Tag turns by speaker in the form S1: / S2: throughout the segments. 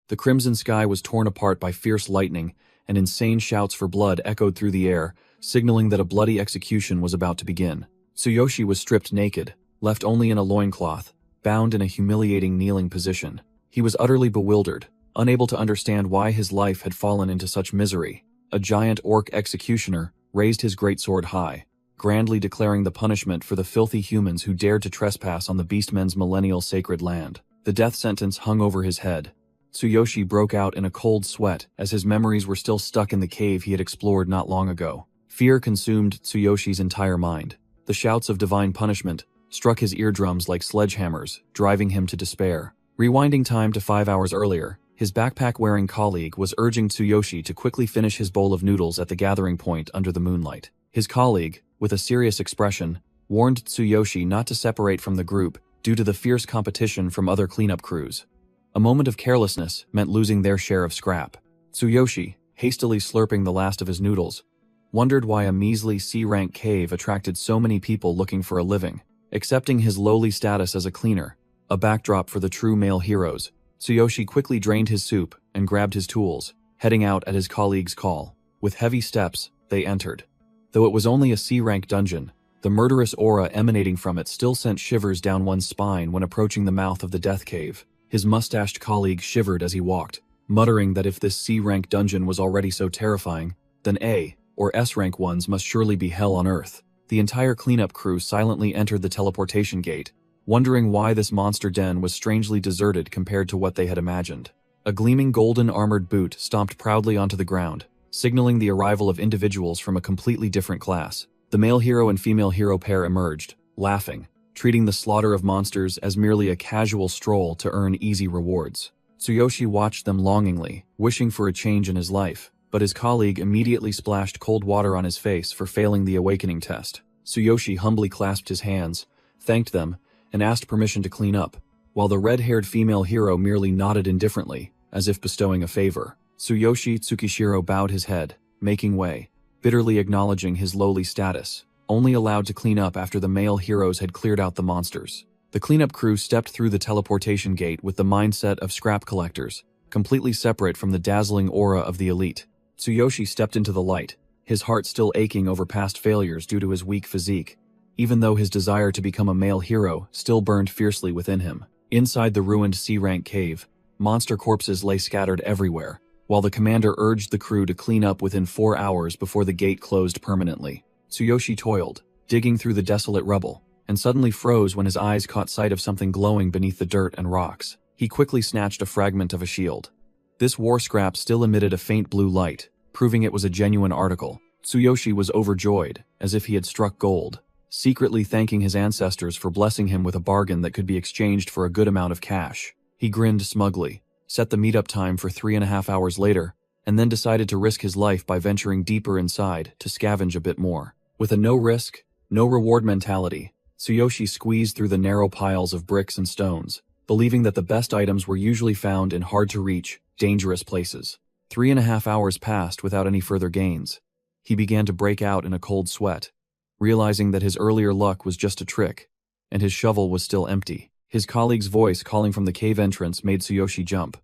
S1: The crimson sky was torn apart by fierce lightning, and insane shouts for blood echoed through the air, signaling that a bloody execution was about to begin. Tsuyoshi was stripped naked, left only in a loincloth, bound in a humiliating kneeling position. He was utterly bewildered, unable to understand why his life had fallen into such misery. A giant orc executioner raised his greatsword high, grandly declaring the punishment for the filthy humans who dared to trespass on the Beastmen's millennial sacred land. The death sentence hung over his head. Tsuyoshi broke out in a cold sweat as his memories were still stuck in the cave he had explored not long ago. Fear consumed Tsuyoshi's entire mind. The shouts of divine punishment struck his eardrums like sledgehammers, driving him to despair. Rewinding time to 5 hours earlier, his backpack-wearing colleague was urging Tsuyoshi to quickly finish his bowl of noodles at the gathering point under the moonlight. His colleague, with a serious expression, warned Tsuyoshi not to separate from the group due to the fierce competition from other cleanup crews. A moment of carelessness meant losing their share of scrap. Tsuyoshi, hastily slurping the last of his noodles, wondered why a measly C-rank cave attracted so many people looking for a living. Accepting his lowly status as a cleaner, a backdrop for the true male heroes, Tsuyoshi quickly drained his soup and grabbed his tools, heading out at his colleague's call. With heavy steps, they entered. Though it was only a C-rank dungeon, the murderous aura emanating from it still sent shivers down one's spine when approaching the mouth of the death cave. His mustached colleague shivered as he walked, muttering that if this C-rank dungeon was already so terrifying, then A or S-rank ones must surely be hell on earth. The entire cleanup crew silently entered the teleportation gate, wondering why this monster den was strangely deserted compared to what they had imagined. A gleaming golden armored boot stomped proudly onto the ground, signaling the arrival of individuals from a completely different class. The male hero and female hero pair emerged, laughing, treating the slaughter of monsters as merely a casual stroll to earn easy rewards. Tsuyoshi watched them longingly, wishing for a change in his life, but his colleague immediately splashed cold water on his face for failing the awakening test. Tsuyoshi humbly clasped his hands, thanked them, and asked permission to clean up, while the red-haired female hero merely nodded indifferently, as if bestowing a favor. Tsuyoshi Tsukishiro bowed his head, making way, bitterly acknowledging his lowly status, only allowed to clean up after the male heroes had cleared out the monsters. The cleanup crew stepped through the teleportation gate with the mindset of scrap collectors, completely separate from the dazzling aura of the elite. Tsuyoshi stepped into the light, his heart still aching over past failures due to his weak physique, even though his desire to become a male hero still burned fiercely within him. Inside the ruined C-rank cave, monster corpses lay scattered everywhere, while the commander urged the crew to clean up within 4 hours before the gate closed permanently. Tsuyoshi toiled, digging through the desolate rubble, and suddenly froze when his eyes caught sight of something glowing beneath the dirt and rocks. He quickly snatched a fragment of a shield. This war scrap still emitted a faint blue light, proving it was a genuine article. Tsuyoshi was overjoyed, as if he had struck gold, secretly thanking his ancestors for blessing him with a bargain that could be exchanged for a good amount of cash. He grinned smugly, set the meetup time for 3.5 hours later, and then decided to risk his life by venturing deeper inside to scavenge a bit more. With a no-risk, no-reward mentality, Tsuyoshi squeezed through the narrow piles of bricks and stones, believing that the best items were usually found in hard-to-reach, dangerous places. 3.5 hours passed without any further gains. He began to break out in a cold sweat, realizing that his earlier luck was just a trick, and his shovel was still empty. His colleague's voice calling from the cave entrance made Tsuyoshi jump.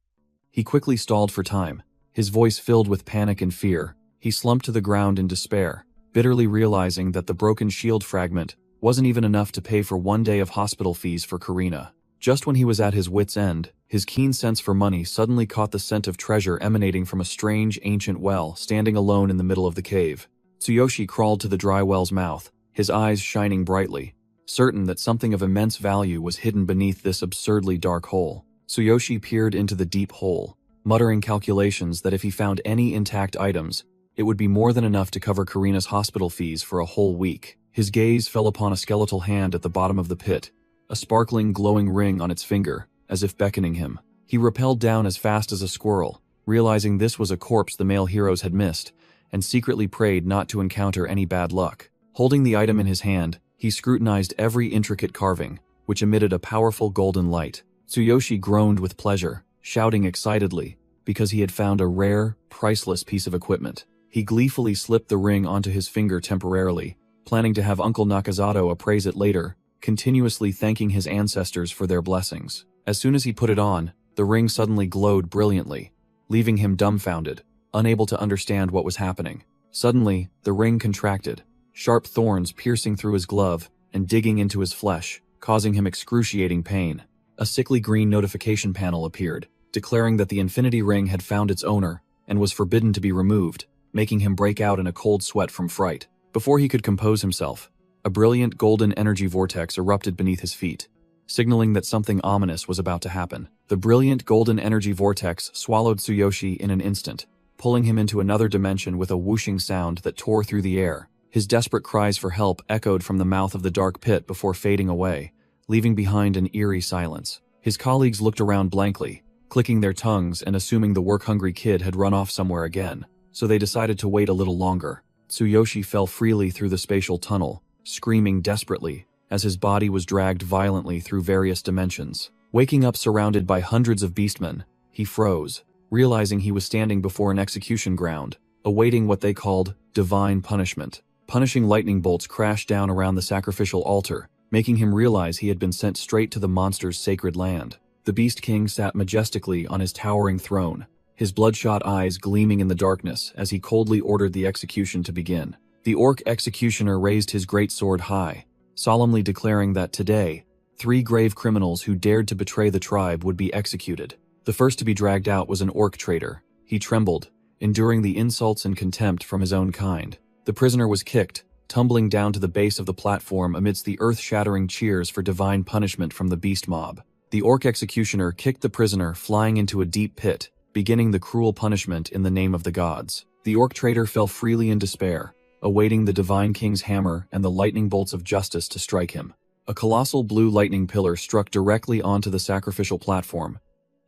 S1: He quickly stalled for time, his voice filled with panic and fear. He slumped to the ground in despair, bitterly realizing that the broken shield fragment wasn't even enough to pay for 1 day of hospital fees for Karina. Just when he was at his wit's end, his keen sense for money suddenly caught the scent of treasure emanating from a strange ancient well standing alone in the middle of the cave. Tsuyoshi crawled to the dry well's mouth, his eyes shining brightly, certain that something of immense value was hidden beneath this absurdly dark hole. Tsuyoshi peered into the deep hole, muttering calculations that if he found any intact items, it would be more than enough to cover Karina's hospital fees for a whole week. His gaze fell upon a skeletal hand at the bottom of the pit, a sparkling, glowing ring on its finger, as if beckoning him. He rappelled down as fast as a squirrel, realizing this was a corpse the male heroes had missed, and secretly prayed not to encounter any bad luck. Holding the item in his hand, he scrutinized every intricate carving, which emitted a powerful golden light. Tsuyoshi groaned with pleasure, shouting excitedly, because he had found a rare, priceless piece of equipment. He gleefully slipped the ring onto his finger temporarily, planning to have Uncle Nakazato appraise it later, continuously thanking his ancestors for their blessings. As soon as he put it on, the ring suddenly glowed brilliantly, leaving him dumbfounded, unable to understand what was happening. Suddenly, the ring contracted, sharp thorns piercing through his glove and digging into his flesh, causing him excruciating pain. A sickly green notification panel appeared, declaring that the infinity ring had found its owner and was forbidden to be removed, making him break out in a cold sweat from fright. Before he could compose himself, a brilliant golden energy vortex erupted beneath his feet, signaling that something ominous was about to happen. The brilliant golden energy vortex swallowed Tsuyoshi in an instant, pulling him into another dimension with a whooshing sound that tore through the air. His desperate cries for help echoed from the mouth of the dark pit before fading away, leaving behind an eerie silence. His colleagues looked around blankly, clicking their tongues and assuming the work-hungry kid had run off somewhere again, so they decided to wait a little longer. Tsuyoshi fell freely through the spatial tunnel, screaming desperately as his body was dragged violently through various dimensions. Waking up surrounded by hundreds of beastmen, he froze, realizing he was standing before an execution ground, awaiting what they called divine punishment. Punishing lightning bolts crashed down around the sacrificial altar, making him realize he had been sent straight to the monster's sacred land. The Beast King sat majestically on his towering throne, his bloodshot eyes gleaming in the darkness as he coldly ordered the execution to begin. The orc executioner raised his great sword high, solemnly declaring that today, 3 grave criminals who dared to betray the tribe would be executed. The first to be dragged out was an orc traitor. He trembled, enduring the insults and contempt from his own kind. The prisoner was kicked, tumbling down to the base of the platform amidst the earth-shattering cheers for divine punishment from the beast mob. The orc executioner kicked the prisoner flying into a deep pit, beginning the cruel punishment in the name of the gods. The orc traitor fell freely in despair, awaiting the divine king's hammer and the lightning bolts of justice to strike him. A colossal blue lightning pillar struck directly onto the sacrificial platform,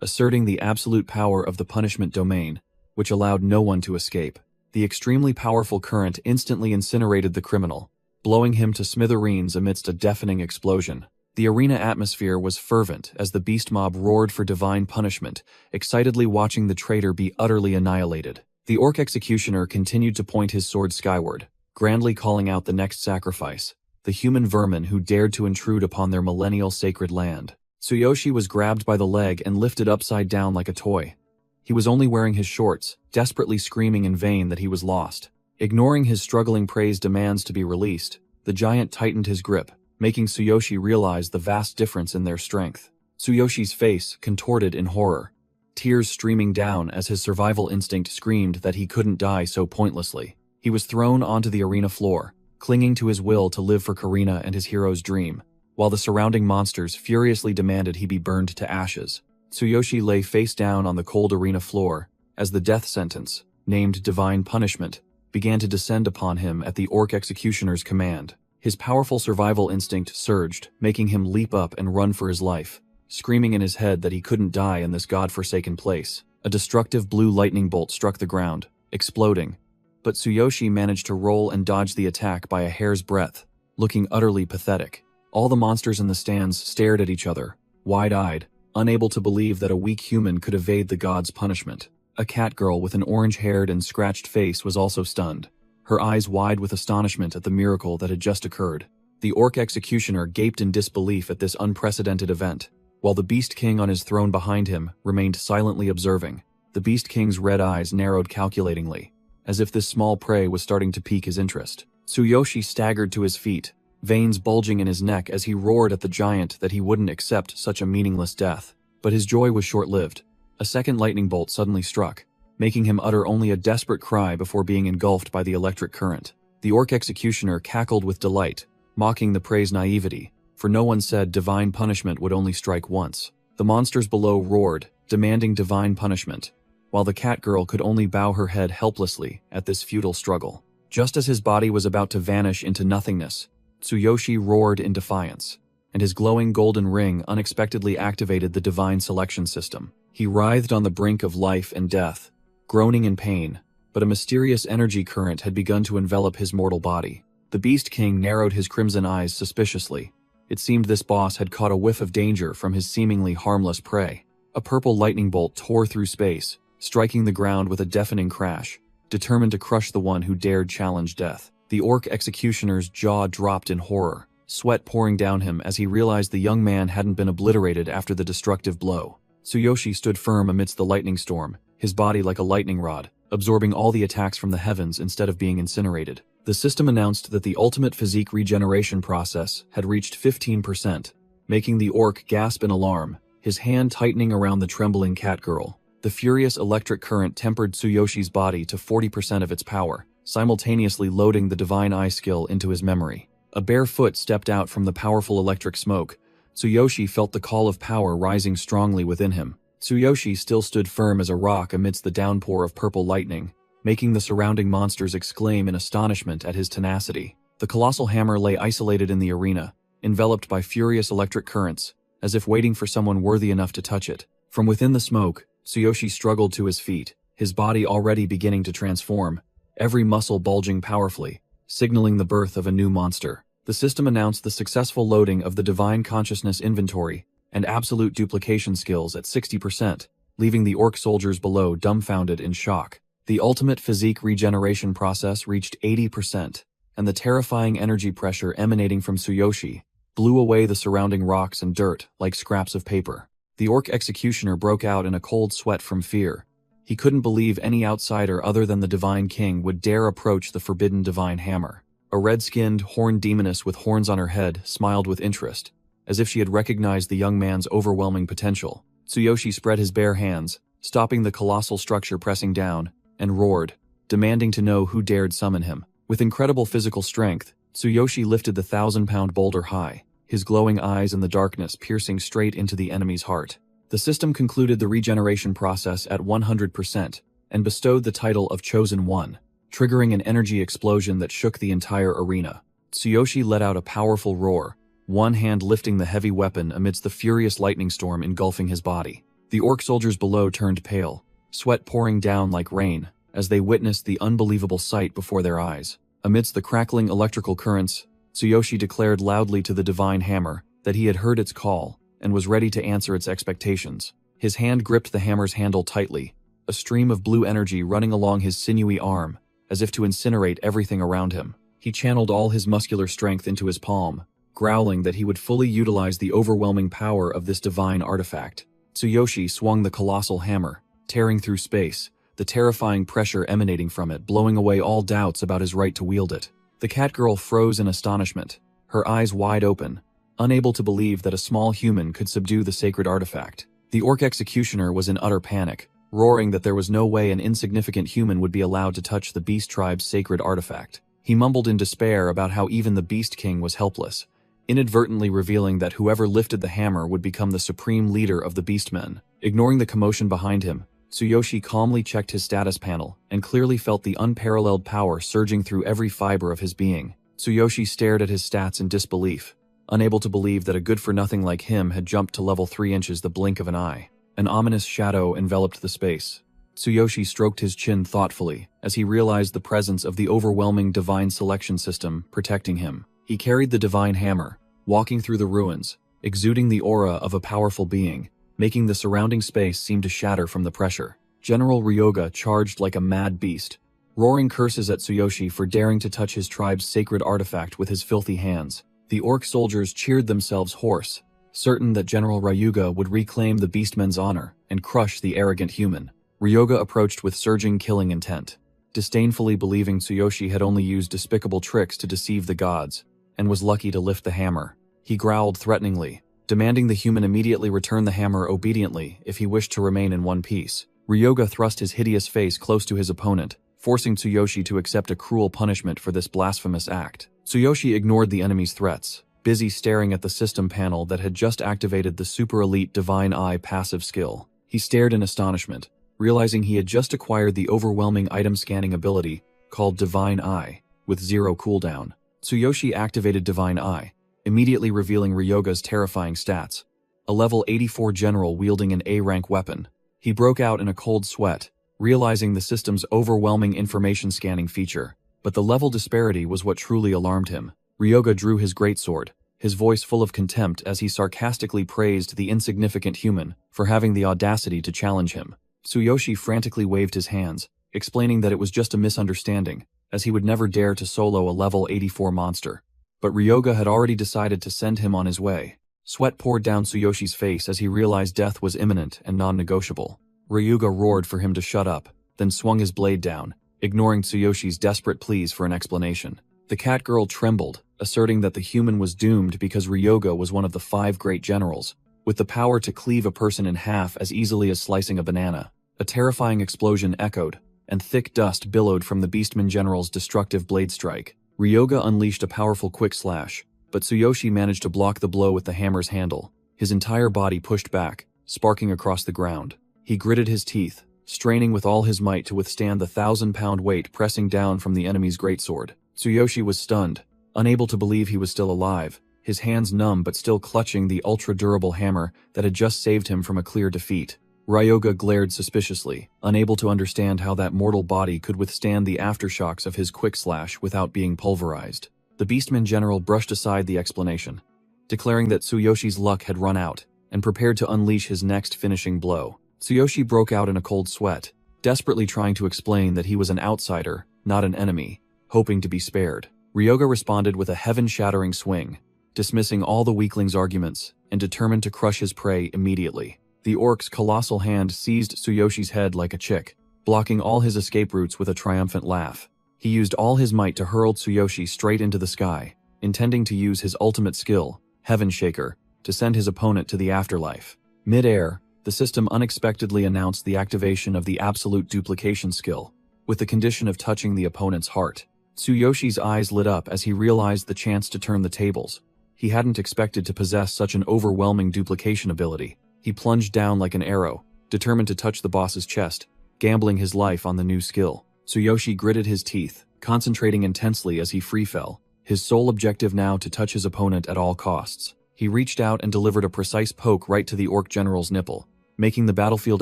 S1: asserting the absolute power of the punishment domain, which allowed no one to escape. The extremely powerful current instantly incinerated the criminal, blowing him to smithereens amidst a deafening explosion. The arena atmosphere was fervent as the beast mob roared for divine punishment, excitedly watching the traitor be utterly annihilated. The orc executioner continued to point his sword skyward, grandly calling out the next sacrifice, the human vermin who dared to intrude upon their millennial sacred land. Tsuyoshi was grabbed by the leg and lifted upside down like a toy. He was only wearing his shorts, desperately screaming in vain that he was lost. Ignoring his struggling prey's demands to be released, the giant tightened his grip, making Tsuyoshi realize the vast difference in their strength. Tsuyoshi's face contorted in horror, tears streaming down as his survival instinct screamed that he couldn't die so pointlessly. He was thrown onto the arena floor, clinging to his will to live for Karina and his hero's dream, while the surrounding monsters furiously demanded he be burned to ashes. Tsuyoshi lay face down on the cold arena floor as the death sentence, named Divine Punishment, began to descend upon him at the orc executioner's command. His powerful survival instinct surged, making him leap up and run for his life, screaming in his head that he couldn't die in this god-forsaken place. A destructive blue lightning bolt struck the ground, exploding, but Tsuyoshi managed to roll and dodge the attack by a hair's breadth, looking utterly pathetic. All the monsters in the stands stared at each other, wide-eyed, unable to believe that a weak human could evade the god's punishment. A cat girl with an orange-haired and scratched face was also stunned, her eyes wide with astonishment at the miracle that had just occurred. The orc executioner gaped in disbelief at this unprecedented event, while the Beast King on his throne behind him remained silently observing. The Beast King's red eyes narrowed calculatingly, as if this small prey was starting to pique his interest. Tsuyoshi staggered to his feet, veins bulging in his neck as he roared at the giant that he wouldn't accept such a meaningless death. But his joy was short-lived. A second lightning bolt suddenly struck, making him utter only a desperate cry before being engulfed by the electric current. The orc executioner cackled with delight, mocking the prey's naivety, for no one said divine punishment would only strike once. The monsters below roared, demanding divine punishment, while the cat girl could only bow her head helplessly at this futile struggle. Just as his body was about to vanish into nothingness, Tsuyoshi roared in defiance, and his glowing golden ring unexpectedly activated the divine selection system. He writhed on the brink of life and death, groaning in pain, but a mysterious energy current had begun to envelop his mortal body. The Beast King narrowed his crimson eyes suspiciously. It seemed this boss had caught a whiff of danger from his seemingly harmless prey. A purple lightning bolt tore through space, striking the ground with a deafening crash, determined to crush the one who dared challenge death. The orc executioner's jaw dropped in horror, sweat pouring down him as he realized the young man hadn't been obliterated after the destructive blow. Tsuyoshi stood firm amidst the lightning storm, his body like a lightning rod, absorbing all the attacks from the heavens instead of being incinerated. The system announced that the ultimate physique regeneration process had reached 15%, making the orc gasp in alarm, his hand tightening around the trembling cat girl. The furious electric current tempered Tsuyoshi's body to 40% of its power, simultaneously loading the Divine Eye skill into his memory. A bare foot stepped out from the powerful electric smoke. Tsuyoshi felt the call of power rising strongly within him. Tsuyoshi still stood firm as a rock amidst the downpour of purple lightning, making the surrounding monsters exclaim in astonishment at his tenacity. The colossal hammer lay isolated in the arena, enveloped by furious electric currents, as if waiting for someone worthy enough to touch it. From within the smoke, Tsuyoshi struggled to his feet, his body already beginning to transform, every muscle bulging powerfully, signaling the birth of a new monster. The system announced the successful loading of the Divine Consciousness inventory and absolute duplication skills at 60%, leaving the orc soldiers below dumbfounded in shock. The ultimate physique regeneration process reached 80%, and the terrifying energy pressure emanating from Tsuyoshi blew away the surrounding rocks and dirt like scraps of paper. The orc executioner broke out in a cold sweat from fear. He couldn't believe any outsider other than the Divine King would dare approach the forbidden Divine Hammer. A red-skinned, horned demoness with horns on her head smiled with interest, as if she had recognized the young man's overwhelming potential. Tsuyoshi spread his bare hands, stopping the colossal structure pressing down, and roared, demanding to know who dared summon him. With incredible physical strength, Tsuyoshi lifted the 1,000-pound boulder high, his glowing eyes in the darkness piercing straight into the enemy's heart. The system concluded the regeneration process at 100% and bestowed the title of Chosen One, triggering an energy explosion that shook the entire arena. Tsuyoshi let out a powerful roar, one hand lifting the heavy weapon amidst the furious lightning storm engulfing his body. The orc soldiers below turned pale, sweat pouring down like rain as they witnessed the unbelievable sight before their eyes. Amidst the crackling electrical currents, Tsuyoshi declared loudly to the Divine Hammer that he had heard its call and was ready to answer its expectations. His hand gripped the hammer's handle tightly, a stream of blue energy running along his sinewy arm, as if to incinerate everything around him. He channeled all his muscular strength into his palm, growling that he would fully utilize the overwhelming power of this divine artifact. Tsuyoshi swung the colossal hammer, tearing through space, the terrifying pressure emanating from it blowing away all doubts about his right to wield it. The cat girl froze in astonishment, her eyes wide open, unable to believe that a small human could subdue the sacred artifact. The orc executioner was in utter panic, roaring that there was no way an insignificant human would be allowed to touch the beast tribe's sacred artifact. He mumbled in despair about how even the Beast King was helpless, inadvertently revealing that whoever lifted the hammer would become the supreme leader of the Beastmen. Ignoring the commotion behind him, Tsuyoshi calmly checked his status panel and clearly felt the unparalleled power surging through every fiber of his being. Tsuyoshi stared at his stats in disbelief, unable to believe that a good-for-nothing like him had jumped to level 3 inches the blink of an eye. An ominous shadow enveloped the space. Tsuyoshi stroked his chin thoughtfully as he realized the presence of the overwhelming divine selection system protecting him. He carried the Divine Hammer, walking through the ruins, exuding the aura of a powerful being, making the surrounding space seem to shatter from the pressure. General Ryoga charged like a mad beast, roaring curses at Tsuyoshi for daring to touch his tribe's sacred artifact with his filthy hands. The orc soldiers cheered themselves hoarse, certain that General Ryuga would reclaim the Beastmen's honor and crush the arrogant human. Ryoga approached with surging killing intent, disdainfully believing Tsuyoshi had only used despicable tricks to deceive the gods, and was lucky to lift the hammer. He growled threateningly, demanding the human immediately return the hammer obediently if he wished to remain in one piece. Ryoga thrust his hideous face close to his opponent, forcing Tsuyoshi to accept a cruel punishment for this blasphemous act. Tsuyoshi ignored the enemy's threats, busy staring at the system panel that had just activated the super-elite Divine Eye passive skill. He stared in astonishment, realizing he had just acquired the overwhelming item scanning ability called Divine Eye, with 0 cooldown. Tsuyoshi activated Divine Eye, immediately revealing Ryoga's terrifying stats. A level 84 general wielding an A-rank weapon. He broke out in a cold sweat, realizing the system's overwhelming information scanning feature. But the level disparity was what truly alarmed him. Ryoga drew his greatsword, his voice full of contempt as he sarcastically praised the insignificant human for having the audacity to challenge him. Tsuyoshi frantically waved his hands, explaining that it was just a misunderstanding, as he would never dare to solo a level 84 monster. But Ryoga had already decided to send him on his way. Sweat poured down Tsuyoshi's face as he realized death was imminent and non-negotiable. Ryuga roared for him to shut up, then swung his blade down, ignoring Tsuyoshi's desperate pleas for an explanation. The cat girl trembled, asserting that the human was doomed because Ryuga was one of the 5 great generals, with the power to cleave a person in half as easily as slicing a banana. A terrifying explosion echoed, and thick dust billowed from the Beastman general's destructive blade strike. Ryuga unleashed a powerful quick slash, but Tsuyoshi managed to block the blow with the hammer's handle. His entire body pushed back, sparking across the ground. He gritted his teeth, straining with all his might to withstand the 1,000-pound weight pressing down from the enemy's greatsword. Tsuyoshi was stunned, unable to believe he was still alive, his hands numb but still clutching the ultra-durable hammer that had just saved him from a clear defeat. Ryuga glared suspiciously, unable to understand how that mortal body could withstand the aftershocks of his quick slash without being pulverized. The Beastman general brushed aside the explanation, declaring that Tsuyoshi's luck had run out, and prepared to unleash his next finishing blow. Tsuyoshi broke out in a cold sweat, desperately trying to explain that he was an outsider, not an enemy, hoping to be spared. Ryuga responded with a heaven-shattering swing, dismissing all the weakling's arguments, and determined to crush his prey immediately. The orc's colossal hand seized Tsuyoshi's head like a chick, blocking all his escape routes with a triumphant laugh. He used all his might to hurl Tsuyoshi straight into the sky, intending to use his ultimate skill, Heaven Shaker, to send his opponent to the afterlife. Mid-air, the system unexpectedly announced the activation of the absolute duplication skill, with the condition of touching the opponent's heart. Tsuyoshi's eyes lit up as he realized the chance to turn the tables. He hadn't expected to possess such an overwhelming duplication ability. He plunged down like an arrow, determined to touch the boss's chest, gambling his life on the new skill. Tsuyoshi gritted his teeth, concentrating intensely as he free fell, his sole objective now to touch his opponent at all costs. He reached out and delivered a precise poke right to the orc general's nipple, making the battlefield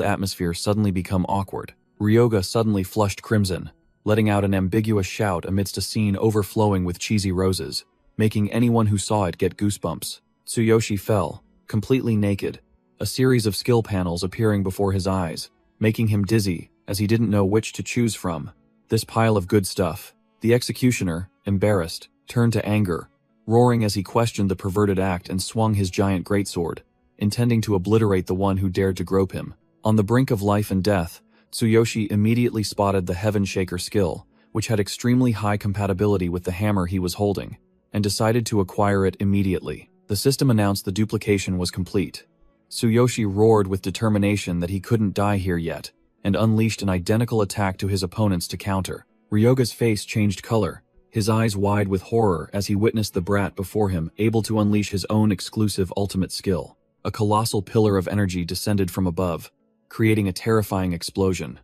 S1: atmosphere suddenly become awkward. Ryuga suddenly flushed crimson, letting out an ambiguous shout amidst a scene overflowing with cheesy roses, making anyone who saw it get goosebumps. Tsuyoshi fell, completely naked, a series of skill panels appearing before his eyes, making him dizzy as he didn't know which to choose from. This pile of good stuff. The executioner, embarrassed, turned to anger, roaring as he questioned the perverted act and swung his giant greatsword, intending to obliterate the one who dared to grope him. On the brink of life and death, Tsuyoshi immediately spotted the Heaven Shaker skill, which had extremely high compatibility with the hammer he was holding, and decided to acquire it immediately. The system announced the duplication was complete. Tsuyoshi roared with determination that he couldn't die here yet, and unleashed an identical attack to his opponents to counter. Ryuga's face changed color, his eyes wide with horror as he witnessed the brat before him able to unleash his own exclusive ultimate skill. A colossal pillar of energy descended from above, creating a terrifying explosion.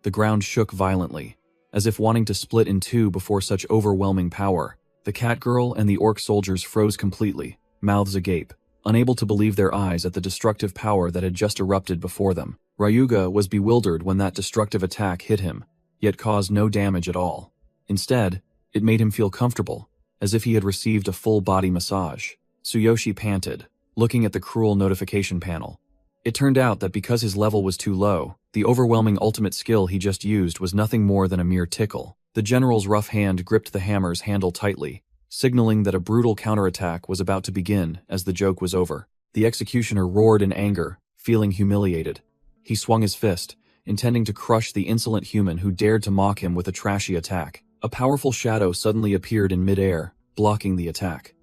S1: The ground shook violently, as if wanting to split in two before such overwhelming power. The cat girl and the orc soldiers froze completely, mouths agape, unable to believe their eyes at the destructive power that had just erupted before them. Ryuga was bewildered when that destructive attack hit him, yet caused no damage at all. Instead, it made him feel comfortable, as if he had received a full-body massage. Tsuyoshi panted, looking at the cruel notification panel. It turned out that because his level was too low, the overwhelming ultimate skill he just used was nothing more than a mere tickle. The general's rough hand gripped the hammer's handle tightly, signaling that a brutal counterattack was about to begin as the joke was over. The executioner roared in anger, feeling humiliated. He swung his fist, intending to crush the insolent human who dared to mock him with a trashy attack. A powerful shadow suddenly appeared in mid-air, blocking the attack.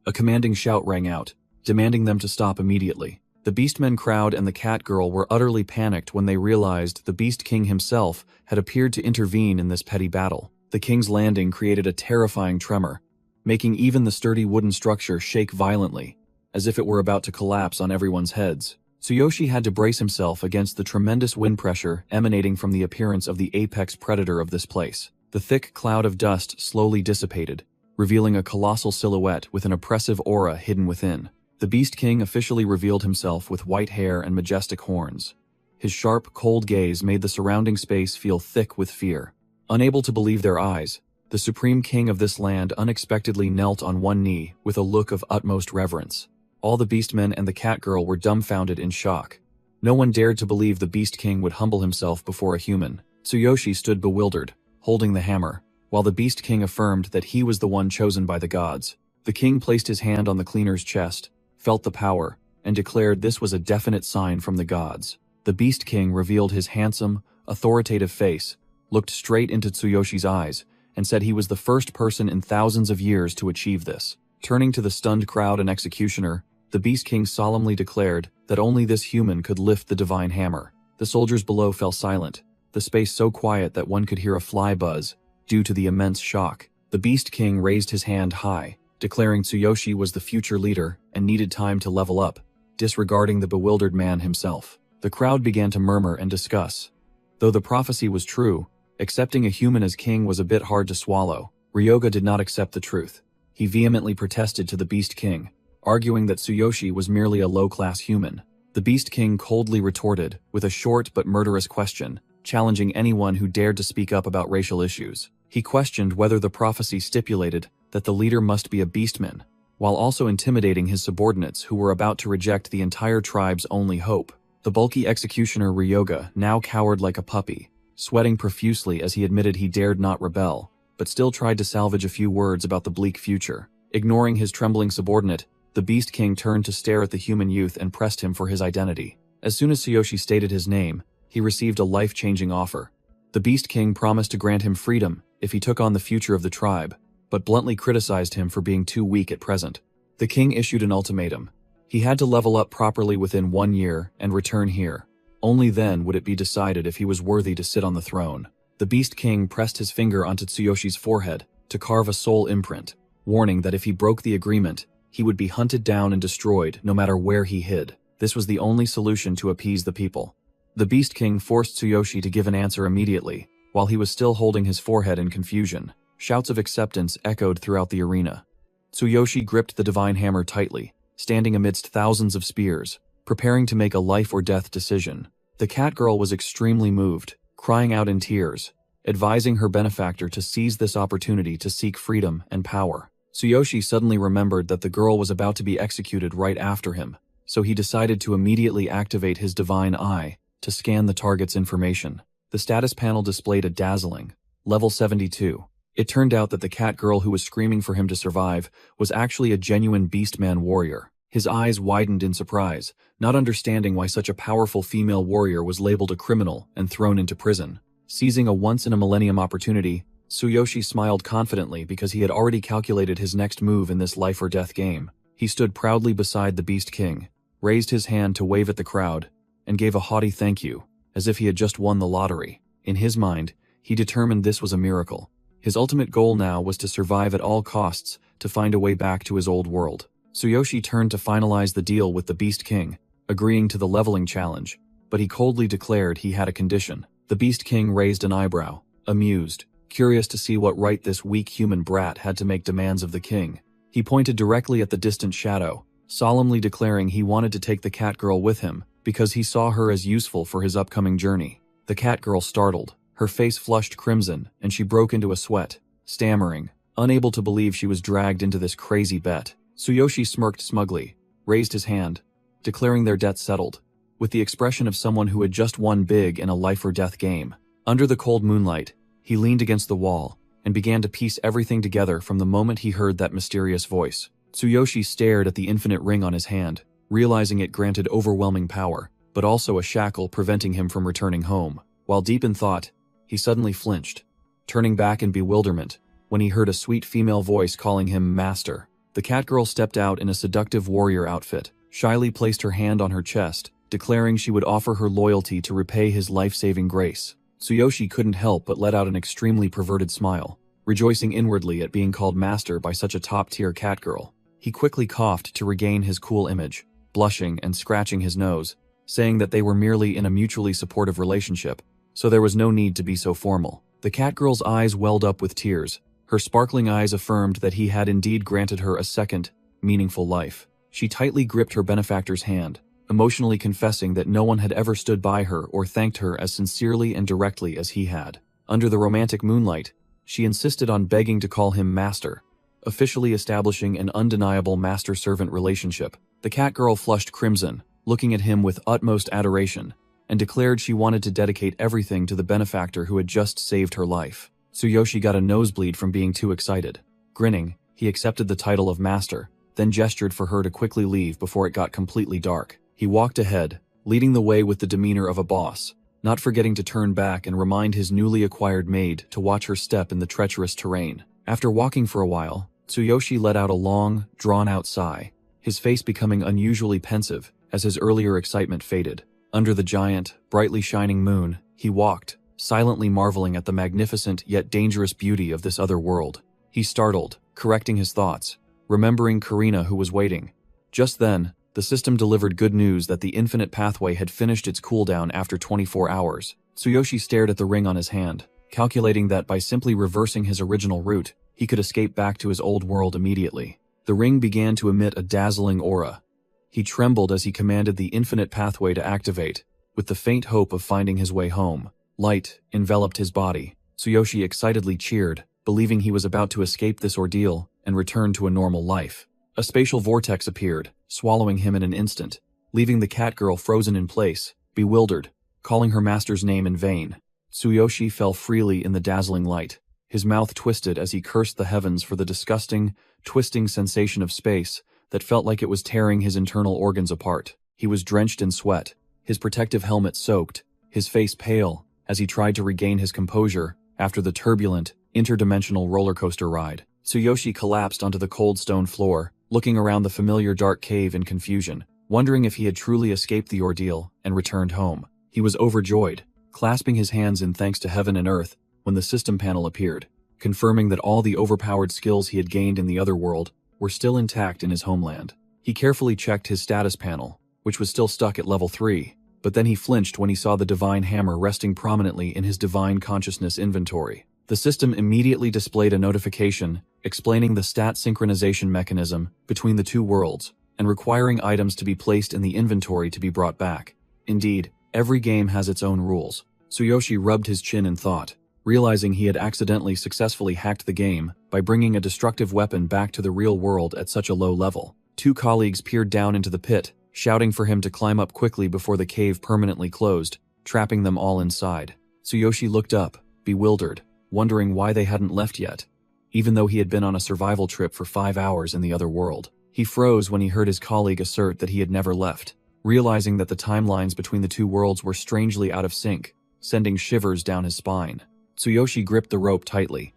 S1: A commanding shout rang out, demanding them to stop immediately. The Beastmen crowd and the cat girl were utterly panicked when they realized the Beast King himself had appeared to intervene in this petty battle. The king's landing created a terrifying tremor, making even the sturdy wooden structure shake violently, as if it were about to collapse on everyone's heads. Tsuyoshi had to brace himself against the tremendous wind pressure emanating from the appearance of the apex predator of this place. The thick cloud of dust slowly dissipated, revealing a colossal silhouette with an oppressive aura hidden within. The Beast King officially revealed himself with white hair and majestic horns. His sharp, cold gaze made the surrounding space feel thick with fear. Unable to believe their eyes, the supreme king of this land unexpectedly knelt on one knee with a look of utmost reverence. All the Beastmen and the cat girl were dumbfounded in shock. No one dared to believe the Beast King would humble himself before a human. Tsuyoshi stood bewildered, holding the hammer, while the Beast King affirmed that he was the one chosen by the gods. The king placed his hand on the cleaner's chest, felt the power, and declared this was a definite sign from the gods. The Beast King revealed his handsome, authoritative face, looked straight into Tsuyoshi eyes, and said he was the first person in thousands of years to achieve this. Turning to the stunned crowd and executioner, the Beast King solemnly declared that only this human could lift the divine hammer. The soldiers below fell silent, the space so quiet that one could hear a fly buzz, due to the immense shock. The Beast King raised his hand high, declaring Tsuyoshi was the future leader and needed time to level up, disregarding the bewildered man himself. The crowd began to murmur and discuss. Though the prophecy was true, accepting a human as king was a bit hard to swallow. Ryoga did not accept the truth. He vehemently protested to the Beast King, arguing that Tsuyoshi was merely a low-class human. The Beast King coldly retorted with a short but murderous question, challenging anyone who dared to speak up about racial issues. He questioned whether the prophecy stipulated that the leader must be a beastman, while also intimidating his subordinates who were about to reject the entire tribe's only hope. The bulky executioner Ryoga now cowered like a puppy, sweating profusely as he admitted he dared not rebel, but still tried to salvage a few words about the bleak future. Ignoring his trembling subordinate, the Beast King turned to stare at the human youth and pressed him for his identity. As soon as Tsuyoshi stated his name, he received a life-changing offer. The Beast King promised to grant him freedom if he took on the future of the tribe, but bluntly criticized him for being too weak at present. The king issued an ultimatum. He had to level up properly within 1 year and return here. Only then would it be decided if he was worthy to sit on the throne. The Beast King pressed his finger onto Tsuyoshi's forehead to carve a soul imprint, warning that if he broke the agreement, he would be hunted down and destroyed no matter where he hid. This was the only solution to appease the people. The Beast King forced Tsuyoshi to give an answer immediately, while he was still holding his forehead in confusion. Shouts of acceptance echoed throughout the arena. Tsuyoshi gripped the divine hammer tightly, standing amidst thousands of spears, preparing to make a life-or-death decision. The cat girl was extremely moved, crying out in tears, advising her benefactor to seize this opportunity to seek freedom and power. Tsuyoshi suddenly remembered that the girl was about to be executed right after him, so he decided to immediately activate his divine eye to scan the target's information. The status panel displayed a dazzling, level 72. It turned out that the cat girl who was screaming for him to survive was actually a genuine beastman warrior. His eyes widened in surprise, not understanding why such a powerful female warrior was labeled a criminal and thrown into prison. Seizing a once-in-a-millennium opportunity, Tsuyoshi smiled confidently because he had already calculated his next move in this life-or-death game. He stood proudly beside the Beast King, raised his hand to wave at the crowd, and gave a haughty thank you, as if he had just won the lottery. In his mind, he determined this was a miracle. His ultimate goal now was to survive at all costs to find a way back to his old world. Tsuyoshi turned to finalize the deal with the Beast King, agreeing to the leveling challenge, but he coldly declared he had a condition. The Beast King raised an eyebrow, amused, curious to see what right this weak human brat had to make demands of the king. He pointed directly at the distant shadow, solemnly declaring he wanted to take the cat girl with him because he saw her as useful for his upcoming journey. The cat girl startled, her face flushed crimson, and she broke into a sweat, stammering, unable to believe she was dragged into this crazy bet. Tsuyoshi smirked smugly, raised his hand, declaring their debt settled, with the expression of someone who had just won big in a life-or-death game. Under the cold moonlight, he leaned against the wall and began to piece everything together from the moment he heard that mysterious voice. Tsuyoshi stared at the infinite ring on his hand, realizing it granted overwhelming power, but also a shackle preventing him from returning home. While deep in thought, he suddenly flinched, turning back in bewilderment when he heard a sweet female voice calling him master. The cat girl stepped out in a seductive warrior outfit, shyly placed her hand on her chest, declaring she would offer her loyalty to repay his life-saving grace. Tsuyoshi couldn't help but let out an extremely perverted smile, rejoicing inwardly at being called master by such a top-tier cat girl. He quickly coughed to regain his cool image, blushing and scratching his nose, saying that they were merely in a mutually supportive relationship, so there was no need to be so formal. The cat girl's eyes welled up with tears. Her sparkling eyes affirmed that he had indeed granted her a second, meaningful life. She tightly gripped her benefactor's hand, emotionally confessing that no one had ever stood by her or thanked her as sincerely and directly as he had. Under the romantic moonlight, she insisted on begging to call him master, officially establishing an undeniable master-servant relationship. The cat girl flushed crimson, looking at him with utmost adoration, and declared she wanted to dedicate everything to the benefactor who had just saved her life. Tsuyoshi got a nosebleed from being too excited. Grinning, he accepted the title of master, then gestured for her to quickly leave before it got completely dark. He walked ahead, leading the way with the demeanor of a boss, not forgetting to turn back and remind his newly acquired maid to watch her step in the treacherous terrain. After walking for a while, Tsuyoshi let out a long, drawn-out sigh, his face becoming unusually pensive as his earlier excitement faded. Under the giant, brightly shining moon, he walked, silently marveling at the magnificent yet dangerous beauty of this other world. He startled, correcting his thoughts, remembering Karina who was waiting. Just then, the system delivered good news that the infinite pathway had finished its cooldown after 24 hours. Tsuyoshi stared at the ring on his hand, calculating that by simply reversing his original route, he could escape back to his old world immediately. The ring began to emit a dazzling aura. He trembled as he commanded the infinite pathway to activate, with the faint hope of finding his way home. Light enveloped his body. Tsuyoshi excitedly cheered, believing he was about to escape this ordeal and return to a normal life. A spatial vortex appeared, swallowing him in an instant, leaving the cat girl frozen in place, bewildered, calling her master's name in vain. Tsuyoshi fell freely in the dazzling light, his mouth twisted as he cursed the heavens for the disgusting, twisting sensation of space that felt like it was tearing his internal organs apart. He was drenched in sweat, his protective helmet soaked, his face pale, as he tried to regain his composure after the turbulent, interdimensional roller coaster ride. Tsuyoshi collapsed onto the cold stone floor, looking around the familiar dark cave in confusion, wondering if he had truly escaped the ordeal and returned home. He was overjoyed, clasping his hands in thanks to heaven and earth, when the system panel appeared, confirming that all the overpowered skills he had gained in the other world were still intact in his homeland. He carefully checked his status panel, which was still stuck at level 3, but then he flinched when he saw the divine hammer resting prominently in his divine consciousness inventory. The system immediately displayed a notification explaining the stat synchronization mechanism between the two worlds and requiring items to be placed in the inventory to be brought back. Indeed, every game has its own rules. Tsuyoshi rubbed his chin in thought, realizing he had accidentally successfully hacked the game by bringing a destructive weapon back to the real world at such a low level. Two colleagues peered down into the pit, shouting for him to climb up quickly before the cave permanently closed, trapping them all inside. Tsuyoshi looked up, bewildered, wondering why they hadn't left yet, even though he had been on a survival trip for 5 hours in the other world. He froze when he heard his colleague assert that he had never left, realizing that the timelines between the two worlds were strangely out of sync, sending shivers down his spine. Tsuyoshi gripped the rope tightly.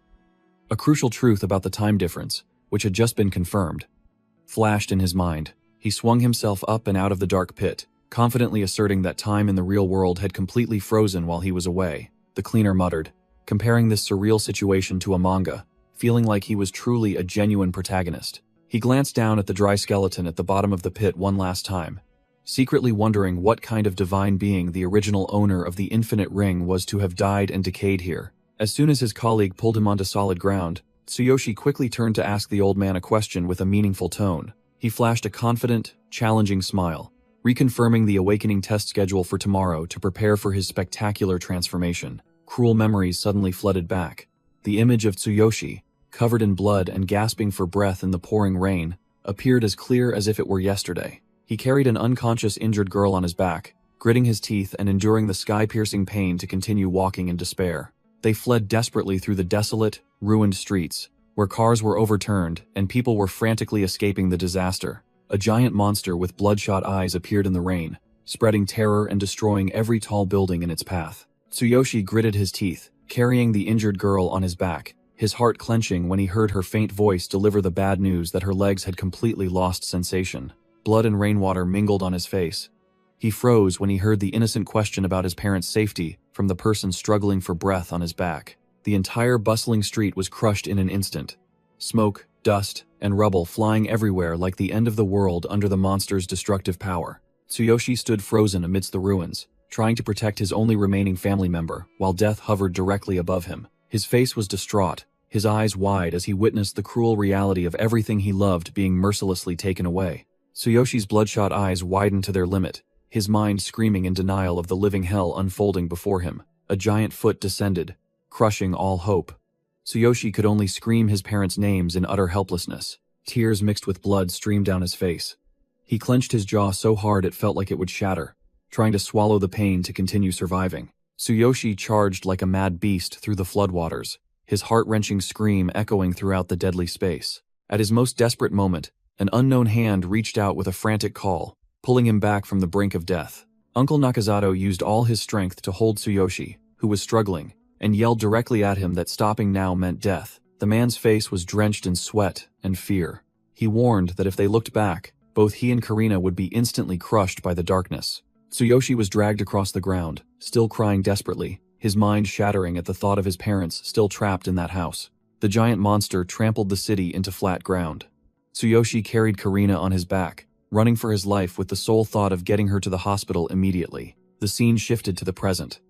S1: A crucial truth about the time difference, which had just been confirmed, flashed in his mind. He swung himself up and out of the dark pit, confidently asserting that time in the real world had completely frozen while he was away. The cleaner muttered, comparing this surreal situation to a manga, feeling like he was truly a genuine protagonist. He glanced down at the dry skeleton at the bottom of the pit one last time, secretly wondering what kind of divine being the original owner of the infinite ring was to have died and decayed here. As soon as his colleague pulled him onto solid ground, Tsuyoshi quickly turned to ask the old man a question with a meaningful tone. He flashed a confident, challenging smile, reconfirming the awakening test schedule for tomorrow to prepare for his spectacular transformation. Cruel memories suddenly flooded back. The image of Tsuyoshi, covered in blood and gasping for breath in the pouring rain, appeared as clear as if it were yesterday. He carried an unconscious injured girl on his back, gritting his teeth and enduring the sky-piercing pain to continue walking in despair. They fled desperately through the desolate, ruined streets, where cars were overturned and people were frantically escaping the disaster. A giant monster with bloodshot eyes appeared in the rain, spreading terror and destroying every tall building in its path. Tsuyoshi gritted his teeth, carrying the injured girl on his back, his heart clenching when he heard her faint voice deliver the bad news that her legs had completely lost sensation. Blood and rainwater mingled on his face. He froze when he heard the innocent question about his parents' safety from the person struggling for breath on his back. The entire bustling street was crushed in an instant. Smoke, dust, and rubble flying everywhere like the end of the world under the monster's destructive power. Tsuyoshi stood frozen amidst the ruins, trying to protect his only remaining family member, while death hovered directly above him. His face was distraught, his eyes wide as he witnessed the cruel reality of everything he loved being mercilessly taken away. Tsuyoshi's bloodshot eyes widened to their limit, his mind screaming in denial of the living hell unfolding before him. A giant foot descended, crushing all hope. Tsuyoshi could only scream his parents' names in utter helplessness. Tears mixed with blood streamed down his face. He clenched his jaw so hard it felt like it would shatter, trying to swallow the pain to continue surviving. Tsuyoshi charged like a mad beast through the floodwaters, his heart-wrenching scream echoing throughout the deadly space. At his most desperate moment, An unknown hand reached out with a frantic call, pulling him back from the brink of death. Uncle Nakazato used all his strength to hold Tsuyoshi, who was struggling, and yelled directly at him that stopping now meant death. The man's face was drenched in sweat and fear. He warned that if they looked back, both he and Karina would be instantly crushed by the darkness. Tsuyoshi was dragged across the ground, still crying desperately, his mind shattering at the thought of his parents still trapped in that house. The giant monster trampled the city into flat ground. Tsuyoshi carried Karina on his back, running for his life with the sole thought of getting her to the hospital immediately. The scene shifted to the present.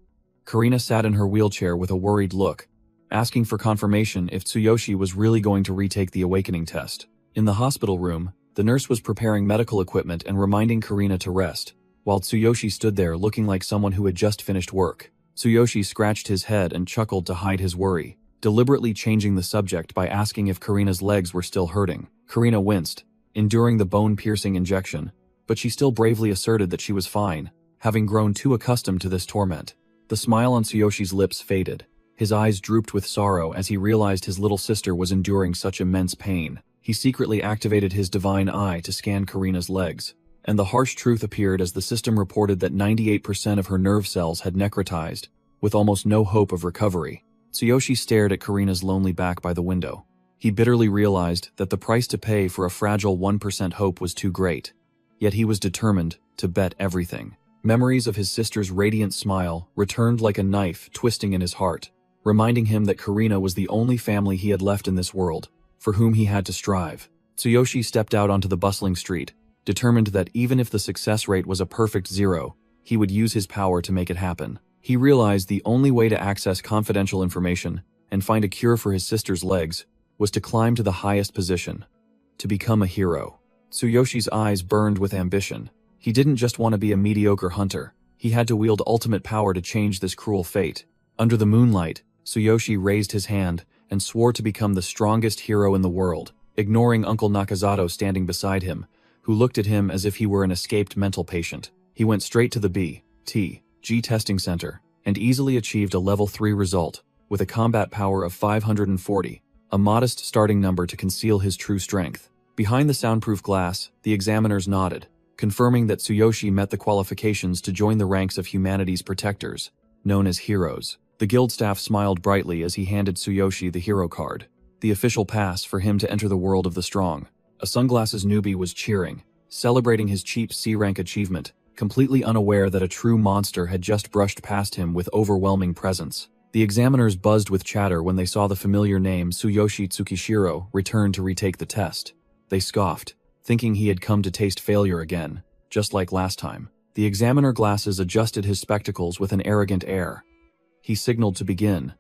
S1: Karina sat in her wheelchair with a worried look, asking for confirmation if Tsuyoshi was really going to retake the awakening test. In the hospital room, the nurse was preparing medical equipment and reminding Karina to rest, while Tsuyoshi stood there looking like someone who had just finished work. Tsuyoshi scratched his head and chuckled to hide his worry, deliberately changing the subject by asking if Karina's legs were still hurting. Karina winced, enduring the bone-piercing injection, but she still bravely asserted that she was fine, having grown too accustomed to this torment. The smile on Tsuyoshi's lips faded. His eyes drooped with sorrow as he realized his little sister was enduring such immense pain. He secretly activated his divine eye to scan Karina's legs, and the harsh truth appeared as the system reported that 98% of her nerve cells had necrotized, with almost no hope of recovery. Tsuyoshi stared at Karina's lonely back by the window. He bitterly realized that the price to pay for a fragile 1% hope was too great, yet he was determined to bet everything. Memories of his sister's radiant smile returned like a knife twisting in his heart, reminding him that Karina was the only family he had left in this world, for whom he had to strive. Tsuyoshi stepped out onto the bustling street, determined that even if the success rate was a perfect 0, he would use his power to make it happen. He realized the only way to access confidential information and find a cure for his sister's legs was to climb to the highest position, to become a hero. Tsuyoshi's eyes burned with ambition. He didn't just want to be a mediocre hunter, he had to wield ultimate power to change this cruel fate. Under the moonlight, Tsuyoshi raised his hand and swore to become the strongest hero in the world, ignoring Uncle Nakazato standing beside him, who looked at him as if he were an escaped mental patient. He went straight to the B.T.G. testing center and easily achieved a level 3 result, with a combat power of 540, a modest starting number to conceal his true strength. Behind the soundproof glass, the examiners nodded, confirming that Tsuyoshi met the qualifications to join the ranks of humanity's protectors, known as heroes. The guild staff smiled brightly as he handed Tsuyoshi the hero card, the official pass for him to enter the world of the strong. A sunglasses newbie was cheering, celebrating his cheap C-rank achievement, completely unaware that a true monster had just brushed past him with overwhelming presence. The examiners buzzed with chatter when they saw the familiar name Tsuyoshi Tsukishiro return to retake the test. They scoffed, thinking he had come to taste failure again, just like last time. The examiner glasses adjusted his spectacles with an arrogant air. He signaled to begin,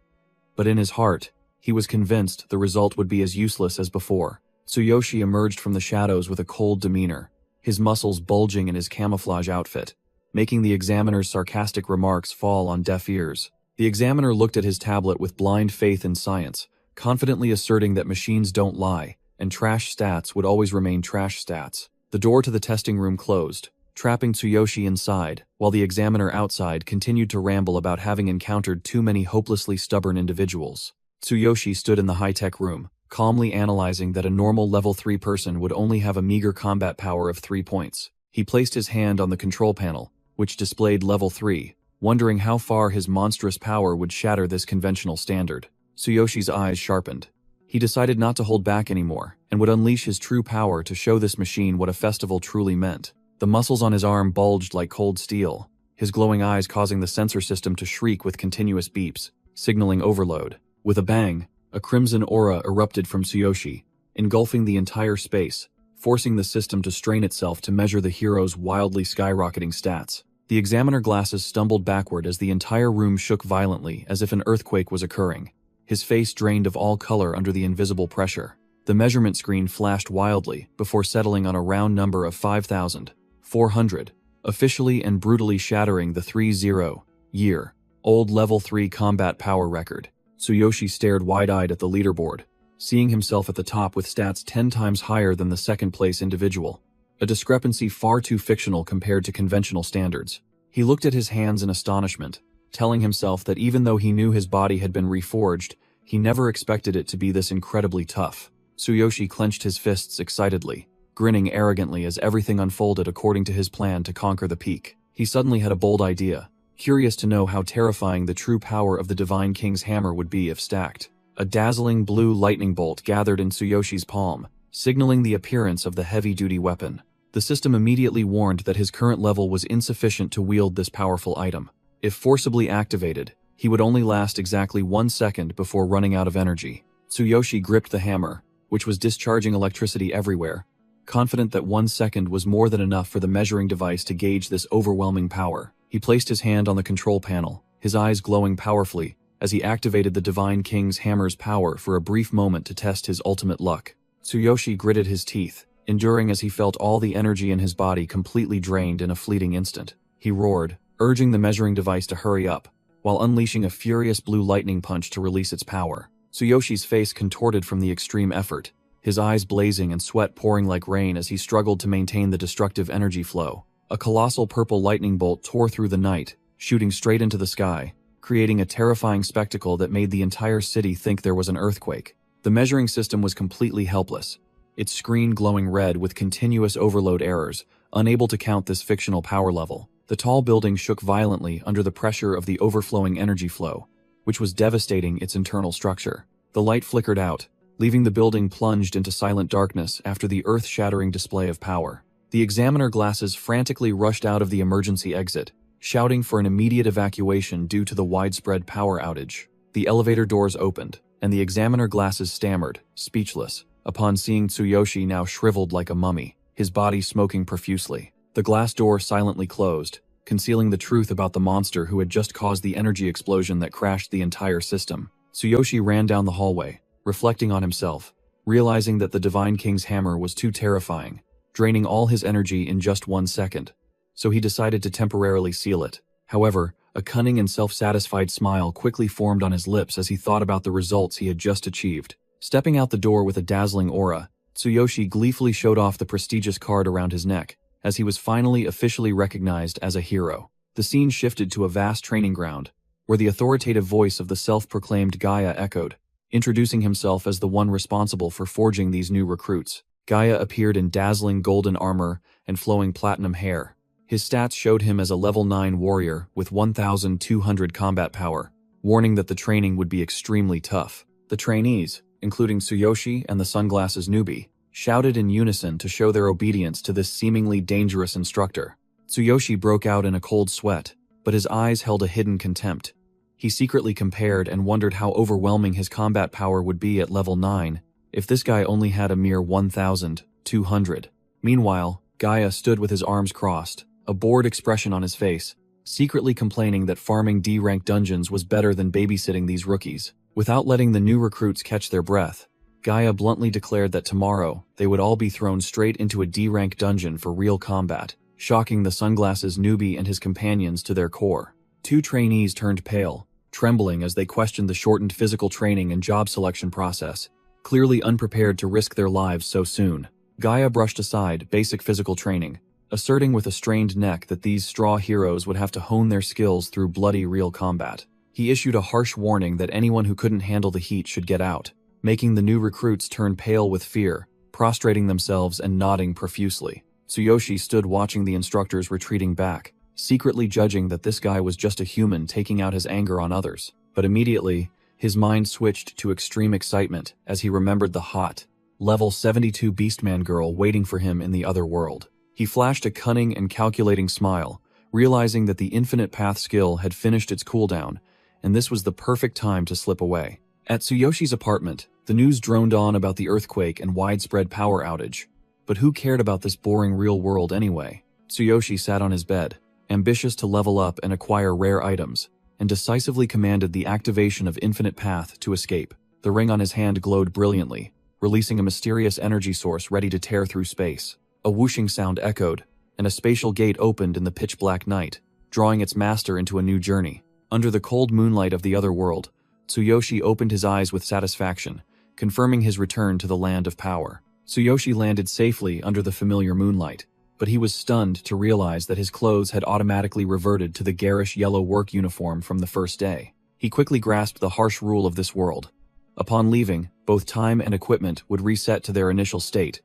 S1: but in his heart, he was convinced the result would be as useless as before. Tsuyoshi emerged from the shadows with a cold demeanor, his muscles bulging in his camouflage outfit, making the examiner's sarcastic remarks fall on deaf ears. The examiner looked at his tablet with blind faith in science, confidently asserting that machines don't lie, and trash stats would always remain trash stats. The door to the testing room closed, trapping Tsuyoshi inside, while the examiner outside continued to ramble about having encountered too many hopelessly stubborn individuals. Tsuyoshi stood in the high-tech room, calmly analyzing that a normal level 3 person would only have a meager combat power of 3 points. He placed his hand on the control panel, which displayed level 3, wondering how far his monstrous power would shatter this conventional standard. Tsuyoshi's eyes sharpened. He decided not to hold back anymore, and would unleash his true power to show this machine what a festival truly meant. The muscles on his arm bulged like cold steel, his glowing eyes causing the sensor system to shriek with continuous beeps, signaling overload. With a bang, a crimson aura erupted from Tsuyoshi, engulfing the entire space, forcing the system to strain itself to measure the hero's wildly skyrocketing stats. The examiner glasses stumbled backward as the entire room shook violently as if an earthquake was occurring. His face drained of all color under the invisible pressure. The measurement screen flashed wildly before settling on a round number of 5,400, officially and brutally shattering the 30-year-old level 3 combat power record. Tsuyoshi stared wide-eyed at the leaderboard, seeing himself at the top with stats 10 times higher than the second-place individual, a discrepancy far too fictional compared to conventional standards. He looked at his hands in astonishment, telling himself that even though he knew his body had been reforged, he never expected it to be this incredibly tough. Tsuyoshi clenched his fists excitedly, grinning arrogantly as everything unfolded according to his plan to conquer the peak. He suddenly had a bold idea, curious to know how terrifying the true power of the Divine King's hammer would be if stacked. A dazzling blue lightning bolt gathered in Tsuyoshi's palm, signaling the appearance of the heavy-duty weapon. The system immediately warned that his current level was insufficient to wield this powerful item. If forcibly activated, he would only last exactly 1 second before running out of energy. Tsuyoshi gripped the hammer, which was discharging electricity everywhere, confident that 1 second was more than enough for the measuring device to gauge this overwhelming power. He placed his hand on the control panel, his eyes glowing powerfully, as he activated the Divine King's hammer's power for a brief moment to test his ultimate luck. Tsuyoshi gritted his teeth, enduring as he felt all the energy in his body completely drained in a fleeting instant. He roared, urging the measuring device to hurry up, while unleashing a furious blue lightning punch to release its power. Tsuyoshi's face contorted from the extreme effort, his eyes blazing and sweat pouring like rain as he struggled to maintain the destructive energy flow. A colossal purple lightning bolt tore through the night, shooting straight into the sky, creating a terrifying spectacle that made the entire city think there was an earthquake. The measuring system was completely helpless, its screen glowing red with continuous overload errors, unable to count this fictional power level. The tall building shook violently under the pressure of the overflowing energy flow, which was devastating its internal structure. The light flickered out, leaving the building plunged into silent darkness after the earth-shattering display of power. The examiner glasses frantically rushed out of the emergency exit, shouting for an immediate evacuation due to the widespread power outage. The elevator doors opened, and the examiner glasses stammered, speechless, upon seeing Tsuyoshi now shriveled like a mummy, his body smoking profusely. The glass door silently closed, concealing the truth about the monster who had just caused the energy explosion that crashed the entire system. Tsuyoshi ran down the hallway, reflecting on himself, realizing that the Divine King's hammer was too terrifying, draining all his energy in just 1 second. So he decided to temporarily seal it. However, a cunning and self-satisfied smile quickly formed on his lips as he thought about the results he had just achieved. Stepping out the door with a dazzling aura, Tsuyoshi gleefully showed off the prestigious card around his neck, as he was finally officially recognized as a hero. The scene shifted to a vast training ground, where the authoritative voice of the self-proclaimed Gaia echoed, introducing himself as the one responsible for forging these new recruits. Gaia appeared in dazzling golden armor and flowing platinum hair. His stats showed him as a level 9 warrior with 1,200 combat power, warning that the training would be extremely tough. The trainees, including Tsuyoshi and the sunglasses newbie, shouted in unison to show their obedience to this seemingly dangerous instructor. Tsuyoshi broke out in a cold sweat, but his eyes held a hidden contempt. He secretly compared and wondered how overwhelming his combat power would be at level 9 if this guy only had a mere 1,200. Meanwhile, Gaia stood with his arms crossed, a bored expression on his face, secretly complaining that farming D-rank dungeons was better than babysitting these rookies. Without letting the new recruits catch their breath, Gaia bluntly declared that tomorrow they would all be thrown straight into a D-rank dungeon for real combat, shocking the sunglasses newbie and his companions to their core. 2 trainees turned pale, trembling as they questioned the shortened physical training and job selection process, clearly unprepared to risk their lives so soon. Gaia brushed aside basic physical training, asserting with a strained neck that these straw heroes would have to hone their skills through bloody real combat. He issued a harsh warning that anyone who couldn't handle the heat should get out, making the new recruits turn pale with fear, prostrating themselves and nodding profusely. Tsuyoshi stood watching the instructors retreating back, secretly judging that this guy was just a human taking out his anger on others. But immediately, his mind switched to extreme excitement as he remembered the hot, level 72 Beastman girl waiting for him in the other world. He flashed a cunning and calculating smile, realizing that the Infinite Path skill had finished its cooldown, and this was the perfect time to slip away. At Tsuyoshi's apartment, the news droned on about the earthquake and widespread power outage. But who cared about this boring real world anyway? Tsuyoshi sat on his bed, ambitious to level up and acquire rare items, and decisively commanded the activation of Infinite Path to escape. The ring on his hand glowed brilliantly, releasing a mysterious energy source ready to tear through space. A whooshing sound echoed, and a spatial gate opened in the pitch-black night, drawing its master into a new journey. Under the cold moonlight of the other world, Tsuyoshi opened his eyes with satisfaction, confirming his return to the land of power. Tsuyoshi landed safely under the familiar moonlight, but he was stunned to realize that his clothes had automatically reverted to the garish yellow work uniform from the first day. He quickly grasped the harsh rule of this world. Upon leaving, both time and equipment would reset to their initial state,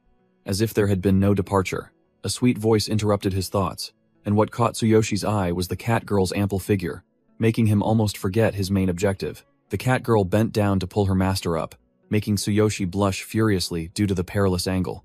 S1: as if there had been no departure. A sweet voice interrupted his thoughts, and what caught Tsuyoshi's eye was the cat girl's ample figure, making him almost forget his main objective. The cat girl bent down to pull her master up, making Tsuyoshi blush furiously due to the perilous angle.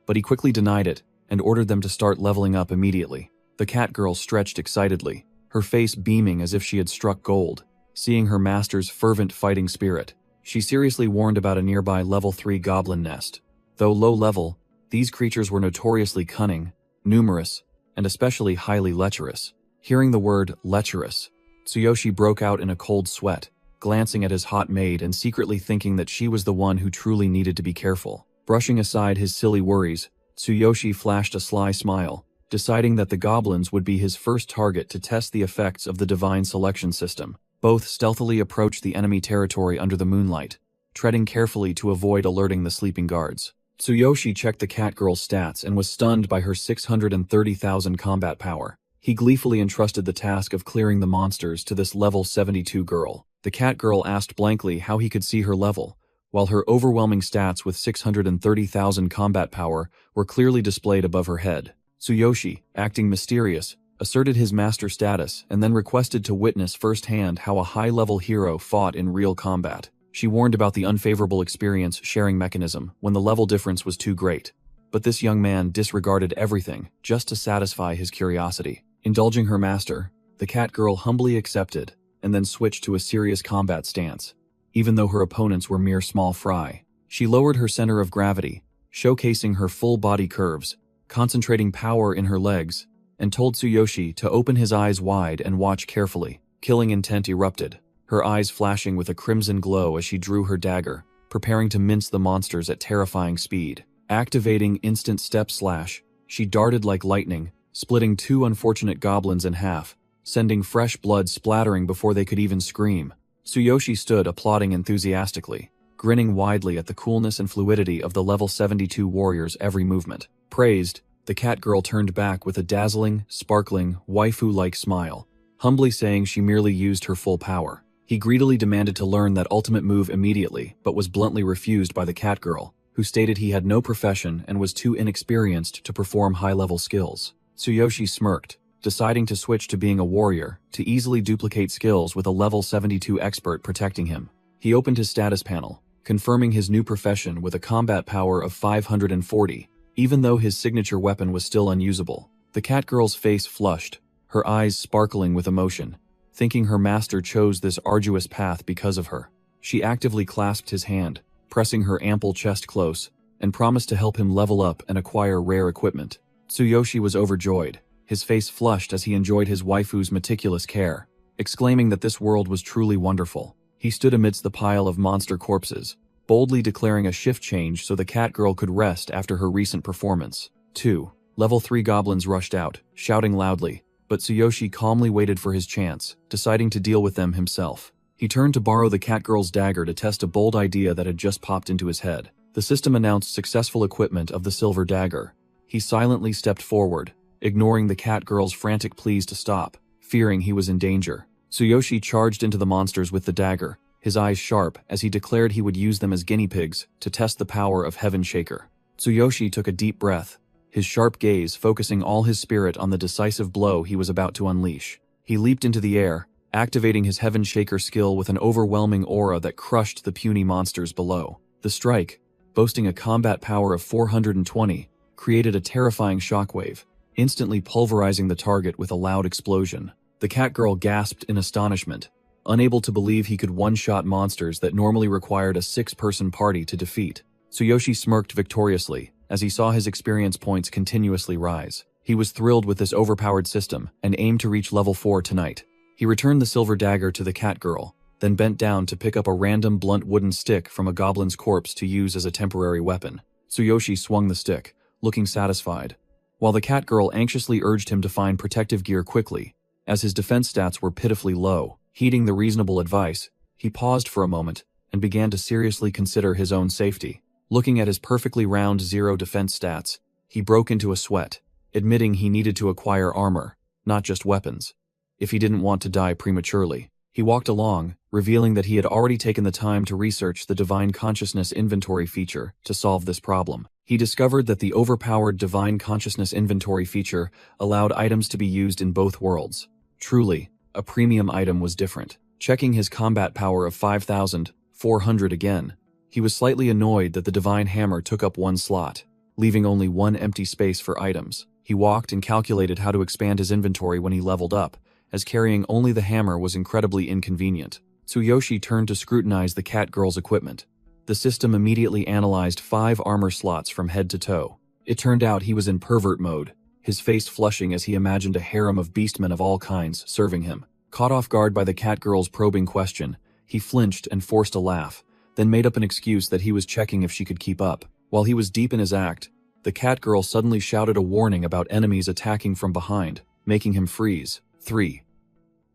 S1: But he quickly denied it and ordered them to start leveling up immediately. The cat girl stretched excitedly, her face beaming as if she had struck gold, seeing her master's fervent fighting spirit. She seriously warned about a nearby level 3 goblin nest. Though low level, these creatures were notoriously cunning, numerous, and especially highly lecherous. Hearing the word lecherous, Tsuyoshi broke out in a cold sweat, glancing at his hot maid and secretly thinking that she was the one who truly needed to be careful. Brushing aside his silly worries, Tsuyoshi flashed a sly smile, deciding that the goblins would be his first target to test the effects of the divine selection system. Both stealthily approached the enemy territory under the moonlight, treading carefully to avoid alerting the sleeping guards. Tsuyoshi checked the cat girl's stats and was stunned by her 630,000 combat power. He gleefully entrusted the task of clearing the monsters to this level 72 girl. The cat girl asked blankly how he could see her level, while her overwhelming stats with 630,000 combat power were clearly displayed above her head. Tsuyoshi, acting mysterious, asserted his master status and then requested to witness firsthand how a high-level hero fought in real combat. She warned about the unfavorable experience sharing mechanism when the level difference was too great. But this young man disregarded everything just to satisfy his curiosity. Indulging her master, the cat girl humbly accepted and then switched to a serious combat stance. Even though her opponents were mere small fry, she lowered her center of gravity, showcasing her full body curves, concentrating power in her legs, and told Tsuyoshi to open his eyes wide and watch carefully. Killing intent erupted, her eyes flashing with a crimson glow as she drew her dagger, preparing to mince the monsters at terrifying speed. Activating instant step slash, she darted like lightning, splitting two unfortunate goblins in half, sending fresh blood splattering before they could even scream. Tsuyoshi stood applauding enthusiastically, grinning widely at the coolness and fluidity of the level 72 warrior's every movement. Praised, the cat girl turned back with a dazzling, sparkling, waifu-like smile, humbly saying she merely used her full power. He greedily demanded to learn that ultimate move immediately, but was bluntly refused by the cat girl, who stated he had no profession and was too inexperienced to perform high-level skills. Tsuyoshi smirked, deciding to switch to being a warrior to easily duplicate skills with a level 72 expert protecting him. He opened his status panel, confirming his new profession with a combat power of 540, even though his signature weapon was still unusable. The cat girl's face flushed, her eyes sparkling with emotion, thinking her master chose this arduous path because of her. She actively clasped his hand, pressing her ample chest close, and promised to help him level up and acquire rare equipment. Tsuyoshi was overjoyed, his face flushed as he enjoyed his waifu's meticulous care, exclaiming that this world was truly wonderful. He stood amidst the pile of monster corpses, boldly declaring a shift change so the cat girl could rest after her recent performance. 2. Level 3 goblins rushed out, shouting loudly, but Tsuyoshi calmly waited for his chance, deciding to deal with them himself. He turned to borrow the cat girl's dagger to test a bold idea that had just popped into his head. The system announced successful equipment of the silver dagger. He silently stepped forward, ignoring the cat girl's frantic pleas to stop, fearing he was in danger. Tsuyoshi charged into the monsters with the dagger, his eyes sharp as he declared he would use them as guinea pigs to test the power of Heaven Shaker. Tsuyoshi took a deep breath, his sharp gaze focusing all his spirit on the decisive blow he was about to unleash. He leaped into the air, activating his Heaven Shaker skill with an overwhelming aura that crushed the puny monsters below. The strike, boasting a combat power of 420, created a terrifying shockwave, instantly pulverizing the target with a loud explosion. The cat girl gasped in astonishment, unable to believe he could one-shot monsters that normally required a 6-person party to defeat. Tsuyoshi smirked victoriously as he saw his experience points continuously rise. He was thrilled with this overpowered system and aimed to reach level 4 tonight. He returned the silver dagger to the cat girl, then bent down to pick up a random blunt wooden stick from a goblin's corpse to use as a temporary weapon. Tsuyoshi swung the stick, looking satisfied, while the cat girl anxiously urged him to find protective gear quickly, as his defense stats were pitifully low. Heeding the reasonable advice, he paused for a moment and began to seriously consider his own safety. Looking at his perfectly round 0 defense stats, he broke into a sweat, admitting he needed to acquire armor, not just weapons, if he didn't want to die prematurely. He walked along, revealing that he had already taken the time to research the Divine Consciousness Inventory feature to solve this problem. He discovered that the overpowered Divine Consciousness Inventory feature allowed items to be used in both worlds. Truly, a premium item was different. Checking his combat power of 5,400 again, he was slightly annoyed that the Divine Hammer took up one slot, leaving only one empty space for items. He walked and calculated how to expand his inventory when he leveled up, as carrying only the hammer was incredibly inconvenient. Tsuyoshi turned to scrutinize the cat girl's equipment. The system immediately analyzed 5 armor slots from head to toe. It turned out he was in pervert mode, his face flushing as he imagined a harem of beastmen of all kinds serving him. Caught off guard by the cat girl's probing question, he flinched and forced a laugh, then made up an excuse that he was checking if she could keep up. While he was deep in his act, the cat girl suddenly shouted a warning about enemies attacking from behind, making him freeze. 3.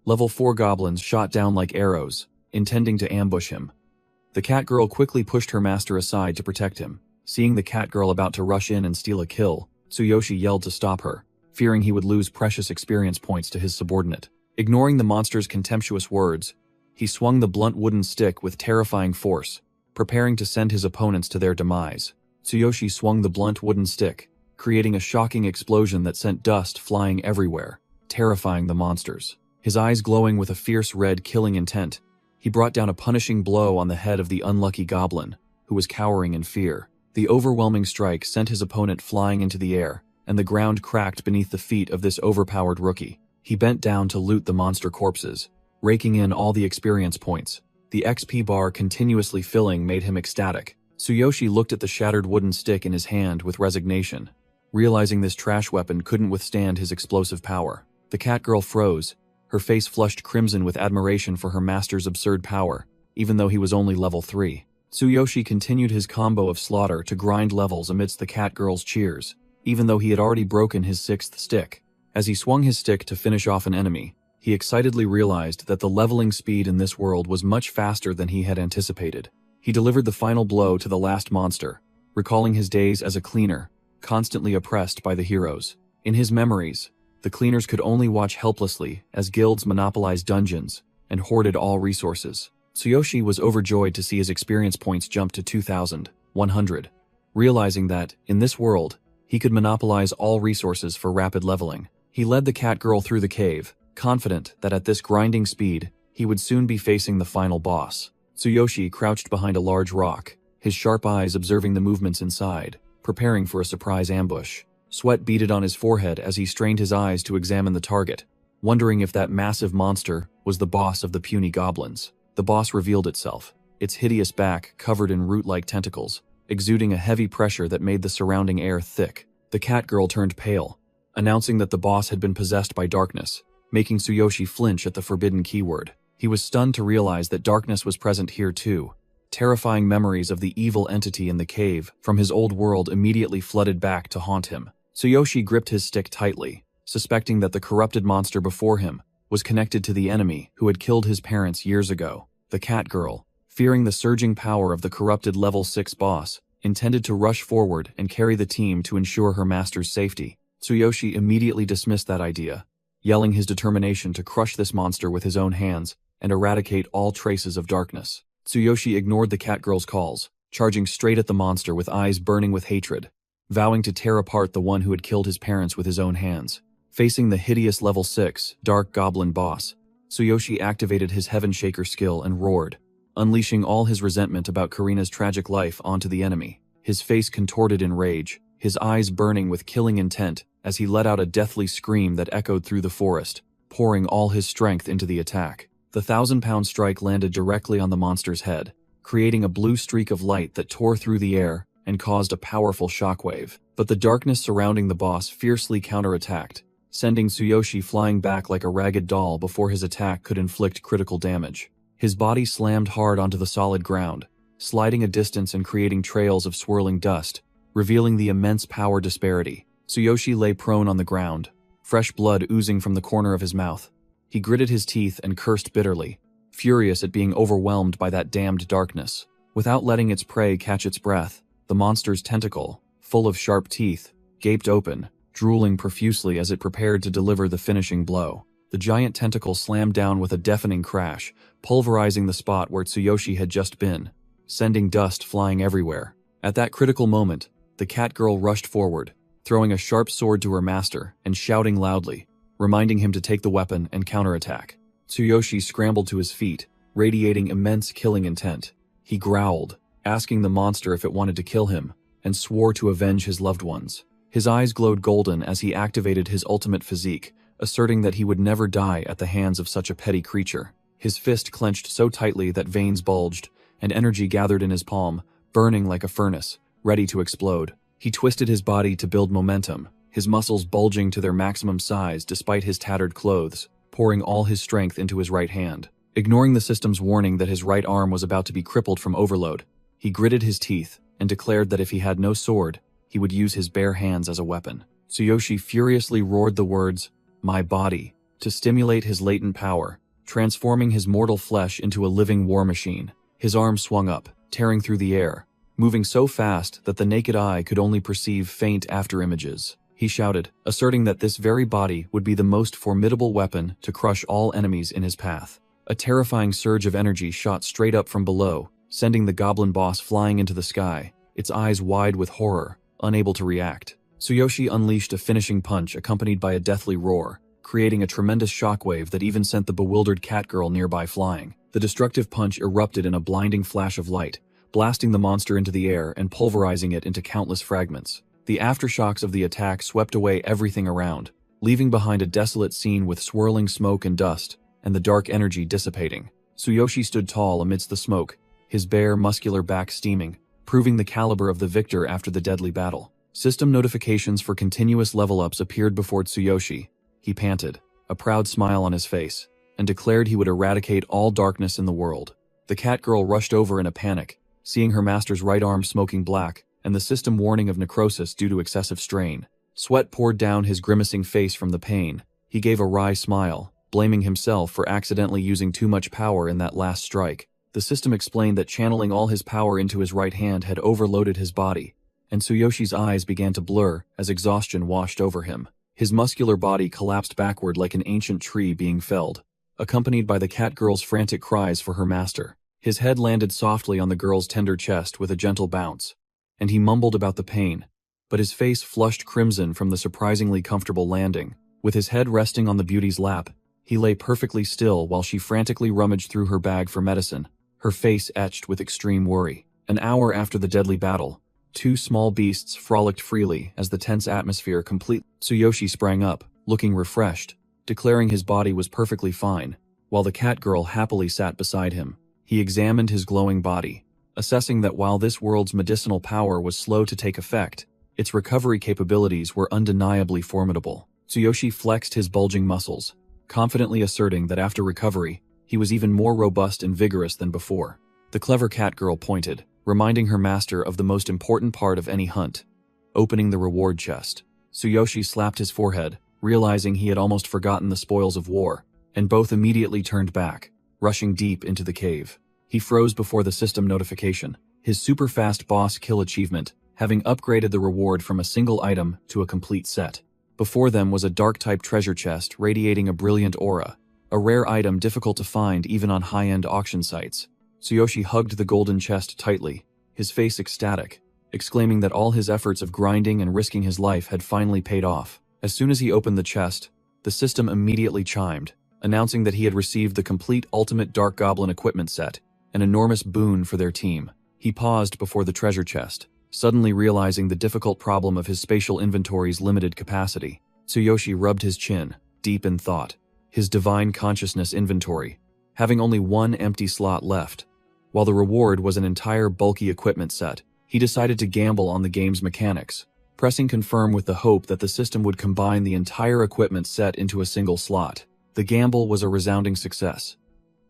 S1: Level 4 goblins shot down like arrows, intending to ambush him. The cat girl quickly pushed her master aside to protect him. Seeing the cat girl about to rush in and steal a kill, Tsuyoshi yelled to stop her, fearing he would lose precious experience points to his subordinate. Ignoring the monster's contemptuous words, he swung the blunt wooden stick with terrifying force, preparing to send his opponents to their demise. Tsuyoshi swung the blunt wooden stick, creating a shocking explosion that sent dust flying everywhere, terrifying the monsters. His eyes glowing with a fierce red killing intent, he brought down a punishing blow on the head of the unlucky goblin, who was cowering in fear. The overwhelming strike sent his opponent flying into the air, and the ground cracked beneath the feet of this overpowered rookie. He bent down to loot the monster corpses, raking in all the experience points. The XP bar continuously filling made him ecstatic. Tsuyoshi looked at the shattered wooden stick in his hand with resignation, realizing this trash weapon couldn't withstand his explosive power. The cat girl froze, her face flushed crimson with admiration for her master's absurd power, even though he was only level 3. Tsuyoshi continued his combo of slaughter to grind levels amidst the cat girl's cheers, even though he had already broken his 6th stick. As he swung his stick to finish off an enemy, he excitedly realized that the leveling speed in this world was much faster than he had anticipated. He delivered the final blow to the last monster, recalling his days as a cleaner, constantly oppressed by the heroes. In his memories, the cleaners could only watch helplessly as guilds monopolized dungeons and hoarded all resources. Tsuyoshi was overjoyed to see his experience points jump to 2,100, realizing that, in this world, he could monopolize all resources for rapid leveling. He led the cat girl through the cave, confident that at this grinding speed, he would soon be facing the final boss. Tsuyoshi crouched behind a large rock, his sharp eyes observing the movements inside, preparing for a surprise ambush. Sweat beaded on his forehead as he strained his eyes to examine the target, wondering if that massive monster was the boss of the puny goblins. The boss revealed itself, its hideous back covered in root-like tentacles, exuding a heavy pressure that made the surrounding air thick. The cat girl turned pale, announcing that the boss had been possessed by darkness, making Tsuyoshi flinch at the forbidden keyword. He was stunned to realize that darkness was present here too. Terrifying memories of the evil entity in the cave from his old world immediately flooded back to haunt him. Tsuyoshi gripped his stick tightly, suspecting that the corrupted monster before him was connected to the enemy who had killed his parents years ago. The cat girl, fearing the surging power of the corrupted level 6 boss, intended to rush forward and carry the team to ensure her master's safety. Tsuyoshi immediately dismissed that idea, yelling his determination to crush this monster with his own hands and eradicate all traces of darkness. Tsuyoshi ignored the cat girl's calls, charging straight at the monster with eyes burning with hatred, vowing to tear apart the one who had killed his parents with his own hands. Facing the hideous level 6 dark goblin boss, Tsuyoshi activated his Heaven Shaker skill and roared, unleashing all his resentment about Karina's tragic life onto the enemy. His face contorted in rage, his eyes burning with killing intent as he let out a deathly scream that echoed through the forest, pouring all his strength into the attack. The 1,000-pound strike landed directly on the monster's head, creating a blue streak of light that tore through the air and caused a powerful shockwave. But the darkness surrounding the boss fiercely counterattacked, sending Tsuyoshi flying back like a ragged doll before his attack could inflict critical damage. His body slammed hard onto the solid ground, sliding a distance and creating trails of swirling dust, revealing the immense power disparity. Tsuyoshi lay prone on the ground, fresh blood oozing from the corner of his mouth. He gritted his teeth and cursed bitterly, furious at being overwhelmed by that damned darkness. Without letting its prey catch its breath, the monster's tentacle, full of sharp teeth, gaped open, drooling profusely as it prepared to deliver the finishing blow. The giant tentacle slammed down with a deafening crash, pulverizing the spot where Tsuyoshi had just been, sending dust flying everywhere. At that critical moment, the cat girl rushed forward, throwing a sharp sword to her master and shouting loudly, reminding him to take the weapon and counterattack. Tsuyoshi scrambled to his feet, radiating immense killing intent. He growled, asking the monster if it wanted to kill him, and swore to avenge his loved ones. His eyes glowed golden as he activated his ultimate physique, asserting that he would never die at the hands of such a petty creature. His fist clenched so tightly that veins bulged, and energy gathered in his palm, burning like a furnace, ready to explode. He twisted his body to build momentum, his muscles bulging to their maximum size despite his tattered clothes, pouring all his strength into his right hand. Ignoring the system's warning that his right arm was about to be crippled from overload, he gritted his teeth and declared that if he had no sword, he would use his bare hands as a weapon. Tsuyoshi furiously roared the words, "My body," to stimulate his latent power, transforming his mortal flesh into a living war machine. His arm swung up, tearing through the air, moving so fast that the naked eye could only perceive faint afterimages. He shouted, asserting that this very body would be the most formidable weapon to crush all enemies in his path. A terrifying surge of energy shot straight up from below, sending the goblin boss flying into the sky, its eyes wide with horror, unable to react. Tsuyoshi unleashed a finishing punch accompanied by a deathly roar, creating a tremendous shockwave that even sent the bewildered catgirl nearby flying. The destructive punch erupted in a blinding flash of light, blasting the monster into the air and pulverizing it into countless fragments. The aftershocks of the attack swept away everything around, leaving behind a desolate scene with swirling smoke and dust, and the dark energy dissipating. Tsuyoshi stood tall amidst the smoke, his bare, muscular back steaming, proving the caliber of the victor after the deadly battle. System notifications for continuous level-ups appeared before Tsuyoshi. He panted, a proud smile on his face, and declared he would eradicate all darkness in the world. The catgirl rushed over in a panic, seeing her master's right arm smoking black, and the system warning of necrosis due to excessive strain. Sweat poured down his grimacing face from the pain. He gave a wry smile, blaming himself for accidentally using too much power in that last strike. The system explained that channeling all his power into his right hand had overloaded his body, and Tsuyoshi's eyes began to blur as exhaustion washed over him. His muscular body collapsed backward like an ancient tree being felled, accompanied by the catgirl's frantic cries for her master. His head landed softly on the girl's tender chest with a gentle bounce, and he mumbled about the pain, but his face flushed crimson from the surprisingly comfortable landing. With his head resting on the beauty's lap, he lay perfectly still while she frantically rummaged through her bag for medicine, her face etched with extreme worry. An hour after the deadly battle, two small beasts frolicked freely as the tense atmosphere complete. Tsuyoshi sprang up, looking refreshed, declaring his body was perfectly fine, while the catgirl happily sat beside him. He examined his glowing body, assessing that while this world's medicinal power was slow to take effect, its recovery capabilities were undeniably formidable. Tsuyoshi flexed his bulging muscles, confidently asserting that after recovery, he was even more robust and vigorous than before. The clever catgirl pointed, reminding her master of the most important part of any hunt, opening the reward chest. Tsuyoshi slapped his forehead, realizing he had almost forgotten the spoils of war, and both immediately turned back, rushing deep into the cave. He froze before the system notification, his super-fast boss kill achievement, having upgraded the reward from a single item to a complete set. Before them was a dark-type treasure chest radiating a brilliant aura, a rare item difficult to find even on high-end auction sites. Tsuyoshi hugged the golden chest tightly, his face ecstatic, exclaiming that all his efforts of grinding and risking his life had finally paid off. As soon as he opened the chest, the system immediately chimed, announcing that he had received the complete Ultimate Dark Goblin equipment set, an enormous boon for their team. He paused before the treasure chest, suddenly realizing the difficult problem of his spatial inventory's limited capacity. Tsuyoshi rubbed his chin, deep in thought. His divine consciousness inventory, having only one empty slot left. While the reward was an entire bulky equipment set, he decided to gamble on the game's mechanics, pressing confirm with the hope that the system would combine the entire equipment set into a single slot. The gamble was a resounding success.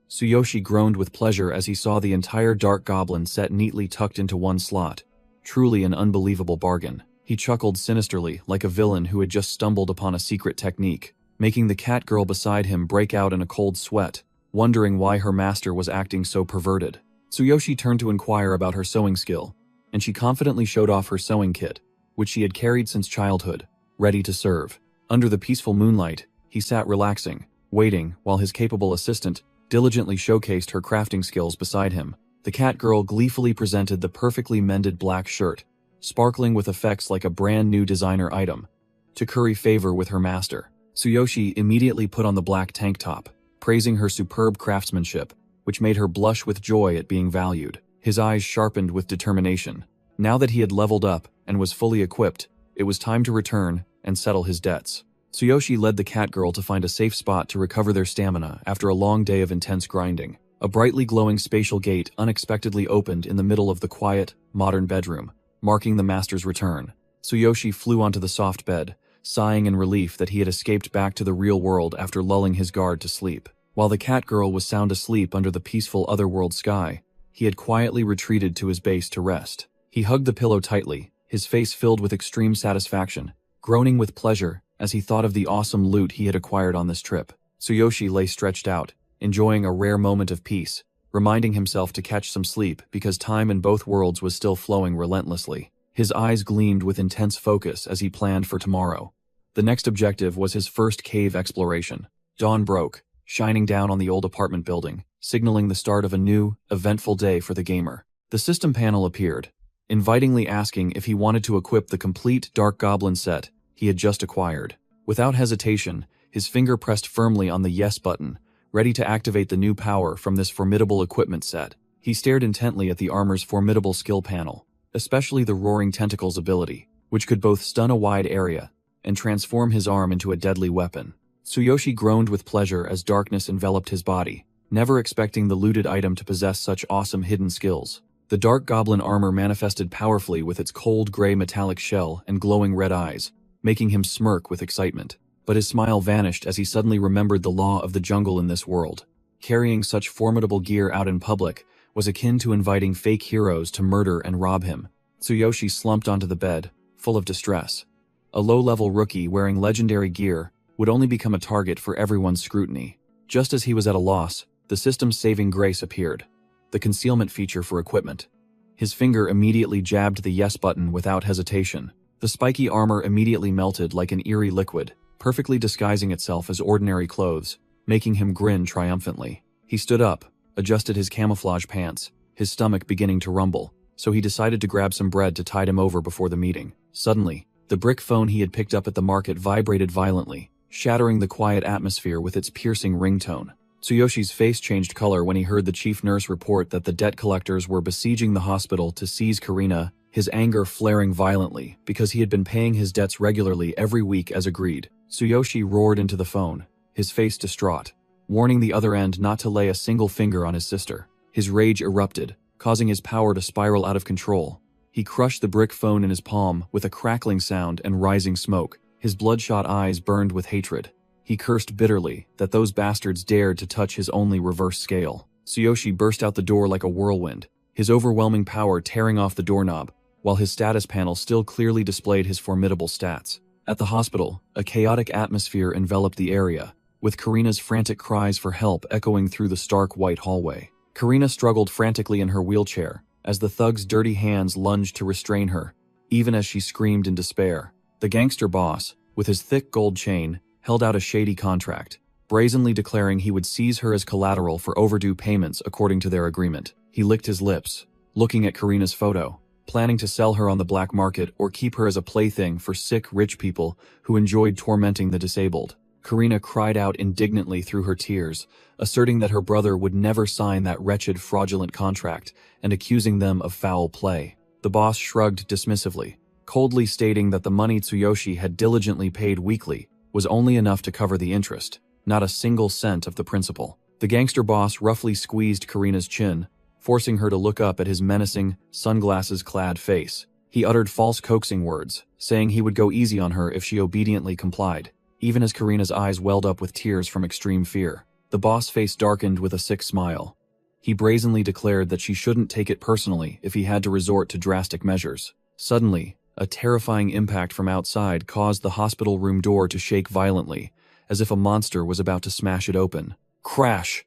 S1: Tsuyoshi groaned with pleasure as he saw the entire Dark Goblin set neatly tucked into one slot. Truly an unbelievable bargain. He chuckled sinisterly like a villain who had just stumbled upon a secret technique, making the catgirl beside him break out in a cold sweat, wondering why her master was acting so perverted. Tsuyoshi turned to inquire about her sewing skill, and she confidently showed off her sewing kit, which she had carried since childhood, ready to serve. Under the peaceful moonlight, he sat relaxing, waiting while his capable assistant diligently showcased her crafting skills beside him. The cat girl gleefully presented the perfectly mended black shirt, sparkling with effects like a brand new designer item, to curry favor with her master. Tsuyoshi immediately put on the black tank top, praising her superb craftsmanship, which made her blush with joy at being valued. His eyes sharpened with determination. Now that he had leveled up and was fully equipped, it was time to return and settle his debts. Tsuyoshi led the cat girl to find a safe spot to recover their stamina after a long day of intense grinding. A brightly glowing spatial gate unexpectedly opened in the middle of the quiet, modern bedroom, marking the master's return. Tsuyoshi flew onto the soft bed, sighing in relief that he had escaped back to the real world after lulling his guard to sleep. While the cat girl was sound asleep under the peaceful otherworld sky, he had quietly retreated to his base to rest. He hugged the pillow tightly, his face filled with extreme satisfaction, groaning with pleasure as he thought of the awesome loot he had acquired on this trip. Tsuyoshi lay stretched out, enjoying a rare moment of peace, reminding himself to catch some sleep because time in both worlds was still flowing relentlessly. His eyes gleamed with intense focus as he planned for tomorrow. The next objective was his first cave exploration. Dawn broke, shining down on the old apartment building, signaling the start of a new, eventful day for the gamer. The system panel appeared, invitingly asking if he wanted to equip the complete Dark Goblin set he had just acquired. Without hesitation, his finger pressed firmly on the Yes button, ready to activate the new power from this formidable equipment set. He stared intently at the armor's formidable skill panel, especially the Roaring Tentacles ability, which could both stun a wide area and transform his arm into a deadly weapon. Tsuyoshi groaned with pleasure as darkness enveloped his body, never expecting the looted item to possess such awesome hidden skills. The Dark Goblin armor manifested powerfully with its cold gray metallic shell and glowing red eyes, making him smirk with excitement. But his smile vanished as he suddenly remembered the law of the jungle in this world. Carrying such formidable gear out in public was akin to inviting fake heroes to murder and rob him. Tsuyoshi slumped onto the bed, full of distress. A low-level rookie wearing legendary gear would only become a target for everyone's scrutiny. Just as he was at a loss, the system's saving grace appeared, the concealment feature for equipment. His finger immediately jabbed the Yes button without hesitation. The spiky armor immediately melted like an eerie liquid, perfectly disguising itself as ordinary clothes, making him grin triumphantly. He stood up, adjusted his camouflage pants, his stomach beginning to rumble, so he decided to grab some bread to tide him over before the meeting. Suddenly, the brick phone he had picked up at the market vibrated violently, shattering the quiet atmosphere with its piercing ringtone. Tsuyoshi's face changed color when he heard the chief nurse report that the debt collectors were besieging the hospital to seize Karina, his anger flaring violently because he had been paying his debts regularly every week as agreed. Tsuyoshi roared into the phone, his face distraught, warning the other end not to lay a single finger on his sister. His rage erupted, causing his power to spiral out of control. He crushed the brick phone in his palm with a crackling sound and rising smoke. His bloodshot eyes burned with hatred. He cursed bitterly that those bastards dared to touch his only reverse scale. Tsuyoshi burst out the door like a whirlwind, his overwhelming power tearing off the doorknob, while his status panel still clearly displayed his formidable stats. At the hospital, a chaotic atmosphere enveloped the area, with Karina's frantic cries for help echoing through the stark white hallway. Karina struggled frantically in her wheelchair, as the thug's dirty hands lunged to restrain her, even as she screamed in despair. The gangster boss, with his thick gold chain, held out a shady contract, brazenly declaring he would seize her as collateral for overdue payments according to their agreement. He licked his lips, looking at Karina's photo, planning to sell her on the black market or keep her as a plaything for sick rich people who enjoyed tormenting the disabled. Karina cried out indignantly through her tears, asserting that her brother would never sign that wretched fraudulent contract and accusing them of foul play. The boss shrugged dismissively, coldly stating that the money Tsuyoshi had diligently paid weekly was only enough to cover the interest, not a single cent of the principal. The gangster boss roughly squeezed Karina's chin, forcing her to look up at his menacing, sunglasses-clad face. He uttered false coaxing words, saying he would go easy on her if she obediently complied, even as Karina's eyes welled up with tears from extreme fear. The boss' face darkened with a sick smile. He brazenly declared that she shouldn't take it personally if he had to resort to drastic measures. Suddenly, a terrifying impact from outside caused the hospital room door to shake violently, as if a monster was about to smash it open. Crash!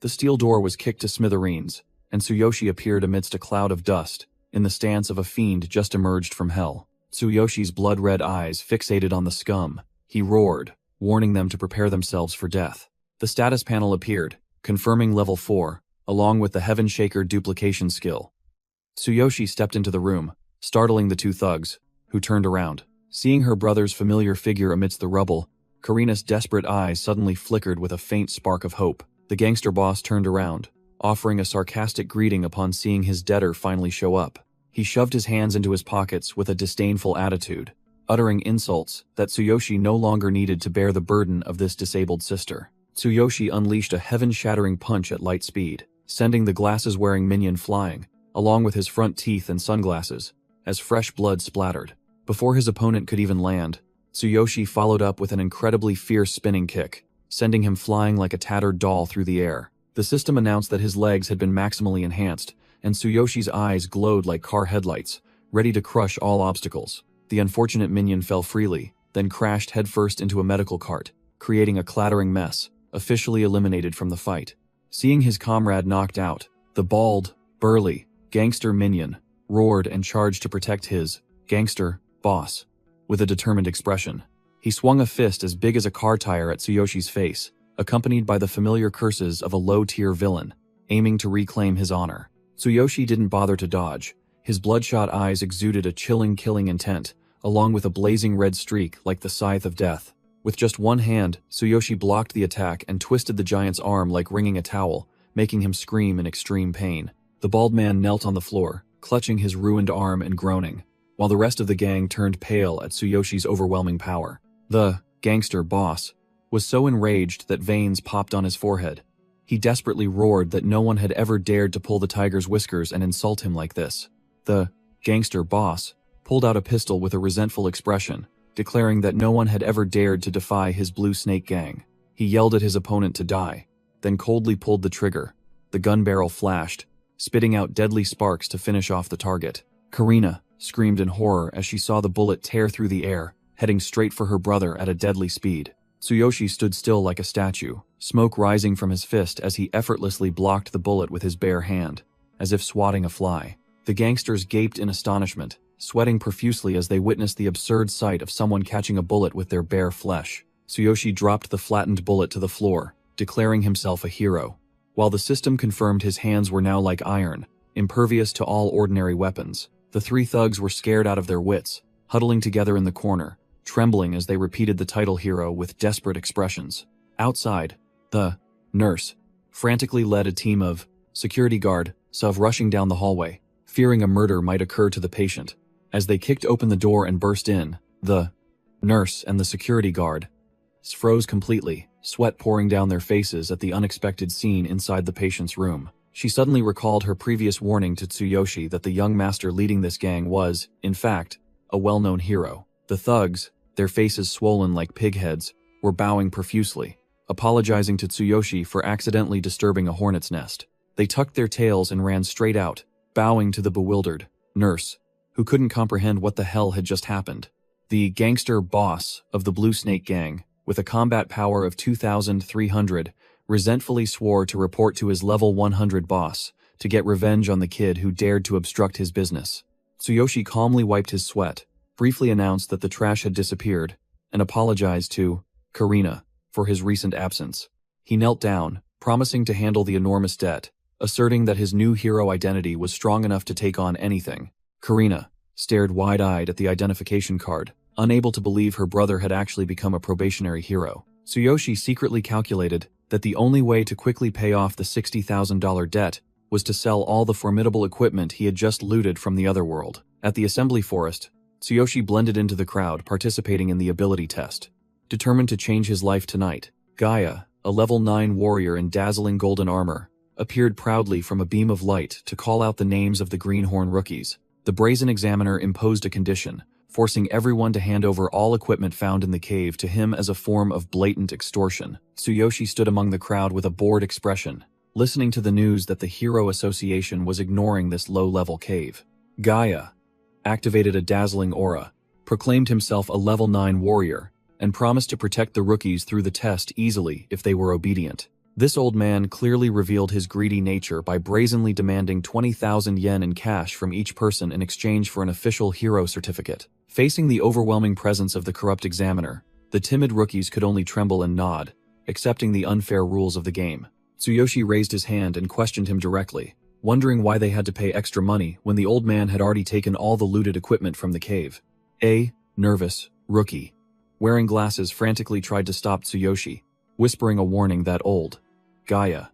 S1: The steel door was kicked to smithereens, and Tsuyoshi appeared amidst a cloud of dust, in the stance of a fiend just emerged from hell. Tsuyoshi's blood-red eyes fixated on the scum. He roared, warning them to prepare themselves for death. The status panel appeared, confirming level 4, along with the Heaven Shaker duplication skill. Tsuyoshi stepped into the room, startling the two thugs, who turned around. Seeing her brother's familiar figure amidst the rubble, Karina's desperate eyes suddenly flickered with a faint spark of hope. The gangster boss turned around, offering a sarcastic greeting upon seeing his debtor finally show up. He shoved his hands into his pockets with a disdainful attitude, uttering insults that Tsuyoshi no longer needed to bear the burden of this disabled sister. Tsuyoshi unleashed a heaven-shattering punch at light speed, sending the glasses-wearing minion flying, along with his front teeth and sunglasses, as fresh blood splattered. Before his opponent could even land, Tsuyoshi followed up with an incredibly fierce spinning kick, sending him flying like a tattered doll through the air. The system announced that his legs had been maximally enhanced, and Tsuyoshi's eyes glowed like car headlights, ready to crush all obstacles. The unfortunate minion fell freely, then crashed headfirst into a medical cart, creating a clattering mess, officially eliminated from the fight. Seeing his comrade knocked out, the bald, burly, gangster minion roared and charged to protect his gangster boss. With a determined expression, he swung a fist as big as a car tire at Tsuyoshi's face, accompanied by the familiar curses of a low-tier villain, aiming to reclaim his honor. Tsuyoshi didn't bother to dodge. His bloodshot eyes exuded a chilling killing intent, along with a blazing red streak like the scythe of death. With just one hand, Tsuyoshi blocked the attack and twisted the giant's arm like wringing a towel, making him scream in extreme pain. The bald man knelt on the floor, clutching his ruined arm and groaning, while the rest of the gang turned pale at Tsuyoshi's overwhelming power. The gangster boss was so enraged that veins popped on his forehead. He desperately roared that no one had ever dared to pull the tiger's whiskers and insult him like this. The gangster boss pulled out a pistol with a resentful expression, declaring that no one had ever dared to defy his Blue Snake gang. He yelled at his opponent to die, then coldly pulled the trigger. The gun barrel flashed, spitting out deadly sparks to finish off the target. Karina screamed in horror as she saw the bullet tear through the air, heading straight for her brother at a deadly speed. Tsuyoshi stood still like a statue, smoke rising from his fist as he effortlessly blocked the bullet with his bare hand, as if swatting a fly. The gangsters gaped in astonishment, sweating profusely as they witnessed the absurd sight of someone catching a bullet with their bare flesh. Tsuyoshi dropped the flattened bullet to the floor, declaring himself a hero. While the system confirmed his hands were now like iron, impervious to all ordinary weapons, the three thugs were scared out of their wits, huddling together in the corner, trembling as they repeated the title hero with desperate expressions. Outside, the nurse frantically led a team of security guard rushing down the hallway, fearing a murder might occur to the patient. As they kicked open the door and burst in, the nurse and the security guard froze completely, sweat pouring down their faces at the unexpected scene inside the patient's room. She suddenly recalled her previous warning to Tsuyoshi that the young master leading this gang was, in fact, a well-known hero. The thugs, their faces swollen like pig heads, were bowing profusely, apologizing to Tsuyoshi for accidentally disturbing a hornet's nest. They tucked their tails and ran straight out, bowing to the bewildered nurse, who couldn't comprehend what the hell had just happened. The gangster boss of the Blue Snake gang, with a combat power of 2,300, resentfully swore to report to his level 100 boss to get revenge on the kid who dared to obstruct his business. Tsuyoshi calmly wiped his sweat, briefly announced that the trash had disappeared, and apologized to Karina for his recent absence. He knelt down, promising to handle the enormous debt, asserting that his new hero identity was strong enough to take on anything. Karina stared wide-eyed at the identification card, unable to believe her brother had actually become a probationary hero. Tsuyoshi secretly calculated that the only way to quickly pay off the $60,000 debt was to sell all the formidable equipment he had just looted from the other world. At the assembly forest, Tsuyoshi blended into the crowd, participating in the ability test. Determined to change his life tonight, Gaia, a level 9 warrior in dazzling golden armor, appeared proudly from a beam of light to call out the names of the Greenhorn rookies. The brazen examiner imposed a condition, forcing everyone to hand over all equipment found in the cave to him as a form of blatant extortion. Tsuyoshi stood among the crowd with a bored expression, listening to the news that the Hero Association was ignoring this low-level cave. Gaia activated a dazzling aura, proclaimed himself a level 9 warrior, and promised to protect the rookies through the test easily if they were obedient. This old man clearly revealed his greedy nature by brazenly demanding 20,000 yen in cash from each person in exchange for an official hero certificate. Facing the overwhelming presence of the corrupt examiner, the timid rookies could only tremble and nod, accepting the unfair rules of the game. Tsuyoshi raised his hand and questioned him directly, wondering why they had to pay extra money when the old man had already taken all the looted equipment from the cave. A nervous rookie, wearing glasses, frantically tried to stop Tsuyoshi, whispering a warning that old Gaia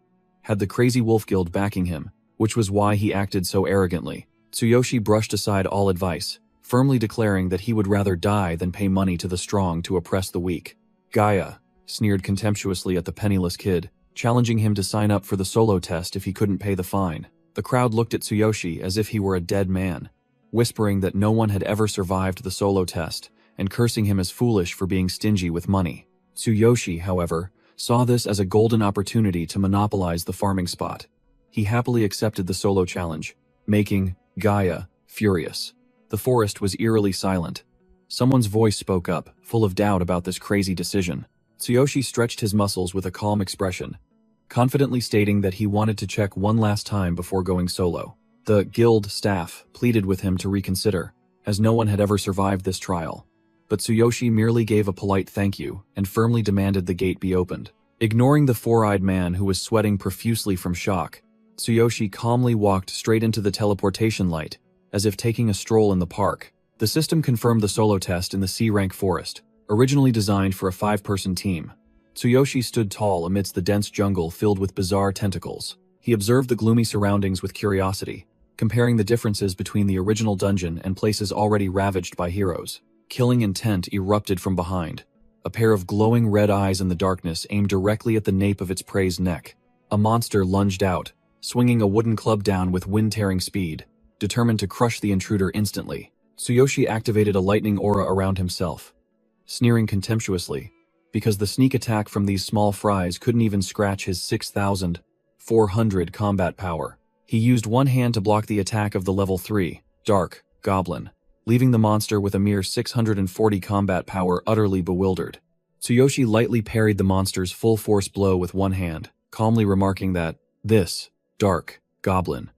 S1: had the crazy wolf guild backing him, which was why he acted so arrogantly. Tsuyoshi brushed aside all advice, firmly declaring that he would rather die than pay money to the strong to oppress the weak. Gaia sneered contemptuously at the penniless kid, challenging him to sign up for the solo test if he couldn't pay the fine. The crowd looked at Tsuyoshi as if he were a dead man, whispering that no one had ever survived the solo test and cursing him as foolish for being stingy with money. Tsuyoshi, however, saw this as a golden opportunity to monopolize the farming spot. He happily accepted the solo challenge, making Gaia furious. The forest was eerily silent. Someone's voice spoke up, full of doubt about this crazy decision. Tsuyoshi stretched his muscles with a calm expression, confidently stating that he wanted to check one last time before going solo. The guild staff pleaded with him to reconsider, as no one had ever survived this trial. But Tsuyoshi merely gave a polite thank you and firmly demanded the gate be opened. Ignoring the four-eyed man who was sweating profusely from shock, Tsuyoshi calmly walked straight into the teleportation light, as if taking a stroll in the park. The system confirmed the solo test in the C-rank forest, originally designed for a 5-person team. Tsuyoshi stood tall amidst the dense jungle filled with bizarre tentacles. He observed the gloomy surroundings with curiosity, comparing the differences between the original dungeon and places already ravaged by heroes. Killing intent erupted from behind. A pair of glowing red eyes in the darkness aimed directly at the nape of its prey's neck. A monster lunged out, swinging a wooden club down with wind-tearing speed, determined to crush the intruder instantly. Tsuyoshi activated a lightning aura around himself, sneering contemptuously, because the sneak attack from these small fries couldn't even scratch his 6,400 combat power. He used one hand to block the attack of the level 3, Dark Goblin, leaving the monster with a mere 640 combat power utterly bewildered. Tsuyoshi lightly parried the monster's full-force blow with one hand, calmly remarking that this Dark Goblin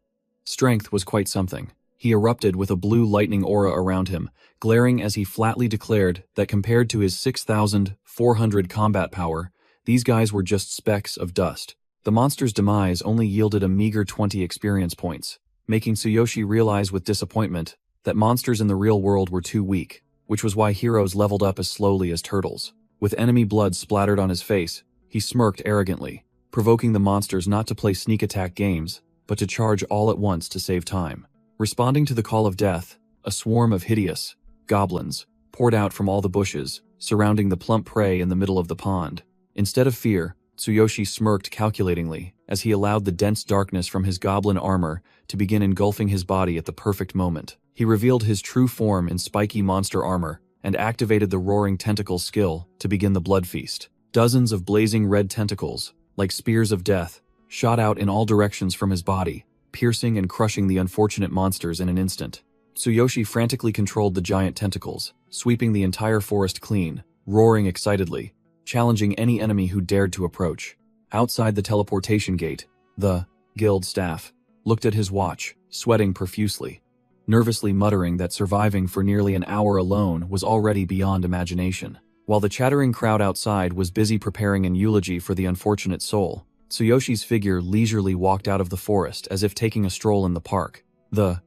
S1: strength was quite something. He erupted with a blue lightning aura around him, glaring as he flatly declared that compared to his 6,400 combat power, these guys were just specks of dust. The monster's demise only yielded a meager 20 experience points, making Tsuyoshi realize with disappointment that monsters in the real world were too weak, which was why heroes leveled up as slowly as turtles. With enemy blood splattered on his face, he smirked arrogantly, provoking the monsters not to play sneak attack games, but to charge all at once to save time. Responding to the call of death, a swarm of hideous goblins poured out from all the bushes, surrounding the plump prey in the middle of the pond. Instead of fear, Tsuyoshi smirked calculatingly as he allowed the dense darkness from his goblin armor to begin engulfing his body at the perfect moment. He revealed his true form in spiky monster armor and activated the roaring tentacle skill to begin the blood feast. Dozens of blazing red tentacles, like spears of death, shot out in all directions from his body, piercing and crushing the unfortunate monsters in an instant. Tsuyoshi frantically controlled the giant tentacles, sweeping the entire forest clean, roaring excitedly, challenging any enemy who dared to approach. Outside the teleportation gate, the guild staff looked at his watch, sweating profusely, nervously muttering that surviving for nearly an hour alone was already beyond imagination. While the chattering crowd outside was busy preparing an eulogy for the unfortunate soul, Tsuyoshi's figure leisurely walked out of the forest as if taking a stroll in the park. The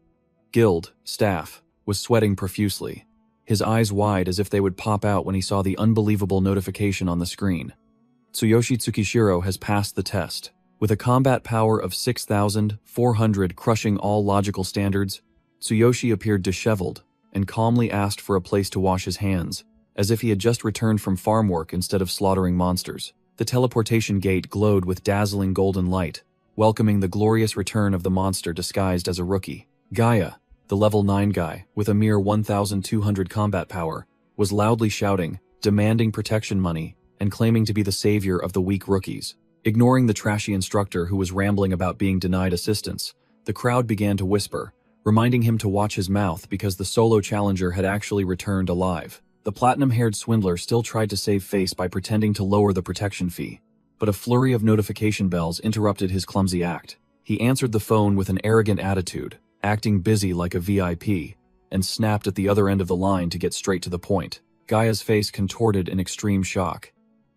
S1: guild staff was sweating profusely, his eyes wide as if they would pop out when he saw the unbelievable notification on the screen. Tsuyoshi Tsukishiro has passed the test. With a combat power of 6,400 crushing all logical standards, Tsuyoshi appeared disheveled and calmly asked for a place to wash his hands, as if he had just returned from farm work instead of slaughtering monsters. The teleportation gate glowed with dazzling golden light, welcoming the glorious return of the monster disguised as a rookie. Gaia, the level 9 guy, with a mere 1,200 combat power, was loudly shouting, demanding protection money, and claiming to be the savior of the weak rookies. Ignoring the trashy instructor who was rambling about being denied assistance, the crowd began to whisper, reminding him to watch his mouth because the solo challenger had actually returned alive. The platinum-haired swindler still tried to save face by pretending to lower the protection fee, but a flurry of notification bells interrupted his clumsy act. He answered the phone with an arrogant attitude, acting busy like a VIP, and snapped at the other end of the line to get straight to the point. Gaia's face contorted in extreme shock.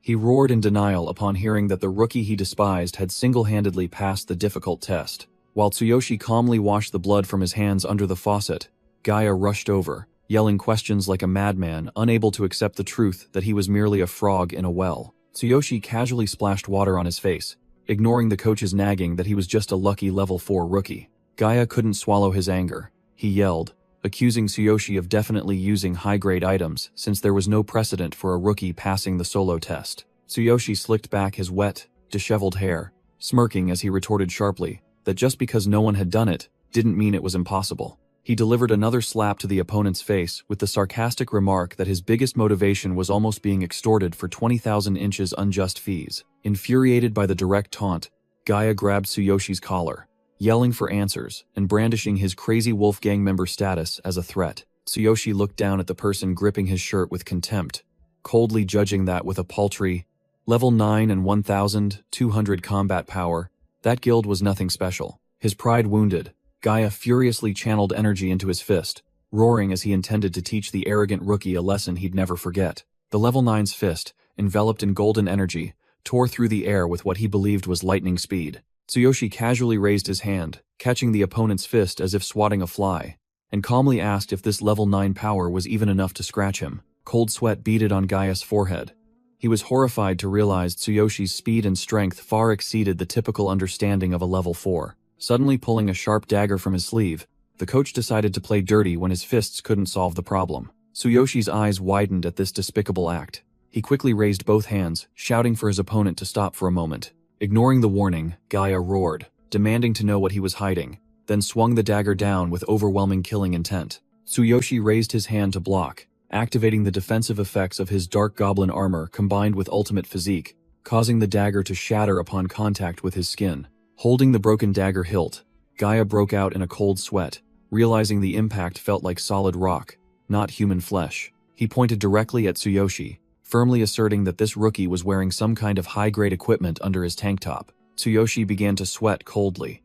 S1: He roared in denial upon hearing that the rookie he despised had single-handedly passed the difficult test. While Tsuyoshi calmly washed the blood from his hands under the faucet, Gaia rushed over, yelling questions like a madman, unable to accept the truth that he was merely a frog in a well. Tsuyoshi casually splashed water on his face, ignoring the coach's nagging that he was just a lucky level 4 rookie. Gaia couldn't swallow his anger. He yelled, accusing Tsuyoshi of definitely using high-grade items since there was no precedent for a rookie passing the solo test. Tsuyoshi slicked back his wet, disheveled hair, smirking as he retorted sharply that just because no one had done it didn't mean it was impossible. He delivered another slap to the opponent's face with the sarcastic remark that his biggest motivation was almost being extorted for 20,000 inches unjust fees. Infuriated by the direct taunt, Gaia grabbed Tsuyoshi's collar, yelling for answers and brandishing his crazy wolf gang member status as a threat. Tsuyoshi looked down at the person gripping his shirt with contempt, coldly judging that with a paltry level 9 and 1,200 combat power, that guild was nothing special. His pride wounded, Gaia furiously channeled energy into his fist, roaring as he intended to teach the arrogant rookie a lesson he'd never forget. The level 9's fist, enveloped in golden energy, tore through the air with what he believed was lightning speed. Tsuyoshi casually raised his hand, catching the opponent's fist as if swatting a fly, and calmly asked if this level 9 power was even enough to scratch him. Cold sweat beaded on Gaia's forehead. He was horrified to realize Tsuyoshi's speed and strength far exceeded the typical understanding of a level 4. Suddenly pulling a sharp dagger from his sleeve, the coach decided to play dirty when his fists couldn't solve the problem. Tsuyoshi's eyes widened at this despicable act. He quickly raised both hands, shouting for his opponent to stop for a moment. Ignoring the warning, Gaia roared, demanding to know what he was hiding, then swung the dagger down with overwhelming killing intent. Tsuyoshi raised his hand to block, activating the defensive effects of his dark goblin armor combined with ultimate physique, causing the dagger to shatter upon contact with his skin. Holding the broken dagger hilt, Gaia broke out in a cold sweat, realizing the impact felt like solid rock, not human flesh. He pointed directly at Tsuyoshi, firmly asserting that this rookie was wearing some kind of high-grade equipment under his tank top. Tsuyoshi began to sweat coldly,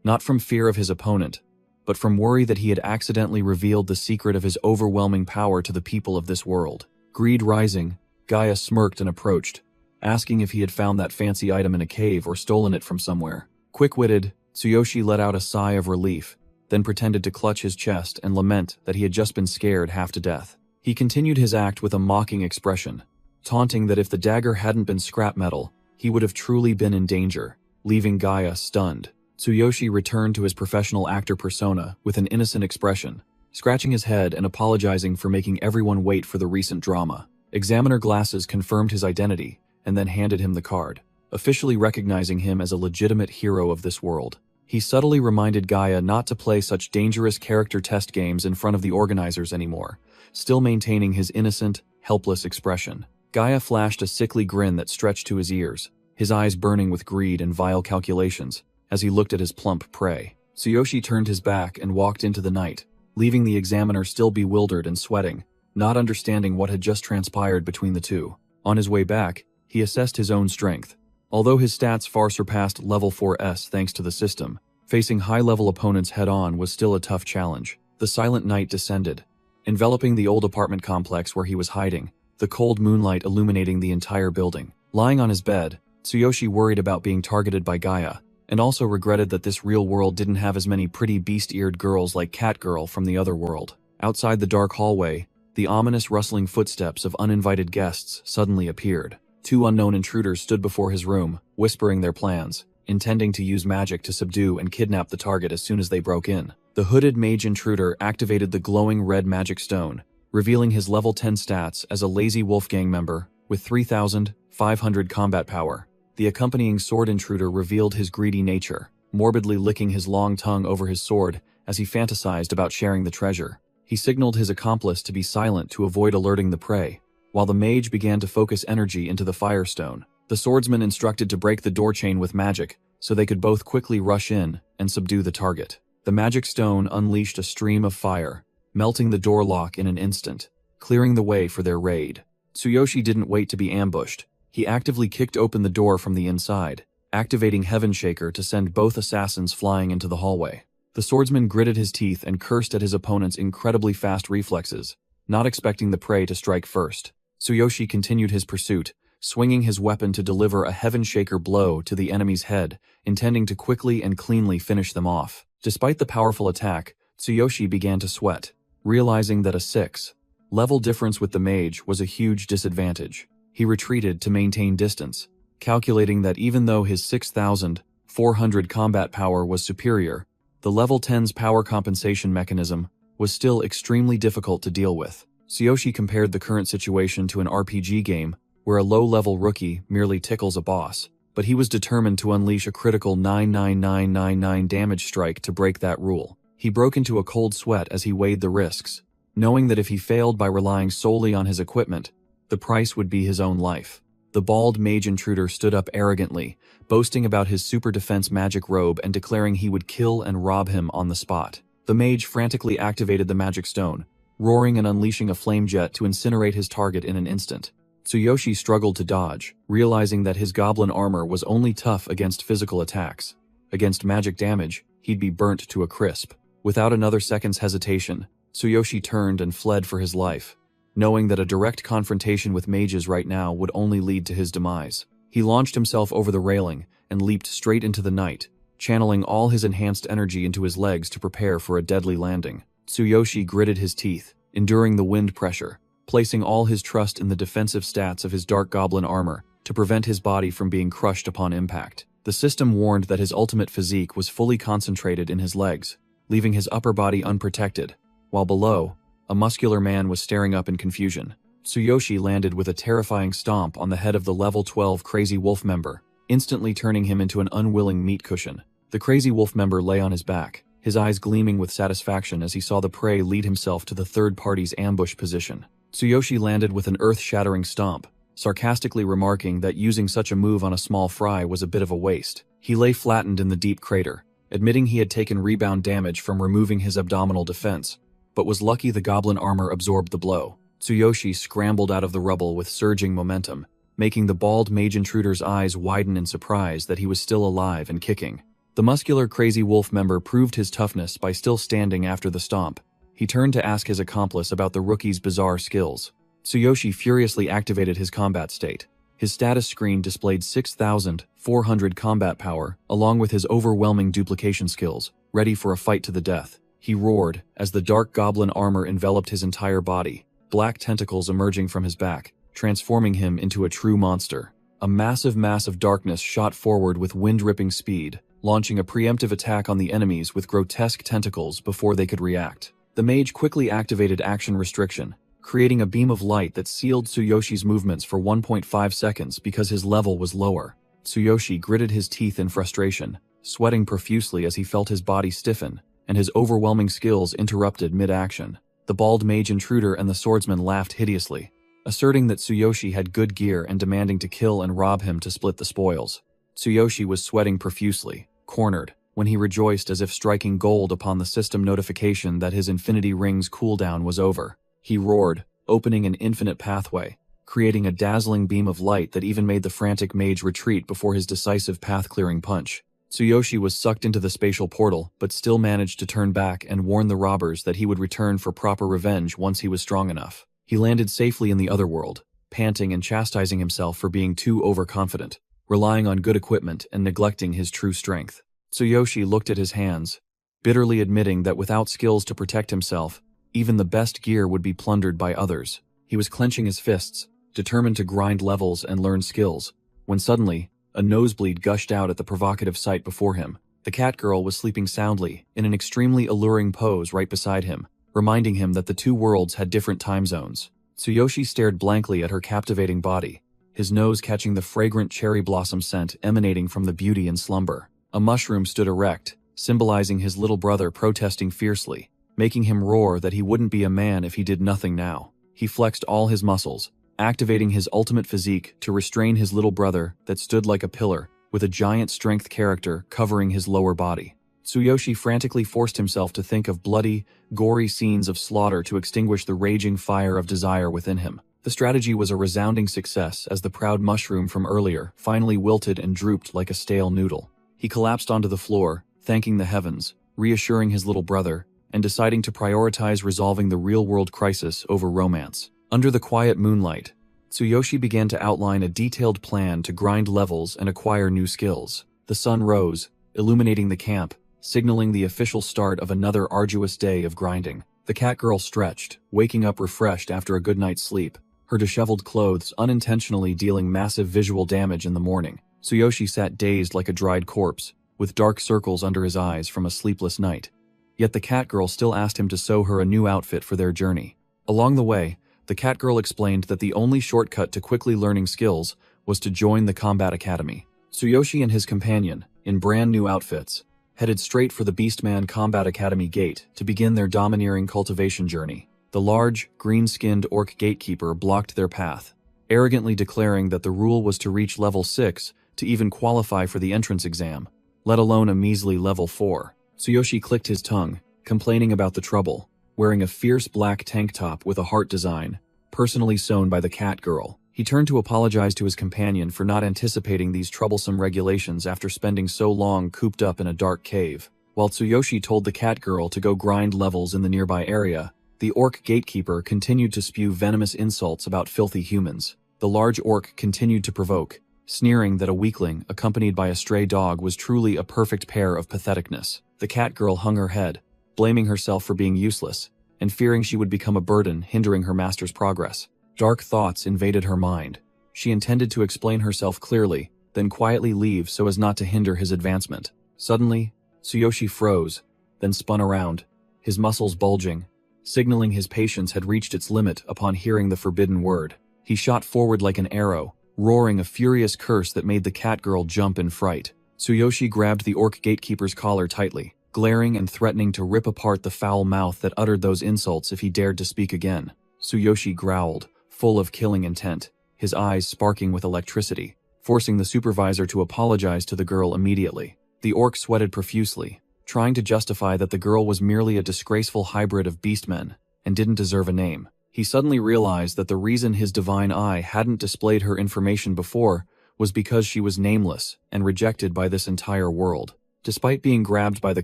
S1: not from fear of his opponent, but from worry that he had accidentally revealed the secret of his overwhelming power to the people of this world. Greed rising, Gaia smirked and approached, asking if he had found that fancy item in a cave or stolen it from somewhere. Quick-witted, Tsuyoshi let out a sigh of relief, then pretended to clutch his chest and lament that he had just been scared half to death. He continued his act with a mocking expression, taunting that if the dagger hadn't been scrap metal, he would have truly been in danger, leaving Gaia stunned. Tsuyoshi returned to his professional actor persona with an innocent expression, scratching his head and apologizing for making everyone wait for the recent drama. Examiner glasses confirmed his identity and then handed him the card, officially recognizing him as a legitimate hero of this world. He subtly reminded Gaia not to play such dangerous character test games in front of the organizers anymore, still maintaining his innocent, helpless expression. Gaia flashed a sickly grin that stretched to his ears, his eyes burning with greed and vile calculations, as he looked at his plump prey. Tsuyoshi turned his back and walked into the night, leaving the examiner still bewildered and sweating, not understanding what had just transpired between the two. On his way back, he assessed his own strength. Although his stats far surpassed level 4S thanks to the system, facing high-level opponents head-on was still a tough challenge. The silent night descended, enveloping the old apartment complex where he was hiding, the cold moonlight illuminating the entire building. Lying on his bed, Tsuyoshi worried about being targeted by Gaia, and also regretted that this real world didn't have as many pretty beast-eared girls like Catgirl from the other world. Outside the dark hallway, the ominous rustling footsteps of uninvited guests suddenly appeared. Two unknown intruders stood before his room, whispering their plans, intending to use magic to subdue and kidnap the target as soon as they broke in. The hooded mage intruder activated the glowing red magic stone, revealing his level 10 stats as a lazy Wolfgang member with 3,500 combat power. The accompanying sword intruder revealed his greedy nature, morbidly licking his long tongue over his sword as he fantasized about sharing the treasure. He signaled his accomplice to be silent to avoid alerting the prey, while the mage began to focus energy into the firestone. The swordsman instructed to break the door chain with magic so they could both quickly rush in and subdue the target. The magic stone unleashed a stream of fire, melting the door lock in an instant, clearing the way for their raid. Tsuyoshi didn't wait to be ambushed. He actively kicked open the door from the inside, activating Heaven Shaker to send both assassins flying into the hallway. The swordsman gritted his teeth and cursed at his opponent's incredibly fast reflexes, not expecting the prey to strike first. Tsuyoshi continued his pursuit, swinging his weapon to deliver a heaven-shaker blow to the enemy's head, intending to quickly and cleanly finish them off. Despite the powerful attack, Tsuyoshi began to sweat, realizing that a 6-level difference with the mage was a huge disadvantage. He retreated to maintain distance, calculating that even though his 6,400 combat power was superior, the level 10's power compensation mechanism was still extremely difficult to deal with. Tsuyoshi compared the current situation to an RPG game where a low-level rookie merely tickles a boss, but he was determined to unleash a critical 99999 damage strike to break that rule. He broke into a cold sweat as he weighed the risks, knowing that if he failed by relying solely on his equipment, the price would be his own life. The bald mage intruder stood up arrogantly, boasting about his super defense magic robe and declaring he would kill and rob him on the spot. The mage frantically activated the magic stone, roaring and unleashing a flame jet to incinerate his target in an instant. Tsuyoshi struggled to dodge, realizing that his goblin armor was only tough against physical attacks. Against magic damage, he'd be burnt to a crisp. Without another second's hesitation, Tsuyoshi turned and fled for his life, knowing that a direct confrontation with mages right now would only lead to his demise. He launched himself over the railing and leaped straight into the night, channeling all his enhanced energy into his legs to prepare for a deadly landing. Tsuyoshi gritted his teeth, enduring the wind pressure, placing all his trust in the defensive stats of his dark goblin armor to prevent his body from being crushed upon impact. The system warned that his ultimate physique was fully concentrated in his legs, leaving his upper body unprotected, while below, a muscular man was staring up in confusion. Tsuyoshi landed with a terrifying stomp on the head of the level 12 Crazy Wolf member, instantly turning him into an unwilling meat cushion. The Crazy Wolf member lay on his back, his eyes gleaming with satisfaction as he saw the prey lead himself to the third party's ambush position. Tsuyoshi landed with an earth-shattering stomp, sarcastically remarking that using such a move on a small fry was a bit of a waste. He lay flattened in the deep crater, admitting he had taken rebound damage from removing his abdominal defense, but was lucky the goblin armor absorbed the blow. Tsuyoshi scrambled out of the rubble with surging momentum, making the bald mage intruder's eyes widen in surprise that he was still alive and kicking. The muscular Crazy Wolf member proved his toughness by still standing after the stomp. He turned to ask his accomplice about the rookie's bizarre skills. Tsuyoshi furiously activated his combat state. His status screen displayed 6,400 combat power, along with his overwhelming duplication skills, ready for a fight to the death. He roared as the dark goblin armor enveloped his entire body, black tentacles emerging from his back, transforming him into a true monster. A massive mass of darkness shot forward with wind-ripping speed, launching a preemptive attack on the enemies with grotesque tentacles before they could react. The mage quickly activated action restriction, creating a beam of light that sealed Tsuyoshi's movements for 1.5 seconds because his level was lower. Tsuyoshi gritted his teeth in frustration, sweating profusely as he felt his body stiffen, and his overwhelming skills interrupted mid-action. The bald mage intruder and the swordsman laughed hideously, asserting that Tsuyoshi had good gear and demanding to kill and rob him to split the spoils. Tsuyoshi was sweating profusely, cornered, when he rejoiced as if striking gold upon the system notification that his Infinity Ring's cooldown was over. He roared, opening an infinite pathway, creating a dazzling beam of light that even made the frantic mage retreat before his decisive path-clearing punch. Tsuyoshi was sucked into the spatial portal, but still managed to turn back and warn the robbers that he would return for proper revenge once he was strong enough. He landed safely in the other world, panting and chastising himself for being too overconfident, relying on good equipment and neglecting his true strength. Tsuyoshi looked at his hands, bitterly admitting that without skills to protect himself, even the best gear would be plundered by others. He was clenching his fists, determined to grind levels and learn skills, when suddenly, a nosebleed gushed out at the provocative sight before him. The cat girl was sleeping soundly, in an extremely alluring pose right beside him, reminding him that the two worlds had different time zones. Tsuyoshi stared blankly at her captivating body, his nose catching the fragrant cherry blossom scent emanating from the beauty in slumber. A mushroom stood erect, symbolizing his little brother protesting fiercely, making him roar that he wouldn't be a man if he did nothing now. He flexed all his muscles, activating his ultimate physique to restrain his little brother that stood like a pillar, with a giant strength character covering his lower body. Tsuyoshi frantically forced himself to think of bloody, gory scenes of slaughter to extinguish the raging fire of desire within him. The strategy was a resounding success as the proud mushroom from earlier finally wilted and drooped like a stale noodle. He collapsed onto the floor, thanking the heavens, reassuring his little brother, and deciding to prioritize resolving the real-world crisis over romance. Under the quiet moonlight, Tsuyoshi began to outline a detailed plan to grind levels and acquire new skills. The sun rose, illuminating the camp, signaling the official start of another arduous day of grinding. The cat girl stretched, waking up refreshed after a good night's sleep, her disheveled clothes unintentionally dealing massive visual damage in the morning. Tsuyoshi sat dazed like a dried corpse, with dark circles under his eyes from a sleepless night. Yet the cat girl still asked him to sew her a new outfit for their journey. Along the way, the cat girl explained that the only shortcut to quickly learning skills was to join the combat academy. Tsuyoshi and his companion, in brand new outfits, headed straight for the Beastman Combat Academy gate to begin their domineering cultivation journey. The large, green-skinned orc gatekeeper blocked their path, arrogantly declaring that the rule was to reach level 6 to even qualify for the entrance exam, let alone a measly level 4. Tsuyoshi clicked his tongue, complaining about the trouble, wearing a fierce black tank top with a heart design, personally sewn by the cat girl. He turned to apologize to his companion for not anticipating these troublesome regulations after spending so long cooped up in a dark cave. While Tsuyoshi told the cat girl to go grind levels in the nearby area, the orc gatekeeper continued to spew venomous insults about filthy humans. The large orc continued to provoke, sneering that a weakling accompanied by a stray dog was truly a perfect pair of patheticness. The cat girl hung her head, blaming herself for being useless, and fearing she would become a burden hindering her master's progress. Dark thoughts invaded her mind. She intended to explain herself clearly, then quietly leave so as not to hinder his advancement. Suddenly, Tsuyoshi froze, then spun around, his muscles bulging, signaling his patience had reached its limit upon hearing the forbidden word. He shot forward like an arrow, roaring a furious curse that made the cat girl jump in fright. Tsuyoshi grabbed the orc gatekeeper's collar tightly, glaring and threatening to rip apart the foul mouth that uttered those insults if he dared to speak again. Tsuyoshi growled, full of killing intent, his eyes sparking with electricity, forcing the supervisor to apologize to the girl immediately. The orc sweated profusely, trying to justify that the girl was merely a disgraceful hybrid of beastmen and didn't deserve a name. He suddenly realized that the reason his divine eye hadn't displayed her information before was because she was nameless and rejected by this entire world. Despite being grabbed by the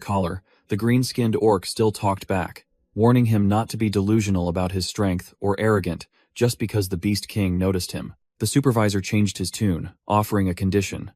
S1: collar, the green-skinned orc still talked back, warning him not to be delusional about his strength or arrogant just because the Beast King noticed him. The supervisor changed his tune, offering a condition.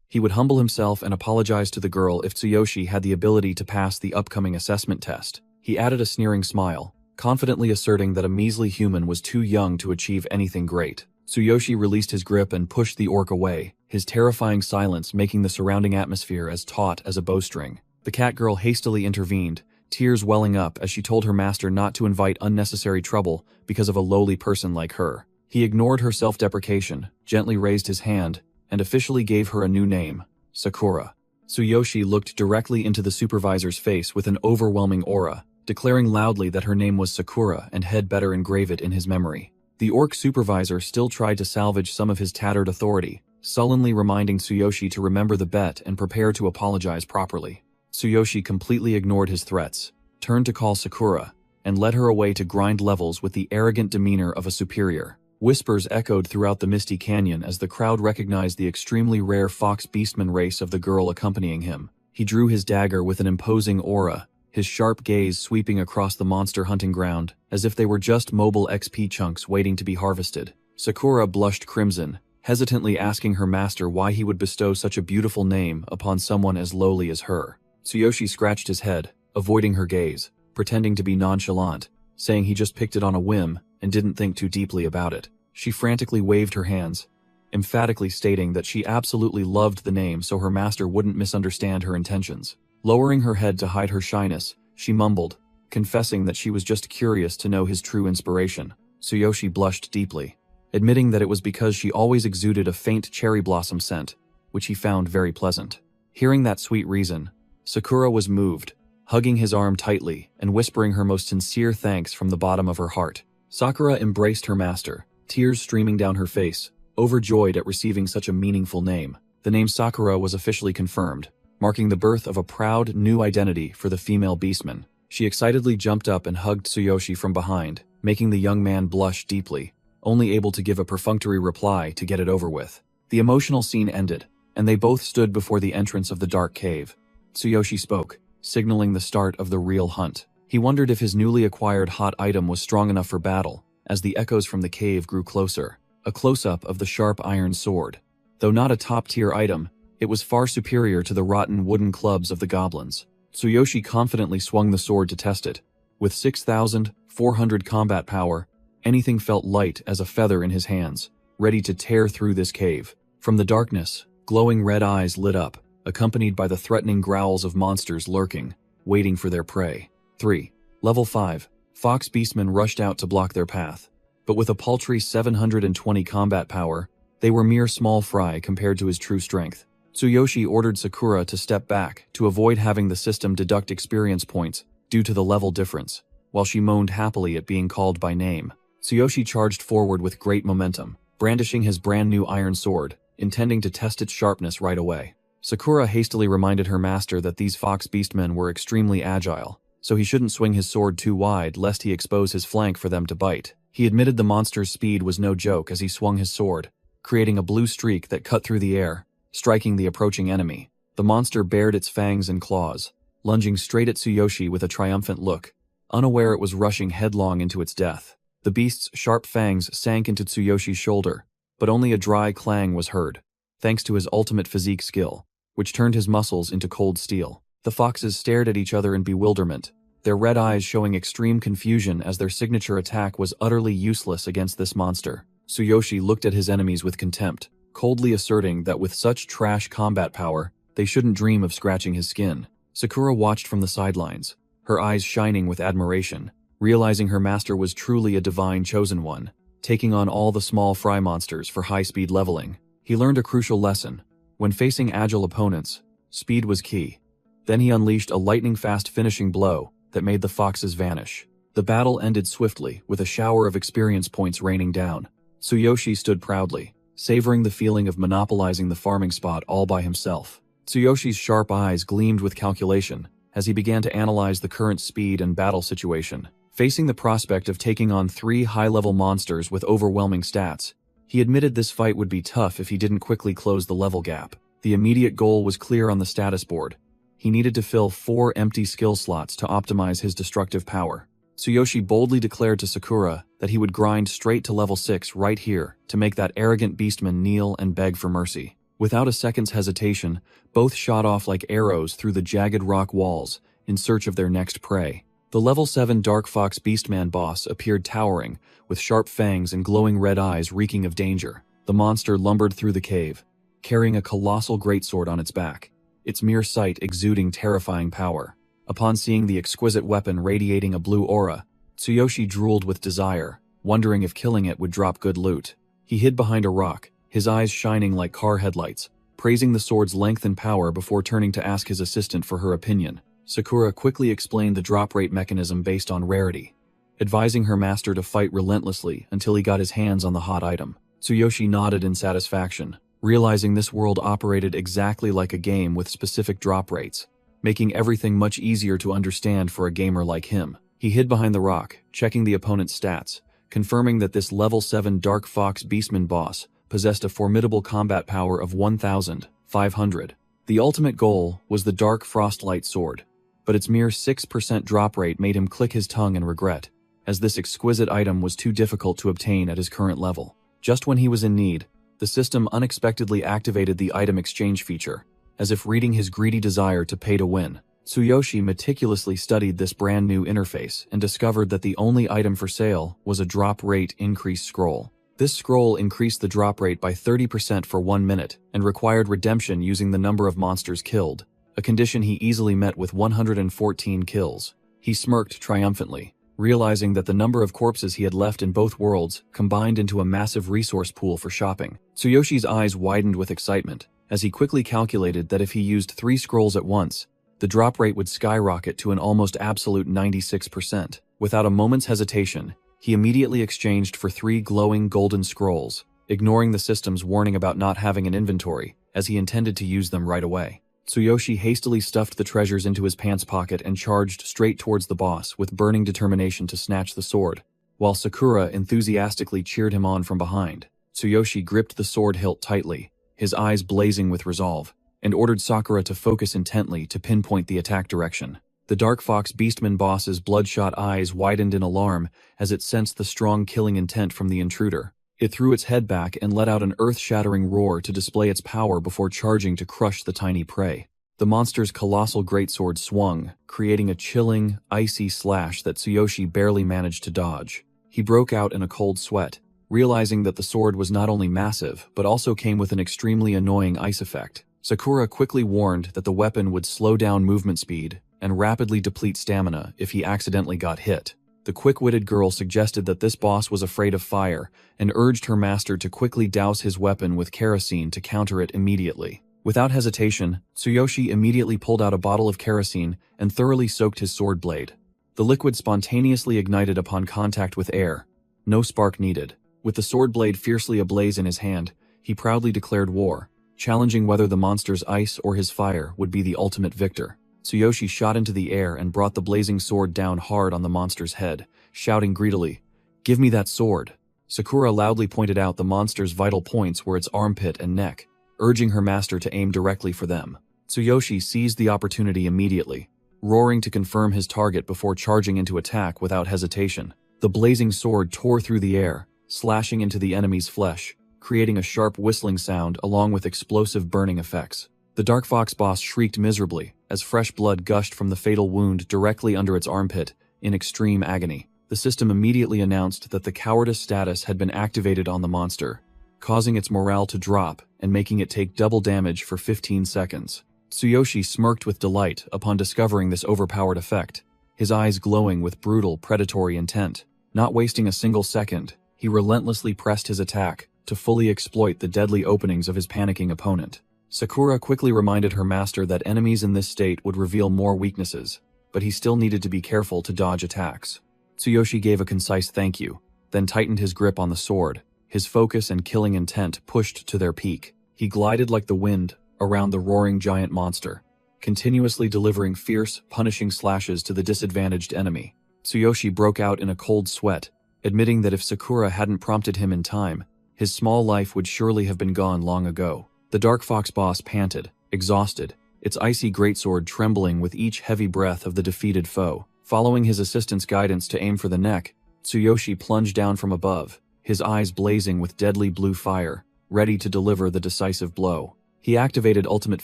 S1: He would humble himself and apologize to the girl if Tsuyoshi had the ability to pass the upcoming assessment test. He added a sneering smile, confidently asserting that a measly human was too young to achieve anything great. Tsuyoshi released his grip and pushed the orc away, his terrifying silence making the surrounding atmosphere as taut as a bowstring. The cat girl hastily intervened, tears welling up as she told her master not to invite unnecessary trouble because of a lowly person like her. He ignored her self-deprecation, gently raised his hand, and officially gave her a new name, Sakura. Tsuyoshi looked directly into the supervisor's face with an overwhelming aura, declaring loudly that her name was Sakura and had better engrave it in his memory. The orc supervisor still tried to salvage some of his tattered authority, sullenly reminding Tsuyoshi to remember the bet and prepare to apologize properly. Tsuyoshi completely ignored his threats, turned to call Sakura, and led her away to grind levels with the arrogant demeanor of a superior. Whispers echoed throughout the misty canyon as the crowd recognized the extremely rare fox beastman race of the girl accompanying him. He drew his dagger with an imposing aura, his sharp gaze sweeping across the monster hunting ground, as if they were just mobile XP chunks waiting to be harvested. Sakura blushed crimson, hesitantly asking her master why he would bestow such a beautiful name upon someone as lowly as her. Tsuyoshi scratched his head, avoiding her gaze, pretending to be nonchalant, saying he just picked it on a whim and didn't think too deeply about it. She frantically waved her hands, emphatically stating that she absolutely loved the name so her master wouldn't misunderstand her intentions. Lowering her head to hide her shyness, she mumbled, confessing that she was just curious to know his true inspiration. Tsuyoshi blushed deeply, admitting that it was because she always exuded a faint cherry blossom scent, which he found very pleasant. Hearing that sweet reason, Sakura was moved, hugging his arm tightly and whispering her most sincere thanks from the bottom of her heart. Sakura embraced her master, tears streaming down her face, overjoyed at receiving such a meaningful name. The name Sakura was officially confirmed, marking the birth of a proud new identity for the female beastman. She excitedly jumped up and hugged Tsuyoshi from behind, making the young man blush deeply, only able to give a perfunctory reply to get it over with. The emotional scene ended, and they both stood before the entrance of the dark cave. Tsuyoshi spoke, signaling the start of the real hunt. He wondered if his newly acquired hot item was strong enough for battle, as the echoes from the cave grew closer. a close-up of the sharp iron sword. Though not a top-tier item, it was far superior to the rotten wooden clubs of the goblins. Tsuyoshi confidently swung the sword to test it. With 6,400 combat power, anything felt light as a feather in his hands, ready to tear through this cave. From the darkness, glowing red eyes lit up, accompanied by the threatening growls of monsters lurking, waiting for their prey. 3. Level 5. Fox beastmen rushed out to block their path. But with a paltry 720 combat power, they were mere small fry compared to his true strength. Tsuyoshi ordered Sakura to step back to avoid having the system deduct experience points due to the level difference. While she moaned happily at being called by name, Tsuyoshi charged forward with great momentum, brandishing his brand new iron sword, intending to test its sharpness right away. Sakura hastily reminded her master that these fox beastmen were extremely agile, so he shouldn't swing his sword too wide lest he expose his flank for them to bite. He admitted the monster's speed was no joke as he swung his sword, creating a blue streak that cut through the air, striking the approaching enemy. The monster bared its fangs and claws, lunging straight at Tsuyoshi with a triumphant look, unaware it was rushing headlong into its death. The beast's sharp fangs sank into Tsuyoshi's shoulder, but only a dry clang was heard, thanks to his ultimate physique skill, which turned his muscles into cold steel. The foxes stared at each other in bewilderment, their red eyes showing extreme confusion as their signature attack was utterly useless against this monster. Tsuyoshi looked at his enemies with contempt, coldly asserting that with such trash combat power, they shouldn't dream of scratching his skin. Sakura watched from the sidelines, her eyes shining with admiration, realizing her master was truly a divine chosen one, taking on all the small fry monsters for high-speed leveling. He learned a crucial lesson. When facing agile opponents, speed was key. Then he unleashed a lightning-fast finishing blow that made the foxes vanish. The battle ended swiftly, with a shower of experience points raining down. Tsuyoshi stood proudly, savoring the feeling of monopolizing the farming spot all by himself. Tsuyoshi's sharp eyes gleamed with calculation as he began to analyze the current speed and battle situation. Facing the prospect of taking on 3 high-level monsters with overwhelming stats, he admitted this fight would be tough if he didn't quickly close the level gap. The immediate goal was clear on the status board. He needed to fill 4 empty skill slots to optimize his destructive power. Tsuyoshi boldly declared to Sakura that he would grind straight to level 6 right here to make that arrogant beastman kneel and beg for mercy. Without a second's hesitation, both shot off like arrows through the jagged rock walls in search of their next prey. The level 7 Dark Fox Beastman boss appeared towering, with sharp fangs and glowing red eyes reeking of danger. The monster lumbered through the cave, carrying a colossal greatsword on its back, its mere sight exuding terrifying power. Upon seeing the exquisite weapon radiating a blue aura, Tsuyoshi drooled with desire, wondering if killing it would drop good loot. He hid behind a rock, his eyes shining like car headlights, praising the sword's length and power before turning to ask his assistant for her opinion. Sakura quickly explained the drop rate mechanism based on rarity, advising her master to fight relentlessly until he got his hands on the hot item. Tsuyoshi nodded in satisfaction, realizing this world operated exactly like a game with specific drop rates, making everything much easier to understand for a gamer like him. He hid behind the rock, checking the opponent's stats, confirming that this level 7 Dark Fox Beastman boss possessed a formidable combat power of 1,500. The ultimate goal was the Dark Frostlight sword, but its mere 6% drop rate made him click his tongue in regret, as this exquisite item was too difficult to obtain at his current level. Just when he was in need, the system unexpectedly activated the item exchange feature, as if reading his greedy desire to pay to win. Tsuyoshi meticulously studied this brand new interface and discovered that the only item for sale was a drop rate increase scroll. This scroll increased the drop rate by 30% for 1 minute and required redemption using the number of monsters killed, a condition he easily met with 114 kills. He smirked triumphantly, realizing that the number of corpses he had left in both worlds combined into a massive resource pool for shopping. Tsuyoshi's eyes widened with excitement, as he quickly calculated that if he used 3 scrolls at once, the drop rate would skyrocket to an almost absolute 96%. Without a moment's hesitation, he immediately exchanged for 3 glowing golden scrolls, ignoring the system's warning about not having an inventory, as he intended to use them right away. Tsuyoshi hastily stuffed the treasures into his pants pocket and charged straight towards the boss with burning determination to snatch the sword, while Sakura enthusiastically cheered him on from behind. Tsuyoshi gripped the sword hilt tightly, his eyes blazing with resolve, and ordered Sakura to focus intently to pinpoint the attack direction. The Dark Fox Beastman boss's bloodshot eyes widened in alarm as it sensed the strong killing intent from the intruder. It threw its head back and let out an earth-shattering roar to display its power before charging to crush the tiny prey. The monster's colossal greatsword swung, creating a chilling, icy slash that Tsuyoshi barely managed to dodge. He broke out in a cold sweat, realizing that the sword was not only massive, but also came with an extremely annoying ice effect. Sakura quickly warned that the weapon would slow down movement speed and rapidly deplete stamina if he accidentally got hit. The quick-witted girl suggested that this boss was afraid of fire and urged her master to quickly douse his weapon with kerosene to counter it immediately. Without hesitation, Tsuyoshi immediately pulled out a bottle of kerosene and thoroughly soaked his sword blade. The liquid spontaneously ignited upon contact with air. No spark needed. With the sword blade fiercely ablaze in his hand, he proudly declared war, challenging whether the monster's ice or his fire would be the ultimate victor. Tsuyoshi shot into the air and brought the blazing sword down hard on the monster's head, shouting greedily, "Give me that sword!" Sakura loudly pointed out the monster's vital points were its armpit and neck, urging her master to aim directly for them. Tsuyoshi seized the opportunity immediately, roaring to confirm his target before charging into attack without hesitation. The blazing sword tore through the air, slashing into the enemy's flesh, creating a sharp whistling sound along with explosive burning effects. The Dark Fox boss shrieked miserably as fresh blood gushed from the fatal wound directly under its armpit in extreme agony. The system immediately announced that the cowardice status had been activated on the monster, causing its morale to drop and making it take double damage for 15 seconds. Tsuyoshi smirked with delight upon discovering this overpowered effect, his eyes glowing with brutal, predatory intent. Not wasting a single second, he relentlessly pressed his attack to fully exploit the deadly openings of his panicking opponent. Sakura quickly reminded her master that enemies in this state would reveal more weaknesses, but he still needed to be careful to dodge attacks. Tsuyoshi gave a concise thank you, then tightened his grip on the sword, his focus and killing intent pushed to their peak. He glided like the wind around the roaring giant monster, continuously delivering fierce, punishing slashes to the disadvantaged enemy. Tsuyoshi broke out in a cold sweat, admitting that if Sakura hadn't prompted him in time, his small life would surely have been gone long ago. The Dark Fox boss panted, exhausted, its icy greatsword trembling with each heavy breath of the defeated foe. Following his assistant's guidance to aim for the neck, Tsuyoshi plunged down from above, his eyes blazing with deadly blue fire, ready to deliver the decisive blow. He activated Ultimate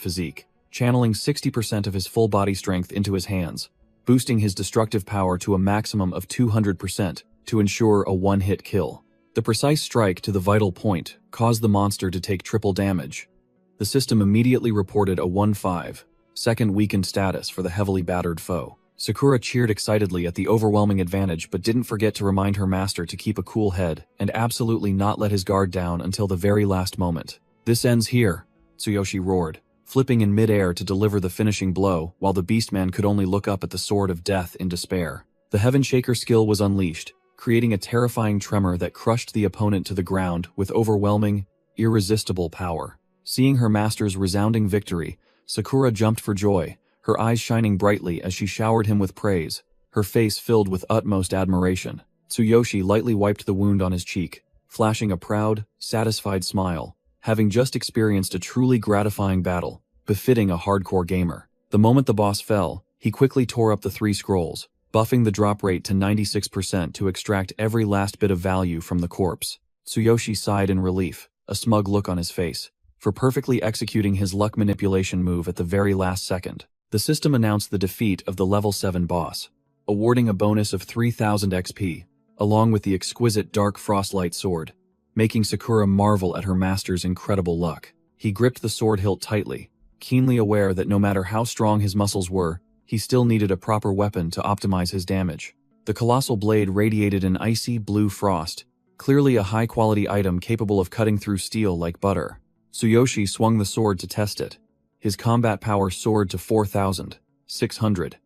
S1: Physique, channeling 60% of his full body strength into his hands, boosting his destructive power to a maximum of 200% to ensure a one-hit kill. The precise strike to the vital point caused the monster to take triple damage. The system immediately reported a 1-5-second weakened status for the heavily battered foe. Sakura cheered excitedly at the overwhelming advantage but didn't forget to remind her master to keep a cool head and absolutely not let his guard down until the very last moment. "This ends here," Tsuyoshi roared, flipping in mid-air to deliver the finishing blow while the beastman could only look up at the sword of death in despair. The Heaven Shaker skill was unleashed, creating a terrifying tremor that crushed the opponent to the ground with overwhelming, irresistible power. Seeing her master's resounding victory, Sakura jumped for joy, her eyes shining brightly as she showered him with praise, her face filled with utmost admiration. Tsuyoshi lightly wiped the wound on his cheek, flashing a proud, satisfied smile, having just experienced a truly gratifying battle, befitting a hardcore gamer. The moment the boss fell, he quickly tore up the 3 scrolls, buffing the drop rate to 96% to extract every last bit of value from the corpse. Tsuyoshi sighed in relief, a smug look on his face, for perfectly executing his luck manipulation move at the very last second. The system announced the defeat of the level 7 boss, awarding a bonus of 3000 XP, along with the exquisite Dark Frostlight sword, making Sakura marvel at her master's incredible luck. He gripped the sword hilt tightly, keenly aware that no matter how strong his muscles were, he still needed a proper weapon to optimize his damage. The colossal blade radiated an icy blue frost, clearly a high-quality item capable of cutting through steel like butter. Tsuyoshi swung the sword to test it. His combat power soared to 4,600,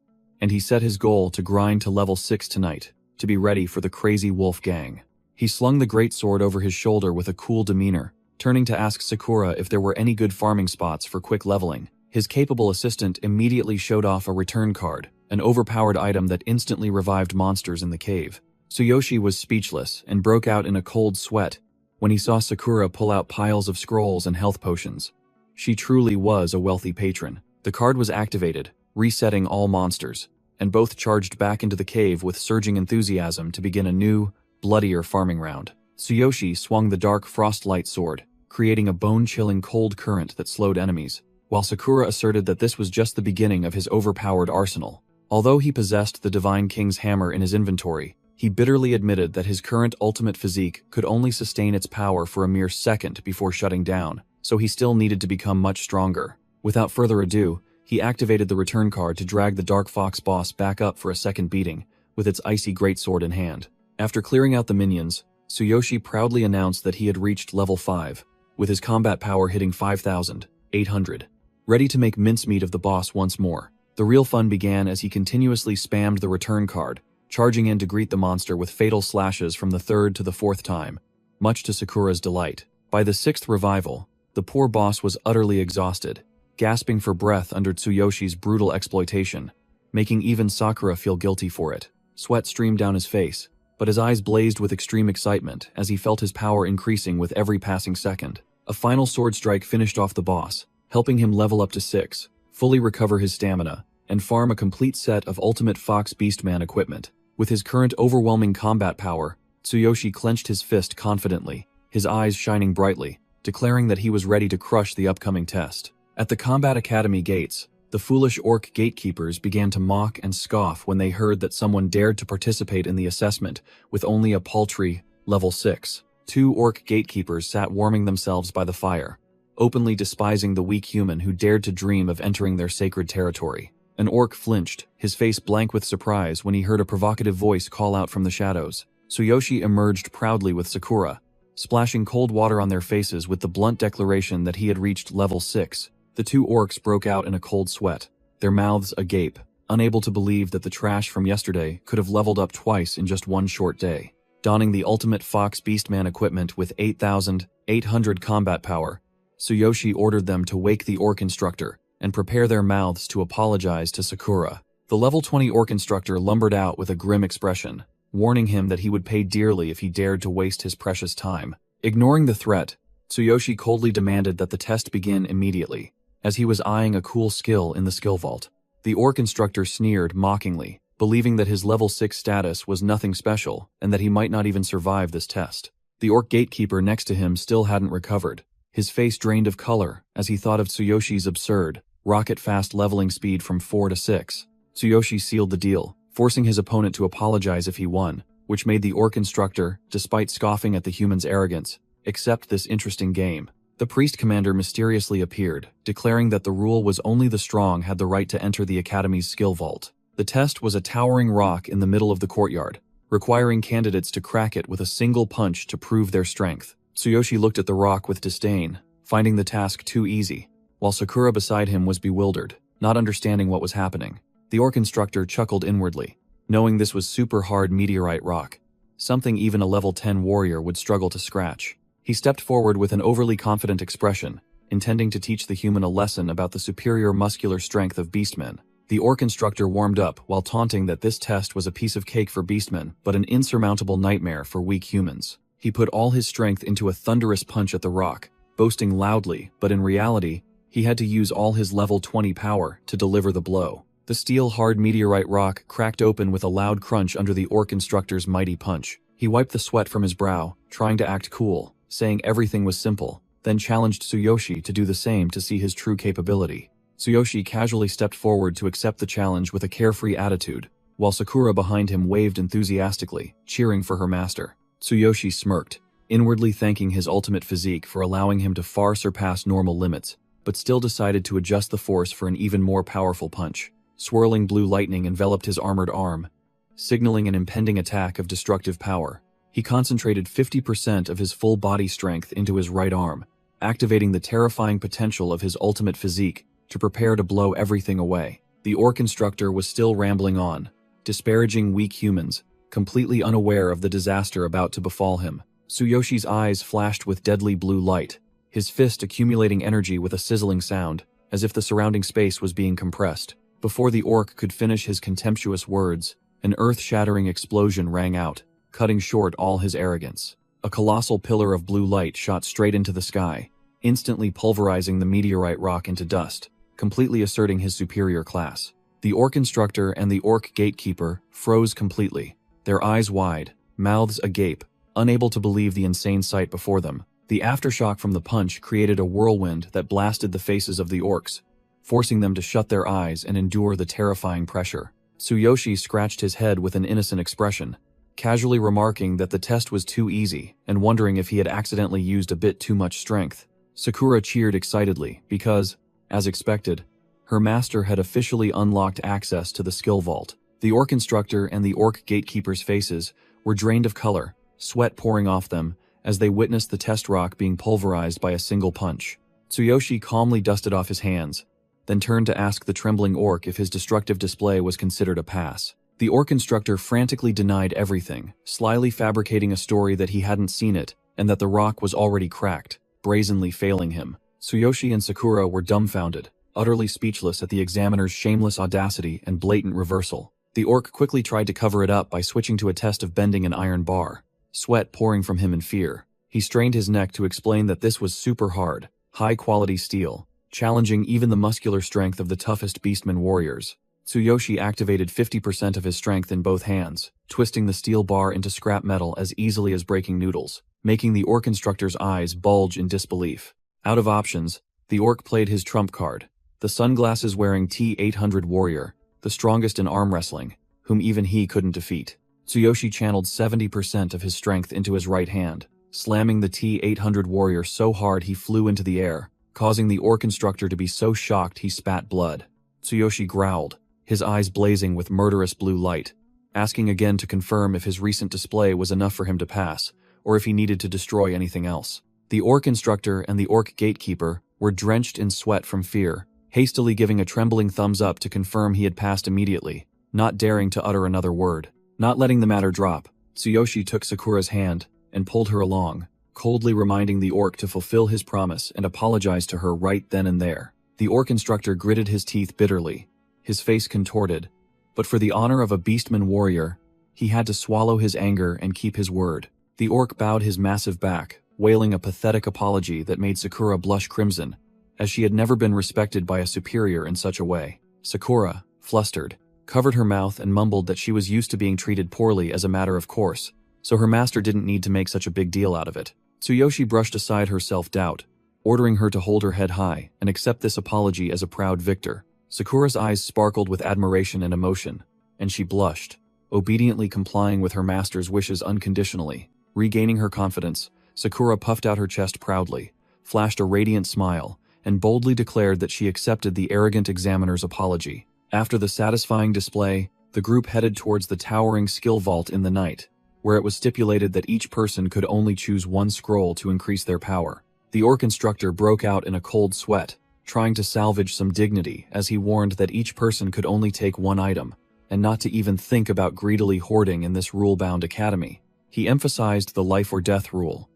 S1: and he set his goal to grind to level 6 tonight, to be ready for the crazy wolf gang. He slung the greatsword over his shoulder with a cool demeanor, turning to ask Sakura if there were any good farming spots for quick leveling. His capable assistant immediately showed off a return card, an overpowered item that instantly revived monsters in the cave. Tsuyoshi was speechless and broke out in a cold sweat when he saw Sakura pull out piles of scrolls and health potions. She truly was a wealthy patron. The card was activated, resetting all monsters, and both charged back into the cave with surging enthusiasm to begin a new, bloodier farming round. Tsuyoshi swung the dark frostlight sword, creating a bone-chilling cold current that slowed enemies, while Sakura asserted that this was just the beginning of his overpowered arsenal. Although he possessed the Divine King's hammer in his inventory, he bitterly admitted that his current ultimate physique could only sustain its power for a mere second before shutting down, so he still needed to become much stronger. Without further ado, he activated the return card to drag the Dark Fox boss back up for a second beating, with its icy greatsword in hand. After clearing out the minions, Tsuyoshi proudly announced that he had reached level 5, with his combat power hitting 5,800. Ready to make mincemeat of the boss once more. The real fun began as he continuously spammed the return card, charging in to greet the monster with fatal slashes from the third to the fourth time, much to Sakura's delight. By the sixth revival, the poor boss was utterly exhausted, gasping for breath under Tsuyoshi's brutal exploitation, making even Sakura feel guilty for it. Sweat streamed down his face, but his eyes blazed with extreme excitement as he felt his power increasing with every passing second. A final sword strike finished off the boss, helping him level up to 6, fully recover his stamina, and farm a complete set of Ultimate Fox Beastman equipment. With his current overwhelming combat power, Tsuyoshi clenched his fist confidently, his eyes shining brightly, declaring that he was ready to crush the upcoming test. At the Combat Academy gates, the foolish orc gatekeepers began to mock and scoff when they heard that someone dared to participate in the assessment with only a paltry level 6. 2 orc gatekeepers sat warming themselves by the fire, openly despising the weak human who dared to dream of entering their sacred territory. An orc flinched, his face blank with surprise when he heard a provocative voice call out from the shadows. Tsuyoshi emerged proudly with Sakura, splashing cold water on their faces with the blunt declaration that he had reached level 6. The 2 orcs broke out in a cold sweat, their mouths agape, unable to believe that the trash from yesterday could have leveled up twice in just one short day. Donning the Ultimate Fox Beastman equipment with 8,800 combat power, Tsuyoshi ordered them to wake the orc instructor and prepare their mouths to apologize to Sakura. The level 20 orc instructor lumbered out with a grim expression, warning him that he would pay dearly if he dared to waste his precious time. Ignoring the threat, Tsuyoshi coldly demanded that the test begin immediately, as he was eyeing a cool skill in the skill vault. The orc instructor sneered mockingly, believing that his level 6 status was nothing special and that he might not even survive this test. The orc gatekeeper next to him still hadn't recovered, his face drained of color as he thought of Tsuyoshi's absurd, rocket-fast leveling speed from 4 to 6. Tsuyoshi sealed the deal, forcing his opponent to apologize if he won, which made the orc instructor, despite scoffing at the human's arrogance, accept this interesting game. The priest commander mysteriously appeared, declaring that the rule was only the strong had the right to enter the academy's skill vault. The test was a towering rock in the middle of the courtyard, requiring candidates to crack it with a single punch to prove their strength. Tsuyoshi looked at the rock with disdain, finding the task too easy, while Sakura beside him was bewildered, not understanding what was happening. The orc instructor chuckled inwardly, knowing this was super hard meteorite rock, something even a level 10 warrior would struggle to scratch. He stepped forward with an overly confident expression, intending to teach the human a lesson about the superior muscular strength of beastmen. The orc instructor warmed up while taunting that this test was a piece of cake for beastmen, but an insurmountable nightmare for weak humans. He put all his strength into a thunderous punch at the rock, boasting loudly, but in reality, he had to use all his level 20 power to deliver the blow. The steel-hard meteorite rock cracked open with a loud crunch under the orc instructor's mighty punch. He wiped the sweat from his brow, trying to act cool, saying everything was simple, then challenged Tsuyoshi to do the same to see his true capability. Tsuyoshi casually stepped forward to accept the challenge with a carefree attitude, while Sakura behind him waved enthusiastically, cheering for her master. Tsuyoshi smirked, inwardly thanking his ultimate physique for allowing him to far surpass normal limits, but still decided to adjust the force for an even more powerful punch. Swirling blue lightning enveloped his armored arm, signaling an impending attack of destructive power. He concentrated 50% of his full body strength into his right arm, activating the terrifying potential of his ultimate physique to prepare to blow everything away. The orc instructor was still rambling on, disparaging weak humans, completely unaware of the disaster about to befall him. Tsuyoshi's eyes flashed with deadly blue light, his fist accumulating energy with a sizzling sound, as if the surrounding space was being compressed. Before the orc could finish his contemptuous words, an earth-shattering explosion rang out, cutting short all his arrogance. A colossal pillar of blue light shot straight into the sky, instantly pulverizing the meteorite rock into dust, completely asserting his superior class. The orc instructor and the orc gatekeeper froze completely, their eyes wide, mouths agape, unable to believe the insane sight before them. The aftershock from the punch created a whirlwind that blasted the faces of the orcs, forcing them to shut their eyes and endure the terrifying pressure. Tsuyoshi scratched his head with an innocent expression, casually remarking that the test was too easy and wondering if he had accidentally used a bit too much strength. Sakura cheered excitedly because, as expected, her master had officially unlocked access to the skill vault. The orc instructor and the orc gatekeeper's faces were drained of color, sweat pouring off them as they witnessed the test rock being pulverized by a single punch. Tsuyoshi calmly dusted off his hands, then turned to ask the trembling orc if his destructive display was considered a pass. The orc instructor frantically denied everything, slyly fabricating a story that he hadn't seen it and that the rock was already cracked, brazenly failing him. Tsuyoshi and Sakura were dumbfounded, utterly speechless at the examiner's shameless audacity and blatant reversal. The orc quickly tried to cover it up by switching to a test of bending an iron bar, sweat pouring from him in fear. He strained his neck to explain that this was super hard, high-quality steel, challenging even the muscular strength of the toughest beastmen warriors. Tsuyoshi activated 50% of his strength in both hands, twisting the steel bar into scrap metal as easily as breaking noodles, making the orc instructor's eyes bulge in disbelief. Out of options, the orc played his trump card, the sunglasses-wearing T-800 warrior, the strongest in arm wrestling, whom even he couldn't defeat. Tsuyoshi channeled 70% of his strength into his right hand, slamming the T-800 warrior so hard he flew into the air, causing the orc instructor to be so shocked he spat blood. Tsuyoshi growled, his eyes blazing with murderous blue light, asking again to confirm if his recent display was enough for him to pass, or if he needed to destroy anything else. The orc instructor and the orc gatekeeper were drenched in sweat from fear, hastily giving a trembling thumbs up to confirm he had passed immediately, not daring to utter another word. Not letting the matter drop, Tsuyoshi took Sakura's hand and pulled her along, coldly reminding the orc to fulfill his promise and apologize to her right then and there. The orc instructor gritted his teeth bitterly, his face contorted, but for the honor of a beastman warrior, he had to swallow his anger and keep his word. The orc bowed his massive back, wailing a pathetic apology that made Sakura blush crimson, as she had never been respected by a superior in such a way. Sakura, flustered, covered her mouth and mumbled that she was used to being treated poorly as a matter of course, so her master didn't need to make such a big deal out of it. Tsuyoshi brushed aside her self-doubt, ordering her to hold her head high and accept this apology as a proud victor. Sakura's eyes sparkled with admiration and emotion, and she blushed, obediently complying with her master's wishes unconditionally. Regaining her confidence, Sakura puffed out her chest proudly, flashed a radiant smile, and boldly declared that she accepted the arrogant examiner's apology. After the satisfying display, the group headed towards the towering skill vault in the night, where it was stipulated that each person could only choose one scroll to increase their power. The orc instructor broke out in a cold sweat, trying to salvage some dignity as he warned that each person could only take one item, and not to even think about greedily hoarding in this rule-bound academy. He emphasized the life or death rule.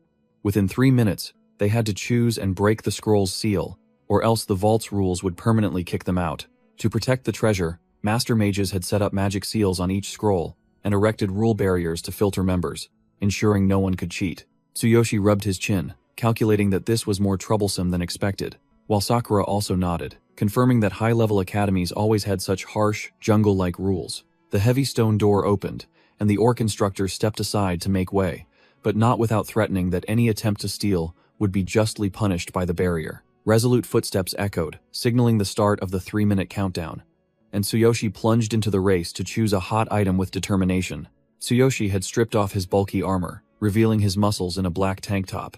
S1: Within 3 minutes, they had to choose and break the scroll's seal, or else the vault's rules would permanently kick them out. To protect the treasure, master mages had set up magic seals on each scroll and erected rule barriers to filter members, ensuring no one could cheat. Tsuyoshi rubbed his chin, calculating that this was more troublesome than expected, while Sakura also nodded, confirming that high-level academies always had such harsh, jungle-like rules. The heavy stone door opened, and the orc instructor stepped aside to make way, but not without threatening that any attempt to steal would be justly punished by the barrier. Resolute footsteps echoed, signaling the start of the 3-minute countdown, and Tsuyoshi plunged into the race to choose a hot item with determination. Tsuyoshi had stripped off his bulky armor, revealing his muscles in a black tank top.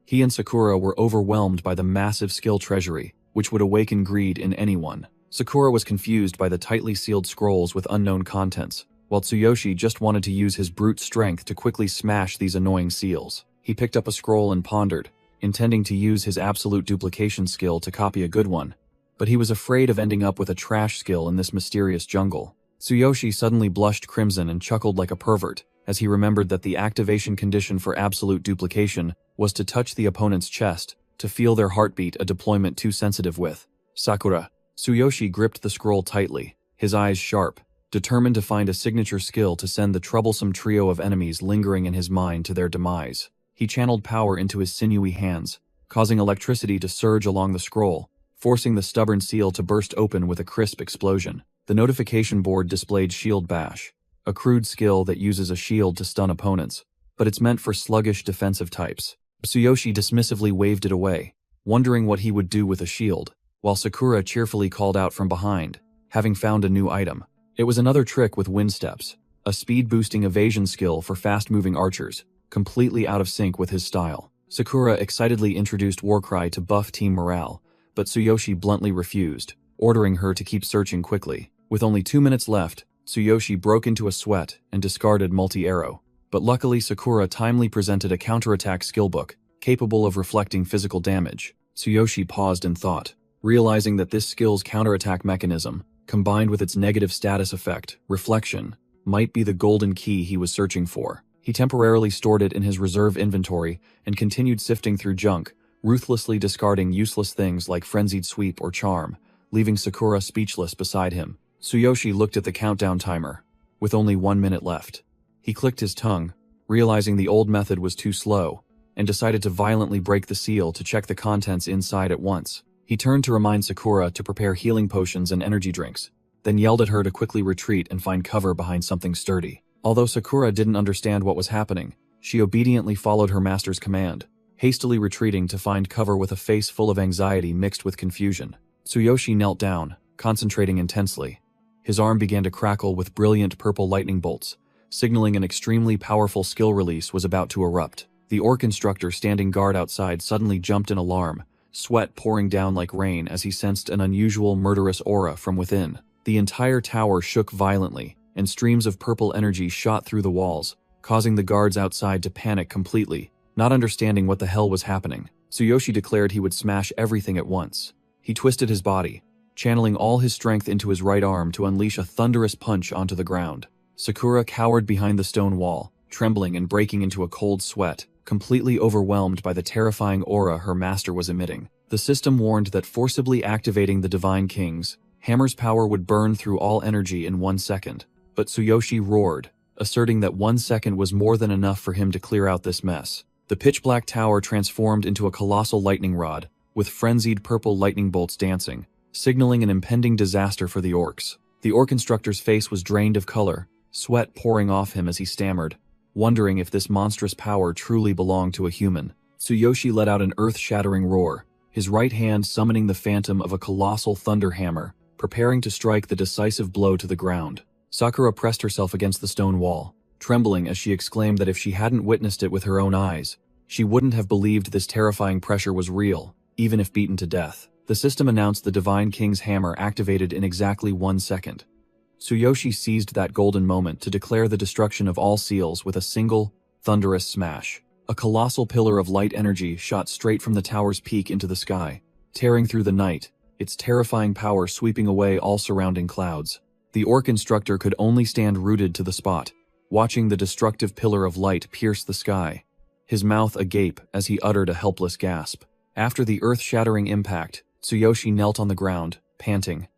S1: He and Sakura were overwhelmed by the massive skill treasury, which would awaken greed in anyone. Sakura was confused by the tightly sealed scrolls with unknown contents, while Tsuyoshi just wanted to use his brute strength to quickly smash these annoying seals. He picked up a scroll and pondered, intending to use his absolute duplication skill to copy a good one, but he was afraid of ending up with a trash skill in this mysterious jungle. Tsuyoshi suddenly blushed crimson and chuckled like a pervert, as he remembered that the activation condition for absolute duplication was to touch the opponent's chest, to feel their heartbeat, a deployment too sensitive with. Sakura. Tsuyoshi gripped the scroll tightly, his eyes sharp, determined to find a signature skill to send the troublesome trio of enemies lingering in his mind to their demise. He channeled power into his sinewy hands, causing electricity to surge along the scroll, forcing the stubborn seal to burst open with a crisp explosion. The notification board displayed Shield Bash, a crude skill that uses a shield to stun opponents, but it's meant for sluggish defensive types. Tsuyoshi dismissively waved it away, wondering what he would do with a shield, while Sakura cheerfully called out from behind, having found a new item. It was another trick with wind steps, a speed-boosting evasion skill for fast-moving archers, completely out of sync with his style. Sakura excitedly introduced Warcry to buff team morale, but Tsuyoshi bluntly refused, ordering her to keep searching quickly. With only 2 minutes left, Tsuyoshi broke into a sweat and discarded multi-arrow. But luckily Sakura timely presented a counterattack skillbook, capable of reflecting physical damage. Tsuyoshi paused in thought, realizing that this skill's counterattack mechanism, combined with its negative status effect, reflection, might be the golden key he was searching for. He temporarily stored it in his reserve inventory and continued sifting through junk, ruthlessly discarding useless things like Frenzied Sweep or Charm, leaving Sakura speechless beside him. Tsuyoshi looked at the countdown timer, with only 1 minute left. He clicked his tongue, realizing the old method was too slow, and decided to violently break the seal to check the contents inside at once. He turned to remind Sakura to prepare healing potions and energy drinks, then yelled at her to quickly retreat and find cover behind something sturdy. Although Sakura didn't understand what was happening, she obediently followed her master's command, hastily retreating to find cover with a face full of anxiety mixed with confusion. Tsuyoshi knelt down, concentrating intensely. His arm began to crackle with brilliant purple lightning bolts, signaling an extremely powerful skill release was about to erupt. The orc instructor standing guard outside suddenly jumped in alarm, sweat pouring down like rain as he sensed an unusual murderous aura from within. The entire tower shook violently, and streams of purple energy shot through the walls, causing the guards outside to panic completely, not understanding what the hell was happening. Tsuyoshi declared he would smash everything at once. He twisted his body, channeling all his strength into his right arm to unleash a thunderous punch onto the ground. Sakura cowered behind the stone wall, trembling and breaking into a cold sweat, completely overwhelmed by the terrifying aura her master was emitting. The system warned that forcibly activating the Divine King's hammer's power would burn through all energy in 1 second. But Tsuyoshi roared, asserting that 1 second was more than enough for him to clear out this mess. The pitch-black tower transformed into a colossal lightning rod, with frenzied purple lightning bolts dancing, signaling an impending disaster for the orcs. The orc instructor's face was drained of color, sweat pouring off him as he stammered, wondering if this monstrous power truly belonged to a human. Tsuyoshi let out an earth-shattering roar, his right hand summoning the phantom of a colossal thunder hammer, preparing to strike the decisive blow to the ground. Sakura pressed herself against the stone wall, trembling as she exclaimed that if she hadn't witnessed it with her own eyes, she wouldn't have believed this terrifying pressure was real, even if beaten to death. The system announced the Divine King's hammer activated in exactly 1 second. Tsuyoshi seized that golden moment to declare the destruction of all seals with a single, thunderous smash. A colossal pillar of light energy shot straight from the tower's peak into the sky, tearing through the night, its terrifying power sweeping away all surrounding clouds. The orc instructor could only stand rooted to the spot, watching the destructive pillar of light pierce the sky, his mouth agape as he uttered a helpless gasp. After the earth-shattering impact, Tsuyoshi knelt on the ground, panting.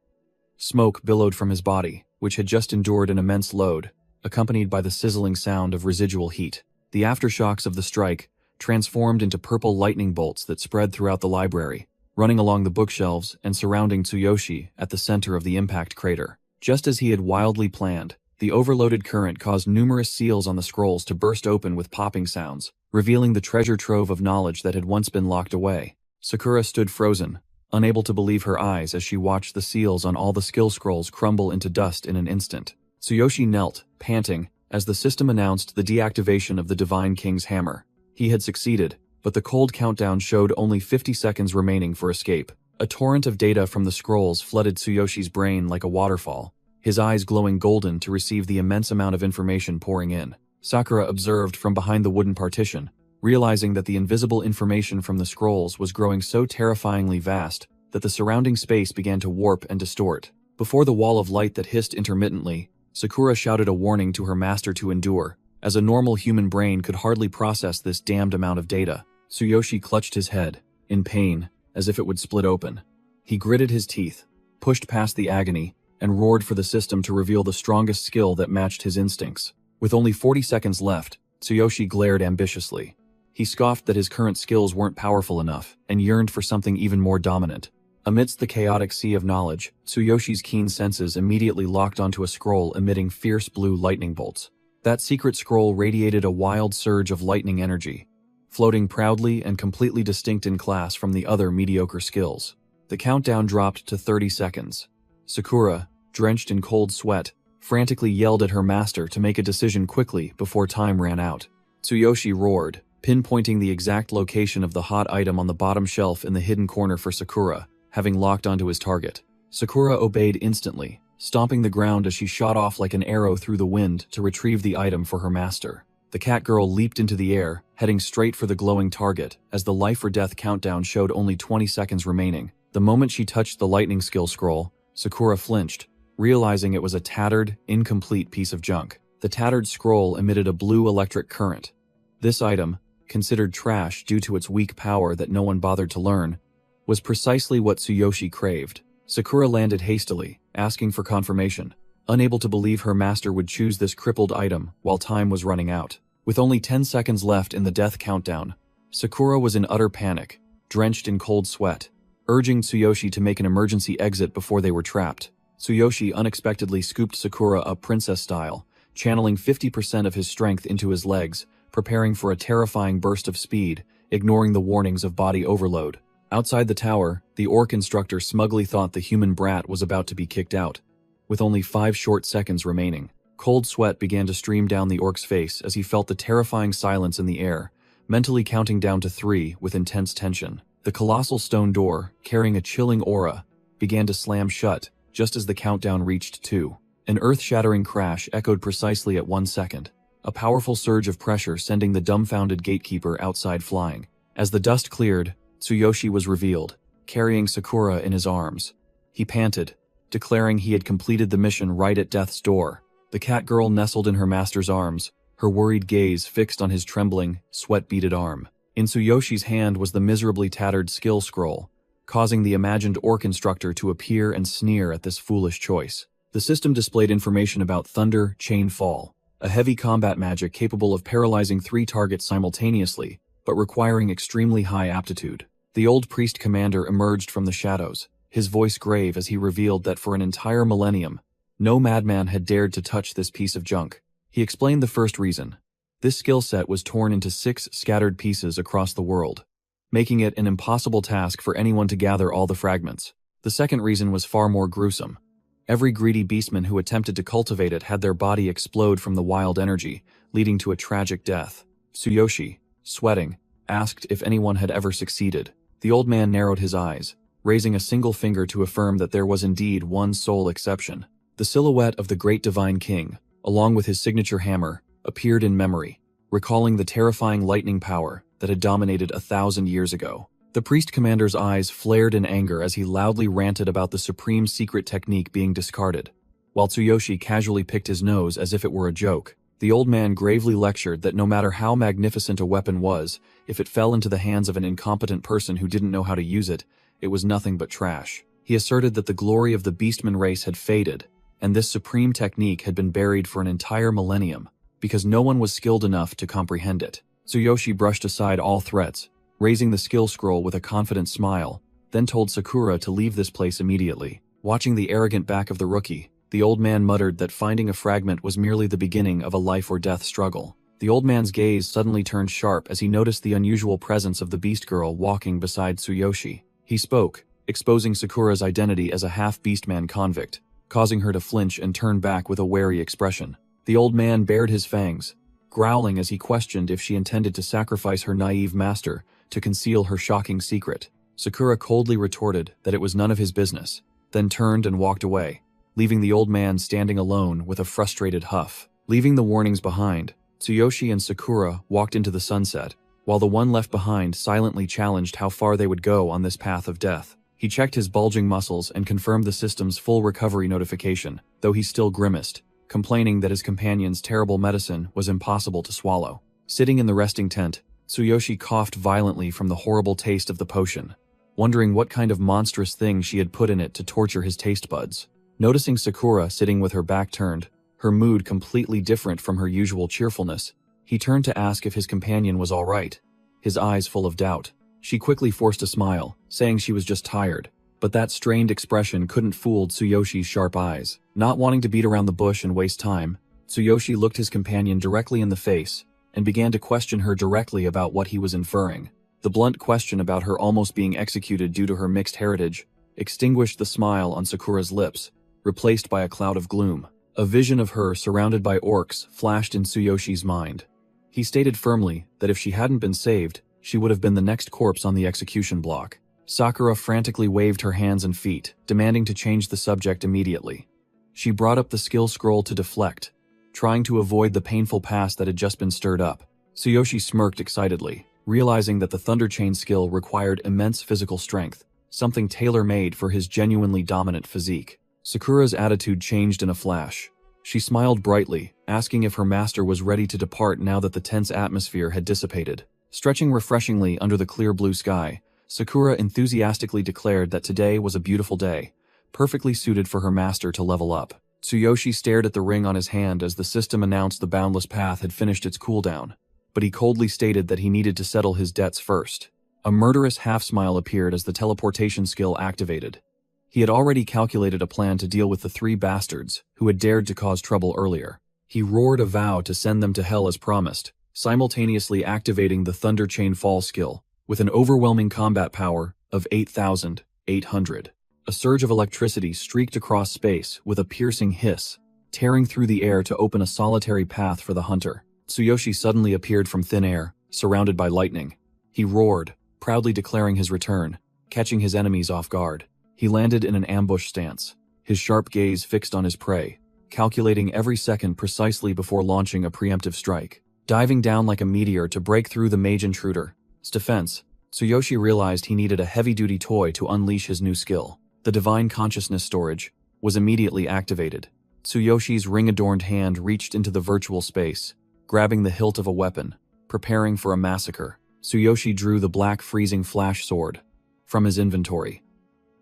S1: Smoke billowed from his body, which had just endured an immense load, accompanied by the sizzling sound of residual heat. The aftershocks of the strike transformed into purple lightning bolts that spread throughout the library, running along the bookshelves and surrounding Tsuyoshi at the center of the impact crater. Just as he had wildly planned, the overloaded current caused numerous seals on the scrolls to burst open with popping sounds, revealing the treasure trove of knowledge that had once been locked away. Sakura stood frozen, unable to believe her eyes as she watched the seals on all the skill scrolls crumble into dust in an instant. Tsuyoshi knelt, panting, as the system announced the deactivation of the Divine King's hammer. He had succeeded, but the cold countdown showed only 50 seconds remaining for escape. A torrent of data from the scrolls flooded Tsuyoshi's brain like a waterfall, his eyes glowing golden to receive the immense amount of information pouring in. Sakura observed from behind the wooden partition, realizing that the invisible information from the scrolls was growing so terrifyingly vast that the surrounding space began to warp and distort. Before the wall of light that hissed intermittently, Sakura shouted a warning to her master to endure, as a normal human brain could hardly process this damned amount of data. Tsuyoshi clutched his head, in pain, as if it would split open. He gritted his teeth, pushed past the agony, and roared for the system to reveal the strongest skill that matched his instincts. With only 40 seconds left, Tsuyoshi glared ambitiously. He scoffed that his current skills weren't powerful enough, and yearned for something even more dominant. Amidst the chaotic sea of knowledge, Tsuyoshi's keen senses immediately locked onto a scroll emitting fierce blue lightning bolts. That secret scroll radiated a wild surge of lightning energy, floating proudly and completely distinct in class from the other mediocre skills. The countdown dropped to 30 seconds. Sakura, drenched in cold sweat, frantically yelled at her master to make a decision quickly before time ran out. Tsuyoshi roared, pinpointing the exact location of the hot item on the bottom shelf in the hidden corner for Sakura, having locked onto his target. Sakura obeyed instantly, stomping the ground as she shot off like an arrow through the wind to retrieve the item for her master. The cat girl leaped into the air, heading straight for the glowing target, as the life or death countdown showed only 20 seconds remaining. The moment she touched the lightning skill scroll, Sakura flinched, realizing it was a tattered, incomplete piece of junk. The tattered scroll emitted a blue electric current. This item, considered trash due to its weak power that no one bothered to learn, was precisely what Tsuyoshi craved. Sakura landed hastily, asking for confirmation, unable to believe her master would choose this crippled item while time was running out. With only 10 seconds left in the death countdown, Sakura was in utter panic, drenched in cold sweat, urging Tsuyoshi to make an emergency exit before they were trapped. Tsuyoshi unexpectedly scooped Sakura up princess style, channeling 50% of his strength into his legs, preparing for a terrifying burst of speed, ignoring the warnings of body overload. Outside the tower, the orc instructor smugly thought the human brat was about to be kicked out. With only 5 short seconds remaining, cold sweat began to stream down the orc's face as he felt the terrifying silence in the air, mentally counting down to 3 with intense tension. The colossal stone door, carrying a chilling aura, began to slam shut just as the countdown reached 2. An earth-shattering crash echoed precisely at 1 second, a powerful surge of pressure sending the dumbfounded gatekeeper outside flying. As the dust cleared, Tsuyoshi was revealed, carrying Sakura in his arms. He panted, declaring he had completed the mission right at death's door. The cat girl nestled in her master's arms, her worried gaze fixed on his trembling, sweat-beaded arm. In Tsuyoshi's hand was the miserably tattered skill scroll, causing the imagined orc instructor to appear and sneer at this foolish choice. The system displayed information about Thunder Chain Fall, a heavy combat magic capable of paralyzing 3 targets simultaneously, but requiring extremely high aptitude. The old priest commander emerged from the shadows, his voice grave as he revealed that for an entire millennium, no madman had dared to touch this piece of junk. He explained the first reason. This skill set was torn into 6 scattered pieces across the world, making it an impossible task for anyone to gather all the fragments. The second reason was far more gruesome. Every greedy beastman who attempted to cultivate it had their body explode from the wild energy, leading to a tragic death. Tsuyoshi, sweating, asked if anyone had ever succeeded. The old man narrowed his eyes, raising a single finger to affirm that there was indeed one sole exception. The silhouette of the great divine king, along with his signature hammer, appeared in memory, recalling the terrifying lightning power that had dominated 1,000 years ago. The priest commander's eyes flared in anger as he loudly ranted about the supreme secret technique being discarded, while Tsuyoshi casually picked his nose as if it were a joke. The old man gravely lectured that no matter how magnificent a weapon was, if it fell into the hands of an incompetent person who didn't know how to use it, it was nothing but trash. He asserted that the glory of the beastman race had faded, and this supreme technique had been buried for an entire millennium, because no one was skilled enough to comprehend it. Tsuyoshi brushed aside all threats, raising the skill scroll with a confident smile, then told Sakura to leave this place immediately. Watching the arrogant back of the rookie, the old man muttered that finding a fragment was merely the beginning of a life-or-death struggle. The old man's gaze suddenly turned sharp as he noticed the unusual presence of the beast girl walking beside Tsuyoshi. He spoke, exposing Sakura's identity as a half-beastman convict, causing her to flinch and turn back with a wary expression. The old man bared his fangs, growling as he questioned if she intended to sacrifice her naive master to conceal her shocking secret. Sakura coldly retorted that it was none of his business, then turned and walked away, leaving the old man standing alone with a frustrated huff. Leaving the warnings behind, Tsuyoshi and Sakura walked into the sunset, while the one left behind silently challenged how far they would go on this path of death. He checked his bulging muscles and confirmed the system's full recovery notification, though he still grimaced, complaining that his companion's terrible medicine was impossible to swallow. Sitting in the resting tent, Tsuyoshi coughed violently from the horrible taste of the potion, wondering what kind of monstrous thing she had put in it to torture his taste buds. Noticing Sakura sitting with her back turned, her mood completely different from her usual cheerfulness, he turned to ask if his companion was all right, his eyes full of doubt. She quickly forced a smile, saying she was just tired, but that strained expression couldn't fool Tsuyoshi's sharp eyes. Not wanting to beat around the bush and waste time, Tsuyoshi looked his companion directly in the face and began to question her directly about what he was inferring. The blunt question about her almost being executed due to her mixed heritage extinguished the smile on Sakura's lips, replaced by a cloud of gloom. A vision of her surrounded by orcs flashed in Tsuyoshi's mind. He stated firmly that if she hadn't been saved, she would have been the next corpse on the execution block. Sakura frantically waved her hands and feet, demanding to change the subject immediately. She brought up the skill scroll to deflect, trying to avoid the painful past that had just been stirred up. Tsuyoshi smirked excitedly, realizing that the Thunder Chain skill required immense physical strength, something tailor-made for his genuinely dominant physique. Sakura's attitude changed in a flash. She smiled brightly, asking if her master was ready to depart now that the tense atmosphere had dissipated. Stretching refreshingly under the clear blue sky, Sakura enthusiastically declared that today was a beautiful day, perfectly suited for her master to level up. Tsuyoshi stared at the ring on his hand as the system announced the boundless path had finished its cooldown, but he coldly stated that he needed to settle his debts first. A murderous half-smile appeared as the teleportation skill activated. He had already calculated a plan to deal with the 3 bastards who had dared to cause trouble earlier. He roared a vow to send them to hell as promised, simultaneously activating the Thunder Chain Fall skill with an overwhelming combat power of 8,800. A surge of electricity streaked across space with a piercing hiss, tearing through the air to open a solitary path for the hunter. Tsuyoshi suddenly appeared from thin air, surrounded by lightning. He roared, proudly declaring his return, catching his enemies off guard. He landed in an ambush stance, his sharp gaze fixed on his prey, calculating every second precisely before launching a preemptive strike. Diving down like a meteor to break through the mage intruder's defense, Tsuyoshi realized he needed a heavy-duty toy to unleash his new skill. The Divine Consciousness storage was immediately activated. Tsuyoshi's ring-adorned hand reached into the virtual space, grabbing the hilt of a weapon, preparing for a massacre. Tsuyoshi drew the black freezing flash sword from his inventory.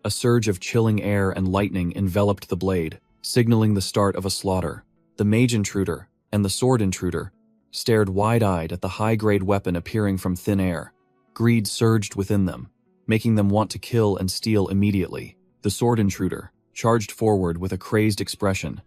S1: A surge of chilling air and lightning enveloped the blade, signaling the start of a slaughter. The mage intruder and the sword intruder stared wide-eyed at the high-grade weapon appearing from thin air. Greed surged within them, making them want to kill and steal immediately. The sword intruder charged forward with a crazed expression,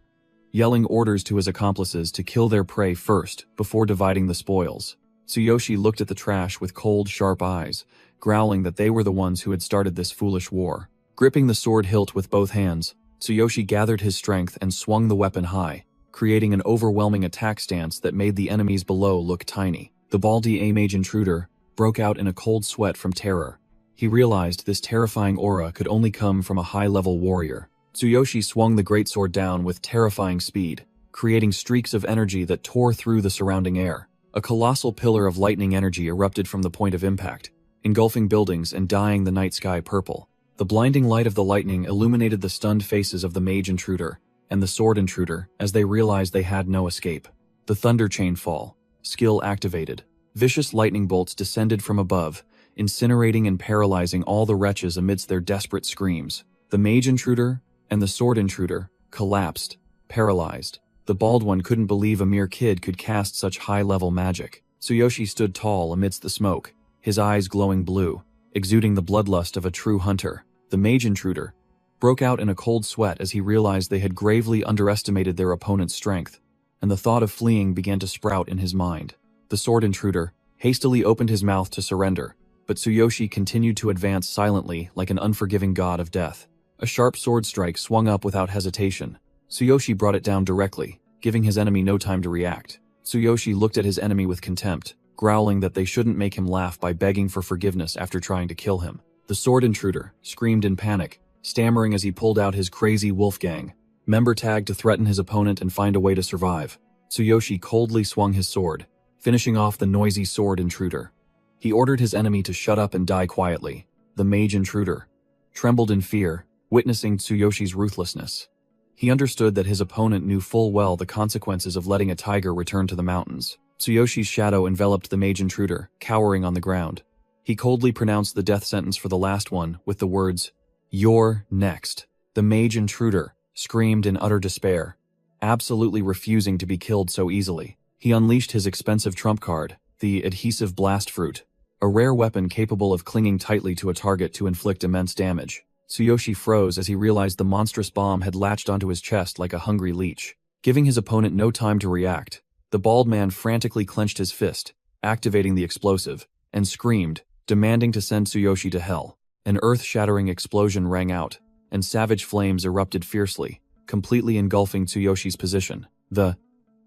S1: yelling orders to his accomplices to kill their prey first before dividing the spoils. Tsuyoshi looked at the trash with cold, sharp eyes, growling that they were the ones who had started this foolish war. Gripping the sword hilt with both hands, Tsuyoshi gathered his strength and swung the weapon high, creating an overwhelming attack stance that made the enemies below look tiny. The baldy mage intruder broke out in a cold sweat from terror. He realized this terrifying aura could only come from a high-level warrior. Tsuyoshi swung the greatsword down with terrifying speed, creating streaks of energy that tore through the surrounding air. A colossal pillar of lightning energy erupted from the point of impact, engulfing buildings and dyeing the night sky purple. The blinding light of the lightning illuminated the stunned faces of the mage intruder and the sword intruder as they realized they had no escape. The Thunder Chain Fall skill activated. Vicious lightning bolts descended from above, incinerating and paralyzing all the wretches amidst their desperate screams. The mage intruder and the sword intruder collapsed, paralyzed. The bald one couldn't believe a mere kid could cast such high-level magic. Tsuyoshi stood tall amidst the smoke, his eyes glowing blue, exuding the bloodlust of a true hunter. The mage intruder broke out in a cold sweat as he realized they had gravely underestimated their opponent's strength, and the thought of fleeing began to sprout in his mind. The sword intruder hastily opened his mouth to surrender, but Tsuyoshi continued to advance silently like an unforgiving god of death. A sharp sword strike swung up without hesitation. Tsuyoshi brought it down directly, giving his enemy no time to react. Tsuyoshi looked at his enemy with contempt, growling that they shouldn't make him laugh by begging for forgiveness after trying to kill him. The sword intruder screamed in panic, stammering as he pulled out his crazy Wolfgang member tag to threaten his opponent and find a way to survive. Tsuyoshi coldly swung his sword, finishing off the noisy sword intruder. He ordered his enemy to shut up and die quietly. The mage intruder trembled in fear, witnessing Tsuyoshi's ruthlessness. He understood that his opponent knew full well the consequences of letting a tiger return to the mountains. Tsuyoshi's shadow enveloped the mage intruder, cowering on the ground. He coldly pronounced the death sentence for the last one with the words, "You're next." The mage intruder screamed in utter despair, absolutely refusing to be killed so easily. He unleashed his expensive trump card, the adhesive blast fruit, a rare weapon capable of clinging tightly to a target to inflict immense damage. Tsuyoshi froze as he realized the monstrous bomb had latched onto his chest like a hungry leech. Giving his opponent no time to react, the bald man frantically clenched his fist, activating the explosive, and screamed, demanding to send Tsuyoshi to hell. An earth-shattering explosion rang out, and savage flames erupted fiercely, completely engulfing Tsuyoshi's position. The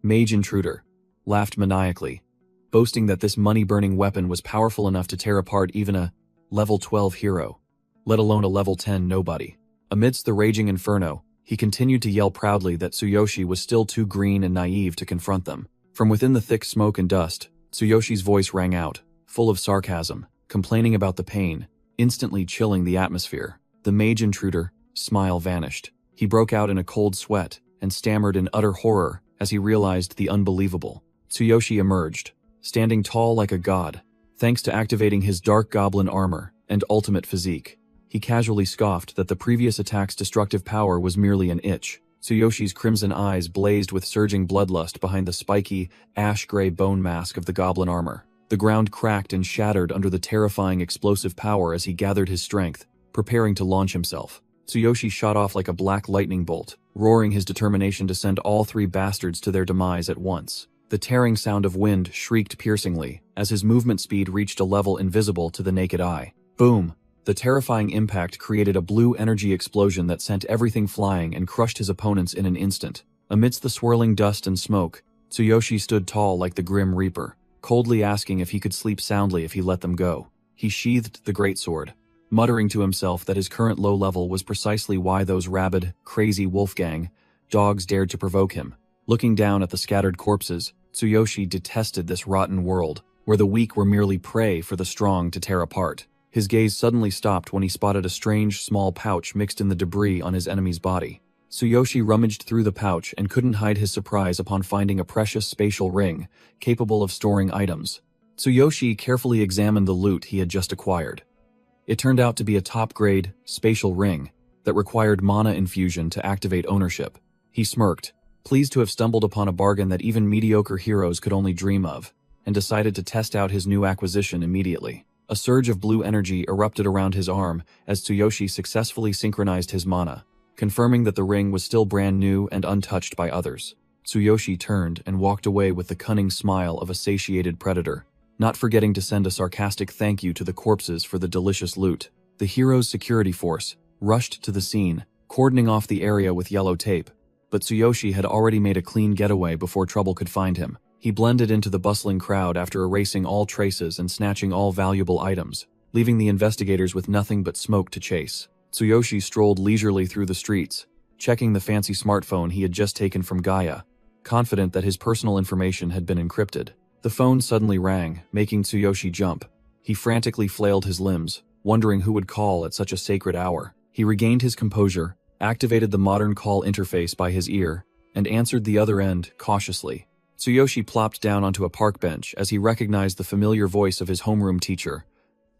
S1: mage intruder laughed maniacally, boasting that this money-burning weapon was powerful enough to tear apart even a level 12 hero, let alone a level 10 nobody. Amidst the raging inferno, he continued to yell proudly that Tsuyoshi was still too green and naive to confront them. From within the thick smoke and dust, Tsuyoshi's voice rang out, full of sarcasm, complaining about the pain, instantly chilling the atmosphere. The mage intruder smile vanished. He broke out in a cold sweat and stammered in utter horror as he realized the unbelievable. Tsuyoshi emerged, standing tall like a god, thanks to activating his dark goblin armor and ultimate physique. He casually scoffed that the previous attack's destructive power was merely an itch. Tsuyoshi's crimson eyes blazed with surging bloodlust behind the spiky, ash-gray bone mask of the goblin armor. The ground cracked and shattered under the terrifying explosive power as he gathered his strength, preparing to launch himself. Tsuyoshi shot off like a black lightning bolt, roaring his determination to send all three bastards to their demise at once. The tearing sound of wind shrieked piercingly as his movement speed reached a level invisible to the naked eye. Boom! The terrifying impact created a blue energy explosion that sent everything flying and crushed his opponents in an instant. Amidst the swirling dust and smoke, Tsuyoshi stood tall like the Grim Reaper, coldly asking if he could sleep soundly if he let them go. He sheathed the greatsword, muttering to himself that his current low level was precisely why those rabid, crazy Wolfgang dogs dared to provoke him. Looking down at the scattered corpses, Tsuyoshi detested this rotten world, where the weak were merely prey for the strong to tear apart. His gaze suddenly stopped when he spotted a strange, small pouch mixed in the debris on his enemy's body. Tsuyoshi rummaged through the pouch and couldn't hide his surprise upon finding a precious spatial ring, capable of storing items. Tsuyoshi carefully examined the loot he had just acquired. It turned out to be a top-grade, spatial ring that required mana infusion to activate ownership. He smirked, pleased to have stumbled upon a bargain that even mediocre heroes could only dream of, and decided to test out his new acquisition immediately. A surge of blue energy erupted around his arm as Tsuyoshi successfully synchronized his mana, confirming that the ring was still brand new and untouched by others. Tsuyoshi turned and walked away with the cunning smile of a satiated predator, not forgetting to send a sarcastic thank you to the corpses for the delicious loot. The hero's security force rushed to the scene, cordoning off the area with yellow tape, but Tsuyoshi had already made a clean getaway before trouble could find him. He blended into the bustling crowd after erasing all traces and snatching all valuable items, leaving the investigators with nothing but smoke to chase. Tsuyoshi strolled leisurely through the streets, checking the fancy smartphone he had just taken from Gaia, confident that his personal information had been encrypted. The phone suddenly rang, making Tsuyoshi jump. He frantically flailed his limbs, wondering who would call at such a sacred hour. He regained his composure, activated the modern call interface by his ear, and answered the other end cautiously. Tsuyoshi plopped down onto a park bench as he recognized the familiar voice of his homeroom teacher,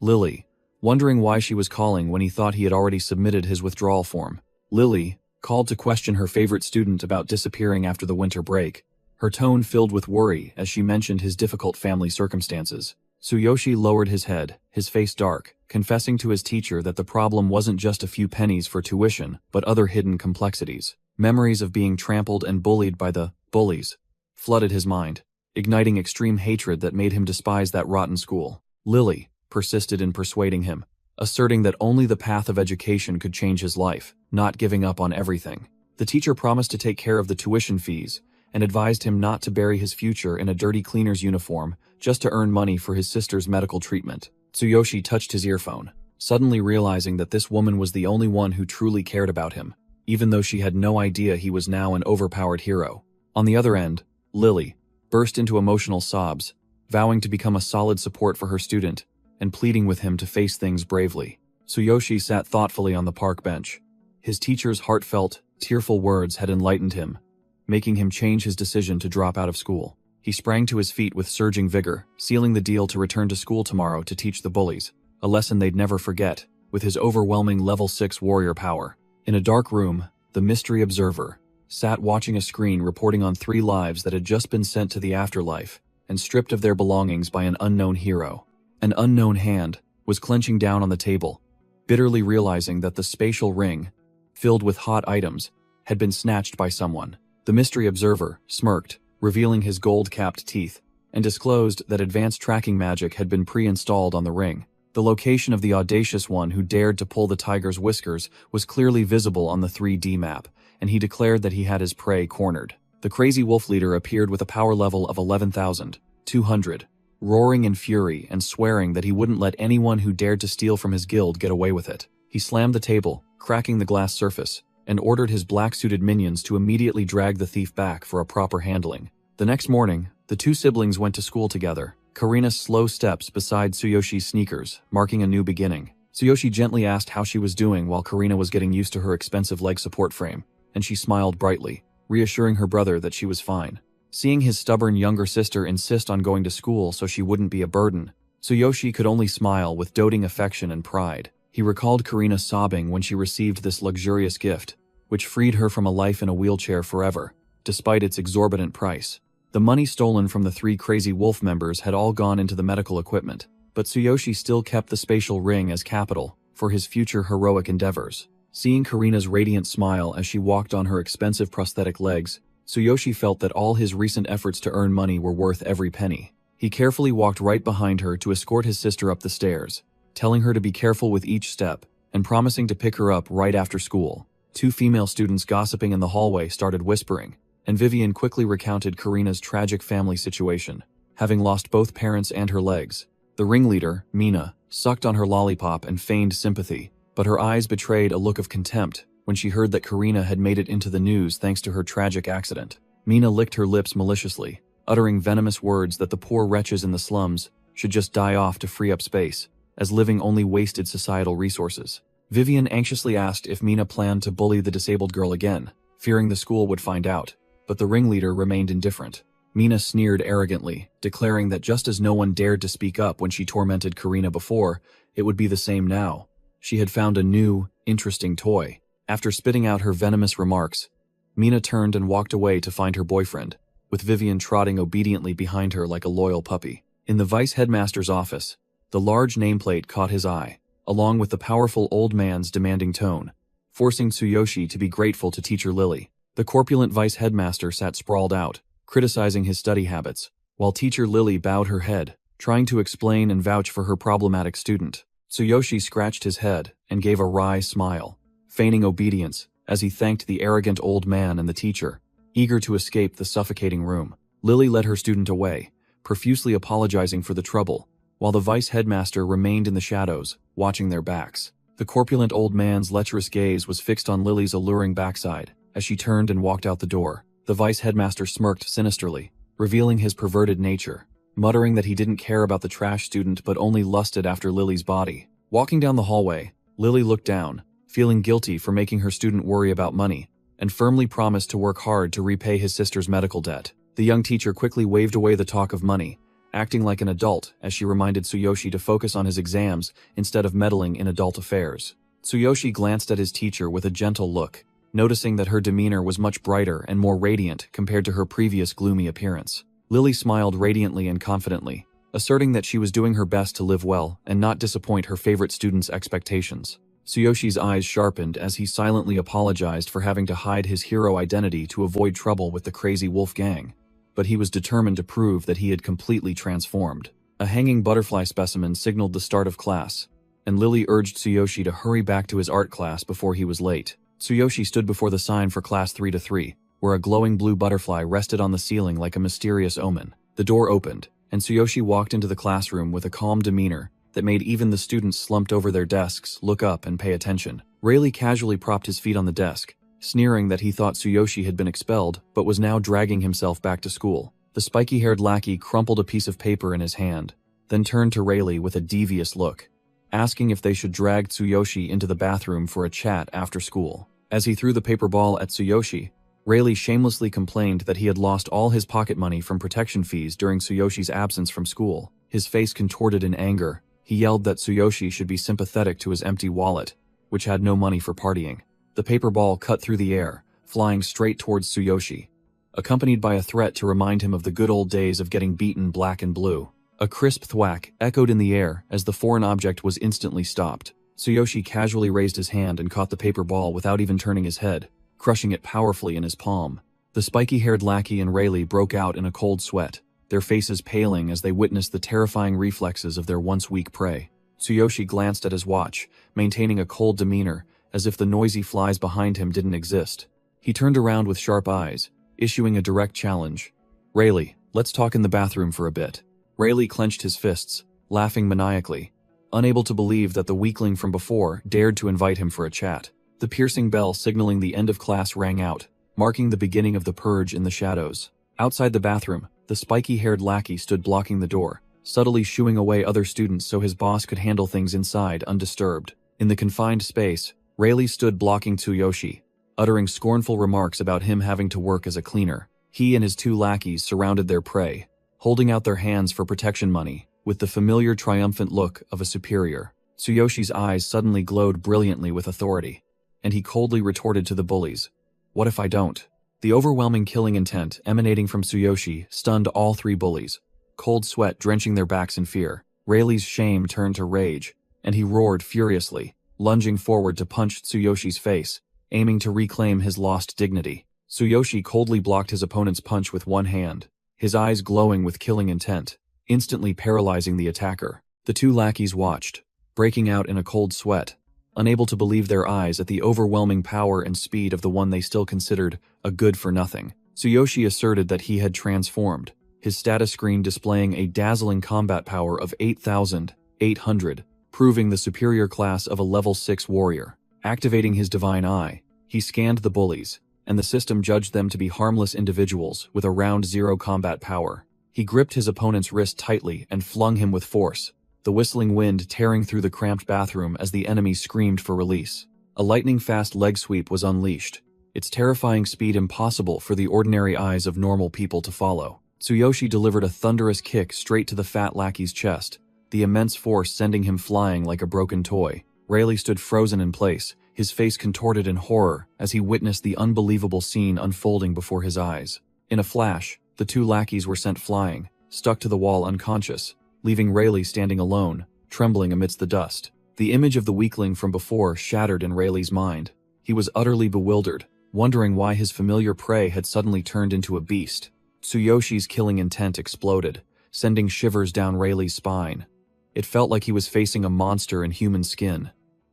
S1: Lily, wondering why she was calling when he thought he had already submitted his withdrawal form. Lily called to question her favorite student about disappearing after the winter break, her tone filled with worry as she mentioned his difficult family circumstances. Tsuyoshi lowered his head, his face dark, confessing to his teacher that the problem wasn't just a few pennies for tuition, but other hidden complexities. Memories of being trampled and bullied by the bullies flooded his mind, igniting extreme hatred that made him despise that rotten school. Lily persisted in persuading him, asserting that only the path of education could change his life, not giving up on everything. The teacher promised to take care of the tuition fees and advised him not to bury his future in a dirty cleaner's uniform just to earn money for his sister's medical treatment. Tsuyoshi touched his earphone, suddenly realizing that this woman was the only one who truly cared about him, even though she had no idea he was now an overpowered hero. On the other end, Lily burst into emotional sobs, vowing to become a solid support for her student and pleading with him to face things bravely. Tsuyoshi sat thoughtfully on the park bench. His teacher's heartfelt, tearful words had enlightened him, making him change his decision to drop out of school. He sprang to his feet with surging vigor, sealing the deal to return to school tomorrow to teach the bullies, a lesson they'd never forget, with his overwhelming level 6 warrior power. In a dark room, the mystery observer sat watching a screen reporting on 3 lives that had just been sent to the afterlife and stripped of their belongings by an unknown hero. An unknown hand was clenching down on the table, bitterly realizing that the spatial ring, filled with hot items, had been snatched by someone. The mystery observer smirked, revealing his gold-capped teeth, and disclosed that advanced tracking magic had been pre-installed on the ring. The location of the audacious one who dared to pull the tiger's whiskers was clearly visible on the 3D map, and he declared that he had his prey cornered. The crazy wolf leader appeared with a power level of 11,200, roaring in fury and swearing that he wouldn't let anyone who dared to steal from his guild get away with it. He slammed the table, cracking the glass surface, and ordered his black-suited minions to immediately drag the thief back for a proper handling. The next morning, the two siblings went to school together, Karina's slow steps beside Tsuyoshi's sneakers, marking a new beginning. Tsuyoshi gently asked how she was doing while Karina was getting used to her expensive leg support frame, and she smiled brightly, reassuring her brother that she was fine. Seeing his stubborn younger sister insist on going to school so she wouldn't be a burden, Tsuyoshi could only smile with doting affection and pride. He recalled Karina sobbing when she received this luxurious gift, which freed her from a life in a wheelchair forever, despite its exorbitant price. The money stolen from the 3 Crazy Wolf members had all gone into the medical equipment, but Tsuyoshi still kept the spatial ring as capital for his future heroic endeavors. Seeing Karina's radiant smile as she walked on her expensive prosthetic legs, Tsuyoshi felt that all his recent efforts to earn money were worth every penny. He carefully walked right behind her to escort his sister up the stairs, telling her to be careful with each step, and promising to pick her up right after school. 2 female students gossiping in the hallway started whispering, and Vivian quickly recounted Karina's tragic family situation, having lost both parents and her legs. The ringleader, Mina, sucked on her lollipop and feigned sympathy, but her eyes betrayed a look of contempt when she heard that Karina had made it into the news thanks to her tragic accident. Mina licked her lips maliciously, uttering venomous words that the poor wretches in the slums should just die off to free up space, as living only wasted societal resources. Vivian anxiously asked if Mina planned to bully the disabled girl again, fearing the school would find out, but the ringleader remained indifferent. Mina sneered arrogantly, declaring that just as no one dared to speak up when she tormented Karina before, it would be the same now. She had found a new, interesting toy. After spitting out her venomous remarks, Mina turned and walked away to find her boyfriend, with Vivian trotting obediently behind her like a loyal puppy. In the vice headmaster's office, the large nameplate caught his eye, along with the powerful old man's demanding tone, forcing Tsuyoshi to be grateful to teacher Lily. The corpulent vice headmaster sat sprawled out, criticizing his study habits, while teacher Lily bowed her head, trying to explain and vouch for her problematic student. Tsuyoshi scratched his head and gave a wry smile, feigning obedience as he thanked the arrogant old man and the teacher, eager to escape the suffocating room. Lily led her student away, profusely apologizing for the trouble, while the vice headmaster remained in the shadows, watching their backs. The corpulent old man's lecherous gaze was fixed on Lily's alluring backside as she turned and walked out the door. The vice headmaster smirked sinisterly, revealing his perverted nature, muttering that he didn't care about the trash student but only lusted after Lily's body. Walking down the hallway, Lily looked down, feeling guilty for making her student worry about money, and firmly promised to work hard to repay his sister's medical debt. The young teacher quickly waved away the talk of money, acting like an adult as she reminded Tsuyoshi to focus on his exams instead of meddling in adult affairs. Tsuyoshi glanced at his teacher with a gentle look, noticing that her demeanor was much brighter and more radiant compared to her previous gloomy appearance. Lily smiled radiantly and confidently, asserting that she was doing her best to live well and not disappoint her favorite students' expectations. Tsuyoshi's eyes sharpened as he silently apologized for having to hide his hero identity to avoid trouble with the Crazy Wolf gang, but he was determined to prove that he had completely transformed. A hanging butterfly specimen signaled the start of class, and Lily urged Tsuyoshi to hurry back to his art class before he was late. Tsuyoshi stood before the sign for class 3-3, where a glowing blue butterfly rested on the ceiling like a mysterious omen. The door opened, and Tsuyoshi walked into the classroom with a calm demeanor that made even the students slumped over their desks look up and pay attention. Rayleigh casually propped his feet on the desk, sneering that he thought Tsuyoshi had been expelled but was now dragging himself back to school. The spiky-haired lackey crumpled a piece of paper in his hand, then turned to Rayleigh with a devious look, asking if they should drag Tsuyoshi into the bathroom for a chat after school. As he threw the paper ball at Tsuyoshi, Rayleigh shamelessly complained that he had lost all his pocket money from protection fees during Tsuyoshi's absence from school. His face contorted in anger. He yelled that Tsuyoshi should be sympathetic to his empty wallet, which had no money for partying. The paper ball cut through the air, flying straight towards Tsuyoshi, accompanied by a threat to remind him of the good old days of getting beaten black and blue. A crisp thwack echoed in the air as the foreign object was instantly stopped. Tsuyoshi casually raised his hand and caught the paper ball without even turning his head, crushing it powerfully in his palm. The spiky-haired lackey and Rayleigh broke out in a cold sweat, their faces paling as they witnessed the terrifying reflexes of their once weak prey. Tsuyoshi glanced at his watch, maintaining a cold demeanor, as if the noisy flies behind him didn't exist. He turned around with sharp eyes, issuing a direct challenge. "Rayleigh, let's talk in the bathroom for a bit." Rayleigh clenched his fists, laughing maniacally, unable to believe that the weakling from before dared to invite him for a chat. The piercing bell signaling the end of class rang out, marking the beginning of the purge in the shadows. Outside the bathroom, the spiky-haired lackey stood blocking the door, subtly shooing away other students so his boss could handle things inside undisturbed. In the confined space, Rayleigh stood blocking Tsuyoshi, uttering scornful remarks about him having to work as a cleaner. He and his two lackeys surrounded their prey, holding out their hands for protection money, with the familiar triumphant look of a superior. Tsuyoshi's eyes suddenly glowed brilliantly with authority, and he coldly retorted to the bullies, "What if I don't?" The overwhelming killing intent emanating from Tsuyoshi stunned all three bullies, cold sweat drenching their backs in fear. Rayleigh's shame turned to rage, and he roared furiously, lunging forward to punch Tsuyoshi's face, aiming to reclaim his lost dignity. Tsuyoshi coldly blocked his opponent's punch with one hand, his eyes glowing with killing intent, instantly paralyzing the attacker. The two lackeys watched, breaking out in a cold sweat, unable to believe their eyes at the overwhelming power and speed of the one they still considered a good-for-nothing. Tsuyoshi asserted that he had transformed, his status screen displaying a dazzling combat power of 8,800, proving the superior class of a level 6 warrior. Activating his divine eye, he scanned the bullies, and the system judged them to be harmless individuals with around 0 combat power. He gripped his opponent's wrist tightly and flung him with force, the whistling wind tearing through the cramped bathroom as the enemy screamed for release. A lightning-fast leg sweep was unleashed, its terrifying speed impossible for the ordinary eyes of normal people to follow. Tsuyoshi delivered a thunderous kick straight to the fat lackey's chest, the immense force sending him flying like a broken toy. Rayleigh stood frozen in place, his face contorted in horror as he witnessed the unbelievable scene unfolding before his eyes. In a flash, the two lackeys were sent flying, stuck to the wall unconscious, leaving Rayleigh standing alone, trembling amidst the dust. The image of the weakling from before shattered in Rayleigh's mind. He was utterly bewildered, wondering why his familiar prey had suddenly turned into a beast. Tsuyoshi's killing intent exploded, sending shivers down Rayleigh's spine. It felt like he was facing a monster in human skin,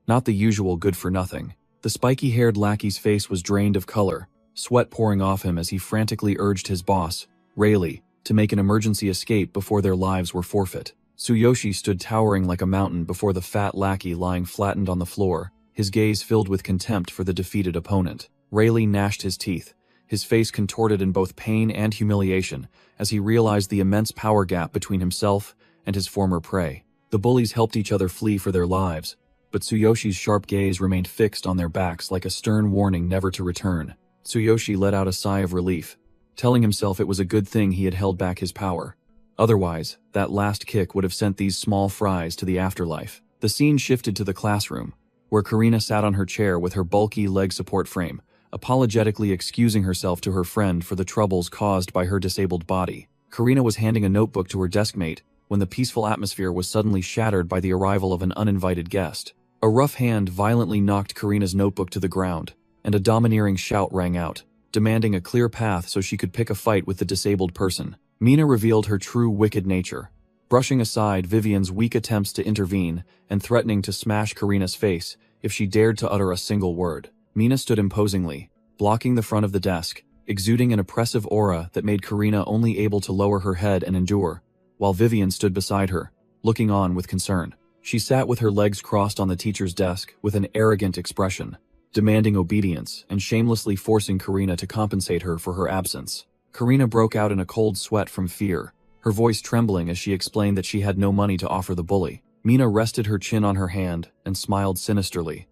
S1: not the usual good-for-nothing. The spiky-haired lackey's face was drained of color, sweat pouring off him as he frantically urged his boss, Rayleigh, to make an emergency escape before their lives were forfeit. Tsuyoshi stood towering like a mountain before the fat lackey lying flattened on the floor, his gaze filled with contempt for the defeated opponent. Rayleigh gnashed his teeth, his face contorted in both pain and humiliation as he realized the immense power gap between himself and his former prey. The bullies helped each other flee for their lives, but Tsuyoshi's sharp gaze remained fixed on their backs like a stern warning never to return. Tsuyoshi let out a sigh of relief, telling himself it was a good thing he had held back his power. Otherwise, that last kick would have sent these small fries to the afterlife. The scene shifted to the classroom, where Karina sat on her chair with her bulky leg support frame, apologetically excusing herself to her friend for the troubles caused by her disabled body. Karina was handing a notebook to her deskmate when the peaceful atmosphere was suddenly shattered by the arrival of an uninvited guest. A rough hand violently knocked Karina's notebook to the ground, and a domineering shout rang out, demanding a clear path so she could pick a fight with the disabled person. Mina revealed her true wicked nature, brushing aside Vivian's weak attempts to intervene and threatening to smash Karina's face if she dared to utter a single word. Mina stood imposingly, blocking the front of the desk, exuding an oppressive aura that made Karina only able to lower her head and endure, while Vivian stood beside her, looking on with concern. She sat with her legs crossed on the teacher's desk with an arrogant expression, demanding obedience and shamelessly forcing Karina to compensate her for her absence. Karina broke out in a cold sweat from fear, her voice trembling as she explained that she had no money to offer the bully. Mina rested her chin on her hand and smiled sinisterly,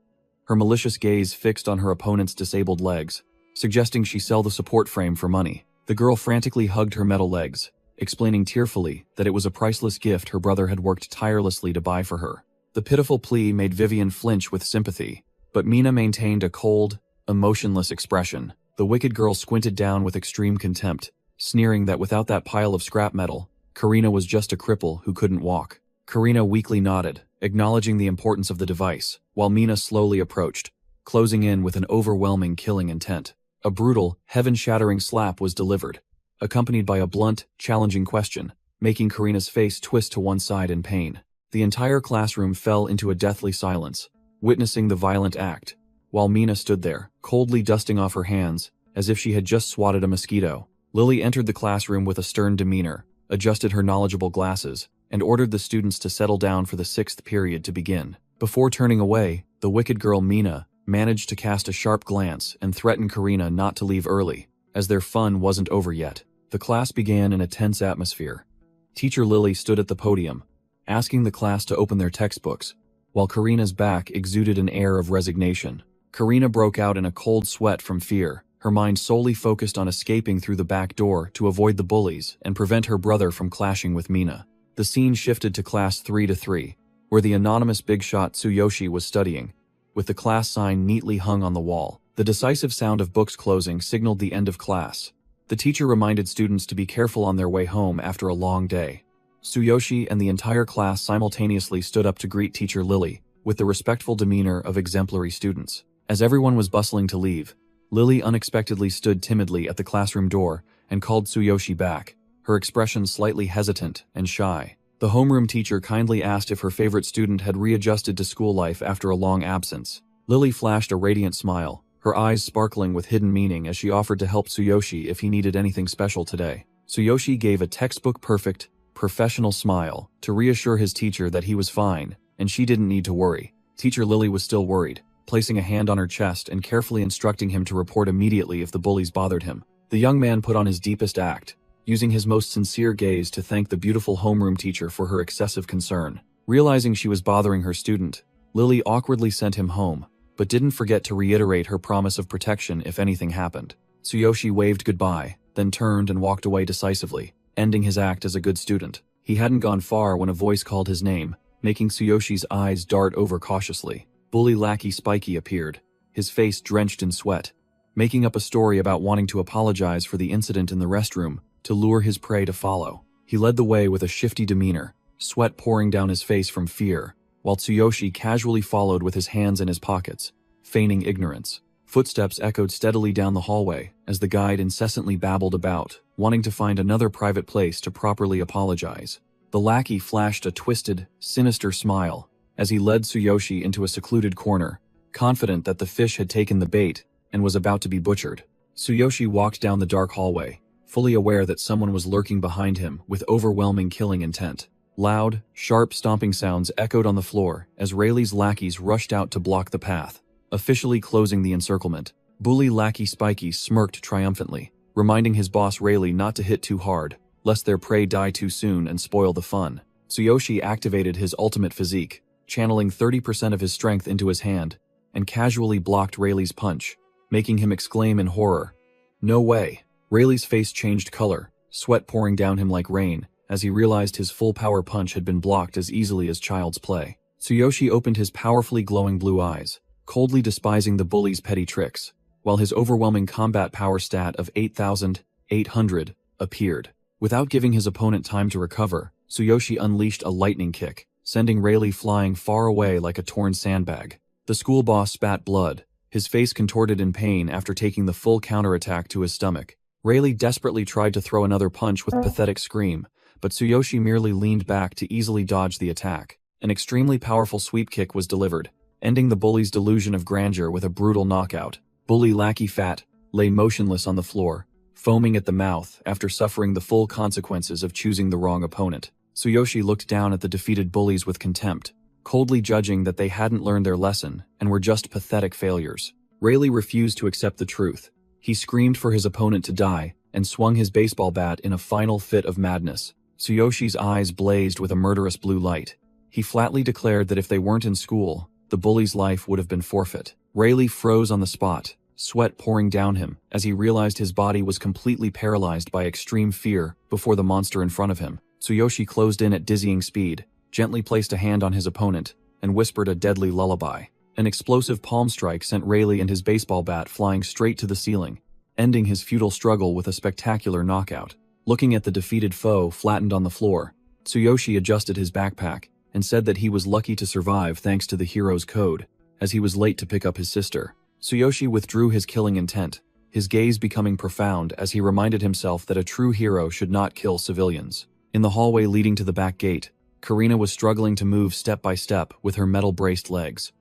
S1: her malicious gaze fixed on her opponent's disabled legs, suggesting she sell the support frame for money. The girl frantically hugged her metal legs, explaining tearfully that it was a priceless gift her brother had worked tirelessly to buy for her. The pitiful plea made Vivian flinch with sympathy, but Mina maintained a cold, emotionless expression. The wicked girl squinted down with extreme contempt, sneering that without that pile of scrap metal, Karina was just a cripple who couldn't walk. Karina weakly nodded, acknowledging the importance of the device, while Mina slowly approached, closing in with an overwhelming killing intent. A brutal, heaven-shattering slap was delivered, accompanied by a blunt, challenging question, making Karina's face twist to one side in pain. The entire classroom fell into a deathly silence, witnessing the violent act, while Mina stood there, coldly dusting off her hands, as if she had just swatted a mosquito. Lily entered the classroom with a stern demeanor, adjusted her knowledgeable glasses, and ordered the students to settle down for the 6th period to begin. Before turning away, the wicked girl Mina managed to cast a sharp glance and threaten Karina not to leave early, as their fun wasn't over yet. The class began in a tense atmosphere. Teacher Lily stood at the podium, asking the class to open their textbooks, while Karina's back exuded an air of resignation. Karina broke out in a cold sweat from fear, her mind solely focused on escaping through the back door to avoid the bullies and prevent her brother from clashing with Mina. The scene shifted to class 3-3, where the anonymous big shot Tsuyoshi was studying, with the class sign neatly hung on the wall. The decisive sound of books closing signaled the end of class. The teacher reminded students to be careful on their way home after a long day. Tsuyoshi and the entire class simultaneously stood up to greet Teacher Lily, with the respectful demeanor of exemplary students. As everyone was bustling to leave, Lily unexpectedly stood timidly at the classroom door and called Tsuyoshi back, her expression slightly hesitant and shy. The homeroom teacher kindly asked if her favorite student had readjusted to school life after a long absence. Lily flashed a radiant smile, her eyes sparkling with hidden meaning as she offered to help Tsuyoshi if he needed anything special today. Tsuyoshi gave a textbook-perfect, professional smile to reassure his teacher that he was fine, and she didn't need to worry. Teacher Lily was still worried, placing a hand on her chest and carefully instructing him to report immediately if the bullies bothered him. The young man put on his deepest act, using his most sincere gaze to thank the beautiful homeroom teacher for her excessive concern. Realizing she was bothering her student, Lily awkwardly sent him home, but didn't forget to reiterate her promise of protection if anything happened. Tsuyoshi waved goodbye, then turned and walked away decisively, ending his act as a good student. He hadn't gone far when a voice called his name, making Tsuyoshi's eyes dart over cautiously. Bully lackey Spiky appeared, his face drenched in sweat, making up a story about wanting to apologize for the incident in the restroom to lure his prey to follow. He led the way with a shifty demeanor, sweat pouring down his face from fear, while Tsuyoshi casually followed with his hands in his pockets, feigning ignorance. Footsteps echoed steadily down the hallway as the guide incessantly babbled about, wanting to find another private place to properly apologize. The lackey flashed a twisted, sinister smile as he led Tsuyoshi into a secluded corner, confident that the fish had taken the bait and was about to be butchered. Tsuyoshi walked down the dark hallway, fully aware that someone was lurking behind him with overwhelming killing intent. Loud, sharp stomping sounds echoed on the floor as Rayleigh's lackeys rushed out to block the path, officially closing the encirclement. Bully lackey Spiky smirked triumphantly, reminding his boss Rayleigh not to hit too hard, lest their prey die too soon and spoil the fun. Tsuyoshi activated his ultimate physique, channeling 30% of his strength into his hand, and casually blocked Rayleigh's punch, making him exclaim in horror, "No way!" Rayleigh's face changed color, sweat pouring down him like rain, as he realized his full power punch had been blocked as easily as child's play. Tsuyoshi opened his powerfully glowing blue eyes, coldly despising the bully's petty tricks, while his overwhelming combat power stat of 8,800 appeared. Without giving his opponent time to recover, Tsuyoshi unleashed a lightning kick, sending Rayleigh flying far away like a torn sandbag. The school boss spat blood, his face contorted in pain after taking the full counterattack to his stomach. Rayleigh desperately tried to throw another punch with a pathetic scream, but Tsuyoshi merely leaned back to easily dodge the attack. An extremely powerful sweep kick was delivered, ending the bully's delusion of grandeur with a brutal knockout. Bully Lackey Fat lay motionless on the floor, foaming at the mouth after suffering the full consequences of choosing the wrong opponent. Tsuyoshi looked down at the defeated bullies with contempt, coldly judging that they hadn't learned their lesson and were just pathetic failures. Rayleigh refused to accept the truth. He screamed for his opponent to die and swung his baseball bat in a final fit of madness. Tsuyoshi's eyes blazed with a murderous blue light. He flatly declared that if they weren't in school, the bully's life would have been forfeit. Rayleigh froze on the spot, sweat pouring down him as he realized his body was completely paralyzed by extreme fear before the monster in front of him. Tsuyoshi closed in at dizzying speed, gently placed a hand on his opponent, and whispered a deadly lullaby. An explosive palm strike sent Rayleigh and his baseball bat flying straight to the ceiling, ending his futile struggle with a spectacular knockout. Looking at the defeated foe flattened on the floor, Tsuyoshi adjusted his backpack and said that he was lucky to survive thanks to the hero's code, as he was late to pick up his sister. Tsuyoshi withdrew his killing intent, his gaze becoming profound as he reminded himself that a true hero should not kill civilians. In the hallway leading to the back gate, Karina was struggling to move step by step with her metal-braced legs.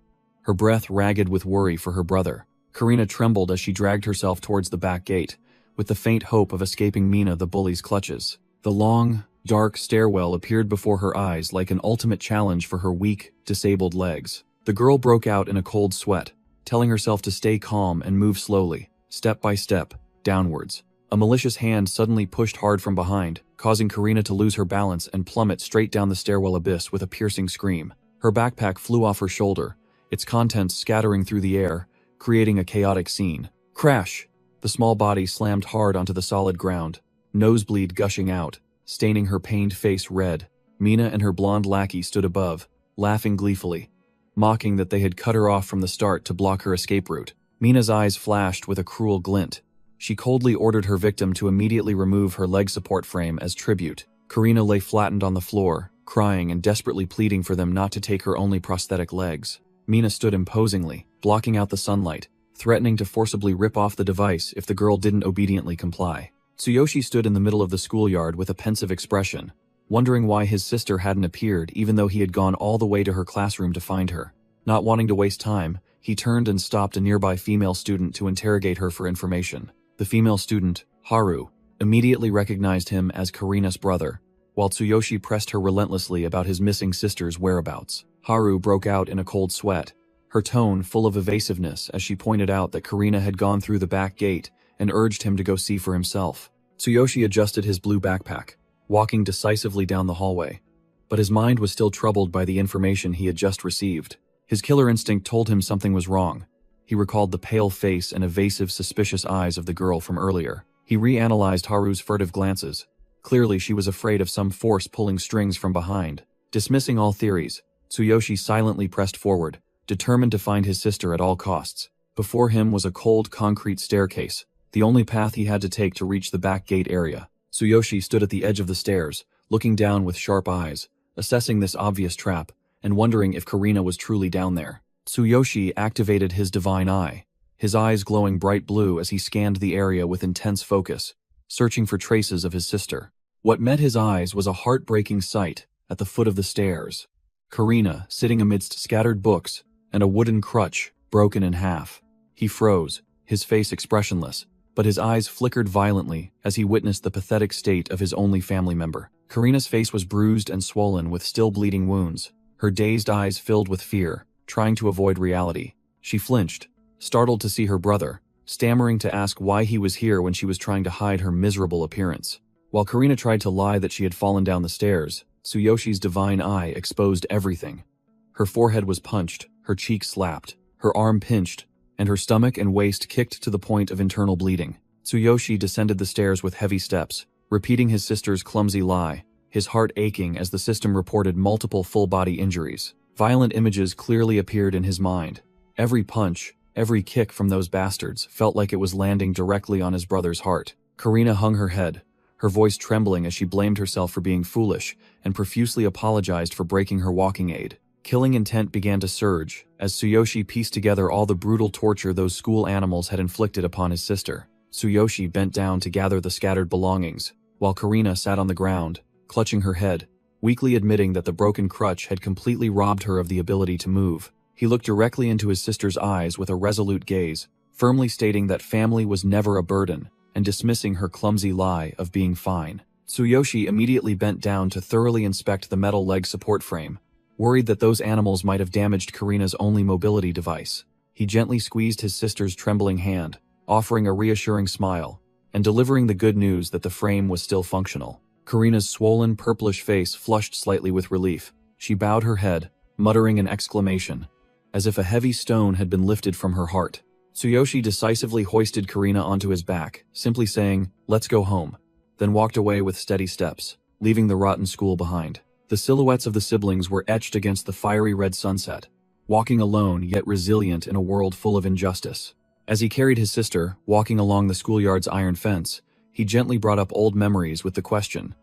S1: Her breath ragged with worry for her brother. Karina trembled as she dragged herself towards the back gate, with the faint hope of escaping Mina the bully's clutches. The long, dark stairwell appeared before her eyes like an ultimate challenge for her weak, disabled legs. The girl broke out in a cold sweat, telling herself to stay calm and move slowly, step by step, downwards. A malicious hand suddenly pushed hard from behind, causing Karina to lose her balance and plummet straight down the stairwell abyss with a piercing scream. Her backpack flew off her shoulder, its contents scattering through the air, creating a chaotic scene. Crash! The small body slammed hard onto the solid ground, nosebleed gushing out, staining her pained face red. Mina and her blonde lackey stood above, laughing gleefully, mocking that they had cut her off from the start to block her escape route. Mina's eyes flashed with a cruel glint. She coldly ordered her victim to immediately remove her leg support frame as tribute. Karina lay flattened on the floor, crying and desperately pleading for them not to take her only prosthetic legs. Mina stood imposingly, blocking out the sunlight, threatening to forcibly rip off the device if the girl didn't obediently comply. Tsuyoshi stood in the middle of the schoolyard with a pensive expression, wondering why his sister hadn't appeared even though he had gone all the way to her classroom to find her. Not wanting to waste time, he turned and stopped a nearby female student to interrogate her for information. The female student, Haru, immediately recognized him as Karina's brother, while Tsuyoshi pressed her relentlessly about his missing sister's whereabouts. Haru broke out in a cold sweat, her tone full of evasiveness as she pointed out that Karina had gone through the back gate and urged him to go see for himself. Tsuyoshi adjusted his blue backpack, walking decisively down the hallway, but his mind was still troubled by the information he had just received. His killer instinct told him something was wrong. He recalled the pale face and evasive, suspicious eyes of the girl from earlier. He reanalyzed Haru's furtive glances. Clearly, she was afraid of some force pulling strings from behind. Dismissing all theories, Tsuyoshi silently pressed forward, determined to find his sister at all costs. Before him was a cold concrete staircase, the only path he had to take to reach the back gate area. Tsuyoshi stood at the edge of the stairs, looking down with sharp eyes, assessing this obvious trap, and wondering if Karina was truly down there. Tsuyoshi activated his divine eye, his eyes glowing bright blue as he scanned the area with intense focus, searching for traces of his sister. What met his eyes was a heartbreaking sight at the foot of the stairs. Karina, sitting amidst scattered books and a wooden crutch broken in half. He froze, his face expressionless, but his eyes flickered violently as he witnessed the pathetic state of his only family member. Karina's face was bruised and swollen with still bleeding wounds, her dazed eyes filled with fear, trying to avoid reality. She flinched, startled to see her brother, stammering to ask why he was here when she was trying to hide her miserable appearance. While Karina tried to lie that she had fallen down the stairs, Tsuyoshi's divine eye exposed everything. Her forehead was punched, her cheek slapped, her arm pinched, and her stomach and waist kicked to the point of internal bleeding. Tsuyoshi descended the stairs with heavy steps, repeating his sister's clumsy lie, his heart aching as the system reported multiple full-body injuries. Violent images clearly appeared in his mind. Every punch, every kick from those bastards felt like it was landing directly on his brother's heart. Karina hung her head, her voice trembling as she blamed herself for being foolish and profusely apologized for breaking her walking aid. Killing intent began to surge as Tsuyoshi pieced together all the brutal torture those school animals had inflicted upon his sister. Tsuyoshi bent down to gather the scattered belongings, while Karina sat on the ground, clutching her head, weakly admitting that the broken crutch had completely robbed her of the ability to move. He looked directly into his sister's eyes with a resolute gaze, firmly stating that family was never a burden, and dismissing her clumsy lie of being fine. Tsuyoshi immediately bent down to thoroughly inspect the metal leg support frame, worried that those animals might have damaged Karina's only mobility device. He gently squeezed his sister's trembling hand, offering a reassuring smile, and delivering the good news that the frame was still functional. Karina's swollen, purplish face flushed slightly with relief. She bowed her head, muttering an exclamation, as if a heavy stone had been lifted from her heart. Tsuyoshi decisively hoisted Karina onto his back, simply saying, "Let's go home," then walked away with steady steps, leaving the rotten school behind. The silhouettes of the siblings were etched against the fiery red sunset, walking alone yet resilient in a world full of injustice. As he carried his sister, walking along the schoolyard's iron fence, he gently brought up old memories with the question,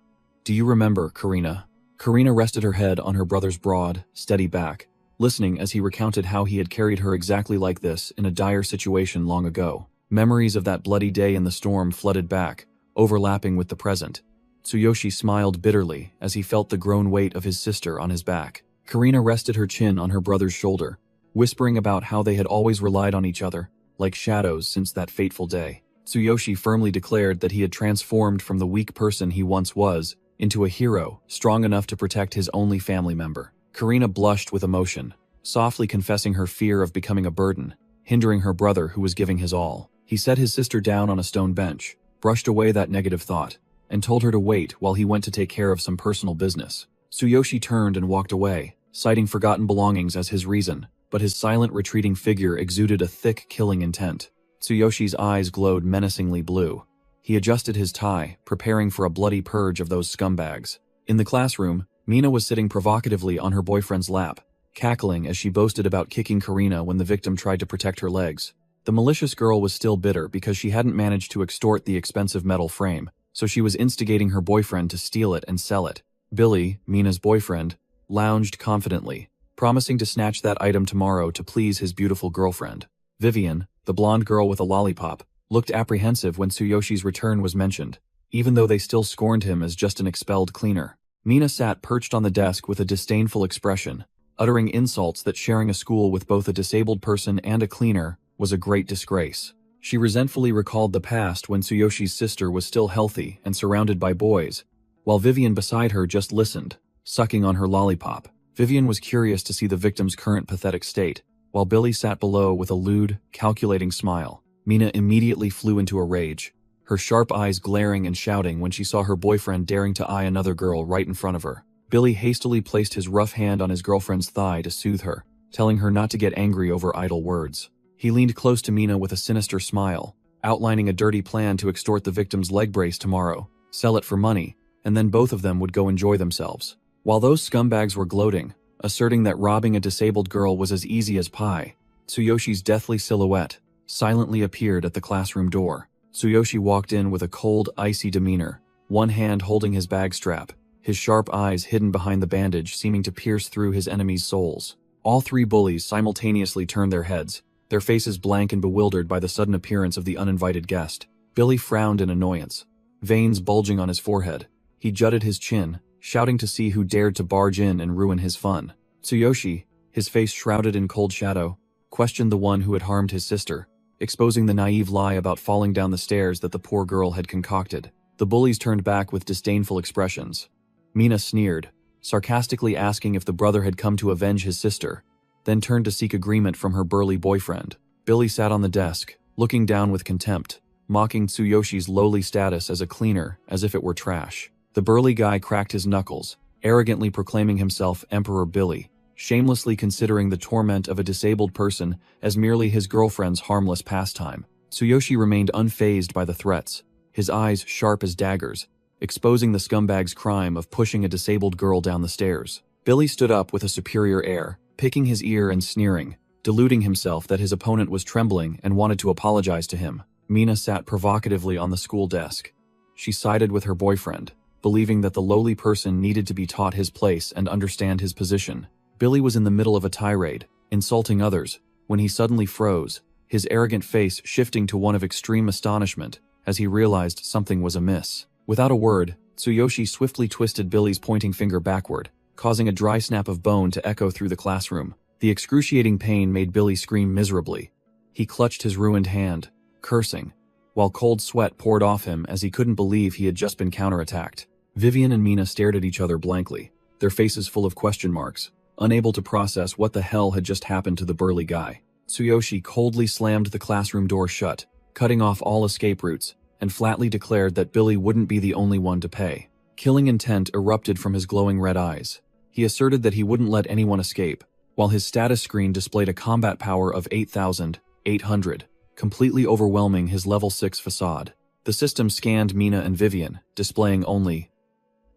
S1: "Do you remember, Karina?" Karina rested her head on her brother's broad, steady back, listening as he recounted how he had carried her exactly like this in a dire situation long ago. Memories of that bloody day in the storm flooded back, overlapping with the present. Tsuyoshi smiled bitterly as he felt the grown weight of his sister on his back. Karina rested her chin on her brother's shoulder, whispering about how they had always relied on each other, like shadows since that fateful day. Tsuyoshi firmly declared that he had transformed from the weak person he once was into a hero, strong enough to protect his only family member. Karina blushed with emotion, softly confessing her fear of becoming a burden, hindering her brother who was giving his all. He set his sister down on a stone bench, brushed away that negative thought, and told her to wait while he went to take care of some personal business. Tsuyoshi turned and walked away, citing forgotten belongings as his reason, but his silent retreating figure exuded a thick killing intent. Tsuyoshi's eyes glowed menacingly blue. He adjusted his tie, preparing for a bloody purge of those scumbags. In the classroom, Mina was sitting provocatively on her boyfriend's lap, cackling as she boasted about kicking Karina when the victim tried to protect her legs. The malicious girl was still bitter because she hadn't managed to extort the expensive metal frame, so she was instigating her boyfriend to steal it and sell it. Billy, Mina's boyfriend, lounged confidently, promising to snatch that item tomorrow to please his beautiful girlfriend. Vivian, the blonde girl with a lollipop, looked apprehensive when Tsuyoshi's return was mentioned, even though they still scorned him as just an expelled cleaner. Mina sat perched on the desk with a disdainful expression, uttering insults that sharing a school with both a disabled person and a cleaner was a great disgrace. She resentfully recalled the past when Tsuyoshi's sister was still healthy and surrounded by boys, while Vivian beside her just listened, sucking on her lollipop. Vivian was curious to see the victim's current pathetic state, while Billy sat below with a lewd, calculating smile. Mina immediately flew into a rage, her sharp eyes glaring and shouting when she saw her boyfriend daring to eye another girl right in front of her. Billy hastily placed his rough hand on his girlfriend's thigh to soothe her, telling her not to get angry over idle words. He leaned close to Mina with a sinister smile, outlining a dirty plan to extort the victim's leg brace tomorrow, sell it for money, and then both of them would go enjoy themselves. While those scumbags were gloating, asserting that robbing a disabled girl was as easy as pie, Tsuyoshi's deathly silhouette silently appeared at the classroom door. Tsuyoshi walked in with a cold, icy demeanor, one hand holding his bag strap, his sharp eyes hidden behind the bandage seeming to pierce through his enemies' souls. All three bullies simultaneously turned their heads, their faces blank and bewildered by the sudden appearance of the uninvited guest. Billy frowned in annoyance, veins bulging on his forehead. He jutted his chin, shouting to see who dared to barge in and ruin his fun. Tsuyoshi, his face shrouded in cold shadow, questioned the one who had harmed his sister, exposing the naive lie about falling down the stairs that the poor girl had concocted. The bullies turned back with disdainful expressions. Mina sneered, sarcastically asking if the brother had come to avenge his sister, then turned to seek agreement from her burly boyfriend. Billy sat on the desk, looking down with contempt, mocking Tsuyoshi's lowly status as a cleaner as if it were trash. The burly guy cracked his knuckles, arrogantly proclaiming himself Emperor Billy, shamelessly considering the torment of a disabled person as merely his girlfriend's harmless pastime. Tsuyoshi remained unfazed by the threats, his eyes sharp as daggers, exposing the scumbag's crime of pushing a disabled girl down the stairs. Billy stood up with a superior air, picking his ear and sneering, deluding himself that his opponent was trembling and wanted to apologize to him. Mina sat provocatively on the school desk. She sided with her boyfriend, believing that the lowly person needed to be taught his place and understand his position. Billy was in the middle of a tirade, insulting others, when he suddenly froze, his arrogant face shifting to one of extreme astonishment as he realized something was amiss. Without a word, Tsuyoshi swiftly twisted Billy's pointing finger backward, causing a dry snap of bone to echo through the classroom. The excruciating pain made Billy scream miserably. He clutched his ruined hand, cursing, while cold sweat poured off him as he couldn't believe he had just been counterattacked. Vivian and Mina stared at each other blankly, their faces full of question marks, unable to process what the hell had just happened to the burly guy. Tsuyoshi coldly slammed the classroom door shut, cutting off all escape routes, and flatly declared that Billy wouldn't be the only one to pay. Killing intent erupted from his glowing red eyes. He asserted that he wouldn't let anyone escape, while his status screen displayed a combat power of 8,800, completely overwhelming his level 6 facade. The system scanned Mina and Vivian, displaying only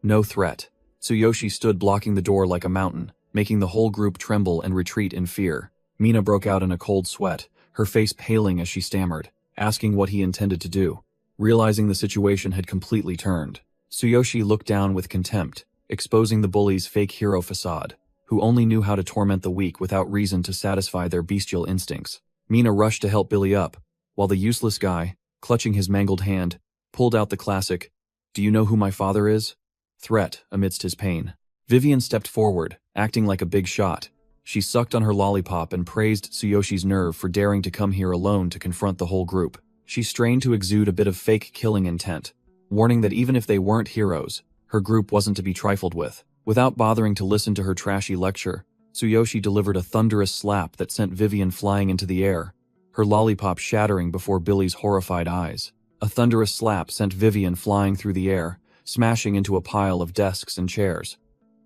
S1: no threat. Tsuyoshi stood blocking the door like a mountain, making the whole group tremble and retreat in fear. Mina broke out in a cold sweat, her face paling as she stammered, asking what he intended to do. Realizing the situation had completely turned, Tsuyoshi looked down with contempt, exposing the bully's fake hero facade, who only knew how to torment the weak without reason to satisfy their bestial instincts. Mina rushed to help Billy up, while the useless guy, clutching his mangled hand, pulled out the classic, "Do you know who my father is?" threat amidst his pain. Vivian stepped forward, acting like a big shot. She sucked on her lollipop and praised Tsuyoshi's nerve for daring to come here alone to confront the whole group. She strained to exude a bit of fake killing intent, warning that even if they weren't heroes, her group wasn't to be trifled with. Without bothering to listen to her trashy lecture, Tsuyoshi delivered a thunderous slap that sent Vivian flying into the air, her lollipop shattering before Billy's horrified eyes. A thunderous slap sent Vivian flying through the air, smashing into a pile of desks and chairs.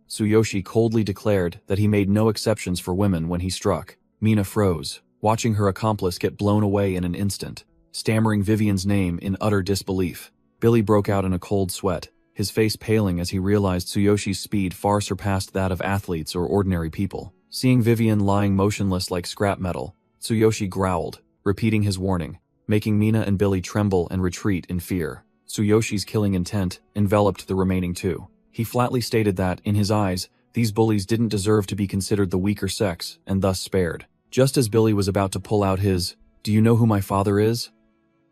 S1: Tsuyoshi coldly declared that he made no exceptions for women when he struck. Mina froze, watching her accomplice get blown away in an instant, stammering Vivian's name in utter disbelief. Billy broke out in a cold sweat, his face paling as he realized Tsuyoshi's speed far surpassed that of athletes or ordinary people. Seeing Vivian lying motionless like scrap metal, Tsuyoshi growled, repeating his warning, making Mina and Billy tremble and retreat in fear. Tsuyoshi's killing intent enveloped the remaining two. He flatly stated that, in his eyes, these bullies didn't deserve to be considered the weaker sex and thus spared. Just as Billy was about to pull out his, "Do you know who my father is?"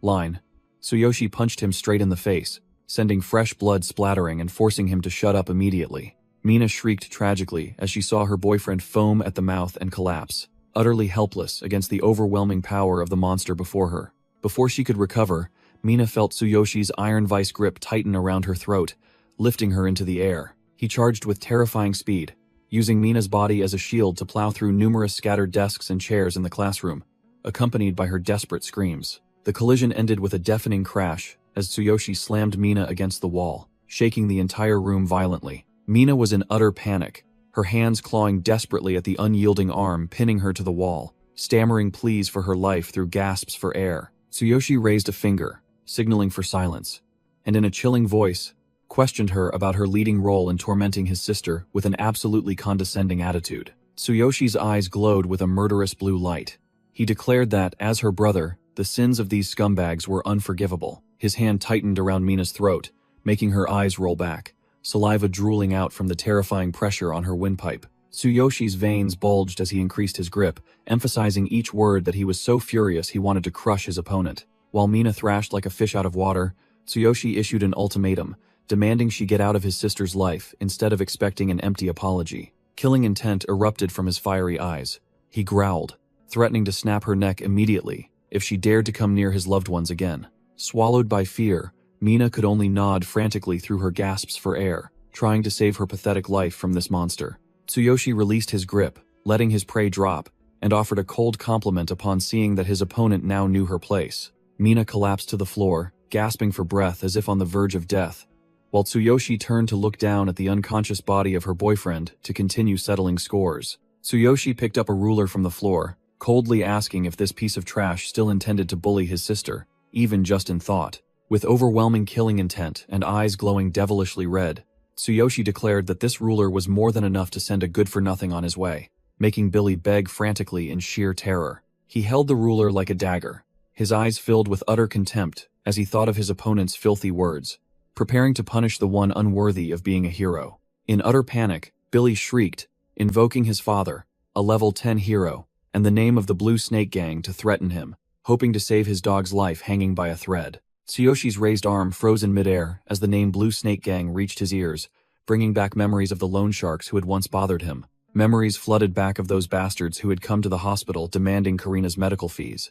S1: line, Tsuyoshi punched him straight in the face, sending fresh blood splattering and forcing him to shut up immediately. Mina shrieked tragically as she saw her boyfriend foam at the mouth and collapse, utterly helpless against the overwhelming power of the monster before her. Before she could recover, Mina felt Tsuyoshi's iron vice grip tighten around her throat, lifting her into the air. He charged with terrifying speed, using Mina's body as a shield to plow through numerous scattered desks and chairs in the classroom, accompanied by her desperate screams. The collision ended with a deafening crash as Tsuyoshi slammed Mina against the wall, shaking the entire room violently. Mina was in utter panic, her hands clawing desperately at the unyielding arm pinning her to the wall, stammering pleas for her life through gasps for air. Tsuyoshi raised a finger, signaling for silence, and in a chilling voice, questioned her about her leading role in tormenting his sister with an absolutely condescending attitude. Tsuyoshi's eyes glowed with a murderous blue light. He declared that, as her brother, the sins of these scumbags were unforgivable. His hand tightened around Mina's throat, making her eyes roll back, saliva drooling out from the terrifying pressure on her windpipe. Tsuyoshi's veins bulged as he increased his grip, emphasizing each word that he was so furious he wanted to crush his opponent. While Mina thrashed like a fish out of water, Tsuyoshi issued an ultimatum, demanding she get out of his sister's life instead of expecting an empty apology. Killing intent erupted from his fiery eyes. He growled, threatening to snap her neck immediately if she dared to come near his loved ones again. Swallowed by fear, Mina could only nod frantically through her gasps for air, trying to save her pathetic life from this monster. Tsuyoshi released his grip, letting his prey drop, and offered a cold compliment upon seeing that his opponent now knew her place. Mina collapsed to the floor, gasping for breath as if on the verge of death, while Tsuyoshi turned to look down at the unconscious body of her boyfriend to continue settling scores. Tsuyoshi picked up a ruler from the floor, coldly asking if this piece of trash still intended to bully his sister, even just in thought. With overwhelming killing intent and eyes glowing devilishly red, Tsuyoshi declared that this ruler was more than enough to send a good-for-nothing on his way, making Billy beg frantically in sheer terror. He held the ruler like a dagger, his eyes filled with utter contempt as he thought of his opponent's filthy words, preparing to punish the one unworthy of being a hero. In utter panic, Billy shrieked, invoking his father, a level 10 hero, and the name of the Blue Snake Gang to threaten him, hoping to save his dog's life hanging by a thread. Tsuyoshi's raised arm froze in midair as the name Blue Snake Gang reached his ears, bringing back memories of the loan sharks who had once bothered him. Memories flooded back of those bastards who had come to the hospital demanding Karina's medical fees.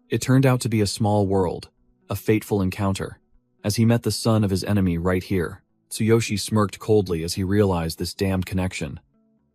S1: It turned out to be a small world, a fateful encounter. As he met the son of his enemy right here, Tsuyoshi smirked coldly as he realized this damned connection.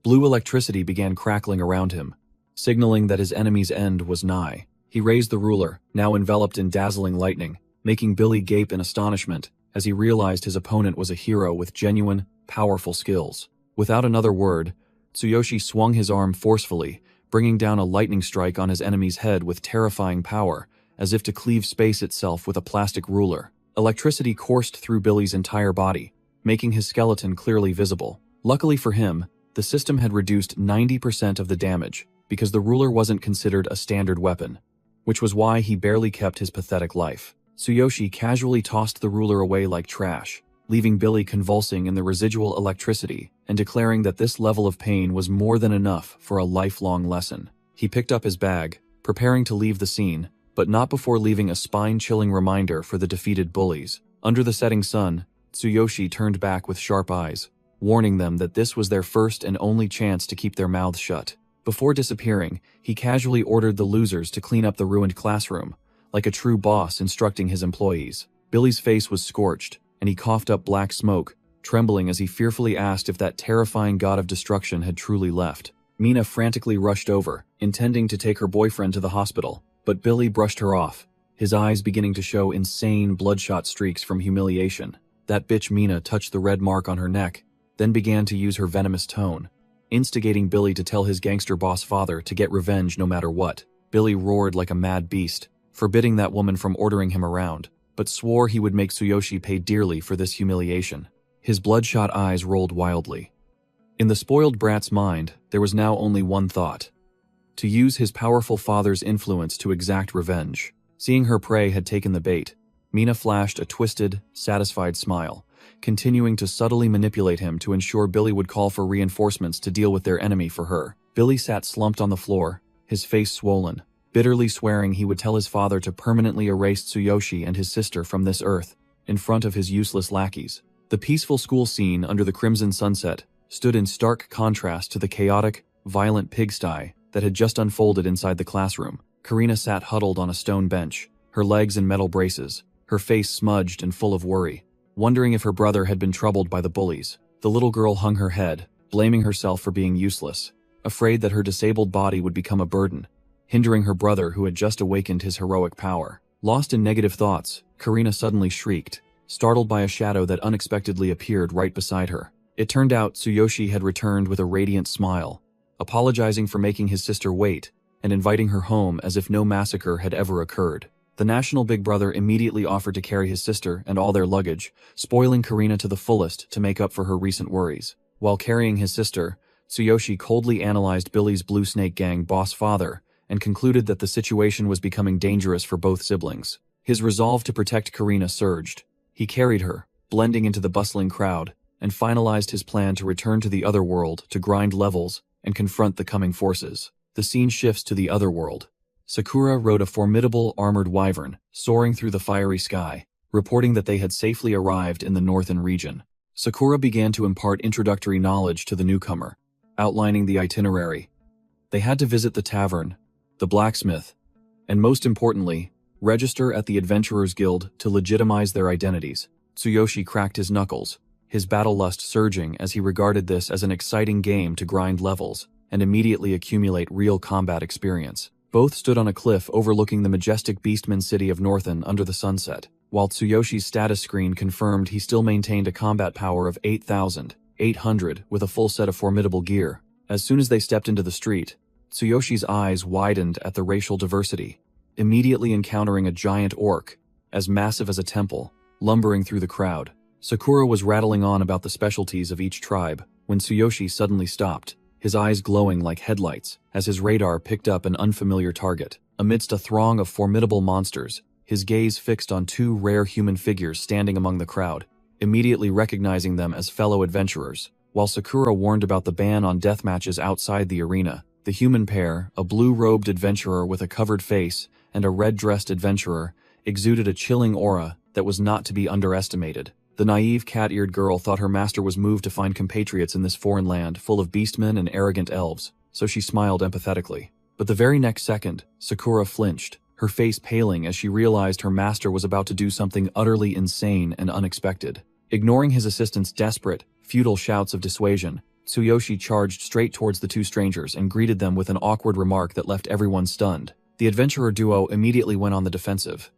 S1: Blue electricity began crackling around him, signaling that his enemy's end was nigh. He raised the ruler, now enveloped in dazzling lightning, making Billy gape in astonishment as he realized his opponent was a hero with genuine, powerful skills. Without another word, Tsuyoshi swung his arm forcefully, bringing down a lightning strike on his enemy's head with terrifying power, as if to cleave space itself with a plastic ruler. Electricity coursed through Billy's entire body, making his skeleton clearly visible. Luckily for him, the system had reduced 90% of the damage, because the ruler wasn't considered a standard weapon, which was why he barely kept his pathetic life. Tsuyoshi casually tossed the ruler away like trash, leaving Billy convulsing in the residual electricity and declaring that this level of pain was more than enough for a lifelong lesson. He picked up his bag, preparing to leave the scene, but not before leaving a spine-chilling reminder for the defeated bullies. Under the setting sun, Tsuyoshi turned back with sharp eyes, warning them that this was their first and only chance to keep their mouths shut. Before disappearing, he casually ordered the losers to clean up the ruined classroom, like a true boss instructing his employees. Billy's face was scorched, and he coughed up black smoke, trembling as he fearfully asked if that terrifying god of destruction had truly left. Mina frantically rushed over, intending to take her boyfriend to the hospital, but Billy brushed her off, his eyes beginning to show insane bloodshot streaks from humiliation. That bitch Mina touched the red mark on her neck, then began to use her venomous tone, instigating Billy to tell his gangster boss father to get revenge no matter what. Billy roared like a mad beast, forbidding that woman from ordering him around, but swore he would make Tsuyoshi pay dearly for this humiliation. His bloodshot eyes rolled wildly. In the spoiled brat's mind, there was now only one thought: to use his powerful father's influence to exact revenge. Seeing her prey had taken the bait, Mina flashed a twisted, satisfied smile, continuing to subtly manipulate him to ensure Billy would call for reinforcements to deal with their enemy for her. Billy sat slumped on the floor, his face swollen, bitterly swearing he would tell his father to permanently erase Tsuyoshi and his sister from this earth, in front of his useless lackeys. The peaceful school scene under the crimson sunset stood in stark contrast to the chaotic, violent pigsty that had just unfolded inside the classroom. Karina sat huddled on a stone bench, her legs in metal braces, her face smudged and full of worry, wondering if her brother had been troubled by the bullies. The little girl hung her head, blaming herself for being useless, afraid that her disabled body would become a burden, hindering her brother who had just awakened his heroic power. Lost in negative thoughts, Karina suddenly shrieked, startled by a shadow that unexpectedly appeared right beside her. It turned out Tsuyoshi had returned with a radiant smile, apologizing for making his sister wait and inviting her home as if no massacre had ever occurred. The national big brother immediately offered to carry his sister and all their luggage, spoiling Karina to the fullest to make up for her recent worries. While carrying his sister, Tsuyoshi coldly analyzed Billy's Blue Snake Gang boss father and concluded that the situation was becoming dangerous for both siblings. His resolve to protect Karina surged. He carried her, blending into the bustling crowd, and finalized his plan to return to the other world to grind levels and confront the coming forces. The scene shifts to the other world. Sakura rode a formidable armored wyvern, soaring through the fiery sky, reporting that they had safely arrived in the northern region. Sakura began to impart introductory knowledge to the newcomer, outlining the itinerary. They had to visit the tavern, the blacksmith, and most importantly, register at the Adventurers Guild to legitimize their identities. Tsuyoshi cracked his knuckles, his battle lust surging as he regarded this as an exciting game to grind levels and immediately accumulate real combat experience. Both stood on a cliff overlooking the majestic Beastman city of Northen under the sunset, while Tsuyoshi's status screen confirmed he still maintained a combat power of 8,800 with a full set of formidable gear. As soon as they stepped into the street, Tsuyoshi's eyes widened at the racial diversity, immediately encountering a giant orc, as massive as a temple, lumbering through the crowd. Sakura was rattling on about the specialties of each tribe when Tsuyoshi suddenly stopped, his eyes glowing like headlights as his radar picked up an unfamiliar target. Amidst a throng of formidable monsters, his gaze fixed on two rare human figures standing among the crowd, immediately recognizing them as fellow adventurers. While Sakura warned about the ban on death matches outside the arena, the human pair, a blue-robed adventurer with a covered face and a red-dressed adventurer, exuded a chilling aura that was not to be underestimated. The naive cat-eared girl thought her master was moved to find compatriots in this foreign land full of beastmen and arrogant elves, so she smiled empathetically. But the very next second, Sakura flinched, her face paling as she realized her master was about to do something utterly insane and unexpected. Ignoring his assistant's desperate, futile shouts of dissuasion, Tsuyoshi charged straight towards the two strangers and greeted them with an awkward remark that left everyone stunned. The adventurer duo immediately went on the defensive.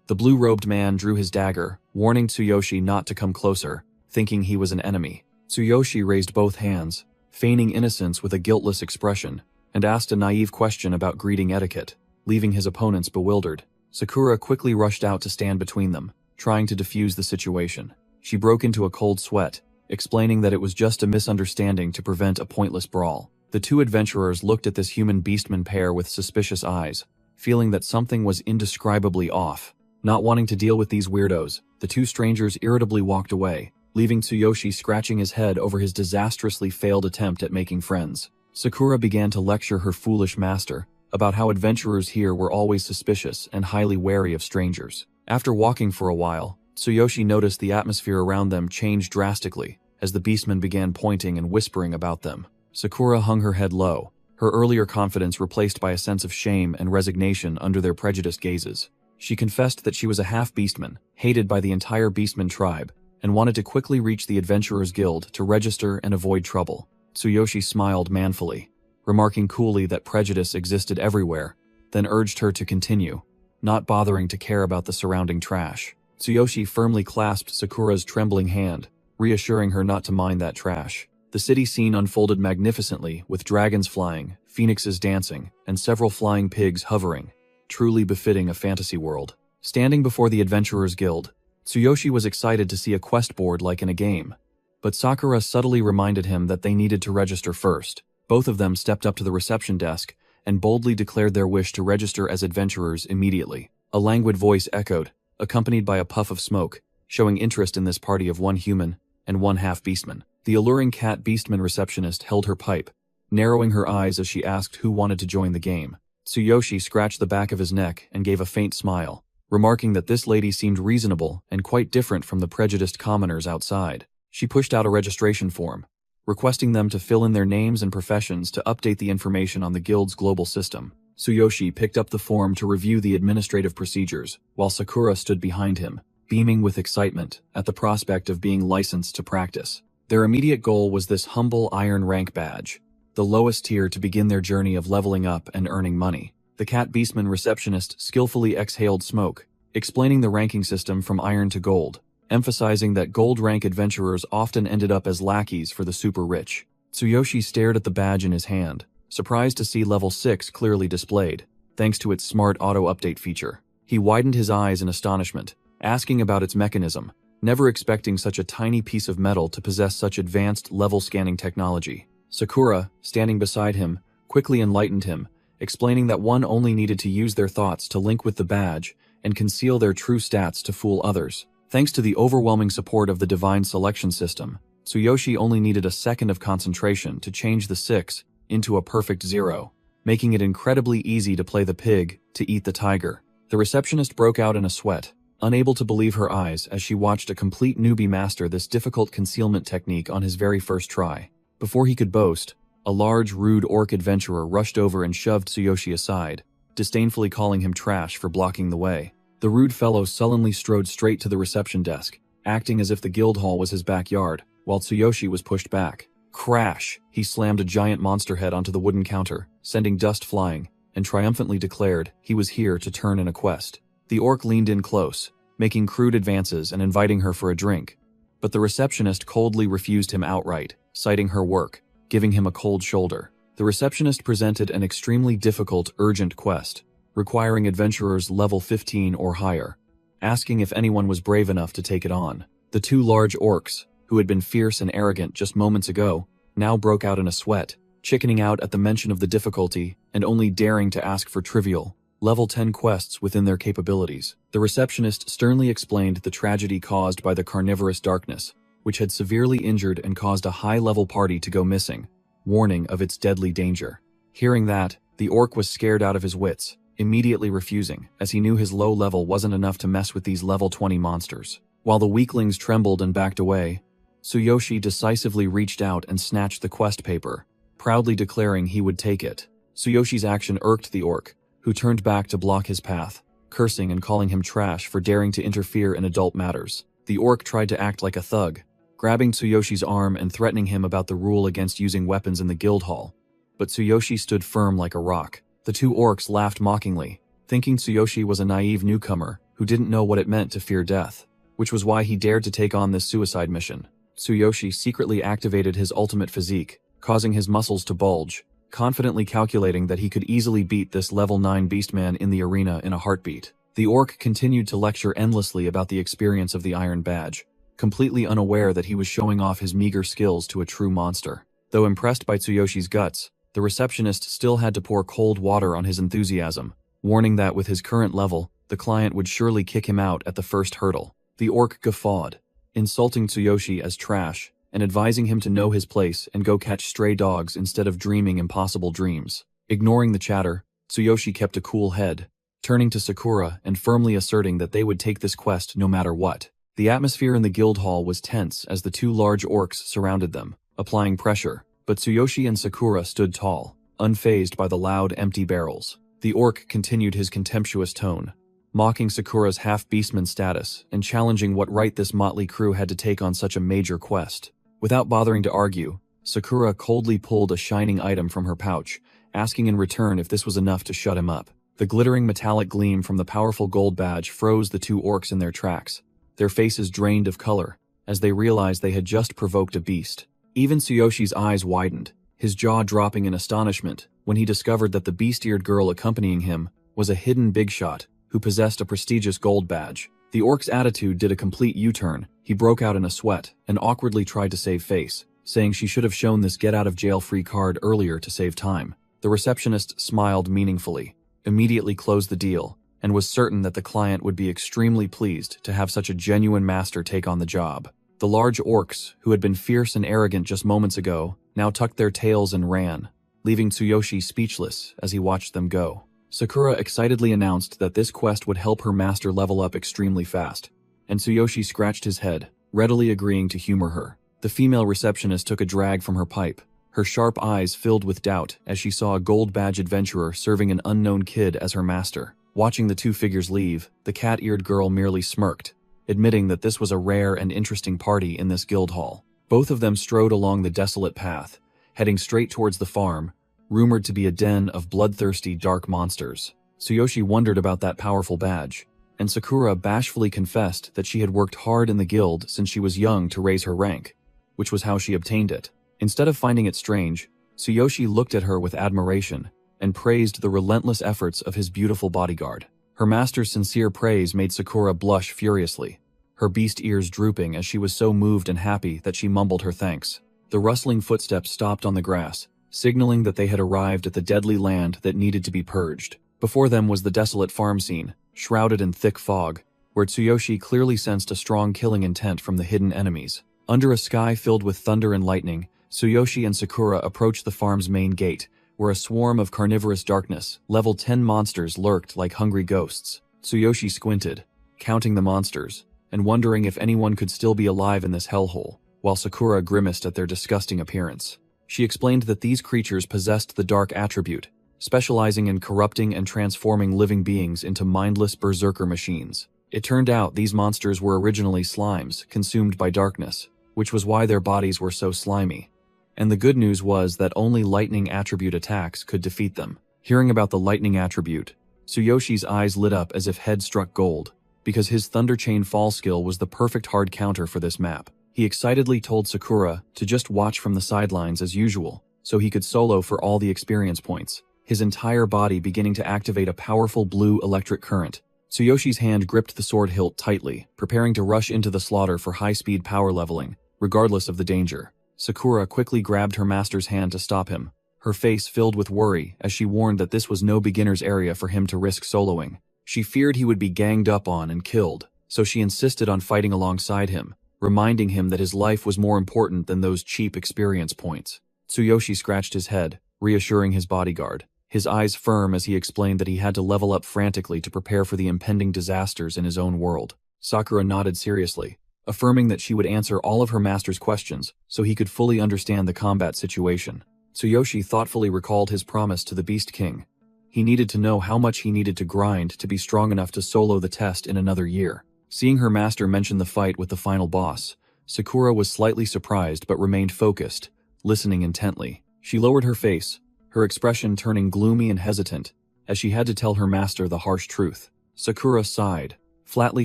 S1: The blue-robed man drew his dagger, warning Tsuyoshi not to come closer, thinking he was an enemy. Tsuyoshi raised both hands, feigning innocence with a guiltless expression, and asked a naive question about greeting etiquette, leaving his opponents bewildered. Sakura quickly rushed out to stand between them, trying to defuse the situation. She broke into a cold sweat, explaining that it was just a misunderstanding to prevent a pointless brawl. The two adventurers looked at this human beastman pair with suspicious eyes, feeling that something was indescribably off. Not wanting to deal with these weirdos, the two strangers irritably walked away, leaving Tsuyoshi scratching his head over his disastrously failed attempt at making friends. Sakura began to lecture her foolish master, about how adventurers here were always suspicious and highly wary of strangers. After walking for a while, Tsuyoshi noticed the atmosphere around them change drastically as the beastmen began pointing and whispering about them. Sakura hung her head low, her earlier confidence replaced by a sense of shame and resignation under their prejudiced gazes. She confessed that she was a half-beastman, hated by the entire beastman tribe, and wanted to quickly reach the Adventurers Guild to register and avoid trouble. Tsuyoshi smiled manfully, remarking coolly that prejudice existed everywhere, then urged her to continue, not bothering to care about the surrounding trash. Tsuyoshi firmly clasped Sakura's trembling hand, reassuring her not to mind that trash. The city scene unfolded magnificently, with dragons flying, phoenixes dancing, and several flying pigs hovering, truly befitting a fantasy world. Standing before the Adventurers Guild, Tsuyoshi was excited to see a quest board like in a game, but Sakura subtly reminded him that they needed to register first. Both of them stepped up to the reception desk and boldly declared their wish to register as adventurers immediately. A languid voice echoed, accompanied by a puff of smoke, showing interest in this party of one human and one half-beastman. The alluring cat beastman receptionist held her pipe, narrowing her eyes as she asked who wanted to join the game. Tsuyoshi scratched the back of his neck and gave a faint smile, remarking that this lady seemed reasonable and quite different from the prejudiced commoners outside. She pushed out a registration form, requesting them to fill in their names and professions to update the information on the guild's global system. Tsuyoshi picked up the form to review the administrative procedures, while Sakura stood behind him, beaming with excitement at the prospect of being licensed to practice. Their immediate goal was this humble iron rank badge, the lowest tier to begin their journey of leveling up and earning money. The cat beastman receptionist skillfully exhaled smoke, explaining the ranking system from iron to gold, emphasizing that gold rank adventurers often ended up as lackeys for the super rich. Tsuyoshi stared at the badge in his hand, surprised to see level 6 clearly displayed, thanks to its smart auto-update feature. He widened his eyes in astonishment, asking about its mechanism, never expecting such a tiny piece of metal to possess such advanced level scanning technology. Sakura, standing beside him, quickly enlightened him, explaining that one only needed to use their thoughts to link with the badge and conceal their true stats to fool others. Thanks to the overwhelming support of the divine selection system, Tsuyoshi only needed a second of concentration to change the 6 into a perfect 0, making it incredibly easy to play the pig to eat the tiger. The receptionist broke out in a sweat, unable to believe her eyes as she watched a complete newbie master this difficult concealment technique on his very first try. Before he could boast, a large, rude orc adventurer rushed over and shoved Tsuyoshi aside, disdainfully calling him trash for blocking the way. The rude fellow sullenly strode straight to the reception desk, acting as if the guild hall was his backyard, while Tsuyoshi was pushed back. Crash! He slammed a giant monster head onto the wooden counter, sending dust flying, and triumphantly declared he was here to turn in a quest. The orc leaned in close, making crude advances and inviting her for a drink, but the receptionist coldly refused him outright, citing her work, giving him a cold shoulder. The receptionist presented an extremely difficult, urgent quest, requiring adventurers level 15 or higher, asking if anyone was brave enough to take it on. The two large orcs, who had been fierce and arrogant just moments ago, now broke out in a sweat, chickening out at the mention of the difficulty and only daring to ask for trivial, level 10 quests within their capabilities. The receptionist sternly explained the tragedy caused by the carnivorous darkness, which had severely injured and caused a high-level party to go missing, warning of its deadly danger. Hearing that, the orc was scared out of his wits, immediately refusing, as he knew his low level wasn't enough to mess with these level 20 monsters. While the weaklings trembled and backed away, Tsuyoshi decisively reached out and snatched the quest paper, proudly declaring he would take it. Tsuyoshi's action irked the orc, who turned back to block his path, cursing and calling him trash for daring to interfere in adult matters. The orc tried to act like a thug, grabbing Tsuyoshi's arm and threatening him about the rule against using weapons in the guild hall, but Tsuyoshi stood firm like a rock. The two orcs laughed mockingly, thinking Tsuyoshi was a naive newcomer who didn't know what it meant to fear death, which was why he dared to take on this suicide mission. Tsuyoshi secretly activated his ultimate physique, causing his muscles to bulge, confidently calculating that he could easily beat this level 9 beastman in the arena in a heartbeat. The orc continued to lecture endlessly about the experience of the Iron Badge, completely unaware that he was showing off his meager skills to a true monster. Though impressed by Tsuyoshi's guts, the receptionist still had to pour cold water on his enthusiasm, warning that with his current level, the client would surely kick him out at the first hurdle. The orc guffawed, insulting Tsuyoshi as trash, and advising him to know his place and go catch stray dogs instead of dreaming impossible dreams. Ignoring the chatter, Tsuyoshi kept a cool head, turning to Sakura and firmly asserting that they would take this quest no matter what. The atmosphere in the guild hall was tense as the two large orcs surrounded them, applying pressure, but Tsuyoshi and Sakura stood tall, unfazed by the loud, empty barrels. The orc continued his contemptuous tone, mocking Sakura's half-beastman status and challenging what right this motley crew had to take on such a major quest. Without bothering to argue, Sakura coldly pulled a shining item from her pouch, asking in return if this was enough to shut him up. The glittering metallic gleam from the powerful gold badge froze the two orcs in their tracks, their faces drained of color, as they realized they had just provoked a beast. Even Tsuyoshi's eyes widened, his jaw dropping in astonishment when he discovered that the beast-eared girl accompanying him was a hidden big shot who possessed a prestigious gold badge. The orc's attitude did a complete U-turn. He broke out in a sweat and awkwardly tried to save face, saying she should have shown this get-out-of-jail-free card earlier to save time. The receptionist smiled meaningfully, immediately closed the deal, and was certain that the client would be extremely pleased to have such a genuine master take on the job. The large orcs, who had been fierce and arrogant just moments ago, now tucked their tails and ran, leaving Tsuyoshi speechless as he watched them go. Sakura excitedly announced that this quest would help her master level up extremely fast, and Tsuyoshi scratched his head, readily agreeing to humor her. The female receptionist took a drag from her pipe, her sharp eyes filled with doubt as she saw a gold badge adventurer serving an unknown kid as her master. Watching the two figures leave, the cat-eared girl merely smirked, admitting that this was a rare and interesting party in this guild hall. Both of them strode along the desolate path, heading straight towards the farm, rumored to be a den of bloodthirsty dark monsters. Tsuyoshi wondered about that powerful badge, and Sakura bashfully confessed that she had worked hard in the guild since she was young to raise her rank, which was how she obtained it. Instead of finding it strange, Tsuyoshi looked at her with admiration and praised the relentless efforts of his beautiful bodyguard. Her master's sincere praise made Sakura blush furiously, her beast ears drooping as she was so moved and happy that she mumbled her thanks. The rustling footsteps stopped on the grass, signaling that they had arrived at the deadly land that needed to be purged. Before them was the desolate farm scene, shrouded in thick fog, where Tsuyoshi clearly sensed a strong killing intent from the hidden enemies. Under a sky filled with thunder and lightning, Tsuyoshi and Sakura approached the farm's main gate, where a swarm of carnivorous darkness, level 10 monsters lurked like hungry ghosts. Tsuyoshi squinted, counting the monsters, and wondering if anyone could still be alive in this hellhole, while Sakura grimaced at their disgusting appearance. She explained that these creatures possessed the dark attribute, specializing in corrupting and transforming living beings into mindless berserker machines. It turned out these monsters were originally slimes consumed by darkness, which was why their bodies were so slimy. And the good news was that only lightning attribute attacks could defeat them. Hearing about the lightning attribute, Tsuyoshi's eyes lit up as if head struck gold, because his Thunder Chain Fall skill was the perfect hard counter for this map. He excitedly told Sakura to just watch from the sidelines as usual, so he could solo for all the experience points, his entire body beginning to activate a powerful blue electric current. Tsuyoshi's hand gripped the sword hilt tightly, preparing to rush into the slaughter for high-speed power leveling, regardless of the danger. Sakura quickly grabbed her master's hand to stop him, her face filled with worry as she warned that this was no beginner's area for him to risk soloing. She feared he would be ganged up on and killed, so she insisted on fighting alongside him, reminding him that his life was more important than those cheap experience points. Tsuyoshi scratched his head, reassuring his bodyguard, his eyes firm as he explained that he had to level up frantically to prepare for the impending disasters in his own world. Sakura nodded seriously, affirming that she would answer all of her master's questions so he could fully understand the combat situation. Tsuyoshi thoughtfully recalled his promise to the Beast King. He needed to know how much he needed to grind to be strong enough to solo the test in another year. Seeing her master mention the fight with the final boss, Sakura was slightly surprised but remained focused, listening intently. She lowered her face, her expression turning gloomy and hesitant, as she had to tell her master the harsh truth. Sakura sighed, flatly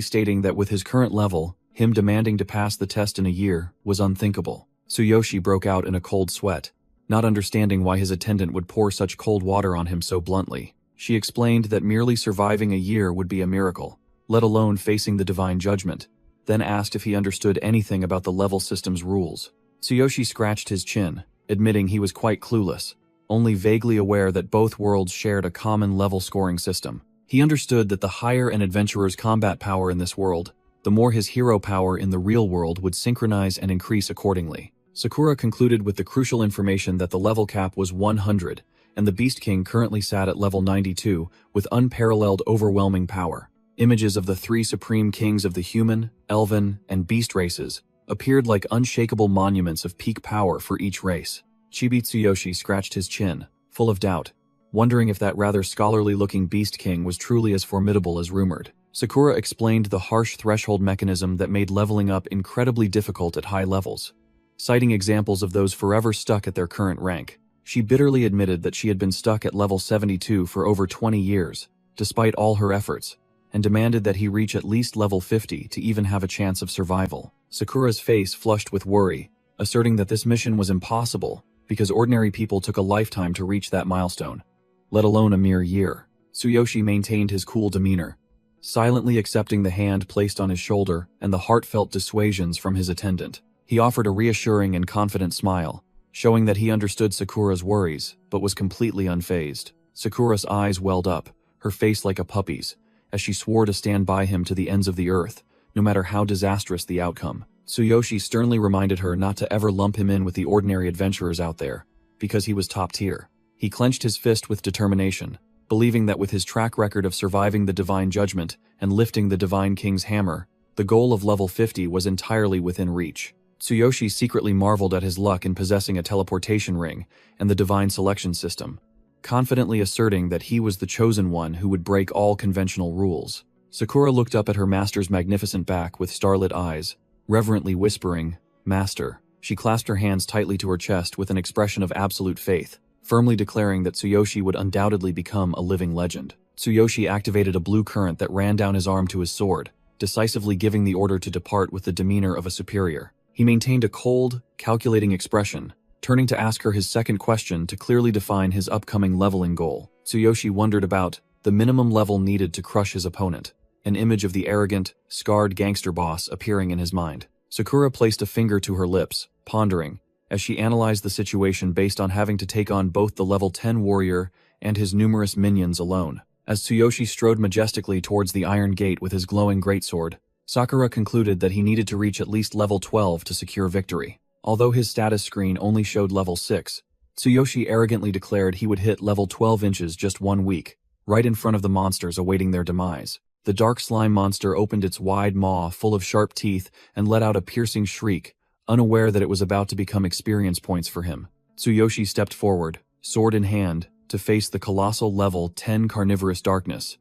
S1: stating that with his current level, him demanding to pass the test in a year was unthinkable. Tsuyoshi broke out in a cold sweat, not understanding why his attendant would pour such cold water on him so bluntly. She explained that merely surviving a year would be a miracle, let alone facing the divine judgment, then asked if he understood anything about the level system's rules. Tsuyoshi scratched his chin, admitting he was quite clueless, only vaguely aware that both worlds shared a common level scoring system. He understood that the higher an adventurer's combat power in this world, the more his hero power in the real world would synchronize and increase accordingly. Sakura concluded with the crucial information that the level cap was 100, and the Beast King currently sat at level 92 with unparalleled overwhelming power. Images of the three supreme kings of the human, elven, and beast races appeared like unshakable monuments of peak power for each race. Chibi Tsuyoshi scratched his chin, full of doubt, wondering if that rather scholarly-looking Beast King was truly as formidable as rumored. Sakura explained the harsh threshold mechanism that made leveling up incredibly difficult at high levels. Citing examples of those forever stuck at their current rank, she bitterly admitted that she had been stuck at level 72 for over 20 years, despite all her efforts, and demanded that he reach at least level 50 to even have a chance of survival. Sakura's face flushed with worry, asserting that this mission was impossible because ordinary people took a lifetime to reach that milestone, let alone a mere year. Tsuyoshi maintained his cool demeanor, silently accepting the hand placed on his shoulder and the heartfelt dissuasions from his attendant. He offered a reassuring and confident smile, showing that he understood Sakura's worries, but was completely unfazed. Sakura's eyes welled up, her face like a puppy's, as she swore to stand by him to the ends of the earth, no matter how disastrous the outcome. Tsuyoshi sternly reminded her not to ever lump him in with the ordinary adventurers out there, because he was top tier. He clenched his fist with determination, believing that with his track record of surviving the divine judgment and lifting the divine king's hammer, the goal of level 50 was entirely within reach. Tsuyoshi secretly marveled at his luck in possessing a teleportation ring and the divine selection system, confidently asserting that he was the chosen one who would break all conventional rules. Sakura looked up at her master's magnificent back with starlit eyes, reverently whispering, "Master." She clasped her hands tightly to her chest with an expression of absolute faith, firmly declaring that Tsuyoshi would undoubtedly become a living legend. Tsuyoshi activated a blue current that ran down his arm to his sword, decisively giving the order to depart with the demeanor of a superior. He maintained a cold, calculating expression, turning to ask her his second question to clearly define his upcoming leveling goal. Tsuyoshi wondered about the minimum level needed to crush his opponent, an image of the arrogant, scarred gangster boss appearing in his mind. Sakura placed a finger to her lips, pondering, as she analyzed the situation based on having to take on both the level 10 warrior and his numerous minions alone. As Tsuyoshi strode majestically towards the iron gate with his glowing greatsword, Sakura concluded that he needed to reach at least level 12 to secure victory. Although his status screen only showed level 6, Tsuyoshi arrogantly declared he would hit level 12 inches just 1 week, right in front of the monsters awaiting their demise. The dark slime monster opened its wide maw full of sharp teeth and let out a piercing shriek, unaware that it was about to become experience points for him. Tsuyoshi stepped forward, sword in hand, to face the colossal level 10 carnivorous darkness,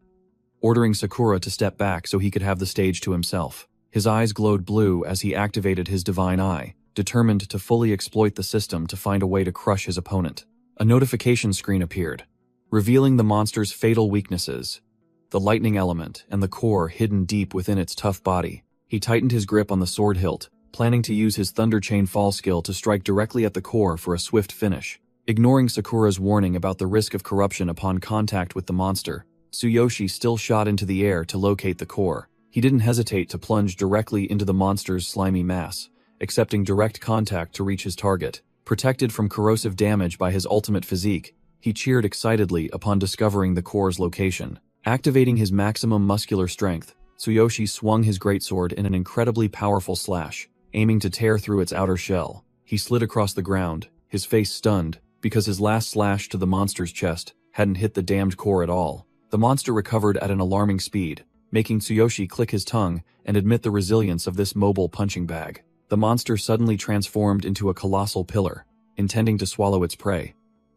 S1: ordering Sakura to step back so he could have the stage to himself. His eyes glowed blue as he activated his divine eye, determined to fully exploit the system to find a way to crush his opponent. A notification screen appeared, revealing the monster's fatal weaknesses, the lightning element and the core hidden deep within its tough body. He tightened his grip on the sword hilt, planning to use his Thunder Chain Fall skill to strike directly at the core for a swift finish. Ignoring Sakura's warning about the risk of corruption upon contact with the monster, Tsuyoshi still shot into the air to locate the core. He didn't hesitate to plunge directly into the monster's slimy mass, accepting direct contact to reach his target. Protected from corrosive damage by his ultimate physique, he cheered excitedly upon discovering the core's location. Activating his maximum muscular strength, Tsuyoshi swung his greatsword in an incredibly powerful slash, aiming to tear through its outer shell. He slid across the ground, his face stunned, because his last slash to the monster's chest hadn't hit the damned core at all. The monster recovered at an alarming speed, making Tsuyoshi click his tongue and admit the resilience of this mobile punching bag. The monster suddenly transformed into a colossal pillar, intending to swallow its prey.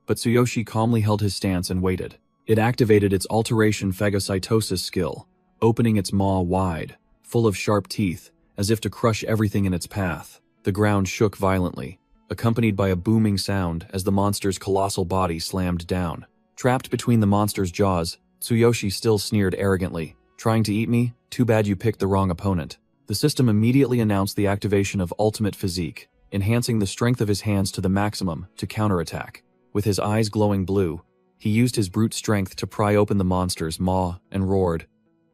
S1: But Tsuyoshi calmly held his stance and waited. It activated its alteration phagocytosis skill, opening its maw wide, full of sharp teeth, as if to crush everything in its path. The ground shook violently, accompanied by a booming sound as the monster's colossal body slammed down. Trapped between the monster's jaws, Tsuyoshi still sneered arrogantly. "Trying to eat me? Too bad you picked the wrong opponent." The system immediately announced the activation of Ultimate Physique, enhancing the strength of his hands to the maximum to counterattack. With his eyes glowing blue, he used his brute strength to pry open the monster's maw and roared,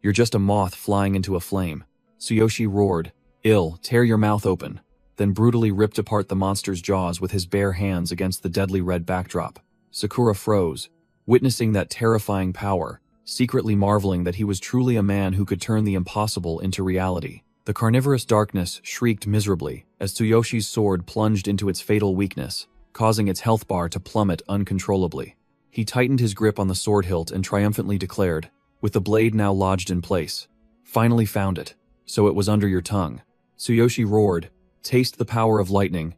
S1: "You're just a moth flying into a flame." Tsuyoshi roared, "Ill, tear your mouth open," then brutally ripped apart the monster's jaws with his bare hands against the deadly red backdrop. Sakura froze, witnessing that terrifying power, secretly marveling that he was truly a man who could turn the impossible into reality. The carnivorous darkness shrieked miserably as Tsuyoshi's sword plunged into its fatal weakness, causing its health bar to plummet uncontrollably. He tightened his grip on the sword hilt and triumphantly declared, with the blade now lodged in place, "Finally found it. So it was under your tongue." Tsuyoshi roared, "Taste the power of lightning,"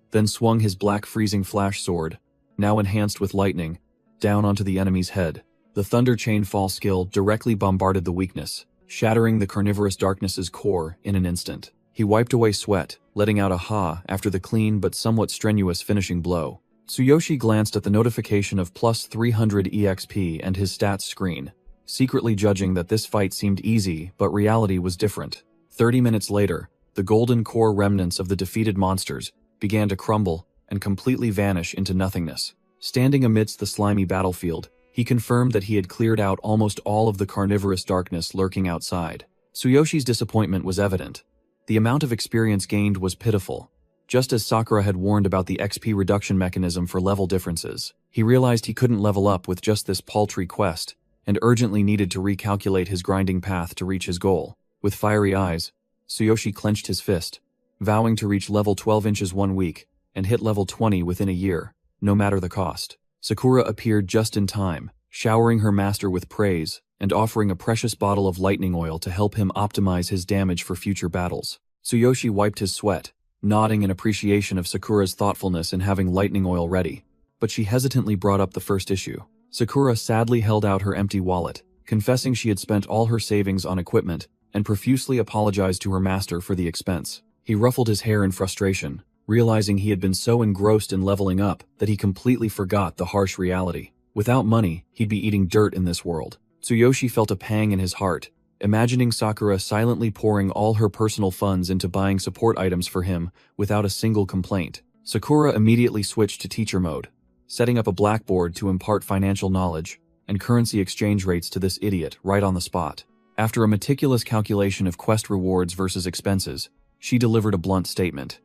S1: then swung his black freezing flash sword, now enhanced with lightning, down onto the enemy's head. The Thunder Chain Fall skill directly bombarded the weakness, shattering the carnivorous darkness's core in an instant. He wiped away sweat, letting out a ha after the clean but somewhat strenuous finishing blow. Tsuyoshi glanced at the notification of plus 300 EXP and his stats screen, secretly judging that this fight seemed easy, but reality was different. 30 minutes later, the golden core remnants of the defeated monsters began to crumble and completely vanish into nothingness. Standing amidst the slimy battlefield, he confirmed that he had cleared out almost all of the carnivorous darkness lurking outside. Tsuyoshi's disappointment was evident. The amount of experience gained was pitiful. Just as Sakura had warned about the XP reduction mechanism for level differences, he realized he couldn't level up with just this paltry quest, and urgently needed to recalculate his grinding path to reach his goal. With fiery eyes, Tsuyoshi clenched his fist, vowing to reach level 12 inches 1 week, and hit level 20 within a year, no matter the cost. Sakura appeared just in time, showering her master with praise, and offering a precious bottle of lightning oil to help him optimize his damage for future battles. Tsuyoshi wiped his sweat, nodding in appreciation of Sakura's thoughtfulness in having lightning oil ready, but she hesitantly brought up the first issue. Sakura sadly held out her empty wallet, confessing she had spent all her savings on equipment, and profusely apologized to her master for the expense. He ruffled his hair in frustration, realizing he had been so engrossed in leveling up that he completely forgot the harsh reality. Without money, he'd be eating dirt in this world. Tsuyoshi felt a pang in his heart, imagining Sakura silently pouring all her personal funds into buying support items for him without a single complaint. Sakura immediately switched to teacher mode, setting up a blackboard to impart financial knowledge and currency exchange rates to this idiot right on the spot. After a meticulous calculation of quest rewards versus expenses, she delivered a blunt statement.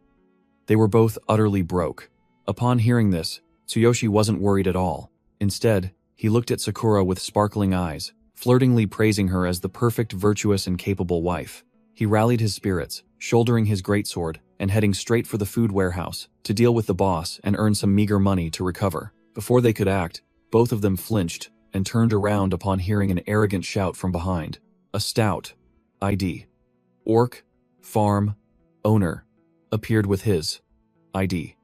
S1: They were both utterly broke. Upon hearing this, Tsuyoshi wasn't worried at all. Instead, he looked at Sakura with sparkling eyes, flirtingly praising her as the perfect, virtuous, and capable wife. He rallied his spirits, shouldering his greatsword, and heading straight for the food warehouse to deal with the boss and earn some meager money to recover. Before they could act, both of them flinched and turned around upon hearing an arrogant shout from behind. A stout ID. Orc, farm, owner, appeared with his ID.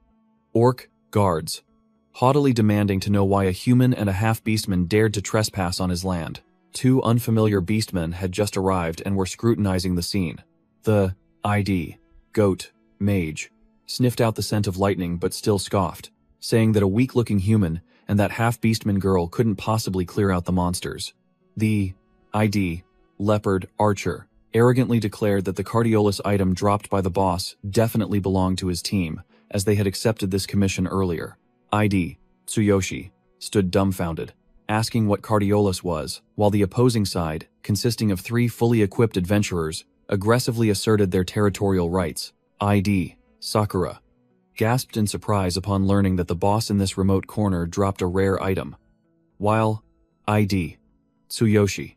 S1: Orc guards, haughtily demanding to know why a human and a half-beastman dared to trespass on his land. Two unfamiliar beastmen had just arrived and were scrutinizing the scene. The ID, goat, mage, sniffed out the scent of lightning but still scoffed, saying that a weak-looking human and that half-beastman girl couldn't possibly clear out the monsters. The ID, leopard, archer, arrogantly declared that the Cardiolus item dropped by the boss definitely belonged to his team, as they had accepted this commission earlier. ID, Tsuyoshi, stood dumbfounded, asking what Cardiolus was, while the opposing side, consisting of 3 fully equipped adventurers, aggressively asserted their territorial rights. ID, Sakura, gasped in surprise upon learning that the boss in this remote corner dropped a rare item, while ID, Tsuyoshi,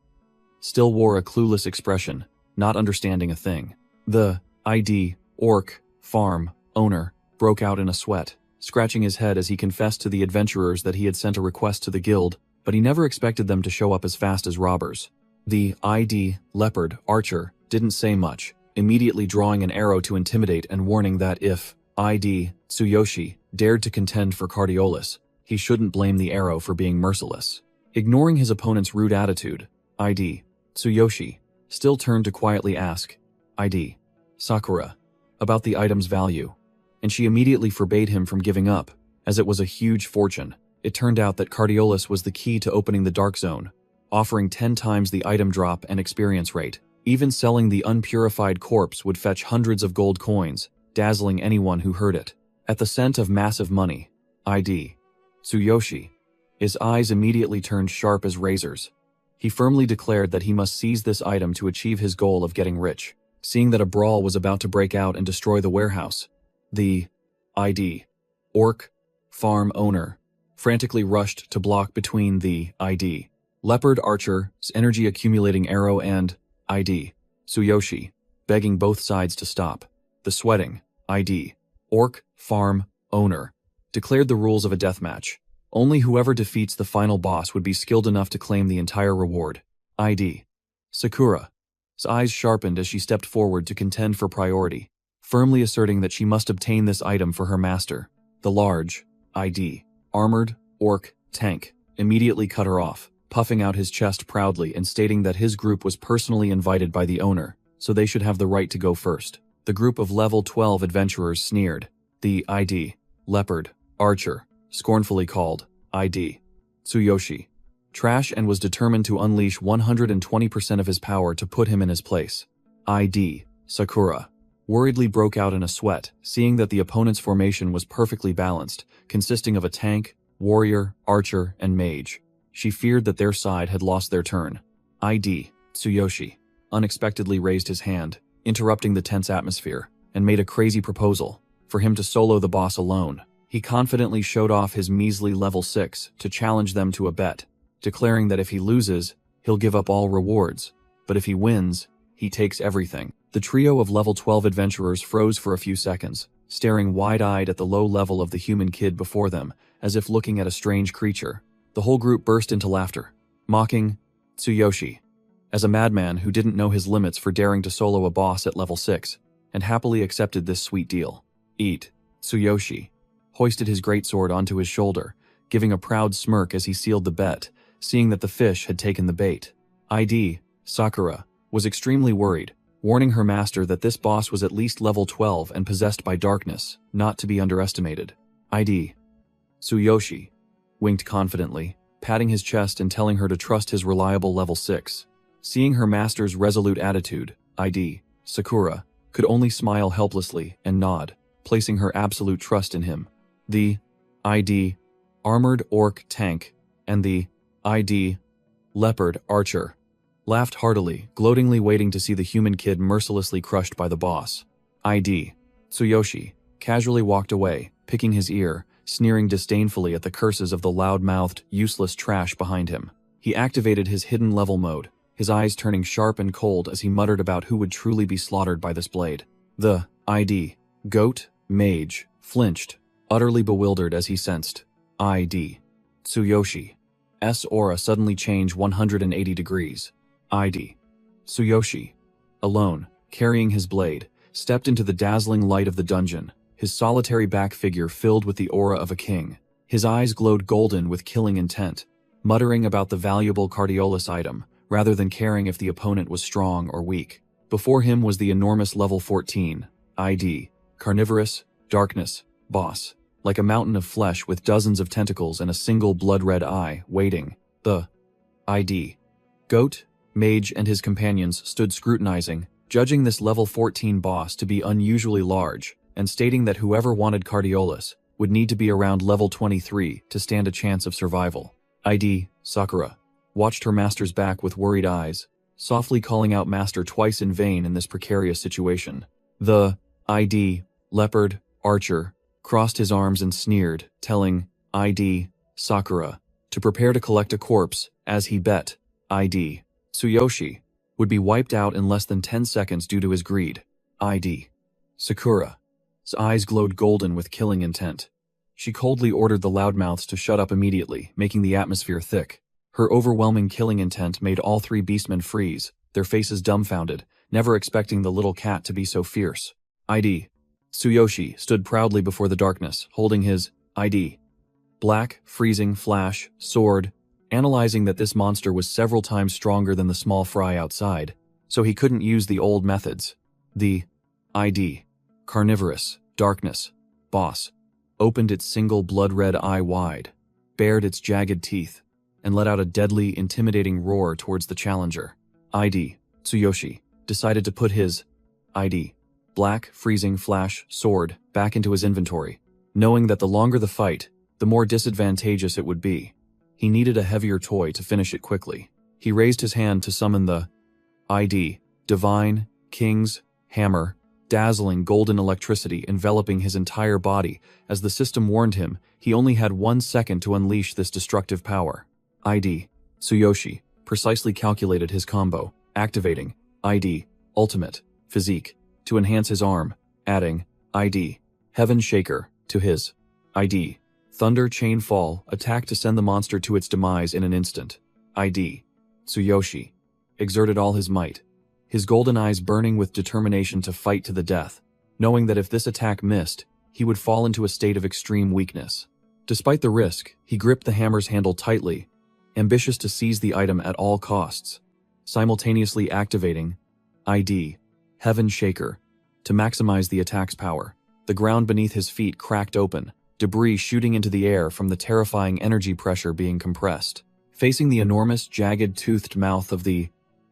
S1: still wore a clueless expression, not understanding a thing. The ID, orc, farm, owner, broke out in a sweat, scratching his head as he confessed to the adventurers that he had sent a request to the guild, but he never expected them to show up as fast as robbers. The ID, leopard, archer, didn't say much, immediately drawing an arrow to intimidate and warning that if ID, Tsuyoshi, dared to contend for Cardiolus, he shouldn't blame the arrow for being merciless. Ignoring his opponent's rude attitude, ID, Tsuyoshi, still turned to quietly ask ID, Sakura, about the item's value, and she immediately forbade him from giving up, as it was a huge fortune. It turned out that Cardiolus was the key to opening the Dark Zone, offering 10 times the item drop and experience rate. Even selling the unpurified corpse would fetch hundreds of gold coins, dazzling anyone who heard it. At the scent of massive money, ID, Tsuyoshi, his eyes immediately turned sharp as razors. He firmly declared that he must seize this item to achieve his goal of getting rich. Seeing that a brawl was about to break out and destroy the warehouse, the ID, orc, farm owner, frantically rushed to block between the ID, leopard archer's energy accumulating arrow and ID, Tsuyoshi, begging both sides to stop. The sweating ID, orc, farm owner, declared the rules of a deathmatch. Only whoever defeats the final boss would be skilled enough to claim the entire reward. ID. Sakura's eyes sharpened as she stepped forward to contend for priority, firmly asserting that she must obtain this item for her master. The large, ID, armored, orc, tank, immediately cut her off, puffing out his chest proudly and stating that his group was personally invited by the owner, so they should have the right to go first. The group of level 12 adventurers sneered. The ID, leopard, archer, scornfully called ID, Tsuyoshi, trash and was determined to unleash 120% of his power to put him in his place. ID, Sakura, worriedly broke out in a sweat, seeing that the opponent's formation was perfectly balanced, consisting of a tank, warrior, archer, and mage. She feared that their side had lost their turn. ID, Tsuyoshi, unexpectedly raised his hand, interrupting the tense atmosphere, and made a crazy proposal for him to solo the boss alone. He confidently showed off his measly level 6 to challenge them to a bet, declaring that if he loses, he'll give up all rewards, but if he wins, he takes everything. The trio of level 12 adventurers froze for a few seconds, staring wide-eyed at the low level of the human kid before them, as if looking at a strange creature. The whole group burst into laughter, mocking Tsuyoshi as a madman who didn't know his limits for daring to solo a boss at level 6, and happily accepted this sweet deal. Eat. Tsuyoshi hoisted his greatsword onto his shoulder, giving a proud smirk as he sealed the bet, seeing that the fish had taken the bait. ID, Sakura, was extremely worried, warning her master that this boss was at least level 12 and possessed by darkness, not to be underestimated. ID, Tsuyoshi, winked confidently, patting his chest and telling her to trust his reliable level 6. Seeing her master's resolute attitude, ID, Sakura, could only smile helplessly and nod, placing her absolute trust in him. The ID, armored orc tank, and the ID, leopard archer, laughed heartily, gloatingly waiting to see the human kid mercilessly crushed by the boss. ID, Tsuyoshi, casually walked away, picking his ear, sneering disdainfully at the curses of the loud-mouthed, useless trash behind him. He activated his hidden level mode, his eyes turning sharp and cold as he muttered about who would truly be slaughtered by this blade. The ID, goat, mage, flinched, utterly bewildered as he sensed ID, Tsuyoshi's aura suddenly change 180 degrees. ID, Tsuyoshi, alone, carrying his blade, stepped into the dazzling light of the dungeon, his solitary back figure filled with the aura of a king. His eyes glowed golden with killing intent, muttering about the valuable Cardiolus item, rather than caring if the opponent was strong or weak. Before him was the enormous level 14, ID, carnivorous, darkness, boss, like a mountain of flesh with dozens of tentacles and a single blood-red eye, waiting. The ID, goat, mage and his companions stood scrutinizing, judging this level 14 boss to be unusually large, and stating that whoever wanted Cardiolus would need to be around level 23 to stand a chance of survival. ID, Sakura, watched her master's back with worried eyes, softly calling out master twice in vain in this precarious situation. The ID, leopard, archer, crossed his arms and sneered, telling ID, Sakura, to prepare to collect a corpse, as he bet ID, Tsuyoshi, would be wiped out in less than 10 seconds due to his greed. ID, Sakura's eyes glowed golden with killing intent. She coldly ordered the loudmouths to shut up immediately, making the atmosphere thick. Her overwhelming killing intent made all three beastmen freeze, their faces dumbfounded, never expecting the little cat to be so fierce. ID, Tsuyoshi stood proudly before the darkness, holding his ID, black, freezing flash, sword, analyzing that this monster was several times stronger than the small fry outside, so he couldn't use the old methods. The ID, carnivorous, darkness, boss, opened its single blood-red eye wide, bared its jagged teeth, and let out a deadly, intimidating roar towards the challenger. ID, Tsuyoshi, decided to put his ID, black, freezing flash, sword, back into his inventory, knowing that the longer the fight, the more disadvantageous it would be. He needed a heavier toy to finish it quickly. He raised his hand to summon the ID, divine, king's, hammer, dazzling golden electricity enveloping his entire body as the system warned him he only had 1 second to unleash this destructive power. ID, Tsuyoshi, precisely calculated his combo, activating ID, ultimate, physique, to enhance his arm, adding ID, heaven shaker, to his ID, Thunder Chain Fall, attack to send the monster to its demise in an instant. ID. Tsuyoshi exerted all his might, his golden eyes burning with determination to fight to the death, knowing that if this attack missed, he would fall into a state of extreme weakness. Despite the risk, he gripped the hammer's handle tightly, ambitious to seize the item at all costs, simultaneously activating ID. Heaven Shaker to maximize the attack's power. The ground beneath his feet cracked open, debris shooting into the air from the terrifying energy pressure being compressed. Facing the enormous, jagged, toothed mouth of the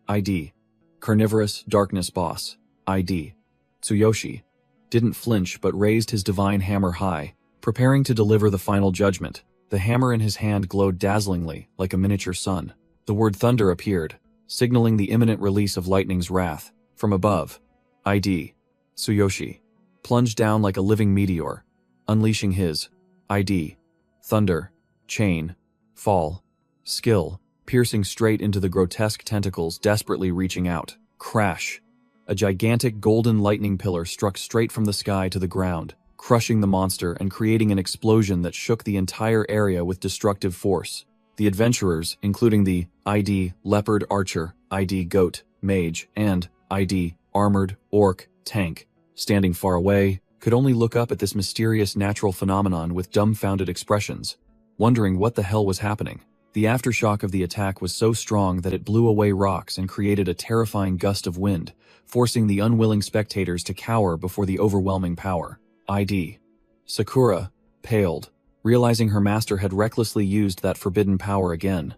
S1: ID. Carnivorous Darkness Boss, ID. Tsuyoshi didn't flinch but raised his divine hammer high, preparing to deliver the final judgment. The hammer in his hand glowed dazzlingly, like a miniature sun. The word thunder appeared, signaling the imminent release of lightning's wrath. From above, ID. Tsuyoshi plunged down like a living meteor, unleashing his ID. Thunder Chain Fall skill, piercing straight into the grotesque tentacles desperately reaching out. Crash! A gigantic golden lightning pillar struck straight from the sky to the ground, crushing the monster and creating an explosion that shook the entire area with destructive force. The adventurers, including the ID. Leopard Archer, ID. Goat Mage, and ID. Armored Orc Tank, standing far away, could only look up at this mysterious natural phenomenon with dumbfounded expressions, wondering what the hell was happening. The aftershock of the attack was so strong that it blew away rocks and created a terrifying gust of wind, forcing the unwilling spectators to cower before the overwhelming power. ID. Sakura paled, realizing her master had recklessly used that forbidden power again.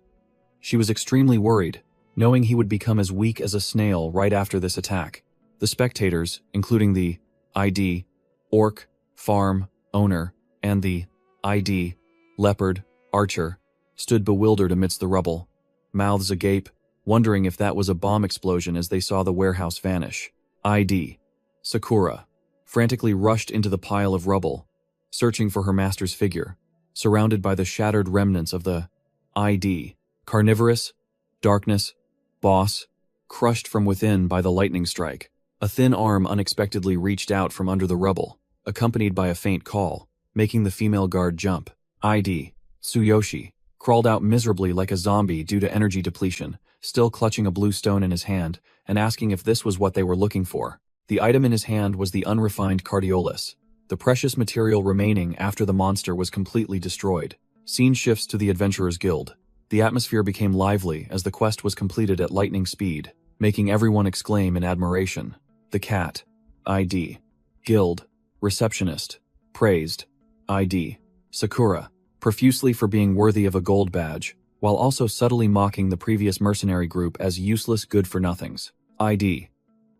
S1: She was extremely worried, knowing he would become as weak as a snail right after this attack. The spectators, including the ID. Orc Farm Owner and the ID. Leopard Archer, stood bewildered amidst the rubble, mouths agape, wondering if that was a bomb explosion as they saw the warehouse vanish. ID. Sakura frantically rushed into the pile of rubble, searching for her master's figure, surrounded by the shattered remnants of the ID. Carnivorous Darkness Boss, crushed from within by the lightning strike. A thin arm unexpectedly reached out from under the rubble, accompanied by a faint call, making the female guard jump. ID. Tsuyoshi crawled out miserably like a zombie due to energy depletion, still clutching a blue stone in his hand and asking if this was what they were looking for. The item in his hand was the unrefined cardiolus, the precious material remaining after the monster was completely destroyed. Scene shifts to the Adventurers Guild. The atmosphere became lively as the quest was completed at lightning speed, making everyone exclaim in admiration. The cat. ID. Guild. Receptionist. Praised. ID. Sakura, profusely for being worthy of a gold badge, while also subtly mocking the previous mercenary group as useless good-for-nothings. ID.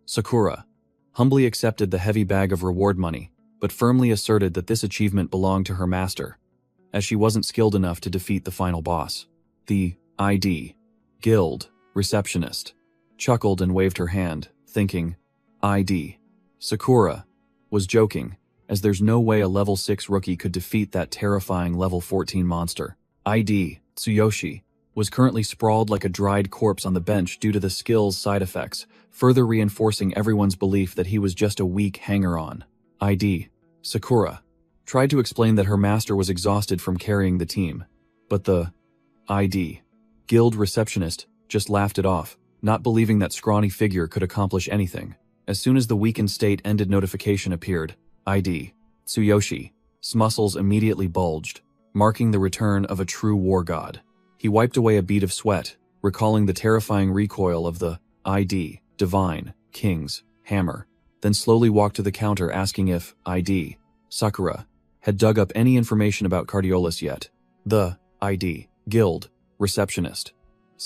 S1: Sakura humbly accepted the heavy bag of reward money, but firmly asserted that this achievement belonged to her master, as she wasn't skilled enough to defeat the final boss. The ID. Guild. Receptionist chuckled and waved her hand, thinking, ID. Sakura was joking, as there's no way a level 6 rookie could defeat that terrifying level 14 monster. ID. Tsuyoshi was currently sprawled like a dried corpse on the bench due to the skill's side effects, further reinforcing everyone's belief that he was just a weak hanger-on. ID. Sakura tried to explain that her master was exhausted from carrying the team, but the ID. Guild receptionist just laughed it off, not believing that scrawny figure could accomplish anything. As soon as the weakened state ended notification appeared, ID. Tsuyoshi. Muscles immediately bulged, marking the return of a true war god. He wiped away a bead of sweat, recalling the terrifying recoil of the ID. Divine King's hammer, then slowly walked to the counter asking if ID. Sakura had dug up any information about Cardiolus yet. The ID. Guild receptionist's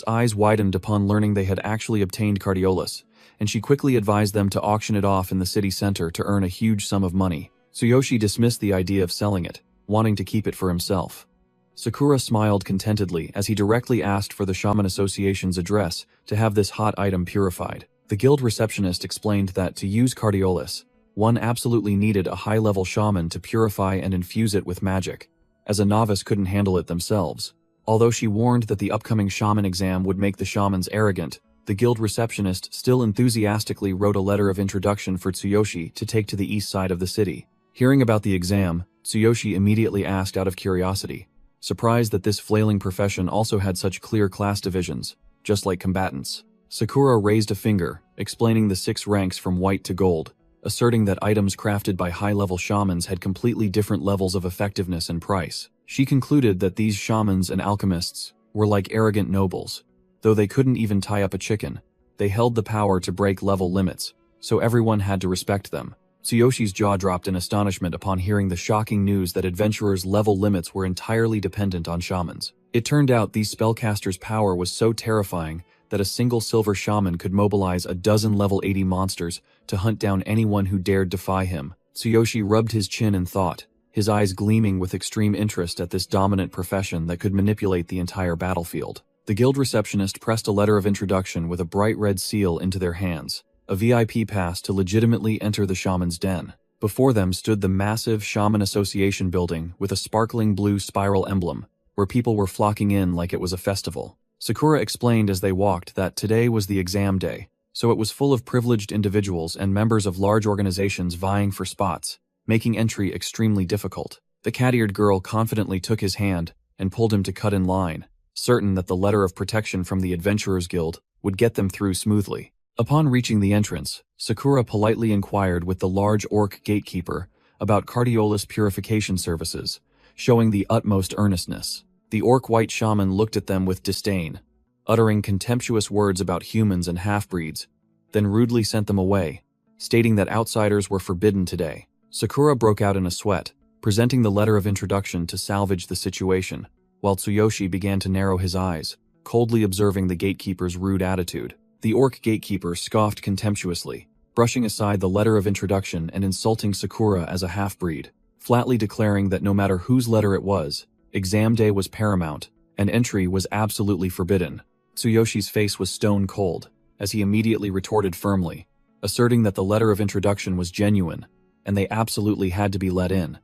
S1: eyes widened upon learning they had actually obtained Cardiolus, and she quickly advised them to auction it off in the city center to earn a huge sum of money. Tsuyoshi dismissed the idea of selling it, wanting to keep it for himself. Sakura smiled contentedly as he directly asked for the Shaman Association's address to have this hot item purified. The guild receptionist explained that to use Cardiolus, one absolutely needed a high-level shaman to purify and infuse it with magic, as a novice couldn't handle it themselves. Although she warned that the upcoming shaman exam would make the shamans arrogant, the guild receptionist still enthusiastically wrote a letter of introduction for Tsuyoshi to take to the east side of the city. Hearing about the exam, Tsuyoshi immediately asked out of curiosity, surprised that this flailing profession also had such clear class divisions, just like combatants. Sakura raised a finger, explaining the 6 ranks from white to gold, asserting that items crafted by high-level shamans had completely different levels of effectiveness and price. She concluded that these shamans and alchemists were like arrogant nobles. Though they couldn't even tie up a chicken, they held the power to break level limits, so everyone had to respect them. Tsuyoshi's jaw dropped in astonishment upon hearing the shocking news that adventurers' level limits were entirely dependent on shamans. It turned out these spellcasters' power was so terrifying that a single silver shaman could mobilize a dozen level 80 monsters to hunt down anyone who dared defy him. Tsuyoshi rubbed his chin in thought, his eyes gleaming with extreme interest at this dominant profession that could manipulate the entire battlefield. The guild receptionist pressed a letter of introduction with a bright red seal into their hands, a VIP pass to legitimately enter the shaman's den. Before them stood the massive Shaman Association building with a sparkling blue spiral emblem, where people were flocking in like it was a festival. Sakura explained as they walked that today was the exam day, so it was full of privileged individuals and members of large organizations vying for spots, making entry extremely difficult. The cat-eared girl confidently took his hand and pulled him to cut in line, certain that the letter of protection from the Adventurers Guild would get them through smoothly. Upon reaching the entrance, Sakura politely inquired with the large orc gatekeeper about Cardiolus purification services, showing the utmost earnestness. The orc white shaman looked at them with disdain, uttering contemptuous words about humans and half-breeds, then rudely sent them away, stating that outsiders were forbidden today. Sakura broke out in a sweat, presenting the letter of introduction to salvage the situation, while Tsuyoshi began to narrow his eyes, coldly observing the gatekeeper's rude attitude. The orc gatekeeper scoffed contemptuously, brushing aside the letter of introduction and insulting Sakura as a half-breed, flatly declaring that no matter whose letter it was, exam day was paramount, and entry was absolutely forbidden. Tsuyoshi's face was stone cold, as he immediately retorted firmly, asserting that the letter of introduction was genuine, and they absolutely had to be let in.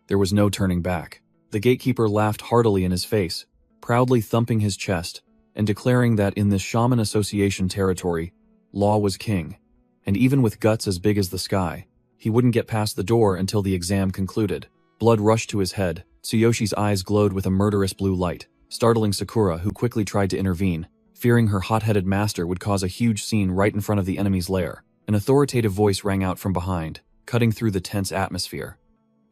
S1: There was no turning back. The gatekeeper laughed heartily in his face, proudly thumping his chest, and declaring that in this Shaman Association territory, law was king, and even with guts as big as the sky, he wouldn't get past the door until the exam concluded. Blood rushed to his head. Tsuyoshi's eyes glowed with a murderous blue light, startling Sakura, who quickly tried to intervene, fearing her hot-headed master would cause a huge scene right in front of the enemy's lair. An authoritative voice rang out from behind, cutting through the tense atmosphere.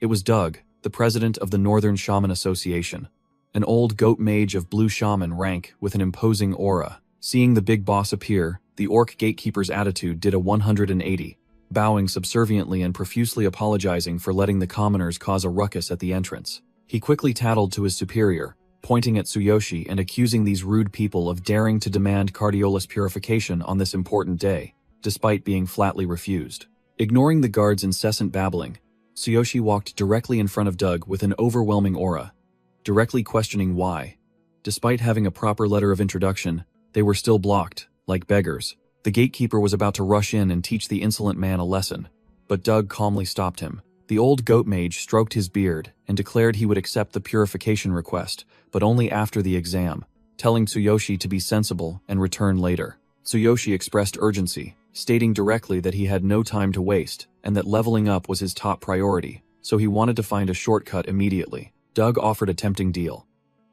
S1: It was Doug, the president of the Northern Shaman Association, an old goat mage of blue shaman rank with an imposing aura. Seeing the big boss appear, the orc gatekeeper's attitude did a 180, bowing subserviently and profusely apologizing for letting the commoners cause a ruckus at the entrance. He quickly tattled to his superior, pointing at Tsuyoshi and accusing these rude people of daring to demand Cardiolus purification on this important day, despite being flatly refused. Ignoring the guards' incessant babbling, Tsuyoshi walked directly in front of Doug with an overwhelming aura, directly questioning why. Despite having a proper letter of introduction, they were still blocked, like beggars. The gatekeeper was about to rush in and teach the insolent man a lesson, but Doug calmly stopped him. The old goat mage stroked his beard and declared he would accept the purification request, but only after the exam, telling Tsuyoshi to be sensible and return later. Tsuyoshi expressed urgency, stating directly that he had no time to waste and that leveling up was his top priority, so he wanted to find a shortcut immediately. Doug offered a tempting deal.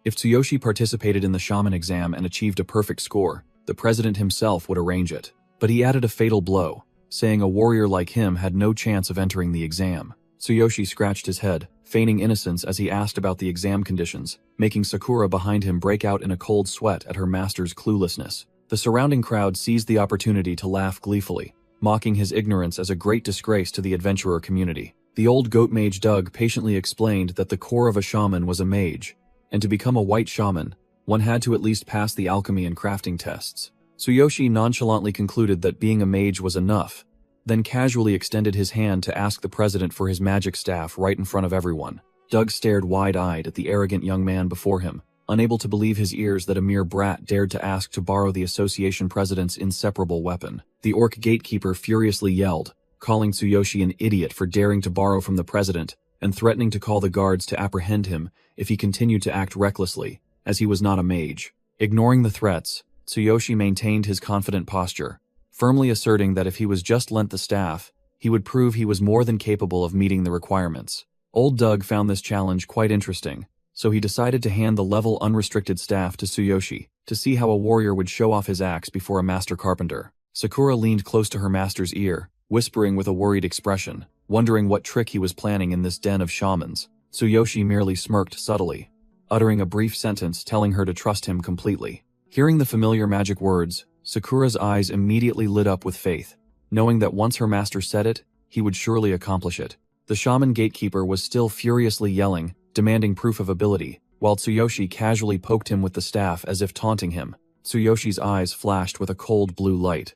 S1: If Tsuyoshi participated in the shaman exam and achieved a perfect score, the president himself would arrange it. But he added a fatal blow, saying a warrior like him had no chance of entering the exam. Tsuyoshi scratched his head, feigning innocence as he asked about the exam conditions, making Sakura behind him break out in a cold sweat at her master's cluelessness. The surrounding crowd seized the opportunity to laugh gleefully, mocking his ignorance as a great disgrace to the adventurer community. The old goat mage Doug patiently explained that the core of a shaman was a mage, and to become a white shaman, one had to at least pass the alchemy and crafting tests. Tsuyoshi nonchalantly concluded that being a mage was enough, then casually extended his hand to ask the president for his magic staff right in front of everyone. Doug stared wide-eyed at the arrogant young man before him, unable to believe his ears that a mere brat dared to ask to borrow the association president's inseparable weapon. The orc gatekeeper furiously yelled, calling Tsuyoshi an idiot for daring to borrow from the president and threatening to call the guards to apprehend him if he continued to act recklessly, as he was not a mage. Ignoring the threats, Tsuyoshi maintained his confident posture, firmly asserting that if he was just lent the staff, he would prove he was more than capable of meeting the requirements. Old Doug found this challenge quite interesting, so he decided to hand the level unrestricted staff to Tsuyoshi to see how a warrior would show off his axe before a master carpenter. Sakura leaned close to her master's ear, whispering with a worried expression, wondering what trick he was planning in this den of shamans. Tsuyoshi merely smirked subtly, uttering a brief sentence telling her to trust him completely. Hearing the familiar magic words, Sakura's eyes immediately lit up with faith, knowing that once her master said it, he would surely accomplish it. The shaman gatekeeper was still furiously yelling, demanding proof of ability, while Tsuyoshi casually poked him with the staff as if taunting him. Tsuyoshi's eyes flashed with a cold blue light.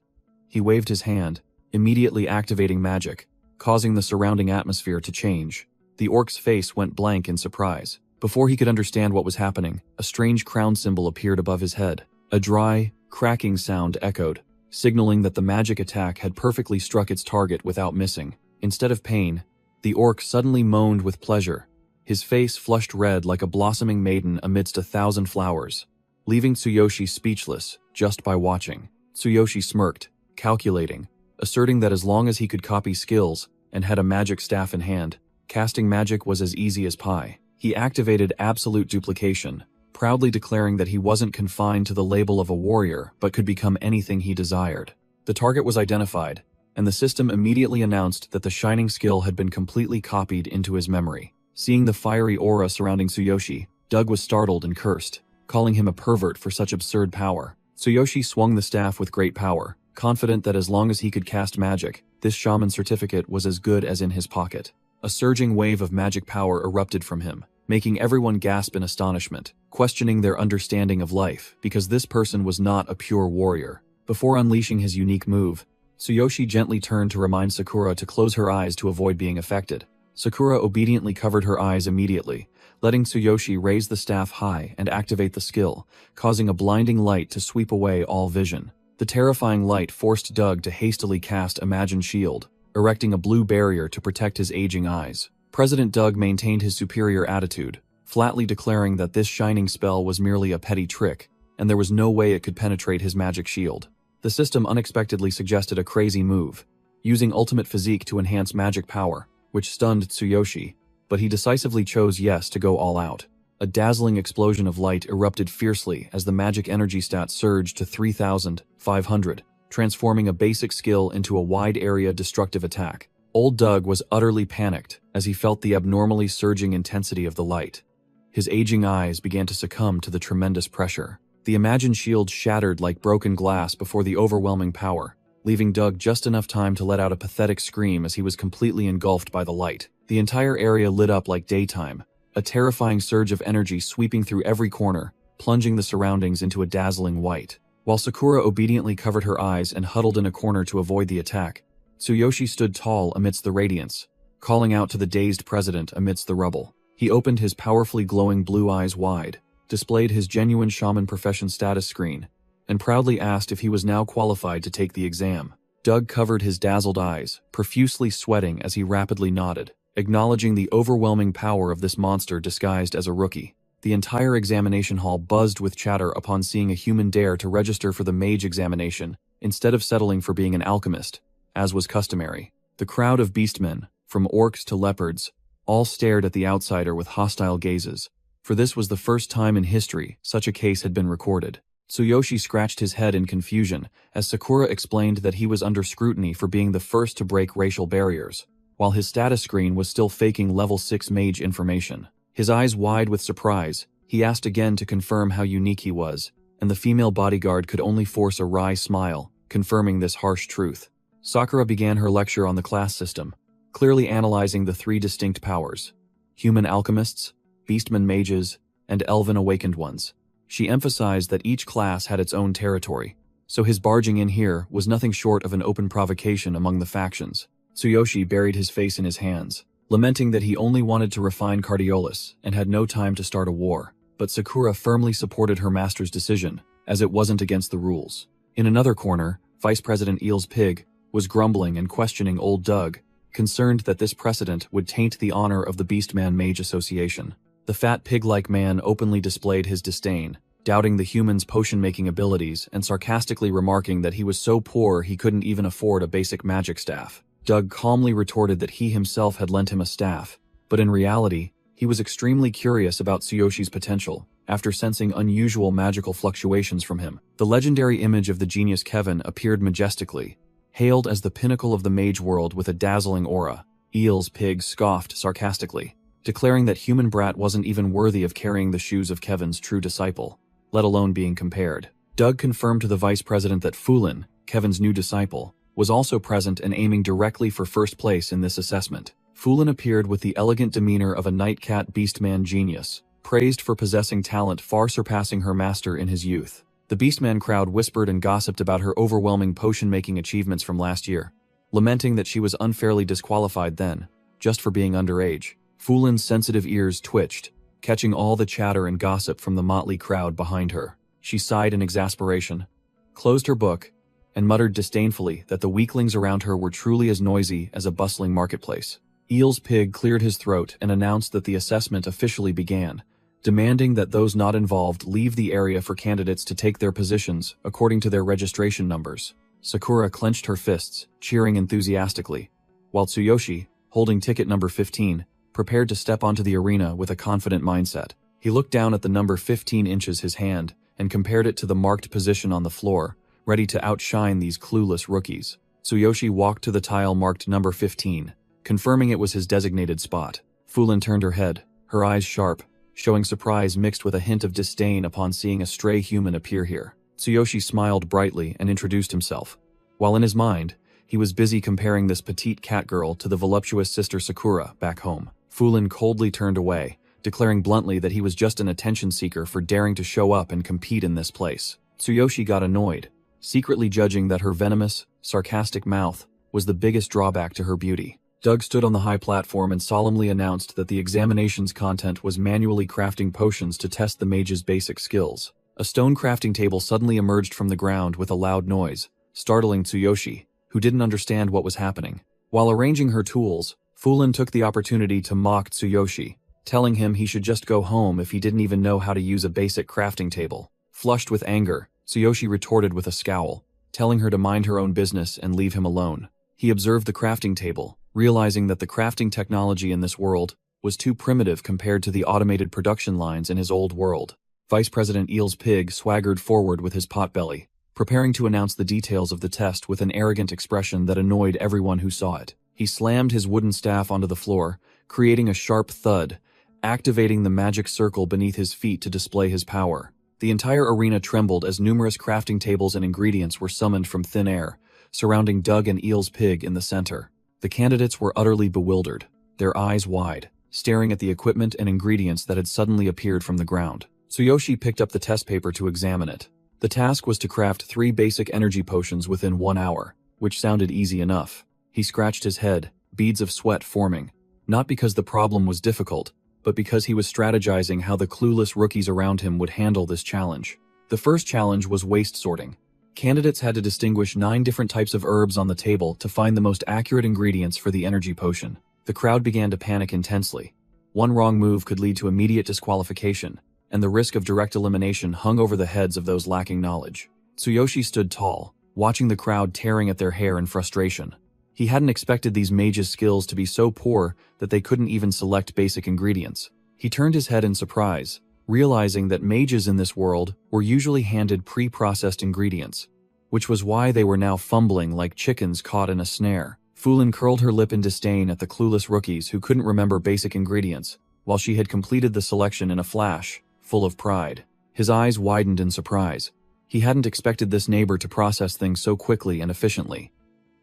S1: He waved his hand, immediately activating magic, causing the surrounding atmosphere to change. The orc's face went blank in surprise. Before he could understand what was happening, a strange crown symbol appeared above his head. A dry, cracking sound echoed, signaling that the magic attack had perfectly struck its target without missing. Instead of pain, the orc suddenly moaned with pleasure. His face flushed red like a blossoming maiden amidst 1,000 flowers, leaving Tsuyoshi speechless just by watching. Tsuyoshi smirked, calculating, asserting that as long as he could copy skills and had a magic staff in hand, casting magic was as easy as pie. He activated absolute duplication, proudly declaring that he wasn't confined to the label of a warrior but could become anything he desired. The target was identified, and the system immediately announced that the shining skill had been completely copied into his memory. Seeing the fiery aura surrounding Tsuyoshi, Doug was startled and cursed, calling him a pervert for such absurd power. Tsuyoshi swung the staff with great power, confident that as long as he could cast magic, this shaman certificate was as good as in his pocket. A surging wave of magic power erupted from him, making everyone gasp in astonishment, questioning their understanding of life because this person was not a pure warrior. Before unleashing his unique move, Tsuyoshi gently turned to remind Sakura to close her eyes to avoid being affected. Sakura obediently covered her eyes immediately, letting Tsuyoshi raise the staff high and activate the skill, causing a blinding light to sweep away all vision. The terrifying light forced Doug to hastily cast Imagine Shield, erecting a blue barrier to protect his aging eyes. President Doug maintained his superior attitude, flatly declaring that this shining spell was merely a petty trick, and there was no way it could penetrate his magic shield. The system unexpectedly suggested a crazy move, using ultimate physique to enhance magic power, which stunned Tsuyoshi, but he decisively chose yes to go all out. A dazzling explosion of light erupted fiercely as the magic energy stat surged to 3,500, transforming a basic skill into a wide-area destructive attack. Old Doug was utterly panicked as he felt the abnormally surging intensity of the light. His aging eyes began to succumb to the tremendous pressure. The imagined shield shattered like broken glass before the overwhelming power, leaving Doug just enough time to let out a pathetic scream as he was completely engulfed by the light. The entire area lit up like daytime, a terrifying surge of energy sweeping through every corner, plunging the surroundings into a dazzling white. While Sakura obediently covered her eyes and huddled in a corner to avoid the attack, Tsuyoshi stood tall amidst the radiance, calling out to the dazed president amidst the rubble. He opened his powerfully glowing blue eyes wide, displayed his genuine shaman profession status screen, and proudly asked if he was now qualified to take the exam. Doug covered his dazzled eyes, profusely sweating as he rapidly nodded, acknowledging the overwhelming power of this monster disguised as a rookie. The entire examination hall buzzed with chatter upon seeing a human dare to register for the mage examination, instead of settling for being an alchemist, as was customary. The crowd of beastmen, from orcs to leopards, all stared at the outsider with hostile gazes, for this was the first time in history such a case had been recorded. Tsuyoshi scratched his head in confusion as Sakura explained that he was under scrutiny for being the first to break racial barriers, while his status screen was still faking level 6 mage information. His eyes wide with surprise, he asked again to confirm how unique he was, and the female bodyguard could only force a wry smile, confirming this harsh truth. Sakura began her lecture on the class system, clearly analyzing the 3 distinct powers: human alchemists, beastmen mages, and elven awakened ones. She emphasized that each class had its own territory, so his barging in here was nothing short of an open provocation among the factions. Tsuyoshi buried his face in his hands, lamenting that he only wanted to refine Cardiolus and had no time to start a war. But Sakura firmly supported her master's decision, as it wasn't against the rules. In another corner, Vice President Eel's pig was grumbling and questioning old Doug, concerned that this precedent would taint the honor of the Beastman Mage Association. The fat pig-like man openly displayed his disdain, doubting the human's potion-making abilities and sarcastically remarking that he was so poor he couldn't even afford a basic magic staff. Doug calmly retorted that he himself had lent him a staff, But in reality, he was extremely curious about Tsuyoshi's potential, after sensing unusual magical fluctuations from him. The legendary image of the genius Kevin appeared majestically, hailed as the pinnacle of the mage world with a dazzling aura. Eel's pig scoffed sarcastically, declaring that human brat wasn't even worthy of carrying the shoes of Kevin's true disciple, let alone being compared. Doug confirmed to the vice president that Fulin, Kevin's new disciple, was also present and aiming directly for first place in this assessment. Fulin appeared with the elegant demeanor of a nightcat beastman genius, praised for possessing talent far surpassing her master in his youth. The beastman crowd whispered and gossiped about her overwhelming potion-making achievements from last year, lamenting that she was unfairly disqualified then, just for being underage. Fulin's sensitive ears twitched, catching all the chatter and gossip from the motley crowd behind her. She sighed in exasperation, closed her book, and muttered disdainfully that the weaklings around her were truly as noisy as a bustling marketplace. Eel's pig cleared his throat and announced that the assessment officially began, demanding that those not involved leave the area for candidates to take their positions according to their registration numbers. Sakura clenched her fists, cheering enthusiastically, while Tsuyoshi, holding ticket number 15, prepared to step onto the arena with a confident mindset. He looked down at the number 15 inches his hand and compared it to the marked position on the floor, ready to outshine these clueless rookies. Tsuyoshi walked to the tile marked number 15, confirming it was his designated spot. Fulin turned her head, her eyes sharp, showing surprise mixed with a hint of disdain upon seeing a stray human appear here. Tsuyoshi smiled brightly and introduced himself. While in his mind, he was busy comparing this petite cat girl to the voluptuous sister Sakura back home. Fulin coldly turned away, declaring bluntly that he was just an attention seeker for daring to show up and compete in this place. Tsuyoshi got annoyed, secretly judging that her venomous, sarcastic mouth was the biggest drawback to her beauty. Doug stood on the high platform and solemnly announced that the examination's content was manually crafting potions to test the mage's basic skills. A stone crafting table suddenly emerged from the ground with a loud noise, startling Tsuyoshi, who didn't understand what was happening. While arranging her tools, Fulin took the opportunity to mock Tsuyoshi, telling him he should just go home if he didn't even know how to use a basic crafting table. Flushed with anger, Tsuyoshi retorted with a scowl, telling her to mind her own business and leave him alone. He observed the crafting table, realizing that the crafting technology in this world was too primitive compared to the automated production lines in his old world. Vice President Eel's pig swaggered forward with his potbelly, preparing to announce the details of the test with an arrogant expression that annoyed everyone who saw it. He slammed his wooden staff onto the floor, creating a sharp thud, activating the magic circle beneath his feet to display his power. The entire arena trembled as numerous crafting tables and ingredients were summoned from thin air, surrounding Doug and Eel's pig in the center. The candidates were utterly bewildered, their eyes wide, staring at the equipment and ingredients that had suddenly appeared from the ground. Tsuyoshi picked up the test paper to examine it. The task was to craft 3 basic energy potions within 1 hour, which sounded easy enough. He scratched his head, beads of sweat forming, not because the problem was difficult, but because he was strategizing how the clueless rookies around him would handle this challenge. The first challenge was waste sorting. Candidates had to distinguish 9 different types of herbs on the table to find the most accurate ingredients for the energy potion. The crowd began to panic intensely. One wrong move could lead to immediate disqualification, and the risk of direct elimination hung over the heads of those lacking knowledge. Tsuyoshi stood tall, watching the crowd tearing at their hair in frustration. He hadn't expected these mages' skills to be so poor that they couldn't even select basic ingredients. He turned his head in surprise, realizing that mages in this world were usually handed pre-processed ingredients, which was why they were now fumbling like chickens caught in a snare. Fulin curled her lip in disdain at the clueless rookies who couldn't remember basic ingredients, while she had completed the selection in a flash, full of pride. His eyes widened in surprise. He hadn't expected this neighbor to process things so quickly and efficiently.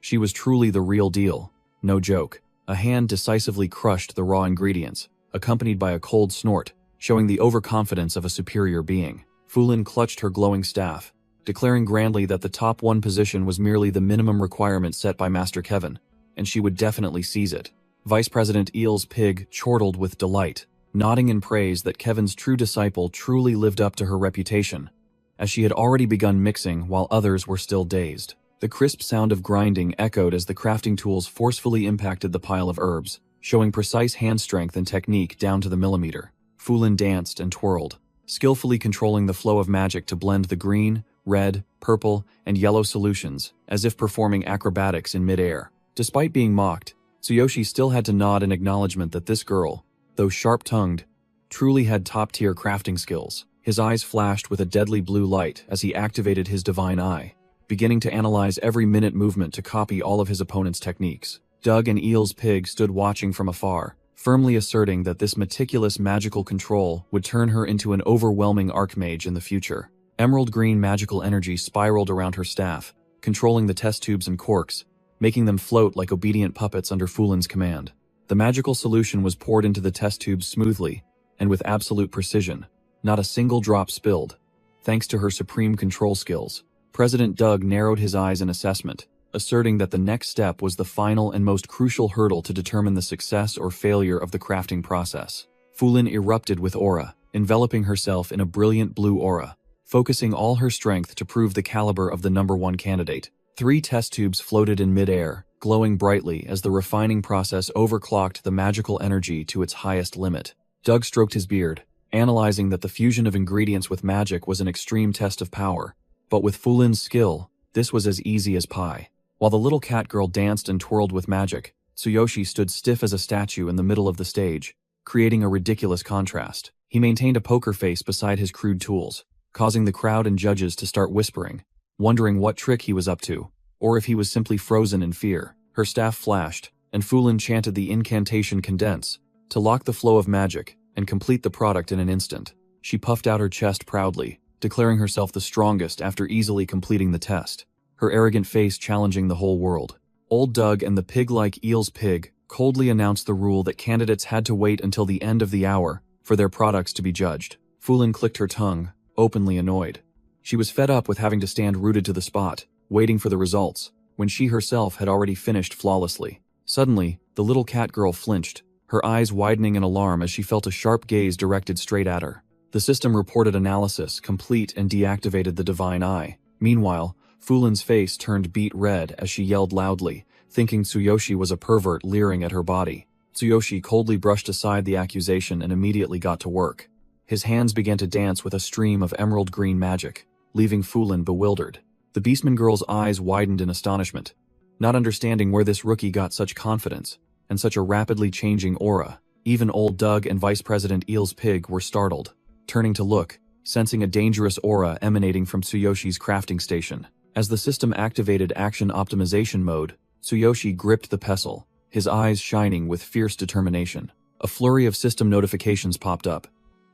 S1: She was truly the real deal, no joke. A hand decisively crushed the raw ingredients, accompanied by a cold snort, showing the overconfidence of a superior being. Fulin clutched her glowing staff, declaring grandly that the top 1 position was merely the minimum requirement set by Master Kevin, and she would definitely seize it. Vice President Eel's pig chortled with delight, nodding in praise that Kevin's true disciple truly lived up to her reputation, as she had already begun mixing while others were still dazed. The crisp sound of grinding echoed as the crafting tools forcefully impacted the pile of herbs, showing precise hand strength and technique down to the millimeter. Fulin danced and twirled, skillfully controlling the flow of magic to blend the green, red, purple, and yellow solutions, as if performing acrobatics in mid-air. Despite being mocked, Tsuyoshi still had to nod in acknowledgement that this girl, though sharp-tongued, truly had top-tier crafting skills. His eyes flashed with a deadly blue light as he activated his divine eye, beginning to analyze every minute movement to copy all of his opponent's techniques. Doug and Eel's pig stood watching from afar, firmly asserting that this meticulous magical control would turn her into an overwhelming archmage in the future. Emerald green magical energy spiraled around her staff, controlling the test tubes and corks, making them float like obedient puppets under Fulin's command. The magical solution was poured into the test tubes smoothly and with absolute precision. Not a single drop spilled. Thanks to her supreme control skills, President Doug narrowed his eyes in assessment, asserting that the next step was the final and most crucial hurdle to determine the success or failure of the crafting process. Fulin erupted with aura, enveloping herself in a brilliant blue aura, focusing all her strength to prove the caliber of the #1 candidate. 3 test tubes floated in mid-air, glowing brightly as the refining process overclocked the magical energy to its highest limit. Doug stroked his beard, analyzing that the fusion of ingredients with magic was an extreme test of power. But with Fulin's skill, this was as easy as pie. While the little cat girl danced and twirled with magic, Tsuyoshi stood stiff as a statue in the middle of the stage, creating a ridiculous contrast. He maintained a poker face beside his crude tools, causing the crowd and judges to start whispering, wondering what trick he was up to, or if he was simply frozen in fear. Her staff flashed, and Fulin chanted the incantation Condense to lock the flow of magic and complete the product in an instant. She puffed out her chest proudly, declaring herself the strongest after easily completing the test, her arrogant face challenging the whole world. Old Doug and the pig-like Eel's pig coldly announced the rule that candidates had to wait until the end of the hour for their products to be judged. Fulin clicked her tongue, openly annoyed. She was fed up with having to stand rooted to the spot, waiting for the results, when she herself had already finished flawlessly. Suddenly, the little cat girl flinched, her eyes widening in alarm as she felt a sharp gaze directed straight at her. The system reported analysis complete and deactivated the divine eye. Meanwhile, Fulin's face turned beet red as she yelled loudly, thinking Tsuyoshi was a pervert leering at her body. Tsuyoshi coldly brushed aside the accusation and immediately got to work. His hands began to dance with a stream of emerald green magic, leaving Fulin bewildered. The Beastman girl's eyes widened in astonishment, not understanding where this rookie got such confidence and such a rapidly changing aura. Even old Doug and Vice President Eel's pig were startled, turning to look, sensing a dangerous aura emanating from Tsuyoshi's crafting station. As the system activated action optimization mode, Tsuyoshi gripped the pestle, his eyes shining with fierce determination. A flurry of system notifications popped up.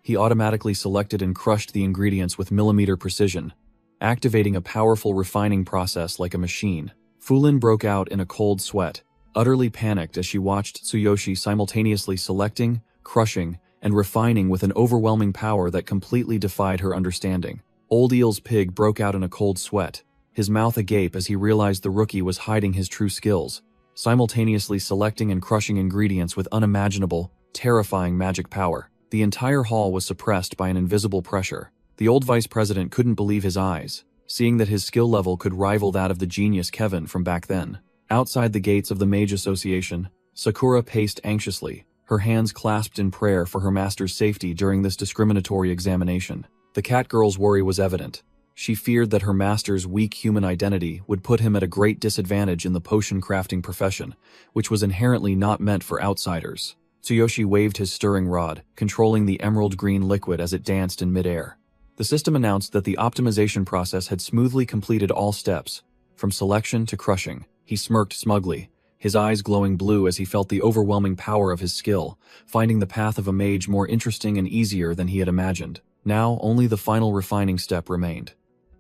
S1: He automatically selected and crushed the ingredients with millimeter precision, activating a powerful refining process like a machine. Fulin broke out in a cold sweat, utterly panicked as she watched Tsuyoshi simultaneously selecting, crushing, and refining with an overwhelming power that completely defied her understanding. Old Eel's pig broke out in a cold sweat, his mouth agape as he realized the rookie was hiding his true skills, simultaneously selecting and crushing ingredients with unimaginable, terrifying magic power. The entire hall was suppressed by an invisible pressure. The old vice president couldn't believe his eyes, seeing that his skill level could rival that of the genius Kevin from back then. Outside the gates of the Mage Association, Sakura paced anxiously, her hands clasped in prayer for her master's safety during this discriminatory examination. The cat girl's worry was evident. She feared that her master's weak human identity would put him at a great disadvantage in the potion crafting profession, which was inherently not meant for outsiders. Tsuyoshi waved his stirring rod, controlling the emerald green liquid as it danced in midair. The system announced that the optimization process had smoothly completed all steps, from selection to crushing. He smirked smugly, his eyes glowing blue as he felt the overwhelming power of his skill, finding the path of a mage more interesting and easier than he had imagined. Now, only the final refining step remained.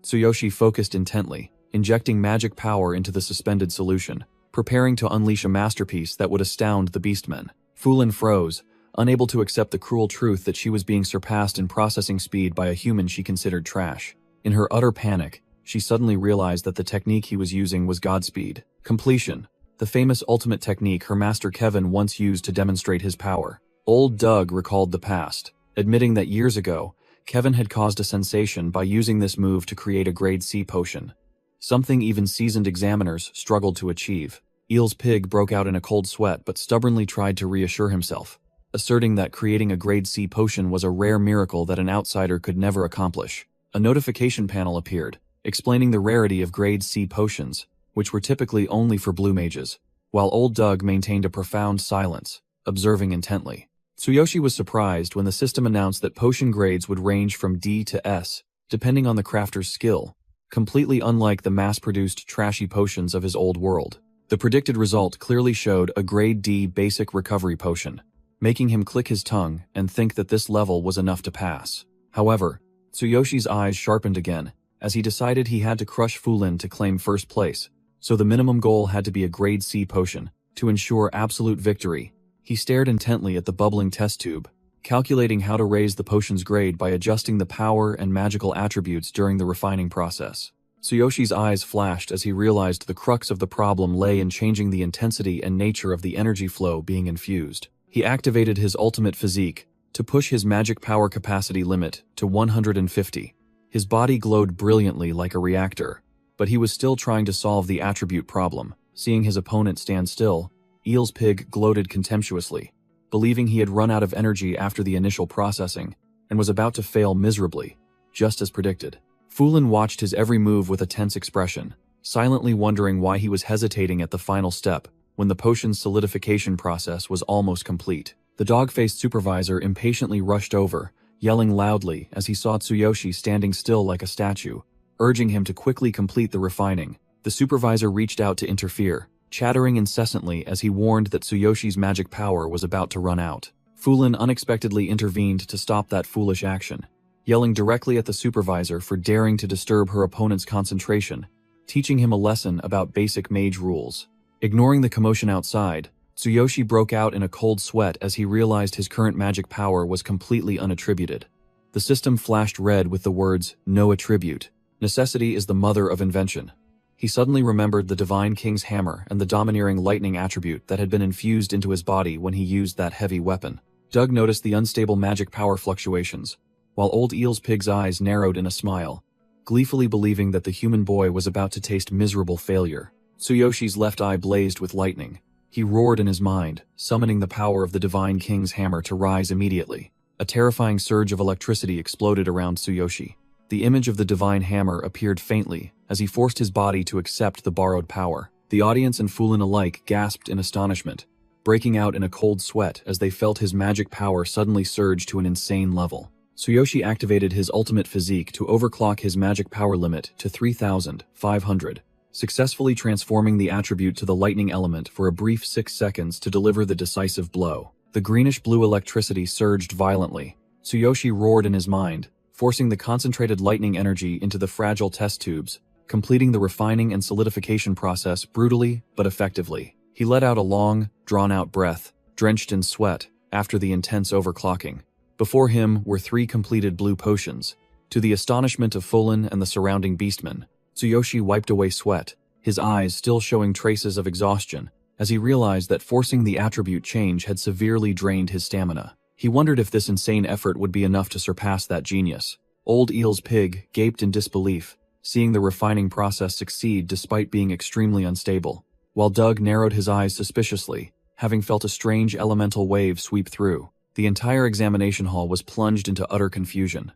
S1: Tsuyoshi focused intently, injecting magic power into the suspended solution, preparing to unleash a masterpiece that would astound the beastmen. Fulin froze, unable to accept the cruel truth that she was being surpassed in processing speed by a human she considered trash. In her utter panic, she suddenly realized that the technique he was using was Godspeed. Completion, the famous ultimate technique her master Kevin once used to demonstrate his power. Old Doug recalled the past, admitting that years ago, Kevin had caused a sensation by using this move to create a grade C potion, something even seasoned examiners struggled to achieve. Eel's pig broke out in a cold sweat but stubbornly tried to reassure himself, asserting that creating a grade C potion was a rare miracle that an outsider could never accomplish. A notification panel appeared, explaining the rarity of grade C potions, which were typically only for blue mages. while old Doug maintained a profound silence, observing intently. Tsuyoshi was surprised when the system announced that potion grades would range from D to S, depending on the crafter's skill, completely unlike the mass-produced trashy potions of his old world. The predicted result clearly showed a grade D basic recovery potion, making him click his tongue and think that this level was enough to pass. However, Tsuyoshi's eyes sharpened again, as he decided he had to crush Fulin to claim first place, so the minimum goal had to be a grade C potion, to ensure absolute victory. He stared intently at the bubbling test tube, calculating how to raise the potion's grade by adjusting the power and magical attributes during the refining process. Tsuyoshi's eyes flashed as he realized the crux of the problem lay in changing the intensity and nature of the energy flow being infused. He activated his ultimate physique to push his magic power capacity limit to 150. His body glowed brilliantly like a reactor, but he was still trying to solve the attribute problem. Seeing his opponent stand still, Eel's pig gloated contemptuously, believing he had run out of energy after the initial processing and was about to fail miserably, just as predicted. Fulin watched his every move with a tense expression, silently wondering why he was hesitating at the final step when the potion's solidification process was almost complete. The dog-faced supervisor impatiently rushed over, yelling loudly as he saw Tsuyoshi standing still like a statue, urging him to quickly complete the refining. The supervisor reached out to interfere, chattering incessantly as he warned that Tsuyoshi's magic power was about to run out. Fulin unexpectedly intervened to stop that foolish action, yelling directly at the supervisor for daring to disturb her opponent's concentration, teaching him a lesson about basic mage rules. Ignoring the commotion outside, Tsuyoshi broke out in a cold sweat as he realized his current magic power was completely unattributed. The system flashed red with the words, "No attribute. Necessity is the mother of invention." He suddenly remembered the Divine King's hammer and the domineering lightning attribute that had been infused into his body when he used that heavy weapon. Doug noticed the unstable magic power fluctuations, while old Eel's pig's eyes narrowed in a smile, gleefully believing that the human boy was about to taste miserable failure. Tsuyoshi's left eye blazed with lightning. He roared in his mind, summoning the power of the Divine King's hammer to rise immediately. A terrifying surge of electricity exploded around Tsuyoshi. The image of the divine hammer appeared faintly as he forced his body to accept the borrowed power. The audience and Fulin alike gasped in astonishment, breaking out in a cold sweat as they felt his magic power suddenly surge to an insane level. Tsuyoshi activated his ultimate physique to overclock his magic power limit to 3,500, successfully transforming the attribute to the lightning element for a brief 6 seconds to deliver the decisive blow. The greenish-blue electricity surged violently. Tsuyoshi roared in his mind, forcing the concentrated lightning energy into the fragile test tubes, completing the refining and solidification process brutally but effectively. He let out a long, drawn-out breath, drenched in sweat, after the intense overclocking. Before him were 3 completed blue potions. To the astonishment of Fulin and the surrounding beastmen, Tsuyoshi wiped away sweat, his eyes still showing traces of exhaustion, as he realized that forcing the attribute change had severely drained his stamina. He wondered if this insane effort would be enough to surpass that genius. Old Eel's pig gaped in disbelief, seeing the refining process succeed despite being extremely unstable, while Doug narrowed his eyes suspiciously, having felt a strange elemental wave sweep through. The entire examination hall was plunged into utter confusion.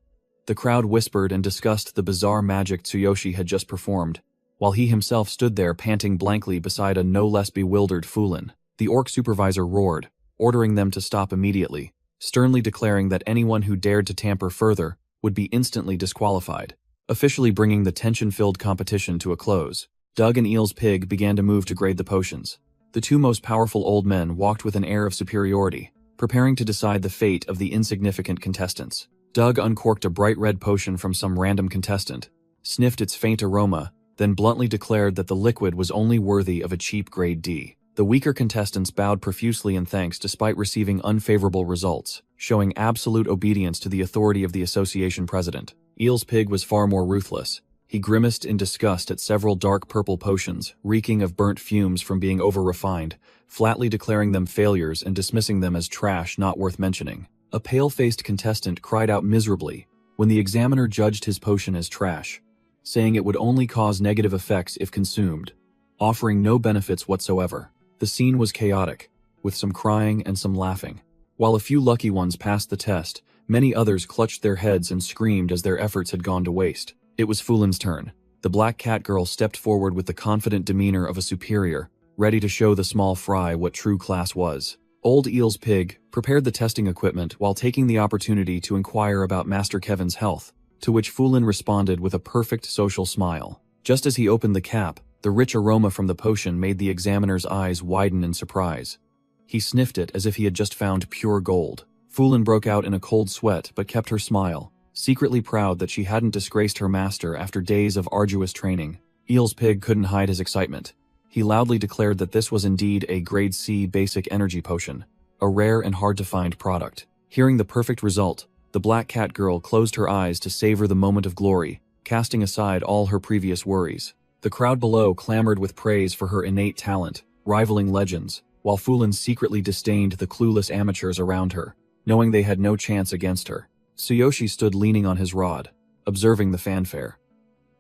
S1: The crowd whispered and discussed the bizarre magic Tsuyoshi had just performed, while he himself stood there panting blankly beside a no less bewildered Fulin. The orc supervisor roared, ordering them to stop immediately, sternly declaring that anyone who dared to tamper further would be instantly disqualified, officially bringing the tension-filled competition to a close. Doug and Eel's pig began to move to grade the potions. The 2 most powerful old men walked with an air of superiority, preparing to decide the fate of the insignificant contestants. Doug uncorked a bright red potion from some random contestant, sniffed its faint aroma, then bluntly declared that the liquid was only worthy of a cheap grade D. The weaker contestants bowed profusely in thanks despite receiving unfavorable results, showing absolute obedience to the authority of the association president. Eel's pig was far more ruthless. He grimaced in disgust at several dark purple potions, reeking of burnt fumes from being over-refined, flatly declaring them failures and dismissing them as trash not worth mentioning. A pale-faced contestant cried out miserably when the examiner judged his potion as trash, saying it would only cause negative effects if consumed, offering no benefits whatsoever. The scene was chaotic, with some crying and some laughing. While a few lucky ones passed the test, many others clutched their heads and screamed as their efforts had gone to waste. It was Fulin's turn. The black cat girl stepped forward with the confident demeanor of a superior, ready to show the small fry what true class was. Old Eel's pig prepared the testing equipment while taking the opportunity to inquire about Master Kevin's health, to which Fulin responded with a perfect social smile. Just as he opened the cap, the rich aroma from the potion made the examiner's eyes widen in surprise. He sniffed it as if he had just found pure gold. Fulin broke out in a cold sweat but kept her smile, secretly proud that she hadn't disgraced her master after days of arduous training. Eel's pig couldn't hide his excitement. He loudly declared that this was indeed a grade C basic energy potion, a rare and hard-to-find product. Hearing the perfect result, the black cat girl closed her eyes to savor the moment of glory, casting aside all her previous worries. The crowd below clamored with praise for her innate talent, rivaling legends, while Fulin secretly disdained the clueless amateurs around her, knowing they had no chance against her. Tsuyoshi stood leaning on his rod, observing the fanfare.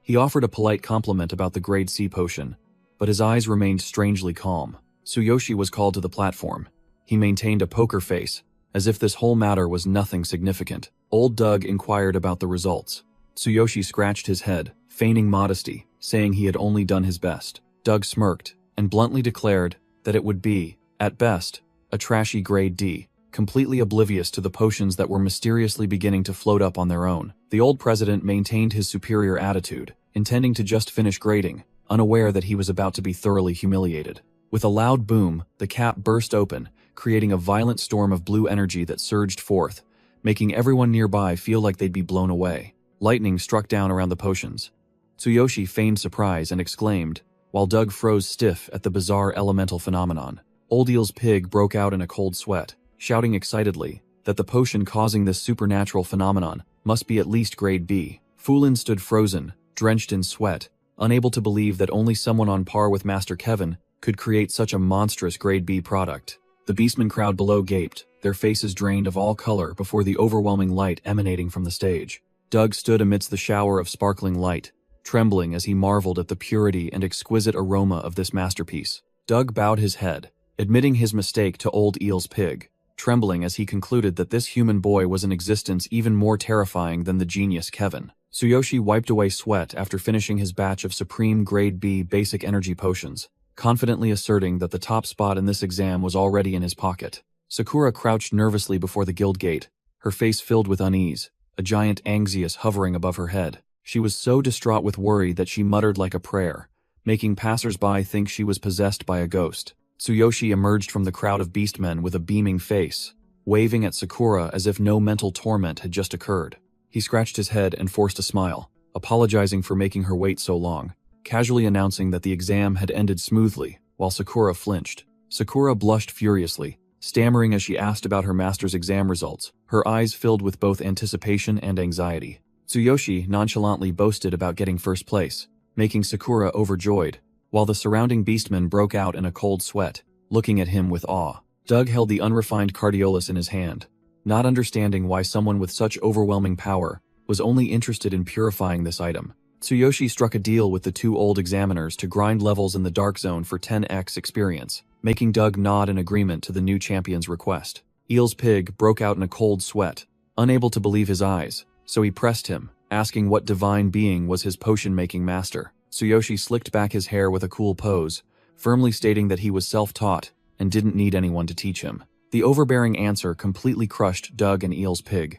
S1: He offered a polite compliment about the grade C potion, but his eyes remained strangely calm. Tsuyoshi was called to the platform. He maintained a poker face, as if this whole matter was nothing significant. Old Doug inquired about the results. Tsuyoshi scratched his head, feigning modesty, saying he had only done his best. Doug smirked, and bluntly declared that it would be, at best, a trashy grade D, completely oblivious to the potions that were mysteriously beginning to float up on their own. The old president maintained his superior attitude, intending to just finish grading, unaware that he was about to be thoroughly humiliated. With a loud boom, the cap burst open, creating a violent storm of blue energy that surged forth, making everyone nearby feel like they'd be blown away. Lightning struck down around the potions. Tsuyoshi feigned surprise and exclaimed, while Doug froze stiff at the bizarre elemental phenomenon. Old Eel's pig broke out in a cold sweat, shouting excitedly that the potion causing this supernatural phenomenon must be at least grade B. Fulin stood frozen, drenched in sweat, unable to believe that only someone on par with Master Kevin could create such a monstrous grade B product. The beastmen crowd below gaped, their faces drained of all color before the overwhelming light emanating from the stage. Doug stood amidst the shower of sparkling light, trembling as he marveled at the purity and exquisite aroma of this masterpiece. Doug bowed his head, admitting his mistake to Old Eel's pig, trembling as he concluded that this human boy was an existence even more terrifying than the genius Kevin. Tsuyoshi wiped away sweat after finishing his batch of supreme grade B basic energy potions, confidently asserting that the top spot in this exam was already in his pocket. Sakura crouched nervously before the guild gate, her face filled with unease, a giant Anxious hovering above her head. She was so distraught with worry that she muttered like a prayer, making passers-by think she was possessed by a ghost. Tsuyoshi emerged from the crowd of beastmen with a beaming face, waving at Sakura as if no mental torment had just occurred. He scratched his head and forced a smile, apologizing for making her wait so long, casually announcing that the exam had ended smoothly, while Sakura flinched. Sakura blushed furiously, stammering as she asked about her master's exam results, her eyes filled with both anticipation and anxiety. Tsuyoshi nonchalantly boasted about getting first place, making Sakura overjoyed, while the surrounding beastmen broke out in a cold sweat, looking at him with awe. Doug held the unrefined cardiolus in his hand, not understanding why someone with such overwhelming power was only interested in purifying this item. Tsuyoshi struck a deal with the two old examiners to grind levels in the Dark Zone for 10x experience, making Doug nod in agreement to the new champion's request. Eel's pig broke out in a cold sweat, unable to believe his eyes, so he pressed him, asking what divine being was his potion-making master. Tsuyoshi slicked back his hair with a cool pose, firmly stating that he was self-taught and didn't need anyone to teach him. The overbearing answer completely crushed Doug and Eel's pig.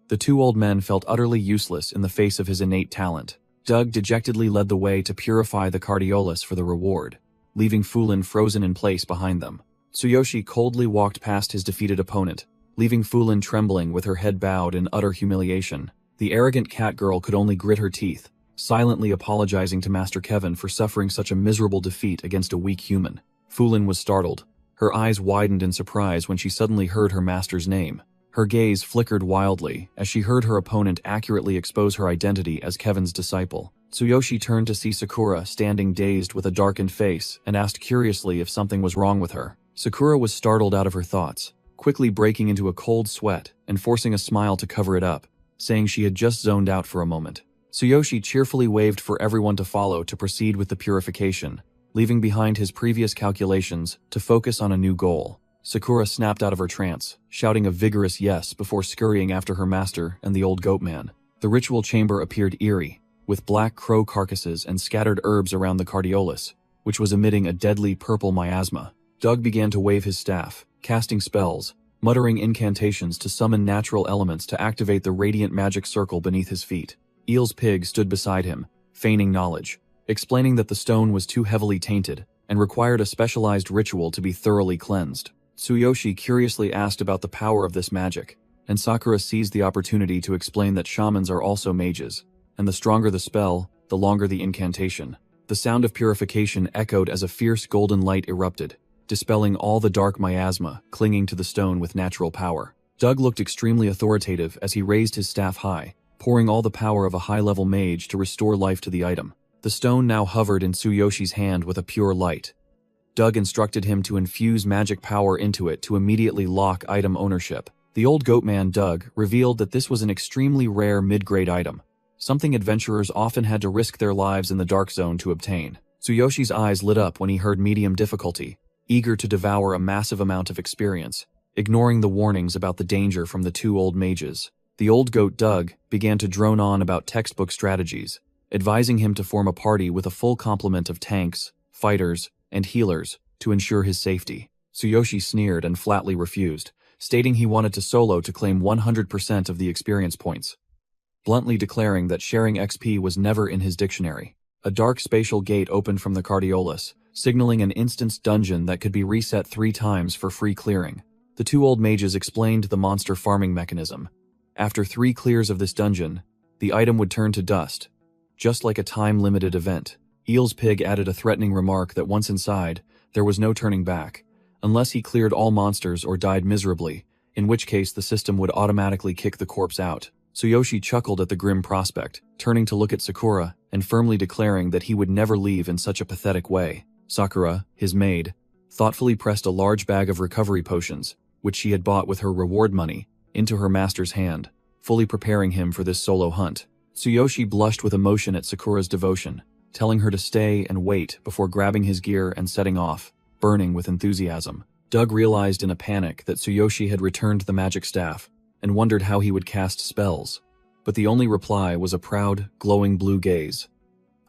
S1: The two old men felt utterly useless in the face of his innate talent. Doug dejectedly led the way to purify the cardiolus for the reward, leaving Fulin frozen in place behind them. Tsuyoshi coldly walked past his defeated opponent, leaving Fulin trembling with her head bowed in utter humiliation. The arrogant cat girl could only grit her teeth, silently apologizing to Master Kevin for suffering such a miserable defeat against a weak human. Fulin was startled. Her eyes widened in surprise when she suddenly heard her master's name. Her gaze flickered wildly as she heard her opponent accurately expose her identity as Kevin's disciple. Tsuyoshi turned to see Sakura standing dazed with a darkened face and asked curiously if something was wrong with her. Sakura was startled out of her thoughts, quickly breaking into a cold sweat and forcing a smile to cover it up, saying she had just zoned out for a moment. Tsuyoshi cheerfully waved for everyone to follow to proceed with the purification, leaving behind his previous calculations to focus on a new goal. Sakura snapped out of her trance, shouting a vigorous yes before scurrying after her master and the old goat man. The ritual chamber appeared eerie, with black crow carcasses and scattered herbs around the cardiolus, which was emitting a deadly purple miasma. Doug began to wave his staff, casting spells, muttering incantations to summon natural elements to activate the radiant magic circle beneath his feet. Eel's pig stood beside him, feigning knowledge, explaining that the stone was too heavily tainted and required a specialized ritual to be thoroughly cleansed. Tsuyoshi curiously asked about the power of this magic, and Sakura seized the opportunity to explain that shamans are also mages, and the stronger the spell, the longer the incantation. The sound of purification echoed as a fierce golden light erupted, dispelling all the dark miasma clinging to the stone with natural power. Doug looked extremely authoritative as he raised his staff high, pouring all the power of a high-level mage to restore life to the item. The stone now hovered in Tsuyoshi's hand with a pure light. Doug instructed him to infuse magic power into it to immediately lock item ownership. The old goatman Doug revealed that this was an extremely rare mid-grade item, something adventurers often had to risk their lives in the dark zone to obtain. Tsuyoshi's eyes lit up when he heard medium difficulty, eager to devour a massive amount of experience, ignoring the warnings about the danger from the two old mages. The old goat Doug began to drone on about textbook strategies, advising him to form a party with a full complement of tanks, fighters, and healers to ensure his safety. Tsuyoshi sneered and flatly refused, stating he wanted to solo to claim 100% of the experience points, bluntly declaring that sharing XP was never in his dictionary. A dark spatial gate opened from the Cardiolus, signaling an instance dungeon that could be reset 3 times for free clearing. The two old mages explained the monster farming mechanism. After 3 clears of this dungeon, the item would turn to dust, just like a time-limited event. Eel's pig added a threatening remark that once inside, there was no turning back, unless he cleared all monsters or died miserably, in which case the system would automatically kick the corpse out. Tsuyoshi chuckled at the grim prospect, turning to look at Sakura and firmly declaring that he would never leave in such a pathetic way. Sakura, his maid, thoughtfully pressed a large bag of recovery potions, which she had bought with her reward money, into her master's hand, fully preparing him for this solo hunt. Tsuyoshi blushed with emotion at Sakura's devotion, telling her to stay and wait before grabbing his gear and setting off, burning with enthusiasm. Doug realized in a panic that Tsuyoshi had returned the magic staff, and wondered how he would cast spells. But the only reply was a proud, glowing blue gaze.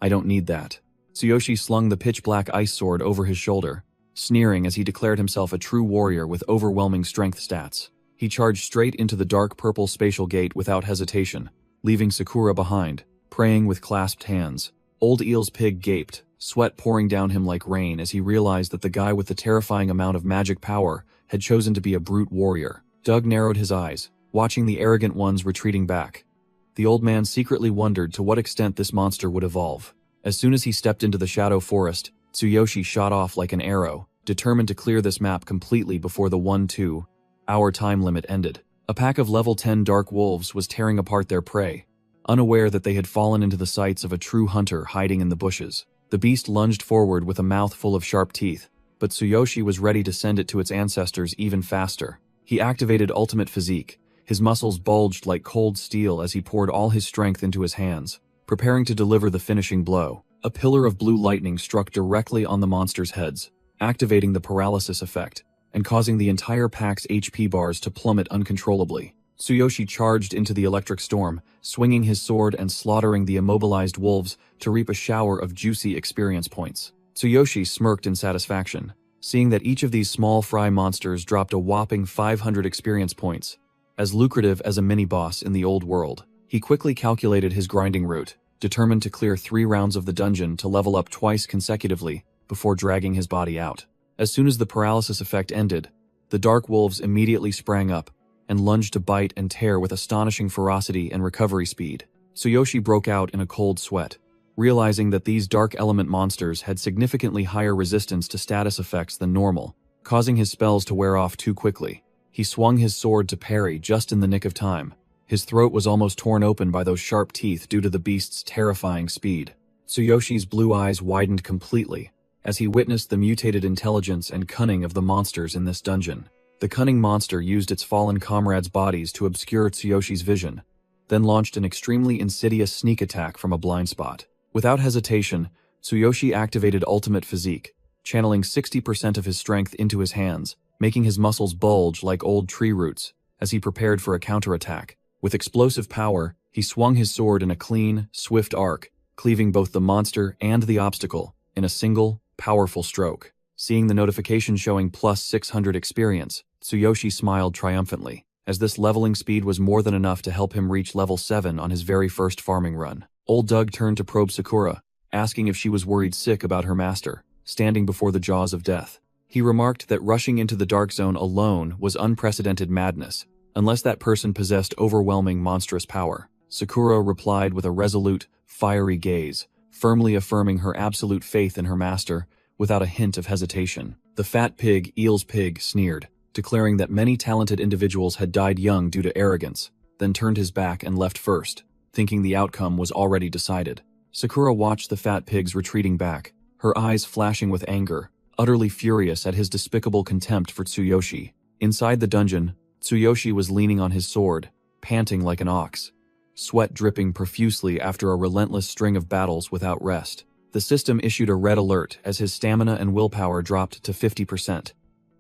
S1: "I don't need that." Tsuyoshi slung the pitch-black ice sword over his shoulder, sneering as he declared himself a true warrior with overwhelming strength stats. He charged straight into the dark purple spatial gate without hesitation, leaving Sakura behind, praying with clasped hands. Old Eel's pig gaped, sweat pouring down him like rain as he realized that the guy with the terrifying amount of magic power had chosen to be a brute warrior. Doug narrowed his eyes, watching the arrogant ones retreating back. The old man secretly wondered to what extent this monster would evolve. As soon as he stepped into the shadow forest, Tsuyoshi shot off like an arrow, determined to clear this map completely before the 1-2 hour time limit ended. A pack of level 10 dark wolves was tearing apart their prey, unaware that they had fallen into the sights of a true hunter hiding in the bushes. The beast lunged forward with a mouth full of sharp teeth, but Tsuyoshi was ready to send it to its ancestors even faster. He activated ultimate physique. His muscles bulged like cold steel as he poured all his strength into his hands, preparing to deliver the finishing blow. A pillar of blue lightning struck directly on the monsters' heads, activating the paralysis effect, and causing the entire pack's HP bars to plummet uncontrollably. Tsuyoshi charged into the electric storm, swinging his sword and slaughtering the immobilized wolves to reap a shower of juicy experience points. Tsuyoshi smirked in satisfaction, seeing that each of these small fry monsters dropped a whopping 500 experience points, as lucrative as a mini-boss in the old world. He quickly calculated his grinding route, determined to clear 3 rounds of the dungeon to level up twice consecutively before dragging his body out. As soon as the paralysis effect ended, the dark wolves immediately sprang up and lunged to bite and tear with astonishing ferocity and recovery speed. Tsuyoshi broke out in a cold sweat, realizing that these dark element monsters had significantly higher resistance to status effects than normal, causing his spells to wear off too quickly. He swung his sword to parry just in the nick of time. His throat was almost torn open by those sharp teeth due to the beast's terrifying speed. Tsuyoshi's blue eyes widened completely as he witnessed the mutated intelligence and cunning of the monsters in this dungeon. The cunning monster used its fallen comrades' bodies to obscure Tsuyoshi's vision, then launched an extremely insidious sneak attack from a blind spot. Without hesitation, Tsuyoshi activated ultimate physique, channeling 60% of his strength into his hands, making his muscles bulge like old tree roots as he prepared for a counterattack. With explosive power, he swung his sword in a clean, swift arc, cleaving both the monster and the obstacle in a single, Powerful stroke. Seeing the notification showing plus 600 experience, Tsuyoshi smiled triumphantly, as this leveling speed was more than enough to help him reach level 7 on his very first farming run. Old Doug turned to probe Sakura, asking if she was worried sick about her master, standing before the jaws of death. He remarked that rushing into the dark zone alone was unprecedented madness, unless that person possessed overwhelming monstrous power. Sakura replied with a resolute, fiery gaze, firmly affirming her absolute faith in her master, without a hint of hesitation. The fat pig, Eel's pig, sneered, declaring that many talented individuals had died young due to arrogance, then turned his back and left first, thinking the outcome was already decided. Sakura watched the fat pigs retreating back, her eyes flashing with anger, utterly furious at his despicable contempt for Tsuyoshi. Inside the dungeon, Tsuyoshi was leaning on his sword, panting like an ox, sweat dripping profusely after a relentless string of battles without rest. The system issued a red alert as his stamina and willpower dropped to 50%.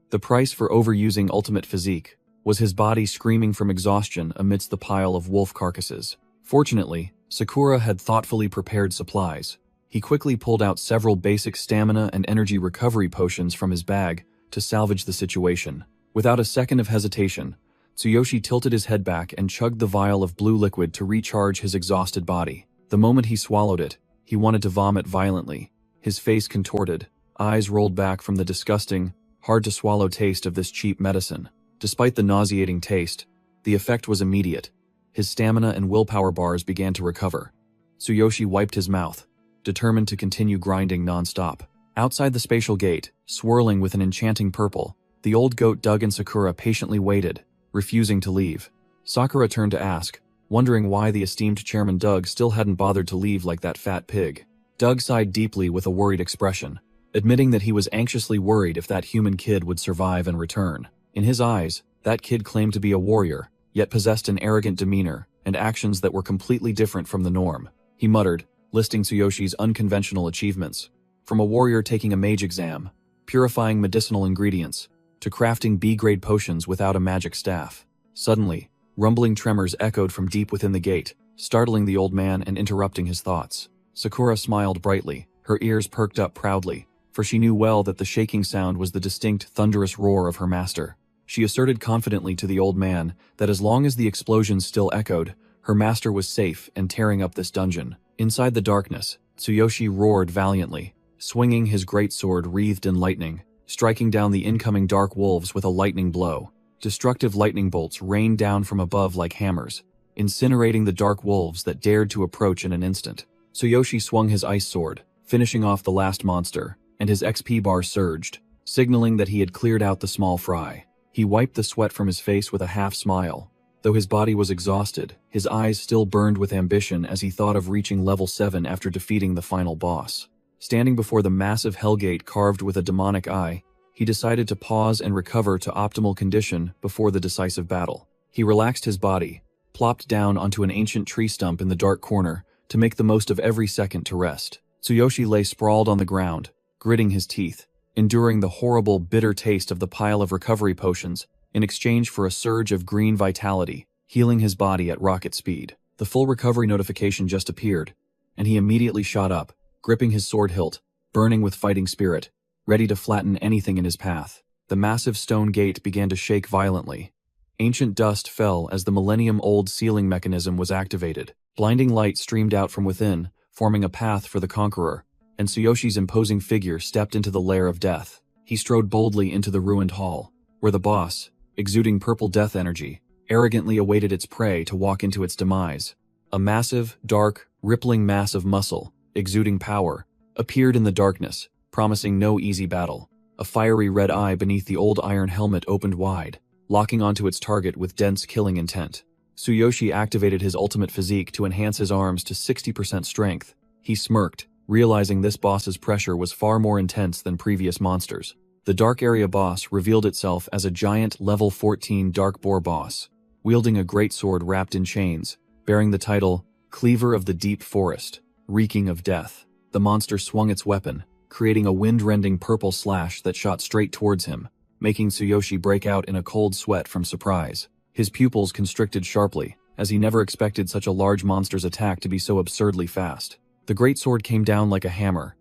S1: The price for overusing ultimate physique was his body screaming from exhaustion amidst the pile of wolf carcasses. Fortunately, Sakura had thoughtfully prepared supplies. He quickly pulled out several basic stamina and energy recovery potions from his bag to salvage the situation. Without a second of hesitation, Tsuyoshi tilted his head back and chugged the vial of blue liquid to recharge his exhausted body. The moment he swallowed it, he wanted to vomit violently. His face contorted, eyes rolled back from the disgusting, hard-to-swallow taste of this cheap medicine. Despite the nauseating taste, the effect was immediate. His stamina and willpower bars began to recover. Tsuyoshi wiped his mouth, determined to continue grinding non-stop. Outside the spatial gate, swirling with an enchanting purple, the old goat Doug and Sakura patiently waited, refusing to leave. Sakura turned to ask, wondering why the esteemed chairman Doug still hadn't bothered to leave like that fat pig. Doug sighed deeply with a worried expression, admitting that he was anxiously worried if that human kid would survive and return. In his eyes, that kid claimed to be a warrior, yet possessed an arrogant demeanor and actions that were completely different from the norm. He muttered, listing Tsuyoshi's unconventional achievements, from a warrior taking a mage exam, purifying medicinal ingredients, to crafting B-grade potions without a magic staff. Suddenly, rumbling tremors echoed from deep within the gate, startling the old man and interrupting his thoughts. Sakura smiled brightly, her ears perked up proudly, for she knew well that the shaking sound was the distinct, thunderous roar of her master. She asserted confidently to the old man that as long as the explosions still echoed, her master was safe and tearing up this dungeon. Inside the darkness, Tsuyoshi roared valiantly, swinging his greatsword wreathed in lightning, striking down the incoming dark wolves with a lightning blow. Destructive lightning bolts rained down from above like hammers, incinerating the dark wolves that dared to approach in an instant. Tsuyoshi swung his ice sword, finishing off the last monster, and his XP bar surged, signaling that he had cleared out the small fry. He wiped the sweat from his face with a half-smile. Though his body was exhausted, his eyes still burned with ambition as he thought of reaching level 7 after defeating the final boss. Standing before the massive hellgate carved with a demonic eye, he decided to pause and recover to optimal condition before the decisive battle. He relaxed his body, plopped down onto an ancient tree stump in the dark corner to make the most of every second to rest. Tsuyoshi lay sprawled on the ground, gritting his teeth, enduring the horrible, bitter taste of the pile of recovery potions in exchange for a surge of green vitality, healing his body at rocket speed. The full recovery notification just appeared, and he immediately shot up, gripping his sword hilt, burning with fighting spirit, ready to flatten anything in his path. The massive stone gate began to shake violently. Ancient dust fell as the millennium-old sealing mechanism was activated. Blinding light streamed out from within, forming a path for the conqueror, and Tsuyoshi's imposing figure stepped into the lair of death. He strode boldly into the ruined hall, where the boss, exuding purple death energy, arrogantly awaited its prey to walk into its demise. A massive, dark, rippling mass of muscle, exuding power, appeared in the darkness, promising no easy battle. A fiery red eye beneath the old iron helmet opened wide, locking onto its target with dense killing intent. Tsuyoshi activated his ultimate physique to enhance his arms to 60% strength. He smirked, realizing this boss's pressure was far more intense than previous monsters. The Dark Area boss revealed itself as a giant level 14 Dark Boar boss, wielding a greatsword wrapped in chains, bearing the title Cleaver of the Deep Forest, reeking of death. The monster swung its weapon, creating a wind-rending purple slash that shot straight towards him, making Tsuyoshi break out in a cold sweat from surprise. His pupils constricted sharply, as he never expected such a large monster's attack to be so absurdly fast. The greatsword came down like a hammer,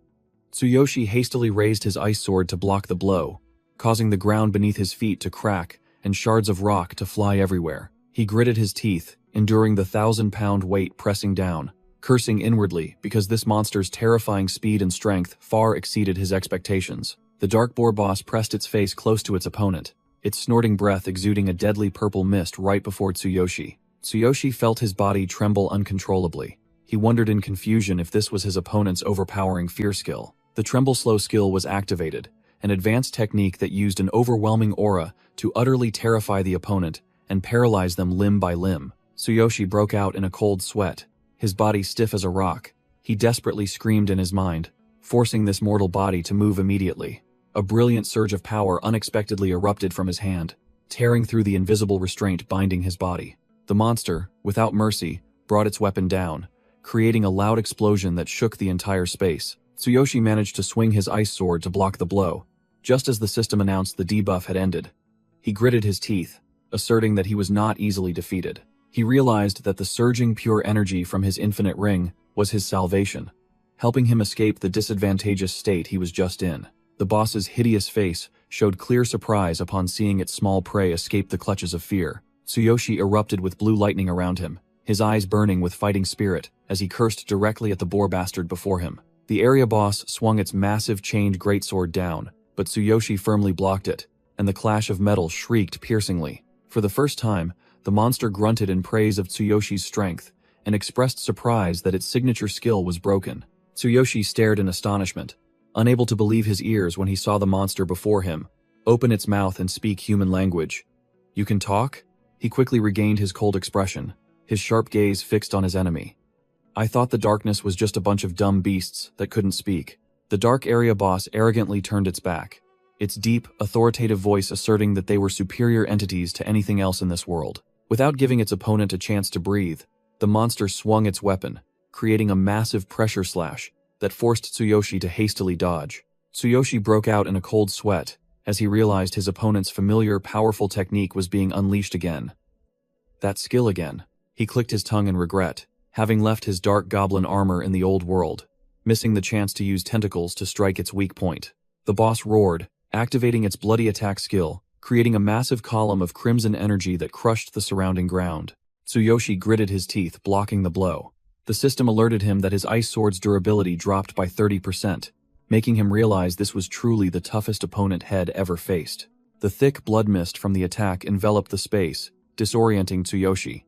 S1: Tsuyoshi hastily raised his ice sword to block the blow, causing the ground beneath his feet to crack and shards of rock to fly everywhere. He gritted his teeth, enduring the 1,000-pound weight pressing down, cursing inwardly because this monster's terrifying speed and strength far exceeded his expectations. The dark boar boss pressed its face close to its opponent, its snorting breath exuding a deadly purple mist right before Tsuyoshi. Tsuyoshi felt his body tremble uncontrollably. He wondered in confusion if this was his opponent's overpowering fear skill. The tremble slow skill was activated, an advanced technique that used an overwhelming aura to utterly terrify the opponent and paralyze them limb by limb. Tsuyoshi broke out in a cold sweat, his body stiff as a rock. He desperately screamed in his mind, forcing this mortal body to move immediately. A brilliant surge of power unexpectedly erupted from his hand, tearing through the invisible restraint binding his body. The monster, without mercy, brought its weapon down, creating a loud explosion that shook the entire space. Tsuyoshi managed to swing his ice sword to block the blow, just as the system announced the debuff had ended. He gritted his teeth, asserting that he was not easily defeated. He realized that the surging pure energy from his infinite ring was his salvation, helping him escape the disadvantageous state he was just in. The boss's hideous face showed clear surprise upon seeing its small prey escape the clutches of fear. Tsuyoshi erupted with blue lightning around him, his eyes burning with fighting spirit as he cursed directly at the boar bastard before him. The area boss swung its massive chained greatsword down, but Tsuyoshi firmly blocked it, and the clash of metal shrieked piercingly. For the first time, the monster grunted in praise of Tsuyoshi's strength and expressed surprise that its signature skill was broken. Tsuyoshi stared in astonishment, unable to believe his ears when he saw the monster before him open its mouth and speak human language. "You can talk?" He quickly regained his cold expression, his sharp gaze fixed on his enemy. "I thought the darkness was just a bunch of dumb beasts that couldn't speak." The dark area boss arrogantly turned its back, its deep, authoritative voice asserting that they were superior entities to anything else in this world. Without giving its opponent a chance to breathe, the monster swung its weapon, creating a massive pressure slash that forced Tsuyoshi to hastily dodge. Tsuyoshi broke out in a cold sweat as he realized his opponent's familiar, powerful technique was being unleashed again. That skill again. He clicked his tongue in regret, having left his dark goblin armor in the old world, missing the chance to use tentacles to strike its weak point. The boss roared, activating its bloody attack skill, creating a massive column of crimson energy that crushed the surrounding ground. Tsuyoshi gritted his teeth, blocking the blow. The system alerted him that his ice sword's durability dropped by 30%, making him realize this was truly the toughest opponent had ever faced. The thick blood mist from the attack enveloped the space, disorienting Tsuyoshi.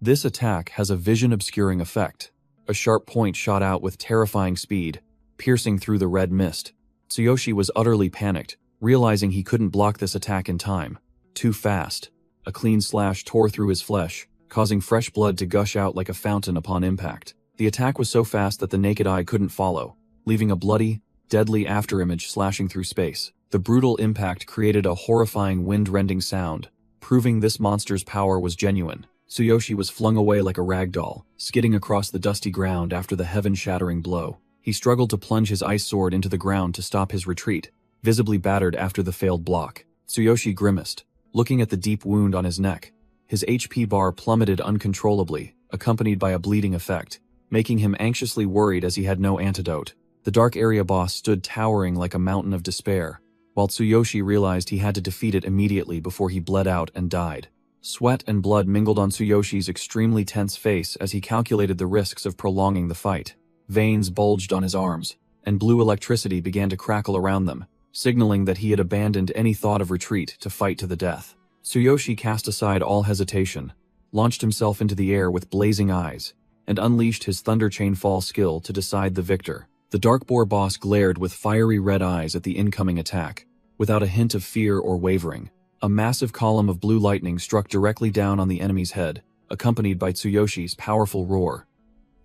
S1: This attack has a vision-obscuring effect. A sharp point shot out with terrifying speed, piercing through the red mist. Tsuyoshi was utterly panicked, realizing he couldn't block this attack in time. Too fast. A clean slash tore through his flesh, causing fresh blood to gush out like a fountain upon impact. The attack was so fast that the naked eye couldn't follow, leaving a bloody, deadly afterimage slashing through space. The brutal impact created a horrifying wind-rending sound, proving this monster's power was genuine. Tsuyoshi was flung away like a rag doll, skidding across the dusty ground after the heaven-shattering blow. He struggled to plunge his ice sword into the ground to stop his retreat, visibly battered after the failed block. Tsuyoshi grimaced, looking at the deep wound on his neck. His HP bar plummeted uncontrollably, accompanied by a bleeding effect, making him anxiously worried as he had no antidote. The dark area boss stood towering like a mountain of despair, while Tsuyoshi realized he had to defeat it immediately before he bled out and died. Sweat and blood mingled on Tsuyoshi's extremely tense face as he calculated the risks of prolonging the fight. Veins bulged on his arms, and blue electricity began to crackle around them, signaling that he had abandoned any thought of retreat to fight to the death. Tsuyoshi cast aside all hesitation, launched himself into the air with blazing eyes, and unleashed his Thunder Chain Fall skill to decide the victor. The Dark Boar boss glared with fiery red eyes at the incoming attack, without a hint of fear or wavering. A massive column of blue lightning struck directly down on the enemy's head, accompanied by Tsuyoshi's powerful roar.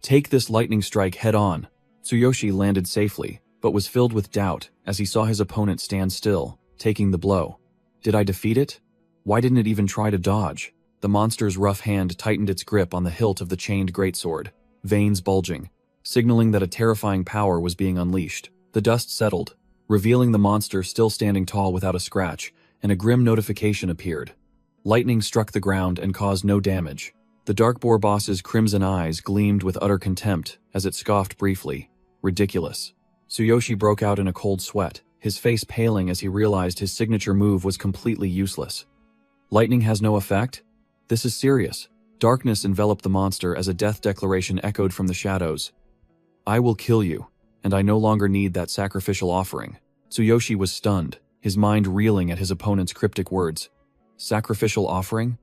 S1: "Take this lightning strike head-on." Tsuyoshi landed safely, but was filled with doubt as he saw his opponent stand still, taking the blow. Did I defeat it? Why didn't it even try to dodge? The monster's rough hand tightened its grip on the hilt of the chained greatsword, veins bulging, signaling that a terrifying power was being unleashed. The dust settled, revealing the monster still standing tall without a scratch, and a grim notification appeared. Lightning struck the ground and caused no damage. The Dark Boar boss's crimson eyes gleamed with utter contempt as it scoffed briefly. Ridiculous. Tsuyoshi broke out in a cold sweat, his face paling as he realized his signature move was completely useless. Lightning has no effect? This is serious. Darkness enveloped the monster as a death declaration echoed from the shadows. I will kill you, and I no longer need that sacrificial offering. Tsuyoshi was stunned, his mind reeling at his opponent's cryptic words. Sacrificial offering?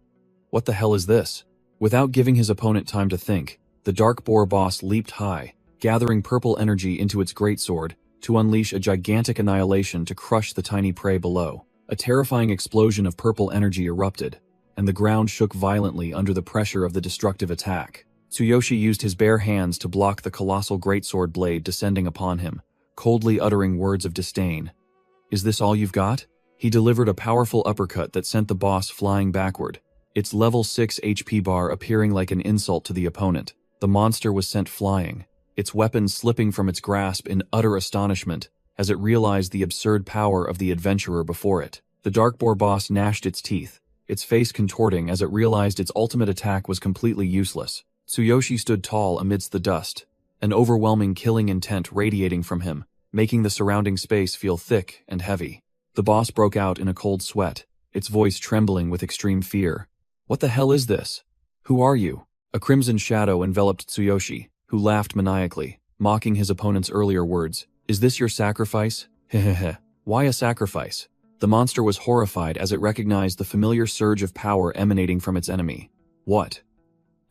S1: What the hell is this? Without giving his opponent time to think, the Dark Boar boss leaped high, gathering purple energy into its greatsword to unleash a gigantic annihilation to crush the tiny prey below. A terrifying explosion of purple energy erupted, and the ground shook violently under the pressure of the destructive attack. Tsuyoshi used his bare hands to block the colossal greatsword blade descending upon him, coldly uttering words of disdain. Is this all you've got? He delivered a powerful uppercut that sent the boss flying backward, its level 6 HP bar appearing like an insult to the opponent. The monster was sent flying, its weapon slipping from its grasp in utter astonishment as it realized the absurd power of the adventurer before it. The Dark Boar boss gnashed its teeth, its face contorting as it realized its ultimate attack was completely useless. Tsuyoshi stood tall amidst the dust, an overwhelming killing intent radiating from him, making the surrounding space feel thick and heavy. The boss broke out in a cold sweat, its voice trembling with extreme fear. What the hell is this? Who are you? A crimson shadow enveloped Tsuyoshi, who laughed maniacally, mocking his opponent's earlier words. Is this your sacrifice? Hehehe. Why a sacrifice? The monster was horrified as it recognized the familiar surge of power emanating from its enemy. What?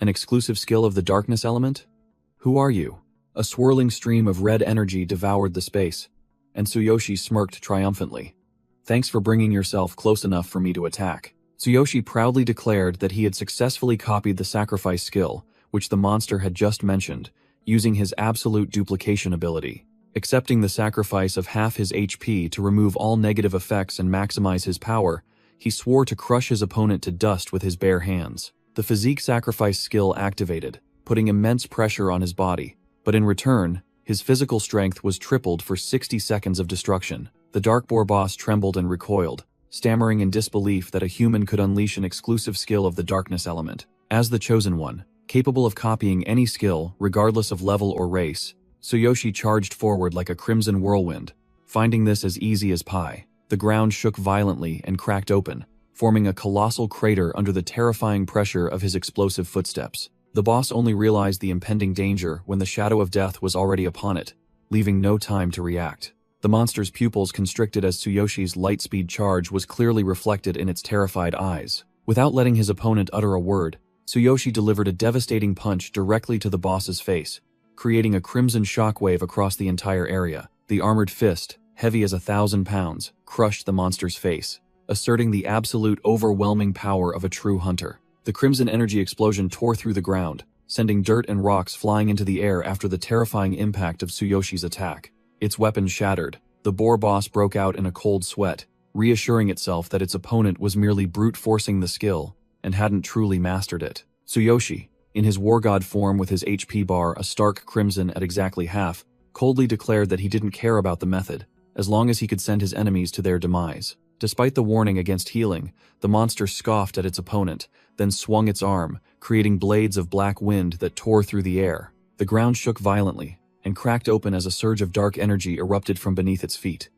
S1: An exclusive skill of the darkness element? Who are you? A swirling stream of red energy devoured the space, and Tsuyoshi smirked triumphantly. Thanks for bringing yourself close enough for me to attack. Tsuyoshi proudly declared that he had successfully copied the sacrifice skill, which the monster had just mentioned, using his absolute duplication ability. Accepting the sacrifice of half his HP to remove all negative effects and maximize his power, he swore to crush his opponent to dust with his bare hands. The physique sacrifice skill activated, putting immense pressure on his body, but in return, his physical strength was tripled for 60 seconds of destruction. The Dark Boar boss trembled and recoiled, stammering in disbelief that a human could unleash an exclusive skill of the darkness element. As the chosen one, capable of copying any skill, regardless of level or race, Tsuyoshi charged forward like a crimson whirlwind. Finding this as easy as pie, the ground shook violently and cracked open, forming a colossal crater under the terrifying pressure of his explosive footsteps. The boss only realized the impending danger when the shadow of death was already upon it, leaving no time to react. The monster's pupils constricted as Tsuyoshi's light-speed charge was clearly reflected in its terrified eyes. Without letting his opponent utter a word, Tsuyoshi delivered a devastating punch directly to the boss's face, creating a crimson shockwave across the entire area. The armored fist, heavy as 1,000 pounds, crushed the monster's face, asserting the absolute overwhelming power of a true hunter. The crimson energy explosion tore through the ground, sending dirt and rocks flying into the air after the terrifying impact of Tsuyoshi's attack. Its weapon shattered, the boar boss broke out in a cold sweat, reassuring itself that its opponent was merely brute-forcing the skill and hadn't truly mastered it. Tsuyoshi, in his war god form with his HP bar a stark crimson at exactly half, coldly declared that he didn't care about the method, as long as he could send his enemies to their demise. Despite the warning against healing, the monster scoffed at its opponent, then swung its arm, creating blades of black wind that tore through the air. The ground shook violently and cracked open as a surge of dark energy erupted from beneath its feet,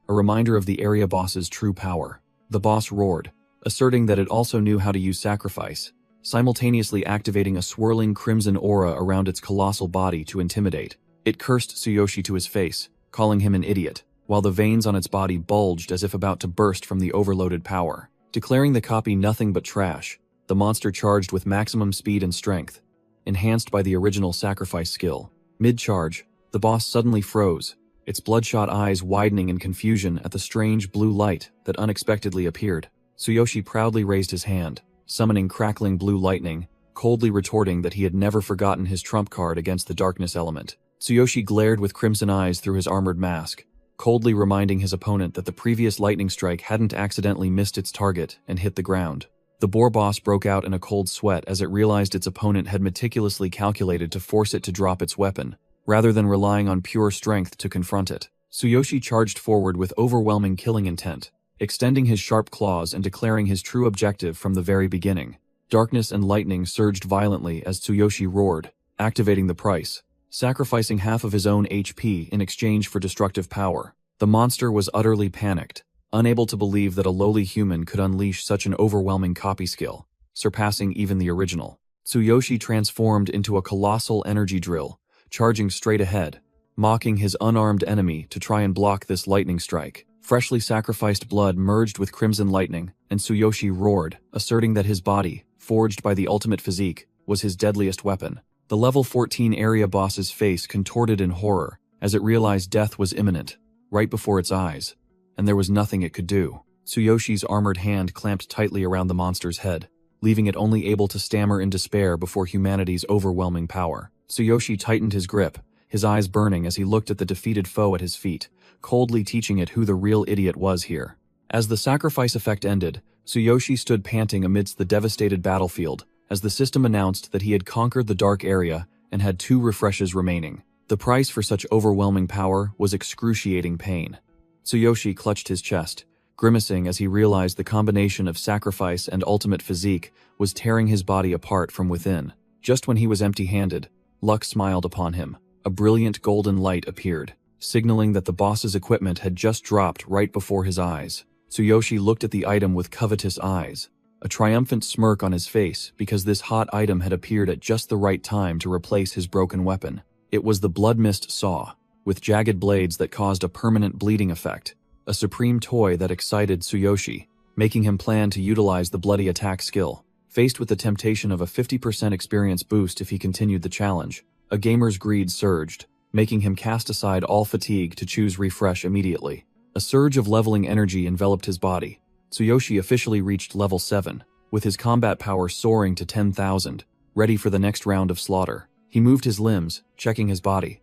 S1: a reminder of the area boss's true power. The boss roared, asserting that it also knew how to use sacrifice, simultaneously activating a swirling crimson aura around its colossal body to intimidate. It cursed Tsuyoshi to his face, calling him an idiot, while the veins on its body bulged as if about to burst from the overloaded power. Declaring the copy nothing but trash, the monster charged with maximum speed and strength, enhanced by the original sacrifice skill. Mid-charge, the boss suddenly froze, its bloodshot eyes widening in confusion at the strange blue light that unexpectedly appeared. Tsuyoshi proudly raised his hand, summoning crackling blue lightning, coldly retorting that he had never forgotten his trump card against the darkness element. Tsuyoshi glared with crimson eyes through his armored mask, coldly reminding his opponent that the previous lightning strike hadn't accidentally missed its target and hit the ground. The boar boss broke out in a cold sweat as it realized its opponent had meticulously calculated to force it to drop its weapon, rather than relying on pure strength to confront it. Tsuyoshi charged forward with overwhelming killing intent, extending his sharp claws and declaring his true objective from the very beginning. Darkness and lightning surged violently as Tsuyoshi roared, activating the price, sacrificing half of his own HP in exchange for destructive power. The monster was utterly panicked, unable to believe that a lowly human could unleash such an overwhelming copy skill, surpassing even the original. Tsuyoshi transformed into a colossal energy drill, charging straight ahead, mocking his unarmed enemy to try and block this lightning strike. Freshly sacrificed blood merged with crimson lightning, and Tsuyoshi roared, asserting that his body, forged by the ultimate physique, was his deadliest weapon. The level 14 area boss's face contorted in horror as it realized death was imminent, right before its eyes, and there was nothing it could do. Tsuyoshi's armored hand clamped tightly around the monster's head, leaving it only able to stammer in despair before humanity's overwhelming power. Tsuyoshi tightened his grip, his eyes burning as he looked at the defeated foe at his feet, coldly teaching it who the real idiot was here. As the sacrifice effect ended, Tsuyoshi stood panting amidst the devastated battlefield as the system announced that he had conquered the dark area and had 2 refreshes remaining. The price for such overwhelming power was excruciating pain. Tsuyoshi clutched his chest, grimacing as he realized the combination of sacrifice and ultimate physique was tearing his body apart from within. Just when he was empty-handed, luck smiled upon him. A brilliant golden light appeared, signaling that the boss's equipment had just dropped right before his eyes. Tsuyoshi looked at the item with covetous eyes, a triumphant smirk on his face because this hot item had appeared at just the right time to replace his broken weapon. It was the Blood Mist Saw, with jagged blades that caused a permanent bleeding effect, a supreme toy that excited Tsuyoshi, making him plan to utilize the bloody attack skill. Faced with the temptation of a 50% experience boost if he continued the challenge, a gamer's greed surged, making him cast aside all fatigue to choose refresh immediately. A surge of leveling energy enveloped his body. Tsuyoshi officially reached level 7, with his combat power soaring to 10,000, ready for the next round of slaughter. He moved his limbs, checking his body.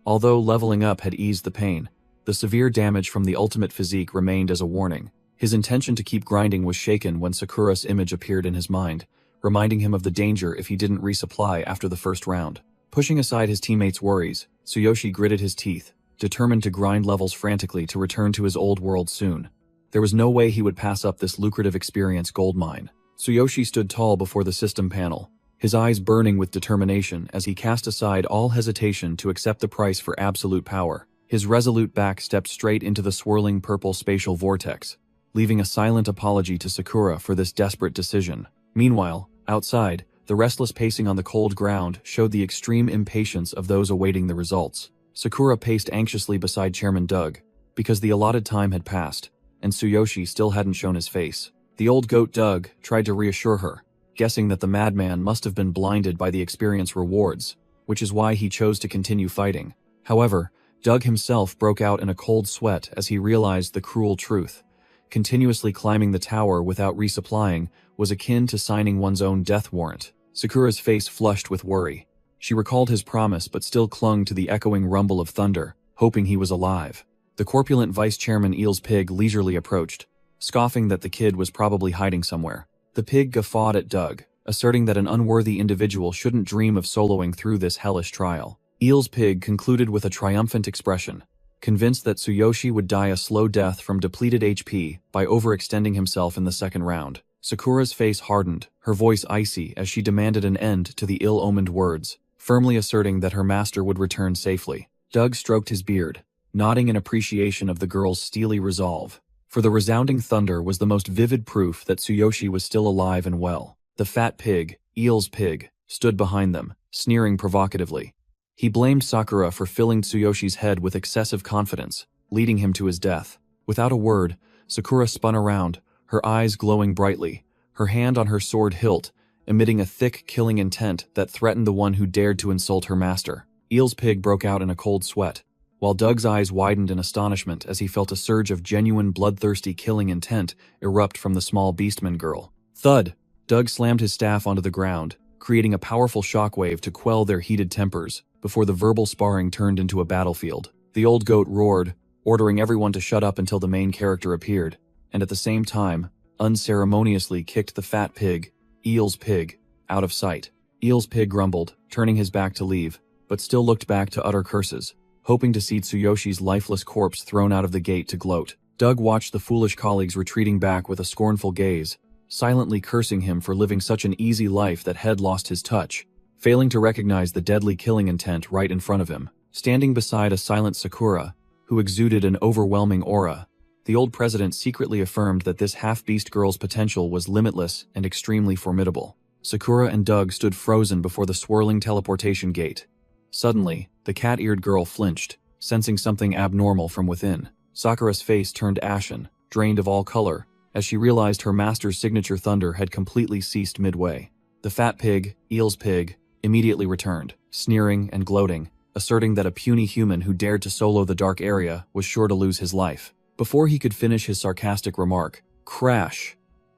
S1: Although leveling up had eased the pain, the severe damage from the ultimate physique remained as a warning. His intention to keep grinding was shaken when Sakura's image appeared in his mind, reminding him of the danger if he didn't resupply after the first round. Pushing aside his teammates' worries, Tsuyoshi gritted his teeth, determined to grind levels frantically to return to his old world soon. There was no way he would pass up this lucrative experience goldmine. Tsuyoshi stood tall before the system panel, his eyes burning with determination as he cast aside all hesitation to accept the price for absolute power. His resolute back stepped straight into the swirling purple spatial vortex, leaving a silent apology to Sakura for this desperate decision. Meanwhile, outside, the restless pacing on the cold ground showed the extreme impatience of those awaiting the results. Sakura paced anxiously beside Chairman Doug, because the allotted time had passed, and Tsuyoshi still hadn't shown his face. The old goat Doug tried to reassure her, guessing that the madman must have been blinded by the experience rewards, which is why he chose to continue fighting. However, Doug himself broke out in a cold sweat as he realized the cruel truth. Continuously climbing the tower without resupplying was akin to signing one's own death warrant. Sakura's face flushed with worry. She recalled his promise but still clung to the echoing rumble of thunder, hoping he was alive. The corpulent vice chairman Eel's pig leisurely approached, scoffing that the kid was probably hiding somewhere. The pig guffawed at Doug, asserting that an unworthy individual shouldn't dream of soloing through this hellish trial. Eel's pig concluded with a triumphant expression, convinced that Tsuyoshi would die a slow death from depleted HP by overextending himself in the second round. Sakura's face hardened, her voice icy as she demanded an end to the ill-omened words, firmly asserting that her master would return safely. Doug stroked his beard, nodding in appreciation of the girl's steely resolve, for the resounding thunder was the most vivid proof that Tsuyoshi was still alive and well. The fat pig, Eel's pig, stood behind them, sneering provocatively. He blamed Sakura for filling Tsuyoshi's head with excessive confidence, leading him to his death. Without a word, Sakura spun around, her eyes glowing brightly, her hand on her sword hilt, emitting a thick, killing intent that threatened the one who dared to insult her master. Eel's pig broke out in a cold sweat, while Doug's eyes widened in astonishment as he felt a surge of genuine bloodthirsty killing intent erupt from the small beastman girl. Thud! Doug slammed his staff onto the ground, creating a powerful shockwave to quell their heated tempers before the verbal sparring turned into a battlefield. The old goat roared, ordering everyone to shut up until the main character appeared, and at the same time, unceremoniously kicked the fat pig, Eel's pig, out of sight. Eel's pig grumbled, turning his back to leave, but still looked back to utter curses, hoping to see Tsuyoshi's lifeless corpse thrown out of the gate to gloat. Doug watched the foolish colleagues retreating back with a scornful gaze, silently cursing him for living such an easy life that had lost his touch. failing to recognize the deadly killing intent right in front of him. Standing beside a silent Sakura, who exuded an overwhelming aura, the old president secretly affirmed that this half-beast girl's potential was limitless and extremely formidable. Sakura and Doug stood frozen before the swirling teleportation gate. Suddenly, the cat-eared girl flinched, sensing something abnormal from within. Sakura's face turned ashen, drained of all color, as she realized her master's signature thunder had completely ceased midway. The fat pig, Eel's pig, immediately returned, sneering and gloating, asserting that a puny human who dared to solo the dark area was sure to lose his life. Before he could finish his sarcastic remark, crash!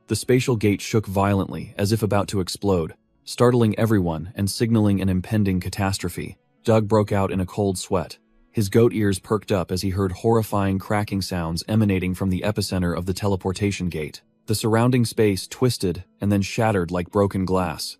S1: The spatial gate shook violently, as if about to explode, startling everyone and signaling an impending catastrophe. Doug broke out in a cold sweat. His goat ears perked up as he heard horrifying cracking sounds emanating from the epicenter of the teleportation gate. The surrounding space twisted and then shattered like broken glass.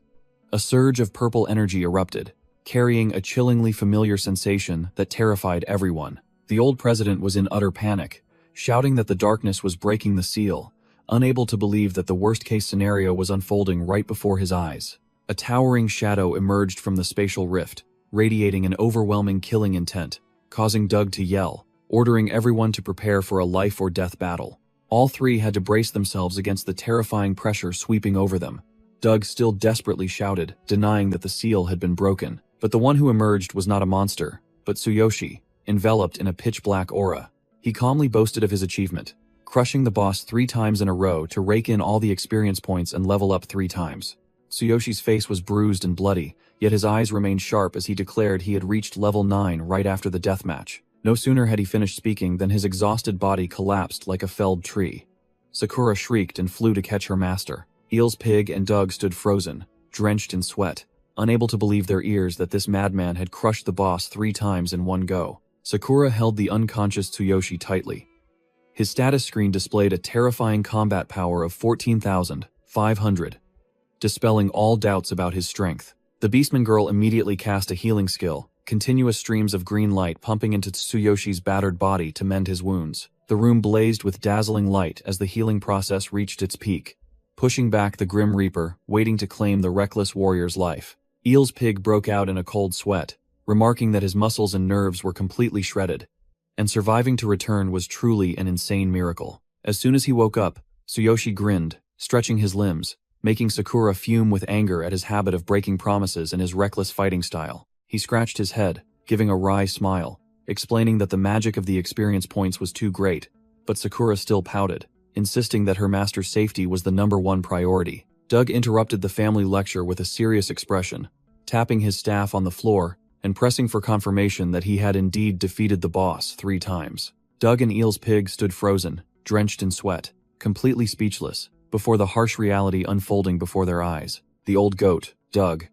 S1: A surge of purple energy erupted, carrying a chillingly familiar sensation that terrified everyone. The old president was in utter panic, shouting that the darkness was breaking the seal, unable to believe that the worst-case scenario was unfolding right before his eyes. A towering shadow emerged from the spatial rift, radiating an overwhelming killing intent, causing Doug to yell, ordering everyone to prepare for a life-or-death battle. All three had to brace themselves against the terrifying pressure sweeping over them. Doug still desperately shouted, denying that the seal had been broken. But the one who emerged was not a monster, but Tsuyoshi, enveloped in a pitch-black aura. He calmly boasted of his achievement, crushing the boss 3 times in a row to rake in all the experience points and level up 3 times. Tsuyoshi's face was bruised and bloody, yet his eyes remained sharp as he declared he had reached level 9 right after the deathmatch. No sooner had he finished speaking than his exhausted body collapsed like a felled tree. Sakura shrieked and flew to catch her master. Eel's pig and Doug stood frozen, drenched in sweat, unable to believe their ears that this madman had crushed the boss 3 times in one go. Sakura held the unconscious Tsuyoshi tightly. His status screen displayed a terrifying combat power of 14,500, dispelling all doubts about his strength. The Beastman girl immediately cast a healing skill, continuous streams of green light pumping into Tsuyoshi's battered body to mend his wounds. The room blazed with dazzling light as the healing process reached its peak, pushing back the Grim Reaper, waiting to claim the reckless warrior's life. Eel's pig broke out in a cold sweat, remarking that his muscles and nerves were completely shredded, and surviving to return was truly an insane miracle. As soon as he woke up, Tsuyoshi grinned, stretching his limbs, making Sakura fume with anger at his habit of breaking promises and his reckless fighting style. He scratched his head, giving a wry smile, explaining that the magic of the experience points was too great, but Sakura still pouted, insisting that her master's safety was the #1 priority. Doug interrupted the family lecture with a serious expression, tapping his staff on the floor and pressing for confirmation that he had indeed defeated the boss 3 times. Doug and Eel's pig stood frozen, drenched in sweat, completely speechless, before the harsh reality unfolding before their eyes. The old goat, Doug,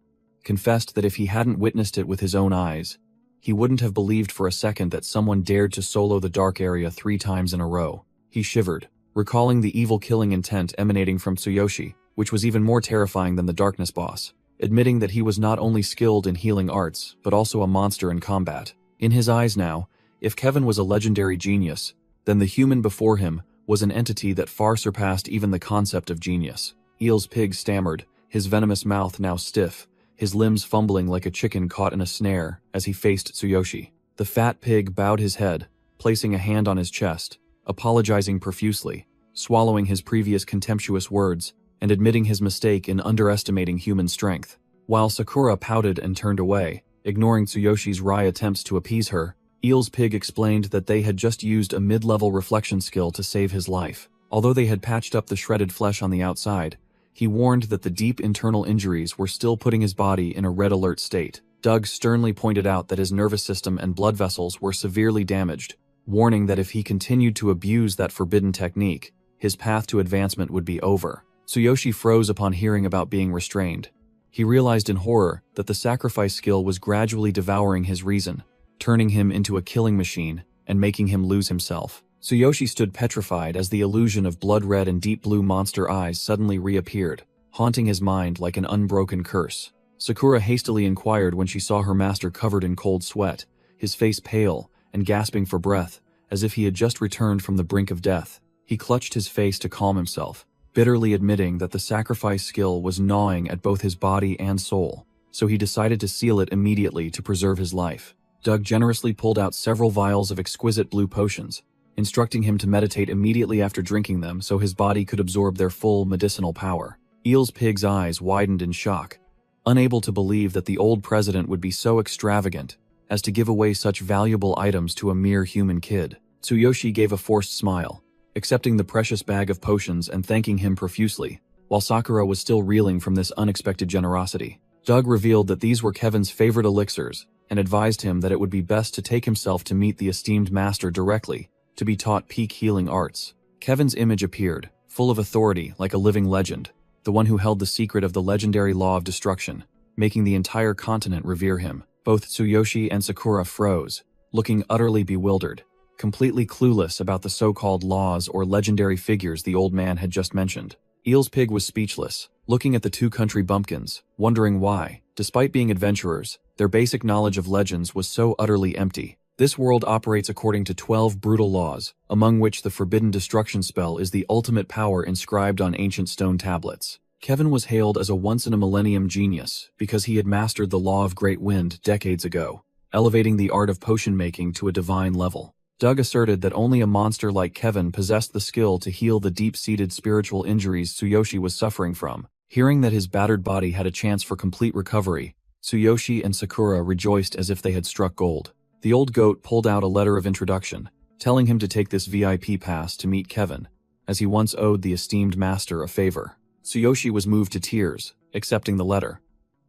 S1: confessed that if he hadn't witnessed it with his own eyes, he wouldn't have believed for a second that someone dared to solo the dark area 3 times in a row. He shivered, recalling the evil killing intent emanating from Tsuyoshi, which was even more terrifying than the darkness boss, admitting that he was not only skilled in healing arts, but also a monster in combat. In his eyes now, if Kevin was a legendary genius, then the human before him was an entity that far surpassed even the concept of genius. Eel's pig stammered, his venomous mouth now stiff, his limbs fumbling like a chicken caught in a snare as he faced Tsuyoshi. The fat pig bowed his head, placing a hand on his chest, apologizing profusely, swallowing his previous contemptuous words, and admitting his mistake in underestimating human strength. While Sakura pouted and turned away, ignoring Tsuyoshi's wry attempts to appease her, Eel's pig explained that they had just used a mid-level reflection skill to save his life. Although they had patched up the shredded flesh on the outside, he warned that the deep internal injuries were still putting his body in a red alert state. Doug sternly pointed out that his nervous system and blood vessels were severely damaged, warning that if he continued to abuse that forbidden technique, his path to advancement would be over. Tsuyoshi froze upon hearing about being restrained. He realized in horror that the sacrifice skill was gradually devouring his reason, turning him into a killing machine and making him lose himself. Tsuyoshi stood petrified as the illusion of blood-red and deep blue monster eyes suddenly reappeared, haunting his mind like an unbroken curse. Sakura hastily inquired when she saw her master covered in cold sweat, his face pale and gasping for breath, as if he had just returned from the brink of death. He clutched his face to calm himself, bitterly admitting that the sacrifice skill was gnawing at both his body and soul. so he decided to seal it immediately to preserve his life. Doug generously pulled out several vials of exquisite blue potions, instructing him to meditate immediately after drinking them so his body could absorb their full medicinal power. Eel's Pig's eyes widened in shock, unable to believe that the old president would be so extravagant as to give away such valuable items to a mere human kid. Tsuyoshi gave a forced smile, accepting the precious bag of potions and thanking him profusely, while Sakura was still reeling from this unexpected generosity. Doug revealed that these were Kevin's favorite elixirs and advised him that it would be best to take himself to meet the esteemed master directly to be taught peak healing arts. Kevin's image appeared, full of authority like a living legend, the one who held the secret of the legendary law of destruction, making the entire continent revere him. Both Tsuyoshi and Sakura froze, looking utterly bewildered, completely clueless about the so-called laws or legendary figures the old man had just mentioned. Eel's Pig was speechless, looking at the two country bumpkins, wondering why, despite being adventurers, their basic knowledge of legends was so utterly empty. This world operates according to 12 brutal laws, among which the forbidden destruction spell is the ultimate power inscribed on ancient stone tablets. Kevin was hailed as a once-in-a-millennium genius because he had mastered the law of great wind decades ago, elevating the art of potion making to a divine level. Doug asserted that only a monster like Kevin possessed the skill to heal the deep-seated spiritual injuries Tsuyoshi was suffering from. Hearing that his battered body had a chance for complete recovery, Tsuyoshi and Sakura rejoiced as if they had struck gold. The old goat pulled out a letter of introduction, telling him to take this VIP pass to meet Kevin, as he once owed the esteemed master a favor. Tsuyoshi was moved to tears, accepting the letter,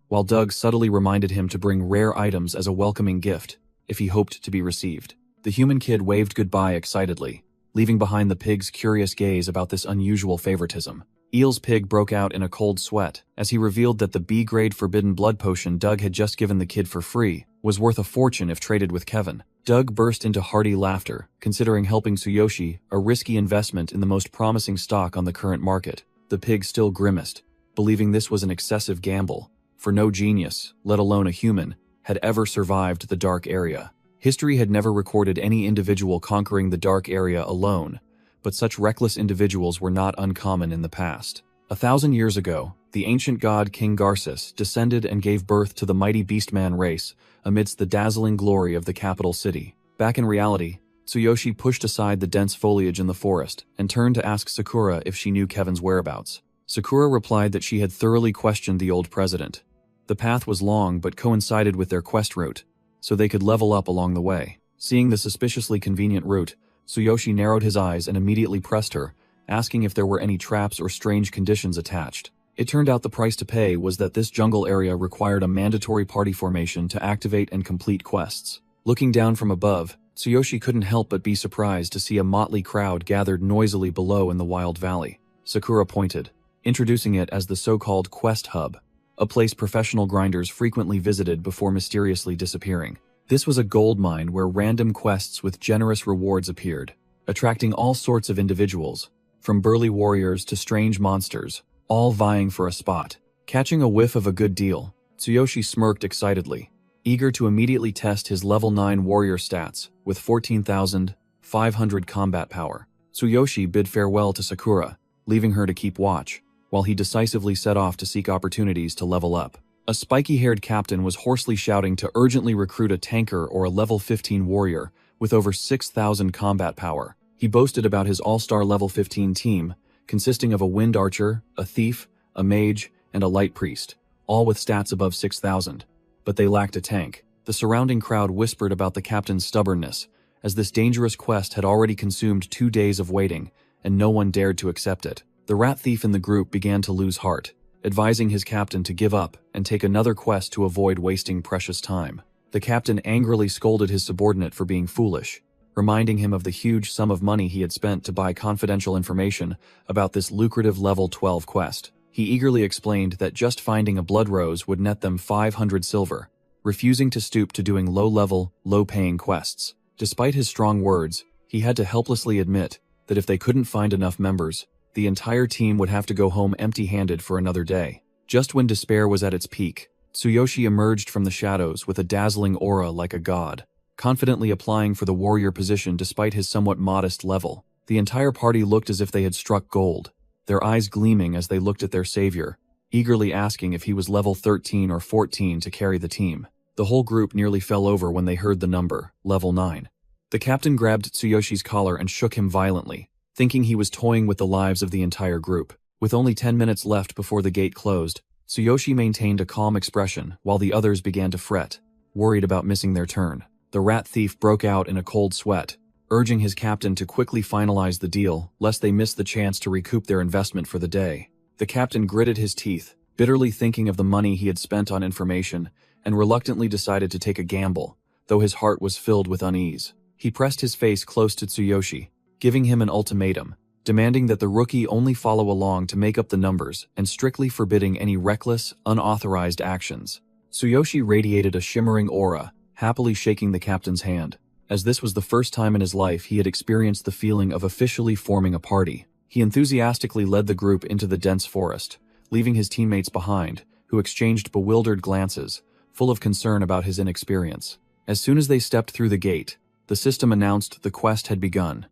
S1: while Doug subtly reminded him to bring rare items as a welcoming gift, if he hoped to be received. The human kid waved goodbye excitedly, leaving behind the pig's curious gaze about this unusual favoritism. Eel's Pig broke out in a cold sweat as he revealed that the B-grade forbidden blood potion Doug had just given the kid for free was worth a fortune if traded with Kevin. Doug burst into hearty laughter, considering helping Tsuyoshi a risky investment in the most promising stock on the current market. The pig still grimaced, believing this was an excessive gamble, for no genius, let alone a human, had ever survived the dark area. History had never recorded any individual conquering the dark area alone, but such reckless individuals were not uncommon in the past. 1,000 years ago, the ancient god King Garces descended and gave birth to the mighty beastman race amidst the dazzling glory of the capital city. Back in reality, Tsuyoshi pushed aside the dense foliage in the forest and turned to ask Sakura if she knew Kevin's whereabouts. Sakura replied that she had thoroughly questioned the old president. The path was long but coincided with their quest route, so they could level up along the way. Seeing the suspiciously convenient route, Tsuyoshi narrowed his eyes and immediately pressed her, asking if there were any traps or strange conditions attached. It turned out the price to pay was that this jungle area required a mandatory party formation to activate and complete quests. Looking down from above, Tsuyoshi couldn't help but be surprised to see a motley crowd gathered noisily below in the wild valley. Sakura pointed, introducing it as the so-called Quest Hub, a place professional grinders frequently visited before mysteriously disappearing. This was a gold mine where random quests with generous rewards appeared, attracting all sorts of individuals, from burly warriors to strange monsters, all vying for a spot. Catching a whiff of a good deal, Tsuyoshi smirked excitedly, eager to immediately test his level 9 warrior stats with 14,500 combat power. Tsuyoshi bid farewell to Sakura, leaving her to keep watch, while he decisively set off to seek opportunities to level up. A spiky-haired captain was hoarsely shouting to urgently recruit a tanker or a level 15 warrior with over 6,000 combat power. He boasted about his all-star level 15 team, consisting of a wind archer, a thief, a mage, and a light priest, all with stats above 6,000. But they lacked a tank. The surrounding crowd whispered about the captain's stubbornness, as this dangerous quest had already consumed 2 days of waiting, and no one dared to accept it. The rat thief in the group began to lose heart, advising his captain to give up and take another quest to avoid wasting precious time. The captain angrily scolded his subordinate for being foolish, reminding him of the huge sum of money he had spent to buy confidential information about this lucrative level 12 quest. He eagerly explained that just finding a blood rose would net them 500 silver, refusing to stoop to doing low-level, low-paying quests. Despite his strong words, he had to helplessly admit that if they couldn't find enough members, the entire team would have to go home empty-handed for another day. Just when despair was at its peak, Tsuyoshi emerged from the shadows with a dazzling aura like a god, confidently applying for the warrior position despite his somewhat modest level. The entire party looked as if they had struck gold, their eyes gleaming as they looked at their savior, eagerly asking if he was level 13 or 14 to carry the team. The whole group nearly fell over when they heard the number, level 9. The captain grabbed Tsuyoshi's collar and shook him violently, thinking he was toying with the lives of the entire group. With only 10 minutes left before the gate closed, Tsuyoshi maintained a calm expression while the others began to fret, worried about missing their turn. The rat thief broke out in a cold sweat, urging his captain to quickly finalize the deal, lest they miss the chance to recoup their investment for the day. The captain gritted his teeth, bitterly thinking of the money he had spent on information, and reluctantly decided to take a gamble, though his heart was filled with unease. He pressed his face close to Tsuyoshi, giving him an ultimatum, demanding that the rookie only follow along to make up the numbers and strictly forbidding any reckless, unauthorized actions. Tsuyoshi radiated a shimmering aura, happily shaking the captain's hand, as this was the first time in his life he had experienced the feeling of officially forming a party. He enthusiastically led the group into the dense forest, leaving his teammates behind, who exchanged bewildered glances, full of concern about his inexperience. As soon as they stepped through the gate, the system announced the quest had begun,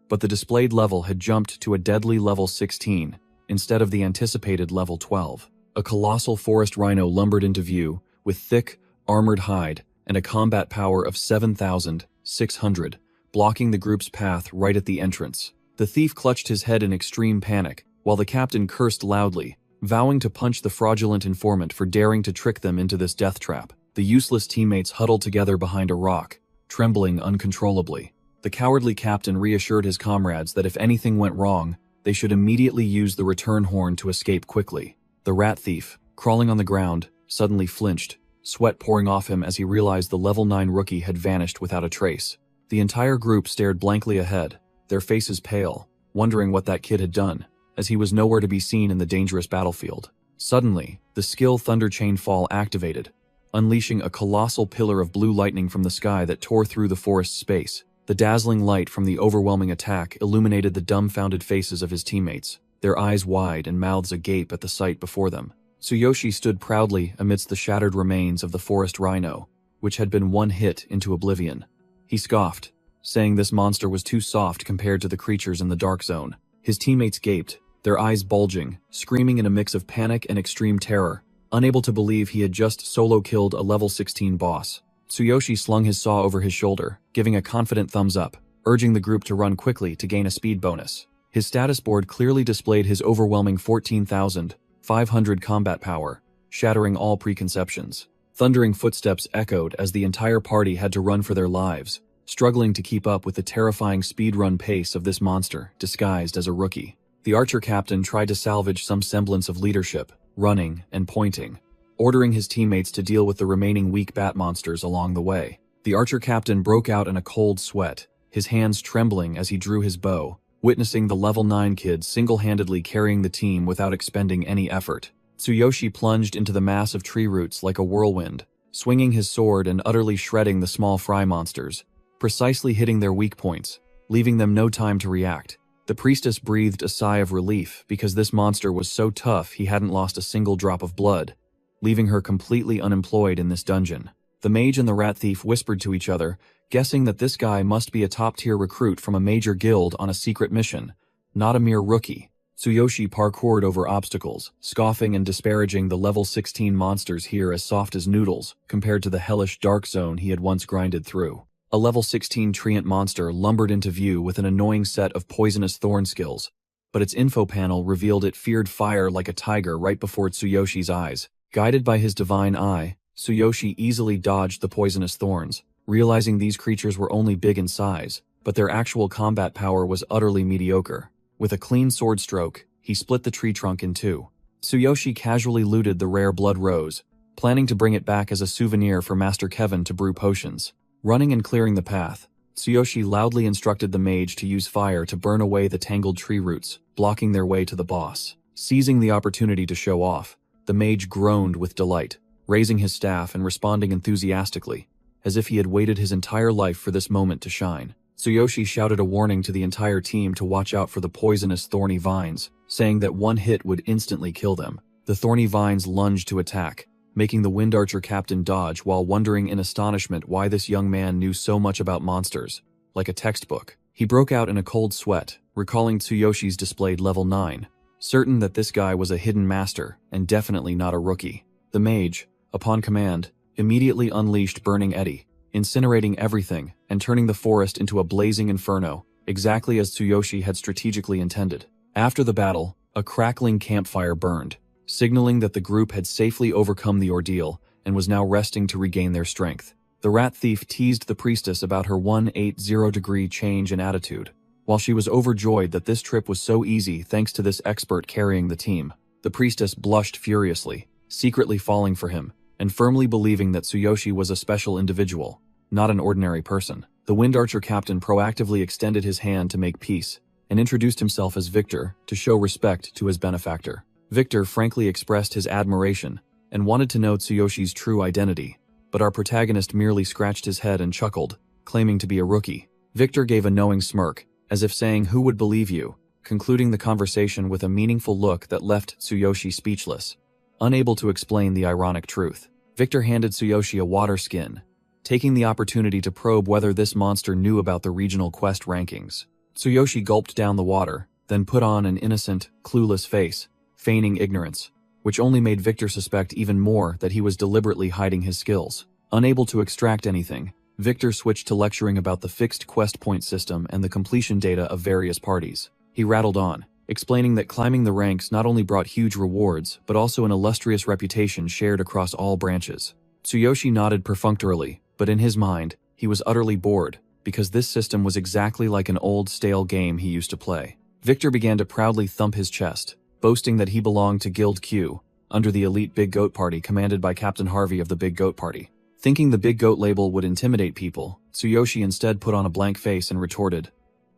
S1: but the displayed level had jumped to a deadly level 16, instead of the anticipated level 12. A colossal forest rhino lumbered into view, with thick, armored hide and a combat power of 7,600, blocking the group's path right at the entrance. The thief clutched his head in extreme panic, while the captain cursed loudly, vowing to punch the fraudulent informant for daring to trick them into this death trap. The useless teammates huddled together behind a rock, trembling uncontrollably. The cowardly captain reassured his comrades that if anything went wrong, they should immediately use the return horn to escape quickly. The rat thief, crawling on the ground, suddenly flinched, sweat pouring off him as he realized the level 9 rookie had vanished without a trace. The entire group stared blankly ahead, their faces pale, wondering what that kid had done, as he was nowhere to be seen in the dangerous battlefield. Suddenly, the skill Thunder Chain Fall activated, unleashing a colossal pillar of blue lightning from the sky that tore through the forest space. The dazzling light from the overwhelming attack illuminated the dumbfounded faces of his teammates, their eyes wide and mouths agape at the sight before them. Tsuyoshi stood proudly amidst the shattered remains of the forest rhino, which had been one hit into oblivion. He scoffed, saying this monster was too soft compared to the creatures in the Dark Zone. His teammates gaped, their eyes bulging, screaming in a mix of panic and extreme terror, unable to believe he had just solo killed a level 16 boss. Tsuyoshi slung his saw over his shoulder, giving a confident thumbs up, urging the group to run quickly to gain a speed bonus. His status board clearly displayed his overwhelming 14,500 combat power, shattering all preconceptions. Thundering footsteps echoed as the entire party had to run for their lives, struggling to keep up with the terrifying speedrun pace of this monster disguised as a rookie. The archer captain tried to salvage some semblance of leadership, running and pointing, ordering his teammates to deal with the remaining weak bat monsters along the way. The archer captain broke out in a cold sweat, his hands trembling as he drew his bow, witnessing the level 9 kid single-handedly carrying the team without expending any effort. Tsuyoshi plunged into the mass of tree roots like a whirlwind, swinging his sword and utterly shredding the small fry monsters, precisely hitting their weak points, leaving them no time to react. The priestess breathed a sigh of relief because this monster was so tough he hadn't lost a single drop of blood, leaving her completely unemployed in this dungeon. The mage and the rat thief whispered to each other, guessing that this guy must be a top-tier recruit from a major guild on a secret mission, not a mere rookie. Tsuyoshi parkoured over obstacles, scoffing and disparaging the level 16 monsters here as soft as noodles compared to the hellish Dark Zone he had once grinded through. A level 16 treant monster lumbered into view with an annoying set of poisonous thorn skills, but its info panel revealed it feared fire like a tiger right before Tsuyoshi's eyes. Guided by his divine eye, Tsuyoshi easily dodged the poisonous thorns, realizing these creatures were only big in size, but their actual combat power was utterly mediocre. With a clean sword stroke, he split the tree trunk in two. Tsuyoshi casually looted the rare blood rose, planning to bring it back as a souvenir for Master Kevin to brew potions. Running and clearing the path, Tsuyoshi loudly instructed the mage to use fire to burn away the tangled tree roots, blocking their way to the boss. Seizing the opportunity to show off, the mage groaned with delight, raising his staff and responding enthusiastically, as if he had waited his entire life for this moment to shine. Tsuyoshi shouted a warning to the entire team to watch out for the poisonous thorny vines, saying that one hit would instantly kill them. The thorny vines lunged to attack, making the Wind Archer captain dodge while wondering in astonishment why this young man knew so much about monsters. Like a textbook, he broke out in a cold sweat, recalling Tsuyoshi's displayed level 9, certain that this guy was a hidden master and definitely not a rookie. The mage, upon command, immediately unleashed Burning Eddy, incinerating everything and turning the forest into a blazing inferno, exactly as Tsuyoshi had strategically intended. After the battle, a crackling campfire burned, signaling that the group had safely overcome the ordeal and was now resting to regain their strength. The rat thief teased the priestess about her 180-degree change in attitude. While she was overjoyed that this trip was so easy thanks to this expert carrying the team, the priestess blushed furiously, secretly falling for him, and firmly believing that Tsuyoshi was a special individual, not an ordinary person. The Wind Archer captain proactively extended his hand to make peace, and introduced himself as Victor to show respect to his benefactor. Victor frankly expressed his admiration and wanted to know Tsuyoshi's true identity, but our protagonist merely scratched his head and chuckled, claiming to be a rookie. Victor gave a knowing smirk, as if saying, "Who would believe you?" concluding the conversation with a meaningful look that left Tsuyoshi speechless, unable to explain the ironic truth. Victor handed Tsuyoshi a water skin, taking the opportunity to probe whether this monster knew about the regional quest rankings. Tsuyoshi gulped down the water, then put on an innocent, clueless face, feigning ignorance, which only made Victor suspect even more that he was deliberately hiding his skills. Unable to extract anything, Victor switched to lecturing about the fixed quest point system and the completion data of various parties. He rattled on, explaining that climbing the ranks not only brought huge rewards, but also an illustrious reputation shared across all branches. Tsuyoshi nodded perfunctorily, but in his mind, he was utterly bored, because this system was exactly like an old stale game he used to play. Victor began to proudly thump his chest, boasting that he belonged to Guild Q, under the elite Big Goat Party commanded by Captain Harvey of the Big Goat Party. Thinking the Big Goat label would intimidate people, Tsuyoshi instead put on a blank face and retorted,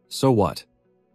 S1: "So what?"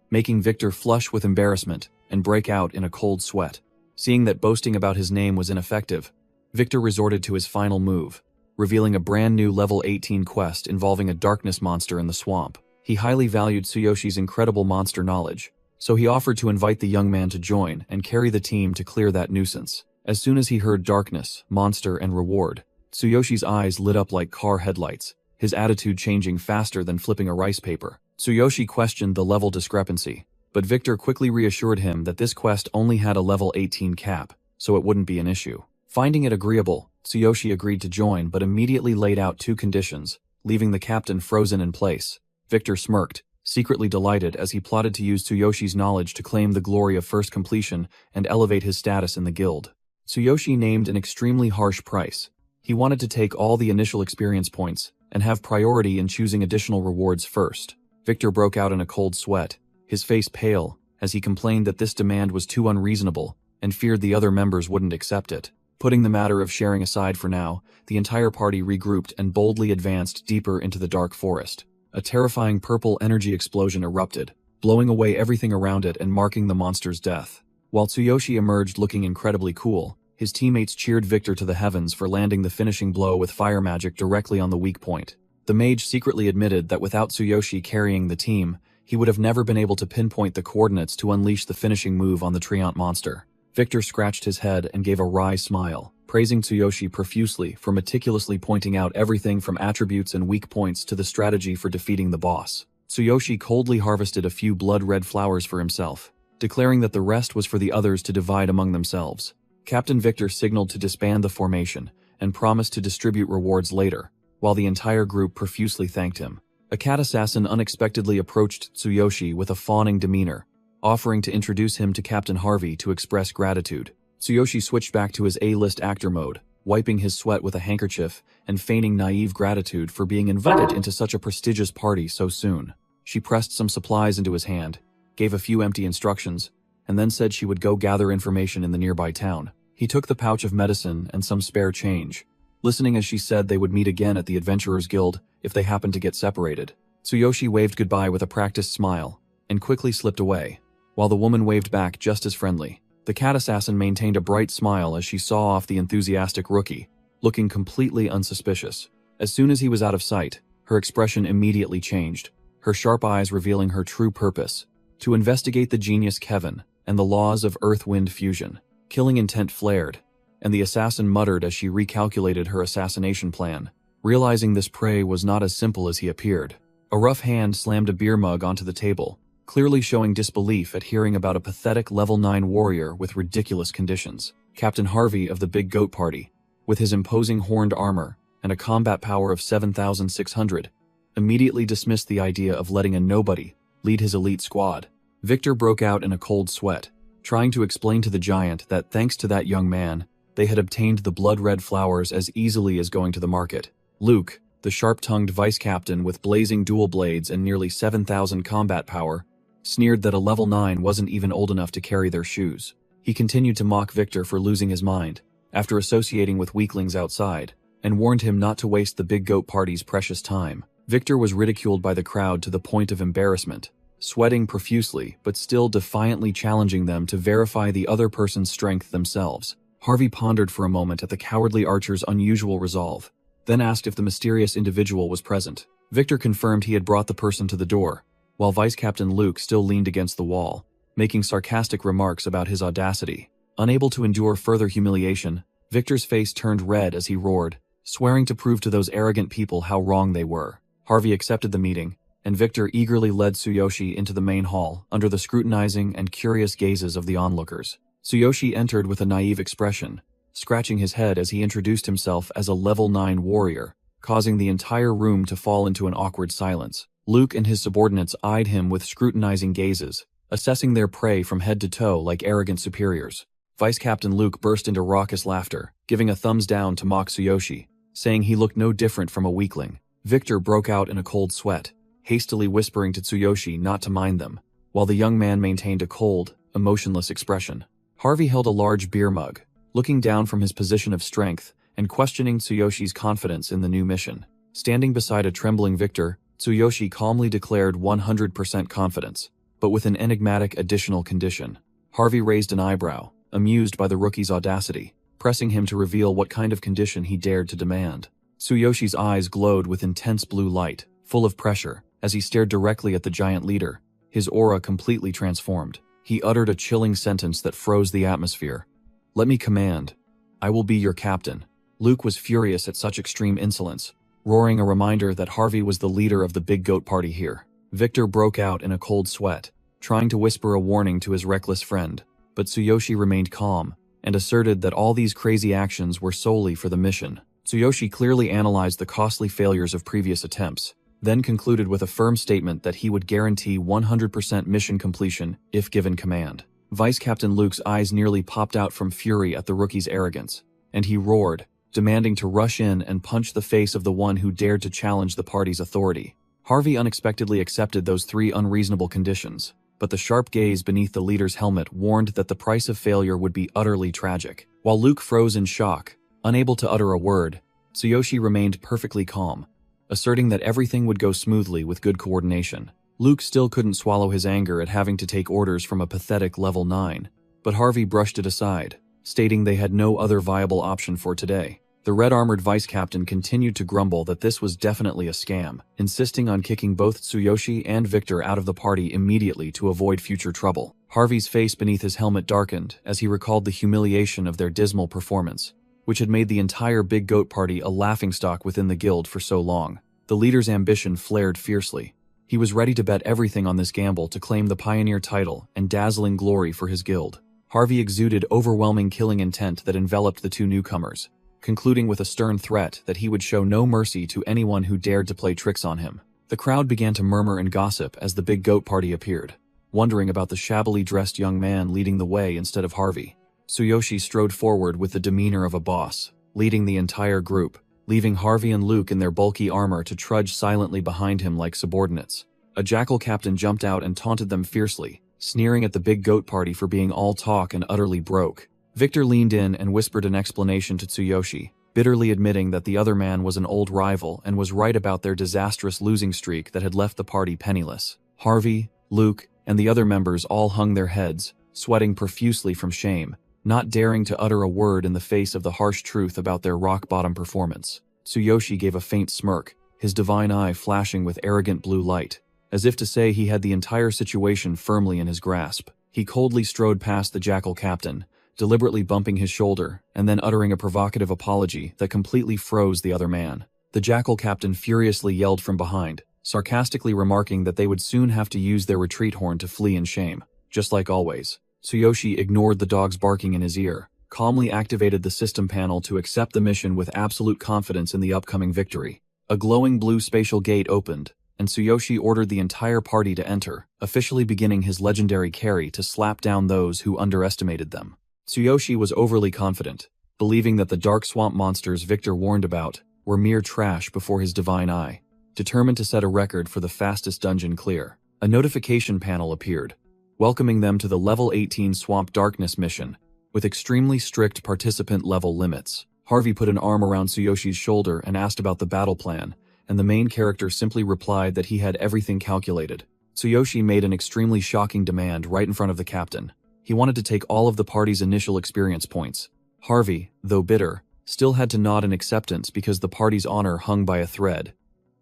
S1: making Victor flush with embarrassment and break out in a cold sweat. Seeing that boasting about his name was ineffective, Victor resorted to his final move, revealing a brand new level 18 quest involving a darkness monster in the swamp. He highly valued Tsuyoshi's incredible monster knowledge, so he offered to invite the young man to join and carry the team to clear that nuisance. As soon as he heard darkness, monster, and reward, Tsuyoshi's eyes lit up like car headlights, his attitude changing faster than flipping a rice paper. Tsuyoshi questioned the level discrepancy, but Victor quickly reassured him that this quest only had a level 18 cap, so it wouldn't be an issue. Finding it agreeable, Tsuyoshi agreed to join but immediately laid out two conditions, leaving the captain frozen in place. Victor smirked, secretly delighted as he plotted to use Tsuyoshi's knowledge to claim the glory of first completion and elevate his status in the guild. Tsuyoshi named an extremely harsh price. He wanted to take all the initial experience points and have priority in choosing additional rewards first. Victor broke out in a cold sweat, his face pale, as he complained that this demand was too unreasonable and feared the other members wouldn't accept it. Putting the matter of sharing aside for now, the entire party regrouped and boldly advanced deeper into the dark forest. A terrifying purple energy explosion erupted, blowing away everything around it and marking the monster's death. While Tsuyoshi emerged looking incredibly cool, his teammates cheered Victor to the heavens for landing the finishing blow with fire magic directly on the weak point. The mage secretly admitted that without Tsuyoshi carrying the team, he would have never been able to pinpoint the coordinates to unleash the finishing move on the Treant monster. Victor scratched his head and gave a wry smile, praising Tsuyoshi profusely for meticulously pointing out everything from attributes and weak points to the strategy for defeating the boss. Tsuyoshi coldly harvested a few blood-red flowers for himself, declaring that the rest was for the others to divide among themselves. Captain Victor signaled to disband the formation and promised to distribute rewards later, while the entire group profusely thanked him. A cat assassin unexpectedly approached Tsuyoshi with a fawning demeanor, offering to introduce him to Captain Harvey to express gratitude. Tsuyoshi switched back to his A-list actor mode, wiping his sweat with a handkerchief and feigning naive gratitude for being invited into such a prestigious party so soon. She pressed some supplies into his hand, gave a few empty instructions, and then said she would go gather information in the nearby town. He took the pouch of medicine and some spare change, listening as she said they would meet again at the Adventurers Guild if they happened to get separated. Tsuyoshi waved goodbye with a practiced smile, and quickly slipped away, while the woman waved back just as friendly. The cat assassin maintained a bright smile as she saw off the enthusiastic rookie, looking completely unsuspicious. As soon as he was out of sight, her expression immediately changed, her sharp eyes revealing her true purpose: to investigate the genius Kevin and the laws of earth-wind fusion. Killing intent flared, and the assassin muttered as she recalculated her assassination plan, realizing this prey was not as simple as he appeared. A rough hand slammed a beer mug onto the table, clearly showing disbelief at hearing about a pathetic level 9 warrior with ridiculous conditions. Captain Harvey of the Big Goat Party, with his imposing horned armor and a combat power of 7,600, immediately dismissed the idea of letting a nobody lead his elite squad. Victor broke out in a cold sweat, trying to explain to the giant that thanks to that young man, they had obtained the blood-red flowers as easily as going to the market. Luke, the sharp-tongued vice captain with blazing dual blades and nearly 7,000 combat power, sneered that a level 9 wasn't even old enough to carry their shoes. He continued to mock Victor for losing his mind, after associating with weaklings outside, and warned him not to waste the Big Goat Party's precious time. Victor was ridiculed by the crowd to the point of embarrassment, sweating profusely but still defiantly challenging them to verify the other person's strength themselves. Harvey pondered for a moment at the cowardly archer's unusual resolve, then asked if the mysterious individual was present. Victor confirmed he had brought the person to the door, while Vice Captain Luke still leaned against the wall, making sarcastic remarks about his audacity. Unable to endure further humiliation, Victor's face turned red as he roared, swearing to prove to those arrogant people how wrong they were. Harvey accepted the meeting, and Victor eagerly led Tsuyoshi into the main hall under the scrutinizing and curious gazes of the onlookers. Tsuyoshi entered with a naive expression, scratching his head as he introduced himself as a level 9 warrior, causing the entire room to fall into an awkward silence. Luke and his subordinates eyed him with scrutinizing gazes, assessing their prey from head to toe like arrogant superiors. Vice Captain Luke burst into raucous laughter, giving a thumbs down to mock Tsuyoshi, saying he looked no different from a weakling. Victor broke out in a cold sweat, hastily whispering to Tsuyoshi not to mind them, while the young man maintained a cold, emotionless expression. Harvey held a large beer mug, looking down from his position of strength and questioning Tsuyoshi's confidence in the new mission. Standing beside a trembling Victor, Tsuyoshi calmly declared 100% confidence, but with an enigmatic additional condition. Harvey raised an eyebrow, amused by the rookie's audacity, pressing him to reveal what kind of condition he dared to demand. Tsuyoshi's eyes glowed with intense blue light, full of pressure, as he stared directly at the giant leader, his aura completely transformed. He uttered a chilling sentence that froze the atmosphere. "Let me command. I will be your captain." Luke was furious at such extreme insolence, roaring a reminder that Harvey was the leader of the Big Goat Party here. Victor broke out in a cold sweat, trying to whisper a warning to his reckless friend, but Tsuyoshi remained calm and asserted that all these crazy actions were solely for the mission. Tsuyoshi clearly analyzed the costly failures of previous attempts, then concluded with a firm statement that he would guarantee 100% mission completion if given command. Vice Captain Luke's eyes nearly popped out from fury at the rookie's arrogance, and he roared, demanding to rush in and punch the face of the one who dared to challenge the party's authority. Harvey unexpectedly accepted those 3 unreasonable conditions, but the sharp gaze beneath the leader's helmet warned that the price of failure would be utterly tragic. While Luke froze in shock, unable to utter a word, Tsuyoshi remained perfectly calm, asserting that everything would go smoothly with good coordination. Luke still couldn't swallow his anger at having to take orders from a pathetic level 9, but Harvey brushed it aside, stating they had no other viable option for today. The red-armored vice captain continued to grumble that this was definitely a scam, insisting on kicking both Tsuyoshi and Victor out of the party immediately to avoid future trouble. Harvey's face beneath his helmet darkened as he recalled the humiliation of their dismal performance, which had made the entire Big Goat Party a laughingstock within the guild for so long. The leader's ambition flared fiercely. He was ready to bet everything on this gamble to claim the pioneer title and dazzling glory for his guild. Harvey exuded overwhelming killing intent that enveloped the 2 newcomers, concluding with a stern threat that he would show no mercy to anyone who dared to play tricks on him. The crowd began to murmur and gossip as the Big Goat Party appeared, wondering about the shabbily dressed young man leading the way instead of Harvey. Tsuyoshi strode forward with the demeanor of a boss, leading the entire group, leaving Harvey and Luke in their bulky armor to trudge silently behind him like subordinates. A jackal captain jumped out and taunted them fiercely, sneering at the Big Goat Party for being all talk and utterly broke. Victor leaned in and whispered an explanation to Tsuyoshi, bitterly admitting that the other man was an old rival and was right about their disastrous losing streak that had left the party penniless. Harvey, Luke, and the other members all hung their heads, sweating profusely from shame, not daring to utter a word in the face of the harsh truth about their rock-bottom performance. Tsuyoshi gave a faint smirk, his divine eye flashing with arrogant blue light, as if to say he had the entire situation firmly in his grasp. He coldly strode past the jackal captain, deliberately bumping his shoulder and then uttering a provocative apology that completely froze the other man. The jackal captain furiously yelled from behind, sarcastically remarking that they would soon have to use their retreat horn to flee in shame. Just like always, Tsuyoshi ignored the dog's barking in his ear, calmly activated the system panel to accept the mission with absolute confidence in the upcoming victory. A glowing blue spatial gate opened, and Tsuyoshi ordered the entire party to enter, officially beginning his legendary carry to slap down those who underestimated them. Tsuyoshi was overly confident, believing that the dark swamp monsters Victor warned about were mere trash before his divine eye. Determined to set a record for the fastest dungeon clear, a notification panel appeared, welcoming them to the level 18 Swamp Darkness mission, with extremely strict participant level limits. Harvey put an arm around Tsuyoshi's shoulder and asked about the battle plan, and the main character simply replied that he had everything calculated. Tsuyoshi made an extremely shocking demand right in front of the captain. He wanted to take all of the party's initial experience points. Harvey, though bitter, still had to nod in acceptance because the party's honor hung by a thread.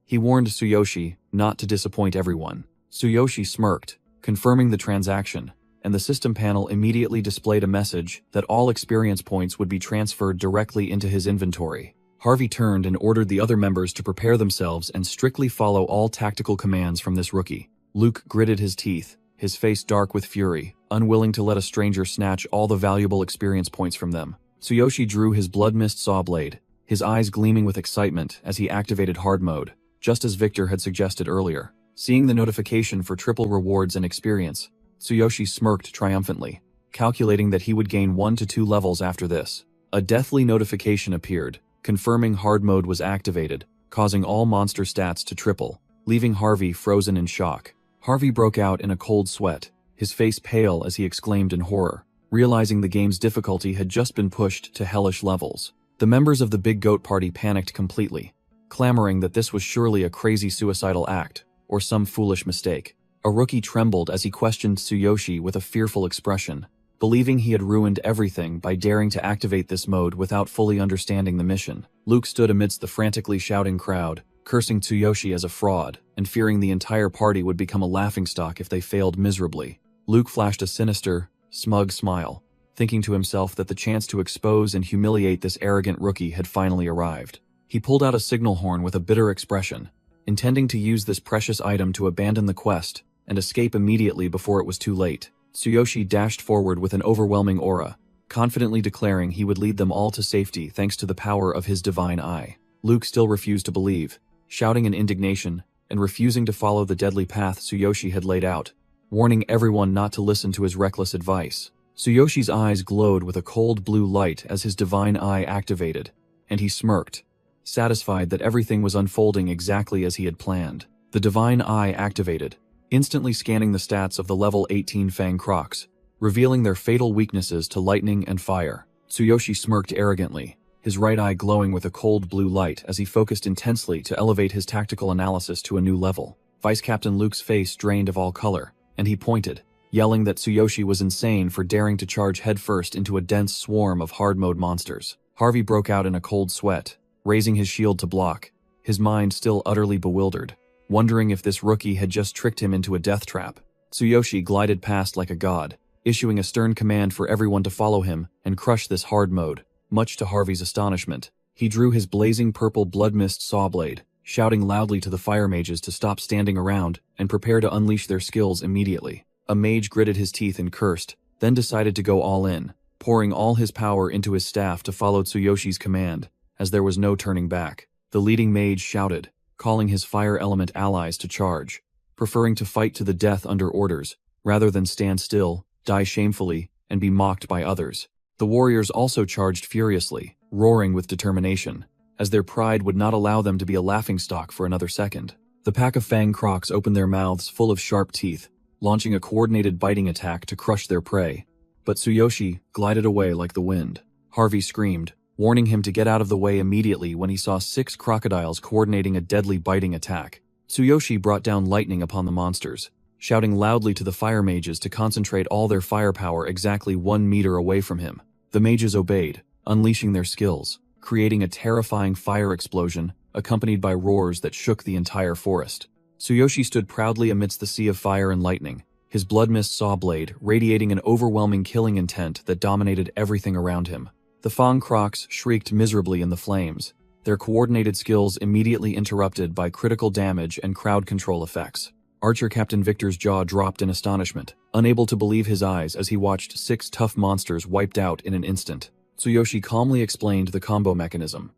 S1: He warned Tsuyoshi not to disappoint everyone. Tsuyoshi smirked, confirming the transaction, and the system panel immediately displayed a message that all experience points would be transferred directly into his inventory. Harvey turned and ordered the other members to prepare themselves and strictly follow all tactical commands from this rookie. Luke gritted his teeth, his face dark with fury, unwilling to let a stranger snatch all the valuable experience points from them. Tsuyoshi drew his blood mist saw blade, his eyes gleaming with excitement as he activated hard mode, just as Victor had suggested earlier. Seeing the notification for triple rewards and experience, Tsuyoshi smirked triumphantly, calculating that he would gain 1 to 2 levels after this. A deathly notification appeared, confirming hard mode was activated, causing all monster stats to triple, leaving Harvey frozen in shock. Harvey broke out in a cold sweat, his face pale as he exclaimed in horror, realizing the game's difficulty had just been pushed to hellish levels. The members of the Big Goat Party panicked completely, clamoring that this was surely a crazy suicidal act, or some foolish mistake. A rookie trembled as he questioned Tsuyoshi with a fearful expression, believing he had ruined everything by daring to activate this mode without fully understanding the mission. Luke stood amidst the frantically shouting crowd, cursing Tsuyoshi as a fraud, and fearing the entire party would become a laughingstock if they failed miserably. Luke flashed a sinister, smug smile, thinking to himself that the chance to expose and humiliate this arrogant rookie had finally arrived. He pulled out a signal horn with a bitter expression, intending to use this precious item to abandon the quest and escape immediately before it was too late. Tsuyoshi dashed forward with an overwhelming aura, confidently declaring he would lead them all to safety thanks to the power of his divine eye. Luke still refused to believe, shouting in indignation and refusing to follow the deadly path Tsuyoshi had laid out, warning everyone not to listen to his reckless advice. Tsuyoshi's eyes glowed with a cold blue light as his divine eye activated, and he smirked, satisfied that everything was unfolding exactly as he had planned. The divine eye activated, instantly scanning the stats of the level 18 Fang Crocs, revealing their fatal weaknesses to lightning and fire. Tsuyoshi smirked arrogantly, his right eye glowing with a cold blue light as he focused intensely to elevate his tactical analysis to a new level. Vice Captain Luke's face drained of all color, and he pointed, yelling that Tsuyoshi was insane for daring to charge headfirst into a dense swarm of hard-mode monsters. Harvey broke out in a cold sweat, raising his shield to block, his mind still utterly bewildered, wondering if this rookie had just tricked him into a death trap. Tsuyoshi glided past like a god, issuing a stern command for everyone to follow him and crush this hard mode. Much to Harvey's astonishment, he drew his blazing purple blood mist saw blade, shouting loudly to the fire mages to stop standing around and prepare to unleash their skills immediately. A mage gritted his teeth and cursed, then decided to go all in, pouring all his power into his staff to follow Tsuyoshi's command, as there was no turning back. The leading mage shouted, calling his fire element allies to charge, preferring to fight to the death under orders, rather than stand still, die shamefully, and be mocked by others. The warriors also charged furiously, roaring with determination, as their pride would not allow them to be a laughingstock for another second. The pack of Fang Crocs opened their mouths full of sharp teeth, launching a coordinated biting attack to crush their prey. But Tsuyoshi glided away like the wind. Harvey screamed, warning him to get out of the way immediately when he saw 6 crocodiles coordinating a deadly biting attack. Tsuyoshi brought down lightning upon the monsters, shouting loudly to the fire mages to concentrate all their firepower exactly 1 meter away from him. The mages obeyed, unleashing their skills, creating a terrifying fire explosion accompanied by roars that shook the entire forest. Tsuyoshi stood proudly amidst the sea of fire and lightning, his blood mist saw blade radiating an overwhelming killing intent that dominated everything around him. The Fang Crocs shrieked miserably in the flames, their coordinated skills immediately interrupted by critical damage and crowd control effects. Archer Captain Victor's jaw dropped in astonishment, unable to believe his eyes as he watched 6 tough monsters wiped out in an instant. Tsuyoshi calmly explained the combo mechanism.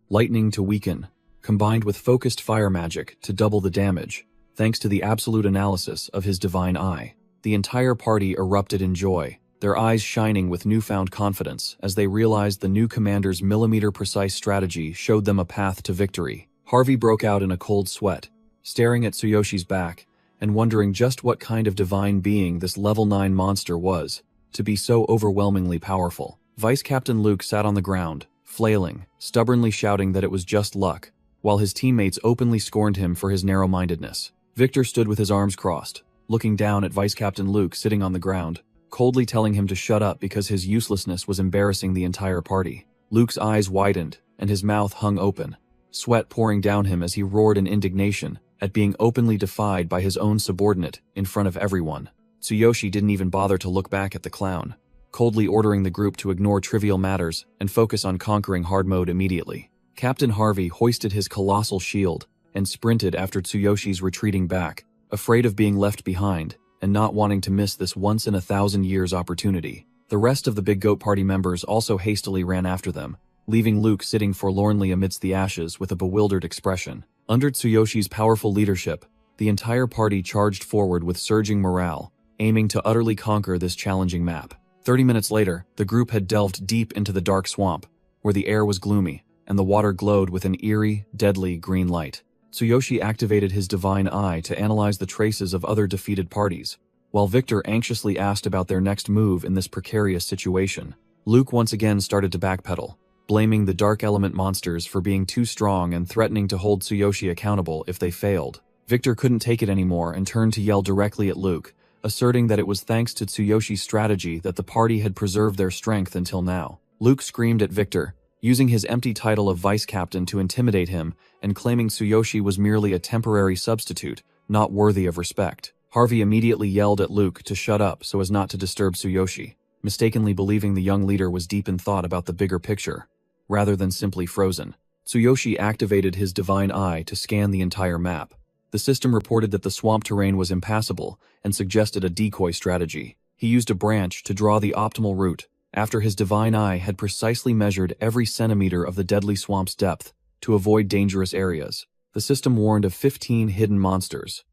S1: Lightning to weaken, combined with focused fire magic to double the damage, thanks to the absolute analysis of his divine eye. The entire party erupted in joy, their eyes shining with newfound confidence as they realized the new commander's millimeter-precise strategy showed them a path to victory. Harvey broke out in a cold sweat, staring at Tsuyoshi's back and wondering just what kind of divine being this level 9 monster was, to be so overwhelmingly powerful. Vice Captain Luke sat on the ground, flailing, stubbornly shouting that it was just luck, while his teammates openly scorned him for his narrow-mindedness. Victor stood with his arms crossed, looking down at Vice Captain Luke sitting on the ground, coldly telling him to shut up because his uselessness was embarrassing the entire party. Luke's eyes widened, and his mouth hung open, sweat pouring down him as he roared in indignation at being openly defied by his own subordinate in front of everyone. Tsuyoshi didn't even bother to look back at the clown, coldly ordering the group to ignore trivial matters and focus on conquering hard mode immediately. Captain Harvey hoisted his colossal shield and sprinted after Tsuyoshi's retreating back, afraid of being left behind and not wanting to miss this once-in-a-thousand-years opportunity. The rest of the Big Goat Party members also hastily ran after them, leaving Luke sitting forlornly amidst the ashes with a bewildered expression. Under Tsuyoshi's powerful leadership, the entire party charged forward with surging morale, aiming to utterly conquer this challenging map. 30 minutes later, the group had delved deep into the dark swamp, where the air was gloomy and the water glowed with an eerie, deadly green light. Tsuyoshi activated his divine eye to analyze the traces of other defeated parties, while Victor anxiously asked about their next move in this precarious situation. Luke once again started to backpedal, blaming the dark element monsters for being too strong and threatening to hold Tsuyoshi accountable if they failed. Victor couldn't take it anymore and turned to yell directly at Luke, asserting that it was thanks to Tsuyoshi's strategy that the party had preserved their strength until now. Luke screamed at Victor, using his empty title of vice captain to intimidate him and claiming Tsuyoshi was merely a temporary substitute, not worthy of respect. Harvey immediately yelled at Luke to shut up so as not to disturb Tsuyoshi, mistakenly believing the young leader was deep in thought about the bigger picture, rather than simply frozen. Tsuyoshi activated his divine eye to scan the entire map. The system reported that the swamp terrain was impassable and suggested a decoy strategy. He used a branch to draw the optimal route, after his divine eye had precisely measured every centimeter of the deadly swamp's depth to avoid dangerous areas. The system warned of 15 hidden monsters.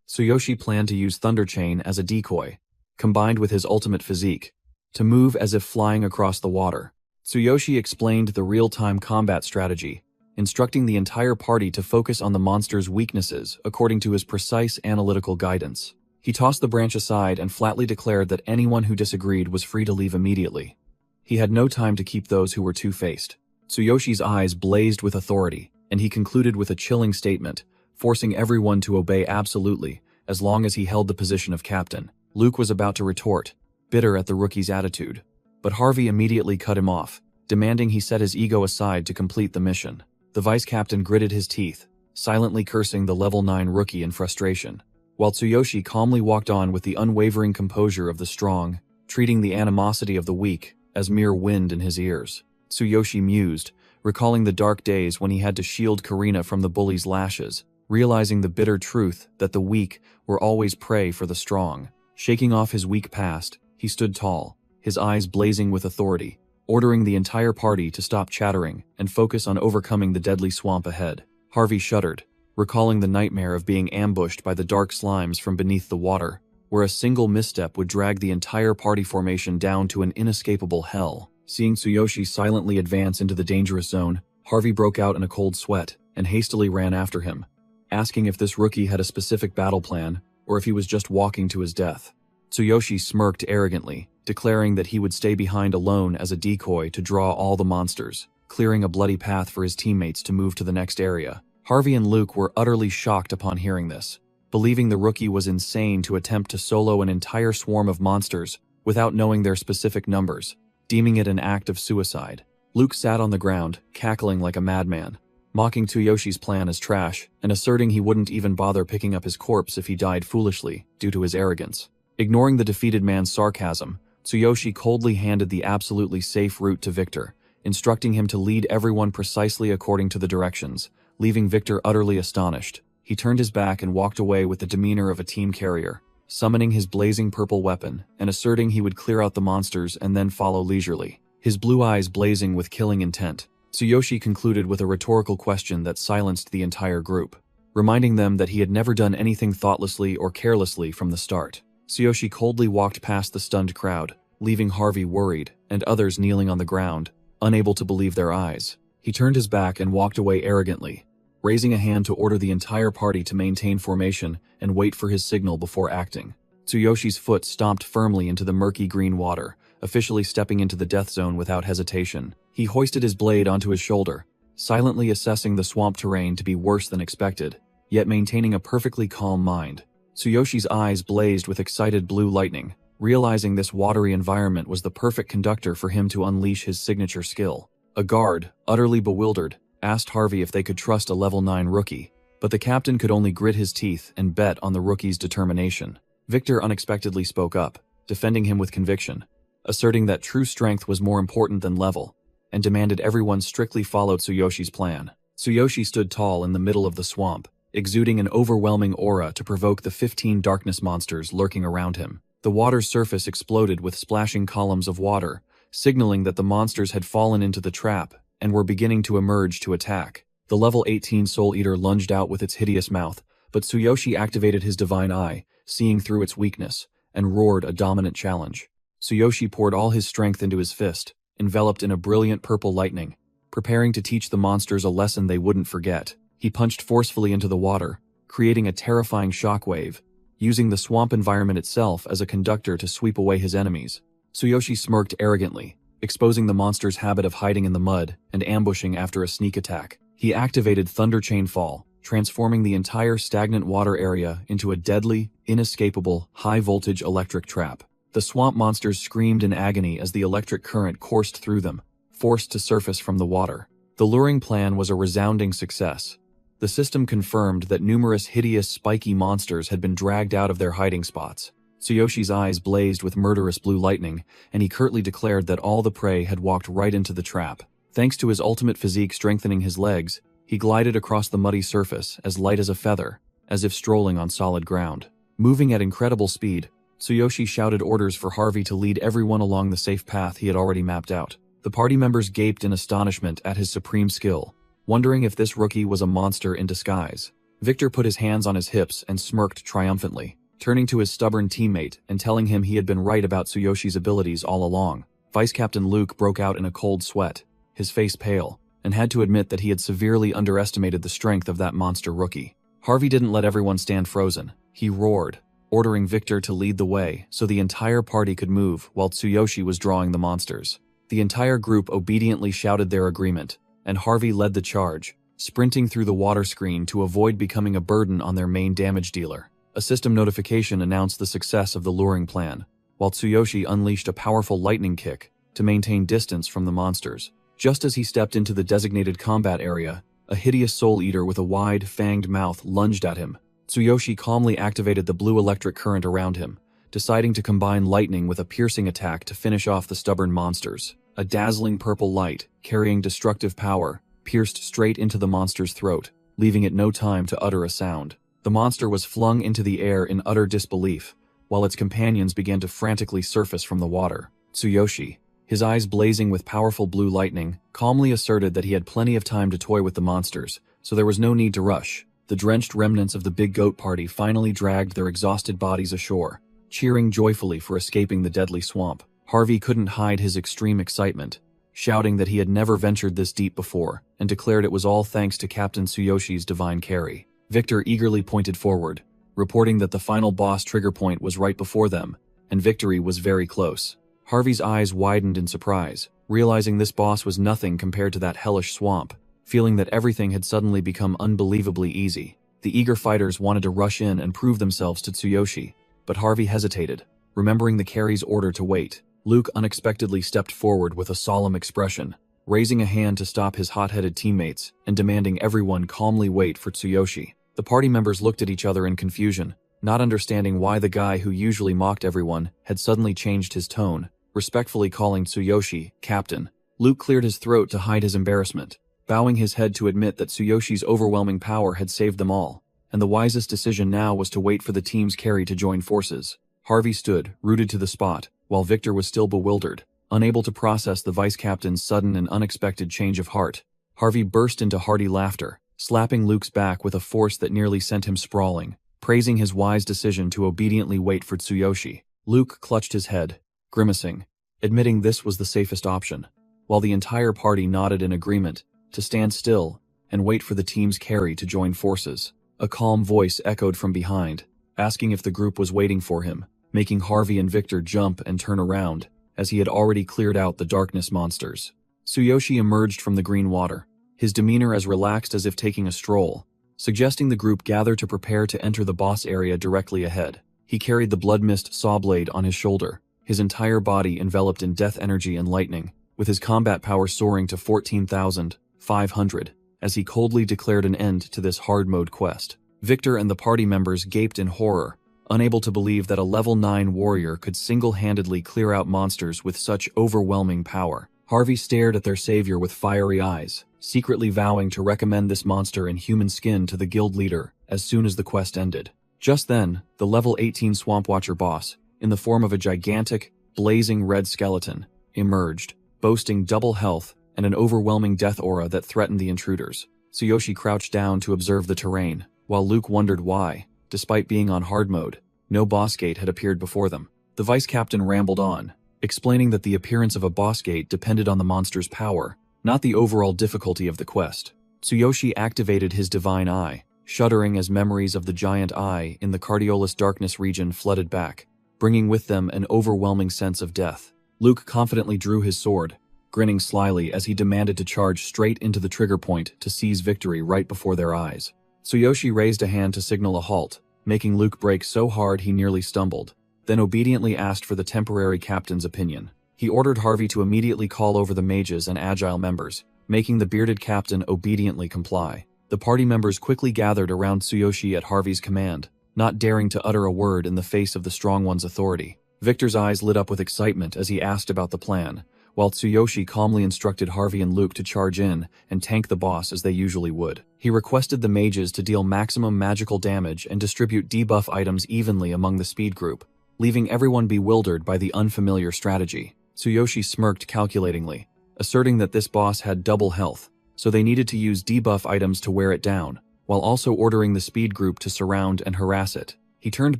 S1: Tsuyoshi planned to use Thunder Chain as a decoy, combined with his ultimate physique, to move as if flying across the water. Tsuyoshi explained the real-time combat strategy, instructing the entire party to focus on the monster's weaknesses according to his precise analytical guidance. He tossed the branch aside and flatly declared that anyone who disagreed was free to leave immediately. He had no time to keep those who were two-faced. Tsuyoshi's eyes blazed with authority, and he concluded with a chilling statement, forcing everyone to obey absolutely, as long as he held the position of captain. Luke was about to retort, bitter at the rookie's attitude, but Harvey immediately cut him off, demanding he set his ego aside to complete the mission. The vice captain gritted his teeth, silently cursing the level 9 rookie in frustration, while Tsuyoshi calmly walked on with the unwavering composure of the strong, treating the animosity of the weak as mere wind in his ears. Tsuyoshi mused, recalling the dark days when he had to shield Karina from the bully's lashes, realizing the bitter truth that the weak were always prey for the strong. Shaking off his weak past, he stood tall, his eyes blazing with authority, ordering the entire party to stop chattering and focus on overcoming the deadly swamp ahead. Harvey shuddered, recalling the nightmare of being ambushed by the dark slimes from beneath the water, where a single misstep would drag the entire party formation down to an inescapable hell. Seeing Tsuyoshi silently advance into the dangerous zone, Harvey broke out in a cold sweat and hastily ran after him, asking if this rookie had a specific battle plan or if he was just walking to his death. Tsuyoshi smirked arrogantly, declaring that he would stay behind alone as a decoy to draw all the monsters, clearing a bloody path for his teammates to move to the next area. Harvey and Luke were utterly shocked upon hearing this, believing the rookie was insane to attempt to solo an entire swarm of monsters without knowing their specific numbers, deeming it an act of suicide. Luke sat on the ground, cackling like a madman, mocking Tsuyoshi's plan as trash and asserting he wouldn't even bother picking up his corpse if he died foolishly due to his arrogance. Ignoring the defeated man's sarcasm, Tsuyoshi coldly handed the absolutely safe route to Victor, instructing him to lead everyone precisely according to the directions, leaving Victor utterly astonished. He turned his back and walked away with the demeanor of a team carrier, summoning his blazing purple weapon and asserting he would clear out the monsters and then follow leisurely, his blue eyes blazing with killing intent. Tsuyoshi concluded with a rhetorical question that silenced the entire group, reminding them that he had never done anything thoughtlessly or carelessly from the start. Tsuyoshi coldly walked past the stunned crowd, leaving Harvey worried and others kneeling on the ground, unable to believe their eyes. He turned his back and walked away arrogantly, raising a hand to order the entire party to maintain formation and wait for his signal before acting. Tsuyoshi's foot stomped firmly into the murky green water, officially stepping into the death zone without hesitation. He hoisted his blade onto his shoulder, silently assessing the swamp terrain to be worse than expected, yet maintaining a perfectly calm mind. Tsuyoshi's eyes blazed with excited blue lightning, realizing this watery environment was the perfect conductor for him to unleash his signature skill. A guard, utterly bewildered, asked Harvey if they could trust a level 9 rookie, but the captain could only grit his teeth and bet on the rookie's determination. Victor unexpectedly spoke up, defending him with conviction, asserting that true strength was more important than level, and demanded everyone strictly follow Tsuyoshi's plan. Tsuyoshi stood tall in the middle of the swamp, exuding an overwhelming aura to provoke the 15 darkness monsters lurking around him. The water's surface exploded with splashing columns of water, signaling that the monsters had fallen into the trap and were beginning to emerge to attack. The level 18 Soul Eater lunged out with its hideous mouth, but Tsuyoshi activated his divine eye, seeing through its weakness, and roared a dominant challenge. Tsuyoshi poured all his strength into his fist, enveloped in a brilliant purple lightning, preparing to teach the monsters a lesson they wouldn't forget. He punched forcefully into the water, creating a terrifying shockwave, using the swamp environment itself as a conductor to sweep away his enemies. Tsuyoshi smirked arrogantly, exposing the monster's habit of hiding in the mud and ambushing after a sneak attack. He activated Thunder Chain Fall, transforming the entire stagnant water area into a deadly, inescapable, high-voltage electric trap. The swamp monsters screamed in agony as the electric current coursed through them, forced to surface from the water. The luring plan was a resounding success. The system confirmed that numerous hideous, spiky monsters had been dragged out of their hiding spots. Tsuyoshi's eyes blazed with murderous blue lightning, and he curtly declared that all the prey had walked right into the trap. Thanks to his ultimate physique strengthening his legs, he glided across the muddy surface as light as a feather, as if strolling on solid ground. Moving at incredible speed, Tsuyoshi shouted orders for Harvey to lead everyone along the safe path he had already mapped out. The party members gaped in astonishment at his supreme skill, wondering if this rookie was a monster in disguise. Victor put his hands on his hips and smirked triumphantly, turning to his stubborn teammate and telling him he had been right about Tsuyoshi's abilities all along. Vice Captain Luke broke out in a cold sweat, his face pale, and had to admit that he had severely underestimated the strength of that monster rookie. Harvey didn't let everyone stand frozen. He roared, ordering Victor to lead the way so the entire party could move while Tsuyoshi was drawing the monsters. The entire group obediently shouted their agreement, and Harvey led the charge, sprinting through the water screen to avoid becoming a burden on their main damage dealer. A system notification announced the success of the luring plan, while Tsuyoshi unleashed a powerful lightning kick to maintain distance from the monsters. Just as he stepped into the designated combat area, a hideous soul eater with a wide, fanged mouth lunged at him. Tsuyoshi calmly activated the blue electric current around him, deciding to combine lightning with a piercing attack to finish off the stubborn monsters. A dazzling purple light, carrying destructive power, pierced straight into the monster's throat, leaving it no time to utter a sound. The monster was flung into the air in utter disbelief, while its companions began to frantically surface from the water. Tsuyoshi, his eyes blazing with powerful blue lightning, calmly asserted that he had plenty of time to toy with the monsters, so there was no need to rush. The drenched remnants of the big goat party finally dragged their exhausted bodies ashore, cheering joyfully for escaping the deadly swamp. Harvey couldn't hide his extreme excitement, shouting that he had never ventured this deep before, and declared it was all thanks to Captain Tsuyoshi's divine carry. Victor eagerly pointed forward, reporting that the final boss trigger point was right before them, and victory was very close. Harvey's eyes widened in surprise, realizing this boss was nothing compared to that hellish swamp, feeling that everything had suddenly become unbelievably easy. The eager fighters wanted to rush in and prove themselves to Tsuyoshi, but Harvey hesitated, remembering the carry's order to wait. Luke unexpectedly stepped forward with a solemn expression, raising a hand to stop his hot-headed teammates and demanding everyone calmly wait for Tsuyoshi. The party members looked at each other in confusion, not understanding why the guy who usually mocked everyone had suddenly changed his tone, respectfully calling Tsuyoshi Captain. Luke cleared his throat to hide his embarrassment, bowing his head to admit that Tsuyoshi's overwhelming power had saved them all, and the wisest decision now was to wait for the team's carry to join forces. Harvey stood, rooted to the spot, while Victor was still bewildered, unable to process the vice-captain's sudden and unexpected change of heart. Harvey burst into hearty laughter, slapping Luke's back with a force that nearly sent him sprawling, praising his wise decision to obediently wait for Tsuyoshi. Luke clutched his head, grimacing, admitting this was the safest option, while the entire party nodded in agreement to stand still and wait for the team's carry to join forces. A calm voice echoed from behind, asking if the group was waiting for him, making Harvey and Victor jump and turn around, as he had already cleared out the darkness monsters. Tsuyoshi emerged from the green water, his demeanor as relaxed as if taking a stroll, suggesting the group gather to prepare to enter the boss area directly ahead. He carried the blood mist saw blade on his shoulder, his entire body enveloped in death energy and lightning, with his combat power soaring to 14,500, as he coldly declared an end to this hard-mode quest. Victor and the party members gaped in horror, unable to believe that a level 9 warrior could single-handedly clear out monsters with such overwhelming power. Harvey stared at their savior with fiery eyes, secretly vowing to recommend this monster in human skin to the guild leader as soon as the quest ended. Just then, the level 18 Swamp Watcher boss, in the form of a gigantic, blazing red skeleton, emerged, boasting double health and an overwhelming death aura that threatened the intruders. Tsuyoshi crouched down to observe the terrain, while Luke wondered why, despite being on hard mode, no boss gate had appeared before them. The vice-captain rambled on, explaining that the appearance of a boss gate depended on the monster's power, not the overall difficulty of the quest. Tsuyoshi activated his divine eye, shuddering as memories of the giant eye in the Cardiolus darkness region flooded back, bringing with them an overwhelming sense of death. Luke confidently drew his sword, grinning slyly as he demanded to charge straight into the trigger point to seize victory right before their eyes. Tsuyoshi raised a hand to signal a halt, making Luke brake so hard he nearly stumbled, then obediently asked for the temporary captain's opinion. He ordered Harvey to immediately call over the mages and agile members, making the bearded captain obediently comply. The party members quickly gathered around Tsuyoshi at Harvey's command, not daring to utter a word in the face of the strong one's authority. Victor's eyes lit up with excitement as he asked about the plan, while Tsuyoshi calmly instructed Harvey and Luke to charge in and tank the boss as they usually would. He requested the mages to deal maximum magical damage and distribute debuff items evenly among the speed group, leaving everyone bewildered by the unfamiliar strategy. Tsuyoshi smirked calculatingly, asserting that this boss had double health, so they needed to use debuff items to wear it down, while also ordering the speed group to surround and harass it. He turned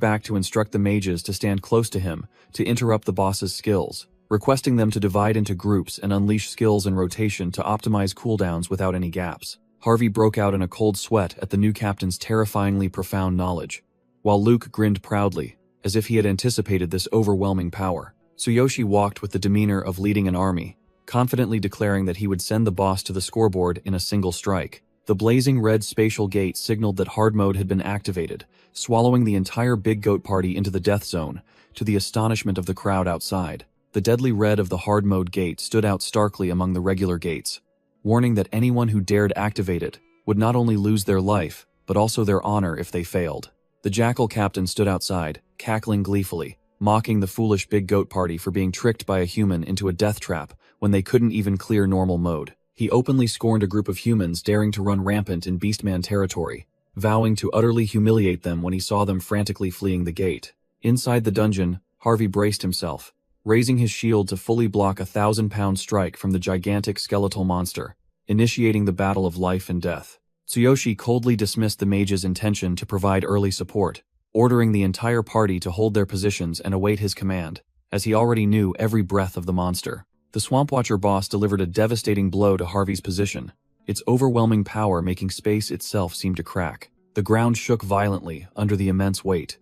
S1: back to instruct the mages to stand close to him to interrupt the boss's skills, requesting them to divide into groups and unleash skills in rotation to optimize cooldowns without any gaps. Harvey broke out in a cold sweat at the new captain's terrifyingly profound knowledge, while Luke grinned proudly, as if he had anticipated this overwhelming power. Tsuyoshi walked with the demeanor of leading an army, confidently declaring that he would send the boss to the scoreboard in a single strike. The blazing red spatial gate signaled that hard mode had been activated, swallowing the entire Big Goat party into the death zone, to the astonishment of the crowd outside. The deadly red of the hard mode gate stood out starkly among the regular gates, warning that anyone who dared activate it would not only lose their life, but also their honor if they failed. The jackal captain stood outside, cackling gleefully, mocking the foolish Big Goat party for being tricked by a human into a death trap when they couldn't even clear normal mode. He openly scorned a group of humans daring to run rampant in Beastman territory, vowing to utterly humiliate them when he saw them frantically fleeing the gate. Inside the dungeon, Harvey braced himself, raising his shield to fully block a 1,000-pound strike from the gigantic skeletal monster, initiating the battle of life and death. Tsuyoshi coldly dismissed the mage's intention to provide early support, ordering the entire party to hold their positions and await his command, as he already knew every breath of the monster. The Swamp Watcher boss delivered a devastating blow to Harvey's position, its overwhelming power making space itself seem to crack. The ground shook violently under the immense weight.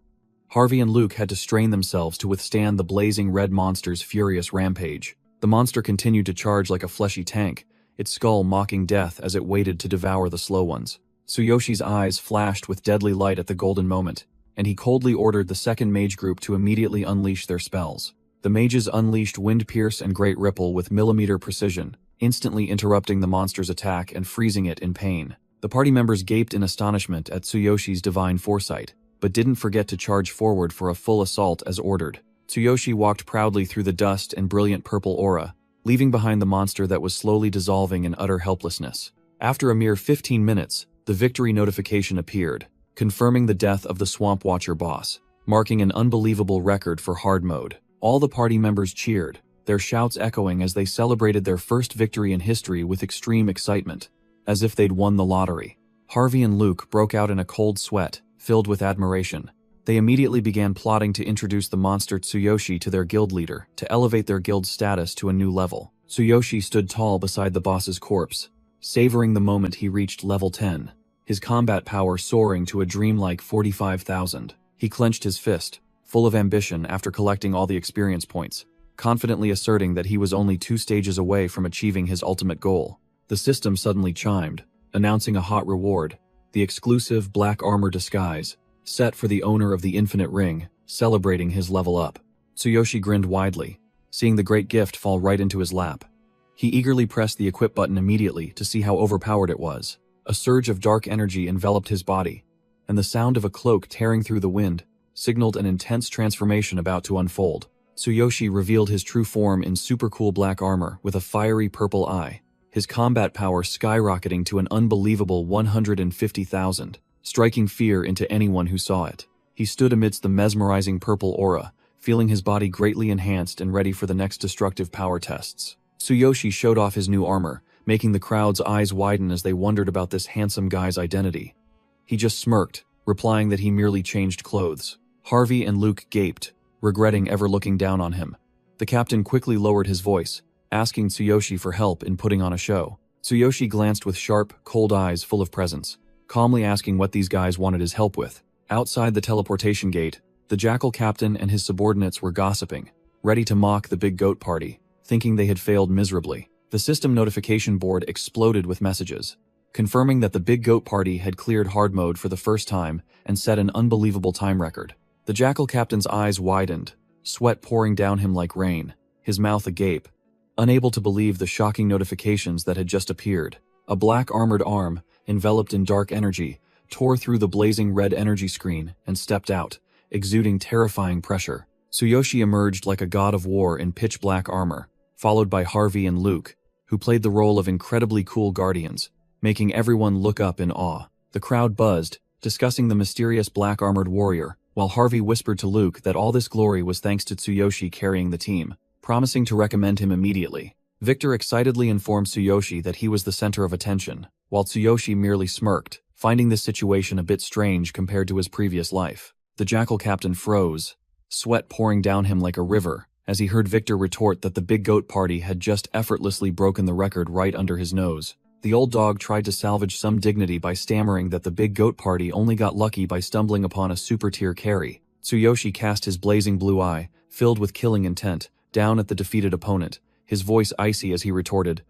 S1: Harvey and Luke had to strain themselves to withstand the blazing red monster's furious rampage. The monster continued to charge like a fleshy tank, its skull mocking death as it waited to devour the slow ones. Tsuyoshi's eyes flashed with deadly light at the golden moment, and he coldly ordered the second mage group to immediately unleash their spells. The mages unleashed Wind Pierce and Great Ripple with millimeter precision, instantly interrupting the monster's attack and freezing it in pain. The party members gaped in astonishment at Tsuyoshi's divine foresight, but didn't forget to charge forward for a full assault as ordered. Tsuyoshi walked proudly through the dust and brilliant purple aura, leaving behind the monster that was slowly dissolving in utter helplessness. After a mere 15 minutes, the victory notification appeared, confirming the death of the Swamp Watcher boss, marking an unbelievable record for hard mode. All the party members cheered, their shouts echoing as they celebrated their first victory in history with extreme excitement, as if they'd won the lottery. Harvey and Luke broke out in a cold sweat, filled with admiration. They immediately began plotting to introduce the monster Tsuyoshi to their guild leader, to elevate their guild's status to a new level. Tsuyoshi stood tall beside the boss's corpse, savoring the moment he reached level 10, his combat power soaring to a dreamlike 45,000. He clenched his fist, full of ambition after collecting all the experience points, confidently asserting that he was only 2 stages away from achieving his ultimate goal. The system suddenly chimed, announcing a hot reward, the exclusive black armor disguise, set for the owner of the Infinite Ring, celebrating his level up. Tsuyoshi grinned widely, seeing the great gift fall right into his lap. He eagerly pressed the equip button immediately to see how overpowered it was. A surge of dark energy enveloped his body, and the sound of a cloak tearing through the wind signaled an intense transformation about to unfold. Tsuyoshi revealed his true form in super cool black armor with a fiery purple eye, his combat power skyrocketing to an unbelievable 150,000, striking fear into anyone who saw it. He stood amidst the mesmerizing purple aura, feeling his body greatly enhanced and ready for the next destructive power tests. Tsuyoshi showed off his new armor, making the crowd's eyes widen as they wondered about this handsome guy's identity. He just smirked, replying that he merely changed clothes. Harvey and Luke gaped, regretting ever looking down on him. The captain quickly lowered his voice, asking Tsuyoshi for help in putting on a show. Tsuyoshi glanced with sharp, cold eyes full of presence, calmly asking what these guys wanted his help with. Outside the teleportation gate, the Jackal captain and his subordinates were gossiping, ready to mock the Big Goat Party, thinking they had failed miserably. The system notification board exploded with messages, confirming that the Big Goat Party had cleared hard mode for the first time and set an unbelievable time record. The Jackal captain's eyes widened, sweat pouring down him like rain, his mouth agape, unable to believe the shocking notifications that had just appeared. A black armored arm, enveloped in dark energy, tore through the blazing red energy screen and stepped out, exuding terrifying pressure. Tsuyoshi emerged like a god of war in pitch black armor, followed by Harvey and Luke, who played the role of incredibly cool guardians, making everyone look up in awe. The crowd buzzed, discussing the mysterious black armored warrior, while Harvey whispered to Luke that all this glory was thanks to Tsuyoshi carrying the team, promising to recommend him immediately. Victor excitedly informed Tsuyoshi that he was the center of attention, while Tsuyoshi merely smirked, finding this situation a bit strange compared to his previous life. The Jackal captain froze, sweat pouring down him like a river, as he heard Victor retort that the Big Goat Party had just effortlessly broken the record right under his nose. The old dog tried to salvage some dignity by stammering that the Big Goat Party only got lucky by stumbling upon a super-tier carry. Tsuyoshi cast his blazing blue eye, filled with killing intent, down at the defeated opponent, his voice icy as he retorted,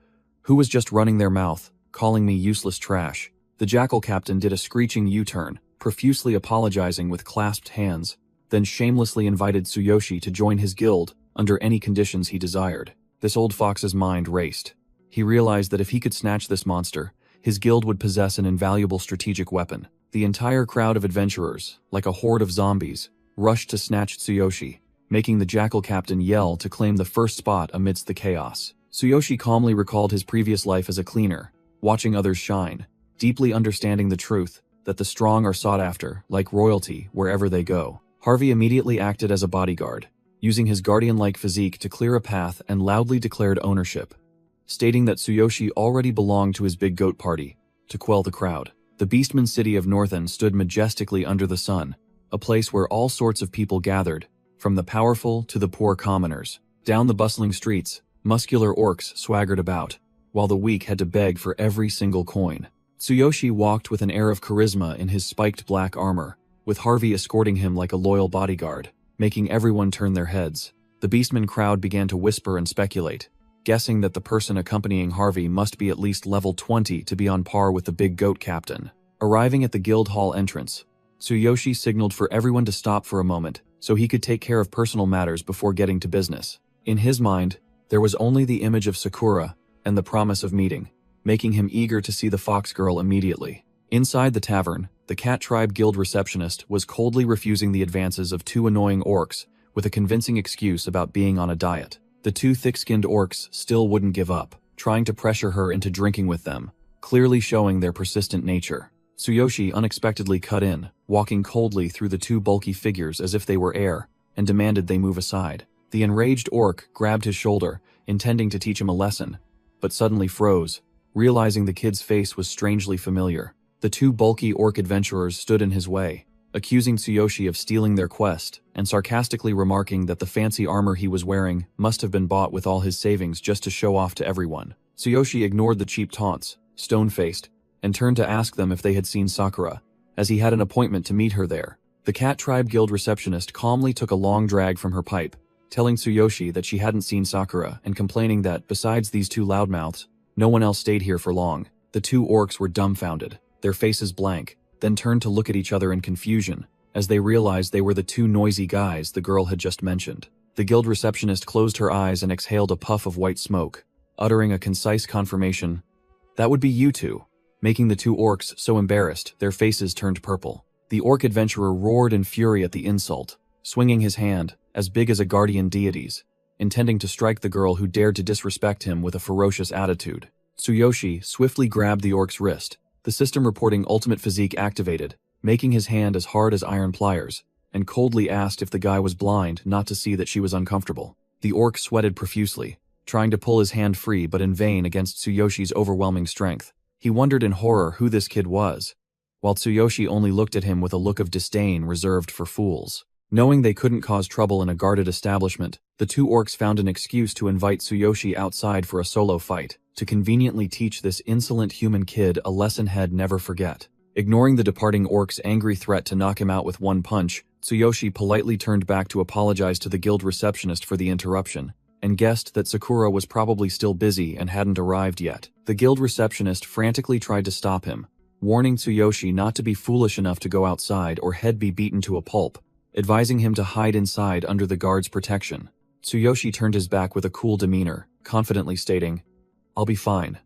S1: "Who was just running their mouth, calling me useless trash?" The Jackal captain did a screeching U-turn, profusely apologizing with clasped hands, then shamelessly invited Tsuyoshi to join his guild under any conditions he desired. This old fox's mind raced. He realized that if he could snatch this monster, his guild would possess an invaluable strategic weapon. The entire crowd of adventurers, like a horde of zombies, rushed to snatch Tsuyoshi, making the Jackal captain yell to claim the first spot amidst the chaos. Tsuyoshi calmly recalled his previous life as a cleaner, watching others shine, deeply understanding the truth that the strong are sought after, like royalty, wherever they go. Harvey immediately acted as a bodyguard, using his guardian-like physique to clear a path and loudly declared ownership, stating that Tsuyoshi already belonged to his Big Goat Party, to quell the crowd. The Beastman city of Northen stood majestically under the sun, a place where all sorts of people gathered, from the powerful to the poor commoners. Down the bustling streets, muscular orcs swaggered about, while the weak had to beg for every single coin. Tsuyoshi walked with an air of charisma in his spiked black armor, with Harvey escorting him like a loyal bodyguard, making everyone turn their heads. The Beastman crowd began to whisper and speculate, guessing that the person accompanying Harvey must be at least level 20 to be on par with the Big Goat captain. Arriving at the guild hall entrance, Tsuyoshi signaled for everyone to stop for a moment so he could take care of personal matters before getting to business. In his mind, there was only the image of Sakura and the promise of meeting, making him eager to see the fox girl immediately. Inside the tavern, the Cat Tribe guild receptionist was coldly refusing the advances of 2 annoying orcs with a convincing excuse about being on a diet. The two thick-skinned orcs still wouldn't give up, trying to pressure her into drinking with them, clearly showing their persistent nature. Tsuyoshi unexpectedly cut in, walking coldly through the two bulky figures as if they were air, and demanded they move aside. The enraged orc grabbed his shoulder, intending to teach him a lesson, but suddenly froze, realizing the kid's face was strangely familiar. The two bulky orc adventurers stood in his way, accusing Tsuyoshi of stealing their quest, and sarcastically remarking that the fancy armor he was wearing must have been bought with all his savings just to show off to everyone. Tsuyoshi ignored the cheap taunts, stone-faced, and turned to ask them if they had seen Sakura, as he had an appointment to meet her there. The Cat Tribe Guild receptionist calmly took a long drag from her pipe, telling Tsuyoshi that she hadn't seen Sakura and complaining that, besides these two loudmouths, no one else stayed here for long. The two orcs were dumbfounded, their faces blank, then turned to look at each other in confusion, as they realized they were the two noisy guys the girl had just mentioned. The guild receptionist closed her eyes and exhaled a puff of white smoke, uttering a concise confirmation, "That would be you two," making the two orcs so embarrassed their faces turned purple. The orc adventurer roared in fury at the insult, swinging his hand, as big as a guardian deity's, intending to strike the girl who dared to disrespect him with a ferocious attitude. Tsuyoshi swiftly grabbed the orc's wrist, the system reporting ultimate physique activated, making his hand as hard as iron pliers, and coldly asked if the guy was blind not to see that she was uncomfortable. The orc sweated profusely, trying to pull his hand free but in vain against Tsuyoshi's overwhelming strength. He wondered in horror who this kid was, while Tsuyoshi only looked at him with a look of disdain reserved for fools. Knowing they couldn't cause trouble in a guarded establishment, the two orcs found an excuse to invite Tsuyoshi outside for a solo fight, to conveniently teach this insolent human kid a lesson he'd never forget. Ignoring the departing orc's angry threat to knock him out with one punch, Tsuyoshi politely turned back to apologize to the guild receptionist for the interruption, and guessed that Sakura was probably still busy and hadn't arrived yet. The guild receptionist frantically tried to stop him, warning Tsuyoshi not to be foolish enough to go outside or he'd be beaten to a pulp, advising him to hide inside under the guard's protection. Tsuyoshi turned his back with a cool demeanor, confidently stating, "I'll be fine,"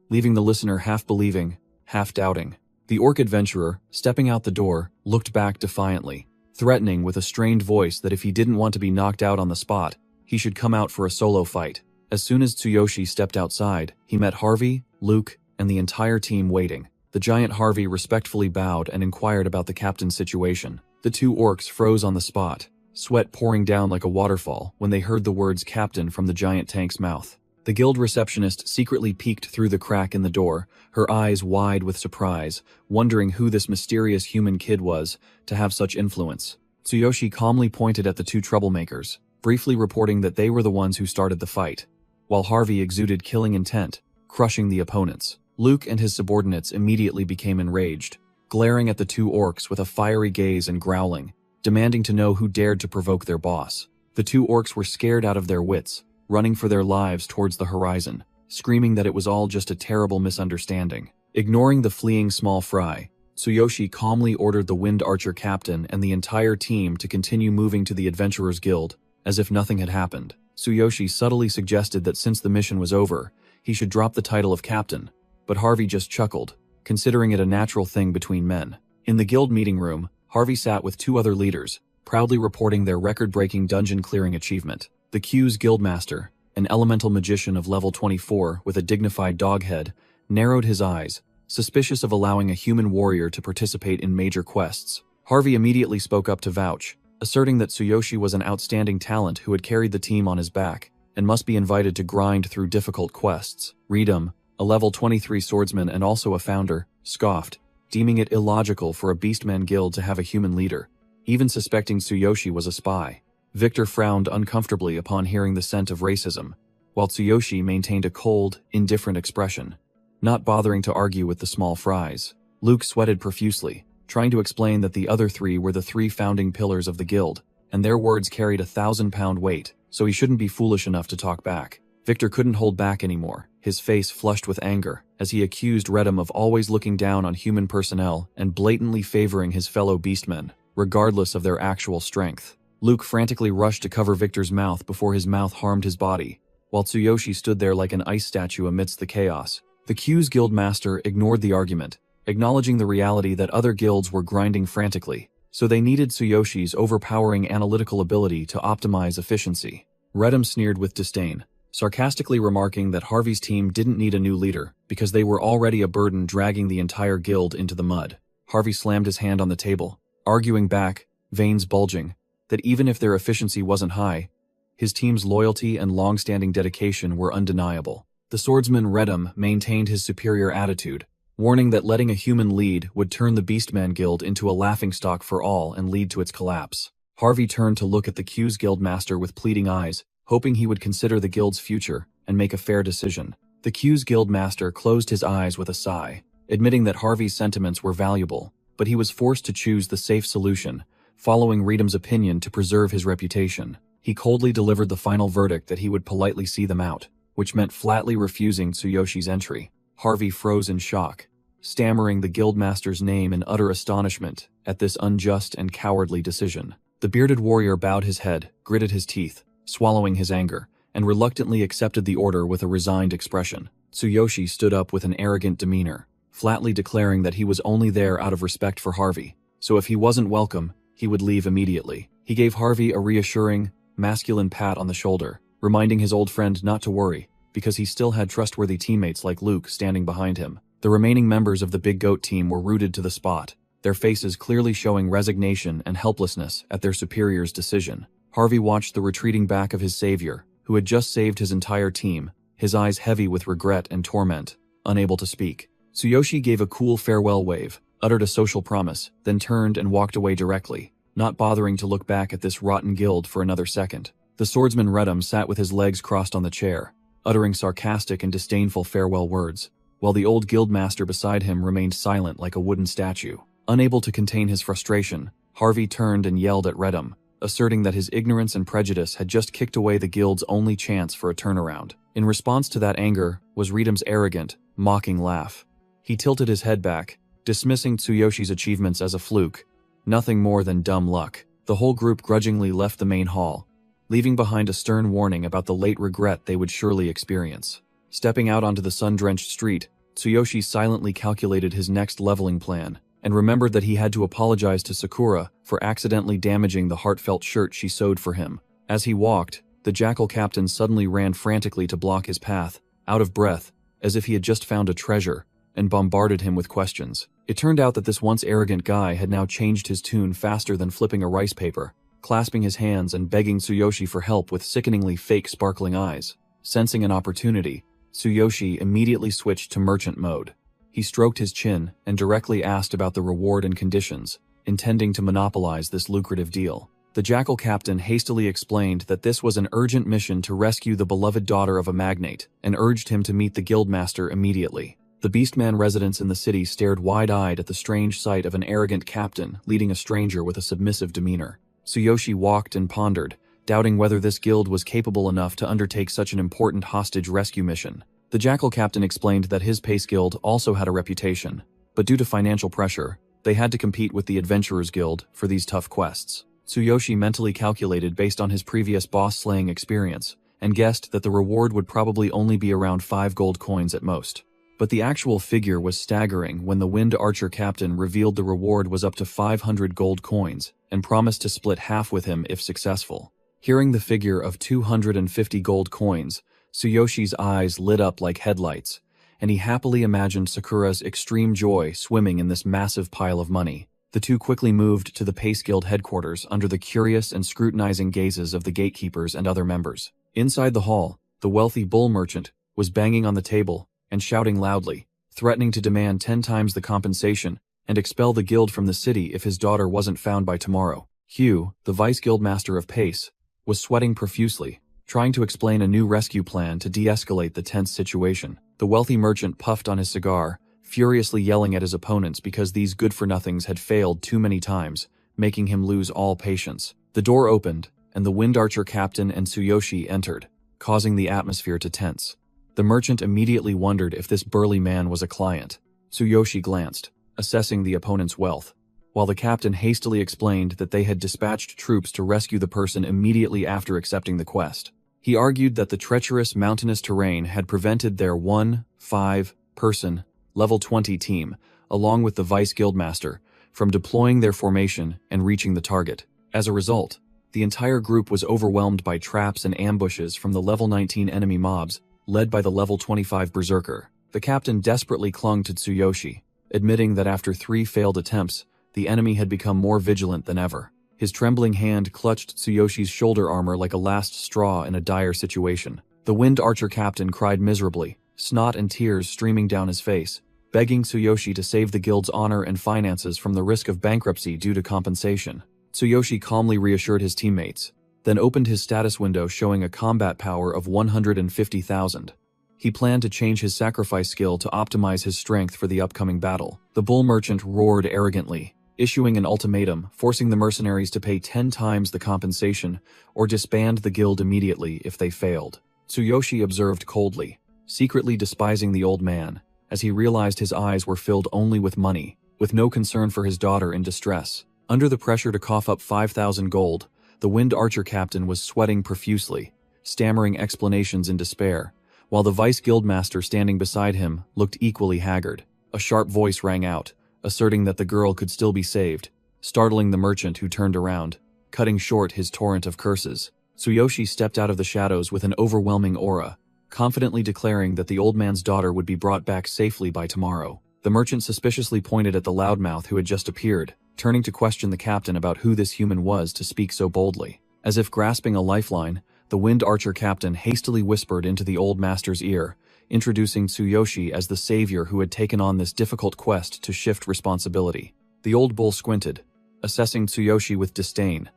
S1: leaving the listener half believing, half doubting. The orc adventurer, stepping out the door, looked back defiantly, threatening with a strained voice that if he didn't want to be knocked out on the spot, he should come out for a solo fight. As soon as Tsuyoshi stepped outside, he met Harvey, Luke, and the entire team waiting. The giant Harvey respectfully bowed and inquired about the captain's situation. The two orcs froze on the spot, sweat pouring down like a waterfall when they heard the words captain from the giant tank's mouth. The guild receptionist secretly peeked through the crack in the door, her eyes wide with surprise, wondering who this mysterious human kid was to have such influence. Tsuyoshi calmly pointed at the two troublemakers, briefly reporting that they were the ones who started the fight, while Harvey exuded killing intent, crushing the opponents. Luke and his subordinates immediately became enraged, glaring at the two orcs with a fiery gaze and growling, demanding to know who dared to provoke their boss. The two orcs were scared out of their wits, running for their lives towards the horizon, screaming that it was all just a terrible misunderstanding. Ignoring the fleeing small fry, Tsuyoshi calmly ordered the Wind Archer captain and the entire team to continue moving to the Adventurers Guild, as if nothing had happened. Tsuyoshi subtly suggested that since the mission was over, he should drop the title of captain, but Harvey just chuckled, considering it a natural thing between men. In the guild meeting room, Harvey sat with two other leaders, proudly reporting their record-breaking dungeon-clearing achievement. The Q's guildmaster, an elemental magician of level 24 with a dignified dog head, narrowed his eyes, suspicious of allowing a human warrior to participate in major quests. Harvey immediately spoke up to vouch, asserting that Tsuyoshi was an outstanding talent who had carried the team on his back, and must be invited to grind through difficult quests. Reedham, a level 23 swordsman and also a founder, scoffed, deeming it illogical for a Beastman guild to have a human leader, even suspecting Tsuyoshi was a spy. Victor frowned uncomfortably upon hearing the scent of racism, while Tsuyoshi maintained a cold, indifferent expression, not bothering to argue with the small fries. Luke sweated profusely, trying to explain that the other three were the three founding pillars of the guild, and their words carried a 1,000-pound weight, so he shouldn't be foolish enough to talk back. Victor couldn't hold back anymore, his face flushed with anger, as he accused Reedham of always looking down on human personnel and blatantly favoring his fellow beastmen, regardless of their actual strength. Luke frantically rushed to cover Victor's mouth before his mouth harmed his body, while Tsuyoshi stood there like an ice statue amidst the chaos. The Q's guildmaster ignored the argument, acknowledging the reality that other guilds were grinding frantically, so they needed Tsuyoshi's overpowering analytical ability to optimize efficiency. Redham sneered with disdain, sarcastically remarking that Harvey's team didn't need a new leader because they were already a burden dragging the entire guild into the mud. Harvey slammed his hand on the table, arguing back, veins bulging, that even if their efficiency wasn't high, his team's loyalty and long-standing dedication were undeniable. The swordsman Redham maintained his superior attitude, warning that letting a human lead would turn the Beastman Guild into a laughingstock for all and lead to its collapse. Harvey turned to look at the Q's guildmaster with pleading eyes, hoping he would consider the guild's future and make a fair decision. The Q's guildmaster closed his eyes with a sigh, admitting that Harvey's sentiments were valuable, but he was forced to choose the safe solution, following Redham's opinion to preserve his reputation. He coldly delivered the final verdict that he would politely see them out, which meant flatly refusing Tsuyoshi's entry. Harvey froze in shock, stammering the guildmaster's name in utter astonishment at this unjust and cowardly decision. The bearded warrior bowed his head, gritted his teeth, swallowing his anger, and reluctantly accepted the order with a resigned expression. Tsuyoshi stood up with an arrogant demeanor, flatly declaring that he was only there out of respect for Harvey, so if he wasn't welcome, he would leave immediately. He gave Harvey a reassuring, masculine pat on the shoulder, reminding his old friend not to worry, because he still had trustworthy teammates like Luke standing behind him. The remaining members of the Big Goat team were rooted to the spot, their faces clearly showing resignation and helplessness at their superior's decision. Harvey watched the retreating back of his savior, who had just saved his entire team, his eyes heavy with regret and torment, unable to speak. Tsuyoshi gave a cool farewell wave, uttered a social promise, then turned and walked away directly, not bothering to look back at this rotten guild for another second. The swordsman Redham sat with his legs crossed on the chair, uttering sarcastic and disdainful farewell words, while the old guildmaster beside him remained silent like a wooden statue. Unable to contain his frustration, Harvey turned and yelled at Redham, asserting that his ignorance and prejudice had just kicked away the guild's only chance for a turnaround. In response to that anger was Redham's arrogant, mocking laugh. He tilted his head back, dismissing Tsuyoshi's achievements as a fluke, nothing more than dumb luck. The whole group grudgingly left the main hall, leaving behind a stern warning about the late regret they would surely experience. Stepping out onto the sun-drenched street, Tsuyoshi silently calculated his next leveling plan, and remembered that he had to apologize to Sakura for accidentally damaging the heartfelt shirt she sewed for him. As he walked, the jackal captain suddenly ran frantically to block his path, out of breath, as if he had just found a treasure, and bombarded him with questions. It turned out that this once arrogant guy had now changed his tune faster than flipping a rice paper, clasping his hands and begging Tsuyoshi for help with sickeningly fake sparkling eyes. Sensing an opportunity, Tsuyoshi immediately switched to merchant mode. He stroked his chin and directly asked about the reward and conditions, intending to monopolize this lucrative deal. The jackal captain hastily explained that this was an urgent mission to rescue the beloved daughter of a magnate, and urged him to meet the guildmaster immediately. The Beastman residents in the city stared wide-eyed at the strange sight of an arrogant captain leading a stranger with a submissive demeanor. Tsuyoshi walked and pondered, doubting whether this guild was capable enough to undertake such an important hostage rescue mission. The jackal captain explained that his pace guild also had a reputation, but due to financial pressure, they had to compete with the Adventurers Guild for these tough quests. Tsuyoshi mentally calculated based on his previous boss-slaying experience, and guessed that the reward would probably only be around 5 gold coins at most. But the actual figure was staggering when the Wind Archer captain revealed the reward was up to 500 gold coins, and promised to split half with him if successful. Hearing the figure of 250 gold coins, Tsuyoshi's eyes lit up like headlights, and he happily imagined Sakura's extreme joy swimming in this massive pile of money. The two quickly moved to the Pace Guild headquarters under the curious and scrutinizing gazes of the gatekeepers and other members. Inside the hall, the wealthy bull merchant was banging on the table and shouting loudly, threatening to demand 10 times the compensation and expel the guild from the city if his daughter wasn't found by tomorrow. Hugh, the vice guildmaster of Pace, was sweating profusely, trying to explain a new rescue plan to de-escalate the tense situation. The wealthy merchant puffed on his cigar, furiously yelling at his opponents because these good-for-nothings had failed too many times, making him lose all patience. The door opened, and the Wind Archer captain and Tsuyoshi entered, causing the atmosphere to tense. The merchant immediately wondered if this burly man was a client. Tsuyoshi glanced, assessing the opponent's wealth, while the captain hastily explained that they had dispatched troops to rescue the person immediately after accepting the quest. He argued that the treacherous mountainous terrain had prevented their 1-5-person level 20 team, along with the vice guildmaster, from deploying their formation and reaching the target. As a result, The entire group was overwhelmed by traps and ambushes from the level 19 enemy mobs, led by the level 25 berserker. The captain desperately clung to Tsuyoshi, admitting that after 3 failed attempts, the enemy had become more vigilant than ever. His trembling hand clutched Tsuyoshi's shoulder armor like a last straw in a dire situation. The Wind Archer captain cried miserably, snot and tears streaming down his face, begging Tsuyoshi to save the guild's honor and finances from the risk of bankruptcy due to compensation. Tsuyoshi calmly reassured his teammates, then opened his status window showing a combat power of 150,000. He planned to change his sacrifice skill to optimize his strength for the upcoming battle. The bull merchant roared arrogantly, issuing an ultimatum, forcing the mercenaries to pay 10 times the compensation or disband the guild immediately if they failed. Tsuyoshi observed coldly, secretly despising the old man, as he realized his eyes were filled only with money, with no concern for his daughter in distress. Under the pressure to cough up 5,000 gold, the Wind Archer captain was sweating profusely, stammering explanations in despair, while the vice guildmaster standing beside him looked equally haggard. A sharp voice rang out, asserting that the girl could still be saved, startling the merchant who turned around, cutting short his torrent of curses. Tsuyoshi stepped out of the shadows with an overwhelming aura, confidently declaring that the old man's daughter would be brought back safely by tomorrow. The merchant suspiciously pointed at the loudmouth who had just appeared, turning to question the captain about who this human was to speak so boldly. As if grasping a lifeline, the Wind Archer captain hastily whispered into the old master's ear, introducing Tsuyoshi as the savior who had taken on this difficult quest to shift responsibility. The old bull squinted, assessing Tsuyoshi with disdain,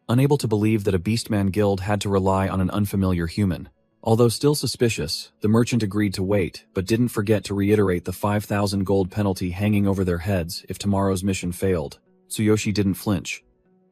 S1: unable to believe that a beastman guild had to rely on an unfamiliar human. Although still suspicious, the merchant agreed to wait, but didn't forget to reiterate the 5,000 gold penalty hanging over their heads if tomorrow's mission failed. Tsuyoshi didn't flinch.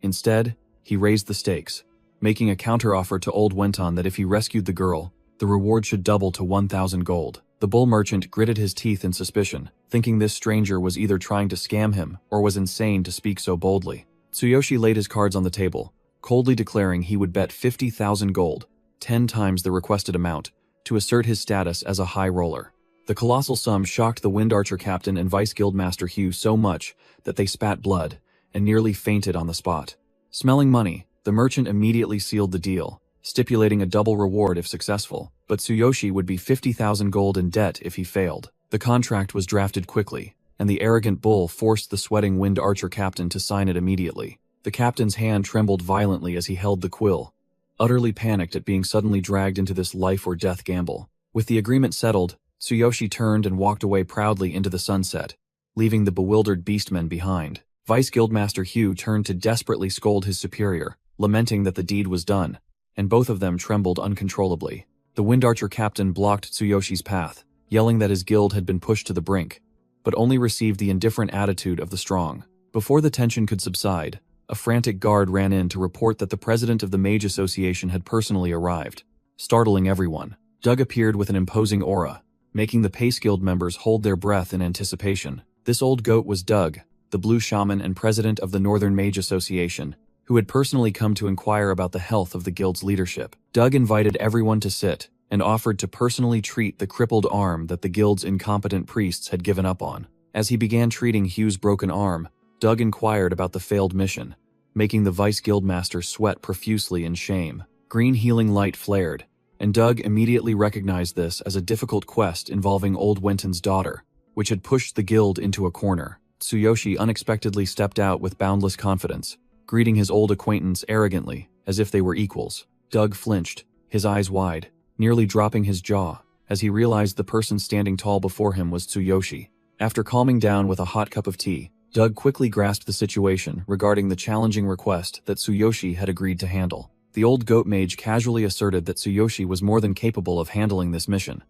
S1: Instead, he raised the stakes, making a counteroffer to old Wenton that if he rescued the girl, the reward should double to 1,000 gold. The bull merchant gritted his teeth in suspicion, thinking this stranger was either trying to scam him or was insane to speak so boldly. Tsuyoshi laid his cards on the table, coldly declaring he would bet 50,000 gold, 10 times the requested amount, to assert his status as a high roller. The colossal sum shocked the Wind Archer captain and vice guildmaster Hugh so much that they spat blood and nearly fainted on the spot. Smelling money, the merchant immediately sealed the deal, stipulating a double reward if successful, but Tsuyoshi would be 50,000 gold in debt if he failed. The contract was drafted quickly, and the arrogant bull forced the sweating Wind Archer captain to sign it immediately. The captain's hand trembled violently as he held the quill, utterly panicked at being suddenly dragged into this life-or-death gamble. With the agreement settled, Tsuyoshi turned and walked away proudly into the sunset, leaving the bewildered beastmen behind. Vice Guildmaster Hugh turned to desperately scold his superior, lamenting that the deed was done, and both of them trembled uncontrollably. The Wind Archer captain blocked Tsuyoshi's path, yelling that his guild had been pushed to the brink, but only received the indifferent attitude of the strong. Before the tension could subside, a frantic guard ran in to report that the president of the Mage Association had personally arrived, startling everyone. Doug appeared with an imposing aura, making the Pace Guild members hold their breath in anticipation. This old goat was Doug, the Blue Shaman and president of the Northern Mage Association, who had personally come to inquire about the health of the guild's leadership. Doug invited everyone to sit and offered to personally treat the crippled arm that the guild's incompetent priests had given up on. As he began treating Hugh's broken arm, Doug inquired about the failed mission, making the Vice Guildmaster sweat profusely in shame. Green healing light flared, and Doug immediately recognized this as a difficult quest involving old Wenton's daughter, which had pushed the guild into a corner. Tsuyoshi unexpectedly stepped out with boundless confidence, greeting his old acquaintance arrogantly, as if they were equals. Doug flinched, his eyes wide, nearly dropping his jaw, as he realized the person standing tall before him was Tsuyoshi. After calming down with a hot cup of tea, Doug quickly grasped the situation regarding the challenging request that Tsuyoshi had agreed to handle. The old goat mage casually asserted that Tsuyoshi was more than capable of handling this mission,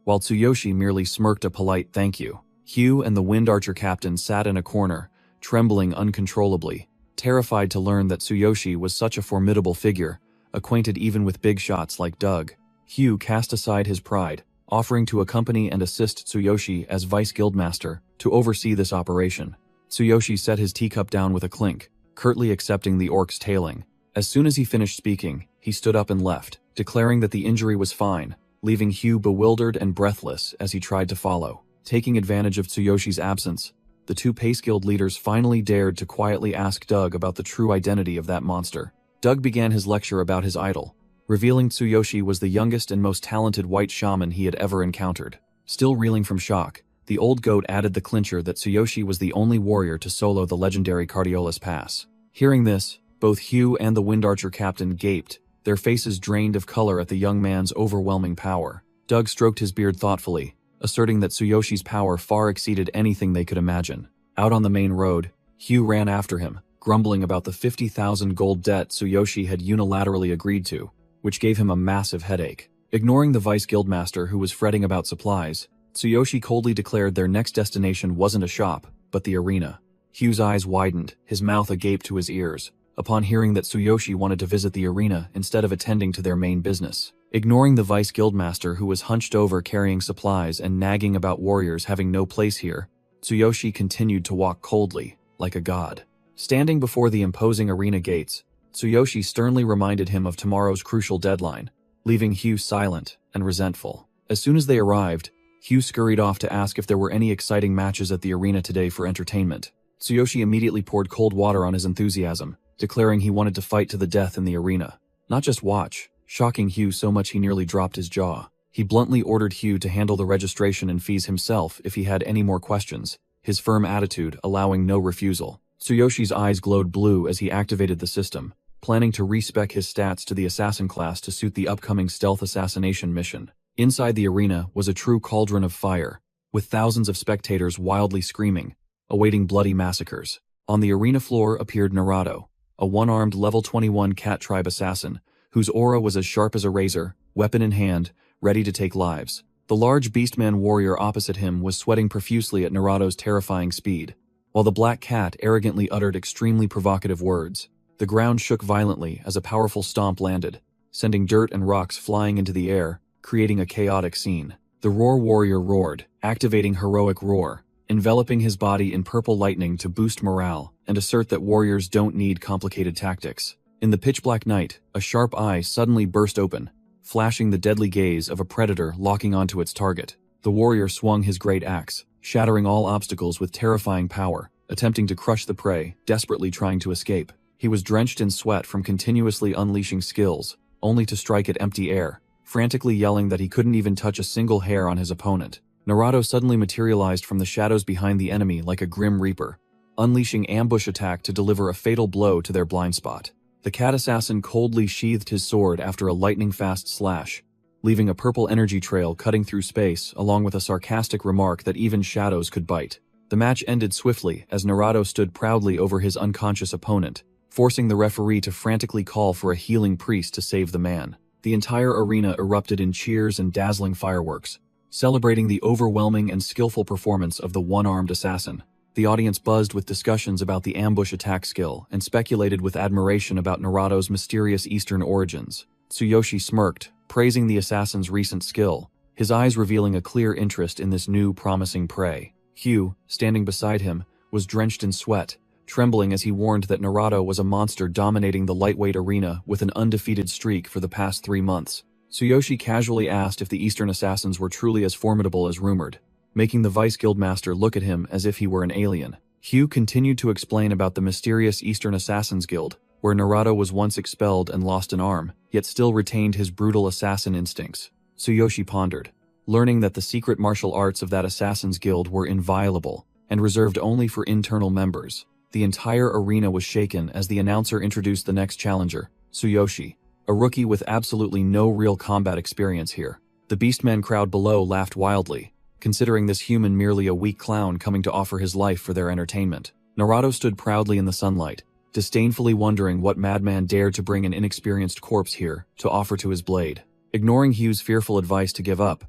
S1: while Tsuyoshi merely smirked a polite thank you. Hugh and the Wind Archer captain sat in a corner, trembling uncontrollably, terrified to learn that Tsuyoshi was such a formidable figure, acquainted even with big shots like Doug. Hugh cast aside his pride, offering to accompany and assist Tsuyoshi as Vice Guildmaster to oversee this operation. Tsuyoshi set his teacup down with a clink, curtly accepting the orc's tailing. As soon as he finished speaking, he stood up and left, declaring that the injury was fine, leaving Hugh bewildered and breathless as he tried to follow. Taking advantage of Tsuyoshi's absence, the two Pace Guild leaders finally dared to quietly ask Doug about the true identity of that monster. Doug began his lecture about his idol, revealing Tsuyoshi was the youngest and most talented white shaman he had ever encountered. Still reeling from shock, the old goat added the clincher that Tsuyoshi was the only warrior to solo the legendary Cardiolus Pass. Hearing this, both Hugh and the Wind Archer captain gaped, their faces drained of color at the young man's overwhelming power. Doug stroked his beard thoughtfully, asserting that Tsuyoshi's power far exceeded anything they could imagine. Out on the main road, Hugh ran after him, grumbling about the 50,000 gold debt Tsuyoshi had unilaterally agreed to, which gave him a massive headache. Ignoring the vice guildmaster who was fretting about supplies, Tsuyoshi coldly declared their next destination wasn't a shop, but the arena. Hugh's eyes widened, his mouth agape to his ears, upon hearing that Tsuyoshi wanted to visit the arena instead of attending to their main business. Ignoring the vice guildmaster who was hunched over carrying supplies and nagging about warriors having no place here, Tsuyoshi continued to walk coldly, like a god. Standing before the imposing arena gates, Tsuyoshi sternly reminded him of tomorrow's crucial deadline, leaving Hugh silent and resentful. As soon as they arrived, Hugh scurried off to ask if there were any exciting matches at the arena today for entertainment. Tsuyoshi immediately poured cold water on his enthusiasm, declaring he wanted to fight to the death in the arena, not just watch, shocking Hugh so much he nearly dropped his jaw. He bluntly ordered Hugh to handle the registration and fees himself if he had any more questions, his firm attitude allowing no refusal. Tsuyoshi's eyes glowed blue as he activated the system, planning to respec his stats to the assassin class to suit the upcoming stealth assassination mission. Inside the arena was a true cauldron of fire, with thousands of spectators wildly screaming, awaiting bloody massacres. On the arena floor appeared Naruto, a one-armed level 21 cat tribe assassin, whose aura was as sharp as a razor, weapon in hand, ready to take lives. The large beastman warrior opposite him was sweating profusely at Naruto's terrifying speed, while the black cat arrogantly uttered extremely provocative words. The ground shook violently as a powerful stomp landed, sending dirt and rocks flying into the air, creating a chaotic scene. The Roar Warrior roared, activating Heroic Roar, enveloping his body in purple lightning to boost morale and assert that warriors don't need complicated tactics. In the pitch-black night, a sharp eye suddenly burst open, flashing the deadly gaze of a predator locking onto its target. The warrior swung his great axe, shattering all obstacles with terrifying power, attempting to crush the prey, desperately trying to escape. He was drenched in sweat from continuously unleashing skills, only to strike at empty air, frantically yelling that he couldn't even touch a single hair on his opponent. Naruto suddenly materialized from the shadows behind the enemy like a grim reaper, unleashing ambush attack to deliver a fatal blow to their blind spot. The cat assassin coldly sheathed his sword after a lightning-fast slash, leaving a purple energy trail cutting through space along with a sarcastic remark that even shadows could bite. The match ended swiftly as Naruto stood proudly over his unconscious opponent, forcing the referee to frantically call for a healing priest to save the man. The entire arena erupted in cheers and dazzling fireworks, celebrating the overwhelming and skillful performance of the one-armed assassin. The audience buzzed with discussions about the ambush attack skill and speculated with admiration about Naruto's mysterious Eastern origins. Tsuyoshi smirked, praising the assassin's recent skill, his eyes revealing a clear interest in this new, promising prey. Hugh, standing beside him, was drenched in sweat, trembling as he warned that Naruto was a monster dominating the lightweight arena with an undefeated streak for the past 3 months. Tsuyoshi casually asked if the Eastern assassins were truly as formidable as rumored, making the Vice Guildmaster look at him as if he were an alien. Hugh continued to explain about the mysterious Eastern Assassins Guild, where Naruto was once expelled and lost an arm, yet still retained his brutal assassin instincts. Tsuyoshi pondered, learning that the secret martial arts of that Assassins Guild were inviolable and reserved only for internal members. The entire arena was shaken as the announcer introduced the next challenger, Tsuyoshi, a rookie with absolutely no real combat experience here. The Beastman crowd below laughed wildly, considering this human merely a weak clown coming to offer his life for their entertainment. Naruto stood proudly in the sunlight, disdainfully wondering what madman dared to bring an inexperienced corpse here to offer to his blade. Ignoring Hugh's fearful advice to give up,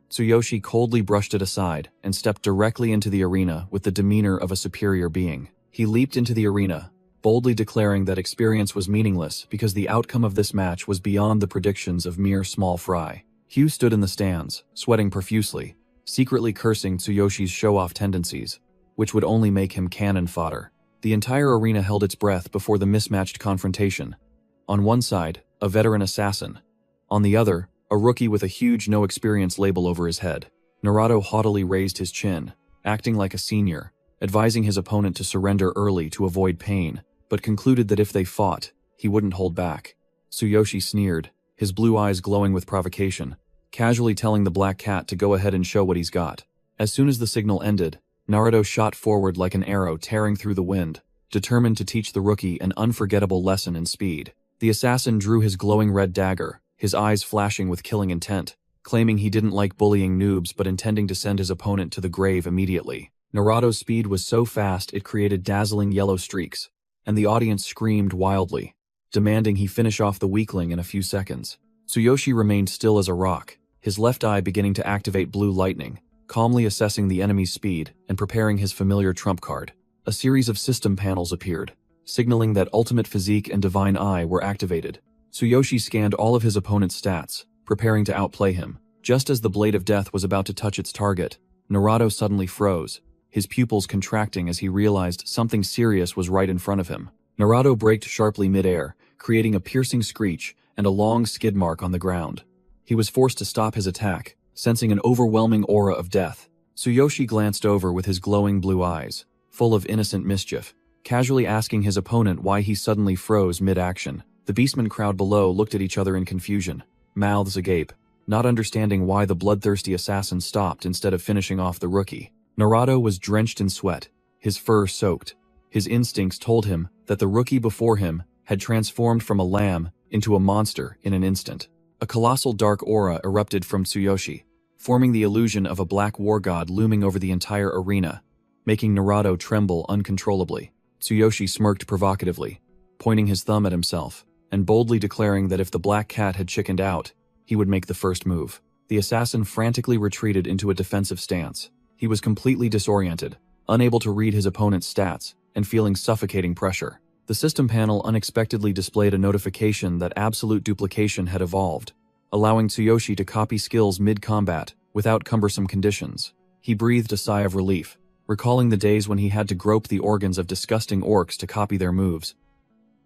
S1: Tsuyoshi coldly brushed it aside and stepped directly into the arena with the demeanor of a superior being. He leaped into the arena, boldly declaring that experience was meaningless because the outcome of this match was beyond the predictions of mere small fry. Hugh stood in the stands, sweating profusely, secretly cursing Tsuyoshi's show-off tendencies, which would only make him cannon fodder. The entire arena held its breath before the mismatched confrontation. On one side, a veteran assassin. On the other, a rookie with a huge no-experience label over his head. Naruto haughtily raised his chin, acting like a senior, advising his opponent to surrender early to avoid pain, but concluded that if they fought, he wouldn't hold back. Tsuyoshi sneered, his blue eyes glowing with provocation, casually telling the black cat to go ahead and show what he's got. As soon as the signal ended, Naruto shot forward like an arrow tearing through the wind, determined to teach the rookie an unforgettable lesson in speed. The assassin drew his glowing red dagger, his eyes flashing with killing intent, claiming he didn't like bullying noobs but intending to send his opponent to the grave immediately. Naruto's speed was so fast it created dazzling yellow streaks, and the audience screamed wildly, demanding he finish off the weakling in a few seconds. Tsuyoshi remained still as a rock, his left eye beginning to activate blue lightning, calmly assessing the enemy's speed and preparing his familiar trump card. A series of system panels appeared, signaling that Ultimate Physique and Divine Eye were activated. Tsuyoshi scanned all of his opponent's stats, preparing to outplay him. Just as the Blade of Death was about to touch its target, Naruto suddenly froze, his pupils contracting as he realized something serious was right in front of him. Naruto braked sharply mid-air, creating a piercing screech and a long skid mark on the ground. He was forced to stop his attack, sensing an overwhelming aura of death. Tsuyoshi glanced over with his glowing blue eyes, full of innocent mischief, casually asking his opponent why he suddenly froze mid-action. The beastmen crowd below looked at each other in confusion, mouths agape, not understanding why the bloodthirsty assassin stopped instead of finishing off the rookie. Naruto was drenched in sweat, his fur soaked. His instincts told him that the rookie before him had transformed from a lamb into a monster in an instant. A colossal dark aura erupted from Tsuyoshi, forming the illusion of a black war god looming over the entire arena, making Naruto tremble uncontrollably. Tsuyoshi smirked provocatively, pointing his thumb at himself, and boldly declaring that if the black cat had chickened out, he would make the first move. The assassin frantically retreated into a defensive stance. He was completely disoriented, unable to read his opponent's stats, and feeling suffocating pressure. The system panel unexpectedly displayed a notification that absolute duplication had evolved, allowing Tsuyoshi to copy skills mid-combat without cumbersome conditions. He breathed a sigh of relief, recalling the days when he had to grope the organs of disgusting orcs to copy their moves.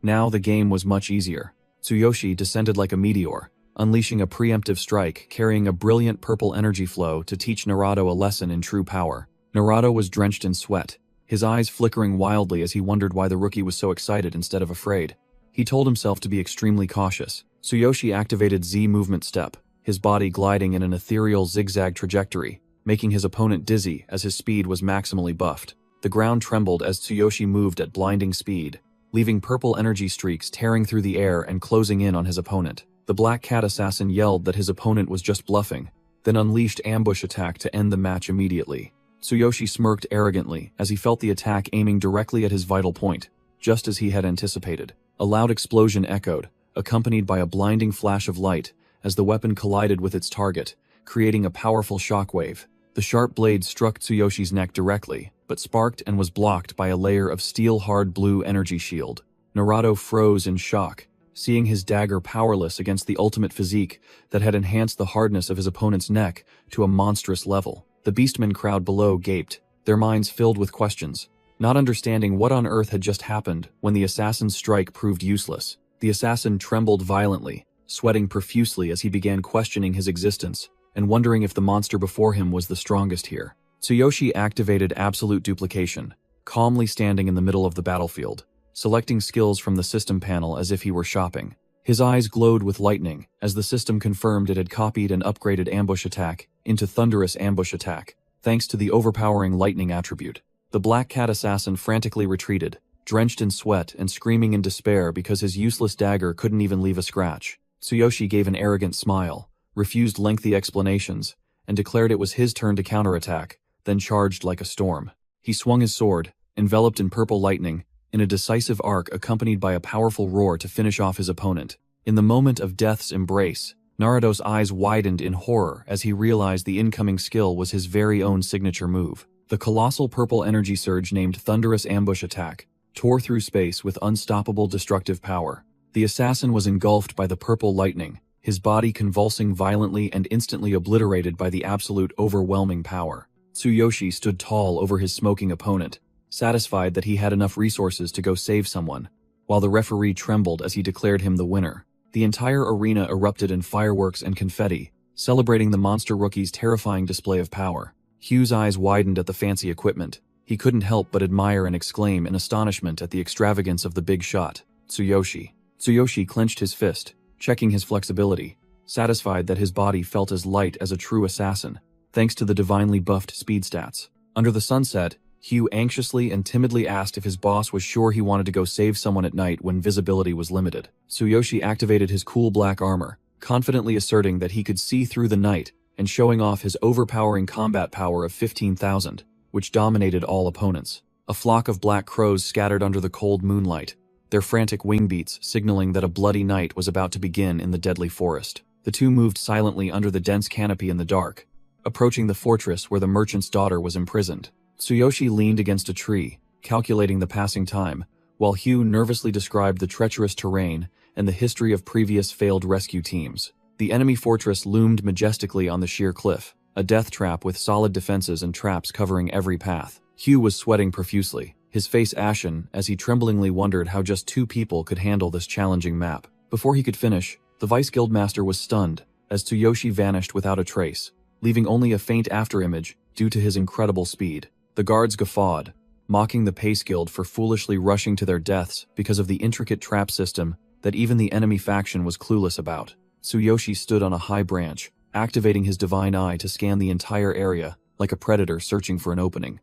S1: Now the game was much easier. Tsuyoshi descended like a meteor, unleashing a preemptive strike carrying a brilliant purple energy flow to teach Naruto a lesson in true power. Naruto was drenched in sweat, his eyes flickering wildly as he wondered why the rookie was so excited instead of afraid. He told himself to be extremely cautious. Tsuyoshi activated Z movement step, his body gliding in an ethereal zigzag trajectory, making his opponent dizzy as his speed was maximally buffed. The ground trembled as Tsuyoshi moved at blinding speed, leaving purple energy streaks tearing through the air and closing in on his opponent. The black cat assassin yelled that his opponent was just bluffing, then unleashed ambush attack to end the match immediately. Tsuyoshi smirked arrogantly as he felt the attack aiming directly at his vital point, just as he had anticipated. A loud explosion echoed, accompanied by a blinding flash of light as the weapon collided with its target, creating a powerful shockwave. The sharp blade struck Tsuyoshi's neck directly, but sparked and was blocked by a layer of steel-hard blue energy shield. Naruto froze in shock, seeing his dagger powerless against the ultimate physique that had enhanced the hardness of his opponent's neck to a monstrous level. The beastmen crowd below gaped, their minds filled with questions, not understanding what on earth had just happened when the assassin's strike proved useless. The assassin trembled violently, sweating profusely as he began questioning his existence and wondering if the monster before him was the strongest here. Tsuyoshi activated absolute duplication, calmly standing in the middle of the battlefield, selecting skills from the system panel as if he were shopping. His eyes glowed with lightning as the system confirmed it had copied and upgraded ambush attack into thunderous ambush attack, thanks to the overpowering lightning attribute. The black cat assassin frantically retreated, drenched in sweat and screaming in despair because his useless dagger couldn't even leave a scratch. Tsuyoshi gave an arrogant smile, refused lengthy explanations, and declared it was his turn to counterattack, then charged like a storm. He swung his sword, enveloped in purple lightning, in a decisive arc accompanied by a powerful roar to finish off his opponent. In the moment of death's embrace, Naruto's eyes widened in horror as he realized the incoming skill was his very own signature move. The colossal purple energy surge named Thunderous Ambush Attack tore through space with unstoppable destructive power. The assassin was engulfed by the purple lightning, his body convulsing violently and instantly obliterated by the absolute overwhelming power. Tsuyoshi stood tall over his smoking opponent, satisfied that he had enough resources to go save someone, while the referee trembled as he declared him the winner. The entire arena erupted in fireworks and confetti, celebrating the monster rookie's terrifying display of power. Hugh's eyes widened at the fancy equipment. He couldn't help but admire and exclaim in astonishment at the extravagance of the big shot. Tsuyoshi, Tsuyoshi clenched his fist, checking his flexibility, satisfied that his body felt as light as a true assassin, thanks to the divinely buffed speed stats. Under the sunset, Hugh anxiously and timidly asked if his boss was sure he wanted to go save someone at night when visibility was limited. Tsuyoshi activated his cool black armor, confidently asserting that he could see through the night and showing off his overpowering combat power of 15,000, which dominated all opponents. A flock of black crows scattered under the cold moonlight, their frantic wing beats signaling that a bloody night was about to begin in the deadly forest. The two moved silently under the dense canopy in the dark, approaching the fortress where the merchant's daughter was imprisoned. Tsuyoshi leaned against a tree, calculating the passing time, while Hugh nervously described the treacherous terrain and the history of previous failed rescue teams. The enemy fortress loomed majestically on the sheer cliff, a death trap with solid defenses and traps covering every path. Hugh was sweating profusely, his face ashen as he tremblingly wondered how just two people could handle this challenging map. Before he could finish, the Vice Guildmaster was stunned as Tsuyoshi vanished without a trace, leaving only a faint afterimage due to his incredible speed. The guards guffawed, mocking the Pace Guild for foolishly rushing to their deaths because of the intricate trap system that even the enemy faction was clueless about. Tsuyoshi stood on a high branch, activating his divine eye to scan the entire area like a predator searching for an opening.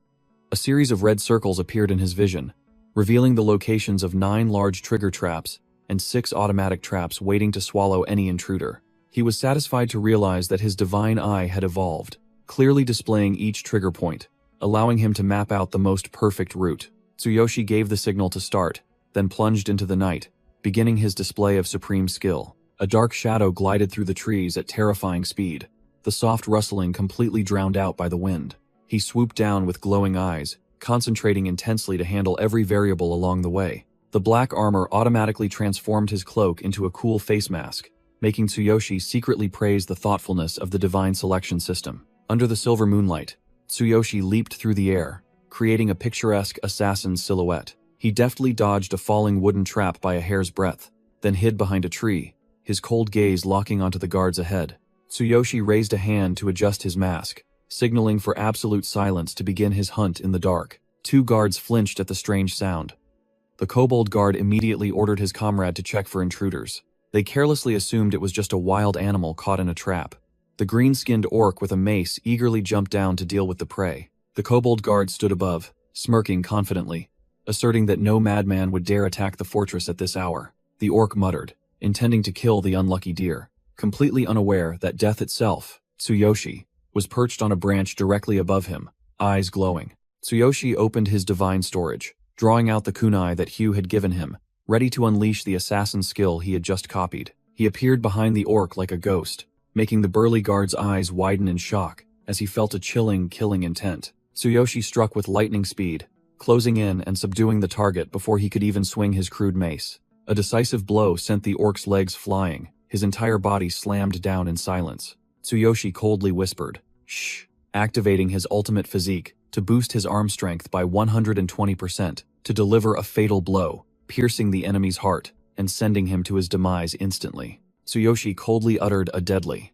S1: A series of red circles appeared in his vision, revealing the locations of 9 large trigger traps and 6 automatic traps waiting to swallow any intruder. He was satisfied to realize that his divine eye had evolved, clearly displaying each trigger point, allowing him to map out the most perfect route. Tsuyoshi gave the signal to start, then plunged into the night, beginning his display of supreme skill. A dark shadow glided through the trees at terrifying speed, the soft rustling completely drowned out by the wind. He swooped down with glowing eyes, concentrating intensely to handle every variable along the way. The black armor automatically transformed his cloak into a cool face mask, making Tsuyoshi secretly praise the thoughtfulness of the divine selection system. Under the silver moonlight, Tsuyoshi leaped through the air, creating a picturesque assassin's silhouette. He deftly dodged a falling wooden trap by a hair's breadth, then hid behind a tree, his cold gaze locking onto the guards ahead. Tsuyoshi raised a hand to adjust his mask, signaling for absolute silence to begin his hunt in the dark. 2 guards flinched at the strange sound. The kobold guard immediately ordered his comrade to check for intruders. They carelessly assumed it was just a wild animal caught in a trap. The green-skinned orc with a mace eagerly jumped down to deal with the prey. The kobold guard stood above, smirking confidently, asserting that no madman would dare attack the fortress at this hour. The orc muttered, intending to kill the unlucky deer, completely unaware that death itself, Tsuyoshi, was perched on a branch directly above him, eyes glowing. Tsuyoshi opened his divine storage, drawing out the kunai that Hugh had given him, ready to unleash the assassin skill he had just copied. He appeared behind the orc like a ghost, making the burly guard's eyes widen in shock as he felt a chilling, killing intent. Tsuyoshi struck with lightning speed, closing in and subduing the target before he could even swing his crude mace. A decisive blow sent the orc's legs flying, his entire body slammed down in silence. Tsuyoshi coldly whispered, "Shh," activating his ultimate physique to boost his arm strength by 120% to deliver a fatal blow, piercing the enemy's heart and sending him to his demise instantly. Tsuyoshi coldly uttered a deadly.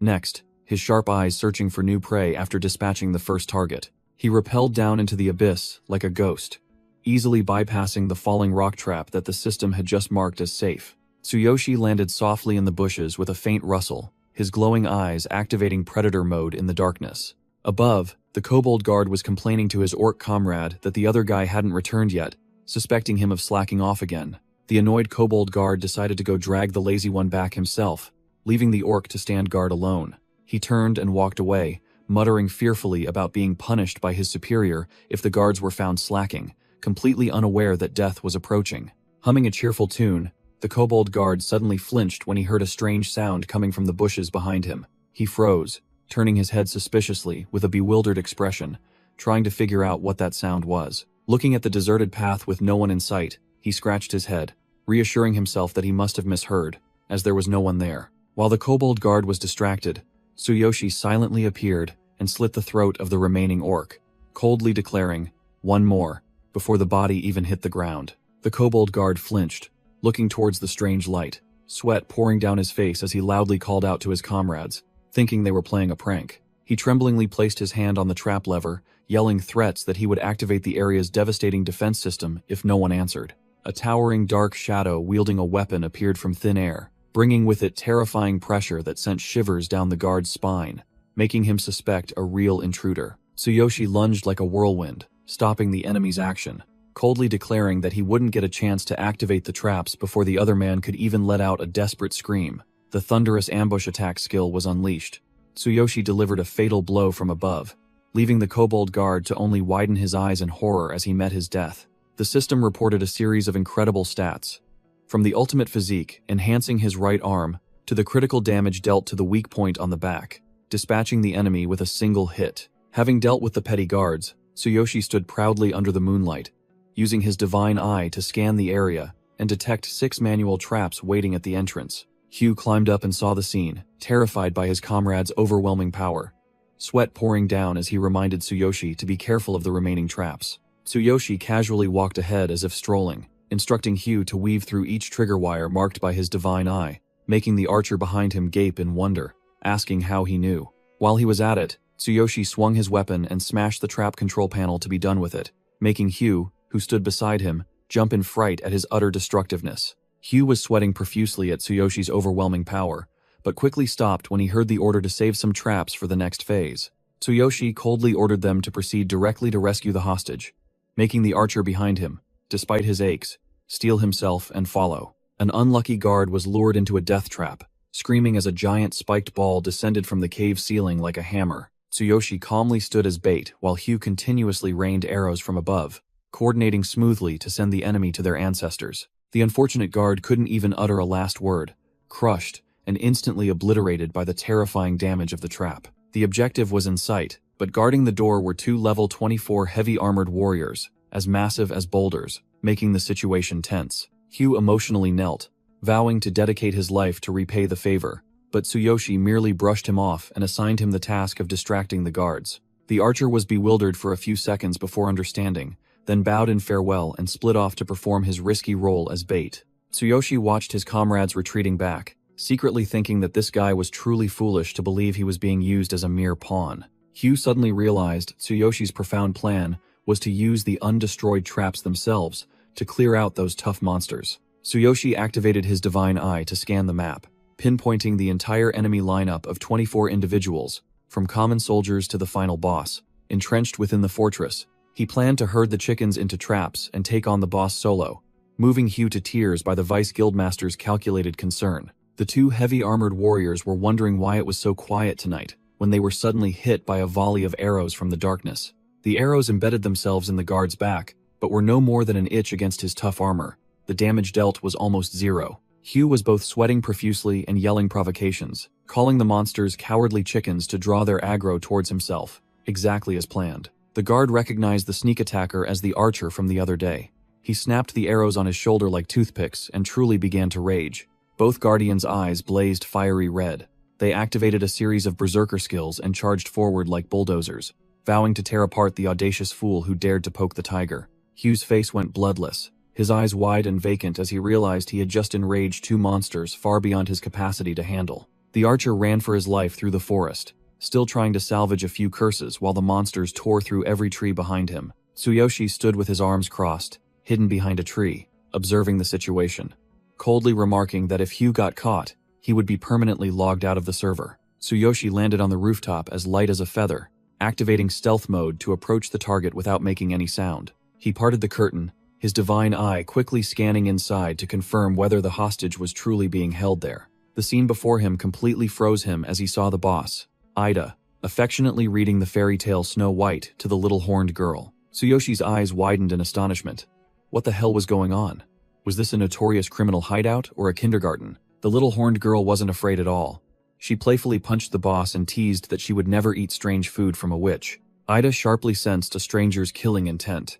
S1: Next, his sharp eyes searching for new prey after dispatching the first target, he rappelled down into the abyss like a ghost, easily bypassing the falling rock trap that the system had just marked as safe. Tsuyoshi landed softly in the bushes with a faint rustle, his glowing eyes activating predator mode in the darkness. Above, the kobold guard was complaining to his orc comrade that the other guy hadn't returned yet, suspecting him of slacking off again. The annoyed kobold guard decided to go drag the lazy one back himself, leaving the orc to stand guard alone. He turned and walked away, muttering fearfully about being punished by his superior if the guards were found slacking, completely unaware that death was approaching. Humming a cheerful tune, the kobold guard suddenly flinched when he heard a strange sound coming from the bushes behind him. He froze, turning his head suspiciously with a bewildered expression, trying to figure out what that sound was. Looking at the deserted path with no one in sight, he scratched his head, reassuring himself that he must have misheard, as there was no one there. While the kobold guard was distracted, Tsuyoshi silently appeared and slit the throat of the remaining orc, coldly declaring, "One more," before the body even hit the ground. The kobold guard flinched, looking towards the strange light, sweat pouring down his face as he loudly called out to his comrades, thinking they were playing a prank. He tremblingly placed his hand on the trap lever, yelling threats that he would activate the area's devastating defense system if no one answered. A towering dark shadow wielding a weapon appeared from thin air, bringing with it terrifying pressure that sent shivers down the guard's spine, making him suspect a real intruder. Tsuyoshi lunged like a whirlwind, stopping the enemy's action, coldly declaring that he wouldn't get a chance to activate the traps before the other man could even let out a desperate scream. The thunderous ambush attack skill was unleashed. Tsuyoshi delivered a fatal blow from above, leaving the kobold guard to only widen his eyes in horror as he met his death. The system reported a series of incredible stats, from the ultimate physique, enhancing his right arm, to the critical damage dealt to the weak point on the back, dispatching the enemy with a single hit. Having dealt with the petty guards, Tsuyoshi stood proudly under the moonlight, using his divine eye to scan the area and detect 6 manual traps waiting at the entrance. Hugh climbed up and saw the scene, terrified by his comrade's overwhelming power, sweat pouring down as he reminded Tsuyoshi to be careful of the remaining traps. Tsuyoshi casually walked ahead as if strolling, instructing Hugh to weave through each trigger wire marked by his divine eye, making the archer behind him gape in wonder, asking how he knew. While he was at it, Tsuyoshi swung his weapon and smashed the trap control panel to be done with it, making Hugh, who stood beside him, jump in fright at his utter destructiveness. Hugh was sweating profusely at Tsuyoshi's overwhelming power, but quickly stopped when he heard the order to save some traps for the next phase. Tsuyoshi coldly ordered them to proceed directly to rescue the hostage, making the archer behind him, despite his aches, steel himself and follow. An unlucky guard was lured into a death trap, screaming as a giant spiked ball descended from the cave ceiling like a hammer. Tsuyoshi calmly stood as bait while Hugh continuously rained arrows from above, coordinating smoothly to send the enemy to their ancestors. The unfortunate guard couldn't even utter a last word, crushed and instantly obliterated by the terrifying damage of the trap. The objective was in sight, but guarding the door were 2 level 24 heavy armored warriors, as massive as boulders, making the situation tense. Hugh emotionally knelt, vowing to dedicate his life to repay the favor, but Tsuyoshi merely brushed him off and assigned him the task of distracting the guards. The archer was bewildered for a few seconds before understanding, then bowed in farewell and split off to perform his risky role as bait. Tsuyoshi watched his comrades retreating back, secretly thinking that this guy was truly foolish to believe he was being used as a mere pawn. Hugh suddenly realized Tsuyoshi's profound plan was to use the undestroyed traps themselves to clear out those tough monsters. Tsuyoshi activated his divine eye to scan the map, pinpointing the entire enemy lineup of 24 individuals, from common soldiers to the final boss, entrenched within the fortress. He planned to herd the chickens into traps and take on the boss solo, moving Hugh to tears by the Vice Guildmaster's calculated concern. The 2 heavy armored warriors were wondering why it was so quiet tonight, when they were suddenly hit by a volley of arrows from the darkness. The arrows embedded themselves in the guard's back, but were no more than an itch against his tough armor. The damage dealt was almost zero. Hugh was both sweating profusely and yelling provocations, calling the monsters cowardly chickens to draw their aggro towards himself, exactly as planned. The guard recognized the sneak attacker as the archer from the other day. He snapped the arrows on his shoulder like toothpicks and truly began to rage. Both guardians' eyes blazed fiery red. They activated a series of berserker skills and charged forward like bulldozers, vowing to tear apart the audacious fool who dared to poke the tiger. Hugh's face went bloodless, his eyes wide and vacant as he realized he had just enraged 2 monsters far beyond his capacity to handle. The archer ran for his life through the forest, still trying to salvage a few curses while the monsters tore through every tree behind him. Tsuyoshi stood with his arms crossed, hidden behind a tree, observing the situation, coldly remarking that if Hugh got caught, he would be permanently logged out of the server. Tsuyoshi landed on the rooftop as light as a feather, activating stealth mode to approach the target without making any sound. He parted the curtain, his divine eye quickly scanning inside to confirm whether the hostage was truly being held there. The scene before him completely froze him as he saw the boss, Ida, affectionately reading the fairy tale Snow White to the little horned girl. Tsuyoshi's eyes widened in astonishment. What the hell was going on? Was this a notorious criminal hideout or a kindergarten? The little horned girl wasn't afraid at all. She playfully punched the boss and teased that she would never eat strange food from a witch. Ida sharply sensed a stranger's killing intent.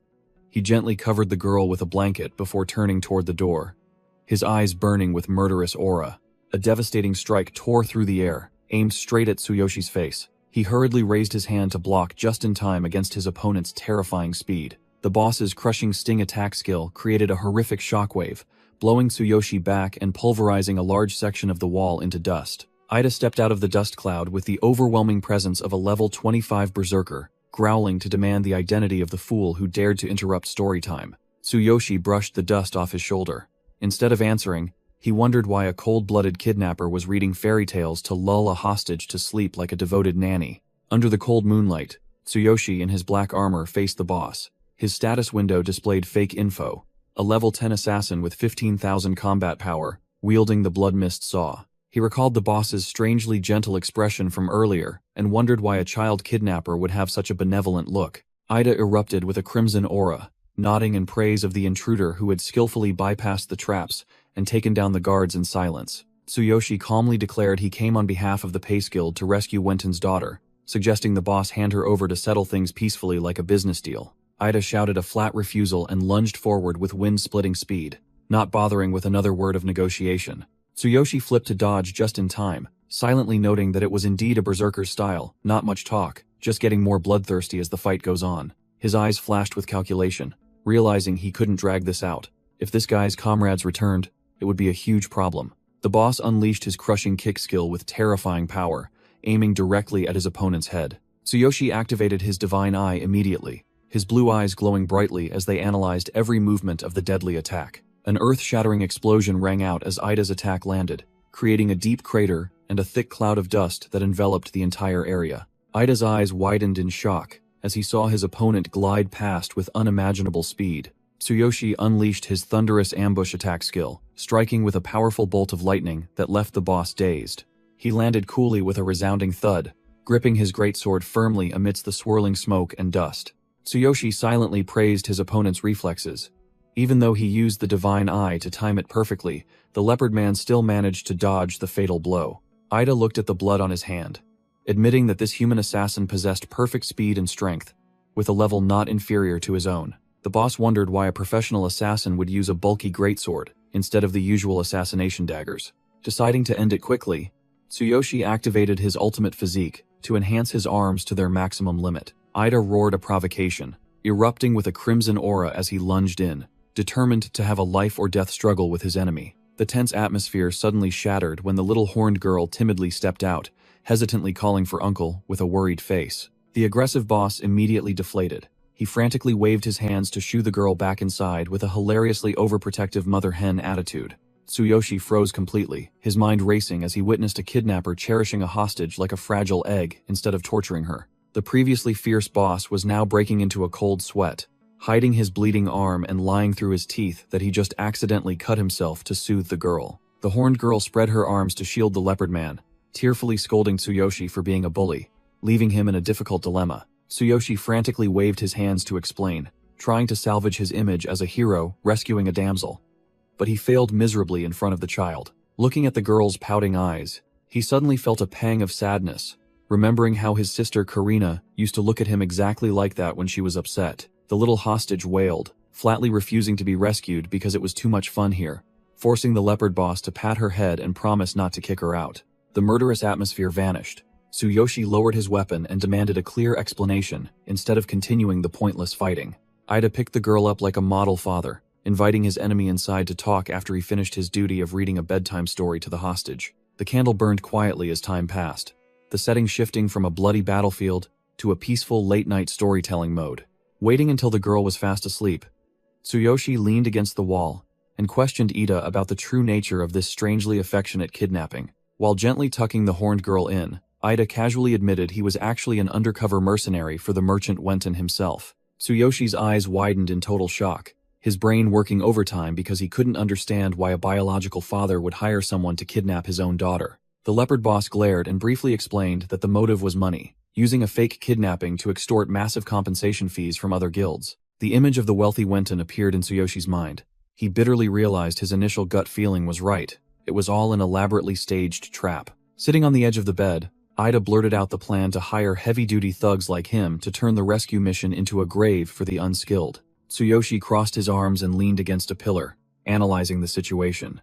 S1: He gently covered the girl with a blanket before turning toward the door, his eyes burning with murderous aura. A devastating strike tore through the air, aimed straight at Tsuyoshi's face. He hurriedly raised his hand to block just in time against his opponent's terrifying speed. The boss's crushing sting attack skill created a horrific shockwave, blowing Tsuyoshi back and pulverizing a large section of the wall into dust. Ida stepped out of the dust cloud with the overwhelming presence of a level 25 berserker, growling to demand the identity of the fool who dared to interrupt story time. Tsuyoshi brushed the dust off his shoulder. Instead of answering, he wondered why a cold-blooded kidnapper was reading fairy tales to lull a hostage to sleep like a devoted nanny. Under the cold moonlight, Tsuyoshi in his black armor faced the boss. His status window displayed fake info. A level 10 assassin with 15,000 combat power, wielding the blood mist saw. He recalled the boss's strangely gentle expression from earlier and wondered why a child kidnapper would have such a benevolent look. Ida erupted with a crimson aura, nodding in praise of the intruder who had skillfully bypassed the traps and taken down the guards in silence. Tsuyoshi calmly declared he came on behalf of the Pace Guild to rescue Wenton's daughter, suggesting the boss hand her over to settle things peacefully like a business deal. Ida shouted a flat refusal and lunged forward with wind-splitting speed, not bothering with another word of negotiation. Tsuyoshi flipped to dodge just in time, silently noting that it was indeed a berserker's style, not much talk, just getting more bloodthirsty as the fight goes on. His eyes flashed with calculation, realizing he couldn't drag this out. If this guy's comrades returned, it would be a huge problem. The boss unleashed his crushing kick skill with terrifying power, aiming directly at his opponent's head. Tsuyoshi activated his divine eye immediately, his blue eyes glowing brightly as they analyzed every movement of the deadly attack. An earth-shattering explosion rang out as Ida's attack landed, creating a deep crater and a thick cloud of dust that enveloped the entire area. Ida's eyes widened in shock as he saw his opponent glide past with unimaginable speed. Tsuyoshi unleashed his thunderous ambush attack skill, striking with a powerful bolt of lightning that left the boss dazed. He landed coolly with a resounding thud, gripping his greatsword firmly amidst the swirling smoke and dust. Tsuyoshi silently praised his opponent's reflexes. Even though he used the divine eye to time it perfectly, the leopard man still managed to dodge the fatal blow. Ida looked at the blood on his hand, admitting that this human assassin possessed perfect speed and strength, with a level not inferior to his own. The boss wondered why a professional assassin would use a bulky greatsword instead of the usual assassination daggers. Deciding to end it quickly, Tsuyoshi activated his ultimate physique to enhance his arms to their maximum limit. Ida roared a provocation, erupting with a crimson aura as he lunged in, determined to have a life-or-death struggle with his enemy. The tense atmosphere suddenly shattered when the little horned girl timidly stepped out, hesitantly calling for uncle with a worried face. The aggressive boss immediately deflated. He frantically waved his hands to shoo the girl back inside with a hilariously overprotective mother-hen attitude. Tsuyoshi froze completely, his mind racing as he witnessed a kidnapper cherishing a hostage like a fragile egg instead of torturing her. The previously fierce boss was now breaking into a cold sweat, hiding his bleeding arm and lying through his teeth that he just accidentally cut himself to soothe the girl. The horned girl spread her arms to shield the leopard man, tearfully scolding Tsuyoshi for being a bully, leaving him in a difficult dilemma. Tsuyoshi frantically waved his hands to explain, trying to salvage his image as a hero rescuing a damsel. But he failed miserably in front of the child. Looking at the girl's pouting eyes, he suddenly felt a pang of sadness, remembering how his sister Karina used to look at him exactly like that when she was upset. The little hostage wailed, flatly refusing to be rescued because it was too much fun here, forcing the leopard boss to pat her head and promise not to kick her out. The murderous atmosphere vanished. Tsuyoshi lowered his weapon and demanded a clear explanation instead of continuing the pointless fighting. Ida picked the girl up like a model father, inviting his enemy inside to talk after he finished his duty of reading a bedtime story to the hostage. The candle burned quietly as time passed, the setting shifting from a bloody battlefield to a peaceful late-night storytelling mode. Waiting until the girl was fast asleep, Tsuyoshi leaned against the wall and questioned Ida about the true nature of this strangely affectionate kidnapping. While gently tucking the horned girl in, Ida casually admitted he was actually an undercover mercenary for the merchant Wenton himself. Tsuyoshi's eyes widened in total shock, his brain working overtime because he couldn't understand why a biological father would hire someone to kidnap his own daughter. The leopard boss glared and briefly explained that the motive was money, using a fake kidnapping to extort massive compensation fees from other guilds. The image of the wealthy Wenton appeared in Tsuyoshi's mind. He bitterly realized his initial gut feeling was right. It was all an elaborately staged trap. Sitting on the edge of the bed, Ida blurted out the plan to hire heavy-duty thugs like him to turn the rescue mission into a grave for the unskilled. Tsuyoshi crossed his arms and leaned against a pillar, analyzing the situation.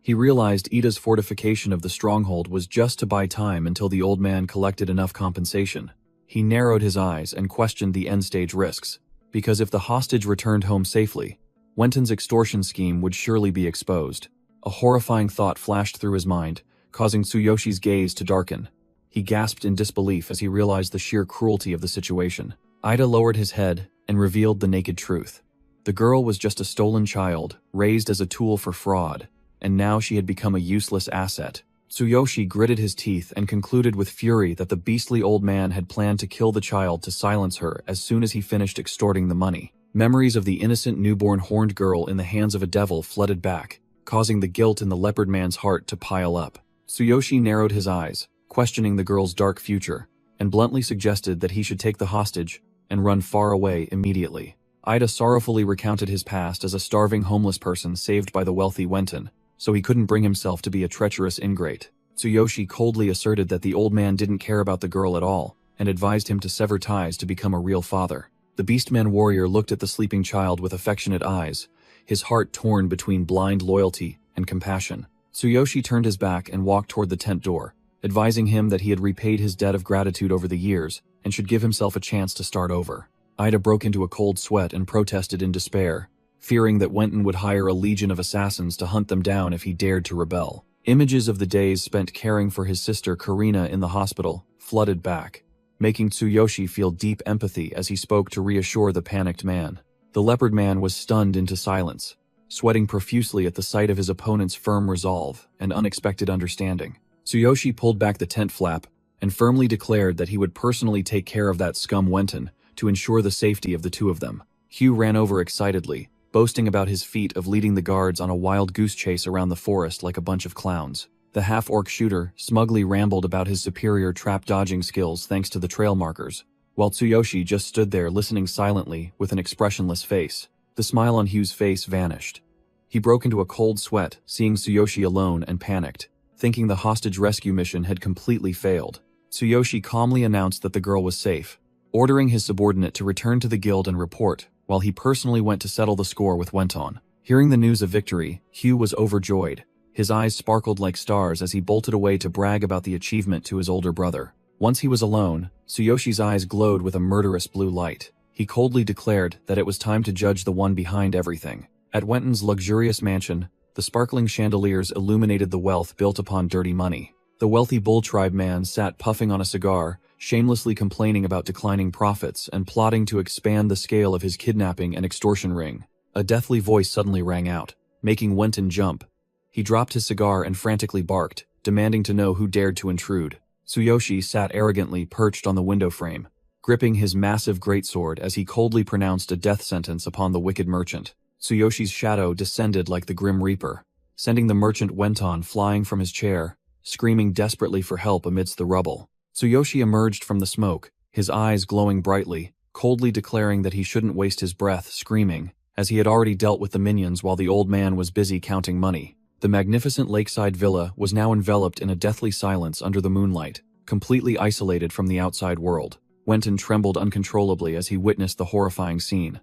S1: He realized Ida's fortification of the stronghold was just to buy time until the old man collected enough compensation. He narrowed his eyes and questioned the end-stage risks, because if the hostage returned home safely, Wenton's extortion scheme would surely be exposed. A horrifying thought flashed through his mind, causing Tsuyoshi's gaze to darken. He gasped in disbelief as he realized the sheer cruelty of the situation. Ida lowered his head and revealed the naked truth. The girl was just a stolen child, raised as a tool for fraud, and now she had become a useless asset. Tsuyoshi gritted his teeth and concluded with fury that the beastly old man had planned to kill the child to silence her as soon as he finished extorting the money. Memories of the innocent newborn horned girl in the hands of a devil flooded back, causing the guilt in the leopard man's heart to pile up. Tsuyoshi narrowed his eyes, questioning the girl's dark future, and bluntly suggested that he should take the hostage and run far away immediately. Ida sorrowfully recounted his past as a starving homeless person saved by the wealthy Wenton, so he couldn't bring himself to be a treacherous ingrate. Tsuyoshi coldly asserted that the old man didn't care about the girl at all, and advised him to sever ties to become a real father. The Beastman warrior looked at the sleeping child with affectionate eyes, his heart torn between blind loyalty and compassion. Tsuyoshi turned his back and walked toward the tent door, advising him that he had repaid his debt of gratitude over the years and should give himself a chance to start over. Ida broke into a cold sweat and protested in despair, fearing that Wenton would hire a legion of assassins to hunt them down if he dared to rebel. Images of the days spent caring for his sister Karina in the hospital flooded back, making Tsuyoshi feel deep empathy as he spoke to reassure the panicked man. The leopard man was stunned into silence, sweating profusely at the sight of his opponent's firm resolve and unexpected understanding. Tsuyoshi pulled back the tent flap and firmly declared that he would personally take care of that scum Wenton to ensure the safety of the two of them. Hugh ran over excitedly, boasting about his feat of leading the guards on a wild goose chase around the forest like a bunch of clowns. The half-orc shooter smugly rambled about his superior trap-dodging skills thanks to the trail markers, while Tsuyoshi just stood there listening silently with an expressionless face. The smile on Hugh's face vanished. He broke into a cold sweat, seeing Tsuyoshi alone, and panicked, thinking the hostage rescue mission had completely failed. Tsuyoshi calmly announced that the girl was safe, ordering his subordinate to return to the guild and report, while he personally went to settle the score with Wenton. Hearing the news of victory, Hugh was overjoyed. His eyes sparkled like stars as he bolted away to brag about the achievement to his older brother. Once he was alone, Tsuyoshi's eyes glowed with a murderous blue light. He coldly declared that it was time to judge the one behind everything. At Wenton's luxurious mansion, the sparkling chandeliers illuminated the wealth built upon dirty money. The wealthy bull tribe man sat puffing on a cigar, shamelessly complaining about declining profits and plotting to expand the scale of his kidnapping and extortion ring. A deathly voice suddenly rang out, making Wenton jump. He dropped his cigar and frantically barked, demanding to know who dared to intrude. Tsuyoshi sat arrogantly perched on the window frame, gripping his massive greatsword as he coldly pronounced a death sentence upon the wicked merchant. Tsuyoshi's shadow descended like the Grim Reaper, sending the merchant Wenton flying from his chair, screaming desperately for help amidst the rubble. Tsuyoshi emerged from the smoke, his eyes glowing brightly, coldly declaring that he shouldn't waste his breath screaming, as he had already dealt with the minions while the old man was busy counting money. The magnificent lakeside villa was now enveloped in a deathly silence under the moonlight, completely isolated from the outside world. Wenton trembled uncontrollably as he witnessed the horrifying scene.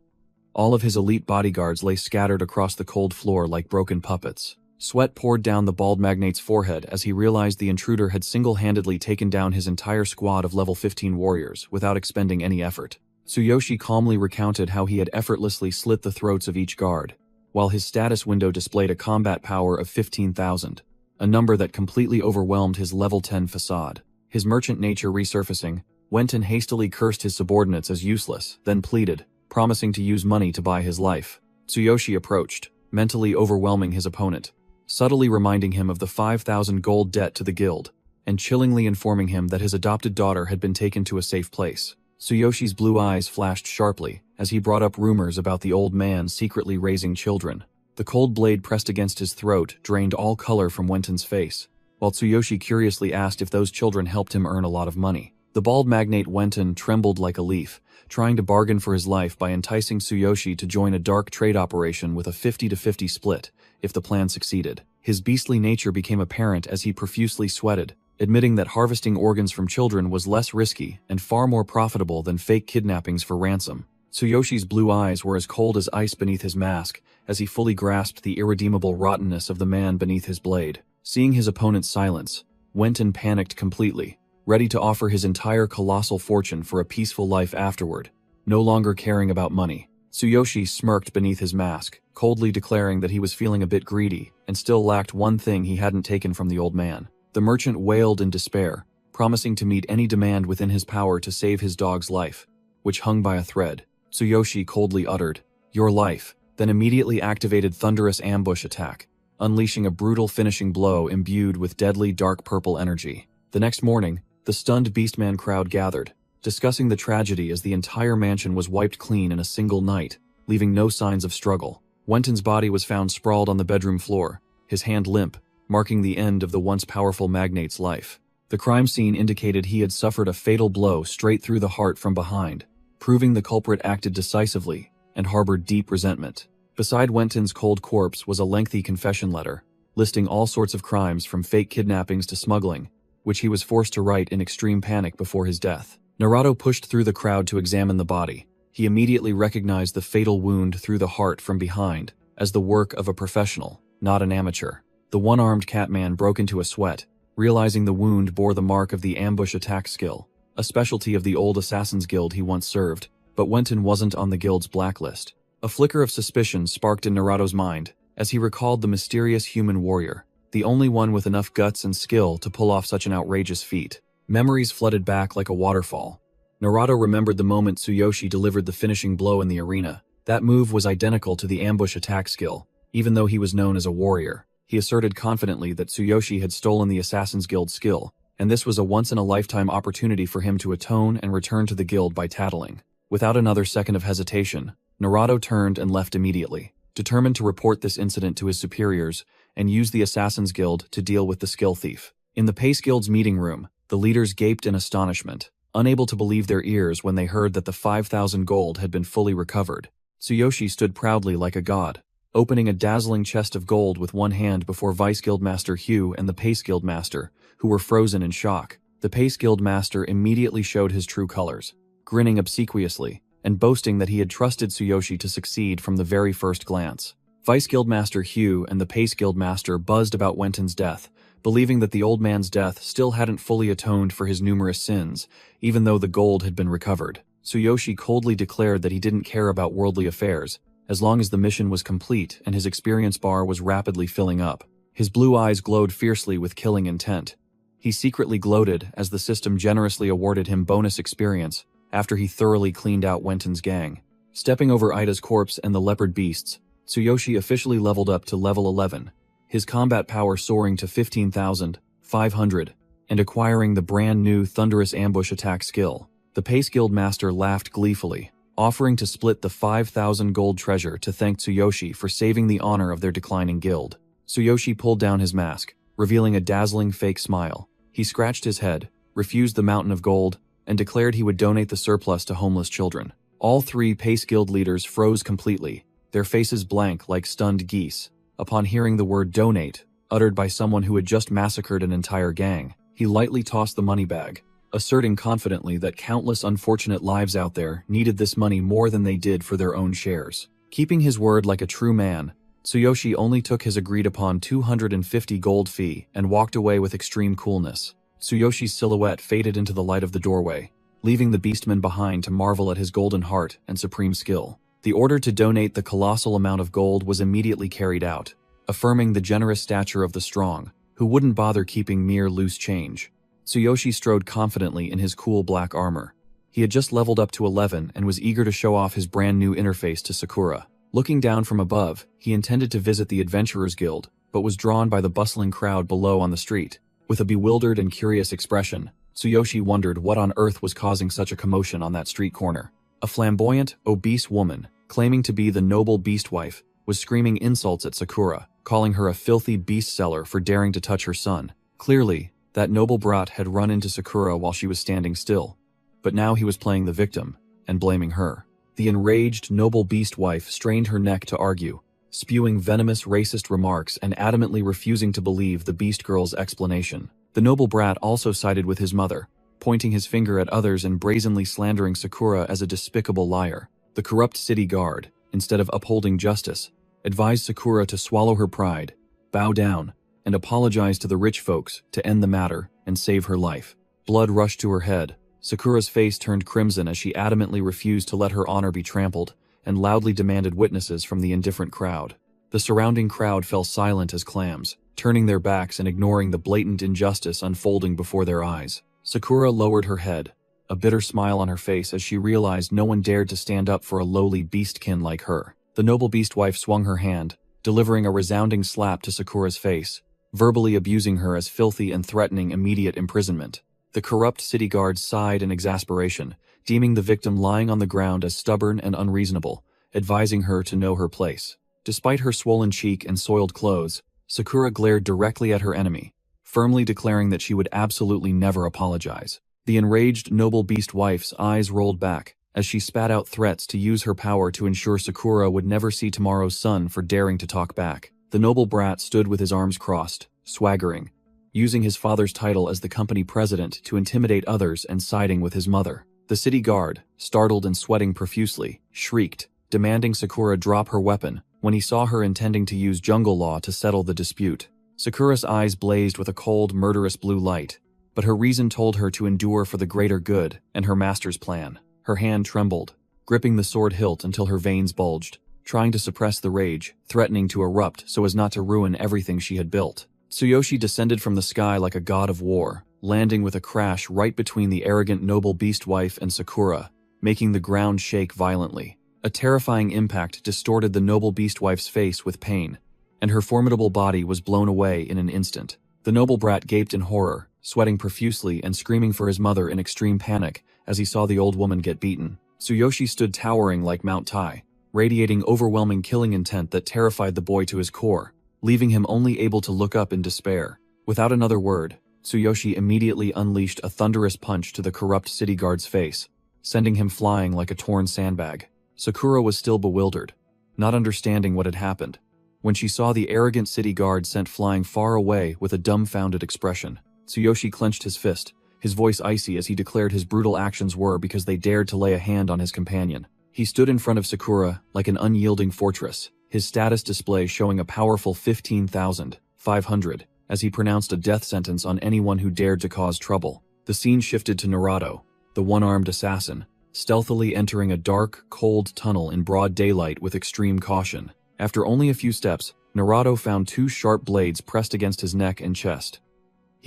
S1: All of his elite bodyguards lay scattered across the cold floor like broken puppets. Sweat poured down the bald magnate's forehead as he realized the intruder had single-handedly taken down his entire squad of level 15 warriors without expending any effort. Tsuyoshi calmly recounted how he had effortlessly slit the throats of each guard, while his status window displayed a combat power of 15,000, a number that completely overwhelmed his level 10 facade. His merchant nature resurfacing, Wenton hastily cursed his subordinates as useless, then pleaded, promising to use money to buy his life. Tsuyoshi approached, mentally overwhelming his opponent, subtly reminding him of the 5,000 gold debt to the guild, and chillingly informing him that his adopted daughter had been taken to a safe place. Tsuyoshi's blue eyes flashed sharply as he brought up rumors about the old man secretly raising children. The cold blade pressed against his throat drained all color from Wenton's face, while Tsuyoshi curiously asked if those children helped him earn a lot of money. The bald magnate Wenton trembled like a leaf, trying to bargain for his life by enticing Tsuyoshi to join a dark trade operation with a 50-50 split, if the plan succeeded. His beastly nature became apparent as he profusely sweated, admitting that harvesting organs from children was less risky and far more profitable than fake kidnappings for ransom. Tsuyoshi's blue eyes were as cold as ice beneath his mask as he fully grasped the irredeemable rottenness of the man beneath his blade. Seeing his opponent's silence, Wenton panicked completely, ready to offer his entire colossal fortune for a peaceful life afterward, no longer caring about money. Tsuyoshi smirked beneath his mask, coldly declaring that he was feeling a bit greedy and still lacked one thing he hadn't taken from the old man. The merchant wailed in despair, promising to meet any demand within his power to save his dog's life, which hung by a thread. Tsuyoshi coldly uttered, Your life, then immediately activated thunderous ambush attack, unleashing a brutal finishing blow imbued with deadly dark purple energy. The next morning, the stunned Beastman crowd gathered, discussing the tragedy as the entire mansion was wiped clean in a single night, leaving no signs of struggle. Wenton's body was found sprawled on the bedroom floor, his hand limp, marking the end of the once powerful magnate's life. The crime scene indicated he had suffered a fatal blow straight through the heart from behind, proving the culprit acted decisively and harbored deep resentment. Beside Wenton's cold corpse was a lengthy confession letter, listing all sorts of crimes from fake kidnappings to smuggling, which he was forced to write in extreme panic before his death. Naruto pushed through the crowd to examine the body. He immediately recognized the fatal wound through the heart from behind as the work of a professional, not an amateur. The one-armed Catman broke into a sweat, realizing the wound bore the mark of the ambush attack skill, a specialty of the old Assassin's Guild he once served, but Wenton wasn't on the guild's blacklist. A flicker of suspicion sparked in Naruto's mind as he recalled the mysterious human warrior, the only one with enough guts and skill to pull off such an outrageous feat. Memories flooded back like a waterfall. Naruto remembered the moment Tsuyoshi delivered the finishing blow in the arena. That move was identical to the ambush attack skill, even though he was known as a warrior. He asserted confidently that Tsuyoshi had stolen the Assassin's Guild skill, and this was a once-in-a-lifetime opportunity for him to atone and return to the guild by tattling. Without another second of hesitation, Naruto turned and left immediately, determined to report this incident to his superiors and use the Assassin's Guild to deal with the skill thief. In the Pace Guild's meeting room, the leaders gaped in astonishment, unable to believe their ears when they heard that the 5,000 gold had been fully recovered. Tsuyoshi stood proudly like a god, opening a dazzling chest of gold with one hand before Vice Guild Master Hugh and the Pace Guild Master, who were frozen in shock. The Pace Guild Master immediately showed his true colors, grinning obsequiously and boasting that he had trusted Tsuyoshi to succeed from the very first glance. Vice Guild Master Hugh and the Pace Guild Master buzzed about Wenton's death, believing that the old man's death still hadn't fully atoned for his numerous sins, even though the gold had been recovered. Tsuyoshi coldly declared that he didn't care about worldly affairs, as long as the mission was complete and his experience bar was rapidly filling up. His blue eyes glowed fiercely with killing intent. He secretly gloated as the system generously awarded him bonus experience after he thoroughly cleaned out Wenton's gang. Stepping over Ida's corpse and the leopard beasts, Tsuyoshi officially leveled up to level 11, his combat power soaring to 15,500, and acquiring the brand new thunderous ambush attack skill. The Pace Guild Master laughed gleefully, offering to split the 5,000 gold treasure to thank Tsuyoshi for saving the honor of their declining guild. Tsuyoshi pulled down his mask, revealing a dazzling fake smile. He scratched his head, refused the mountain of gold, and declared he would donate the surplus to homeless children. All three Pace Guild leaders froze completely, their faces blank like stunned geese, upon hearing the word donate, uttered by someone who had just massacred an entire gang. He lightly tossed the money bag, asserting confidently that countless unfortunate lives out there needed this money more than they did for their own shares. Keeping his word like a true man, Tsuyoshi only took his agreed-upon 250 gold fee and walked away with extreme coolness. Tsuyoshi's silhouette faded into the light of the doorway, leaving the beastmen behind to marvel at his golden heart and supreme skill. The order to donate the colossal amount of gold was immediately carried out, affirming the generous stature of the strong, who wouldn't bother keeping mere loose change. Tsuyoshi strode confidently in his cool black armor. He had just leveled up to 11 and was eager to show off his brand new interface to Sakura. Looking down from above, he intended to visit the Adventurers Guild, but was drawn by the bustling crowd below on the street. With a bewildered and curious expression, Tsuyoshi wondered what on earth was causing such a commotion on that street corner. A flamboyant, obese woman, claiming to be the noble beast wife, was screaming insults at Sakura, calling her a filthy beast seller for daring to touch her son. Clearly, that noble brat had run into Sakura while she was standing still, but now he was playing the victim and blaming her. The enraged noble beast wife strained her neck to argue, spewing venomous racist remarks and adamantly refusing to believe the beast girl's explanation. The noble brat also sided with his mother, pointing his finger at others and brazenly slandering Sakura as a despicable liar. The corrupt city guard, instead of upholding justice, advised Sakura to swallow her pride, bow down, and apologize to the rich folks to end the matter and save her life. Blood rushed to her head. Sakura's face turned crimson as she adamantly refused to let her honor be trampled and loudly demanded witnesses from the indifferent crowd. The surrounding crowd fell silent as clams, turning their backs and ignoring the blatant injustice unfolding before their eyes. Sakura lowered her head, a bitter smile on her face as she realized no one dared to stand up for a lowly beastkin like her. The noble beast wife swung her hand, delivering a resounding slap to Sakura's face, verbally abusing her as filthy and threatening immediate imprisonment. The corrupt city guards sighed in exasperation, deeming the victim lying on the ground as stubborn and unreasonable, advising her to know her place. Despite her swollen cheek and soiled clothes, Sakura glared directly at her enemy, firmly declaring that she would absolutely never apologize. The enraged noble beast wife's eyes rolled back as she spat out threats to use her power to ensure Sakura would never see tomorrow's sun for daring to talk back. The noble brat stood with his arms crossed, swaggering, using his father's title as the company president to intimidate others and siding with his mother. The city guard, startled and sweating profusely, shrieked, demanding Sakura drop her weapon when he saw her intending to use jungle law to settle the dispute. Sakura's eyes blazed with a cold, murderous blue light, but her reason told her to endure for the greater good and her master's plan. Her hand trembled, gripping the sword hilt until her veins bulged, trying to suppress the rage, threatening to erupt so as not to ruin everything she had built. Tsuyoshi descended from the sky like a god of war, landing with a crash right between the arrogant noble beast wife and Sakura, making the ground shake violently. A terrifying impact distorted the noble beast wife's face with pain, and her formidable body was blown away in an instant. The noble brat gaped in horror, sweating profusely and screaming for his mother in extreme panic as he saw the old woman get beaten. Tsuyoshi stood towering like Mount Tai, radiating overwhelming killing intent that terrified the boy to his core, leaving him only able to look up in despair. Without another word, Tsuyoshi immediately unleashed a thunderous punch to the corrupt city guard's face, sending him flying like a torn sandbag. Sakura was still bewildered, not understanding what had happened, when she saw the arrogant city guard sent flying far away with a dumbfounded expression. Tsuyoshi clenched his fist, his voice icy as he declared his brutal actions were because they dared to lay a hand on his companion. He stood in front of Sakura like an unyielding fortress, his status display showing a powerful 15,500, as he pronounced a death sentence on anyone who dared to cause trouble. The scene shifted to Naruto, the one-armed assassin, stealthily entering a dark, cold tunnel in broad daylight with extreme caution. After only a few steps, Naruto found two sharp blades pressed against his neck and chest.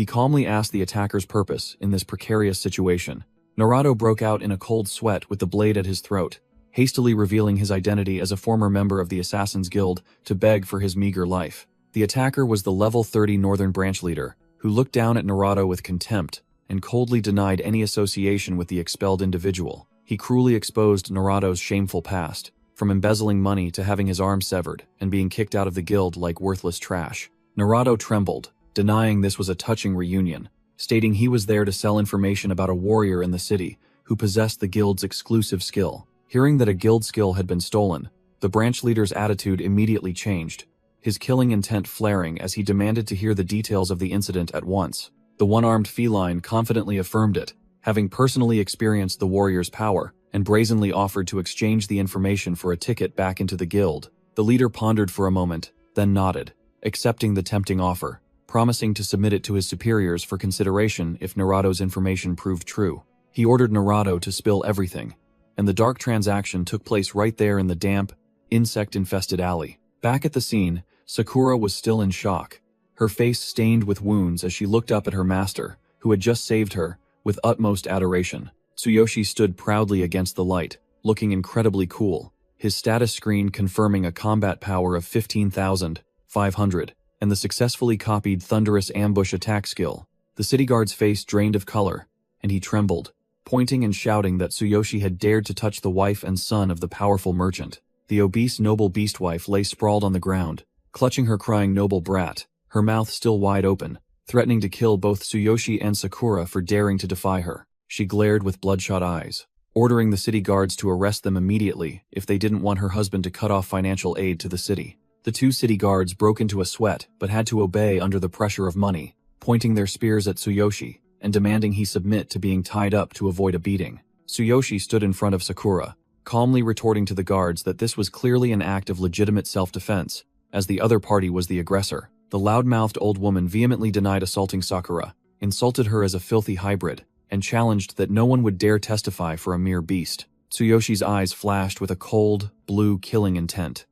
S1: He calmly asked the attacker's purpose in this precarious situation. Naruto broke out in a cold sweat with the blade at his throat, hastily revealing his identity as a former member of the Assassin's Guild to beg for his meager life. The attacker was the level 30 Northern Branch leader, who looked down at Naruto with contempt and coldly denied any association with the expelled individual. He cruelly exposed Naruto's shameful past, from embezzling money to having his arm severed and being kicked out of the guild like worthless trash. Naruto trembled, denying this was a touching reunion, stating he was there to sell information about a warrior in the city who possessed the guild's exclusive skill. Hearing that a guild skill had been stolen, the branch leader's attitude immediately changed, his killing intent flaring as he demanded to hear the details of the incident at once. The one-armed feline confidently affirmed it, having personally experienced the warrior's power, and brazenly offered to exchange the information for a ticket back into the guild. The leader pondered for a moment, then nodded, accepting the tempting offer, promising to submit it to his superiors for consideration if Naruto's information proved true. He ordered Naruto to spill everything, and the dark transaction took place right there in the damp, insect-infested alley. Back at the scene, Sakura was still in shock, her face stained with wounds as she looked up at her master, who had just saved her, with utmost adoration. Tsuyoshi stood proudly against the light, looking incredibly cool, his status screen confirming a combat power of 15,500, and the successfully copied thunderous ambush attack skill. The city guard's face drained of color, and he trembled, pointing and shouting that Tsuyoshi had dared to touch the wife and son of the powerful merchant. The obese noble beast wife lay sprawled on the ground, clutching her crying noble brat, her mouth still wide open, threatening to kill both Tsuyoshi and Sakura for daring to defy her. She glared with bloodshot eyes, ordering the city guards to arrest them immediately if they didn't want her husband to cut off financial aid to the city. The two city guards broke into a sweat but had to obey under the pressure of money, pointing their spears at Tsuyoshi and demanding he submit to being tied up to avoid a beating. Tsuyoshi stood in front of Sakura, calmly retorting to the guards that this was clearly an act of legitimate self-defense, as the other party was the aggressor. The loud-mouthed old woman vehemently denied assaulting Sakura, insulted her as a filthy hybrid, and challenged that no one would dare testify for a mere beast. Tsuyoshi's eyes flashed with a cold, blue killing intent.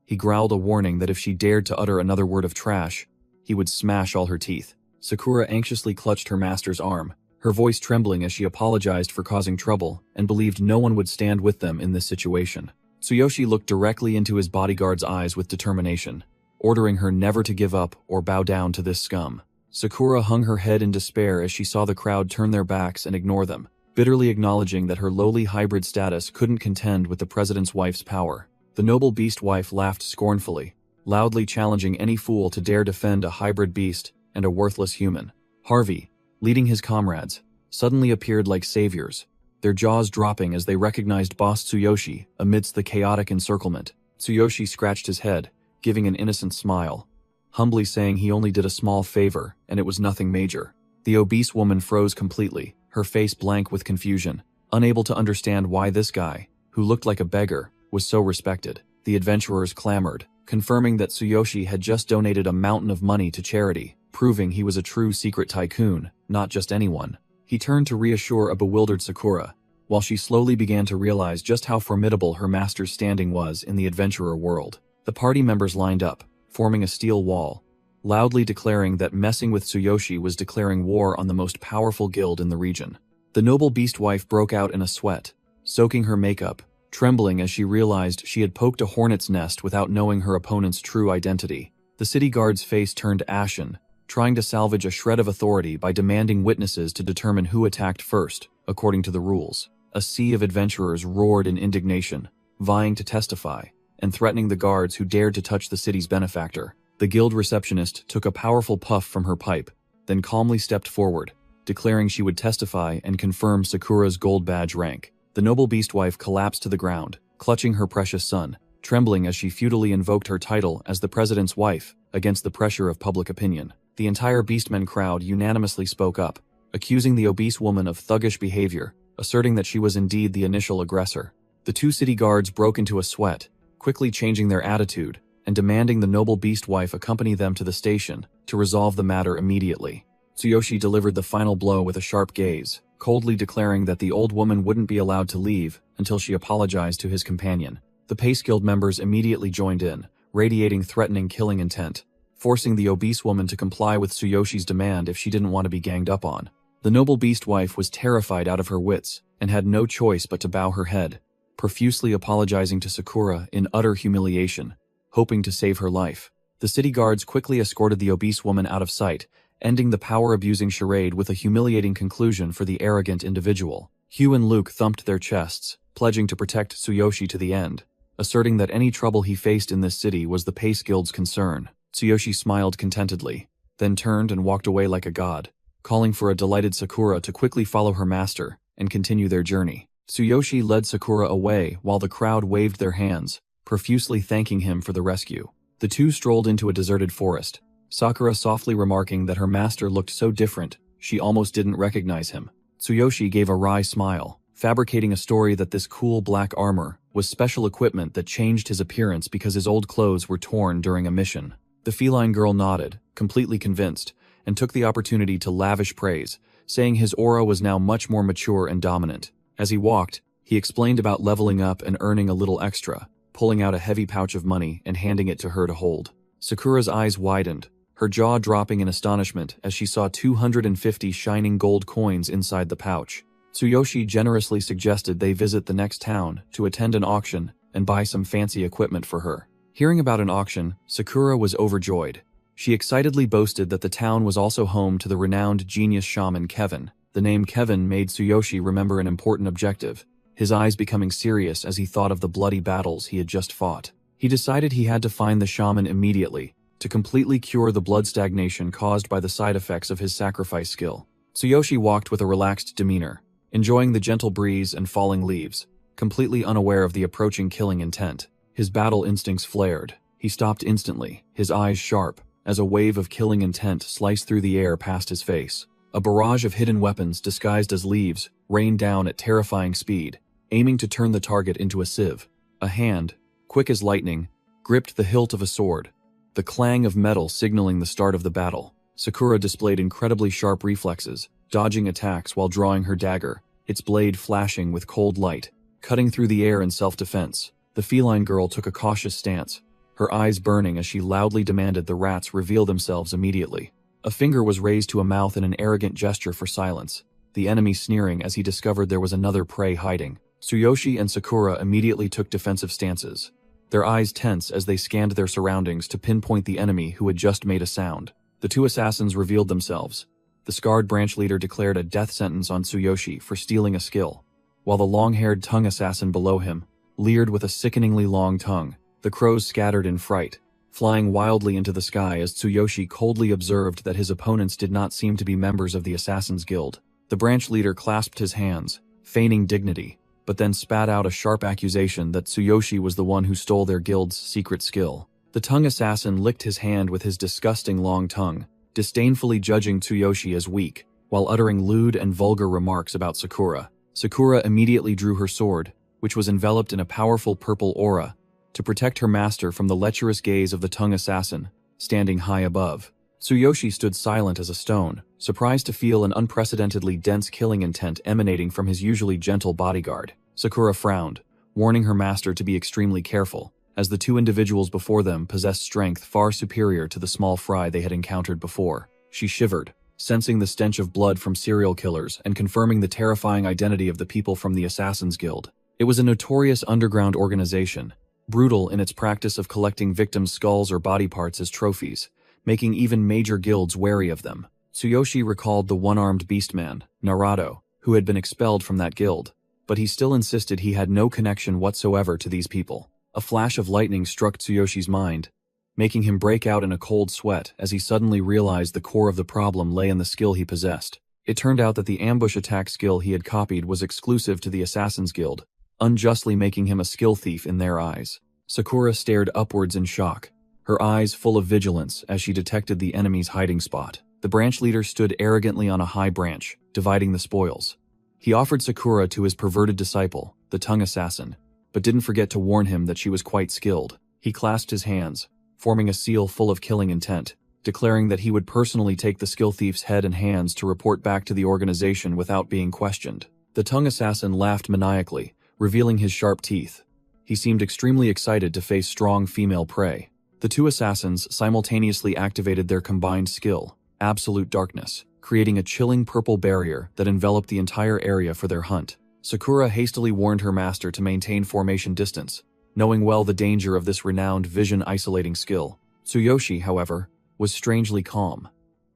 S1: He growled a warning that if she dared to utter another word of trash, he would smash all her teeth. Sakura anxiously clutched her master's arm, her voice trembling as she apologized for causing trouble and believed no one would stand with them in this situation. Tsuyoshi looked directly into his bodyguard's eyes with determination, ordering her never to give up or bow down to this scum. Sakura hung her head in despair as she saw the crowd turn their backs and ignore them, bitterly acknowledging that her lowly hybrid status couldn't contend with the president's wife's power. The noble beast wife laughed scornfully, loudly challenging any fool to dare defend a hybrid beast and a worthless human. Harvey, leading his comrades, suddenly appeared like saviors, their jaws dropping as they recognized Boss Tsuyoshi amidst the chaotic encirclement. Tsuyoshi scratched his head, giving an innocent smile, humbly saying he only did a small favor and it was nothing major. The obese woman froze completely, her face blank with confusion, unable to understand why this guy, who looked like a beggar, was so respected. The adventurers clamored, confirming that Tsuyoshi had just donated a mountain of money to charity, proving he was a true secret tycoon, not just anyone. He turned to reassure a bewildered Sakura, while she slowly began to realize just how formidable her master's standing was in the adventurer world. The party members lined up, forming a steel wall, loudly declaring that messing with Tsuyoshi was declaring war on the most powerful guild in the region. The noble beast wife broke out in a sweat, soaking her makeup, trembling as she realized she had poked a hornet's nest without knowing her opponent's true identity. The city guard's face turned ashen, trying to salvage a shred of authority by demanding witnesses to determine who attacked first, according to the rules. A sea of adventurers roared in indignation, vying to testify, and threatening the guards who dared to touch the city's benefactor. The guild receptionist took a powerful puff from her pipe, then calmly stepped forward, declaring she would testify and confirm Sakura's gold badge rank. The noble beast wife collapsed to the ground, clutching her precious son, trembling as she futilely invoked her title as the president's wife against the pressure of public opinion. The entire Beastmen crowd unanimously spoke up, accusing the obese woman of thuggish behavior, asserting that she was indeed the initial aggressor. The two city guards broke into a sweat, quickly changing their attitude and demanding the noble beast wife accompany them to the station to resolve the matter immediately. Tsuyoshi delivered the final blow with a sharp gaze, coldly declaring that the old woman wouldn't be allowed to leave until she apologized to his companion. The Pace Guild members immediately joined in, radiating threatening killing intent, forcing the obese woman to comply with Tsuyoshi's demand if she didn't want to be ganged up on. The noble beast wife was terrified out of her wits and had no choice but to bow her head, profusely apologizing to Sakura in utter humiliation, hoping to save her life. The city guards quickly escorted the obese woman out of sight, ending the power-abusing charade with a humiliating conclusion for the arrogant individual. Hugh and Luke thumped their chests, pledging to protect Tsuyoshi to the end, asserting that any trouble he faced in this city was the Pace Guild's concern. Tsuyoshi smiled contentedly, then turned and walked away like a god, calling for a delighted Sakura to quickly follow her master and continue their journey. Tsuyoshi led Sakura away while the crowd waved their hands, profusely thanking him for the rescue. The two strolled into a deserted forest, Sakura softly remarking that her master looked so different, she almost didn't recognize him. Tsuyoshi gave a wry smile, fabricating a story that this cool black armor was special equipment that changed his appearance because his old clothes were torn during a mission. The feline girl nodded, completely convinced, and took the opportunity to lavish praise, saying his aura was now much more mature and dominant. As he walked, he explained about leveling up and earning a little extra, pulling out a heavy pouch of money and handing it to her to hold. Sakura's eyes widened, her jaw dropping in astonishment as she saw 250 shining gold coins inside the pouch. Tsuyoshi generously suggested they visit the next town to attend an auction and buy some fancy equipment for her. Hearing about an auction, Sakura was overjoyed. She excitedly boasted that the town was also home to the renowned genius shaman Kevin. The name Kevin made Tsuyoshi remember an important objective, his eyes becoming serious as he thought of the bloody battles he had just fought. He decided he had to find the shaman immediately, to completely cure the blood stagnation caused by the side effects of his sacrifice skill. Tsuyoshi walked with a relaxed demeanor, enjoying the gentle breeze and falling leaves, completely unaware of the approaching killing intent. His battle instincts flared. He stopped instantly, his eyes sharp, as a wave of killing intent sliced through the air past his face. A barrage of hidden weapons disguised as leaves rained down at terrifying speed, aiming to turn the target into a sieve. A hand, quick as lightning, gripped the hilt of a sword, the clang of metal signaling the start of the battle. Sakura displayed incredibly sharp reflexes, dodging attacks while drawing her dagger, its blade flashing with cold light, cutting through the air in self-defense. The feline girl took a cautious stance, her eyes burning as she loudly demanded the rats reveal themselves immediately. A finger was raised to a mouth in an arrogant gesture for silence, the enemy sneering as he discovered there was another prey hiding. Tsuyoshi and Sakura immediately took defensive stances, their eyes tense as they scanned their surroundings to pinpoint the enemy who had just made a sound. The two assassins revealed themselves. The scarred branch leader declared a death sentence on Tsuyoshi for stealing a skill, while the long-haired tongue assassin below him leered with a sickeningly long tongue. The crows scattered in fright, flying wildly into the sky as Tsuyoshi coldly observed that his opponents did not seem to be members of the Assassin's Guild. The branch leader clasped his hands, feigning dignity, but then spat out a sharp accusation that Tsuyoshi was the one who stole their guild's secret skill. The tongue assassin licked his hand with his disgusting long tongue, disdainfully judging Tsuyoshi as weak, while uttering lewd and vulgar remarks about Sakura. Sakura immediately drew her sword, which was enveloped in a powerful purple aura, to protect her master from the lecherous gaze of the tongue assassin, standing high above. Tsuyoshi stood silent as a stone, surprised to feel an unprecedentedly dense killing intent emanating from his usually gentle bodyguard. Sakura frowned, warning her master to be extremely careful, as the two individuals before them possessed strength far superior to the small fry they had encountered before. She shivered, sensing the stench of blood from serial killers and confirming the terrifying identity of the people from the Assassin's Guild. It was a notorious underground organization, brutal in its practice of collecting victims' skulls or body parts as trophies, making even major guilds wary of them. Tsuyoshi recalled the one-armed beastman, Naruto, who had been expelled from that guild, but he still insisted he had no connection whatsoever to these people. A flash of lightning struck Tsuyoshi's mind, making him break out in a cold sweat as he suddenly realized the core of the problem lay in the skill he possessed. It turned out that the ambush attack skill he had copied was exclusive to the Assassin's Guild, unjustly making him a skill thief in their eyes. Sakura stared upwards in shock, her eyes full of vigilance as she detected the enemy's hiding spot. The branch leader stood arrogantly on a high branch, dividing the spoils. He offered Sakura to his perverted disciple, the tongue assassin, but didn't forget to warn him that she was quite skilled. He clasped his hands, forming a seal full of killing intent, declaring that he would personally take the skill thief's head and hands to report back to the organization without being questioned. The tongue assassin laughed maniacally, revealing his sharp teeth. He seemed extremely excited to face strong female prey. The two assassins simultaneously activated their combined skill, Absolute Darkness, creating a chilling purple barrier that enveloped the entire area for their hunt. Sakura hastily warned her master to maintain formation distance, knowing well the danger of this renowned vision-isolating skill. Tsuyoshi, however, was strangely calm.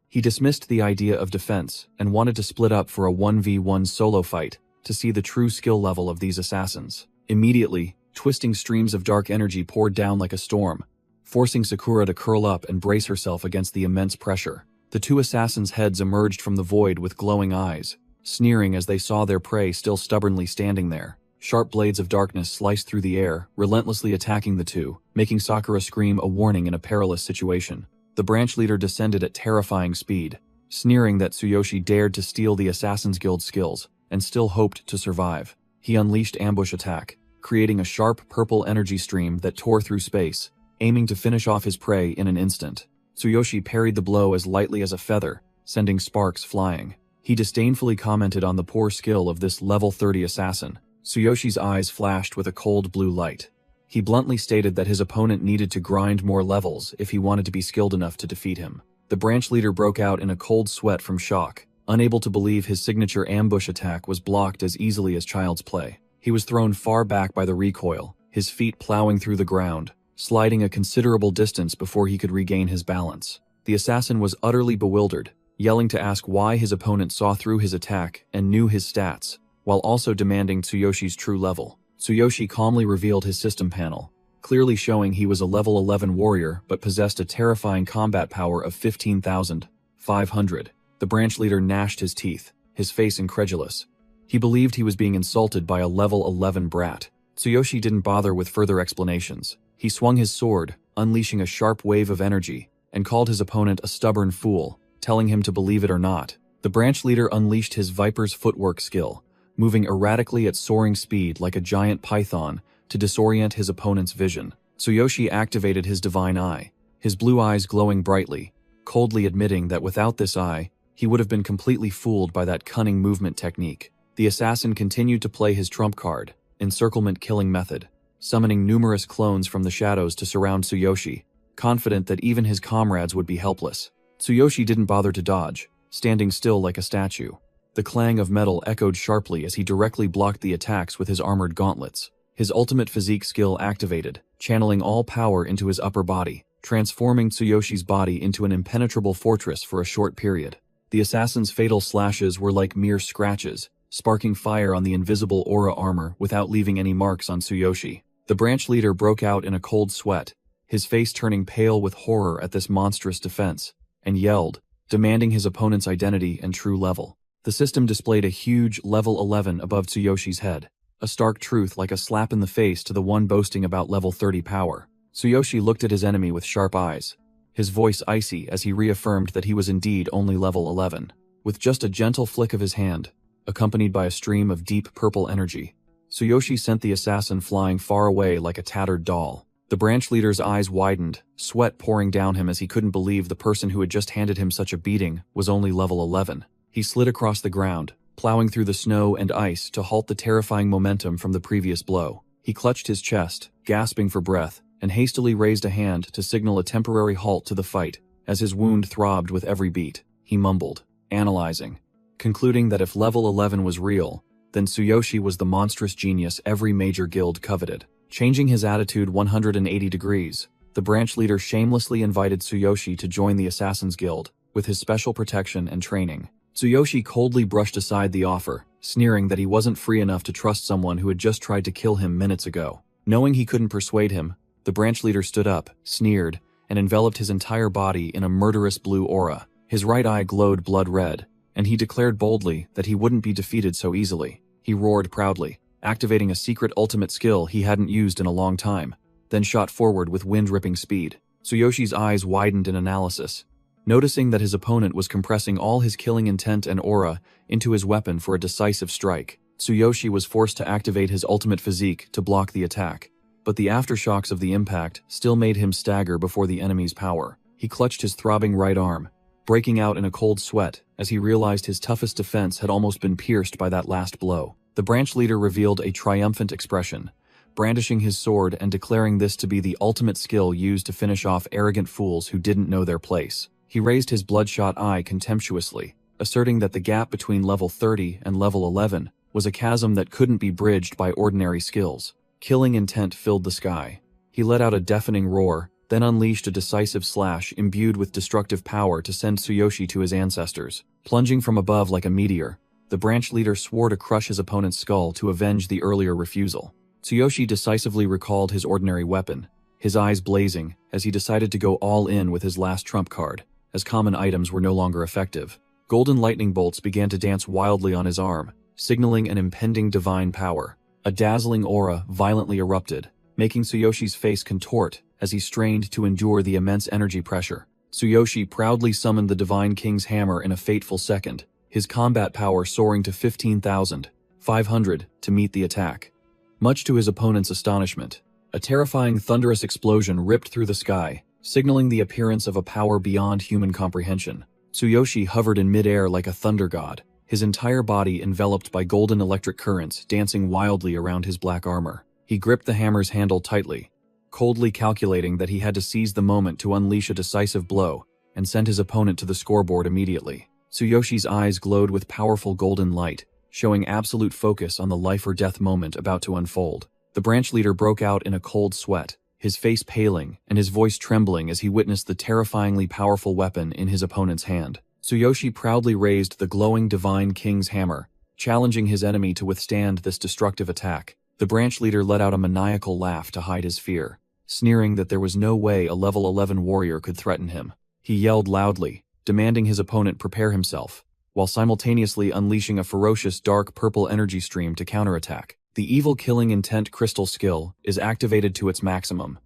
S1: He dismissed the idea of defense and wanted to split up for a 1v1 solo fight to see the true skill level of these assassins. Immediately, twisting streams of dark energy poured down like a storm, forcing Sakura to curl up and brace herself against the immense pressure. The two assassins' heads emerged from the void with glowing eyes, sneering as they saw their prey still stubbornly standing there. Sharp blades of darkness sliced through the air, relentlessly attacking the two, making Sakura scream a warning in a perilous situation. The branch leader descended at terrifying speed, sneering that Tsuyoshi dared to steal the Assassin's Guild skills and still hoped to survive. He unleashed ambush attack, creating a sharp purple energy stream that tore through space, aiming to finish off his prey in an instant. Tsuyoshi parried the blow as lightly as a feather, sending sparks flying. He disdainfully commented on the poor skill of this level 30 assassin. Tsuyoshi's eyes flashed with a cold blue light. He bluntly stated that his opponent needed to grind more levels if he wanted to be skilled enough to defeat him. The branch leader broke out in a cold sweat from shock, unable to believe his signature ambush attack was blocked as easily as child's play. He was thrown far back by the recoil, his feet plowing through the ground, sliding a considerable distance before he could regain his balance. The assassin was utterly bewildered, yelling to ask why his opponent saw through his attack and knew his stats, while also demanding Tsuyoshi's true level. Tsuyoshi calmly revealed his system panel, clearly showing he was a level 11 warrior but possessed a terrifying combat power of 15,500. The branch leader gnashed his teeth, his face incredulous. He believed he was being insulted by a level 11 brat. Tsuyoshi didn't bother with further explanations. He swung his sword, unleashing a sharp wave of energy, and called his opponent a stubborn fool, telling him to believe it or not. The branch leader unleashed his Viper's footwork skill, moving erratically at soaring speed like a giant python to disorient his opponent's vision. Tsuyoshi activated his divine eye, his blue eyes glowing brightly, coldly admitting that without this eye, he would have been completely fooled by that cunning movement technique. The assassin continued to play his trump card, encirclement killing method, summoning numerous clones from the shadows to surround Tsuyoshi, confident that even his comrades would be helpless. Tsuyoshi didn't bother to dodge, standing still like a statue. The clang of metal echoed sharply as he directly blocked the attacks with his armored gauntlets. His ultimate physique skill activated, channeling all power into his upper body, transforming Tsuyoshi's body into an impenetrable fortress for a short period. The assassin's fatal slashes were like mere scratches, sparking fire on the invisible aura armor without leaving any marks on Tsuyoshi. The branch leader broke out in a cold sweat, his face turning pale with horror at this monstrous defense, and yelled, demanding his opponent's identity and true level. The system displayed a huge level 11 above Tsuyoshi's head, a stark truth like a slap in the face to the one boasting about level 30 power. Tsuyoshi looked at his enemy with sharp eyes, his voice icy as he reaffirmed that he was indeed only level 11. With just a gentle flick of his hand, accompanied by a stream of deep purple energy, Tsuyoshi sent the assassin flying far away like a tattered doll. The branch leader's eyes widened, sweat pouring down him as he couldn't believe the person who had just handed him such a beating was only level 11. He slid across the ground, plowing through the snow and ice to halt the terrifying momentum from the previous blow. He clutched his chest, gasping for breath, and hastily raised a hand to signal a temporary halt to the fight. As his wound throbbed with every beat, he mumbled, analyzing, concluding that if level 11 was real, then Tsuyoshi was the monstrous genius every major guild coveted. Changing his attitude 180 degrees, the branch leader shamelessly invited Tsuyoshi to join the Assassin's Guild, with his special protection and training. Tsuyoshi coldly brushed aside the offer, sneering that he wasn't free enough to trust someone who had just tried to kill him minutes ago. Knowing he couldn't persuade him, the branch leader stood up, sneered, and enveloped his entire body in a murderous blue aura. His right eye glowed blood red, and he declared boldly that he wouldn't be defeated so easily. He roared proudly, activating a secret ultimate skill he hadn't used in a long time, then shot forward with wind-ripping speed. Tsuyoshi's eyes widened in analysis, noticing that his opponent was compressing all his killing intent and aura into his weapon for a decisive strike. Tsuyoshi was forced to activate his ultimate physique to block the attack, but the aftershocks of the impact still made him stagger before the enemy's power. He clutched his throbbing right arm, breaking out in a cold sweat as he realized his toughest defense had almost been pierced by that last blow. The branch leader revealed a triumphant expression, brandishing his sword and declaring this to be the ultimate skill used to finish off arrogant fools who didn't know their place. He raised his bloodshot eye contemptuously, asserting that the gap between level 30 and level 11 was a chasm that couldn't be bridged by ordinary skills. Killing intent filled the sky. He let out a deafening roar, then unleashed a decisive slash imbued with destructive power to send Tsuyoshi to his ancestors. Plunging from above like a meteor, the branch leader swore to crush his opponent's skull to avenge the earlier refusal. Tsuyoshi decisively recalled his ordinary weapon, his eyes blazing as he decided to go all in with his last trump card, as common items were no longer effective. Golden lightning bolts began to dance wildly on his arm, signaling an impending divine power. A dazzling aura violently erupted, making Tsuyoshi's face contort as he strained to endure the immense energy pressure. Tsuyoshi proudly summoned the Divine King's hammer in a fateful second, his combat power soaring to 15,500 to meet the attack. Much to his opponent's astonishment, a terrifying thunderous explosion ripped through the sky, signaling the appearance of a power beyond human comprehension. Tsuyoshi hovered in midair like a thunder god, his entire body enveloped by golden electric currents dancing wildly around his black armor. He gripped the hammer's handle tightly, coldly calculating that he had to seize the moment to unleash a decisive blow and send his opponent to the scoreboard immediately. Tsuyoshi's eyes glowed with powerful golden light, showing absolute focus on the life-or-death moment about to unfold. The branch leader broke out in a cold sweat, his face paling and his voice trembling as he witnessed the terrifyingly powerful weapon in his opponent's hand. Tsuyoshi proudly raised the glowing Divine King's hammer, challenging his enemy to withstand this destructive attack. The branch leader let out a maniacal laugh to hide his fear, sneering that there was no way a level 11 warrior could threaten him. He yelled loudly, demanding his opponent prepare himself, while simultaneously unleashing a ferocious dark purple energy stream to counterattack. The evil killing intent crystal skill is activated to its maximum.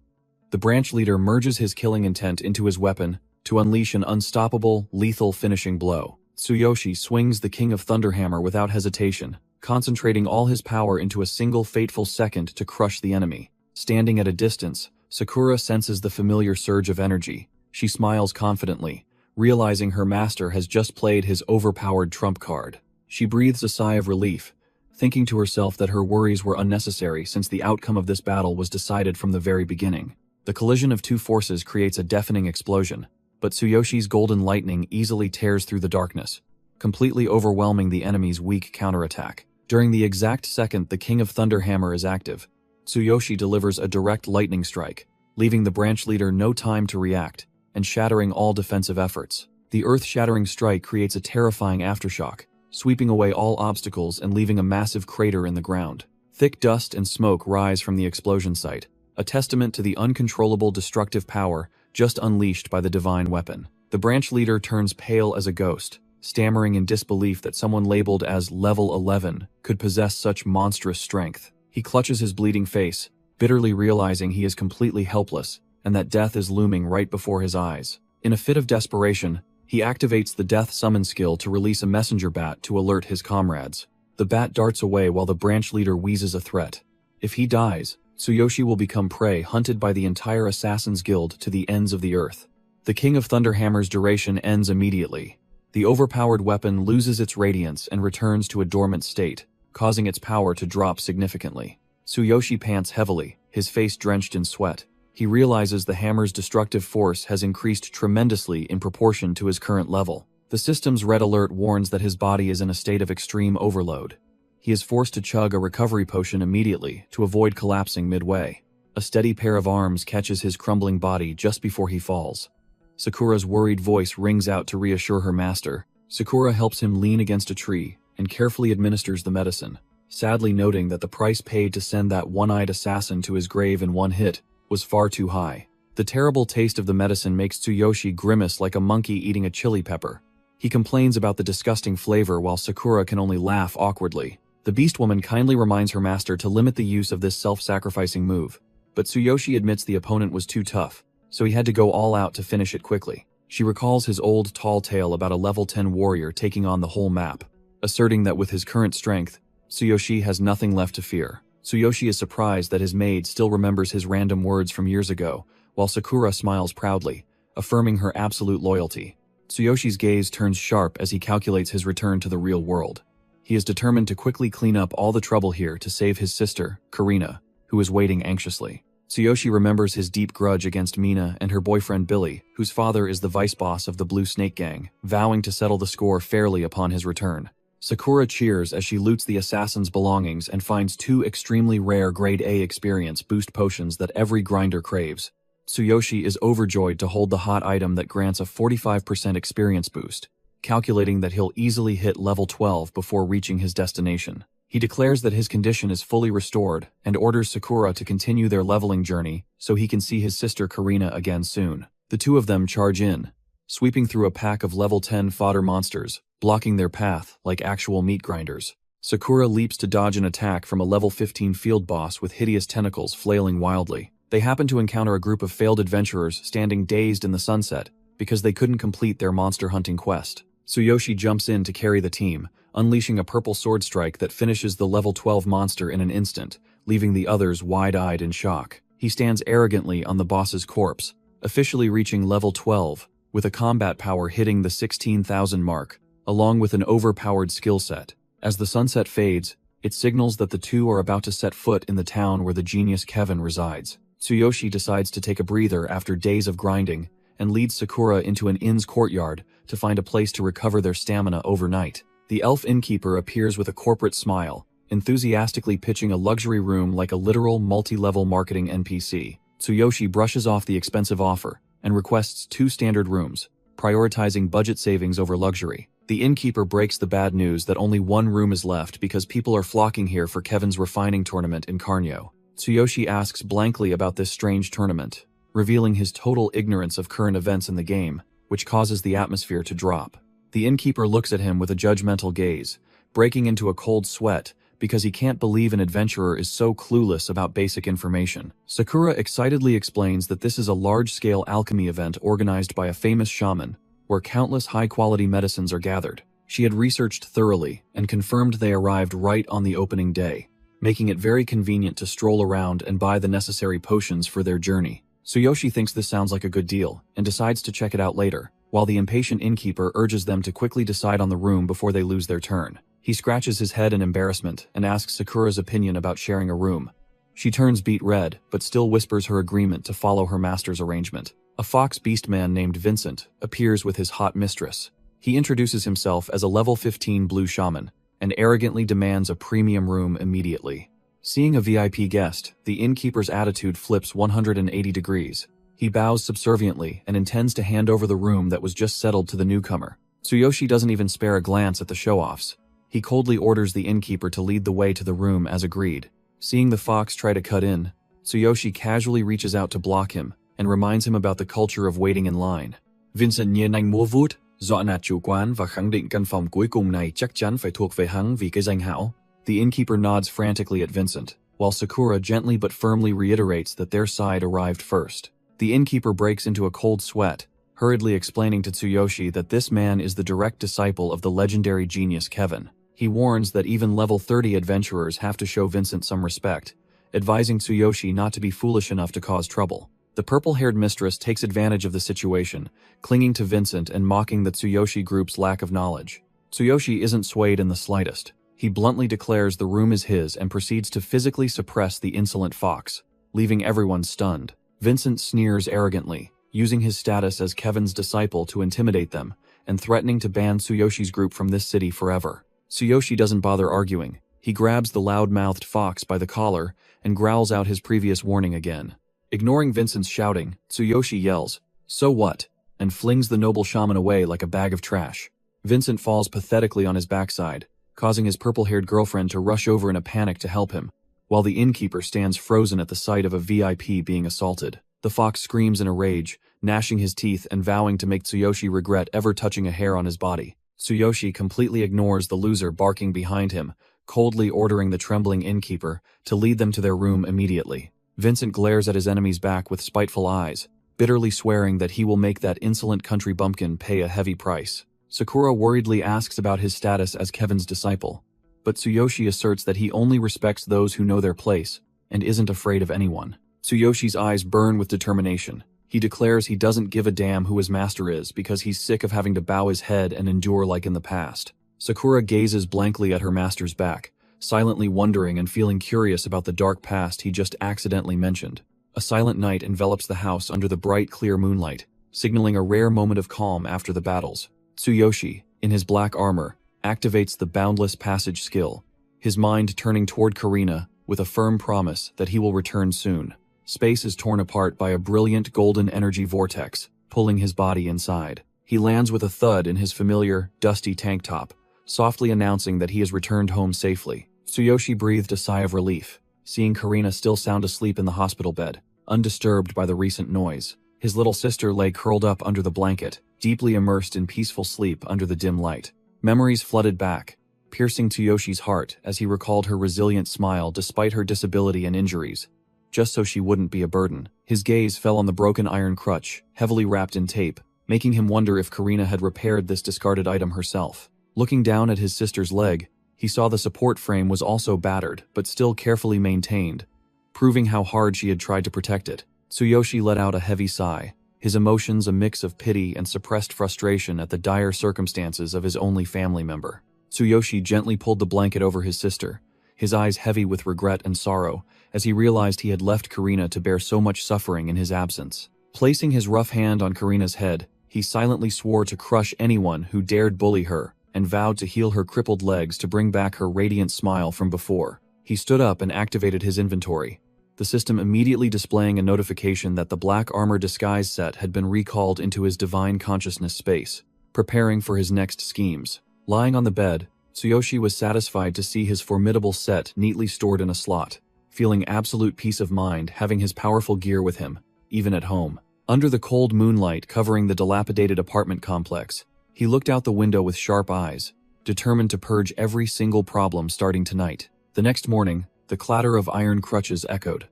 S1: The branch leader merges his killing intent into his weapon to unleash an unstoppable, lethal finishing blow. Tsuyoshi swings the King of Thunder hammer without hesitation, concentrating all his power into a single fateful second to crush the enemy. Standing at a distance, Sakura senses the familiar surge of energy. She smiles confidently, realizing her master has just played his overpowered trump card. She breathes a sigh of relief, thinking to herself that her worries were unnecessary since the outcome of this battle was decided from the very beginning. The collision of two forces creates a deafening explosion, but Tsuyoshi's golden lightning easily tears through the darkness, completely overwhelming the enemy's weak counterattack. During the exact second the King of Thunder Hammer is active, Tsuyoshi delivers a direct lightning strike, leaving the branch leader no time to react, and shattering all defensive efforts. The earth-shattering strike creates a terrifying aftershock, sweeping away all obstacles and leaving a massive crater in the ground. Thick dust and smoke rise from the explosion site, a testament to the uncontrollable destructive power just unleashed by the divine weapon. The branch leader turns pale as a ghost, stammering in disbelief that someone labeled as level 11 could possess such monstrous strength. He clutches his bleeding face, bitterly realizing he is completely helpless and that death is looming right before his eyes. In a fit of desperation, he activates the death summon skill to release a messenger bat to alert his comrades. The bat darts away while the branch leader wheezes a threat. If he dies, Tsuyoshi will become prey hunted by the entire Assassin's Guild to the ends of the earth. The King of Thunder Hammer's duration ends immediately. The overpowered weapon loses its radiance and returns to a dormant state, causing its power to drop significantly. Tsuyoshi pants heavily, his face drenched in sweat. He realizes the hammer's destructive force has increased tremendously in proportion to his current level. The system's red alert warns that his body is in a state of extreme overload. He is forced to chug a recovery potion immediately to avoid collapsing midway. A steady pair of arms catches his crumbling body just before he falls. Sakura's worried voice rings out to reassure her master. Sakura helps him lean against a tree and carefully administers the medicine, sadly noting that the price paid to send that one-eyed assassin to his grave in one hit was far too high. The terrible taste of the medicine makes Tsuyoshi grimace like a monkey eating a chili pepper. He complains about the disgusting flavor while Sakura can only laugh awkwardly. The Beast Woman kindly reminds her master to limit the use of this self-sacrificing move, but Tsuyoshi admits the opponent was too tough, so he had to go all out to finish it quickly. She recalls his old tall tale about a level 10 warrior taking on the whole map, asserting that with his current strength, Tsuyoshi has nothing left to fear. Tsuyoshi is surprised that his maid still remembers his random words from years ago, while Sakura smiles proudly, affirming her absolute loyalty. Tsuyoshi's gaze turns sharp as he calculates his return to the real world. He is determined to quickly clean up all the trouble here to save his sister, Karina, who is waiting anxiously. Tsuyoshi remembers his deep grudge against Mina and her boyfriend Billy, whose father is the vice boss of the Blue Snake Gang, vowing to settle the score fairly upon his return. Sakura cheers as she loots the assassin's belongings and finds 2 extremely rare grade A experience boost potions that every grinder craves. Tsuyoshi is overjoyed to hold the hot item that grants a 45% experience boost, calculating that he'll easily hit level 12 before reaching his destination. He declares that his condition is fully restored and orders Sakura to continue their leveling journey so he can see his sister Karina again soon. The two of them charge in, sweeping through a pack of level 10 fodder monsters, blocking their path like actual meat grinders. Sakura leaps to dodge an attack from a level 15 field boss with hideous tentacles flailing wildly. They happen to encounter a group of failed adventurers standing dazed in the sunset because they couldn't complete their monster hunting quest. Tsuyoshi jumps in to carry the team, unleashing a purple sword strike that finishes the level 12 monster in an instant, leaving the others wide-eyed in shock. He stands arrogantly on the boss's corpse, officially reaching level 12, with a combat power hitting the 16,000 mark, along with an overpowered skill set. As the sunset fades, it signals that the two are about to set foot in the town where the genius Kevin resides. Tsuyoshi decides to take a breather after days of grinding and leads Sakura into an inn's courtyard to find a place to recover their stamina overnight. The elf innkeeper appears with a corporate smile, enthusiastically pitching a luxury room like a literal multi-level marketing NPC. Tsuyoshi brushes off the expensive offer and requests 2 standard rooms, prioritizing budget savings over luxury. The innkeeper breaks the bad news that only 1 room is left because people are flocking here for Kevin's refining tournament in Carnio. Tsuyoshi asks blankly about this strange tournament, revealing his total ignorance of current events in the game, which causes the atmosphere to drop. The innkeeper looks at him with a judgmental gaze, breaking into a cold sweat because he can't believe an adventurer is so clueless about basic information. Sakura excitedly explains that this is a large-scale alchemy event organized by a famous shaman, where countless high-quality medicines are gathered. She had researched thoroughly and confirmed they arrived right on the opening day, making it very convenient to stroll around and buy the necessary potions for their journey. Tsuyoshi thinks this sounds like a good deal and decides to check it out later, while the impatient innkeeper urges them to quickly decide on the room before they lose their turn. He scratches his head in embarrassment and asks Sakura's opinion about sharing a room. She turns beet red, but still whispers her agreement to follow her master's arrangement. A fox beast man named Vincent appears with his hot mistress. He introduces himself as a level 15 blue shaman and arrogantly demands a premium room immediately. Seeing a VIP guest, the innkeeper's attitude flips 180 degrees. He bows subserviently and intends to hand over the room that was just settled to the newcomer. Tsuyoshi doesn't even spare a glance at the show-offs. He coldly orders the innkeeper to lead the way to the room as agreed. Seeing the fox try to cut in, Tsuyoshi casually reaches out to block him and reminds him about the culture of waiting in line. Vincent nhìn anh múa vuốt, dọa nạt chủ quán và khẳng định căn phòng cuối cùng này chắc chắn phải thuộc về hắn vì cái danh hảo. The innkeeper nods frantically at Vincent, while Sakura gently but firmly reiterates that their side arrived first. The innkeeper breaks into a cold sweat, hurriedly explaining to Tsuyoshi that this man is the direct disciple of the legendary genius Kevin. He warns that even level 30 adventurers have to show Vincent some respect, advising Tsuyoshi not to be foolish enough to cause trouble. The purple-haired mistress takes advantage of the situation, clinging to Vincent and mocking the Tsuyoshi group's lack of knowledge. Tsuyoshi isn't swayed in the slightest. He bluntly declares the room is his and proceeds to physically suppress the insolent fox, leaving everyone stunned. Vincent sneers arrogantly, using his status as Kevin's disciple to intimidate them, and threatening to ban Tsuyoshi's group from this city forever. Tsuyoshi doesn't bother arguing. He grabs the loud-mouthed fox by the collar and growls out his previous warning again. Ignoring Vincent's shouting, Tsuyoshi yells, "So what?" and flings the noble shaman away like a bag of trash. Vincent falls pathetically on his backside, causing his purple-haired girlfriend to rush over in a panic to help him, while the innkeeper stands frozen at the sight of a VIP being assaulted. The fox screams in a rage, gnashing his teeth and vowing to make Tsuyoshi regret ever touching a hair on his body. Tsuyoshi completely ignores the loser barking behind him, coldly ordering the trembling innkeeper to lead them to their room immediately. Vincent glares at his enemy's back with spiteful eyes, bitterly swearing that he will make that insolent country bumpkin pay a heavy price. Sakura worriedly asks about his status as Kevin's disciple, but Tsuyoshi asserts that he only respects those who know their place and isn't afraid of anyone. Tsuyoshi's eyes burn with determination. He declares he doesn't give a damn who his master is because he's sick of having to bow his head and endure like in the past. Sakura gazes blankly at her master's back, silently wondering and feeling curious about the dark past he just accidentally mentioned. A silent night envelops the house under the bright, clear moonlight, signaling a rare moment of calm after the battles. Tsuyoshi, in his black armor, activates the Boundless Passage skill, his mind turning toward Karina with a firm promise that he will return soon. Space is torn apart by a brilliant golden energy vortex, pulling his body inside. He lands with a thud in his familiar, dusty tank top, softly announcing that he has returned home safely. Tsuyoshi breathed a sigh of relief, seeing Karina still sound asleep in the hospital bed, undisturbed by the recent noise. His little sister lay curled up under the blanket, deeply immersed in peaceful sleep under the dim light. Memories flooded back, piercing Tsuyoshi's heart as he recalled her resilient smile despite her disability and injuries, just so she wouldn't be a burden. His gaze fell on the broken iron crutch, heavily wrapped in tape, making him wonder if Karina had repaired this discarded item herself. Looking down at his sister's leg, he saw the support frame was also battered, but still carefully maintained, proving how hard she had tried to protect it. Tsuyoshi let out a heavy sigh, his emotions a mix of pity and suppressed frustration at the dire circumstances of his only family member. Tsuyoshi gently pulled the blanket over his sister, his eyes heavy with regret and sorrow, as he realized he had left Karina to bear so much suffering in his absence. Placing his rough hand on Karina's head, he silently swore to crush anyone who dared bully her, and vowed to heal her crippled legs to bring back her radiant smile from before. He stood up and activated his inventory, the system immediately displaying a notification that the black armor disguise set had been recalled into his divine consciousness space, preparing for his next schemes. Lying on the bed, Tsuyoshi was satisfied to see his formidable set neatly stored in a slot, feeling absolute peace of mind having his powerful gear with him, even at home. Under the cold moonlight covering the dilapidated apartment complex, he looked out the window with sharp eyes, determined to purge every single problem starting tonight. The next morning, the clatter of iron crutches echoed.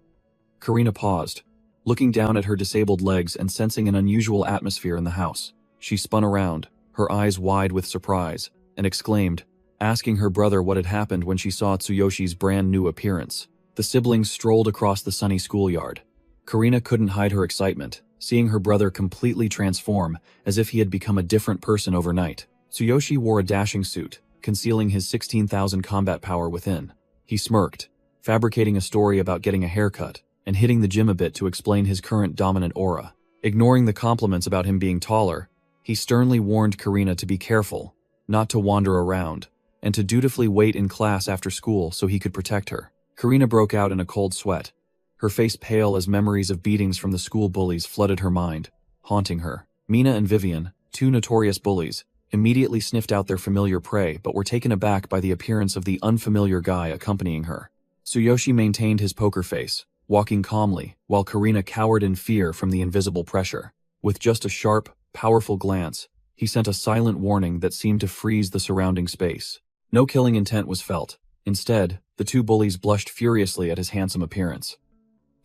S1: Karina paused, looking down at her disabled legs and sensing an unusual atmosphere in the house. She spun around, her eyes wide with surprise, and exclaimed, asking her brother what had happened when she saw Tsuyoshi's brand new appearance. The siblings strolled across the sunny schoolyard. Karina couldn't hide her excitement, seeing her brother completely transform as if he had become a different person overnight. Tsuyoshi wore a dashing suit, concealing his 16,000 combat power within. He smirked, fabricating a story about getting a haircut, and hitting the gym a bit to explain his current dominant aura. Ignoring the compliments about him being taller, He sternly warned Karina to be careful, not to wander around, and to dutifully wait in class after school so he could protect her. Karina broke out in a cold sweat, her face pale as memories of beatings from the school bullies flooded her mind, haunting her. Mina and Vivian, two notorious bullies, immediately sniffed out their familiar prey but were taken aback by the appearance of the unfamiliar guy accompanying her. Tsuyoshi maintained his poker face, walking calmly, while Karina cowered in fear from the invisible pressure. With just a sharp, powerful glance, he sent a silent warning that seemed to freeze the surrounding space. No killing intent was felt. Instead, the two bullies blushed furiously at his handsome appearance.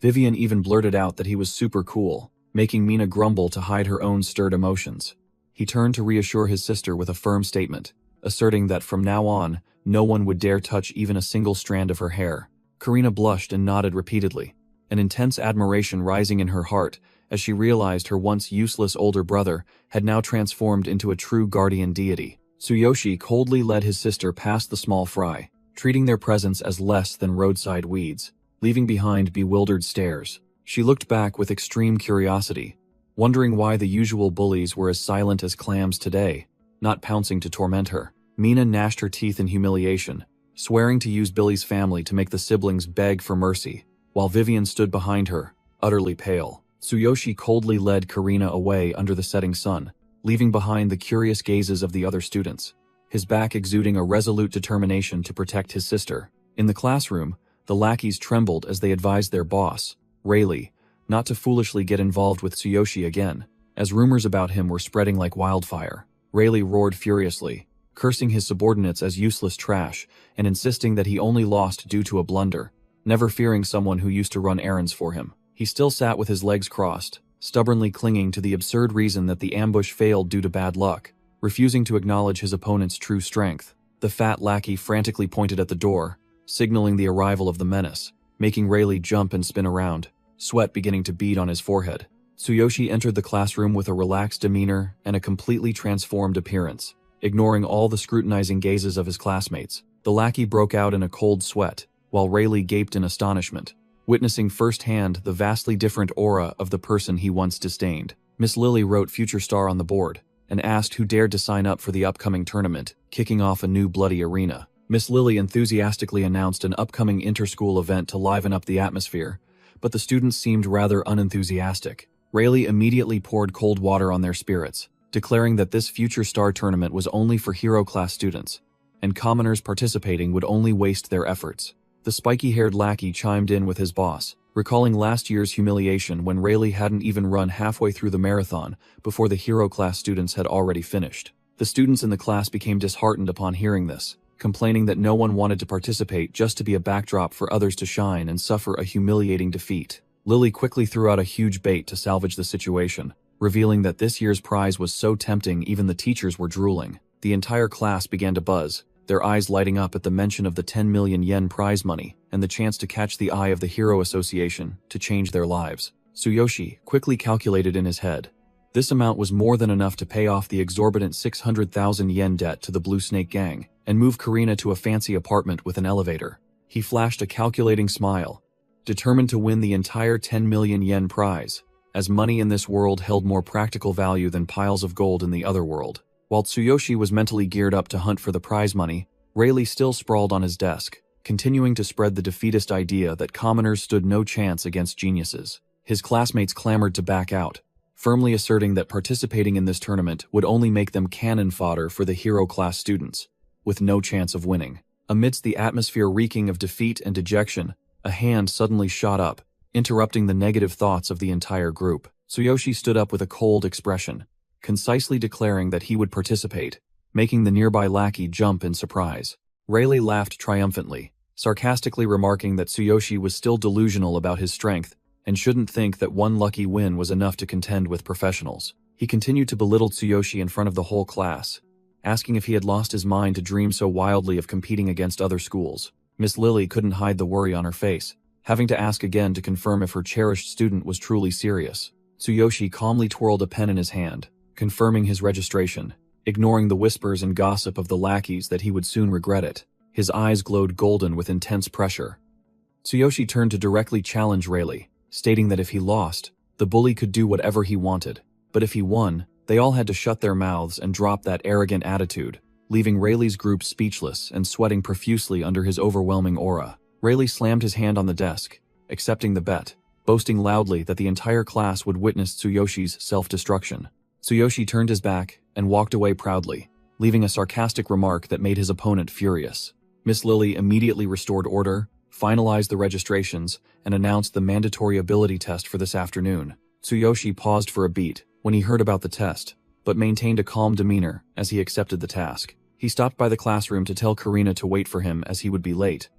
S1: Vivian even blurted out that he was super cool, making Mina grumble to hide her own stirred emotions. He turned to reassure his sister with a firm statement, asserting that from now on, no one would dare touch even a single strand of her hair. Karina blushed and nodded repeatedly, an intense admiration rising in her heart as she realized her once useless older brother had now transformed into a true guardian deity. Tsuyoshi coldly led his sister past the small fry, treating their presence as less than roadside weeds, leaving behind bewildered stares. She looked back with extreme curiosity, wondering why the usual bullies were as silent as clams today, not pouncing to torment her. Mina gnashed her teeth in humiliation, swearing to use Billy's family to make the siblings beg for mercy, while Vivian stood behind her, utterly pale. Tsuyoshi coldly led Karina away under the setting sun, leaving behind the curious gazes of the other students, his back exuding a resolute determination to protect his sister. In the classroom, the lackeys trembled as they advised their boss, Rayleigh, not to foolishly get involved with Tsuyoshi again, as rumors about him were spreading like wildfire. Rayleigh roared furiously, cursing his subordinates as useless trash and insisting that he only lost due to a blunder, never fearing someone who used to run errands for him. He still sat with his legs crossed, stubbornly clinging to the absurd reason that the ambush failed due to bad luck, refusing to acknowledge his opponent's true strength. The fat lackey frantically pointed at the door, signaling the arrival of the menace, making Rayleigh jump and spin around, sweat beginning to bead on his forehead. Tsuyoshi entered the classroom with a relaxed demeanor and a completely transformed appearance, ignoring all the scrutinizing gazes of his classmates. The lackey broke out in a cold sweat, while Rayleigh gaped in astonishment, witnessing firsthand the vastly different aura of the person he once disdained. Miss Lily wrote Future Star on the board and asked who dared to sign up for the upcoming tournament, kicking off a new bloody arena. Miss Lily enthusiastically announced an upcoming inter-school event to liven up the atmosphere, but the students seemed rather unenthusiastic. Rayleigh immediately poured cold water on their spirits, declaring that this Future Star tournament was only for hero class students, and commoners participating would only waste their efforts. The spiky-haired lackey chimed in with his boss, recalling last year's humiliation when Rayleigh hadn't even run halfway through the marathon before the hero class students had already finished. The students in the class became disheartened upon hearing this, complaining that no one wanted to participate just to be a backdrop for others to shine and suffer a humiliating defeat. Lily quickly threw out a huge bait to salvage the situation, revealing that this year's prize was so tempting even the teachers were drooling. The entire class began to buzz, their eyes lighting up at the mention of the 10 million yen prize money and the chance to catch the eye of the Hero Association to change their lives. Tsuyoshi quickly calculated in his head. This amount was more than enough to pay off the exorbitant 600,000 yen debt to the Blue Snake Gang and move Karina to a fancy apartment with an elevator. He flashed a calculating smile, determined to win the entire 10 million yen prize, as money in this world held more practical value than piles of gold in the other world. While Tsuyoshi was mentally geared up to hunt for the prize money, Rayleigh still sprawled on his desk, continuing to spread the defeatist idea that commoners stood no chance against geniuses. His classmates clamored to back out, firmly asserting that participating in this tournament would only make them cannon fodder for the hero class students, with no chance of winning. Amidst the atmosphere reeking of defeat and dejection, a hand suddenly shot up, interrupting the negative thoughts of the entire group. Tsuyoshi stood up with a cold expression, concisely declaring that he would participate, making the nearby lackey jump in surprise. Rayleigh laughed triumphantly, sarcastically remarking that Tsuyoshi was still delusional about his strength and shouldn't think that one lucky win was enough to contend with professionals. He continued to belittle Tsuyoshi in front of the whole class, asking if he had lost his mind to dream so wildly of competing against other schools. Miss Lily couldn't hide the worry on her face, having to ask again to confirm if her cherished student was truly serious. Tsuyoshi calmly twirled a pen in his hand, confirming his registration, ignoring the whispers and gossip of the lackeys that he would soon regret it. His eyes glowed golden with intense pressure. Tsuyoshi turned to directly challenge Rayleigh, stating that if he lost, the bully could do whatever he wanted, but if he won, They all had to shut their mouths and drop that arrogant attitude, leaving Rayleigh's group speechless and sweating profusely under his overwhelming aura. Rayleigh slammed his hand on the desk, accepting the bet, boasting loudly that the entire class would witness Tsuyoshi's self-destruction. Tsuyoshi turned his back and walked away proudly, leaving a sarcastic remark that made his opponent furious. Miss Lily immediately restored order, finalized the registrations, and announced the mandatory ability test for this afternoon. Tsuyoshi paused for a beat when he heard about the test, but maintained a calm demeanor as he accepted the task. He stopped by the classroom to tell Karina to wait for him as he would be late,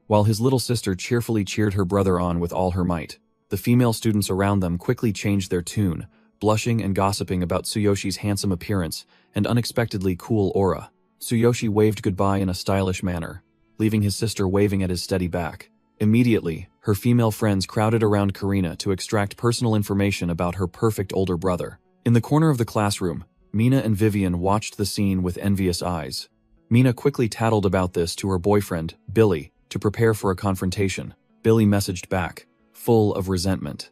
S1: while his little sister cheerfully cheered her brother on with all her might. The female students around them quickly changed their tune, blushing and gossiping about Tsuyoshi's handsome appearance and unexpectedly cool aura. Tsuyoshi waved goodbye in a stylish manner, leaving his sister waving at his steady back. Immediately, her female friends crowded around Karina to extract personal information about her perfect older brother. In the corner of the classroom, Mina and Vivian watched the scene with envious eyes. Mina quickly tattled about this to her boyfriend, Billy, to prepare for a confrontation. Billy messaged back, full of resentment.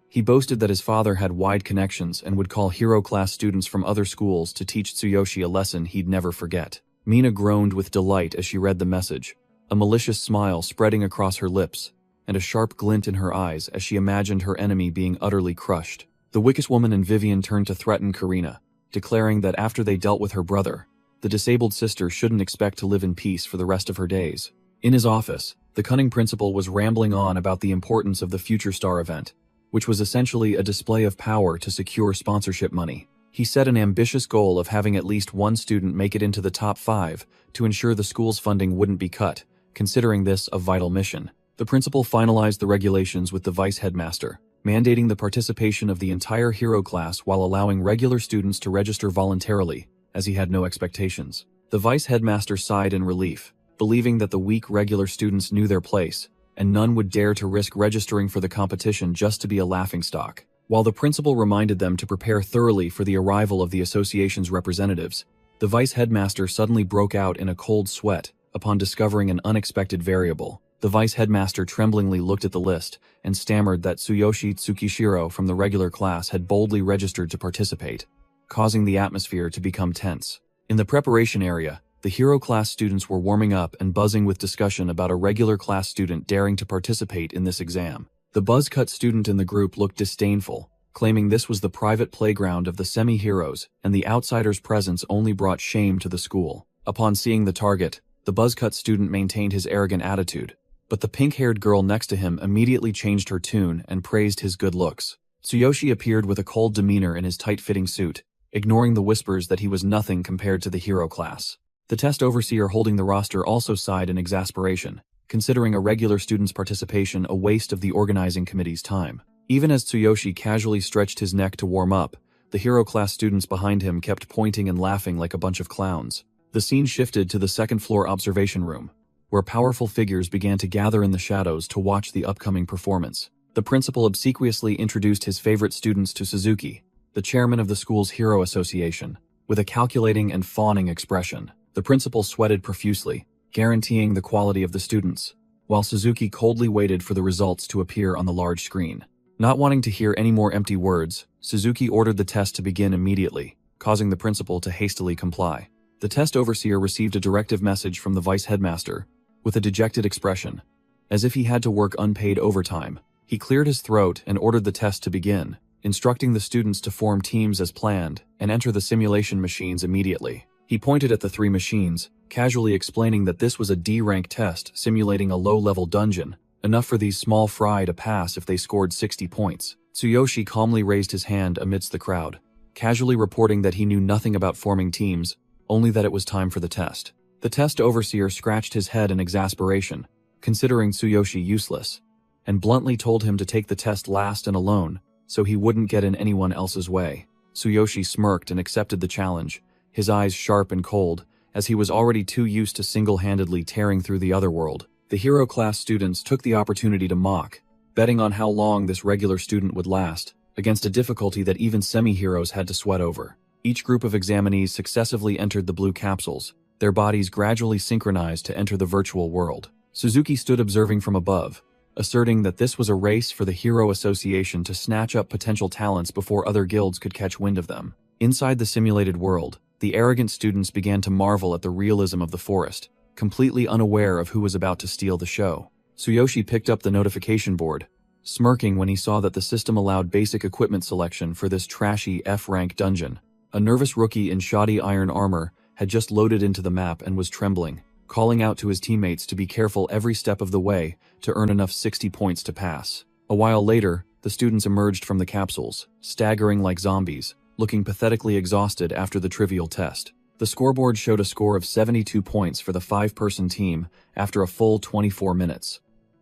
S1: He boasted that his father had wide connections and would call hero class students from other schools to teach Tsuyoshi a lesson he'd never forget. Mina groaned with delight as she read the message, a malicious smile spreading across her lips, and a sharp glint in her eyes as she imagined her enemy being utterly crushed. The Wickish woman and Vivian turned to threaten Karina, declaring that after they dealt with her brother, the disabled sister shouldn't expect to live in peace for the rest of her days. In his office, the cunning principal was rambling on about the importance of the Future Star event, which was essentially a display of power to secure sponsorship money. He set an ambitious goal of having at least one student make it into the top 5 to ensure the school's funding wouldn't be cut, considering this a vital mission. The principal finalized the regulations with the vice headmaster, mandating the participation of the entire hero class while allowing regular students to register voluntarily, as he had no expectations. The vice headmaster sighed in relief, believing that the weak regular students knew their place, and none would dare to risk registering for the competition just to be a laughingstock. While the principal reminded them to prepare thoroughly for the arrival of the association's representatives, the vice headmaster suddenly broke out in a cold sweat upon discovering an unexpected variable. The vice headmaster tremblingly looked at the list and stammered that Tsuyoshi Tsukishiro from the regular class had boldly registered to participate, causing the atmosphere to become tense. In the preparation area, the hero class students were warming up and buzzing with discussion about a regular class student daring to participate in this exam. The buzz-cut student in the group looked disdainful, claiming this was the private playground of the semi-heroes and the outsider's presence only brought shame to the school. Upon seeing the target, the buzz-cut student maintained his arrogant attitude, but the pink-haired girl next to him immediately changed her tune and praised his good looks. Tsuyoshi appeared with a cold demeanor in his tight-fitting suit, ignoring the whispers that he was nothing compared to the hero class. The test overseer holding the roster also sighed in exasperation, considering a regular student's participation a waste of the organizing committee's time. Even as Tsuyoshi casually stretched his neck to warm up, the hero class students behind him kept pointing and laughing like a bunch of clowns. The scene shifted to the second-floor observation room, where powerful figures began to gather in the shadows to watch the upcoming performance. The principal obsequiously introduced his favorite students to Suzuki, the chairman of the school's Hero Association, with a calculating and fawning expression. The principal sweated profusely, guaranteeing the quality of the students, while Suzuki coldly waited for the results to appear on the large screen. Not wanting to hear any more empty words, Suzuki ordered the test to begin immediately, causing the principal to hastily comply. The test overseer received a directive message from the vice headmaster, with a dejected expression, as if he had to work unpaid overtime. He cleared his throat and ordered the test to begin, instructing the students to form teams as planned and enter the simulation machines immediately. He pointed at the 3 machines, casually explaining that this was a D-rank test simulating a low-level dungeon, enough for these small fry to pass if they scored 60 points. Tsuyoshi calmly raised his hand amidst the crowd, casually reporting that he knew nothing about forming teams, only that it was time for the test. The test overseer scratched his head in exasperation, considering Tsuyoshi useless, and bluntly told him to take the test last and alone, so he wouldn't get in anyone else's way. Tsuyoshi smirked and accepted the challenge, his eyes sharp and cold, as he was already too used to single-handedly tearing through the other world. The hero class students took the opportunity to mock, betting on how long this regular student would last, against a difficulty that even semi-heroes had to sweat over. Each group of examinees successively entered the blue capsules, their bodies gradually synchronized to enter the virtual world. Suzuki stood observing from above, asserting that this was a race for the Hero Association to snatch up potential talents before other guilds could catch wind of them. Inside the simulated world, the arrogant students began to marvel at the realism of the forest, completely unaware of who was about to steal the show. Tsuyoshi picked up the notification board, smirking when he saw that the system allowed basic equipment selection for this trashy F-rank dungeon. A nervous rookie in shoddy iron armor had just loaded into the map and was trembling, calling out to his teammates to be careful every step of the way to earn enough 60 points to pass. A while later, the students emerged from the capsules, staggering like zombies, looking pathetically exhausted after the trivial test. The scoreboard showed a score of 72 points for the 5-person team after a full 24 minutes.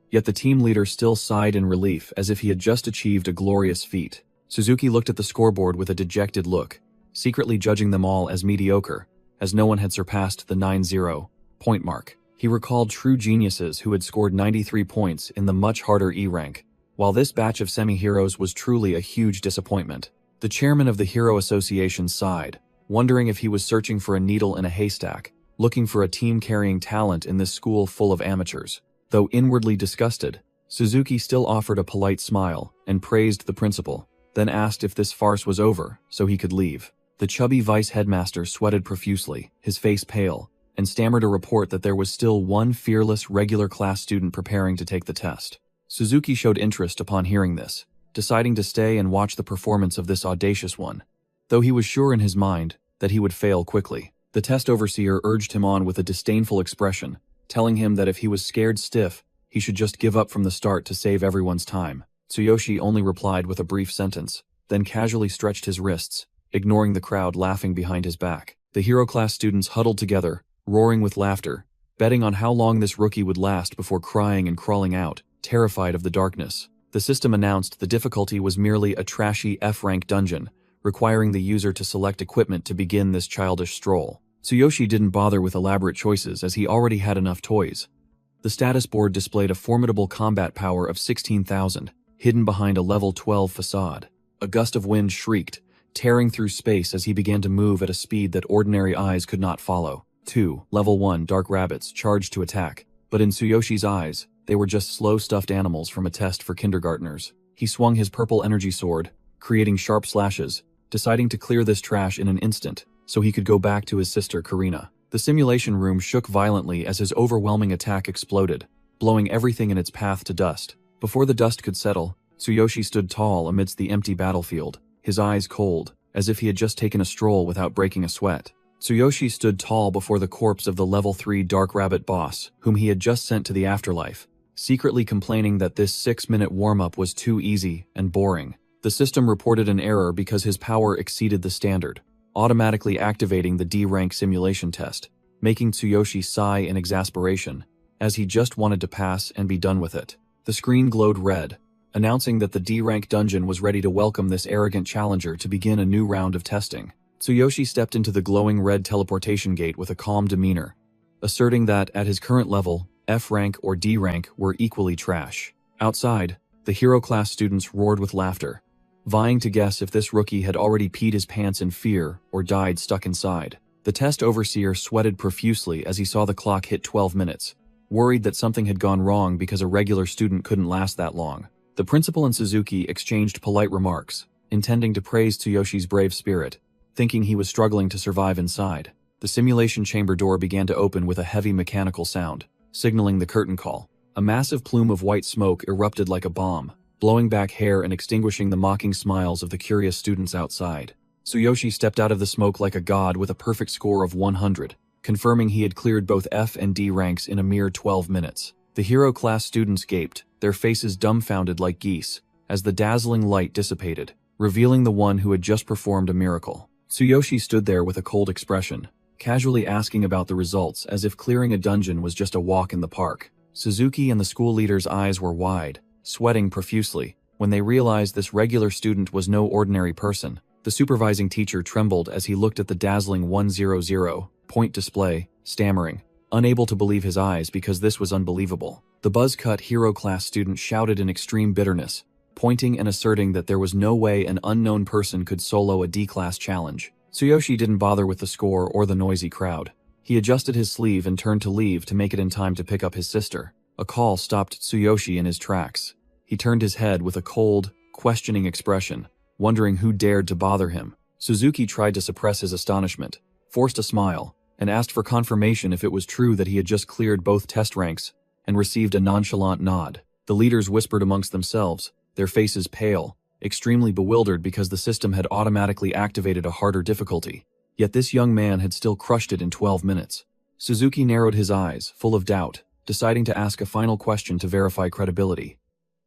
S1: Yet the team leader still sighed in relief as if he had just achieved a glorious feat. Suzuki looked at the scoreboard with a dejected look, secretly judging them all as mediocre, as no one had surpassed the 90 point mark. He recalled true geniuses who had scored 93 points in the much harder E rank, while this batch of semi-heroes was truly a huge disappointment. The chairman of the Hero Association sighed, wondering if he was searching for a needle in a haystack, looking for a team carrying talent in this school full of amateurs. Though inwardly disgusted, Suzuki still offered a polite smile and praised the principal, then asked if this farce was over so he could leave. The chubby vice headmaster sweated profusely, his face pale, and stammered a report that there was still one fearless regular class student preparing to take the test. Suzuki showed interest upon hearing this, deciding to stay and watch the performance of this audacious one, though he was sure in his mind that he would fail quickly. The test overseer urged him on with a disdainful expression, telling him that if he was scared stiff, he should just give up from the start to save everyone's time. Tsuyoshi only replied with a brief sentence, then casually stretched his wrists, ignoring the crowd laughing behind his back. The hero class students huddled together, roaring with laughter, betting on how long this rookie would last before crying and crawling out, terrified of the darkness. The system announced the difficulty was merely a trashy F-rank dungeon, requiring the user to select equipment to begin this childish stroll. Tsuyoshi didn't bother with elaborate choices as he already had enough toys. The status board displayed a formidable combat power of 16,000, hidden behind a level 12 facade. A gust of wind shrieked, tearing through space as he began to move at a speed that ordinary eyes could not follow. 2. Level 1 dark rabbits charged to attack, but in Tsuyoshi's eyes, they were just slow stuffed animals from a test for kindergartners. He swung his purple energy sword, creating sharp slashes, deciding to clear this trash in an instant, so he could go back to his sister Karina. The simulation room shook violently as his overwhelming attack exploded, blowing everything in its path to dust. Before the dust could settle, Tsuyoshi stood tall amidst the empty battlefield, his eyes cold, as if he had just taken a stroll without breaking a sweat. Tsuyoshi stood tall before the corpse of the level 3 dark rabbit boss, whom he had just sent to the afterlife, secretly complaining that this 6-minute warm-up was too easy and boring. The system reported an error because his power exceeded the standard, automatically activating the D-rank simulation test, making Tsuyoshi sigh in exasperation, as he just wanted to pass and be done with it. The screen glowed red, announcing that the D-rank dungeon was ready to welcome this arrogant challenger to begin a new round of testing. Tsuyoshi stepped into the glowing red teleportation gate with a calm demeanor, asserting that, at his current level, F-rank or D-rank were equally trash. Outside, the hero class students roared with laughter, vying to guess if this rookie had already peed his pants in fear or died stuck inside. The test overseer sweated profusely as he saw the clock hit 12 minutes, worried that something had gone wrong because a regular student couldn't last that long. The principal and Suzuki exchanged polite remarks, intending to praise Tsuyoshi's brave spirit, thinking he was struggling to survive inside. The simulation chamber door began to open with a heavy mechanical sound, signaling the curtain call. A massive plume of white smoke erupted like a bomb, blowing back hair and extinguishing the mocking smiles of the curious students outside. Tsuyoshi stepped out of the smoke like a god with a perfect score of 100, confirming he had cleared both F and D ranks in a mere 12 minutes. The hero class students gaped, their faces dumbfounded like geese, as the dazzling light dissipated, revealing the one who had just performed a miracle. Tsuyoshi stood there with a cold expression, casually asking about the results as if clearing a dungeon was just a walk in the park. Suzuki and the school leader's eyes were wide, sweating profusely, when they realized this regular student was no ordinary person. The supervising teacher trembled as he looked at the dazzling 100-point display, stammering, unable to believe his eyes because this was unbelievable. The buzz-cut hero class student shouted in extreme bitterness, pointing and asserting that there was no way an unknown person could solo a D-class challenge. Tsuyoshi didn't bother with the score or the noisy crowd. He adjusted his sleeve and turned to leave to make it in time to pick up his sister. A call stopped Tsuyoshi in his tracks. He turned his head with a cold, questioning expression, wondering who dared to bother him. Suzuki tried to suppress his astonishment, forced a smile, and asked for confirmation if it was true that he had just cleared both test ranks, and received a nonchalant nod. The leaders whispered amongst themselves, their faces pale, extremely bewildered because the system had automatically activated a harder difficulty. Yet this young man had still crushed it in 12 minutes. Suzuki narrowed his eyes, full of doubt, deciding to ask a final question to verify credibility.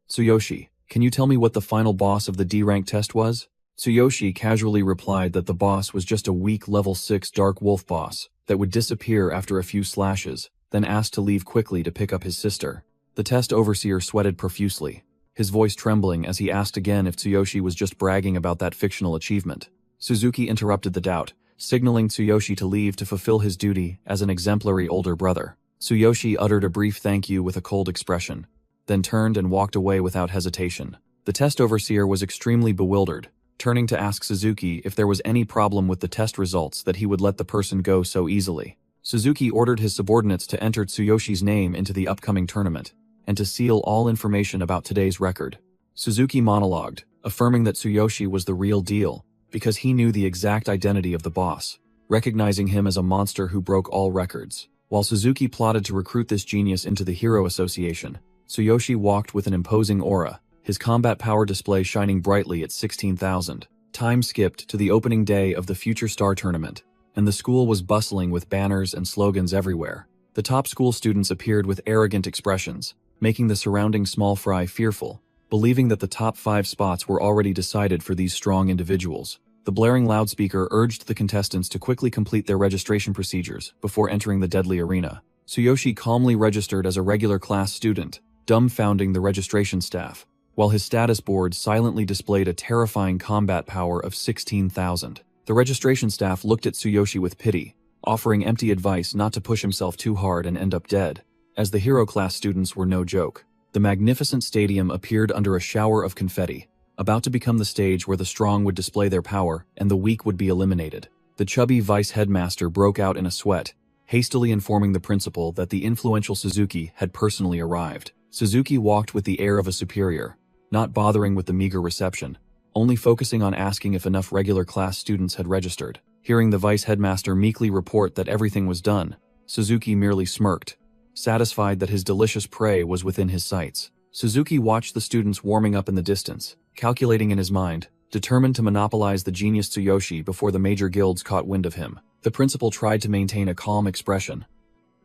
S1: Tsuyoshi, can you tell me what the final boss of the D-rank test was? Tsuyoshi casually replied that the boss was just a weak level 6 Dark Wolf boss that would disappear after a few slashes, then asked to leave quickly to pick up his sister. The test overseer sweated profusely, his voice trembling as he asked again if Tsuyoshi was just bragging about that fictional achievement. Suzuki interrupted the doubt, signaling Tsuyoshi to leave to fulfill his duty as an exemplary older brother. Tsuyoshi uttered a brief thank you with a cold expression, then turned and walked away without hesitation. The test overseer was extremely bewildered, turning to ask Suzuki if there was any problem with the test results that he would let the person go so easily. Suzuki ordered his subordinates to enter Tsuyoshi's name into the upcoming tournament, and to seal all information about today's record. Suzuki monologued, affirming that Tsuyoshi was the real deal, because he knew the exact identity of the boss, recognizing him as a monster who broke all records. While Suzuki plotted to recruit this genius into the Hero Association, Tsuyoshi walked with an imposing aura, his combat power display shining brightly at 16,000. Time skipped to the opening day of the Future Star Tournament, and the school was bustling with banners and slogans everywhere. The top school students appeared with arrogant expressions, making the surrounding small fry fearful, believing that the top 5 spots were already decided for these strong individuals. The blaring loudspeaker urged the contestants to quickly complete their registration procedures before entering the deadly arena. Tsuyoshi calmly registered as a regular class student, dumbfounding the registration staff, while his status board silently displayed a terrifying combat power of 16,000. The registration staff looked at Tsuyoshi with pity, offering empty advice not to push himself too hard and end up dead, as the hero class students were no joke. The magnificent stadium appeared under a shower of confetti, about to become the stage where the strong would display their power and the weak would be eliminated. The chubby vice headmaster broke out in a sweat, hastily informing the principal that the influential Suzuki had personally arrived. Suzuki walked with the air of a superior, not bothering with the meager reception, only focusing on asking if enough regular class students had registered. Hearing the vice headmaster meekly report that everything was done, Suzuki merely smirked, satisfied that his delicious prey was within his sights. Suzuki watched the students warming up in the distance, calculating in his mind, determined to monopolize the genius Tsuyoshi before the major guilds caught wind of him. The principal tried to maintain a calm expression,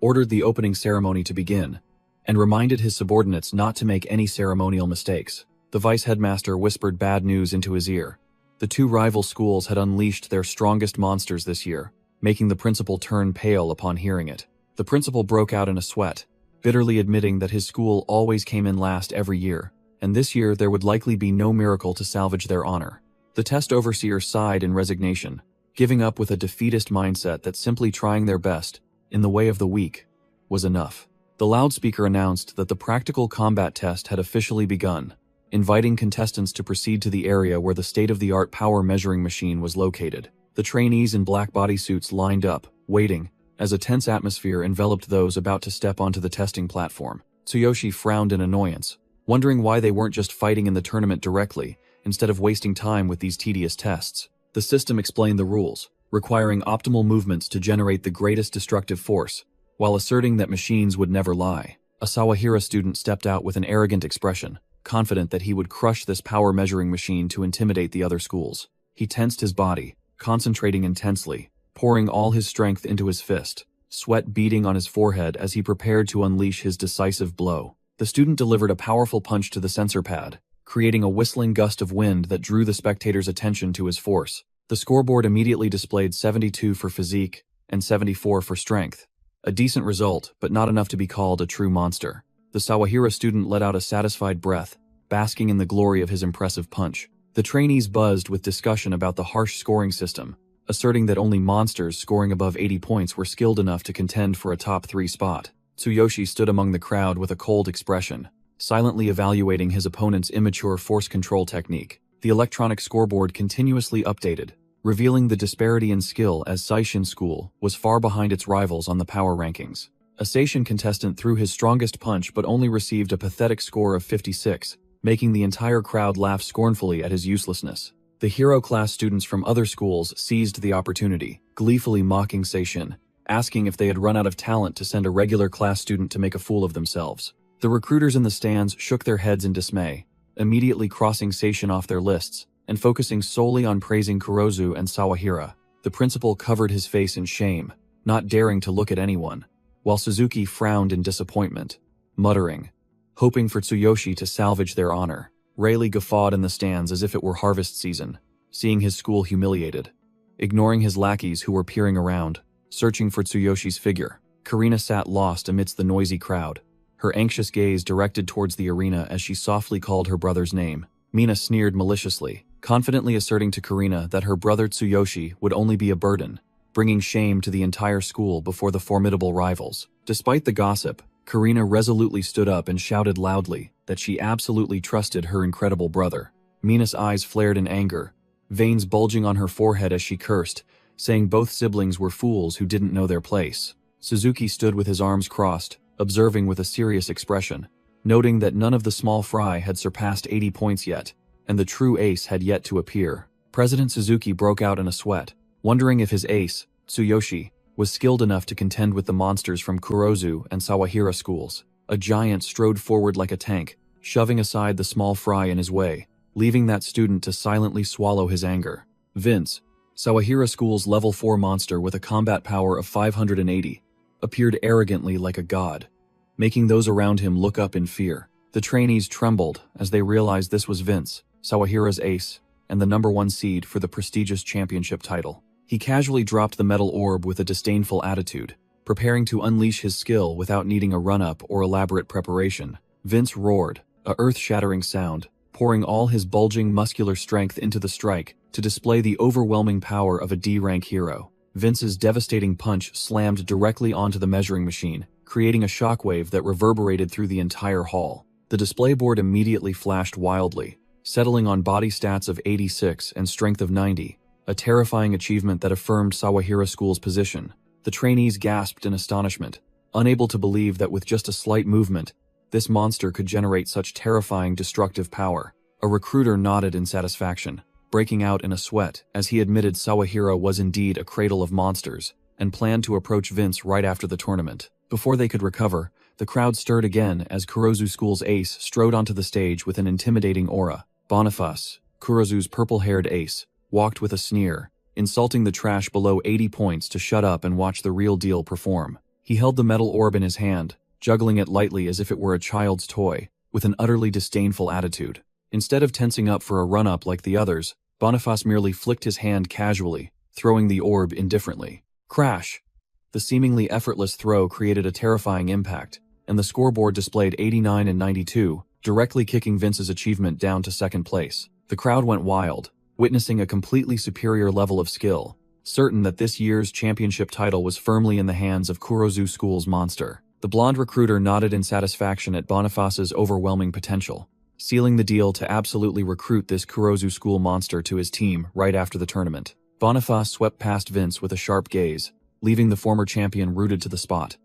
S1: ordered the opening ceremony to begin, and reminded his subordinates not to make any ceremonial mistakes. The vice headmaster whispered bad news into his ear. The 2 rival schools had unleashed their strongest monsters this year, making the principal turn pale upon hearing it. The principal broke out in a sweat, bitterly admitting that his school always came in last every year, and this year there would likely be no miracle to salvage their honor. The test overseer sighed in resignation, giving up with a defeatist mindset that simply trying their best, in the way of the weak, was enough. The loudspeaker announced that the practical combat test had officially begun, inviting contestants to proceed to the area where the state-of-the-art power measuring machine was located. The trainees in black bodysuits lined up, waiting, as a tense atmosphere enveloped those about to step onto the testing platform. Tsuyoshi frowned in annoyance, wondering why they weren't just fighting in the tournament directly, instead of wasting time with these tedious tests. The system explained the rules, requiring optimal movements to generate the greatest destructive force, while asserting that machines would never lie. A Sawahira student stepped out with an arrogant expression, confident that he would crush this power measuring machine to intimidate the other schools. He tensed his body, concentrating intensely, pouring all his strength into his fist, sweat beading on his forehead as he prepared to unleash his decisive blow. The student delivered a powerful punch to the sensor pad, creating a whistling gust of wind that drew the spectators' attention to his force. The scoreboard immediately displayed 72 for physique and 74 for strength. A decent result, but not enough to be called a true monster. The Sawahira student let out a satisfied breath, basking in the glory of his impressive punch. The trainees buzzed with discussion about the harsh scoring system, asserting that only monsters scoring above 80 points were skilled enough to contend for a top 3 spot. Tsuyoshi stood among the crowd with a cold expression, silently evaluating his opponent's immature force control technique. The electronic scoreboard continuously updated, revealing the disparity in skill as Seishin School was far behind its rivals on the power rankings. A Seishin contestant threw his strongest punch but only received a pathetic score of 56, making the entire crowd laugh scornfully at his uselessness. The hero class students from other schools seized the opportunity, gleefully mocking Seishin, asking if they had run out of talent to send a regular class student to make a fool of themselves. The recruiters in the stands shook their heads in dismay, immediately crossing Seishin off their lists and focusing solely on praising Kurozu and Sawahira. The principal covered his face in shame, not daring to look at anyone, while Suzuki frowned in disappointment, muttering, hoping for Tsuyoshi to salvage their honor. Rayleigh guffawed in the stands as if it were harvest season, seeing his school humiliated. Ignoring his lackeys who were peering around, searching for Tsuyoshi's figure, Karina sat lost amidst the noisy crowd, her anxious gaze directed towards the arena as she softly called her brother's name. Mina sneered maliciously, confidently asserting to Karina that her brother Tsuyoshi would only be a burden, bringing shame to the entire school before the formidable rivals. Despite the gossip, Karina resolutely stood up and shouted loudly that she absolutely trusted her incredible brother. Mina's eyes flared in anger, veins bulging on her forehead as she cursed, saying both siblings were fools who didn't know their place. Suzuki stood with his arms crossed, observing with a serious expression, noting that none of the small fry had surpassed 80 points yet, and the true ace had yet to appear. President Suzuki broke out in a sweat, wondering if his ace, Tsuyoshi, was skilled enough to contend with the monsters from Kurozu and Sawahira schools. A giant strode forward like a tank, shoving aside the small fry in his way, leaving that student to silently swallow his anger. Vince, Sawahira school's level 4 monster with a combat power of 580, appeared arrogantly like a god, making those around him look up in fear. The trainees trembled as they realized this was Vince, Sawahira's ace, and the #1 seed for the prestigious championship title. He casually dropped the metal orb with a disdainful attitude, preparing to unleash his skill without needing a run-up or elaborate preparation. Vince roared, a earth-shattering sound, pouring all his bulging muscular strength into the strike to display the overwhelming power of a D-rank hero. Vince's devastating punch slammed directly onto the measuring machine, creating a shockwave that reverberated through the entire hall. The display board immediately flashed wildly, settling on body stats of 86 and strength of 90, a terrifying achievement that affirmed Sawahira School's position. The trainees gasped in astonishment, unable to believe that with just a slight movement, this monster could generate such terrifying destructive power. A recruiter nodded in satisfaction, breaking out in a sweat as he admitted Sawahira was indeed a cradle of monsters, and planned to approach Vince right after the tournament. Before they could recover, the crowd stirred again as Kurozu School's ace strode onto the stage with an intimidating aura. Boniface, Kurozu's purple-haired ace, walked with a sneer, insulting the trash below 80 points to shut up and watch the real deal perform. He held the metal orb in his hand, juggling it lightly as if it were a child's toy, with an utterly disdainful attitude. Instead of tensing up for a run-up like the others, Boniface merely flicked his hand casually, throwing the orb indifferently. Crash! The seemingly effortless throw created a terrifying impact, and the scoreboard displayed 89 and 92, directly kicking Vince's achievement down to second place. The crowd went wild, witnessing a completely superior level of skill, certain that this year's championship title was firmly in the hands of Kurozu School's monster. The blonde recruiter nodded in satisfaction at Boniface's overwhelming potential, sealing the deal to absolutely recruit this Kurozu School monster to his team right after the tournament. Boniface swept past Vince with a sharp gaze, leaving the former champion rooted to the spot.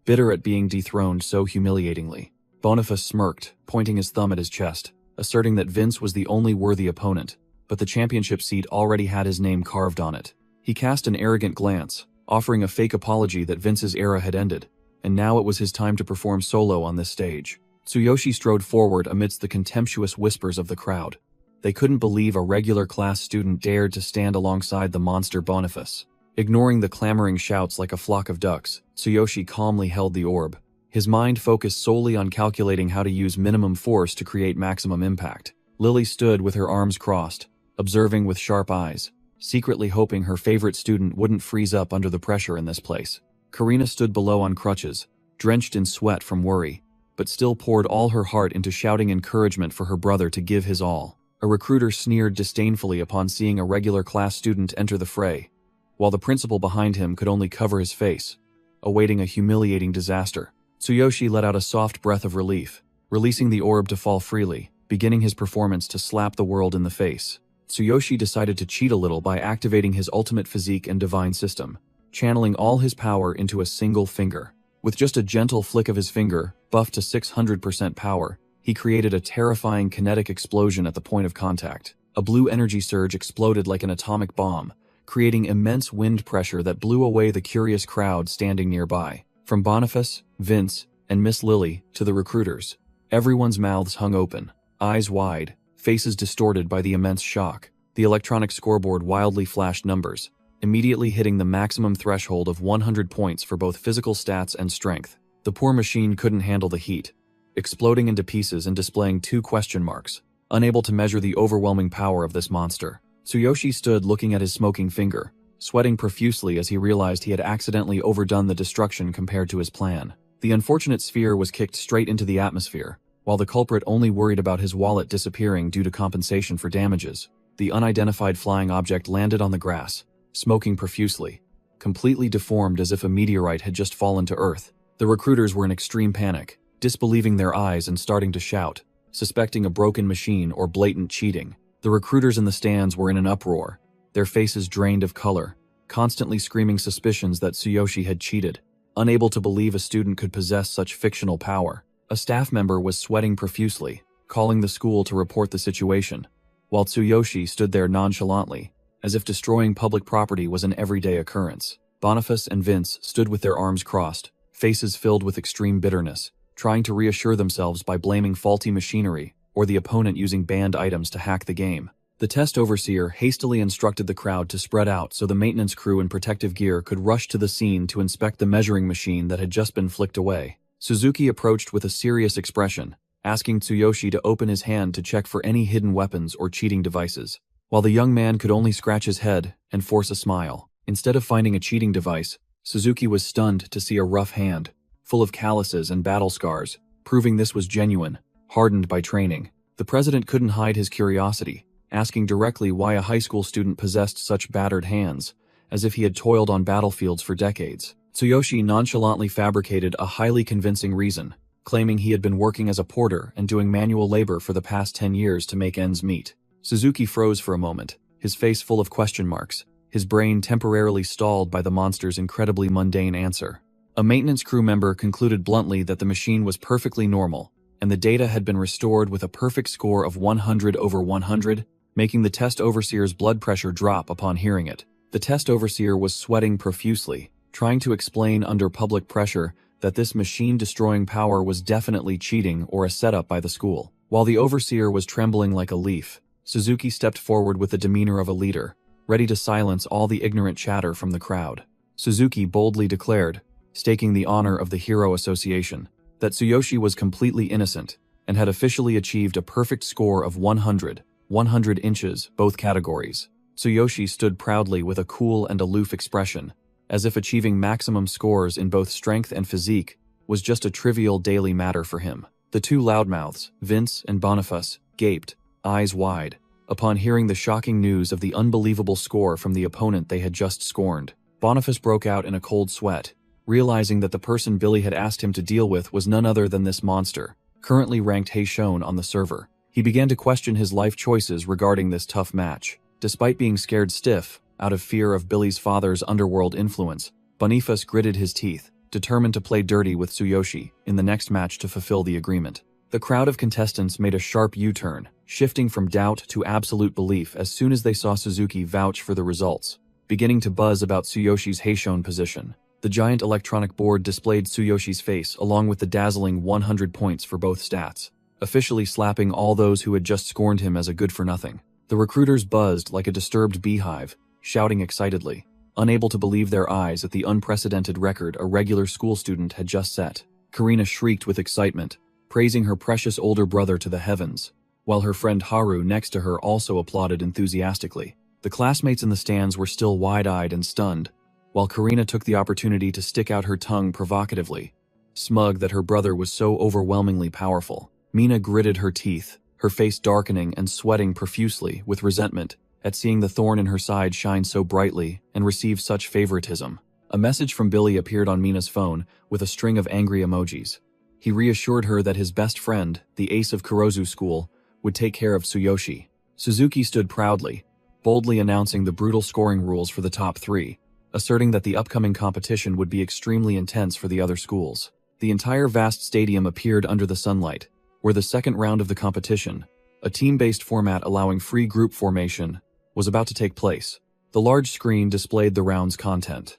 S1: Bitter at being dethroned so humiliatingly, Boniface smirked, pointing his thumb at his chest, asserting that Vince was the only worthy opponent, but the championship seat already had his name carved on it. He cast an arrogant glance, offering a fake apology that Vince's era had ended, and now it was his time to perform solo on this stage. Tsuyoshi strode forward amidst the contemptuous whispers of the crowd. They couldn't believe a regular class student dared to stand alongside the monster Boniface. Ignoring the clamoring shouts like a flock of ducks, Tsuyoshi calmly held the orb, his mind focused solely on calculating how to use minimum force to create maximum impact. Lily stood with her arms crossed, observing with sharp eyes, secretly hoping her favorite student wouldn't freeze up under the pressure in this place. Karina stood below on crutches, drenched in sweat from worry, but still poured all her heart into shouting encouragement for her brother to give his all. A recruiter sneered disdainfully upon seeing a regular class student enter the fray, while the principal behind him could only cover his face, awaiting a humiliating disaster. Tsuyoshi let out a soft breath of relief, releasing the orb to fall freely, beginning his performance to slap the world in the face. Tsuyoshi decided to cheat a little by activating his ultimate physique and divine system, channeling all his power into a single finger. With just a gentle flick of his finger, buffed to 600% power, he created a terrifying kinetic explosion at the point of contact. A blue energy surge exploded like an atomic bomb, creating immense wind pressure that blew away the curious crowd standing nearby. From Boniface, Vince, and Miss Lily to the recruiters, everyone's mouths hung open, eyes wide, faces distorted by the immense shock. The electronic scoreboard wildly flashed numbers, immediately hitting the maximum threshold of 100 points for both physical stats and strength. The poor machine couldn't handle the heat, exploding into pieces and displaying 2 question marks, unable to measure the overwhelming power of this monster. Tsuyoshi stood looking at his smoking finger, sweating profusely as he realized he had accidentally overdone the destruction compared to his plan. The unfortunate sphere was kicked straight into the atmosphere, while the culprit only worried about his wallet disappearing due to compensation for damages. The unidentified flying object landed on the grass, smoking profusely, completely deformed as if a meteorite had just fallen to Earth. The recruiters were in extreme panic, disbelieving their eyes and starting to shout, suspecting a broken machine or blatant cheating. The recruiters in the stands were in an uproar, their faces drained of color, constantly screaming suspicions that Tsuyoshi had cheated, unable to believe a student could possess such fictional power. A staff member was sweating profusely, calling the school to report the situation, while Tsuyoshi stood there nonchalantly, as if destroying public property was an everyday occurrence. Boniface and Vince stood with their arms crossed, faces filled with extreme bitterness, trying to reassure themselves by blaming faulty machinery or the opponent using banned items to hack the game. The test overseer hastily instructed the crowd to spread out so the maintenance crew in protective gear could rush to the scene to inspect the measuring machine that had just been flicked away. Suzuki approached with a serious expression, asking Tsuyoshi to open his hand to check for any hidden weapons or cheating devices, while the young man could only scratch his head and force a smile. Instead of finding a cheating device, Suzuki was stunned to see a rough hand, full of calluses and battle scars, proving this was genuine, hardened by training. The president couldn't hide his curiosity, asking directly why a high school student possessed such battered hands, as if he had toiled on battlefields for decades. Tsuyoshi nonchalantly fabricated a highly convincing reason, claiming he had been working as a porter and doing manual labor for the past 10 years to make ends meet. Suzuki froze for a moment, his face full of question marks, his brain temporarily stalled by the monster's incredibly mundane answer. A maintenance crew member concluded bluntly that the machine was perfectly normal, and the data had been restored with a perfect score of 100 over 100, making the test overseer's blood pressure drop upon hearing it. The test overseer was sweating profusely, trying to explain under public pressure that this machine-destroying power was definitely cheating or a setup by the school. While the overseer was trembling like a leaf, Suzuki stepped forward with the demeanor of a leader, ready to silence all the ignorant chatter from the crowd. Suzuki boldly declared, staking the honor of the Hero Association, that Tsuyoshi was completely innocent and had officially achieved a perfect score of 100 inches, both categories. Tsuyoshi stood proudly with a cool and aloof expression, as if achieving maximum scores in both strength and physique was just a trivial daily matter for him. The 2 loudmouths, Vince and Boniface, gaped, eyes wide, upon hearing the shocking news of the unbelievable score from the opponent they had just scorned. Boniface broke out in a cold sweat, realizing that the person Billy had asked him to deal with was none other than this monster, currently ranked Heishon on the server. He began to question his life choices regarding this tough match. Despite being scared stiff, out of fear of Billy's father's underworld influence, Boniface gritted his teeth, determined to play dirty with Tsuyoshi in the next match to fulfill the agreement. The crowd of contestants made a sharp U-turn, shifting from doubt to absolute belief as soon as they saw Suzuki vouch for the results, beginning to buzz about Tsuyoshi's Heishon position. The giant electronic board displayed Tsuyoshi's face along with the dazzling 100 points for both stats, officially slapping all those who had just scorned him as a good-for-nothing. The recruiters buzzed like a disturbed beehive, shouting excitedly, unable to believe their eyes at the unprecedented record a regular school student had just set. Karina shrieked with excitement, praising her precious older brother to the heavens, while her friend Haru next to her also applauded enthusiastically. The classmates in the stands were still wide-eyed and stunned, while Karina took the opportunity to stick out her tongue provocatively, smug that her brother was so overwhelmingly powerful. Mina gritted her teeth, her face darkening and sweating profusely with resentment at seeing the thorn in her side shine so brightly and receive such favoritism. A message from Billy appeared on Mina's phone with a string of angry emojis. He reassured her that his best friend, the ace of Kurozu School, would take care of Tsuyoshi. Suzuki stood proudly, boldly announcing the brutal scoring rules for the top 3, asserting that the upcoming competition would be extremely intense for the other schools. The entire vast stadium appeared under the sunlight, where the second round of the competition, A team-based format allowing free group formation was about to take place. The large screen displayed the round's content.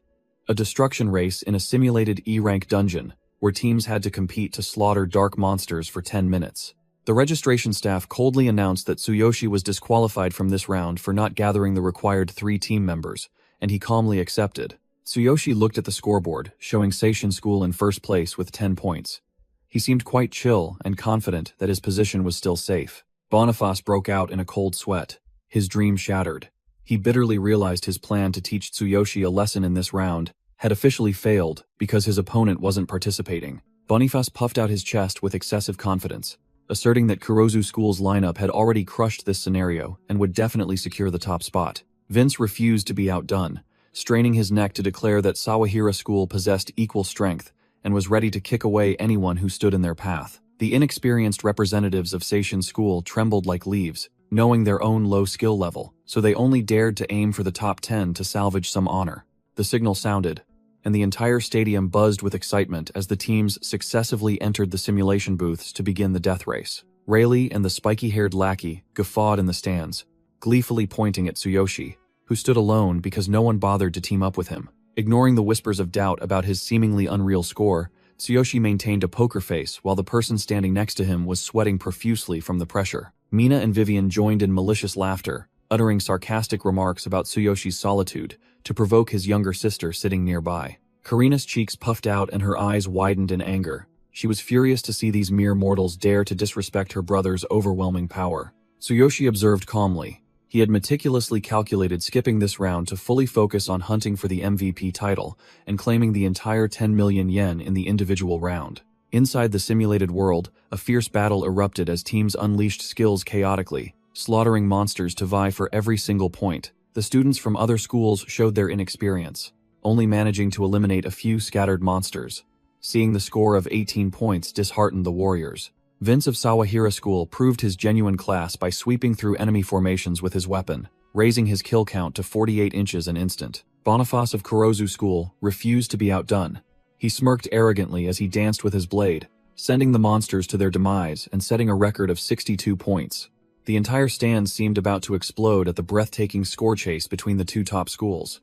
S1: A destruction race in a simulated E-rank dungeon, where teams had to compete to slaughter dark monsters for 10 minutes. The registration staff coldly announced that Tsuyoshi was disqualified from this round for not gathering the required 3 team members, and he calmly accepted. Tsuyoshi looked at the scoreboard, showing Seishin School in first place with 10 points. He seemed quite chill and confident that his position was still safe. Boniface broke out in a cold sweat. His dream shattered. He bitterly realized his plan to teach Tsuyoshi a lesson in this round had officially failed because his opponent wasn't participating. Boniface puffed out his chest with excessive confidence, asserting that Kurozu School's lineup had already crushed this scenario and would definitely secure the top spot. Vince refused to be outdone, straining his neck to declare that Sawahira School possessed equal strength and was ready to kick away anyone who stood in their path. The inexperienced representatives of Seishin School trembled like leaves, knowing their own low skill level, so they only dared to aim for the top 10 to salvage some honor. The signal sounded, and the entire stadium buzzed with excitement as the teams successively entered the simulation booths to begin the death race. Rayleigh and the spiky-haired lackey guffawed in the stands, gleefully pointing at Tsuyoshi, who stood alone because no one bothered to team up with him. Ignoring the whispers of doubt about his seemingly unreal score, Tsuyoshi maintained a poker face while the person standing next to him was sweating profusely from the pressure. Mina and Vivian joined in malicious laughter, uttering sarcastic remarks about Tsuyoshi's solitude to provoke his younger sister sitting nearby. Karina's cheeks puffed out and her eyes widened in anger. She was furious to see these mere mortals dare to disrespect her brother's overwhelming power. Tsuyoshi observed calmly. He had meticulously calculated skipping this round to fully focus on hunting for the MVP title and claiming the entire 10 million yen in the individual round. Inside the simulated world, a fierce battle erupted as teams unleashed skills chaotically, slaughtering monsters to vie for every single point. The students from other schools showed their inexperience, only managing to eliminate a few scattered monsters. Seeing the score of 18 points disheartened the warriors. Vince of Sawahira School proved his genuine class by sweeping through enemy formations with his weapon, raising his kill count to 48 inches an instant. Boniface of Kurozu School refused to be outdone. He smirked arrogantly as he danced with his blade, sending the monsters to their demise and setting a record of 62 points. The entire stand seemed about to explode at the breathtaking score chase between the two top schools.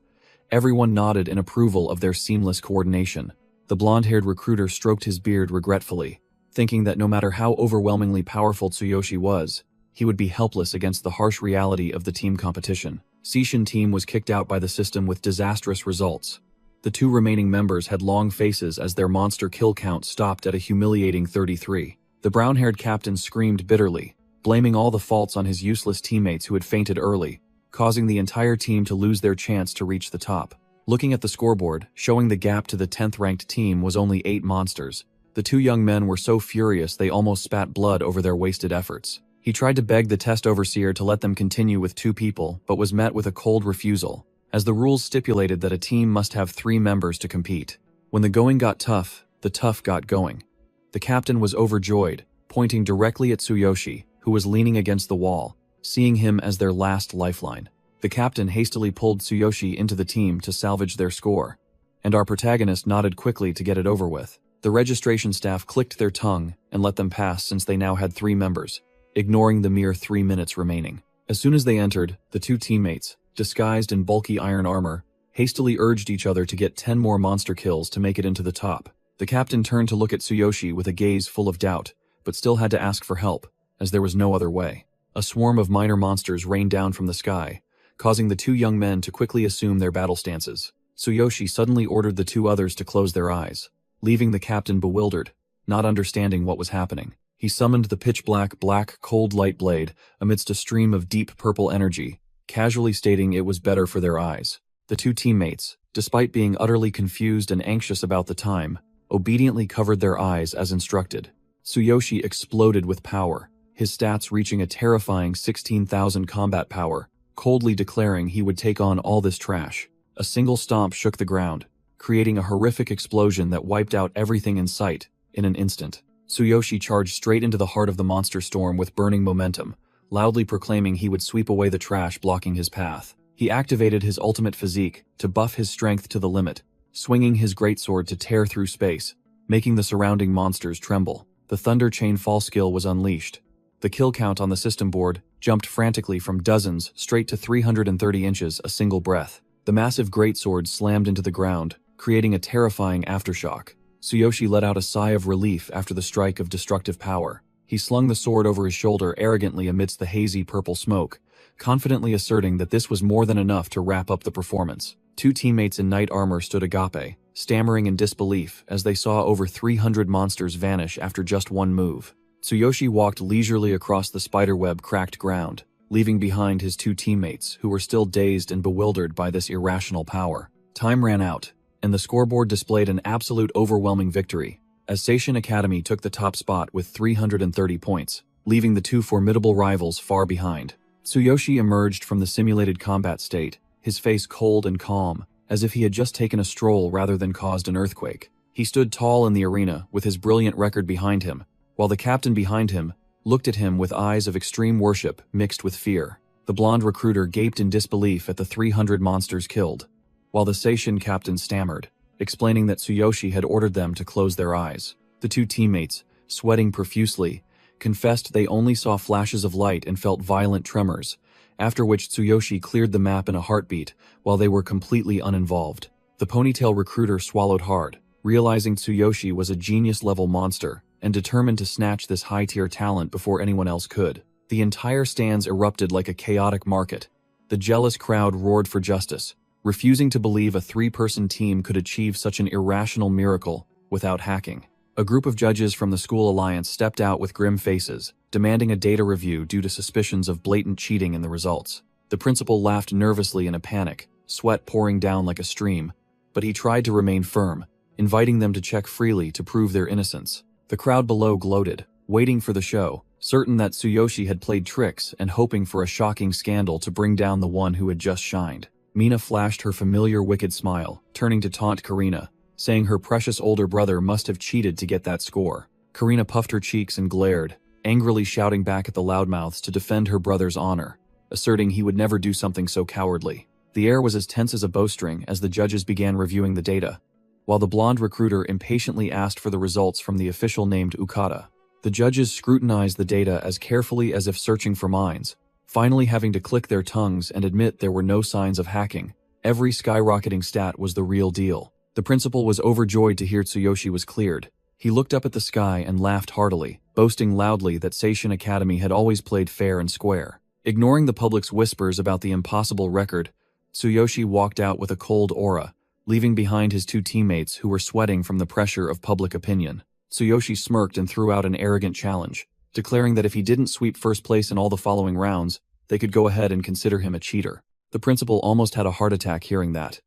S1: Everyone nodded in approval of their seamless coordination. The blonde-haired recruiter stroked his beard regretfully, thinking that no matter how overwhelmingly powerful Tsuyoshi was, he would be helpless against the harsh reality of the team competition. Seishin team was kicked out by the system with disastrous results. The 2 remaining members had long faces as their monster kill count stopped at a humiliating 33. The brown-haired captain screamed bitterly, blaming all the faults on his useless teammates who had fainted early, causing the entire team to lose their chance to reach the top. Looking at the scoreboard, showing the gap to the 10th-ranked team was only 8 monsters. The 2 young men were so furious they almost spat blood over their wasted efforts. He tried to beg the test overseer to let them continue with 2 people, but was met with a cold refusal, as the rules stipulated that a team must have 3 members to compete. When the going got tough, the tough got going. The captain was overjoyed, pointing directly at Tsuyoshi, who was leaning against the wall, seeing him as their last lifeline. The captain hastily pulled Tsuyoshi into the team to salvage their score, and our protagonist nodded quickly to get it over with. The registration staff clicked their tongue and let them pass since they now had 3 members, ignoring the mere 3 minutes remaining. As soon as they entered, the 2 teammates, disguised in bulky iron armor, hastily urged each other to get 10 more monster kills to make it into the top. The captain turned to look at Tsuyoshi with a gaze full of doubt, but still had to ask for help, as there was no other way. A swarm of minor monsters rained down from the sky, causing the 2 young men to quickly assume their battle stances. Tsuyoshi suddenly ordered the 2 others to close their eyes, leaving the captain bewildered, not understanding what was happening. He summoned the pitch-black cold light blade amidst a stream of deep purple energy, casually stating it was better for their eyes. The 2 teammates, despite being utterly confused and anxious about the time, obediently covered their eyes as instructed. Tsuyoshi exploded with power, his stats reaching a terrifying 16,000 combat power, coldly declaring he would take on all this trash. A single stomp shook the ground, creating a horrific explosion that wiped out everything in sight in an instant. Tsuyoshi charged straight into the heart of the monster storm with burning momentum, loudly proclaiming he would sweep away the trash blocking his path. He activated his ultimate physique to buff his strength to the limit, swinging his greatsword to tear through space, making the surrounding monsters tremble. The Thunder Chain Fall skill was unleashed. The kill count on the system board jumped frantically from dozens straight to 330 inches a single breath. The massive greatsword slammed into the ground, creating a terrifying aftershock. Tsuyoshi let out a sigh of relief after the strike of destructive power. He slung the sword over his shoulder arrogantly amidst the hazy purple smoke, confidently asserting that this was more than enough to wrap up the performance. Two teammates in knight armor stood agape, stammering in disbelief as they saw over 300 monsters vanish after just one move. Tsuyoshi walked leisurely across the spiderweb-cracked ground, leaving behind his two teammates who were still dazed and bewildered by this irrational power. Time ran out, and the scoreboard displayed an absolute overwhelming victory, as Seishin Academy took the top spot with 330 points, leaving the two formidable rivals far behind. Tsuyoshi emerged from the simulated combat state, his face cold and calm, as if he had just taken a stroll rather than caused an earthquake. He stood tall in the arena with his brilliant record behind him, while the captain behind him looked at him with eyes of extreme worship mixed with fear. The blonde recruiter gaped in disbelief at the 300 monsters killed, while the Seishin captain stammered, explaining that Tsuyoshi had ordered them to close their eyes. The two teammates, sweating profusely, confessed they only saw flashes of light and felt violent tremors, after which Tsuyoshi cleared the map in a heartbeat while they were completely uninvolved. The ponytail recruiter swallowed hard, realizing Tsuyoshi was a genius-level monster and determined to snatch this high-tier talent before anyone else could. The entire stands erupted like a chaotic market. The jealous crowd roared for justice, refusing to believe a three-person team could achieve such an irrational miracle without hacking. A group of judges from the school alliance stepped out with grim faces, demanding a data review due to suspicions of blatant cheating in the results. The principal laughed nervously in a panic, sweat pouring down like a stream, but he tried to remain firm, inviting them to check freely to prove their innocence. The crowd below gloated, waiting for the show, certain that Tsuyoshi had played tricks and hoping for a shocking scandal to bring down the one who had just shined. Mina flashed her familiar wicked smile, turning to taunt Karina, saying her precious older brother must have cheated to get that score. Karina puffed her cheeks and glared, angrily shouting back at the loudmouths to defend her brother's honor, asserting he would never do something so cowardly. The air was as tense as a bowstring as the judges began reviewing the data, while the blonde recruiter impatiently asked for the results from the official named Ukata. The judges scrutinized the data as carefully as if searching for mines, finally having to click their tongues and admit there were no signs of hacking. Every skyrocketing stat was the real deal. The principal was overjoyed to hear Tsuyoshi was cleared. He looked up at the sky and laughed heartily, boasting loudly that Seishin Academy had always played fair and square. Ignoring the public's whispers about the impossible record, Tsuyoshi walked out with a cold aura, leaving behind his two teammates who were sweating from the pressure of public opinion. Tsuyoshi smirked and threw out an arrogant challenge, declaring that if he didn't sweep first place in all the following rounds, they could go ahead and consider him a cheater. The principal almost had a heart attack hearing that.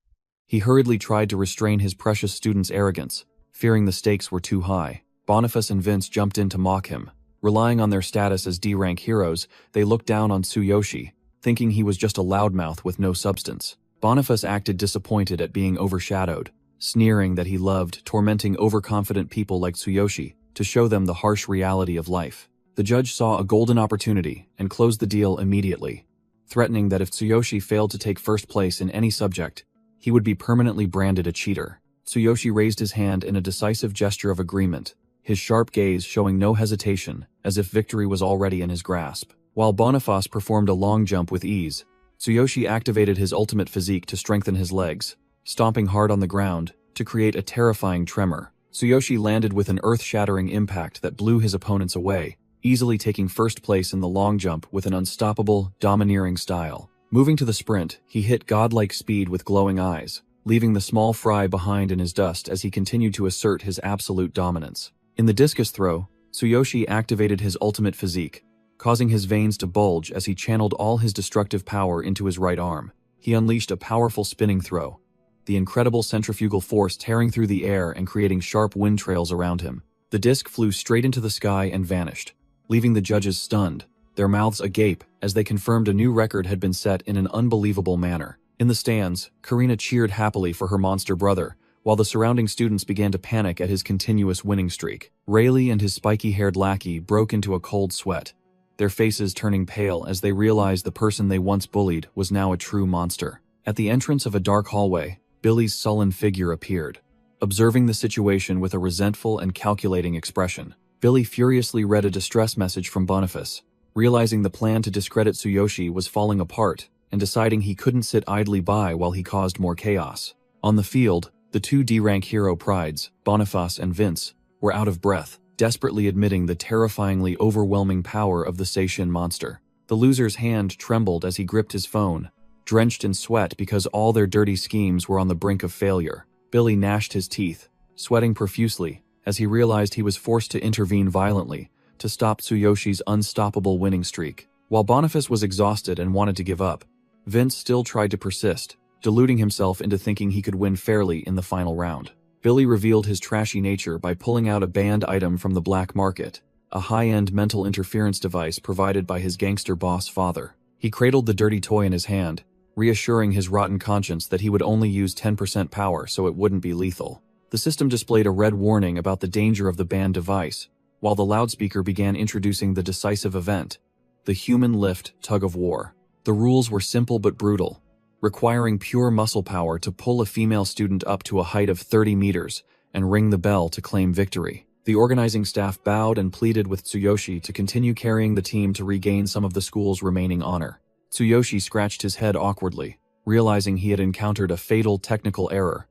S1: He hurriedly tried to restrain his precious student's arrogance, fearing the stakes were too high. Boniface and Vince jumped in to mock him. Relying on their status as D-rank heroes, they looked down on Tsuyoshi, thinking he was just a loudmouth with no substance. Boniface acted disappointed at being overshadowed, sneering that he loved tormenting overconfident people like Tsuyoshi to show them the harsh reality of life. The judge saw a golden opportunity and closed the deal immediately, threatening that if Tsuyoshi failed to take first place in any subject, he would be permanently branded a cheater. Tsuyoshi raised his hand in a decisive gesture of agreement, his sharp gaze showing no hesitation, as if victory was already in his grasp. While Boniface performed a long jump with ease, Tsuyoshi activated his ultimate physique to strengthen his legs, stomping hard on the ground to create a terrifying tremor. Tsuyoshi landed with an earth-shattering impact that blew his opponents away, easily taking first place in the long jump with an unstoppable, domineering style. Moving to the sprint, he hit godlike speed with glowing eyes, leaving the small fry behind in his dust as he continued to assert his absolute dominance. In the discus throw, Tsuyoshi activated his ultimate physique, causing his veins to bulge as he channeled all his destructive power into his right arm. He unleashed a powerful spinning throw, the incredible centrifugal force tearing through the air and creating sharp wind trails around him. The disc flew straight into the sky and vanished, leaving the judges stunned, their mouths agape as they confirmed a new record had been set in an unbelievable manner. In the stands, Karina cheered happily for her monster brother, while the surrounding students began to panic at his continuous winning streak. Rayleigh and his spiky-haired lackey broke into a cold sweat, their faces turning pale as they realized the person they once bullied was now a true monster. At the entrance of a dark hallway, Billy's sullen figure appeared, observing the situation with a resentful and calculating expression. Billy furiously read a distress message from Boniface, realizing the plan to discredit Tsuyoshi was falling apart and deciding he couldn't sit idly by while he caused more chaos. On the field, the two D-rank hero prides, Boniface and Vince, were out of breath, desperately admitting the terrifyingly overwhelming power of the Seishin monster. The loser's hand trembled as he gripped his phone, drenched in sweat because all their dirty schemes were on the brink of failure. Billy gnashed his teeth, sweating profusely, as he realized he was forced to intervene violently to stop Tsuyoshi's unstoppable winning streak. While Boniface was exhausted and wanted to give up, Vince still tried to persist, deluding himself into thinking he could win fairly in the final round. Billy revealed his trashy nature by pulling out a banned item from the black market, a high-end mental interference device provided by his gangster boss father. He cradled the dirty toy in his hand, reassuring his rotten conscience that he would only use 10% power so it wouldn't be lethal. The system displayed a red warning about the danger of the banned device, while the loudspeaker began introducing the decisive event, the human lift tug-of-war. The rules were simple but brutal, requiring pure muscle power to pull a female student up to a height of 30 meters and ring the bell to claim victory. The organizing staff bowed and pleaded with Tsuyoshi to continue carrying the team to regain some of the school's remaining honor. Tsuyoshi scratched his head awkwardly, realizing he had encountered a fatal technical error.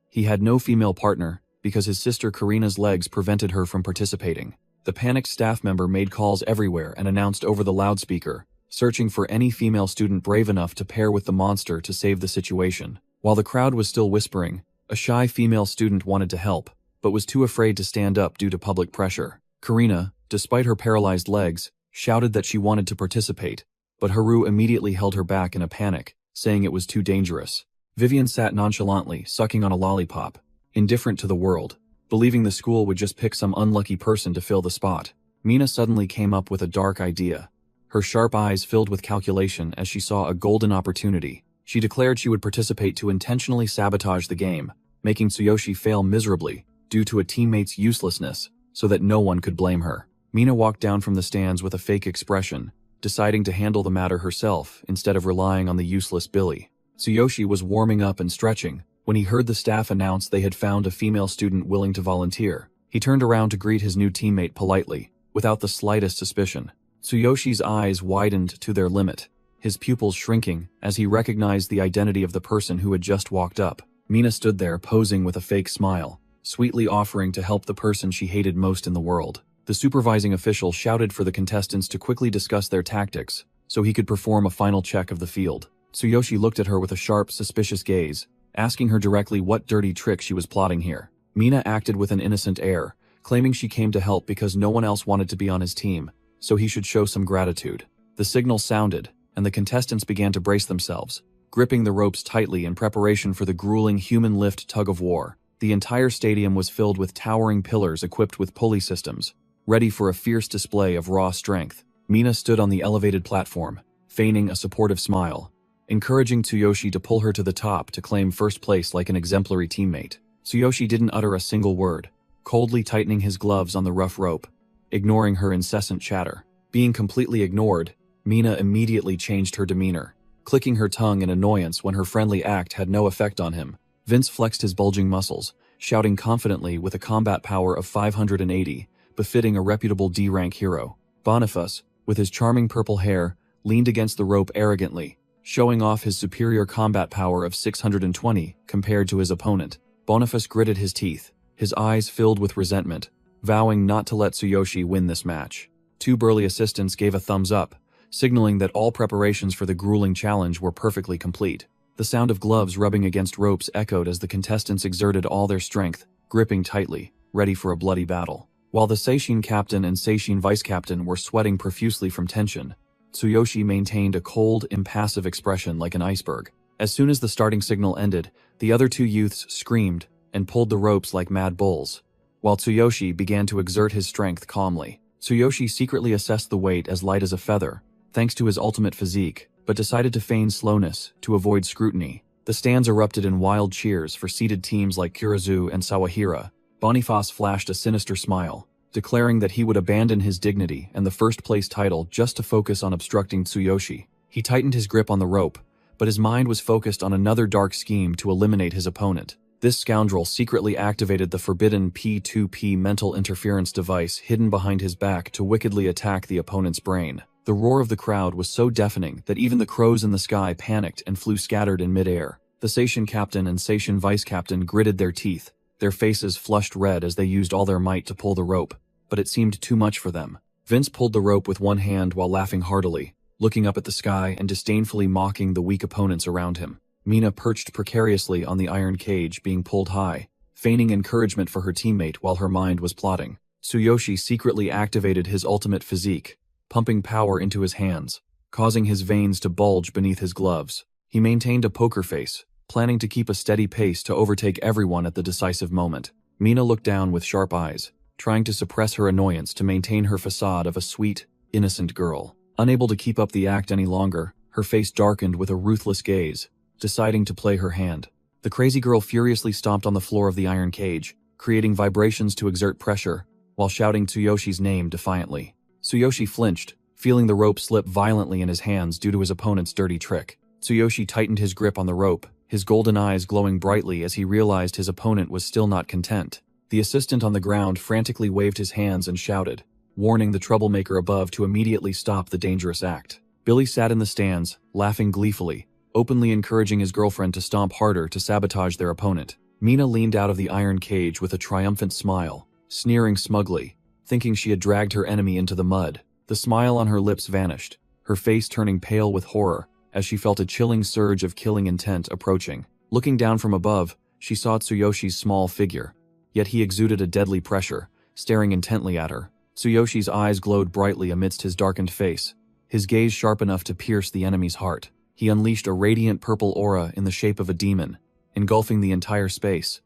S1: He had no female partner because his sister Karina's legs prevented her from participating. The panicked staff member made calls everywhere and announced over the loudspeaker, searching for any female student brave enough to pair with the monster to save the situation. While the crowd was still whispering, a shy female student wanted to help, but was too afraid to stand up due to public pressure. Karina, despite her paralyzed legs, shouted that she wanted to participate, but Haru immediately held her back in a panic, saying it was too dangerous. Vivian sat nonchalantly, sucking on a lollipop, indifferent to the world, believing the school would just pick some unlucky person to fill the spot. Mina suddenly came up with a dark idea. Her sharp eyes filled with calculation as she saw a golden opportunity. She declared she would participate to intentionally sabotage the game, making Tsuyoshi fail miserably due to a teammate's uselessness, so that no one could blame her. Mina walked down from the stands with a fake expression, deciding to handle the matter herself instead of relying on the useless Billy. Tsuyoshi was warming up and stretching when he heard the staff announce they had found a female student willing to volunteer. He turned around to greet his new teammate politely, without the slightest suspicion. Tsuyoshi's eyes widened to their limit, his pupils shrinking as he recognized the identity of the person who had just walked up. Mina stood there posing with a fake smile, sweetly offering to help the person she hated most in the world. The supervising official shouted for the contestants to quickly discuss their tactics so he could perform a final check of the field. Tsuyoshi looked at her with a sharp, suspicious gaze, asking her directly what dirty trick she was plotting here. Mina acted with an innocent air, claiming she came to help because no one else wanted to be on his team, so he should show some gratitude. The signal sounded, and the contestants began to brace themselves, gripping the ropes tightly in preparation for the grueling human lift tug-of-war. The entire stadium was filled with towering pillars equipped with pulley systems, ready for a fierce display of raw strength. Mina stood on the elevated platform, feigning a supportive smile, encouraging Tsuyoshi to pull her to the top to claim first place like an exemplary teammate. Tsuyoshi didn't utter a single word, coldly tightening his gloves on the rough rope, ignoring her incessant chatter. Being completely ignored, Mina immediately changed her demeanor, clicking her tongue in annoyance when her friendly act had no effect on him. Vince flexed his bulging muscles, shouting confidently with a combat power of 580, befitting a reputable D-rank hero. Boniface, with his charming purple hair, leaned against the rope arrogantly, showing off his superior combat power of 620 compared to his opponent. Boniface gritted his teeth, his eyes filled with resentment, vowing not to let Tsuyoshi win this match. Two burly assistants gave a thumbs up, signaling that all preparations for the grueling challenge were perfectly complete. The sound of gloves rubbing against ropes echoed as the contestants exerted all their strength, gripping tightly, ready for a bloody battle. While the Seishin captain and Seishin vice-captain were sweating profusely from tension, Tsuyoshi maintained a cold, impassive expression like an iceberg. As soon as the starting signal ended, the other two youths screamed and pulled the ropes like mad bulls, while Tsuyoshi began to exert his strength calmly. Tsuyoshi secretly assessed the weight as light as a feather, thanks to his ultimate physique, but decided to feign slowness to avoid scrutiny. The stands erupted in wild cheers for seeded teams like Kurizu and Sawahira. Boniface flashed a sinister smile, declaring that he would abandon his dignity and the first-place title just to focus on obstructing Tsuyoshi. He tightened his grip on the rope, but his mind was focused on another dark scheme to eliminate his opponent. This scoundrel secretly activated the forbidden P2P mental interference device hidden behind his back to wickedly attack the opponent's brain. The roar of the crowd was so deafening that even the crows in the sky panicked and flew scattered in midair. The Seishin captain and Seishin vice captain gritted their teeth, their faces flushed red as they used all their might to pull the rope, but it seemed too much for them. Vince pulled the rope with one hand while laughing heartily, looking up at the sky and disdainfully mocking the weak opponents around him. Mina perched precariously on the iron cage being pulled high, feigning encouragement for her teammate while her mind was plotting. Tsuyoshi secretly activated his ultimate physique, pumping power into his hands, causing his veins to bulge beneath his gloves. He maintained a poker face, planning to keep a steady pace to overtake everyone at the decisive moment. Mina looked down with sharp eyes, trying to suppress her annoyance to maintain her facade of a sweet, innocent girl. Unable to keep up the act any longer, her face darkened with a ruthless gaze, deciding to play her hand. The crazy girl furiously stomped on the floor of the iron cage, creating vibrations to exert pressure, while shouting Tsuyoshi's name defiantly. Tsuyoshi flinched, feeling the rope slip violently in his hands due to his opponent's dirty trick. Tsuyoshi tightened his grip on the rope, his golden eyes glowing brightly as he realized his opponent was still not content. The assistant on the ground frantically waved his hands and shouted, warning the troublemaker above to immediately stop the dangerous act. Billy sat in the stands, laughing gleefully, openly encouraging his girlfriend to stomp harder to sabotage their opponent. Mina leaned out of the iron cage with a triumphant smile, sneering smugly, thinking she had dragged her enemy into the mud. The smile on her lips vanished, her face turning pale with horror, as she felt a chilling surge of killing intent approaching. Looking down from above, she saw Tsuyoshi's small figure, yet he exuded a deadly pressure, staring intently at her. Tsuyoshi's eyes glowed brightly amidst his darkened face, his gaze sharp enough to pierce the enemy's heart. He unleashed a radiant purple aura in the shape of a demon, engulfing the entire space,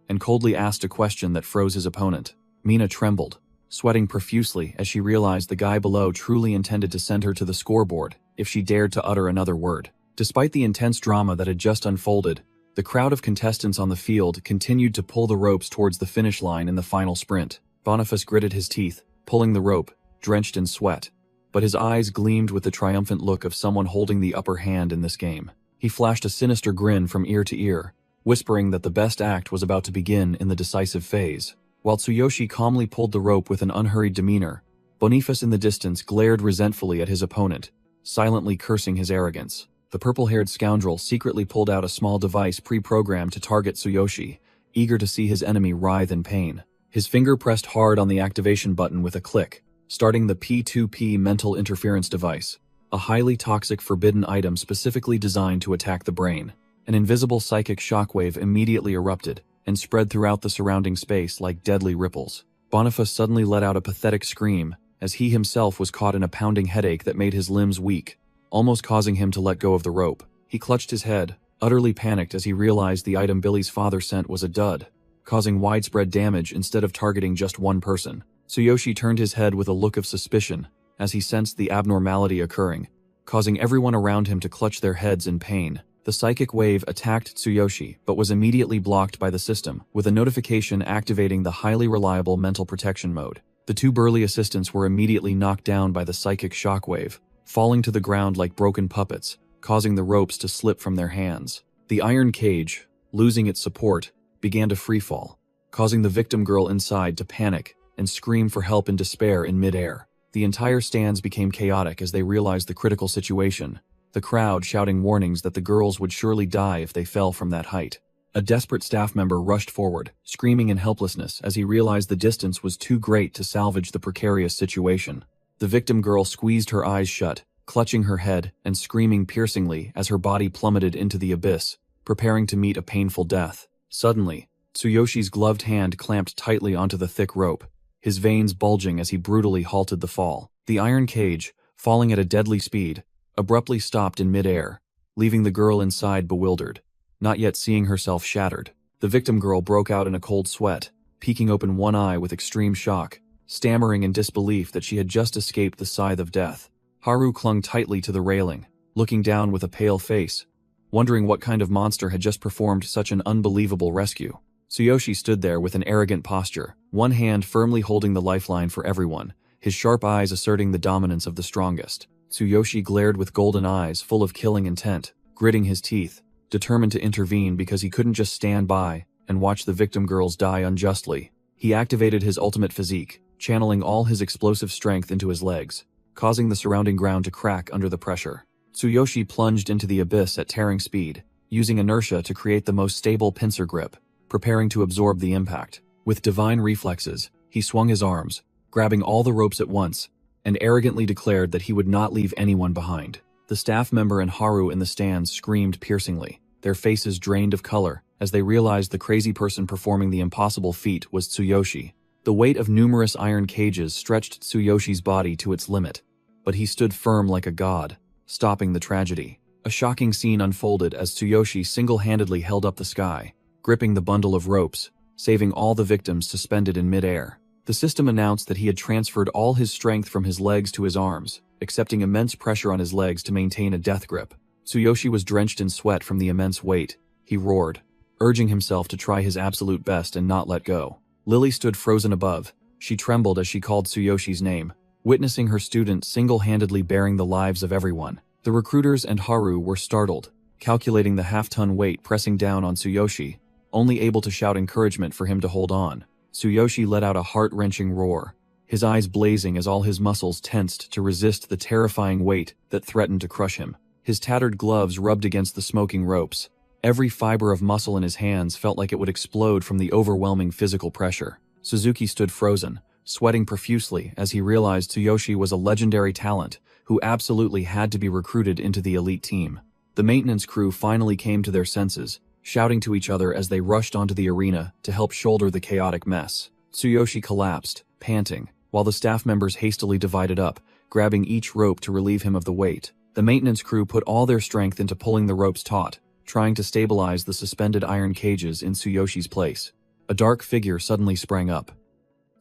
S1: and coldly asked a question that froze his opponent. Mina trembled, sweating profusely as she realized the guy below truly intended to send her to the scoreboard if she dared to utter another word. Despite the intense drama that had just unfolded, the crowd of contestants on the field continued to pull the ropes towards the finish line in the final sprint. Boniface gritted his teeth, pulling the rope, drenched in sweat, but his eyes gleamed with the triumphant look of someone holding the upper hand in this game. He flashed a sinister grin from ear to ear, whispering that the best act was about to begin in the decisive phase. While Tsuyoshi calmly pulled the rope with an unhurried demeanor, Boniface in the distance glared resentfully at his opponent, silently cursing his arrogance. The purple-haired scoundrel secretly pulled out a small device pre-programmed to target Tsuyoshi, eager to see his enemy writhe in pain. His finger pressed hard on the activation button with a click, starting the P2P mental interference device, a highly toxic forbidden item specifically designed to attack the brain. An invisible psychic shockwave immediately erupted and spread throughout the surrounding space like deadly ripples. Boniface suddenly let out a pathetic scream, as he himself was caught in a pounding headache that made his limbs weak, almost causing him to let go of the rope. He clutched his head, utterly panicked as he realized the item Billy's father sent was a dud, causing widespread damage instead of targeting just one person. Tsuyoshi turned his head with a look of suspicion as he sensed the abnormality occurring, causing everyone around him to clutch their heads in pain. The psychic wave attacked Tsuyoshi but was immediately blocked by the system, with a notification activating the highly reliable mental protection mode. The two burly assistants were immediately knocked down by the psychic shockwave, falling to the ground like broken puppets, causing the ropes to slip from their hands. The iron cage, losing its support, began to freefall, causing the victim girl inside to panic and scream for help in despair in midair. The entire stands became chaotic as they realized the critical situation, the crowd shouting warnings that the girls would surely die if they fell from that height. A desperate staff member rushed forward, screaming in helplessness as he realized the distance was too great to salvage the precarious situation. The victim girl squeezed her eyes shut, clutching her head and screaming piercingly as her body plummeted into the abyss, preparing to meet a painful death. Suddenly, Tsuyoshi's gloved hand clamped tightly onto the thick rope, his veins bulging as he brutally halted the fall. The iron cage, falling at a deadly speed, abruptly stopped in midair, leaving the girl inside bewildered, not yet seeing herself shattered. The victim girl broke out in a cold sweat, peeking open one eye with extreme shock, stammering in disbelief that she had just escaped the scythe of death. Haru clung tightly to the railing, looking down with a pale face, wondering what kind of monster had just performed such an unbelievable rescue. Tsuyoshi stood there with an arrogant posture, one hand firmly holding the lifeline for everyone, his sharp eyes asserting the dominance of the strongest. Tsuyoshi glared with golden eyes full of killing intent, gritting his teeth, determined to intervene because he couldn't just stand by and watch the victim girls die unjustly. He activated his ultimate physique, channeling all his explosive strength into his legs, causing the surrounding ground to crack under the pressure. Tsuyoshi plunged into the abyss at tearing speed, using inertia to create the most stable pincer grip, preparing to absorb the impact. With divine reflexes, he swung his arms, grabbing all the ropes at once, and arrogantly declared that he would not leave anyone behind. The staff member and Haru in the stands screamed piercingly, their faces drained of color, as they realized the crazy person performing the impossible feat was Tsuyoshi. The weight of numerous iron cages stretched Tsuyoshi's body to its limit, but he stood firm like a god, stopping the tragedy. A shocking scene unfolded as Tsuyoshi single-handedly held up the sky, gripping the bundle of ropes, saving all the victims suspended in mid-air. The system announced that he had transferred all his strength from his legs to his arms, accepting immense pressure on his legs to maintain a death grip. Tsuyoshi was drenched in sweat from the immense weight. He roared, urging himself to try his absolute best and not let go. Lily stood frozen above. She trembled as she called Tsuyoshi's name, witnessing her student single-handedly bearing the lives of everyone. The recruiters and Haru were startled, calculating the half-ton weight pressing down on Tsuyoshi, only able to shout encouragement for him to hold on. Tsuyoshi let out a heart-wrenching roar, his eyes blazing as all his muscles tensed to resist the terrifying weight that threatened to crush him. His tattered gloves rubbed against the smoking ropes. Every fiber of muscle in his hands felt like it would explode from the overwhelming physical pressure. Suzuki stood frozen, sweating profusely as he realized Tsuyoshi was a legendary talent who absolutely had to be recruited into the elite team. The maintenance crew finally came to their senses, shouting to each other as they rushed onto the arena to help shoulder the chaotic mess. Tsuyoshi collapsed, panting, while the staff members hastily divided up, grabbing each rope to relieve him of the weight. The maintenance crew put all their strength into pulling the ropes taut, trying to stabilize the suspended iron cages in Tsuyoshi's place. A dark figure suddenly sprang up.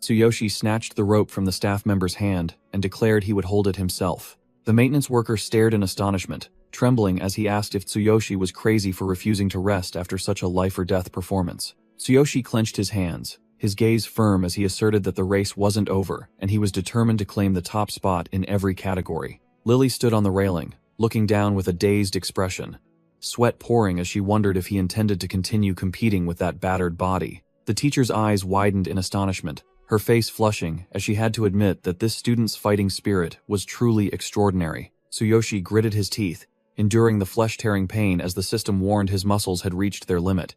S1: Tsuyoshi snatched the rope from the staff member's hand and declared he would hold it himself. The maintenance worker stared in astonishment, trembling as he asked if Tsuyoshi was crazy for refusing to rest after such a life-or-death performance. Tsuyoshi clenched his hands, his gaze firm as he asserted that the race wasn't over and he was determined to claim the top spot in every category. Lily stood on the railing, looking down with a dazed expression, sweat pouring as she wondered if he intended to continue competing with that battered body. The teacher's eyes widened in astonishment, her face flushing as she had to admit that this student's fighting spirit was truly extraordinary. Tsuyoshi gritted his teeth, enduring the flesh-tearing pain as the system warned his muscles had reached their limit.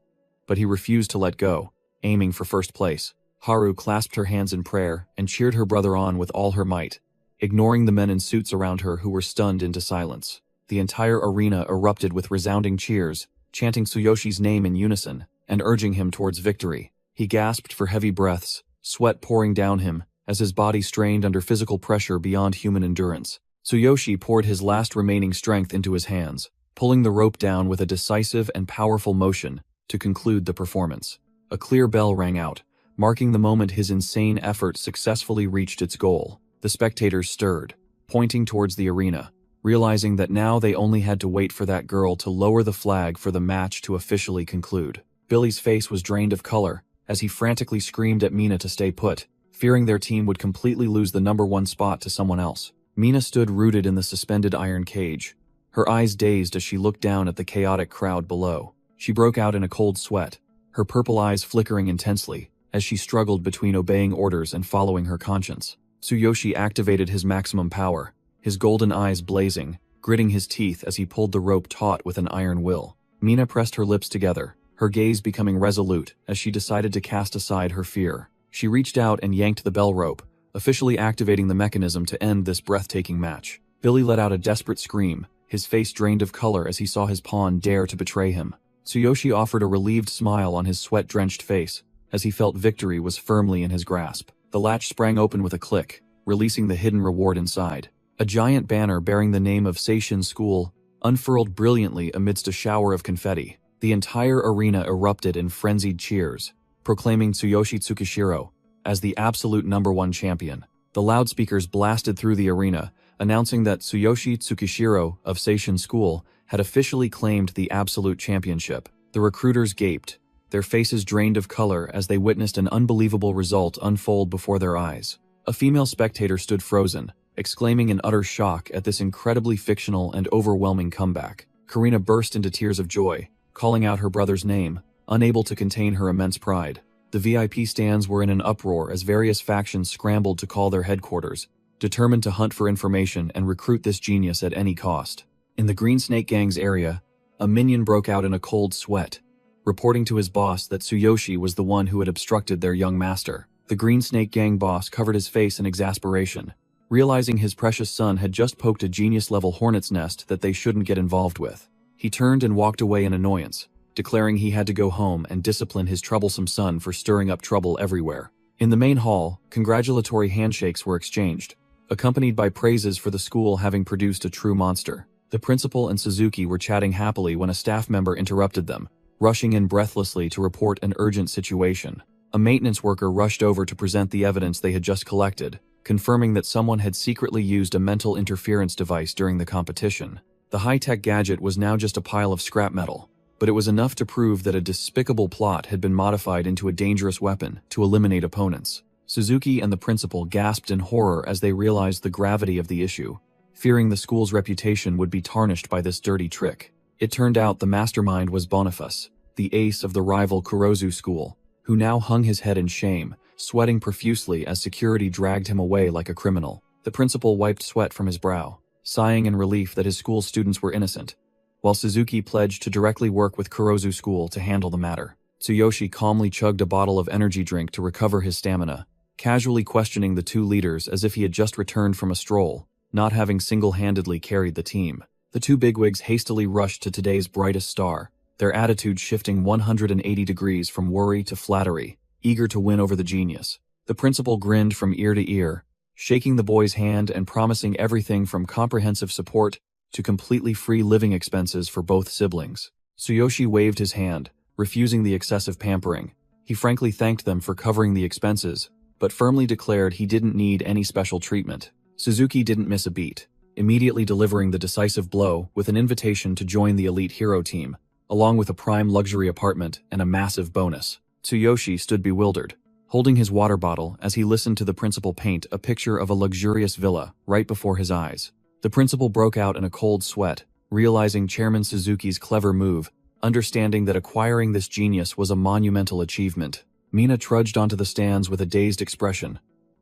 S1: But he refused to let go, aiming for first place. Haru clasped her hands in prayer and cheered her brother on with all her might, ignoring the men in suits around her who were stunned into silence. The entire arena erupted with resounding cheers, chanting Tsuyoshi's name in unison and urging him towards victory. He gasped for heavy breaths, sweat pouring down him as his body strained under physical pressure beyond human endurance. Tsuyoshi poured his last remaining strength into his hands, pulling the rope down with a decisive and powerful motion to conclude the performance. A clear bell rang out, marking the moment his insane effort successfully reached its goal. The spectators stirred, pointing towards the arena, realizing that now they only had to wait for that girl to lower the flag for the match to officially conclude. Billy's face was drained of color as he frantically screamed at Mina to stay put, fearing their team would completely lose the #1 spot to someone else. Mina stood rooted in the suspended iron cage, her eyes dazed as she looked down at the chaotic crowd below. She broke out in a cold sweat, her purple eyes flickering intensely as she struggled between obeying orders and following her conscience. Tsuyoshi activated his maximum power, his golden eyes blazing, gritting his teeth as he pulled the rope taut with an iron will. Mina pressed her lips together, her gaze becoming resolute as she decided to cast aside her fear. She reached out and yanked the bell rope, officially activating the mechanism to end this breathtaking match. Billy let out a desperate scream, his face drained of color as he saw his pawn dare to betray him. Tsuyoshi offered a relieved smile on his sweat-drenched face as he felt victory was firmly in his grasp. The latch sprang open with a click, releasing the hidden reward inside. A giant banner bearing the name of Seishin School unfurled brilliantly amidst a shower of confetti. The entire arena erupted in frenzied cheers, proclaiming Tsuyoshi Tsukishiro as the absolute #1 champion. The loudspeakers blasted through the arena, announcing that Tsuyoshi Tsukishiro of Seishin School had officially claimed the absolute championship. The recruiters gaped, their faces drained of color as they witnessed an unbelievable result unfold before their eyes. A female spectator stood frozen, exclaiming in utter shock at this incredibly fictional and overwhelming comeback. Karina burst into tears of joy, calling out her brother's name, unable to contain her immense pride. The VIP stands were in an uproar as various factions scrambled to call their headquarters, determined to hunt for information and recruit this genius at any cost. In the Green Snake Gang's area, a minion broke out in a cold sweat, reporting to his boss that Tsuyoshi was the one who had obstructed their young master. The Green Snake Gang boss covered his face in exasperation, realizing his precious son had just poked a genius-level hornet's nest that they shouldn't get involved with. He turned and walked away in annoyance, declaring he had to go home and discipline his troublesome son for stirring up trouble everywhere. In the main hall, congratulatory handshakes were exchanged, accompanied by praises for the school having produced a true monster. The principal and Suzuki were chatting happily when a staff member interrupted them, rushing in breathlessly to report an urgent situation. A maintenance worker rushed over to present the evidence they had just collected, confirming that someone had secretly used a mental interference device during the competition. The high-tech gadget was now just a pile of scrap metal, but it was enough to prove that a despicable plot had been modified into a dangerous weapon to eliminate opponents. Suzuki and the principal gasped in horror as they realized the gravity of the issue, fearing the school's reputation would be tarnished by this dirty trick. It turned out the mastermind was Boniface, the ace of the rival Kurozu school, who now hung his head in shame, sweating profusely as security dragged him away like a criminal. The principal wiped sweat from his brow, sighing in relief that his school students were innocent, while Suzuki pledged to directly work with Kurozu School to handle the matter. Tsuyoshi calmly chugged a bottle of energy drink to recover his stamina, casually questioning the two leaders as if he had just returned from a stroll, not having single-handedly carried the team. The two bigwigs hastily rushed to today's brightest star, their attitudes shifting 180 degrees from worry to flattery, eager to win over the genius. The principal grinned from ear to ear, shaking the boy's hand and promising everything from comprehensive support to completely free living expenses for both siblings. Tsuyoshi waved his hand, refusing the excessive pampering. He frankly thanked them for covering the expenses, but firmly declared he didn't need any special treatment. Suzuki didn't miss a beat, immediately delivering the decisive blow with an invitation to join the elite hero team, along with a prime luxury apartment and a massive bonus. Tsuyoshi stood bewildered, holding his water bottle as he listened to the principal paint a picture of a luxurious villa right before his eyes. The principal broke out in a cold sweat, realizing Chairman Suzuki's clever move, understanding that acquiring this genius was a monumental achievement. Mina trudged onto the stands with a dazed expression,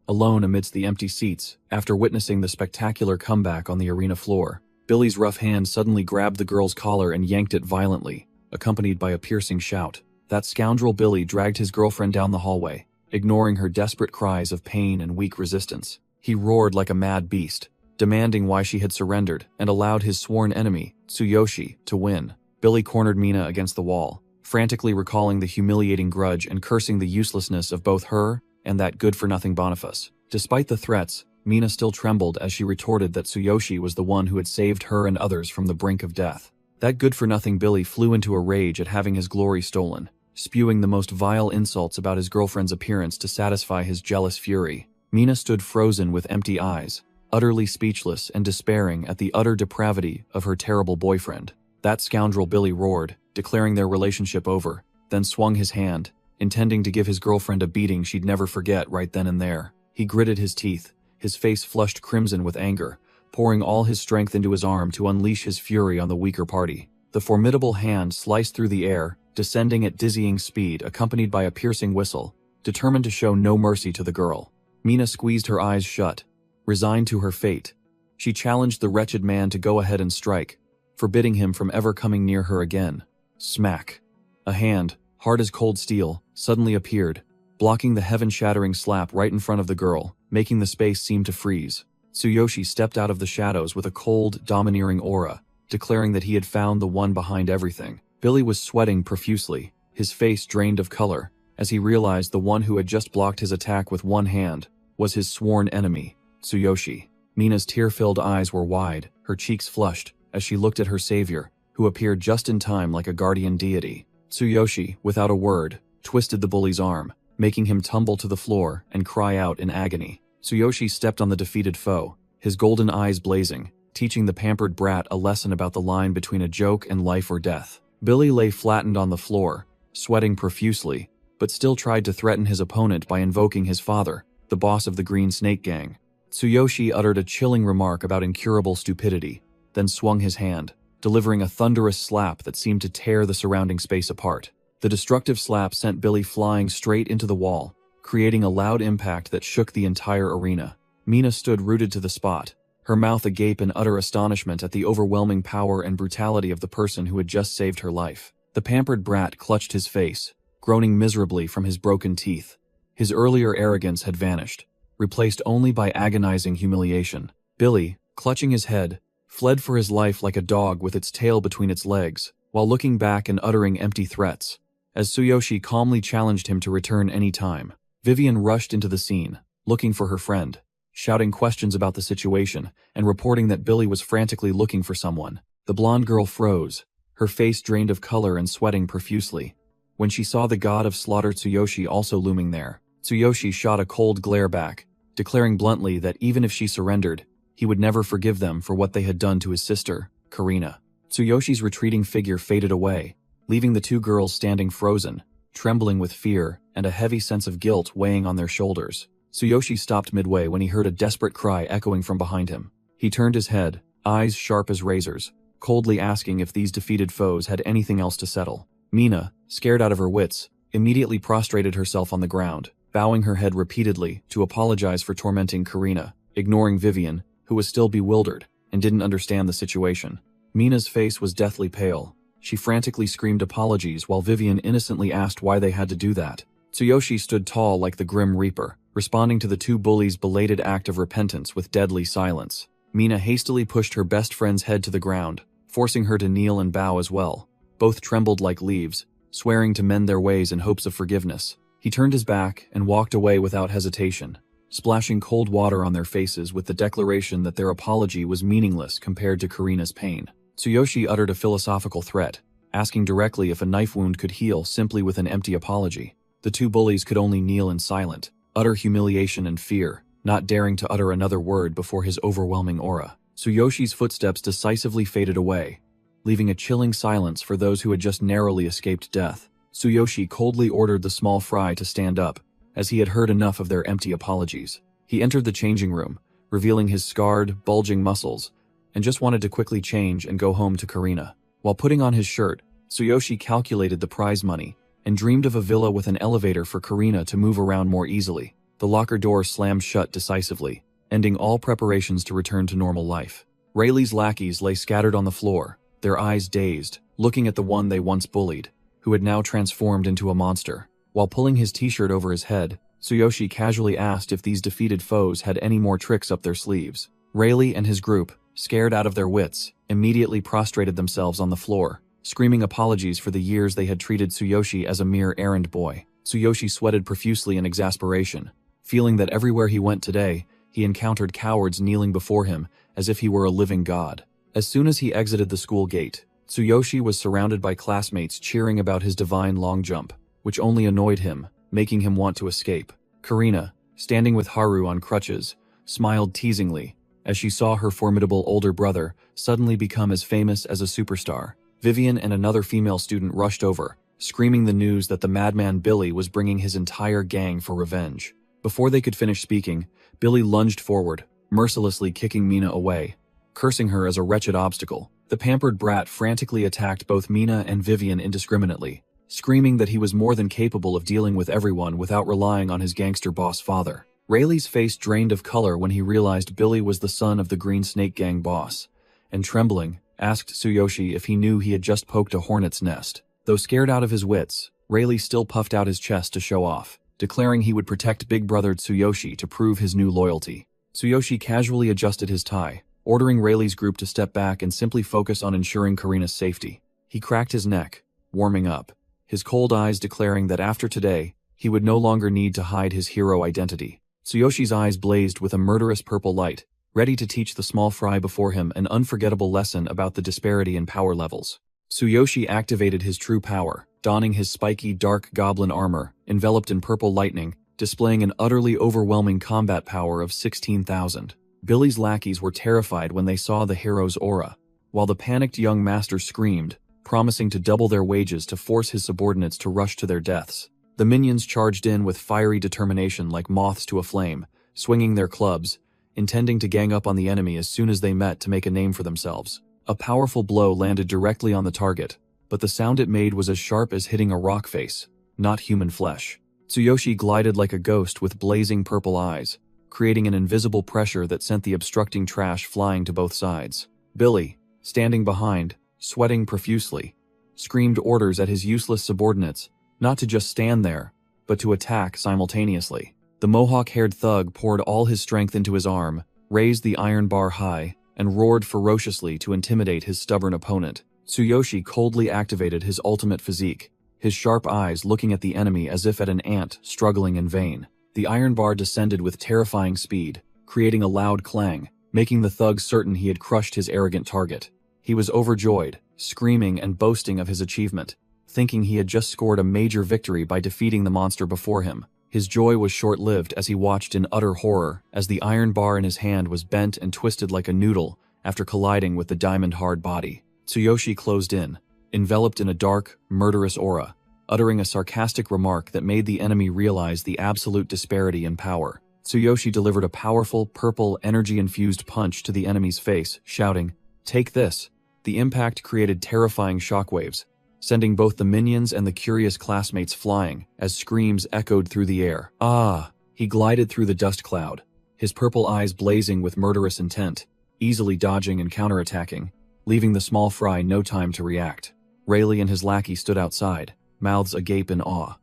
S1: alone amidst the empty seats after witnessing the spectacular comeback on the arena floor. Billy's rough hand suddenly grabbed the girl's collar and yanked it violently, accompanied by a piercing shout. That scoundrel Billy dragged his girlfriend down the hallway, ignoring her desperate cries of pain and weak resistance. He roared like a mad beast, demanding why she had surrendered and allowed his sworn enemy, Tsuyoshi, to win. Billy cornered Mina against the wall, frantically recalling the humiliating grudge and cursing the uselessness of both her and that good-for-nothing Boniface. Despite the threats, Mina still trembled as she retorted that Tsuyoshi was the one who had saved her and others from the brink of death. That good-for-nothing Billy flew into a rage at having his glory stolen, spewing the most vile insults about his girlfriend's appearance to satisfy his jealous fury. Mina stood frozen with empty eyes, utterly speechless and despairing at the utter depravity of her terrible boyfriend. That scoundrel Billy roared, declaring their relationship over, then swung his hand, intending to give his girlfriend a beating she'd never forget right then and there. He gritted his teeth, his face flushed crimson with anger, pouring all his strength into his arm to unleash his fury on the weaker party. The formidable hand sliced through the air, descending at dizzying speed, accompanied by a piercing whistle, determined to show no mercy to the girl. Mina squeezed her eyes shut, resigned to her fate. She challenged the wretched man to go ahead and strike, forbidding him from ever coming near her again. Smack. A hand, hard as cold steel, suddenly appeared, blocking the heaven-shattering slap right in front of the girl, making the space seem to freeze. Tsuyoshi stepped out of the shadows with a cold, domineering aura, declaring that he had found the one behind everything. Billy was sweating profusely, his face drained of color, as he realized the one who had just blocked his attack with one hand was his sworn enemy, Tsuyoshi. Mina's tear-filled eyes were wide, her cheeks flushed, as she looked at her savior, who appeared just in time like a guardian deity. Tsuyoshi, without a word, twisted the bully's arm, making him tumble to the floor and cry out in agony. Tsuyoshi stepped on the defeated foe, his golden eyes blazing, teaching the pampered brat a lesson about the line between a joke and life or death. Billy lay flattened on the floor, sweating profusely, but still tried to threaten his opponent by invoking his father, the boss of the Green Snake Gang. Tsuyoshi uttered a chilling remark about incurable stupidity, then swung his hand, delivering a thunderous slap that seemed to tear the surrounding space apart. The destructive slap sent Billy flying straight into the wall, creating a loud impact that shook the entire arena. Mina stood rooted to the spot, her mouth agape in utter astonishment at the overwhelming power and brutality of the person who had just saved her life. The pampered brat clutched his face, groaning miserably from his broken teeth. His earlier arrogance had vanished, replaced only by agonizing humiliation. Billy, clutching his head, fled for his life like a dog with its tail between its legs, while looking back and uttering empty threats, as Tsuyoshi calmly challenged him to return any time. Vivian rushed into the scene, looking for her friend, shouting questions about the situation and reporting that Billy was frantically looking for someone. The blonde girl froze, her face drained of color and sweating profusely, when she saw the god of slaughter Tsuyoshi also looming there. Tsuyoshi shot a cold glare back, declaring bluntly that even if she surrendered, he would never forgive them for what they had done to his sister, Karina. Tsuyoshi's retreating figure faded away, leaving the two girls standing frozen, trembling with fear and a heavy sense of guilt weighing on their shoulders. Tsuyoshi stopped midway when he heard a desperate cry echoing from behind him. He turned his head, eyes sharp as razors, coldly asking if these defeated foes had anything else to settle. Mina, scared out of her wits, immediately prostrated herself on the ground, bowing her head repeatedly to apologize for tormenting Karina, ignoring Vivian, who was still bewildered and didn't understand the situation. Mina's face was deathly pale. She frantically screamed apologies while Vivian innocently asked why they had to do that. Tsuyoshi stood tall like the Grim Reaper, responding to the two bullies' belated act of repentance with deadly silence. Mina hastily pushed her best friend's head to the ground, forcing her to kneel and bow as well. Both trembled like leaves, swearing to mend their ways in hopes of forgiveness. He turned his back and walked away without hesitation, splashing cold water on their faces with the declaration that their apology was meaningless compared to Karina's pain. Tsuyoshi uttered a philosophical threat, asking directly if a knife wound could heal simply with an empty apology. The two bullies could only kneel in silent, utter humiliation and fear, not daring to utter another word before his overwhelming aura. Tsuyoshi's footsteps decisively faded away, leaving a chilling silence for those who had just narrowly escaped death. Tsuyoshi coldly ordered the small fry to stand up, as he had heard enough of their empty apologies. He entered the changing room, revealing his scarred, bulging muscles, and just wanted to quickly change and go home to Karina. While putting on his shirt, Tsuyoshi calculated the prize money and dreamed of a villa with an elevator for Karina to move around more easily. The locker door slammed shut decisively, ending all preparations to return to normal life. Rayleigh's lackeys lay scattered on the floor, their eyes dazed, looking at the one they once bullied, who had now transformed into a monster. While pulling his t-shirt over his head, Tsuyoshi casually asked if these defeated foes had any more tricks up their sleeves. Rayleigh and his group, scared out of their wits, immediately prostrated themselves on the floor, screaming apologies for the years they had treated Tsuyoshi as a mere errand boy. Tsuyoshi sweated profusely in exasperation, feeling that everywhere he went today, he encountered cowards kneeling before him as if he were a living god. As soon as he exited the school gate, Tsuyoshi was surrounded by classmates cheering about his divine long jump, which only annoyed him, making him want to escape. Karina, standing with Haru on crutches, smiled teasingly as she saw her formidable older brother suddenly become as famous as a superstar. Vivian and another female student rushed over, screaming the news that the madman Billy was bringing his entire gang for revenge. Before they could finish speaking, Billy lunged forward, mercilessly kicking Mina away, cursing her as a wretched obstacle. The pampered brat frantically attacked both Mina and Vivian indiscriminately, screaming that he was more than capable of dealing with everyone without relying on his gangster boss father. Rayleigh's face drained of color when he realized Billy was the son of the Green Snake Gang boss, and trembling, asked Tsuyoshi if he knew he had just poked a hornet's nest. Though scared out of his wits, Rayleigh still puffed out his chest to show off, declaring he would protect big brother Tsuyoshi to prove his new loyalty. Tsuyoshi casually adjusted his tie, ordering Rayleigh's group to step back and simply focus on ensuring Karina's safety. He cracked his neck, warming up, his cold eyes declaring that after today, he would no longer need to hide his hero identity. Tsuyoshi's eyes blazed with a murderous purple light, ready to teach the small fry before him an unforgettable lesson about the disparity in power levels. Tsuyoshi activated his true power, donning his spiky dark goblin armor, enveloped in purple lightning, displaying an utterly overwhelming combat power of 16,000. Billy's lackeys were terrified when they saw the hero's aura, while the panicked young master screamed, promising to double their wages to force his subordinates to rush to their deaths. The minions charged in with fiery determination like moths to a flame, swinging their clubs, intending to gang up on the enemy as soon as they met to make a name for themselves. A powerful blow landed directly on the target, but the sound it made was as sharp as hitting a rock face, not human flesh. Tsuyoshi glided like a ghost with blazing purple eyes, creating an invisible pressure that sent the obstructing trash flying to both sides. Billy, standing behind, sweating profusely, screamed orders at his useless subordinates, not to just stand there, but to attack simultaneously. The mohawk-haired thug poured all his strength into his arm, raised the iron bar high, and roared ferociously to intimidate his stubborn opponent. Tsuyoshi coldly activated his ultimate physique, his sharp eyes looking at the enemy as if at an ant struggling in vain. The iron bar descended with terrifying speed, creating a loud clang, making the thug certain he had crushed his arrogant target. He was overjoyed, screaming and boasting of his achievement, thinking he had just scored a major victory by defeating the monster before him. His joy was short-lived as he watched in utter horror as the iron bar in his hand was bent and twisted like a noodle after colliding with the diamond-hard body. Tsuyoshi closed in, enveloped in a dark, murderous aura, uttering a sarcastic remark that made the enemy realize the absolute disparity in power. Tsuyoshi delivered a powerful, purple, energy-infused punch to the enemy's face, shouting, "Take this!" The impact created terrifying shockwaves, sending both the minions and the curious classmates flying as screams echoed through the air. Ah! He glided through the dust cloud, his purple eyes blazing with murderous intent, easily dodging and counterattacking, leaving the small fry no time to react. Rayleigh and his lackey stood outside, mouths agape in awe.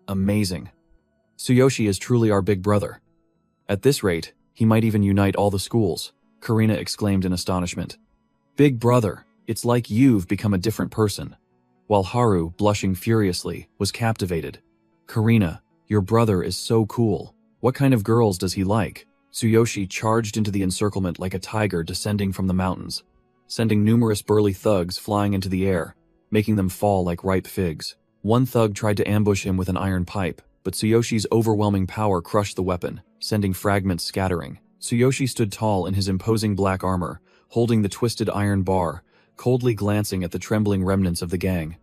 S1: Amazing. Tsuyoshi is truly our big brother. At this rate, he might even unite all the schools, Karina exclaimed in astonishment. Big brother, it's like you've become a different person. While Haru, blushing furiously, was captivated. Karina, your brother is so cool. What kind of girls does he like? Tsuyoshi charged into the encirclement like a tiger descending from the mountains, sending numerous burly thugs flying into the air, making them fall like ripe figs. One thug tried to ambush him with an iron pipe, but Tsuyoshi's overwhelming power crushed the weapon, sending fragments scattering. Tsuyoshi stood tall in his imposing black armor, holding the twisted iron bar, coldly glancing at the trembling remnants of the gang.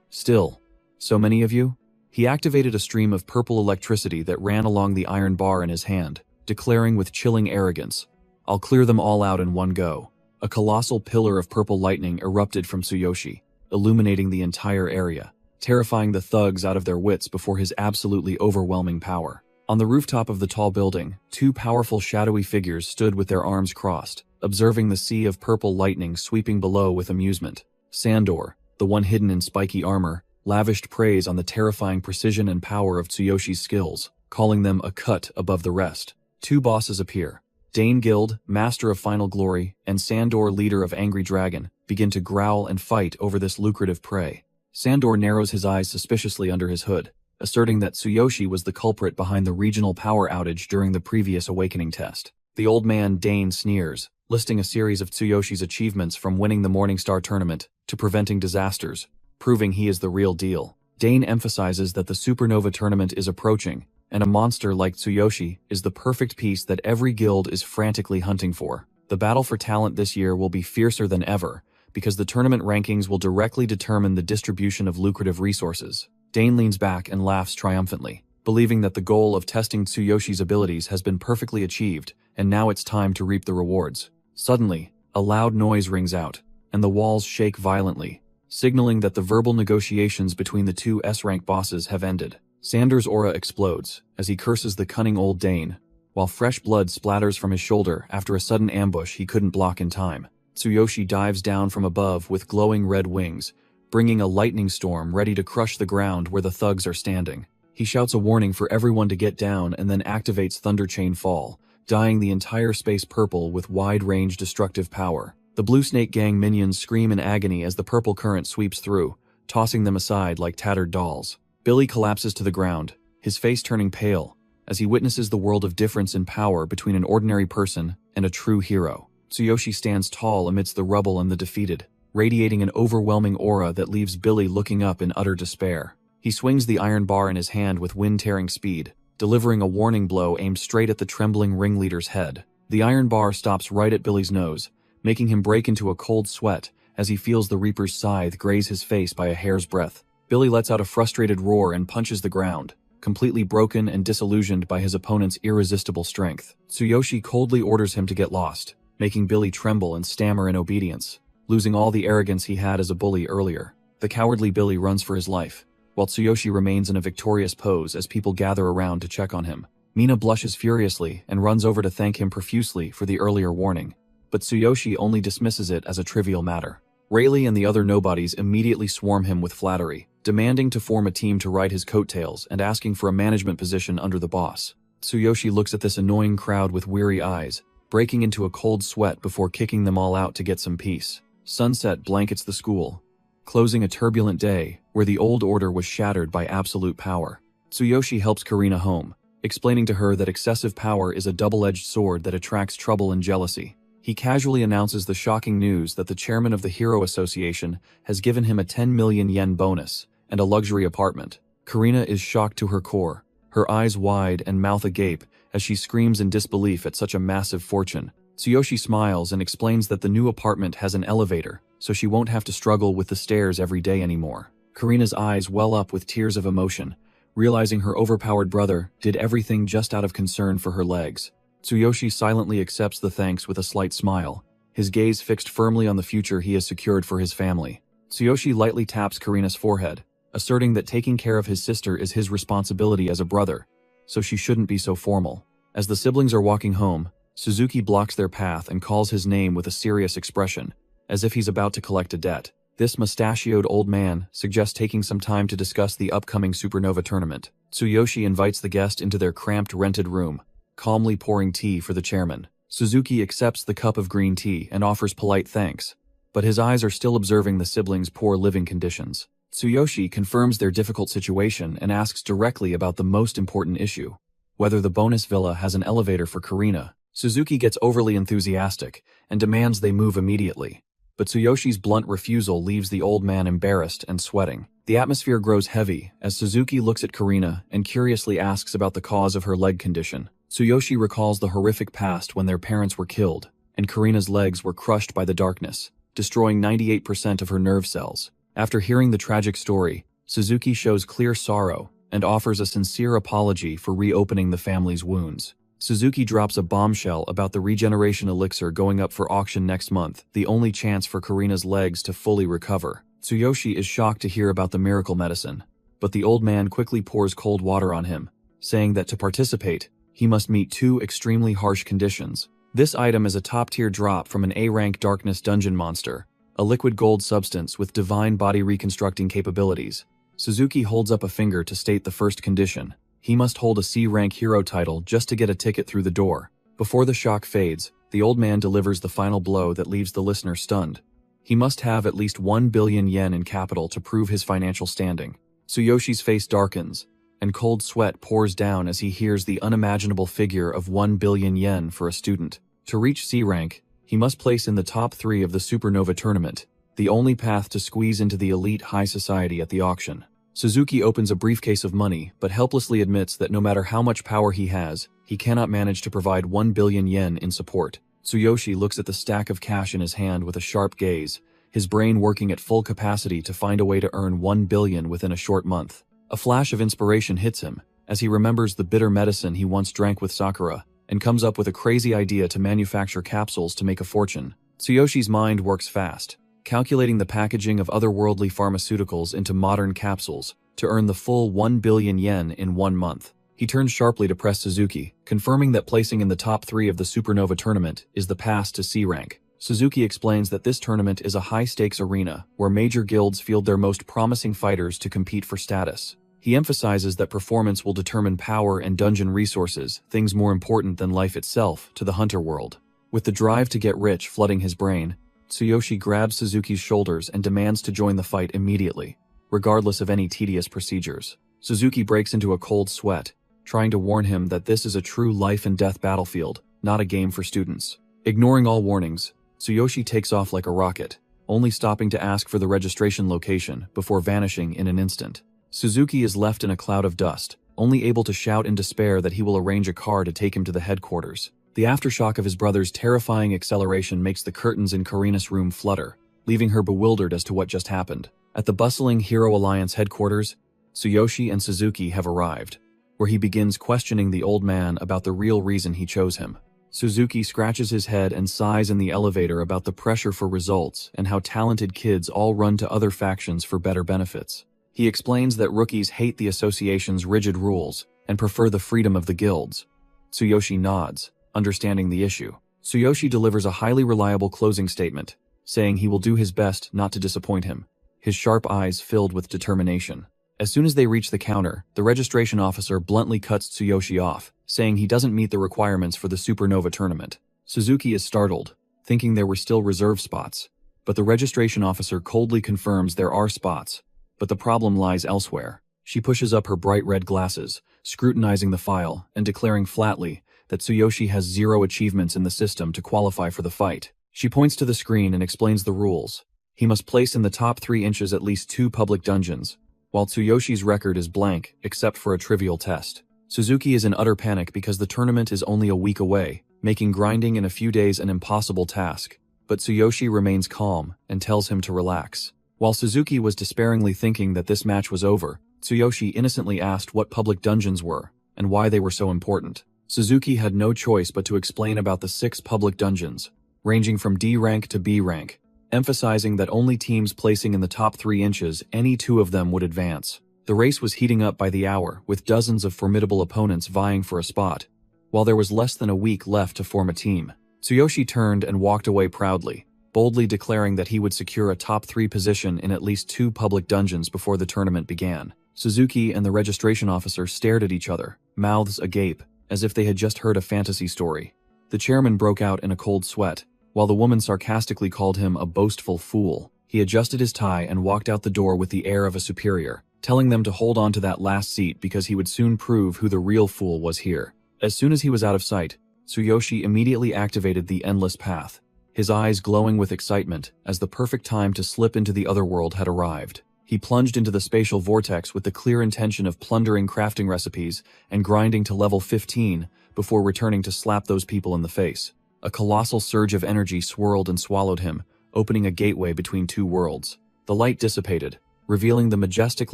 S1: Still, so many of you? He activated a stream of purple electricity that ran along the iron bar in his hand, declaring with chilling arrogance, "I'll clear them all out in one go." A colossal pillar of purple lightning erupted from Tsuyoshi, illuminating the entire area, terrifying the thugs out of their wits before his absolutely overwhelming power. On the rooftop of the tall building, two powerful shadowy figures stood with their arms crossed, observing the sea of purple lightning sweeping below with amusement. Sandor, the one hidden in spiky armor, lavished praise on the terrifying precision and power of Tsuyoshi's skills, calling them a cut above the rest. Two bosses appear. Dane Guild, master of Final Glory, and Sandor, leader of Angry Dragon, begin to growl and fight over this lucrative prey. Sandor narrows his eyes suspiciously under his hood, asserting that Tsuyoshi was the culprit behind the regional power outage during the previous awakening test. The old man Dane sneers, listing a series of Tsuyoshi's achievements from winning the Morningstar tournament to preventing disasters, proving he is the real deal. Dane emphasizes that the Supernova tournament is approaching, and a monster like Tsuyoshi is the perfect piece that every guild is frantically hunting for. The battle for talent this year will be fiercer than ever, because the tournament rankings will directly determine the distribution of lucrative resources. Dane leans back and laughs triumphantly, believing that the goal of testing Tsuyoshi's abilities has been perfectly achieved, and now it's time to reap the rewards. Suddenly, a loud noise rings out, and the walls shake violently, signaling that the verbal negotiations between the two S-rank bosses have ended. Sandor's aura explodes as he curses the cunning old Dane, while fresh blood splatters from his shoulder after a sudden ambush he couldn't block in time. Tsuyoshi dives down from above with glowing red wings, bringing a lightning storm ready to crush the ground where the thugs are standing. He shouts a warning for everyone to get down and then activates Thunder Chain Fall, dyeing the entire space purple with wide-range destructive power. The Blue Snake Gang minions scream in agony as the purple current sweeps through, tossing them aside like tattered dolls. Billy collapses to the ground, his face turning pale, as he witnesses the world of difference in power between an ordinary person and a true hero. Tsuyoshi stands tall amidst the rubble and the defeated, radiating an overwhelming aura that leaves Billy looking up in utter despair. He swings the iron bar in his hand with wind-tearing speed, delivering a warning blow aimed straight at the trembling ringleader's head. The iron bar stops right at Billy's nose, making him break into a cold sweat as he feels the Reaper's scythe graze his face by a hair's breadth. Billy lets out a frustrated roar and punches the ground, completely broken and disillusioned by his opponent's irresistible strength. Tsuyoshi coldly orders him to get lost, making Billy tremble and stammer in obedience, losing all the arrogance he had as a bully earlier. The cowardly Billy runs for his life, while Tsuyoshi remains in a victorious pose as people gather around to check on him. Mina blushes furiously and runs over to thank him profusely for the earlier warning, but Tsuyoshi only dismisses it as a trivial matter. Rayleigh and the other nobodies immediately swarm him with flattery, demanding to form a team to ride his coattails and asking for a management position under the boss. Tsuyoshi looks at this annoying crowd with weary eyes, breaking into a cold sweat before kicking them all out to get some peace. Sunset blankets the school, closing a turbulent day where the old order was shattered by absolute power. Tsuyoshi helps Karina home, explaining to her that excessive power is a double-edged sword that attracts trouble and jealousy. He casually announces the shocking news that the chairman of the Hero Association has given him a 10 million yen bonus and a luxury apartment. Karina is shocked to her core, her eyes wide and mouth agape as she screams in disbelief at such a massive fortune. Tsuyoshi smiles and explains that the new apartment has an elevator, so she won't have to struggle with the stairs every day anymore. Karina's eyes well up with tears of emotion, realizing her overpowered brother did everything just out of concern for her legs. Tsuyoshi silently accepts the thanks with a slight smile, his gaze fixed firmly on the future he has secured for his family. Tsuyoshi lightly taps Karina's forehead, asserting that taking care of his sister is his responsibility as a brother, so she shouldn't be so formal. As the siblings are walking home, Suzuki blocks their path and calls his name with a serious expression, as if he's about to collect a debt. This mustachioed old man suggests taking some time to discuss the upcoming Supernova tournament. Tsuyoshi invites the guest into their cramped rented room, calmly pouring tea for the chairman. Suzuki accepts the cup of green tea and offers polite thanks, but his eyes are still observing the siblings' poor living conditions. Tsuyoshi confirms their difficult situation and asks directly about the most important issue, whether the bonus villa has an elevator for Karina. Suzuki gets overly enthusiastic and demands they move immediately, but Tsuyoshi's blunt refusal leaves the old man embarrassed and sweating. The atmosphere grows heavy as Suzuki looks at Karina and curiously asks about the cause of her leg condition. Tsuyoshi recalls the horrific past when their parents were killed, and Karina's legs were crushed by the darkness, destroying 98% of her nerve cells. After hearing the tragic story, Suzuki shows clear sorrow and offers a sincere apology for reopening the family's wounds. Suzuki drops a bombshell about the regeneration elixir going up for auction next month, the only chance for Karina's legs to fully recover. Tsuyoshi is shocked to hear about the miracle medicine, but the old man quickly pours cold water on him, saying that to participate, he must meet two extremely harsh conditions. This item is a top-tier drop from an A-rank darkness dungeon monster, a liquid gold substance with divine body reconstructing capabilities. Suzuki holds up a finger to state the first condition. He must hold a C-rank hero title just to get a ticket through the door. Before the shock fades, the old man delivers the final blow that leaves the listener stunned. He must have at least 1 billion yen in capital to prove his financial standing. Tsuyoshi's face darkens, and cold sweat pours down as he hears the unimaginable figure of 1 billion yen for a student. To reach C-rank, he must place in the top 3 of the Supernova tournament, the only path to squeeze into the elite high society at the auction. Suzuki opens a briefcase of money, but helplessly admits that no matter how much power he has, he cannot manage to provide 1 billion yen in support. Tsuyoshi looks at the stack of cash in his hand with a sharp gaze, his brain working at full capacity to find a way to earn 1 billion within a short month. A flash of inspiration hits him, as he remembers the bitter medicine he once drank with Sakura, and comes up with a crazy idea to manufacture capsules to make a fortune. Tsuyoshi's mind works fast, calculating the packaging of otherworldly pharmaceuticals into modern capsules to earn the full 1 billion yen in 1 month. He turns sharply to press Suzuki, confirming that placing in the top 3 of the Supernova tournament is the pass to C rank. Suzuki explains that this tournament is a high-stakes arena where major guilds field their most promising fighters to compete for status. He emphasizes that performance will determine power and dungeon resources, things more important than life itself, to the hunter world. With the drive to get rich flooding his brain, Tsuyoshi grabs Suzuki's shoulders and demands to join the fight immediately, regardless of any tedious procedures. Suzuki breaks into a cold sweat, trying to warn him that this is a true life-and-death battlefield, not a game for students. Ignoring all warnings, Tsuyoshi takes off like a rocket, only stopping to ask for the registration location before vanishing in an instant. Suzuki is left in a cloud of dust, only able to shout in despair that he will arrange a car to take him to the headquarters. The aftershock of his brother's terrifying acceleration makes the curtains in Karina's room flutter, leaving her bewildered as to what just happened. At the bustling Hero Alliance headquarters, Tsuyoshi and Suzuki have arrived, where he begins questioning the old man about the real reason he chose him. Suzuki scratches his head and sighs in the elevator about the pressure for results and how talented kids all run to other factions for better benefits. He explains that rookies hate the association's rigid rules and prefer the freedom of the guilds. Tsuyoshi nods, understanding the issue. Tsuyoshi delivers a highly reliable closing statement, saying he will do his best not to disappoint him, his sharp eyes filled with determination. As soon as they reach the counter, the registration officer bluntly cuts Tsuyoshi off, saying he doesn't meet the requirements for the Supernova tournament. Suzuki is startled, thinking there were still reserve spots, but the registration officer coldly confirms there are spots, but the problem lies elsewhere. She pushes up her bright red glasses, scrutinizing the file and declaring flatly that Tsuyoshi has 0 achievements in the system to qualify for the fight. She points to the screen and explains the rules. He must place in the top 3 inches at least 2 public dungeons, while Tsuyoshi's record is blank except for a trivial test. Suzuki is in utter panic because the tournament is only a week away, making grinding in a few days an impossible task, but Tsuyoshi remains calm and tells him to relax. While Suzuki was despairingly thinking that this match was over, Tsuyoshi innocently asked what public dungeons were and why they were so important. Suzuki had no choice but to explain about the 6 public dungeons, ranging from D rank to B rank, emphasizing that only teams placing in the top 3 inches, any 2 of them would advance. The race was heating up by the hour, with dozens of formidable opponents vying for a spot, while there was less than a week left to form a team. Tsuyoshi turned and walked away proudly, boldly declaring that he would secure a top 3 position in at least 2 public dungeons before the tournament began. Suzuki and the registration officer stared at each other, mouths agape, as if they had just heard a fantasy story. The chairman broke out in a cold sweat, while the woman sarcastically called him a boastful fool. He adjusted his tie and walked out the door with the air of a superior, telling them to hold on to that last seat because he would soon prove who the real fool was here. As soon as he was out of sight, Tsuyoshi immediately activated the endless path, his eyes glowing with excitement as the perfect time to slip into the other world had arrived. He plunged into the spatial vortex with the clear intention of plundering crafting recipes and grinding to level 15 before returning to slap those people in the face. A colossal surge of energy swirled and swallowed him, opening a gateway between 2 worlds. The light dissipated, revealing the majestic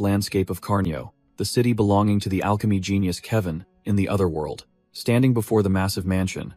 S1: landscape of Carnio, the city belonging to the alchemy genius Kevin, in the other world. Standing before the massive mansion,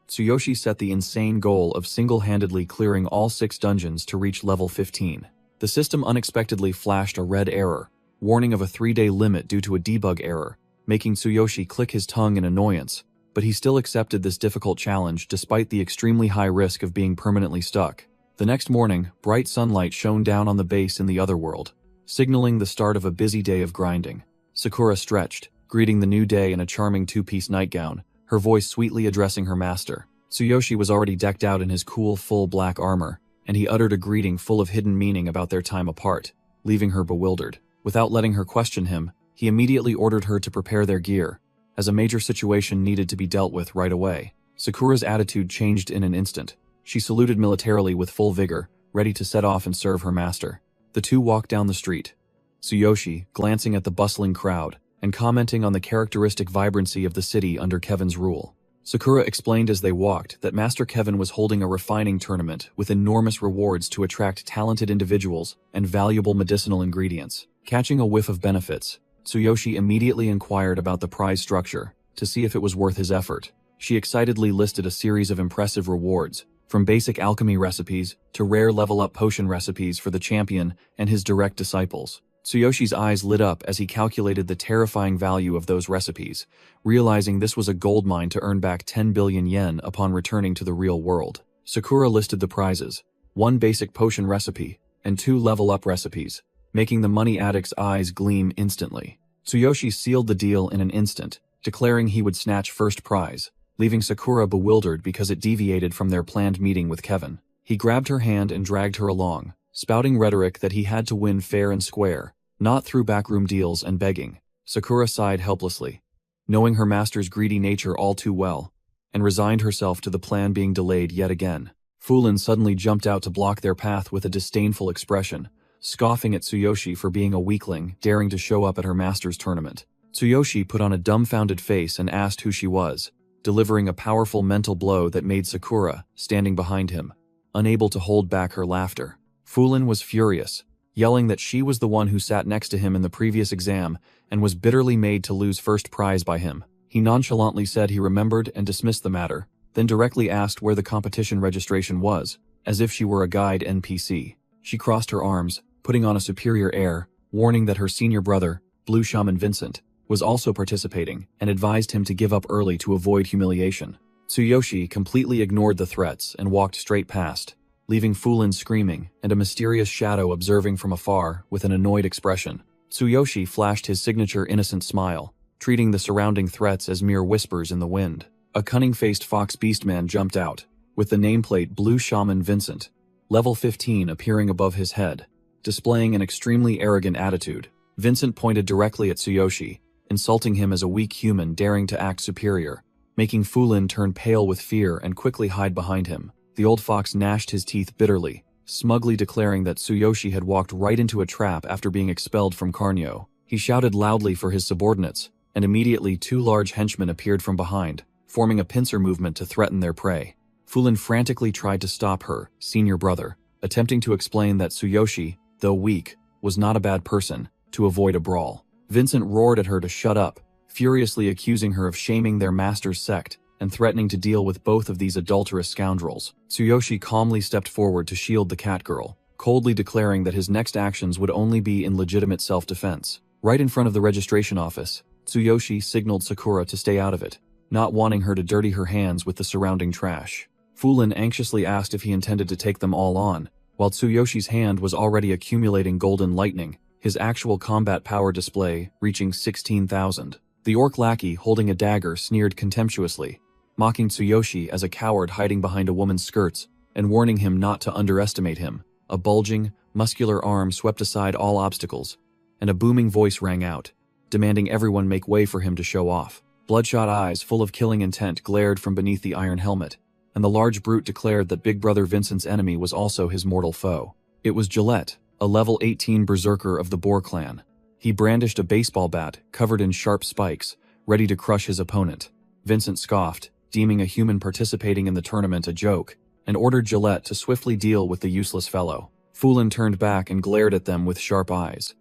S1: Tsuyoshi set the insane goal of single-handedly clearing all 6 dungeons to reach level 15. The system unexpectedly flashed a red error, warning of a 3-day limit due to a debug error, making Tsuyoshi click his tongue in annoyance, but he still accepted this difficult challenge despite the extremely high risk of being permanently stuck. The next morning, bright sunlight shone down on the base in the other world, signaling the start of a busy day of grinding. Sakura stretched, greeting the new day in a charming 2-piece nightgown, her voice sweetly addressing her master. Tsuyoshi was already decked out in his cool full black armor, and he uttered a greeting full of hidden meaning about their time apart, leaving her bewildered. Without letting her question him, he immediately ordered her to prepare their gear, as a major situation needed to be dealt with right away. Sakura's attitude changed in an instant. She saluted militarily with full vigor, ready to set off and serve her master. The 2 walked down the street, Tsuyoshi glancing at the bustling crowd and commenting on the characteristic vibrancy of the city under Kevin's rule. Sakura explained as they walked that Master Kevin was holding a refining tournament with enormous rewards to attract talented individuals and valuable medicinal ingredients. Catching a whiff of benefits, Tsuyoshi immediately inquired about the prize structure to see if it was worth his effort. She excitedly listed a series of impressive rewards, from basic alchemy recipes to rare level-up potion recipes for the champion and his direct disciples. Tsuyoshi's eyes lit up as he calculated the terrifying value of those recipes, realizing this was a goldmine to earn back 10 billion yen upon returning to the real world. Sakura listed the prizes, 1 basic potion recipe and 2 level-up recipes, making the money addict's eyes gleam instantly. Tsuyoshi sealed the deal in an instant, declaring he would snatch first prize, leaving Sakura bewildered because it deviated from their planned meeting with Kevin. He grabbed her hand and dragged her along, spouting rhetoric that he had to win fair and square, not through backroom deals and begging. Sakura sighed helplessly, knowing her master's greedy nature all too well, and resigned herself to the plan being delayed yet again. Fulin suddenly jumped out to block their path with a disdainful expression, scoffing at Tsuyoshi for being a weakling daring to show up at her master's tournament. Tsuyoshi put on a dumbfounded face and asked who she was, delivering a powerful mental blow that made Sakura, standing behind him, unable to hold back her laughter. Fulin was furious, yelling that she was the one who sat next to him in the previous exam and was bitterly made to lose first prize by him. He nonchalantly said he remembered and dismissed the matter, then directly asked where the competition registration was, as if she were a guide NPC. She crossed her arms, putting on a superior air, warning that her senior brother, Blue Shaman Vincent, was also participating and advised him to give up early to avoid humiliation. Tsuyoshi completely ignored the threats and walked straight past, leaving Fulin screaming and a mysterious shadow observing from afar with an annoyed expression. Tsuyoshi flashed his signature innocent smile, treating the surrounding threats as mere whispers in the wind. A cunning-faced fox beastman jumped out, with the nameplate Blue Shaman Vincent, level 15 appearing above his head, displaying an extremely arrogant attitude. Vincent pointed directly at Tsuyoshi, insulting him as a weak human daring to act superior, making Fulin turn pale with fear and quickly hide behind him. The old fox gnashed his teeth bitterly, smugly declaring that Tsuyoshi had walked right into a trap after being expelled from Carnio. He shouted loudly for his subordinates, and immediately 2 large henchmen appeared from behind, forming a pincer movement to threaten their prey. Fulin frantically tried to stop her senior brother, attempting to explain that Tsuyoshi, though weak, was not a bad person, to avoid a brawl. Vincent roared at her to shut up, furiously accusing her of shaming their master's sect and threatening to deal with both of these adulterous scoundrels. Tsuyoshi calmly stepped forward to shield the cat girl, coldly declaring that his next actions would only be in legitimate self-defense. Right in front of the registration office, Tsuyoshi signaled Sakura to stay out of it, not wanting her to dirty her hands with the surrounding trash. Fulin anxiously asked if he intended to take them all on, while Tsuyoshi's hand was already accumulating golden lightning, his actual combat power display reaching 16,000. The orc lackey holding a dagger sneered contemptuously, mocking Tsuyoshi as a coward hiding behind a woman's skirts and warning him not to underestimate him. A bulging, muscular arm swept aside all obstacles, and a booming voice rang out, demanding everyone make way for him to show off. Bloodshot eyes full of killing intent glared from beneath the iron helmet, and the large brute declared that Big Brother Vincent's enemy was also his mortal foe. It was Gillette, a level 18 berserker of the Boar clan. He brandished a baseball bat covered in sharp spikes, ready to crush his opponent. Vincent scoffed, deeming a human participating in the tournament a joke, and ordered Gillette to swiftly deal with the useless fellow. Fulin turned back and glared at them with sharp eyes.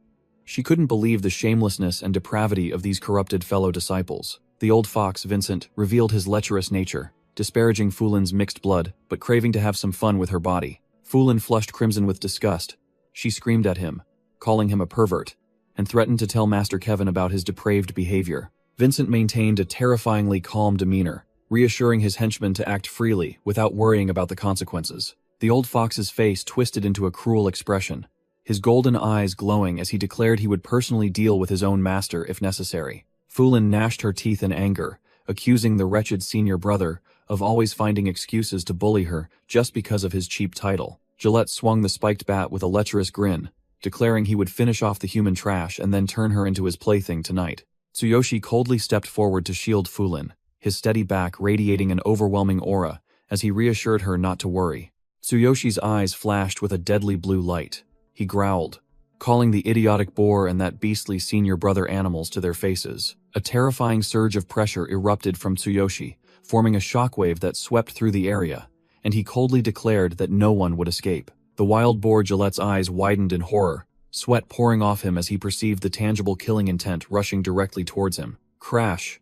S1: She couldn't believe the shamelessness and depravity of these corrupted fellow disciples. The old fox, Vincent, revealed his lecherous nature, disparaging Fulin's mixed blood, but craving to have some fun with her body. Fulin flushed crimson with disgust. She screamed at him, calling him a pervert, and threatened to tell Master Kevin about his depraved behavior. Vincent maintained a terrifyingly calm demeanor, reassuring his henchmen to act freely without worrying about the consequences. The old fox's face twisted into a cruel expression, his golden eyes glowing as he declared he would personally deal with his own master if necessary. Fulin gnashed her teeth in anger, accusing the wretched senior brother of always finding excuses to bully her just because of his cheap title. Gillette swung the spiked bat with a lecherous grin, declaring he would finish off the human trash and then turn her into his plaything tonight. Tsuyoshi coldly stepped forward to shield Fulin, his steady back radiating an overwhelming aura as he reassured her not to worry. Tsuyoshi's eyes flashed with a deadly blue light. He growled, calling the idiotic boar and that beastly senior brother animals to their faces. A terrifying surge of pressure erupted from Tsuyoshi, forming a shockwave that swept through the area, and he coldly declared that no one would escape. The wild boar Gillette's eyes widened in horror, sweat pouring off him as he perceived the tangible killing intent rushing directly towards him. Crash!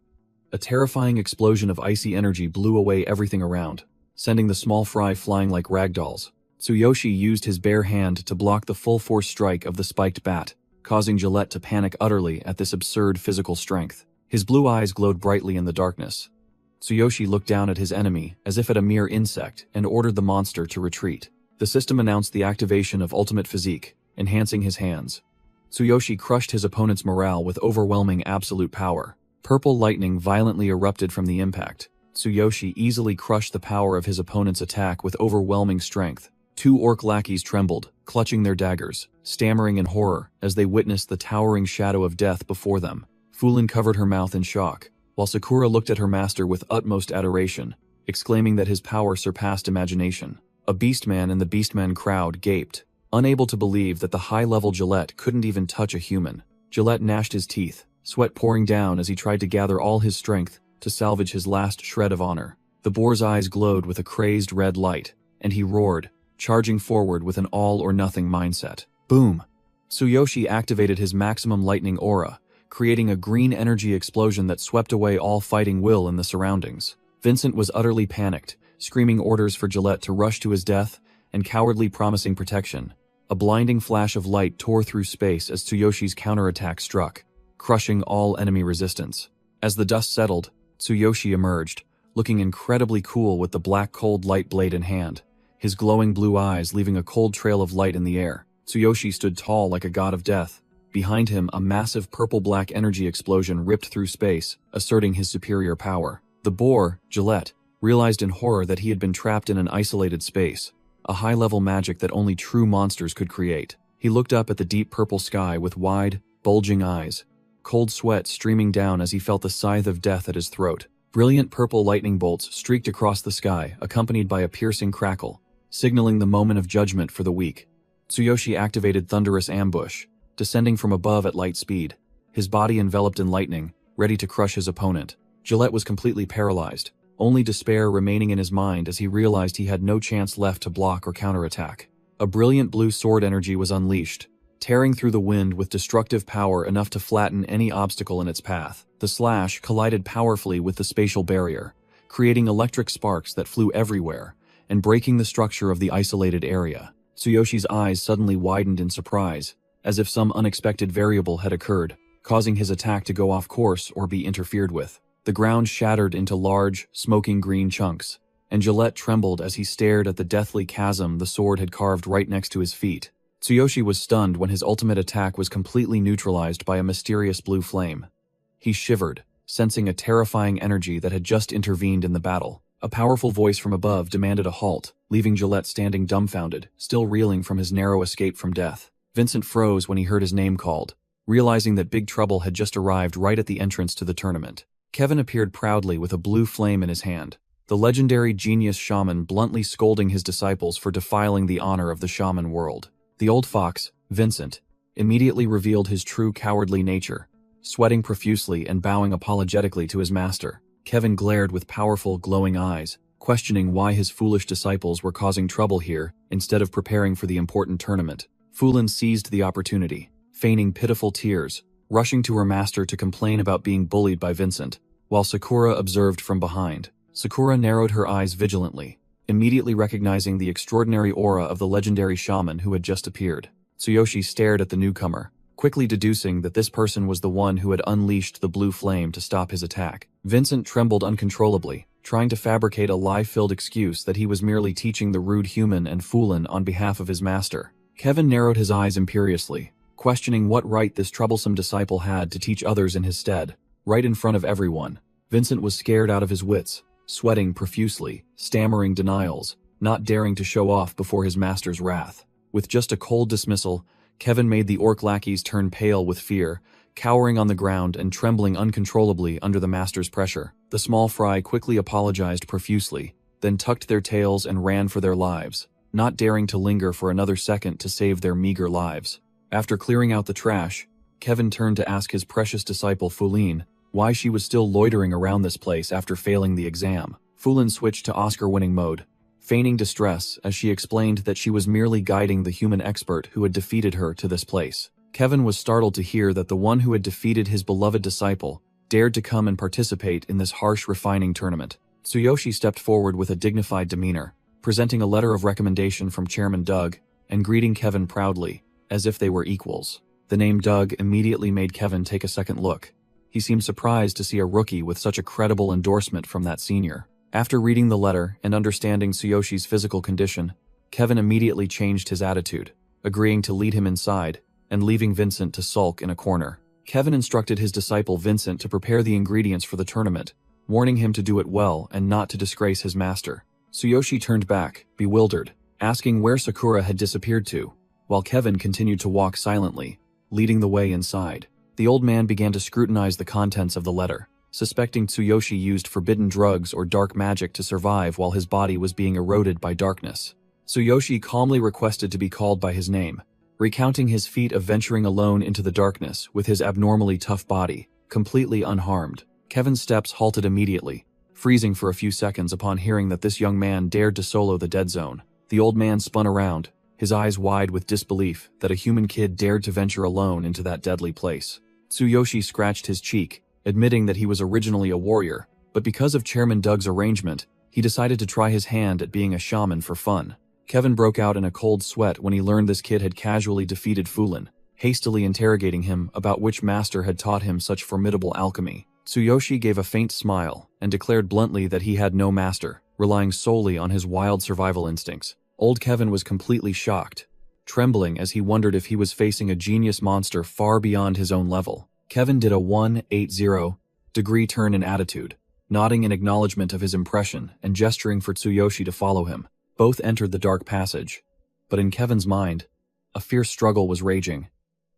S1: A terrifying explosion of icy energy blew away everything around, sending the small fry flying like ragdolls. Tsuyoshi used his bare hand to block the full-force strike of the spiked bat, causing Gillette to panic utterly at this absurd physical strength. His blue eyes glowed brightly in the darkness. Tsuyoshi looked down at his enemy as if at a mere insect and ordered the monster to retreat. The system announced the activation of Ultimate Physique, enhancing his hands. Tsuyoshi crushed his opponent's morale with overwhelming absolute power. Purple lightning violently erupted from the impact. Tsuyoshi easily crushed the power of his opponent's attack with overwhelming strength. 2 orc lackeys trembled, clutching their daggers, stammering in horror as they witnessed the towering shadow of death before them. Fulin covered her mouth in shock, while Sakura looked at her master with utmost adoration, exclaiming that his power surpassed imagination. A beastman in the beastman crowd gaped, unable to believe that the high-level Gillette couldn't even touch a human. Gillette gnashed his teeth, sweat pouring down as he tried to gather all his strength to salvage his last shred of honor. The boar's eyes glowed with a crazed red light, and he roared, charging forward with an all-or-nothing mindset. Boom! Tsuyoshi activated his maximum lightning aura, creating a green energy explosion that swept away all fighting will in the surroundings. Vincent was utterly panicked, screaming orders for Gillette to rush to his death and cowardly promising protection. A blinding flash of light tore through space as Tsuyoshi's counterattack struck, crushing all enemy resistance. As the dust settled, Tsuyoshi emerged, looking incredibly cool with the black cold light blade in hand, his glowing blue eyes leaving a cold trail of light in the air. Tsuyoshi stood tall like a god of death. Behind him, a massive purple-black energy explosion ripped through space, asserting his superior power. The boar, Gillette, realized in horror that he had been trapped in an isolated space, a high-level magic that only true monsters could create. He looked up at the deep purple sky with wide, bulging eyes, cold sweat streaming down as he felt the scythe of death at his throat. Brilliant purple lightning bolts streaked across the sky, accompanied by a piercing crackle, signaling the moment of judgment for the weak. Tsuyoshi activated Thunderous Ambush, descending from above at light speed, his body enveloped in lightning, ready to crush his opponent. Gillette was completely paralyzed, only despair remaining in his mind as he realized he had no chance left to block or counterattack. A brilliant blue sword energy was unleashed, tearing through the wind with destructive power enough to flatten any obstacle in its path. The slash collided powerfully with the spatial barrier, creating electric sparks that flew everywhere and breaking the structure of the isolated area. Tsuyoshi's eyes suddenly widened in surprise, as if some unexpected variable had occurred, causing his attack to go off course or be interfered with. The ground shattered into large, smoking green chunks, and Gillette trembled as he stared at the deathly chasm the sword had carved right next to his feet. Tsuyoshi was stunned when his ultimate attack was completely neutralized by a mysterious blue flame. He shivered, sensing a terrifying energy that had just intervened in the battle. A powerful voice from above demanded a halt, leaving Gillette standing dumbfounded, still reeling from his narrow escape from death. Vincent froze when he heard his name called, realizing that big trouble had just arrived right at the entrance to the tournament. Kevin appeared proudly with a blue flame in his hand, the legendary genius shaman bluntly scolding his disciples for defiling the honor of the shaman world. The old fox, Vincent, immediately revealed his true cowardly nature, sweating profusely and bowing apologetically to his master. Kevin glared with powerful, glowing eyes, questioning why his foolish disciples were causing trouble here instead of preparing for the important tournament. Fulin seized the opportunity, feigning pitiful tears, rushing to her master to complain about being bullied by Vincent, while Sakura observed from behind. Sakura narrowed her eyes vigilantly, immediately recognizing the extraordinary aura of the legendary shaman who had just appeared. Tsuyoshi stared at the newcomer, quickly deducing that this person was the one who had unleashed the blue flame to stop his attack. Vincent trembled uncontrollably, trying to fabricate a lie-filled excuse that he was merely teaching the rude human and Fulin on behalf of his master. Kevin narrowed his eyes imperiously, questioning what right this troublesome disciple had to teach others in his stead, right in front of everyone. Vincent was scared out of his wits, sweating profusely, stammering denials, not daring to show off before his master's wrath. With just a cold dismissal, Kevin made the orc lackeys turn pale with fear, cowering on the ground and trembling uncontrollably under the master's pressure. The small fry quickly apologized profusely, then tucked their tails and ran for their lives, not daring to linger for another second to save their meager lives. After clearing out the trash, Kevin turned to ask his precious disciple Fulin why she was still loitering around this place after failing the exam. Fulin switched to Oscar-winning mode, feigning distress as she explained that she was merely guiding the human expert who had defeated her to this place. Kevin was startled to hear that the one who had defeated his beloved disciple dared to come and participate in this harsh refining tournament. Tsuyoshi stepped forward with a dignified demeanor, presenting a letter of recommendation from Chairman Doug and greeting Kevin proudly, as if they were equals. The name Doug immediately made Kevin take a second look. He seemed surprised to see a rookie with such a credible endorsement from that senior. After reading the letter and understanding Tsuyoshi's physical condition, Kevin immediately changed his attitude, agreeing to lead him inside and leaving Vincent to sulk in a corner. Kevin instructed his disciple Vincent to prepare the ingredients for the tournament, warning him to do it well and not to disgrace his master. Tsuyoshi turned back, bewildered, asking where Sakura had disappeared to, while Kevin continued to walk silently, leading the way inside. The old man began to scrutinize the contents of the letter, suspecting Tsuyoshi used forbidden drugs or dark magic to survive while his body was being eroded by darkness. Tsuyoshi calmly requested to be called by his name, recounting his feat of venturing alone into the darkness with his abnormally tough body, completely unharmed. Kevin's steps halted immediately, freezing for a few seconds upon hearing that this young man dared to solo the dead zone. The old man spun around, his eyes wide with disbelief that a human kid dared to venture alone into that deadly place. Tsuyoshi scratched his cheek, admitting that he was originally a warrior, But because of Chairman Doug's arrangement, he decided to try his hand at being a shaman for fun. Kevin broke out in a cold sweat when he learned this kid had casually defeated Fulin, hastily interrogating him about which master had taught him such formidable alchemy. Tsuyoshi gave a faint smile and declared bluntly that he had no master, relying solely on his wild survival instincts. Old Kevin was completely shocked, trembling as he wondered if he was facing a genius monster far beyond his own level. Kevin did a 180-degree turn in attitude, nodding in acknowledgement of his impression and gesturing for Tsuyoshi to follow him. Both entered the dark passage, but in Kevin's mind, a fierce struggle was raging.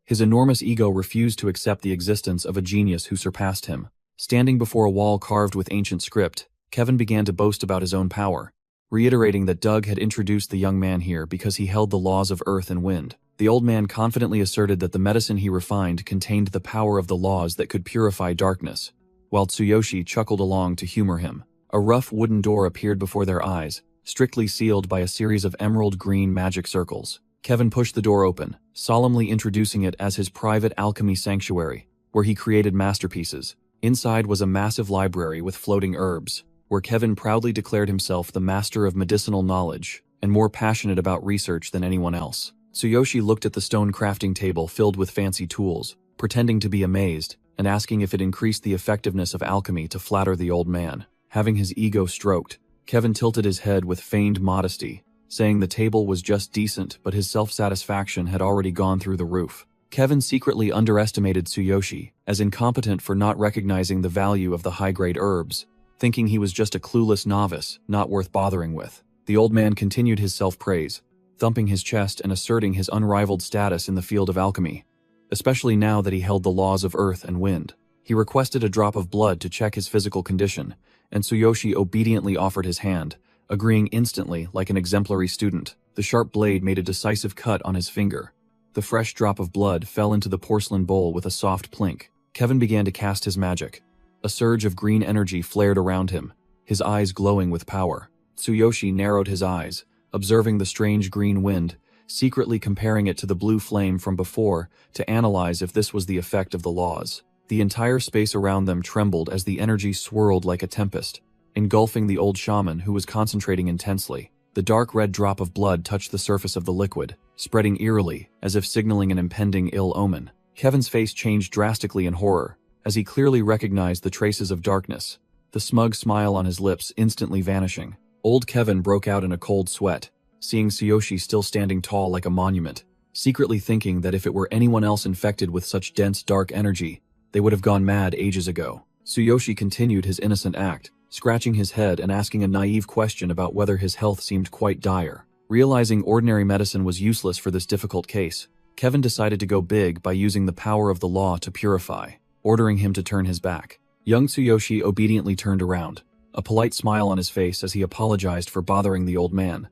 S1: His enormous ego refused to accept the existence of a genius who surpassed him. Standing before a wall carved with ancient script, Kevin began to boast about his own power, reiterating that Doug had introduced the young man here because he held the laws of earth and wind. The old man confidently asserted that the medicine he refined contained the power of the laws that could purify darkness, while Tsuyoshi chuckled along to humor him. A rough wooden door appeared before their eyes, strictly sealed by a series of emerald green magic circles. Kevin pushed the door open, solemnly introducing it as his private alchemy sanctuary, where he created masterpieces. Inside was a massive library with floating herbs, where Kevin proudly declared himself the master of medicinal knowledge and more passionate about research than anyone else. Tsuyoshi looked at the stone crafting table filled with fancy tools, pretending to be amazed and asking if it increased the effectiveness of alchemy to flatter the old man. Having his ego stroked, Kevin tilted his head with feigned modesty, saying the table was just decent, but his self-satisfaction had already gone through the roof. Kevin secretly underestimated Tsuyoshi, as incompetent for not recognizing the value of the high-grade herbs, thinking he was just a clueless novice, not worth bothering with. The old man continued his self-praise, thumping his chest and asserting his unrivaled status in the field of alchemy, especially now that he held the laws of earth and wind. He requested a drop of blood to check his physical condition, and Tsuyoshi obediently offered his hand, agreeing instantly like an exemplary student. The sharp blade made a decisive cut on his finger. The fresh drop of blood fell into the porcelain bowl with a soft plink. Kevin began to cast his magic. A surge of green energy flared around him, his eyes glowing with power. Tsuyoshi narrowed his eyes, observing the strange green wind, secretly comparing it to the blue flame from before to analyze if this was the effect of the laws. The entire space around them trembled as the energy swirled like a tempest, engulfing the old shaman who was concentrating intensely. The dark red drop of blood touched the surface of the liquid, spreading eerily as if signaling an impending ill omen. Kevin's face changed drastically in horror, as he clearly recognized the traces of darkness, the smug smile on his lips instantly vanishing. Old Kevin broke out in a cold sweat, seeing Tsuyoshi still standing tall like a monument, secretly thinking that if it were anyone else infected with such dense dark energy, they would have gone mad ages ago. Tsuyoshi continued his innocent act, scratching his head and asking a naive question about whether his health seemed quite dire. Realizing ordinary medicine was useless for this difficult case, Kevin decided to go big by using the power of the law to purify, ordering him to turn his back. Young Tsuyoshi obediently turned around, a polite smile on his face as he apologized for bothering the old man.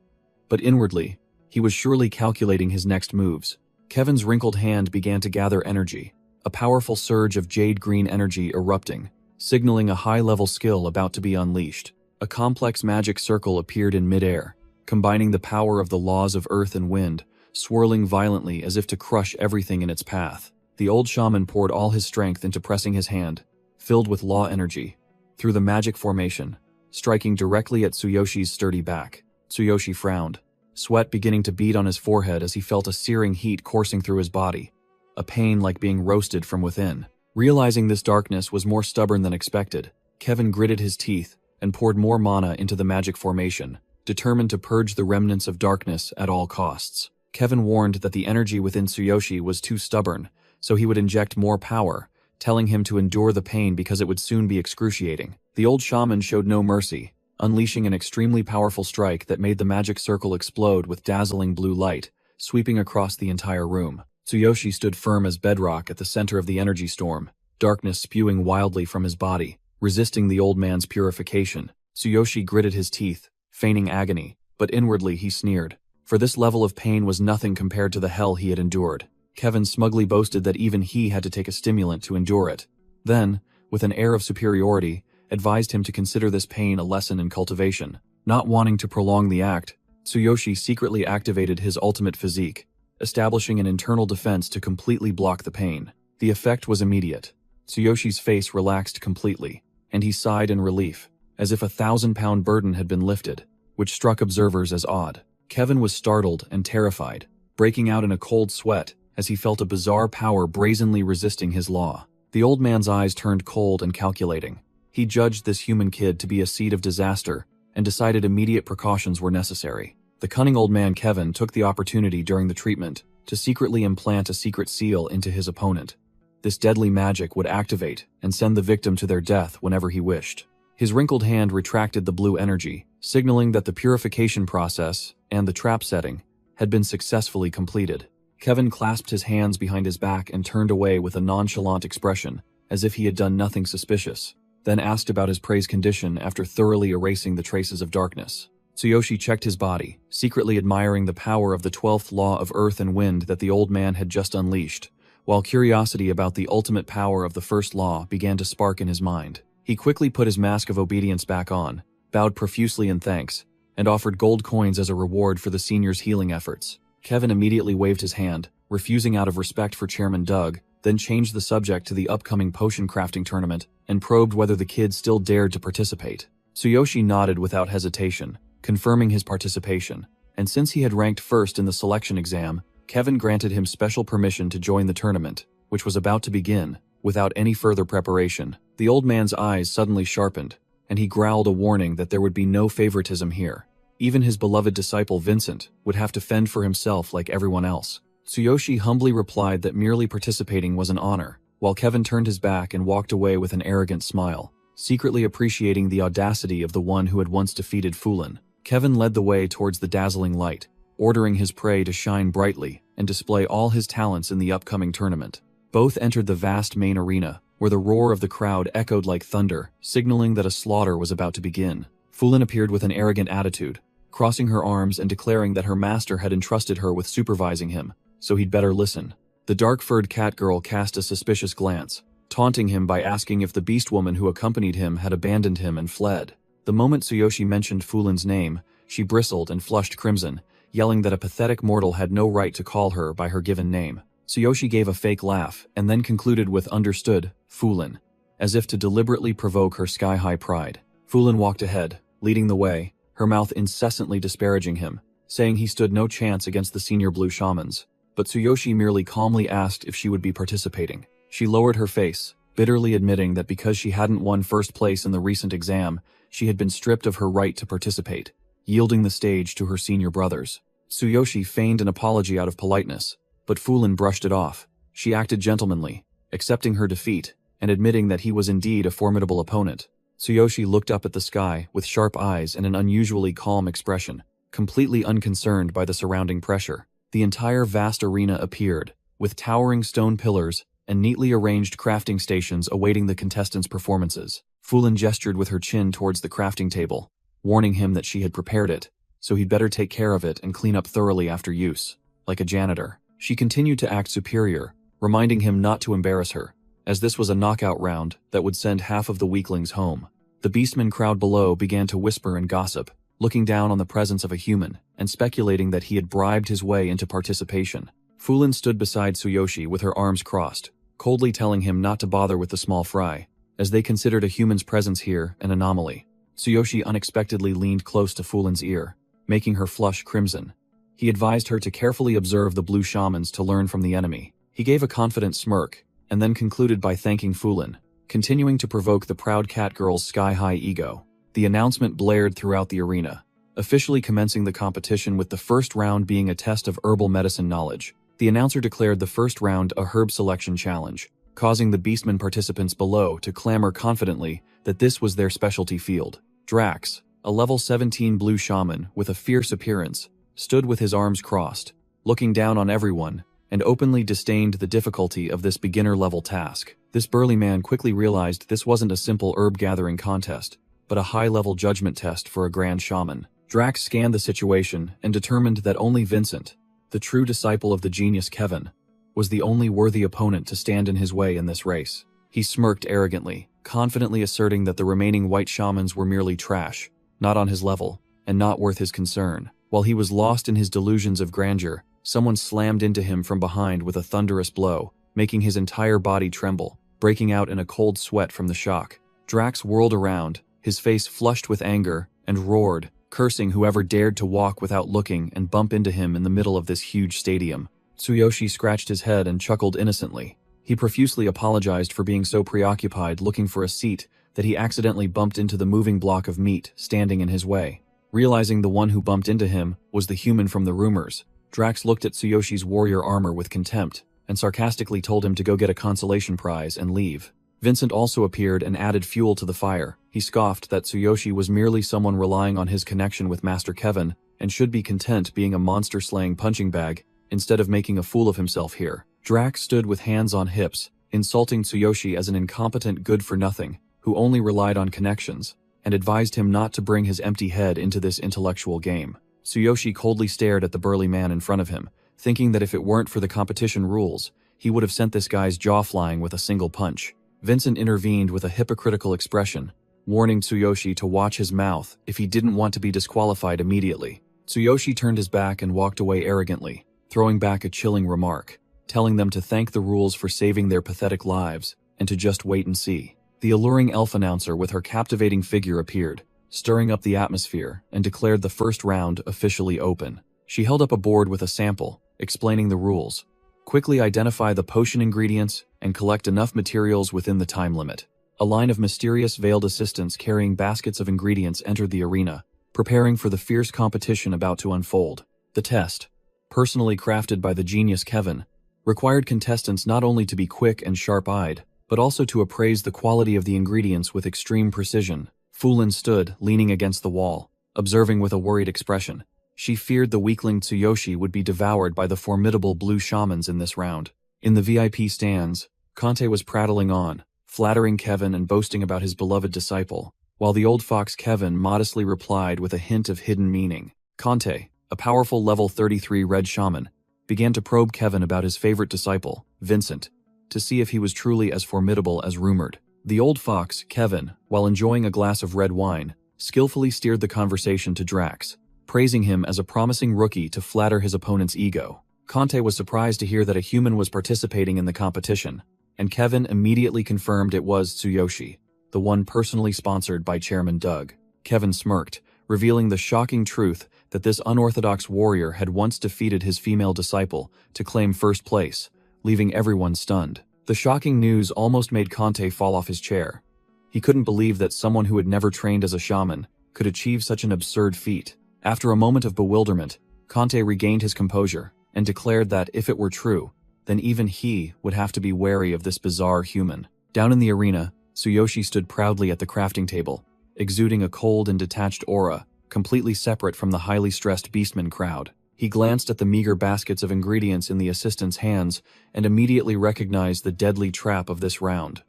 S1: But inwardly, he was surely calculating his next moves. Kevin's wrinkled hand began to gather energy, a powerful surge of jade green energy erupting, signaling a high-level skill about to be unleashed. A complex magic circle appeared in midair, combining the power of the laws of earth and wind, swirling violently as if to crush everything in its path. The old shaman poured all his strength into pressing his hand, filled with law energy, through the magic formation, striking directly at Tsuyoshi's sturdy back. Tsuyoshi frowned, sweat beginning to bead on his forehead as he felt a searing heat coursing through his body, a pain like being roasted from within. Realizing this darkness was more stubborn than expected, Kevin gritted his teeth and poured more mana into the magic formation, determined to purge the remnants of darkness at all costs. Kevin warned that the energy within Tsuyoshi was too stubborn, so he would inject more power, telling him to endure the pain because it would soon be excruciating. The old shaman showed no mercy, unleashing an extremely powerful strike that made the magic circle explode with dazzling blue light, sweeping across the entire room. Tsuyoshi stood firm as bedrock at the center of the energy storm, darkness spewing wildly from his body, resisting the old man's purification. Tsuyoshi gritted his teeth, feigning agony, but inwardly he sneered, for this level of pain was nothing compared to the hell he had endured. Kevin smugly boasted that even he had to take a stimulant to endure it. Then, with an air of superiority, advised him to consider this pain a lesson in cultivation. Not wanting to prolong the act, Tsuyoshi secretly activated his ultimate physique, establishing an internal defense to completely block the pain. The effect was immediate. Tsuyoshi's face relaxed completely, and he sighed in relief, as if a 1,000-pound burden had been lifted, which struck observers as odd. Kevin was startled and terrified, breaking out in a cold sweat as he felt a bizarre power brazenly resisting his law. The old man's eyes turned cold and calculating. He judged this human kid to be a seed of disaster and decided immediate precautions were necessary. The cunning old man Kevin took the opportunity during the treatment to secretly implant a secret seal into his opponent. This deadly magic would activate and send the victim to their death whenever he wished. His wrinkled hand retracted the blue energy, signaling that the purification process and the trap setting had been successfully completed. Kevin clasped his hands behind his back and turned away with a nonchalant expression, as if he had done nothing suspicious, then asked about his prey's condition after thoroughly erasing the traces of darkness. Tsuyoshi checked his body, secretly admiring the power of the 12th law of earth and wind that the old man had just unleashed, while curiosity about the ultimate power of the first law began to spark in his mind. He quickly put his mask of obedience back on, bowed profusely in thanks, and offered gold coins as a reward for the senior's healing efforts. Kevin immediately waved his hand, refusing out of respect for Chairman Doug, then changed the subject to the upcoming potion crafting tournament and probed whether the kid still dared to participate. Tsuyoshi nodded without hesitation, confirming his participation, and since he had ranked first in the selection exam, Kevin granted him special permission to join the tournament, which was about to begin, without any further preparation. The old man's eyes suddenly sharpened, and he growled a warning that there would be no favoritism here. Even his beloved disciple Vincent would have to fend for himself like everyone else. Tsuyoshi humbly replied that merely participating was an honor, while Kevin turned his back and walked away with an arrogant smile, secretly appreciating the audacity of the one who had once defeated Fulin. Kevin led the way towards the dazzling light, ordering his prey to shine brightly and display all his talents in the upcoming tournament. Both entered the vast main arena, where the roar of the crowd echoed like thunder, signaling that a slaughter was about to begin. Fulin appeared with an arrogant attitude, crossing her arms and declaring that her master had entrusted her with supervising him, so he'd better listen. The dark-furred cat girl cast a suspicious glance, taunting him by asking if the beast woman who accompanied him had abandoned him and fled. The moment Tsuyoshi mentioned Fulin's name, she bristled and flushed crimson, yelling that a pathetic mortal had no right to call her by her given name. Tsuyoshi gave a fake laugh and then concluded with "Understood, Fulin," as if to deliberately provoke her sky-high pride. Fulin walked ahead, leading the way, her mouth incessantly disparaging him, saying he stood no chance against the senior blue shamans. But Tsuyoshi merely calmly asked if she would be participating. She lowered her face, bitterly admitting that because she hadn't won first place in the recent exam, she had been stripped of her right to participate, yielding the stage to her senior brothers. Tsuyoshi feigned an apology out of politeness, but Fulin brushed it off. She acted gentlemanly, accepting her defeat and admitting that he was indeed a formidable opponent. Tsuyoshi looked up at the sky with sharp eyes and an unusually calm expression, completely unconcerned by the surrounding pressure. The entire vast arena appeared, with towering stone pillars and neatly arranged crafting stations awaiting the contestants' performances. Fulin gestured with her chin towards the crafting table, warning him that she had prepared it, so he'd better take care of it and clean up thoroughly after use, like a janitor. She continued to act superior, reminding him not to embarrass her, as this was a knockout round that would send half of the weaklings home. The beastmen crowd below began to whisper and gossip, looking down on the presence of a human and speculating that he had bribed his way into participation. Fulin stood beside Tsuyoshi with her arms crossed, coldly telling him not to bother with the small fry, as they considered a human's presence here an anomaly. Tsuyoshi unexpectedly leaned close to Fulin's ear, making her flush crimson. He advised her to carefully observe the blue shamans to learn from the enemy. He gave a confident smirk, and then concluded by thanking Fulin, continuing to provoke the proud cat girl's sky-high ego. The announcement blared throughout the arena, officially commencing the competition with the first round being a test of herbal medicine knowledge. The announcer declared the first round a herb selection challenge, causing the beastmen participants below to clamor confidently that this was their specialty field. Drax, a level 17 blue shaman with a fierce appearance, stood with his arms crossed, looking down on everyone, and openly disdained the difficulty of this beginner-level task. This burly man quickly realized this wasn't a simple herb-gathering contest, but a high-level judgment test for a grand shaman. Drax scanned the situation and determined that only Vincent, the true disciple of the genius Kevin, was the only worthy opponent to stand in his way in this race. He smirked arrogantly, confidently asserting that the remaining white shamans were merely trash, not on his level, and not worth his concern. While he was lost in his delusions of grandeur, someone slammed into him from behind with a thunderous blow, making his entire body tremble, breaking out in a cold sweat from the shock. Drax whirled around, his face flushed with anger, and roared, cursing whoever dared to walk without looking and bump into him in the middle of this huge stadium. Tsuyoshi scratched his head and chuckled innocently. He profusely apologized for being so preoccupied looking for a seat that he accidentally bumped into the moving block of meat standing in his way. Realizing the one who bumped into him was the human from the rumors, Drax looked at Tsuyoshi's warrior armor with contempt and sarcastically told him to go get a consolation prize and leave. Vincent also appeared and added fuel to the fire. He scoffed that Tsuyoshi was merely someone relying on his connection with Master Kevin and should be content being a monster-slaying punching bag instead of making a fool of himself here. Drax stood with hands on hips, insulting Tsuyoshi as an incompetent good-for-nothing who only relied on connections, and advised him not to bring his empty head into this intellectual game. Tsuyoshi coldly stared at the burly man in front of him, thinking that if it weren't for the competition rules, he would have sent this guy's jaw flying with a single punch. Vincent intervened with a hypocritical expression, warning Tsuyoshi to watch his mouth if he didn't want to be disqualified immediately. Tsuyoshi turned his back and walked away arrogantly, throwing back a chilling remark, telling them to thank the rules for saving their pathetic lives and to just wait and see. The alluring elf announcer with her captivating figure appeared, stirring up the atmosphere, and declared the first round officially open. She held up a board with a sample, explaining the rules. Quickly identify the potion ingredients and collect enough materials within the time limit. A line of mysterious veiled assistants carrying baskets of ingredients entered the arena, preparing for the fierce competition about to unfold. The test, personally crafted by the genius Kevin, required contestants not only to be quick and sharp-eyed, but also to appraise the quality of the ingredients with extreme precision. Fulin stood, leaning against the wall, observing with a worried expression. She feared the weakling Tsuyoshi would be devoured by the formidable blue shamans in this round. In the VIP stands, Conte was prattling on, flattering Kevin and boasting about his beloved disciple, while the old fox Kevin modestly replied with a hint of hidden meaning. Conte, a powerful level 33 red shaman, began to probe Kevin about his favorite disciple, Vincent, to see if he was truly as formidable as rumored. The old fox, Kevin, while enjoying a glass of red wine, skillfully steered the conversation to Drax, praising him as a promising rookie to flatter his opponent's ego. Conte was surprised to hear that a human was participating in the competition, and Kevin immediately confirmed it was Tsuyoshi, the one personally sponsored by Chairman Doug. Kevin smirked, revealing the shocking truth that this unorthodox warrior had once defeated his female disciple to claim first place, leaving everyone stunned. The shocking news almost made Conte fall off his chair. He couldn't believe that someone who had never trained as a shaman could achieve such an absurd feat. After a moment of bewilderment, Conte regained his composure and declared that if it were true, then even he would have to be wary of this bizarre human. Down in the arena, Tsuyoshi stood proudly at the crafting table, exuding a cold and detached aura, completely separate from the highly stressed beastman crowd. He glanced at the meager baskets of ingredients in the assistant's hands and immediately recognized the deadly trap of this round.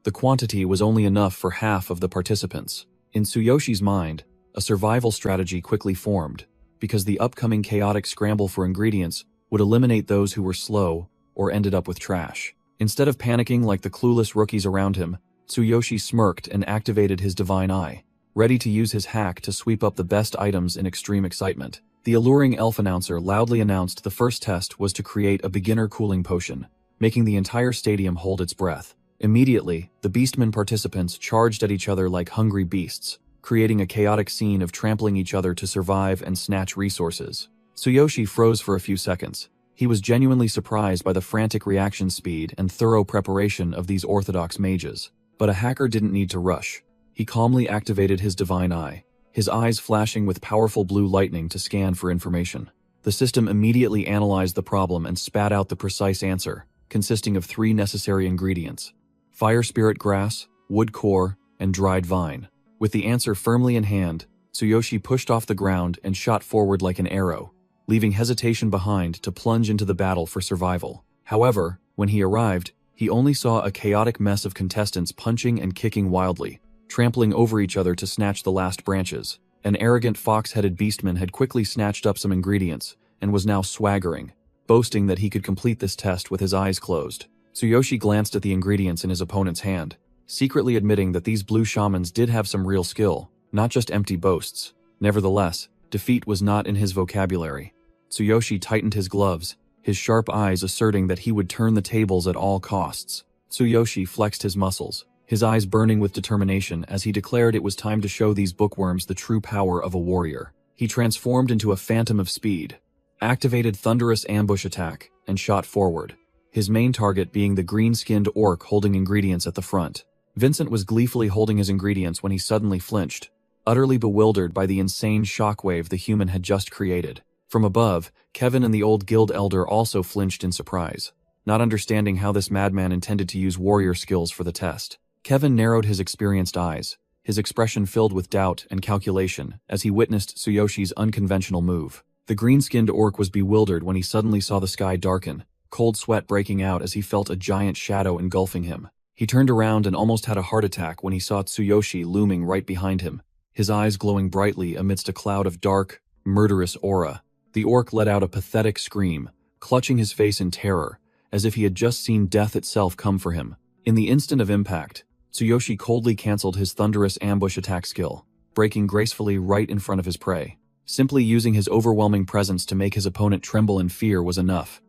S1: The quantity was only enough for half of the participants. In Tsuyoshi's mind, a survival strategy quickly formed, because the upcoming chaotic scramble for ingredients would eliminate those who were slow or ended up with trash. Instead of panicking like the clueless rookies around him, Tsuyoshi smirked and activated his divine eye, ready to use his hack to sweep up the best items in extreme excitement. The alluring elf announcer loudly announced the first test was to create a beginner cooling potion, making the entire stadium hold its breath. Immediately, the beastmen participants charged at each other like hungry beasts, creating a chaotic scene of trampling each other to survive and snatch resources. Tsuyoshi froze for a few seconds. He was genuinely surprised by the frantic reaction speed and thorough preparation of these orthodox mages. But a hacker didn't need to rush. He calmly activated his divine eye, his eyes flashing with powerful blue lightning to scan for information. The system immediately analyzed the problem and spat out the precise answer, consisting of 3 necessary ingredients: fire spirit grass, wood core, and dried vine. With the answer firmly in hand, Tsuyoshi pushed off the ground and shot forward like an arrow, leaving hesitation behind to plunge into the battle for survival. However, when he arrived, he only saw a chaotic mess of contestants punching and kicking wildly, trampling over each other to snatch the last branches. An arrogant fox-headed beastman had quickly snatched up some ingredients and was now swaggering, boasting that he could complete this test with his eyes closed. Tsuyoshi glanced at the ingredients in his opponent's hand, secretly admitting that these blue shamans did have some real skill, not just empty boasts. Nevertheless, defeat was not in his vocabulary. Tsuyoshi tightened his gloves, his sharp eyes asserting that he would turn the tables at all costs. Tsuyoshi flexed his muscles, his eyes burning with determination as he declared it was time to show these bookworms the true power of a warrior. He transformed into a phantom of speed, activated thunderous ambush attack, and shot forward, his main target being the green-skinned orc holding ingredients at the front. Vincent was gleefully holding his ingredients when he suddenly flinched, utterly bewildered by the insane shockwave the human had just created. From above, Kevin and the old guild elder also flinched in surprise, not understanding how this madman intended to use warrior skills for the test. Kevin narrowed his experienced eyes, his expression filled with doubt and calculation as he witnessed Tsuyoshi's unconventional move. The green-skinned orc was bewildered when he suddenly saw the sky darken, cold sweat breaking out as he felt a giant shadow engulfing him. He turned around and almost had a heart attack when he saw Tsuyoshi looming right behind him, his eyes glowing brightly amidst a cloud of dark, murderous aura. The orc let out a pathetic scream, clutching his face in terror, as if he had just seen death itself come for him. In the instant of impact, Tsuyoshi coldly cancelled his thunderous ambush attack skill, breaking gracefully right in front of his prey. Simply using his overwhelming presence to make his opponent tremble in fear was enough.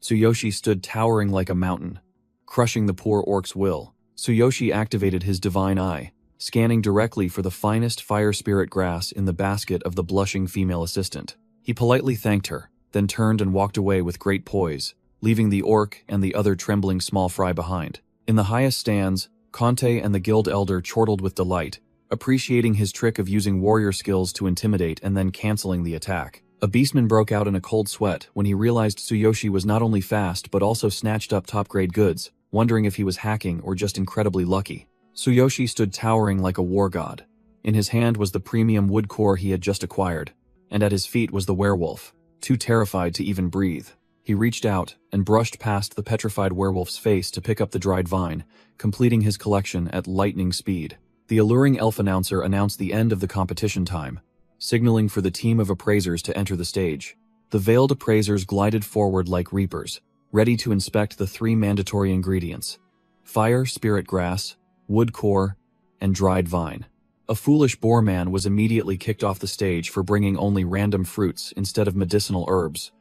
S1: Tsuyoshi stood towering like a mountain, crushing the poor orc's will. Tsuyoshi activated his divine eye, scanning directly for the finest fire spirit grass in the basket of the blushing female assistant. He politely thanked her, then turned and walked away with great poise, leaving the orc and the other trembling small fry behind. In the highest stands, Conte and the guild elder chortled with delight, appreciating his trick of using warrior skills to intimidate and then canceling the attack. A beastman broke out in a cold sweat when he realized Tsuyoshi was not only fast but also snatched up top-grade goods, wondering if he was hacking or just incredibly lucky. Tsuyoshi stood towering like a war god. In his hand was the premium wood core he had just acquired, and at his feet was the werewolf, too terrified to even breathe. He reached out and brushed past the petrified werewolf's face to pick up the dried vine, completing his collection at lightning speed. The alluring elf announcer announced the end of the competition time, signaling for the team of appraisers to enter the stage. The veiled appraisers glided forward like reapers, ready to inspect the 3 mandatory ingredients: fire spirit grass, wood core, and dried vine. A foolish boar man was immediately kicked off the stage for bringing only random fruits instead of medicinal herbs.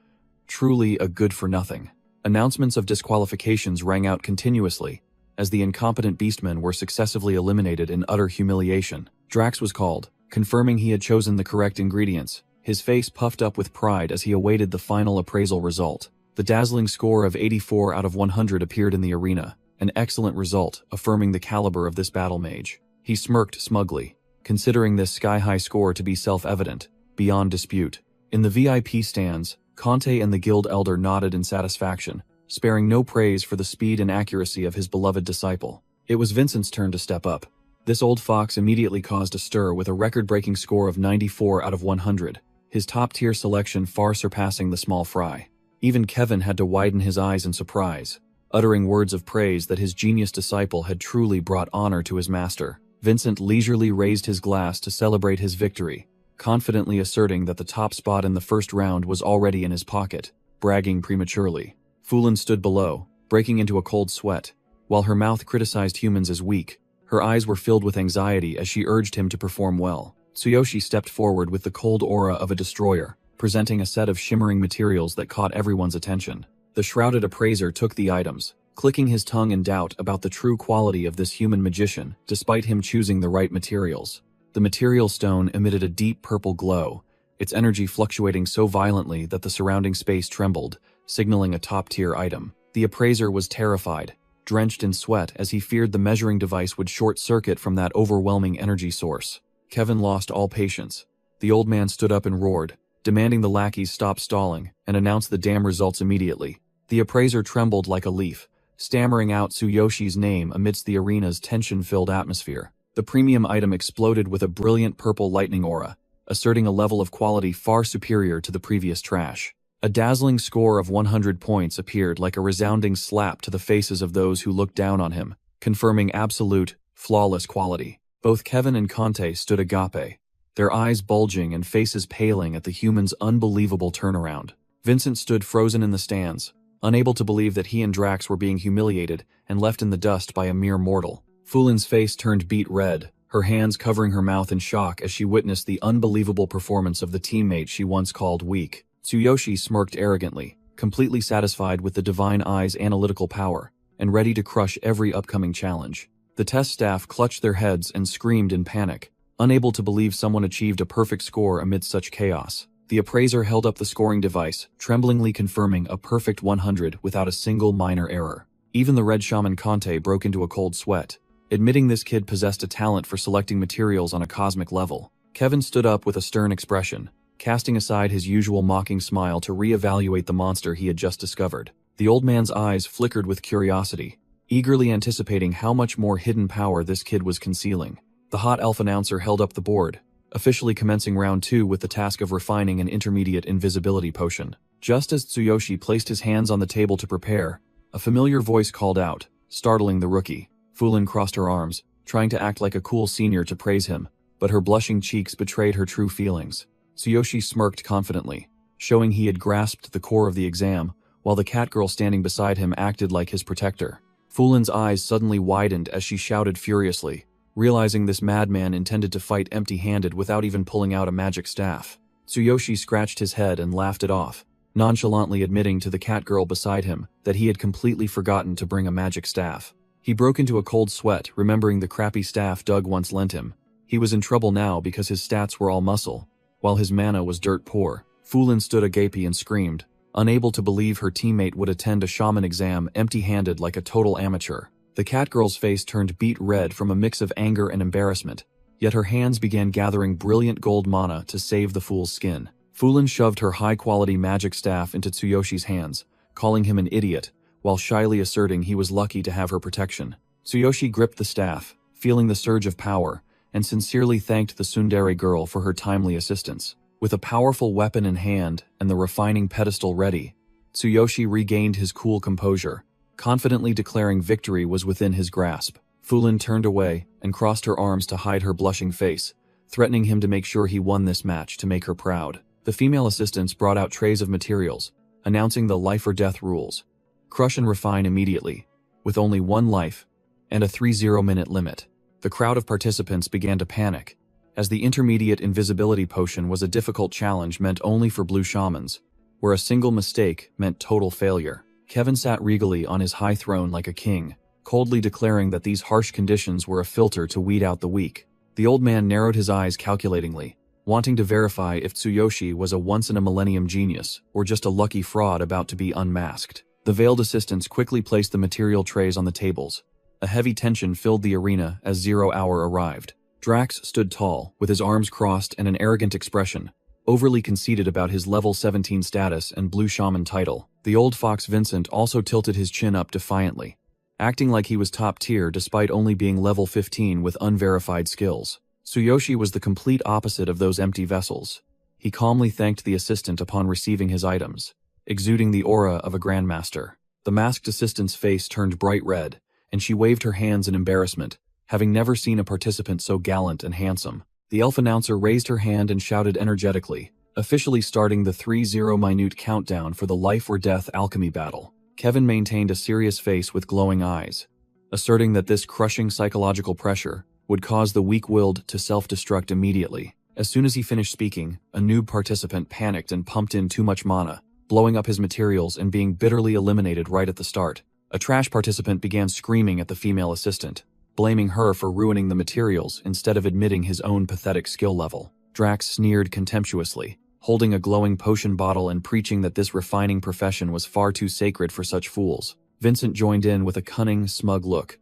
S1: Truly a good-for-nothing. Announcements of disqualifications rang out continuously, as the incompetent beastmen were successively eliminated in utter humiliation. Drax was called, confirming he had chosen the correct ingredients, his face puffed up with pride as he awaited the final appraisal result. The dazzling score of 84 out of 100 appeared in the arena, an excellent result affirming the caliber of this battle mage. He smirked smugly, considering this sky-high score to be self-evident, beyond dispute. In the VIP stands, Conte and the guild elder nodded in satisfaction, sparing no praise for the speed and accuracy of his beloved disciple. It was Vincent's turn to step up. This old fox immediately caused a stir with a record-breaking score of 94 out of 100, his top-tier selection far surpassing the small fry. Even Kevin had to widen his eyes in surprise, uttering words of praise that his genius disciple had truly brought honor to his master. Vincent leisurely raised his glass to celebrate his victory, confidently asserting that the top spot in the first round was already in his pocket, bragging prematurely. Fulin stood below, breaking into a cold sweat. While her mouth criticized humans as weak, her eyes were filled with anxiety as she urged him to perform well. Tsuyoshi stepped forward with the cold aura of a destroyer, presenting a set of shimmering materials that caught everyone's attention. The shrouded appraiser took the items, clicking his tongue in doubt about the true quality of this human magician, despite him choosing the right materials. The material stone emitted a deep purple glow, its energy fluctuating so violently that the surrounding space trembled, signaling a top-tier item. The appraiser was terrified, drenched in sweat as he feared the measuring device would short-circuit from that overwhelming energy source. Kevin lost all patience. The old man stood up and roared, demanding the lackeys stop stalling and announce the damn results immediately. The appraiser trembled like a leaf, stammering out Tsuyoshi's name amidst the arena's tension-filled atmosphere. The premium item exploded with a brilliant purple lightning aura, asserting a level of quality far superior to the previous trash. A dazzling score of 100 points appeared like a resounding slap to the faces of those who looked down on him, confirming absolute, flawless quality. Both Kevin and Conte stood agape, their eyes bulging and faces paling at the human's unbelievable turnaround. Vincent stood frozen in the stands, unable to believe that he and Drax were being humiliated and left in the dust by a mere mortal. Fulin's face turned beet red, her hands covering her mouth in shock as she witnessed the unbelievable performance of the teammate she once called weak. Tsuyoshi smirked arrogantly, completely satisfied with the divine eye's analytical power, and ready to crush every upcoming challenge. The test staff clutched their heads and screamed in panic, unable to believe someone achieved a perfect score amidst such chaos. The appraiser held up the scoring device, tremblingly confirming a perfect 100 without a single minor error. Even the red shaman Conte broke into a cold sweat, admitting this kid possessed a talent for selecting materials on a cosmic level. Kevin stood up with a stern expression, casting aside his usual mocking smile to re-evaluate the monster he had just discovered. The old man's eyes flickered with curiosity, eagerly anticipating how much more hidden power this kid was concealing. The hot elf announcer held up the board, officially commencing round 2 with the task of refining an intermediate invisibility potion. Just as Tsuyoshi placed his hands on the table to prepare, a familiar voice called out, startling the rookie. Fulin crossed her arms, trying to act like a cool senior to praise him, but her blushing cheeks betrayed her true feelings. Tsuyoshi smirked confidently, showing he had grasped the core of the exam, while the catgirl standing beside him acted like his protector. Fulin's eyes suddenly widened as she shouted furiously, realizing this madman intended to fight empty-handed without even pulling out a magic staff. Tsuyoshi scratched his head and laughed it off, nonchalantly admitting to the catgirl beside him that he had completely forgotten to bring a magic staff. He broke into a cold sweat, remembering the crappy staff Doug once lent him. He was in trouble now because his stats were all muscle, while his mana was dirt poor. Fulin stood agape and screamed, unable to believe her teammate would attend a shaman exam empty-handed like a total amateur. The catgirl's face turned beet red from a mix of anger and embarrassment, yet her hands began gathering brilliant gold mana to save the fool's skin. Fulin shoved her high-quality magic staff into Tsuyoshi's hands, calling him an idiot, while shyly asserting he was lucky to have her protection. Tsuyoshi gripped the staff, feeling the surge of power, and sincerely thanked the tsundere girl for her timely assistance. With a powerful weapon in hand and the refining pedestal ready, Tsuyoshi regained his cool composure, confidently declaring victory was within his grasp. Fulin turned away and crossed her arms to hide her blushing face, threatening him to make sure he won this match to make her proud. The female assistants brought out trays of materials, announcing the life or death rules. Crush and refine immediately, with only 1 life, and a 30-minute limit. The crowd of participants began to panic, as the intermediate invisibility potion was a difficult challenge meant only for blue shamans, where a single mistake meant total failure. Kevin sat regally on his high throne like a king, coldly declaring that these harsh conditions were a filter to weed out the weak. The old man narrowed his eyes calculatingly, wanting to verify if Tsuyoshi was a once-in-a-millennium genius or just a lucky fraud about to be unmasked. The veiled assistants quickly placed the material trays on the tables. A heavy tension filled the arena as 0 hour arrived. Drax stood tall, with his arms crossed and an arrogant expression, overly conceited about his level 17 status and blue shaman title. The old fox Vincent also tilted his chin up defiantly, acting like he was top tier despite only being level 15 with unverified skills. Tsuyoshi was the complete opposite of those empty vessels. He calmly thanked the assistant upon receiving his items, exuding the aura of a grandmaster. The masked assistant's face turned bright red, and she waved her hands in embarrassment, having never seen a participant so gallant and handsome. The elf announcer raised her hand and shouted energetically, officially starting the 30-minute countdown for the life or death alchemy battle. Kevin maintained a serious face with glowing eyes, asserting that this crushing psychological pressure would cause the weak-willed to self-destruct immediately. As soon as he finished speaking, a noob participant panicked and pumped in too much mana, blowing up his materials and being bitterly eliminated right at the start. A trash participant began screaming at the female assistant, blaming her for ruining the materials instead of admitting his own pathetic skill level. Drax sneered contemptuously, holding a glowing potion bottle and preaching that this refining profession was far too sacred for such fools. Vincent joined in with a cunning, smug look.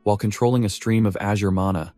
S1: While controlling a stream of azure mana,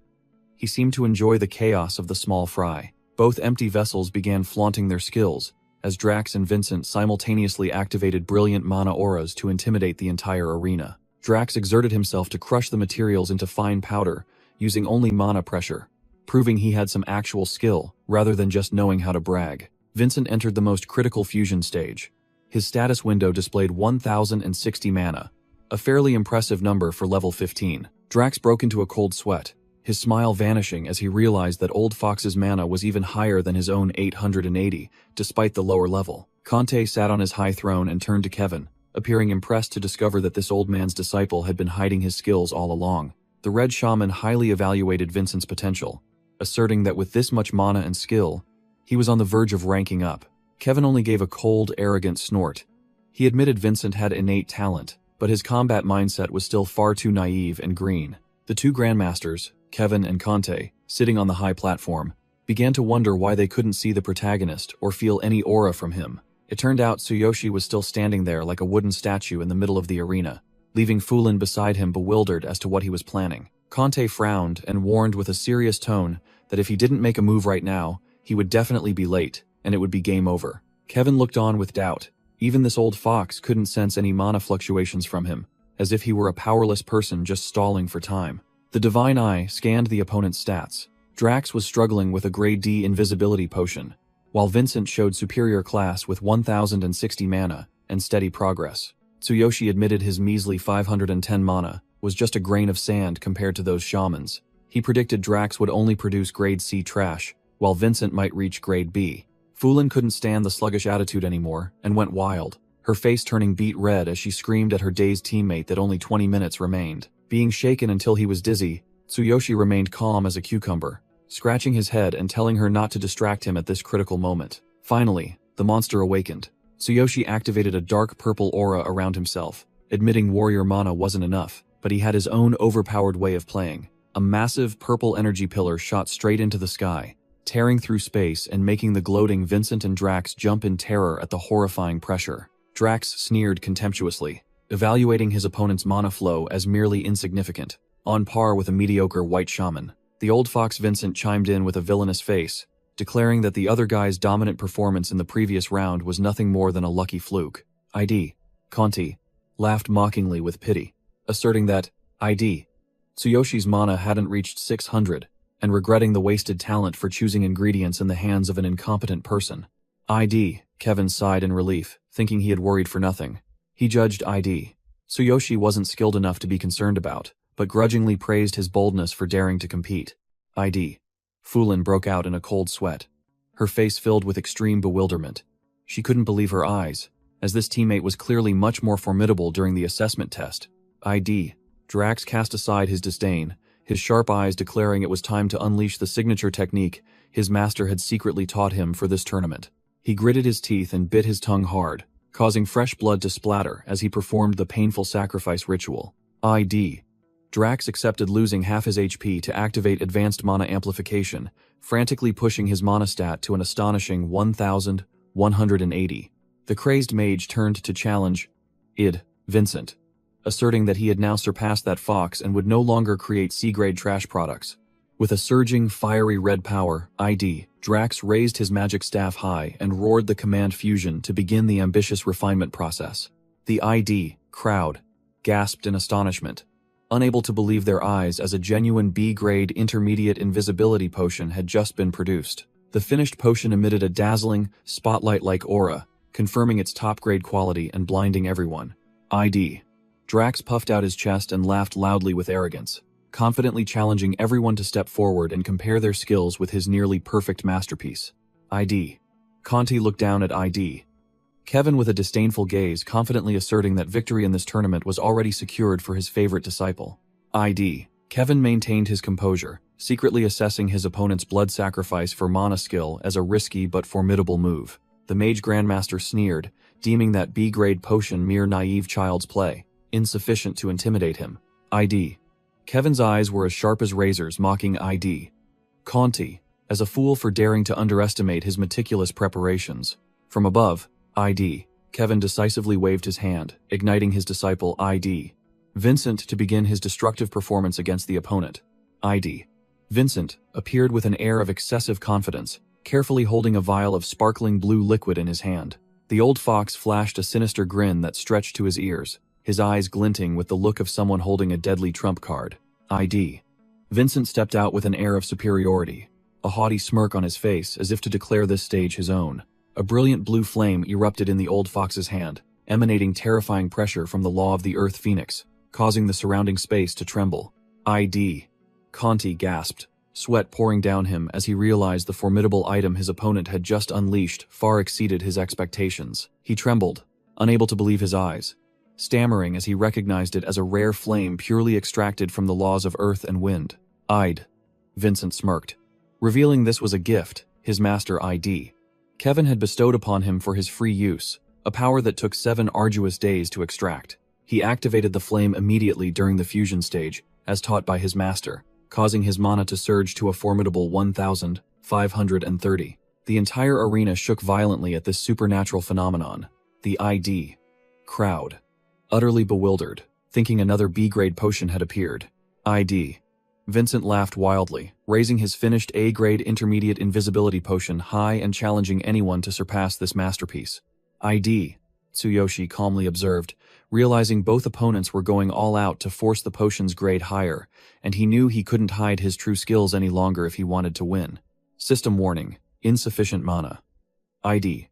S1: he seemed to enjoy the chaos of the small fry. Both empty vessels began flaunting their skills, as Drax and Vincent simultaneously activated brilliant mana auras to intimidate the entire arena. Drax exerted himself to crush the materials into fine powder, using only mana pressure, proving he had some actual skill, rather than just knowing how to brag. Vincent entered the most critical fusion stage. His status window displayed 1060 mana, a fairly impressive number for level 15. Drax broke into a cold sweat, his smile vanishing as he realized that Old Fox's mana was even higher than his own 880, despite the lower level. Conte sat on his high throne and turned to Kevin, appearing impressed to discover that this old man's disciple had been hiding his skills all along. The Red Shaman highly evaluated Vincent's potential, asserting that with this much mana and skill, he was on the verge of ranking up. Kevin only gave a cold, arrogant snort. He admitted Vincent had innate talent, but his combat mindset was still far too naive and green. The two grandmasters, Kevin and Conte, sitting on the high platform, began to wonder why they couldn't see the protagonist or feel any aura from him. It turned out Tsuyoshi was still standing there like a wooden statue in the middle of the arena, leaving Fulin beside him bewildered as to what he was planning. Conte frowned and warned with a serious tone that if he didn't make a move right now, he would definitely be late, and it would be game over. Kevin looked on with doubt. Even this old fox couldn't sense any mana fluctuations from him, as if he were a powerless person just stalling for time. The divine eye scanned the opponent's stats. Drax was struggling with a grade D invisibility potion, while Vincent showed superior class with 1060 mana and steady progress. Tsuyoshi admitted his measly 510 mana was just a grain of sand compared to those shamans. He predicted Drax would only produce grade C trash, while Vincent might reach grade B. Fulin couldn't stand the sluggish attitude anymore and went wild, her face turning beet red as she screamed at her dazed teammate that only 20 minutes remained. Being shaken until he was dizzy, Tsuyoshi remained calm as a cucumber, scratching his head and telling her not to distract him at this critical moment. Finally, the monster awakened. Tsuyoshi activated a dark purple aura around himself, admitting warrior mana wasn't enough, but he had his own overpowered way of playing. A massive purple energy pillar shot straight into the sky, tearing through space and making the gloating Vincent and Drax jump in terror at the horrifying pressure. Drax sneered contemptuously, evaluating his opponent's mana flow as merely insignificant, on par with a mediocre white shaman. The old fox Vincent chimed in with a villainous face, declaring that the other guy's dominant performance in the previous round was nothing more than a lucky fluke. Conti laughed mockingly with pity, asserting that Tsuyoshi's mana hadn't reached 600, and regretting the wasted talent for choosing ingredients in the hands of an incompetent person. Kevin sighed in relief, thinking he had worried for nothing. He judged Tsuyoshi wasn't skilled enough to be concerned about, but grudgingly praised his boldness for daring to compete. Fulin broke out in a cold sweat, her face filled with extreme bewilderment. She couldn't believe her eyes, as this teammate was clearly much more formidable during the assessment test. Drax cast aside his disdain, his sharp eyes declaring it was time to unleash the signature technique his master had secretly taught him for this tournament. He gritted his teeth and bit his tongue hard, causing fresh blood to splatter as he performed the painful sacrifice ritual. Drax accepted losing half his HP to activate advanced mana amplification, frantically pushing his mana stat to an astonishing 1,180. The crazed mage turned to challenge Vincent, asserting that he had now surpassed that fox and would no longer create C-grade trash products. With a surging, fiery red power, Drax raised his magic staff high and roared the command fusion to begin the ambitious refinement process. The crowd gasped in astonishment, unable to believe their eyes as a genuine B-grade intermediate invisibility potion had just been produced. The finished potion emitted a dazzling, spotlight-like aura, confirming its top-grade quality and blinding everyone. Drax puffed out his chest and laughed loudly with arrogance, confidently challenging everyone to step forward and compare their skills with his nearly perfect masterpiece. Conti looked down at Kevin with a disdainful gaze, confidently asserting that victory in this tournament was already secured for his favorite disciple. Kevin maintained his composure, secretly assessing his opponent's blood sacrifice for mana skill as a risky but formidable move. The Mage Grandmaster sneered, deeming that B-grade potion mere naive child's play, insufficient to intimidate him. Kevin's eyes were as sharp as razors, mocking Conti as a fool for daring to underestimate his meticulous preparations. From above, Kevin decisively waved his hand, igniting his disciple Vincent to begin his destructive performance against the opponent. Vincent appeared with an air of excessive confidence, carefully holding a vial of sparkling blue liquid in his hand. The old fox flashed a sinister grin that stretched to his ears, his eyes glinting with the look of someone holding a deadly trump card. Vincent stepped out with an air of superiority, a haughty smirk on his face as if to declare this stage his own. A brilliant blue flame erupted in the old fox's hand, emanating terrifying pressure from the law of the Earth Phoenix, causing the surrounding space to tremble. Conti gasped, sweat pouring down him as he realized the formidable item his opponent had just unleashed far exceeded his expectations. He trembled, unable to believe his eyes, stammering as he recognized it as a rare flame purely extracted from the laws of earth and wind. Vincent smirked, revealing this was a gift his master Kevin had bestowed upon him for his free use, a power that took 7 arduous days to extract. He activated the flame immediately during the fusion stage, as taught by his master, causing his mana to surge to a formidable 1,530. The entire arena shook violently at this supernatural phenomenon. The ID crowd, utterly bewildered, thinking another B-grade potion had appeared. ID. Vincent laughed wildly, raising his finished A-grade intermediate invisibility potion high and challenging anyone to surpass this masterpiece. ID. Tsuyoshi calmly observed, realizing both opponents were going all out to force the potion's grade higher, and he knew he couldn't hide his true skills any longer if he wanted to win. System warning: insufficient mana. ID.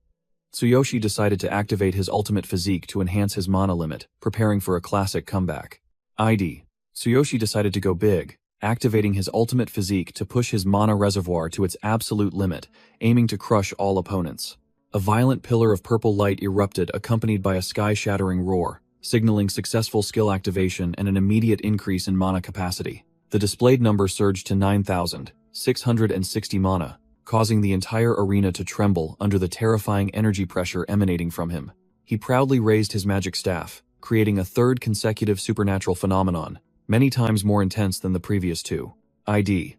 S1: Tsuyoshi decided to activate his ultimate physique to enhance his mana limit, preparing for a classic comeback. ID. Tsuyoshi decided to go big, activating his ultimate physique to push his mana reservoir to its absolute limit, aiming to crush all opponents. A violent pillar of purple light erupted, accompanied by a sky-shattering roar, signaling successful skill activation and an immediate increase in mana capacity. The displayed number surged to 9,660 mana, causing the entire arena to tremble under the terrifying energy pressure emanating from him. He proudly raised his magic staff, creating a third consecutive supernatural phenomenon, many times more intense than the previous two. ID.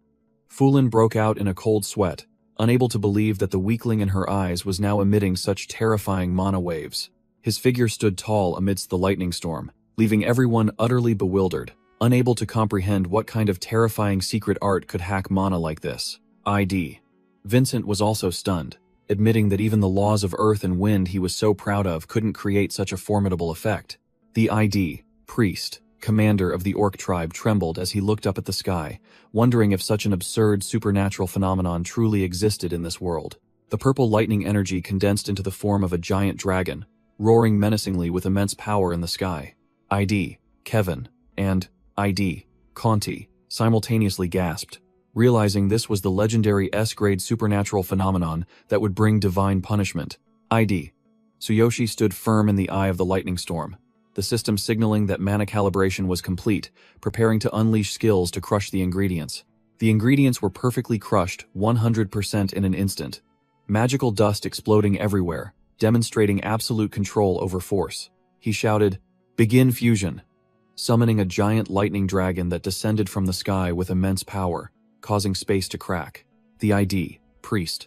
S1: Fulin broke out in a cold sweat, unable to believe that the weakling in her eyes was now emitting such terrifying mana waves. His figure stood tall amidst the lightning storm, leaving everyone utterly bewildered, unable to comprehend what kind of terrifying secret art could hack mana like this. ID. Vincent was also stunned, admitting that even the laws of earth and wind he was so proud of couldn't create such a formidable effect. The ID. Priest, commander of the orc tribe, trembled as he looked up at the sky, wondering if such an absurd supernatural phenomenon truly existed in this world. The purple lightning energy condensed into the form of a giant dragon, roaring menacingly with immense power in the sky. ID. Kevin and ID. Conti simultaneously gasped, realizing this was the legendary S-grade supernatural phenomenon that would bring divine punishment. ID. Tsuyoshi stood firm in the eye of the lightning storm, the system signaling that mana calibration was complete, preparing to unleash skills to crush the ingredients. The ingredients were perfectly crushed 100% in an instant, magical dust exploding everywhere, demonstrating absolute control over force. He shouted, "Begin fusion," summoning a giant lightning dragon that descended from the sky with immense power, causing space to crack. The ID. Priest.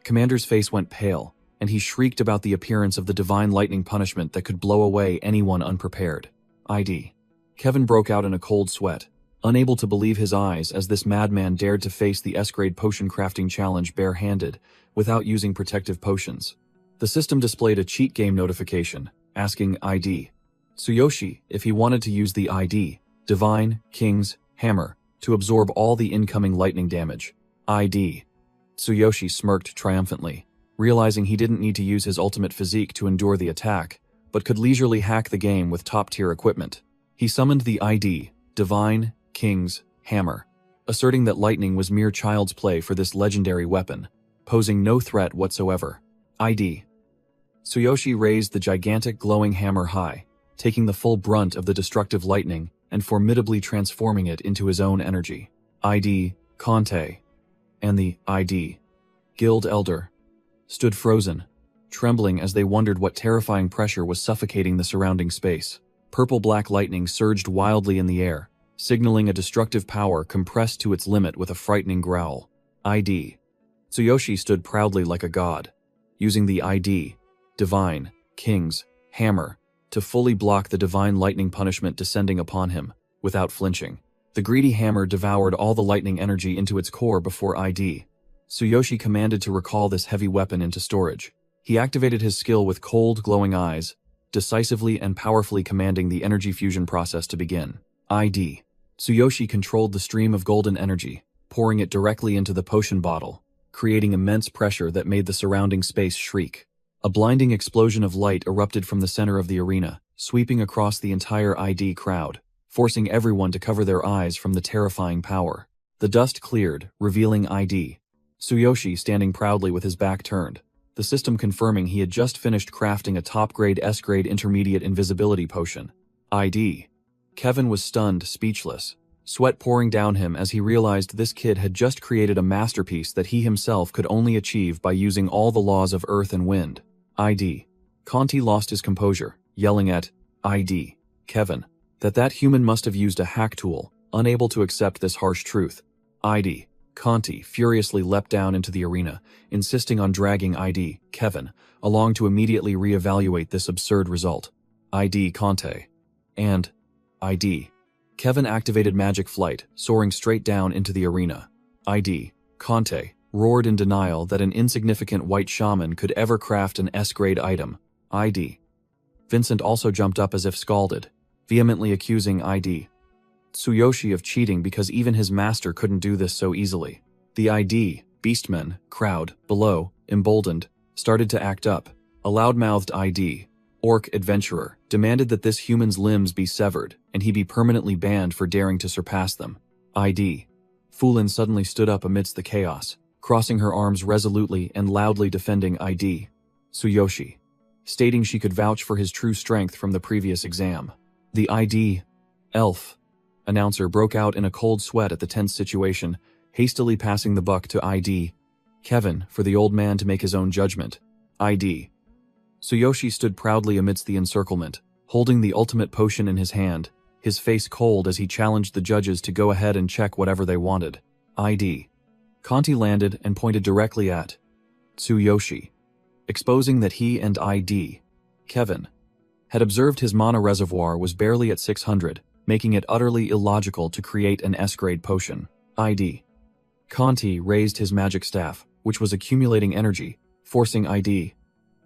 S1: Commander's face went pale, and he shrieked about the appearance of the divine lightning punishment that could blow away anyone unprepared. ID. Kevin broke out in a cold sweat, unable to believe his eyes as this madman dared to face the S-grade potion crafting challenge bare-handed, without using protective potions. The system displayed a cheat game notification, asking ID. Tsuyoshi if he wanted to use the ID. Divine King's Hammer to absorb all the incoming lightning damage. ID. Tsuyoshi smirked triumphantly, realizing he didn't need to use his ultimate physique to endure the attack, but could leisurely hack the game with top-tier equipment. He summoned the ID. Divine King's Hammer, asserting that lightning was mere child's play for this legendary weapon, posing no threat whatsoever. ID. Tsuyoshi raised the gigantic glowing hammer high, taking the full brunt of the destructive lightning and formidably transforming it into his own energy. ID. Conte and the ID. Guild Elder stood frozen, trembling as they wondered what terrifying pressure was suffocating the surrounding space. Purple-black lightning surged wildly in the air, signaling a destructive power compressed to its limit with a frightening growl. ID. Tsuyoshi stood proudly like a god, using the ID. Divine King's Hammer to fully block the divine lightning punishment descending upon him, without flinching. The greedy hammer devoured all the lightning energy into its core before ID. Tsuyoshi commanded to recall this heavy weapon into storage. He activated his skill with cold, glowing eyes, decisively and powerfully commanding the energy fusion process to begin. ID. Tsuyoshi controlled the stream of golden energy, pouring it directly into the potion bottle, creating immense pressure that made the surrounding space shriek. A blinding explosion of light erupted from the center of the arena, sweeping across the entire ID crowd, forcing everyone to cover their eyes from the terrifying power. The dust cleared, revealing ID. Tsuyoshi standing proudly with his back turned, the system confirming he had just finished crafting a top-grade S-grade intermediate invisibility potion. ID. Kevin was stunned, speechless, sweat pouring down him as he realized this kid had just created a masterpiece that he himself could only achieve by using all the laws of earth and wind. ID. Conti lost his composure, yelling at ID. Kevin that human must have used a hack tool, Unable to accept this harsh truth, Conti furiously leapt down into the arena, insisting on dragging Kevin, along to immediately re-evaluate this absurd result. Conte. And Kevin activated magic flight, soaring straight down into the arena. Conte roared in denial that an insignificant white shaman could ever craft an S-grade item. Vincent also jumped up as if scalded, vehemently accusing Tsuyoshi of cheating because even his master couldn't do this so easily. The Beastmen crowd below, emboldened, started to act up. A loud-mouthed Orc adventurer, demanded that this human's limbs be severed and he be permanently banned for daring to surpass them. Fulin suddenly stood up amidst the chaos, crossing her arms resolutely and loudly defending Tsuyoshi, stating she could vouch for his true strength from the previous exam. The elf announcer broke out in a cold sweat at the tense situation, hastily passing the buck to Kevin for the old man to make his own judgment. Tsuyoshi stood proudly amidst the encirclement, holding the ultimate potion in his hand, his face cold as he challenged the judges to go ahead and check whatever they wanted. Conti landed and pointed directly at Tsuyoshi, exposing that he and Kevin had observed his mana reservoir was barely at 600, making it utterly illogical to create an S-grade potion. Conti raised his magic staff, which was accumulating energy, forcing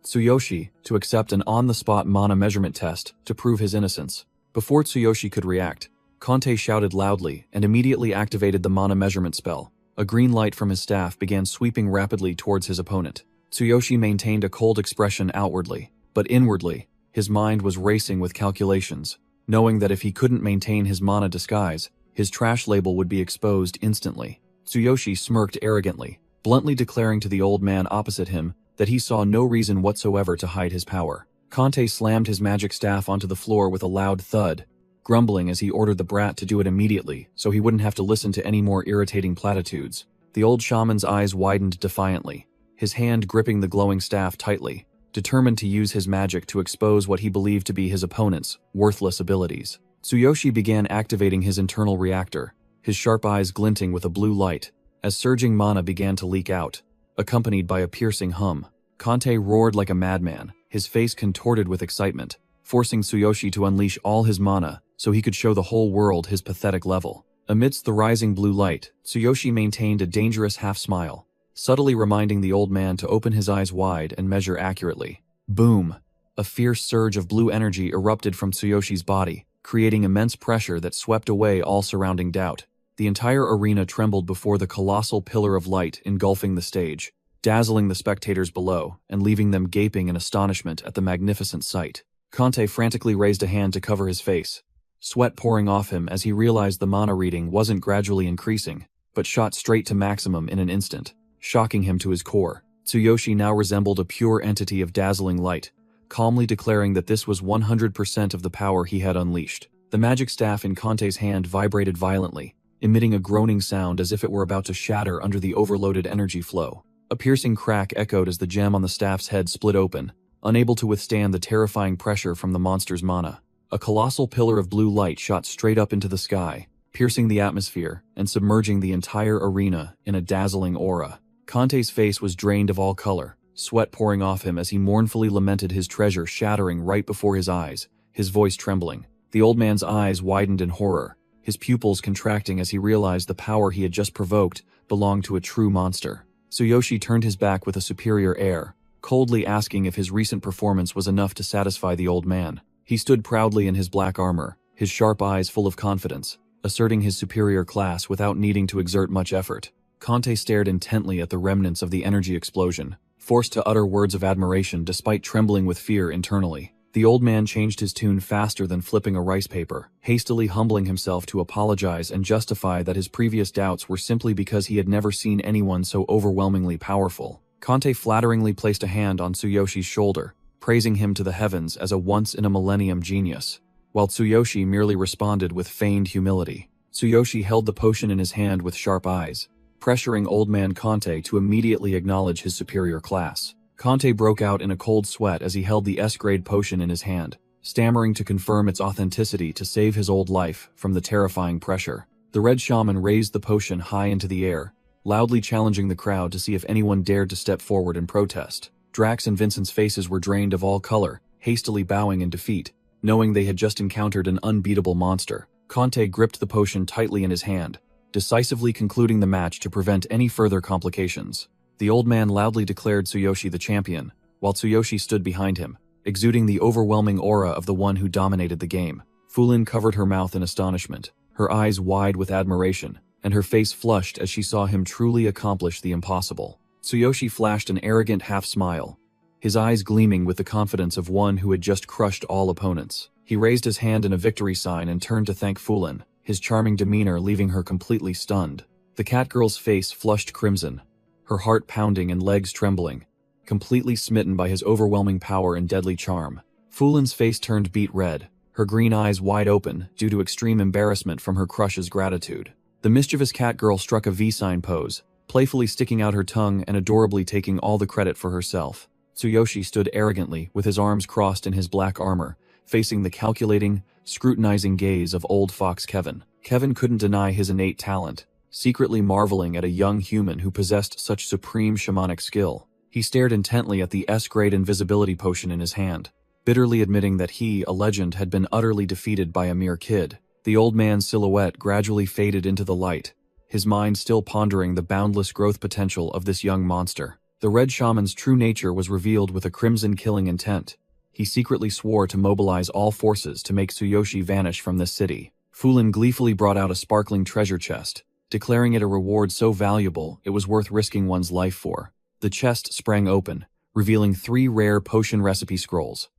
S1: Tsuyoshi to accept an on-the-spot mana measurement test to prove his innocence. Before Tsuyoshi could react, Conte shouted loudly and immediately activated the mana measurement spell. A green light from his staff began sweeping rapidly towards his opponent. Tsuyoshi maintained a cold expression outwardly, but inwardly, his mind was racing with calculations, knowing that if he couldn't maintain his mana disguise, his trash label would be exposed instantly. Tsuyoshi smirked arrogantly, bluntly declaring to the old man opposite him that he saw no reason whatsoever to hide his power. Conte slammed his magic staff onto the floor with a loud thud, grumbling as he ordered the brat to do it immediately so he wouldn't have to listen to any more irritating platitudes. The old shaman's eyes widened defiantly, his hand gripping the glowing staff tightly, determined to use his magic to expose what he believed to be his opponent's worthless abilities. Tsuyoshi began activating his internal reactor, his sharp eyes glinting with a blue light, as surging mana began to leak out, accompanied by a piercing hum. Conte roared like a madman, his face contorted with excitement, forcing Tsuyoshi to unleash all his mana so he could show the whole world his pathetic level. Amidst the rising blue light, Tsuyoshi maintained a dangerous half-smile, subtly reminding the old man to open his eyes wide and measure accurately. Boom! A fierce surge of blue energy erupted from Tsuyoshi's body, creating immense pressure that swept away all surrounding doubt. The entire arena trembled before the colossal pillar of light engulfing the stage, dazzling the spectators below and leaving them gaping in astonishment at the magnificent sight. Conte frantically raised a hand to cover his face, sweat pouring off him as he realized the mana reading wasn't gradually increasing, but shot straight to maximum in an instant, shocking him to his core. Tsuyoshi now resembled a pure entity of dazzling light, calmly declaring that this was 100% of the power he had unleashed. The magic staff in Conte's hand vibrated violently, emitting a groaning sound as if it were about to shatter under the overloaded energy flow. A piercing crack echoed as the gem on the staff's head split open, unable to withstand the terrifying pressure from the monster's mana. A colossal pillar of blue light shot straight up into the sky, piercing the atmosphere and submerging the entire arena in a dazzling aura. Conte's face was drained of all color, sweat pouring off him as he mournfully lamented his treasure shattering right before his eyes, his voice trembling. The old man's eyes widened in horror, his pupils contracting as he realized the power he had just provoked belonged to a true monster. Tsuyoshi turned his back with a superior air, coldly asking if his recent performance was enough to satisfy the old man. He stood proudly in his black armor, his sharp eyes full of confidence, asserting his superior class without needing to exert much effort. Conte stared intently at the remnants of the energy explosion, forced to utter words of admiration despite trembling with fear internally. The old man changed his tune faster than flipping a rice paper, hastily humbling himself to apologize and justify that his previous doubts were simply because he had never seen anyone so overwhelmingly powerful. Conte flatteringly placed a hand on Tsuyoshi's shoulder, praising him to the heavens as a once-in-a-millennium genius, while Tsuyoshi merely responded with feigned humility. Tsuyoshi held the potion in his hand with sharp eyes, pressuring old man Conte to immediately acknowledge his superior class. Conte broke out in a cold sweat as he held the S-grade potion in his hand, stammering to confirm its authenticity to save his old life from the terrifying pressure. The red shaman raised the potion high into the air, loudly challenging the crowd to see if anyone dared to step forward and protest. Drax and Vincent's faces were drained of all color, hastily bowing in defeat, knowing they had just encountered an unbeatable monster. Conte gripped the potion tightly in his hand, decisively concluding the match to prevent any further complications. The old man loudly declared Tsuyoshi the champion, while Tsuyoshi stood behind him, exuding the overwhelming aura of the one who dominated the game. Fulin covered her mouth in astonishment, her eyes wide with admiration, and her face flushed as she saw him truly accomplish the impossible. Tsuyoshi flashed an arrogant half-smile, his eyes gleaming with the confidence of one who had just crushed all opponents. He raised his hand in a victory sign and turned to thank Fulin, his charming demeanor leaving her completely stunned. The catgirl's face flushed crimson, her heart pounding and legs trembling, completely smitten by his overwhelming power and deadly charm. Fulin's face turned beet red, her green eyes wide open due to extreme embarrassment from her crush's gratitude. The mischievous catgirl struck a V-sign pose, playfully sticking out her tongue and adorably taking all the credit for herself. Tsuyoshi stood arrogantly with his arms crossed in his black armor, facing the calculating, scrutinizing gaze of old Fox Kevin. Kevin couldn't deny his innate talent, secretly marveling at a young human who possessed such supreme shamanic skill. He stared intently at the S-grade invisibility potion in his hand, bitterly admitting that he, a legend, had been utterly defeated by a mere kid. The old man's silhouette gradually faded into the light, his mind still pondering the boundless growth potential of this young monster. The red shaman's true nature was revealed with a crimson killing intent. He secretly swore to mobilize all forces to make Tsuyoshi vanish from this city. Fulin gleefully brought out a sparkling treasure chest, declaring it a reward so valuable it was worth risking one's life for. The chest sprang open, revealing 3 rare potion recipe scrolls: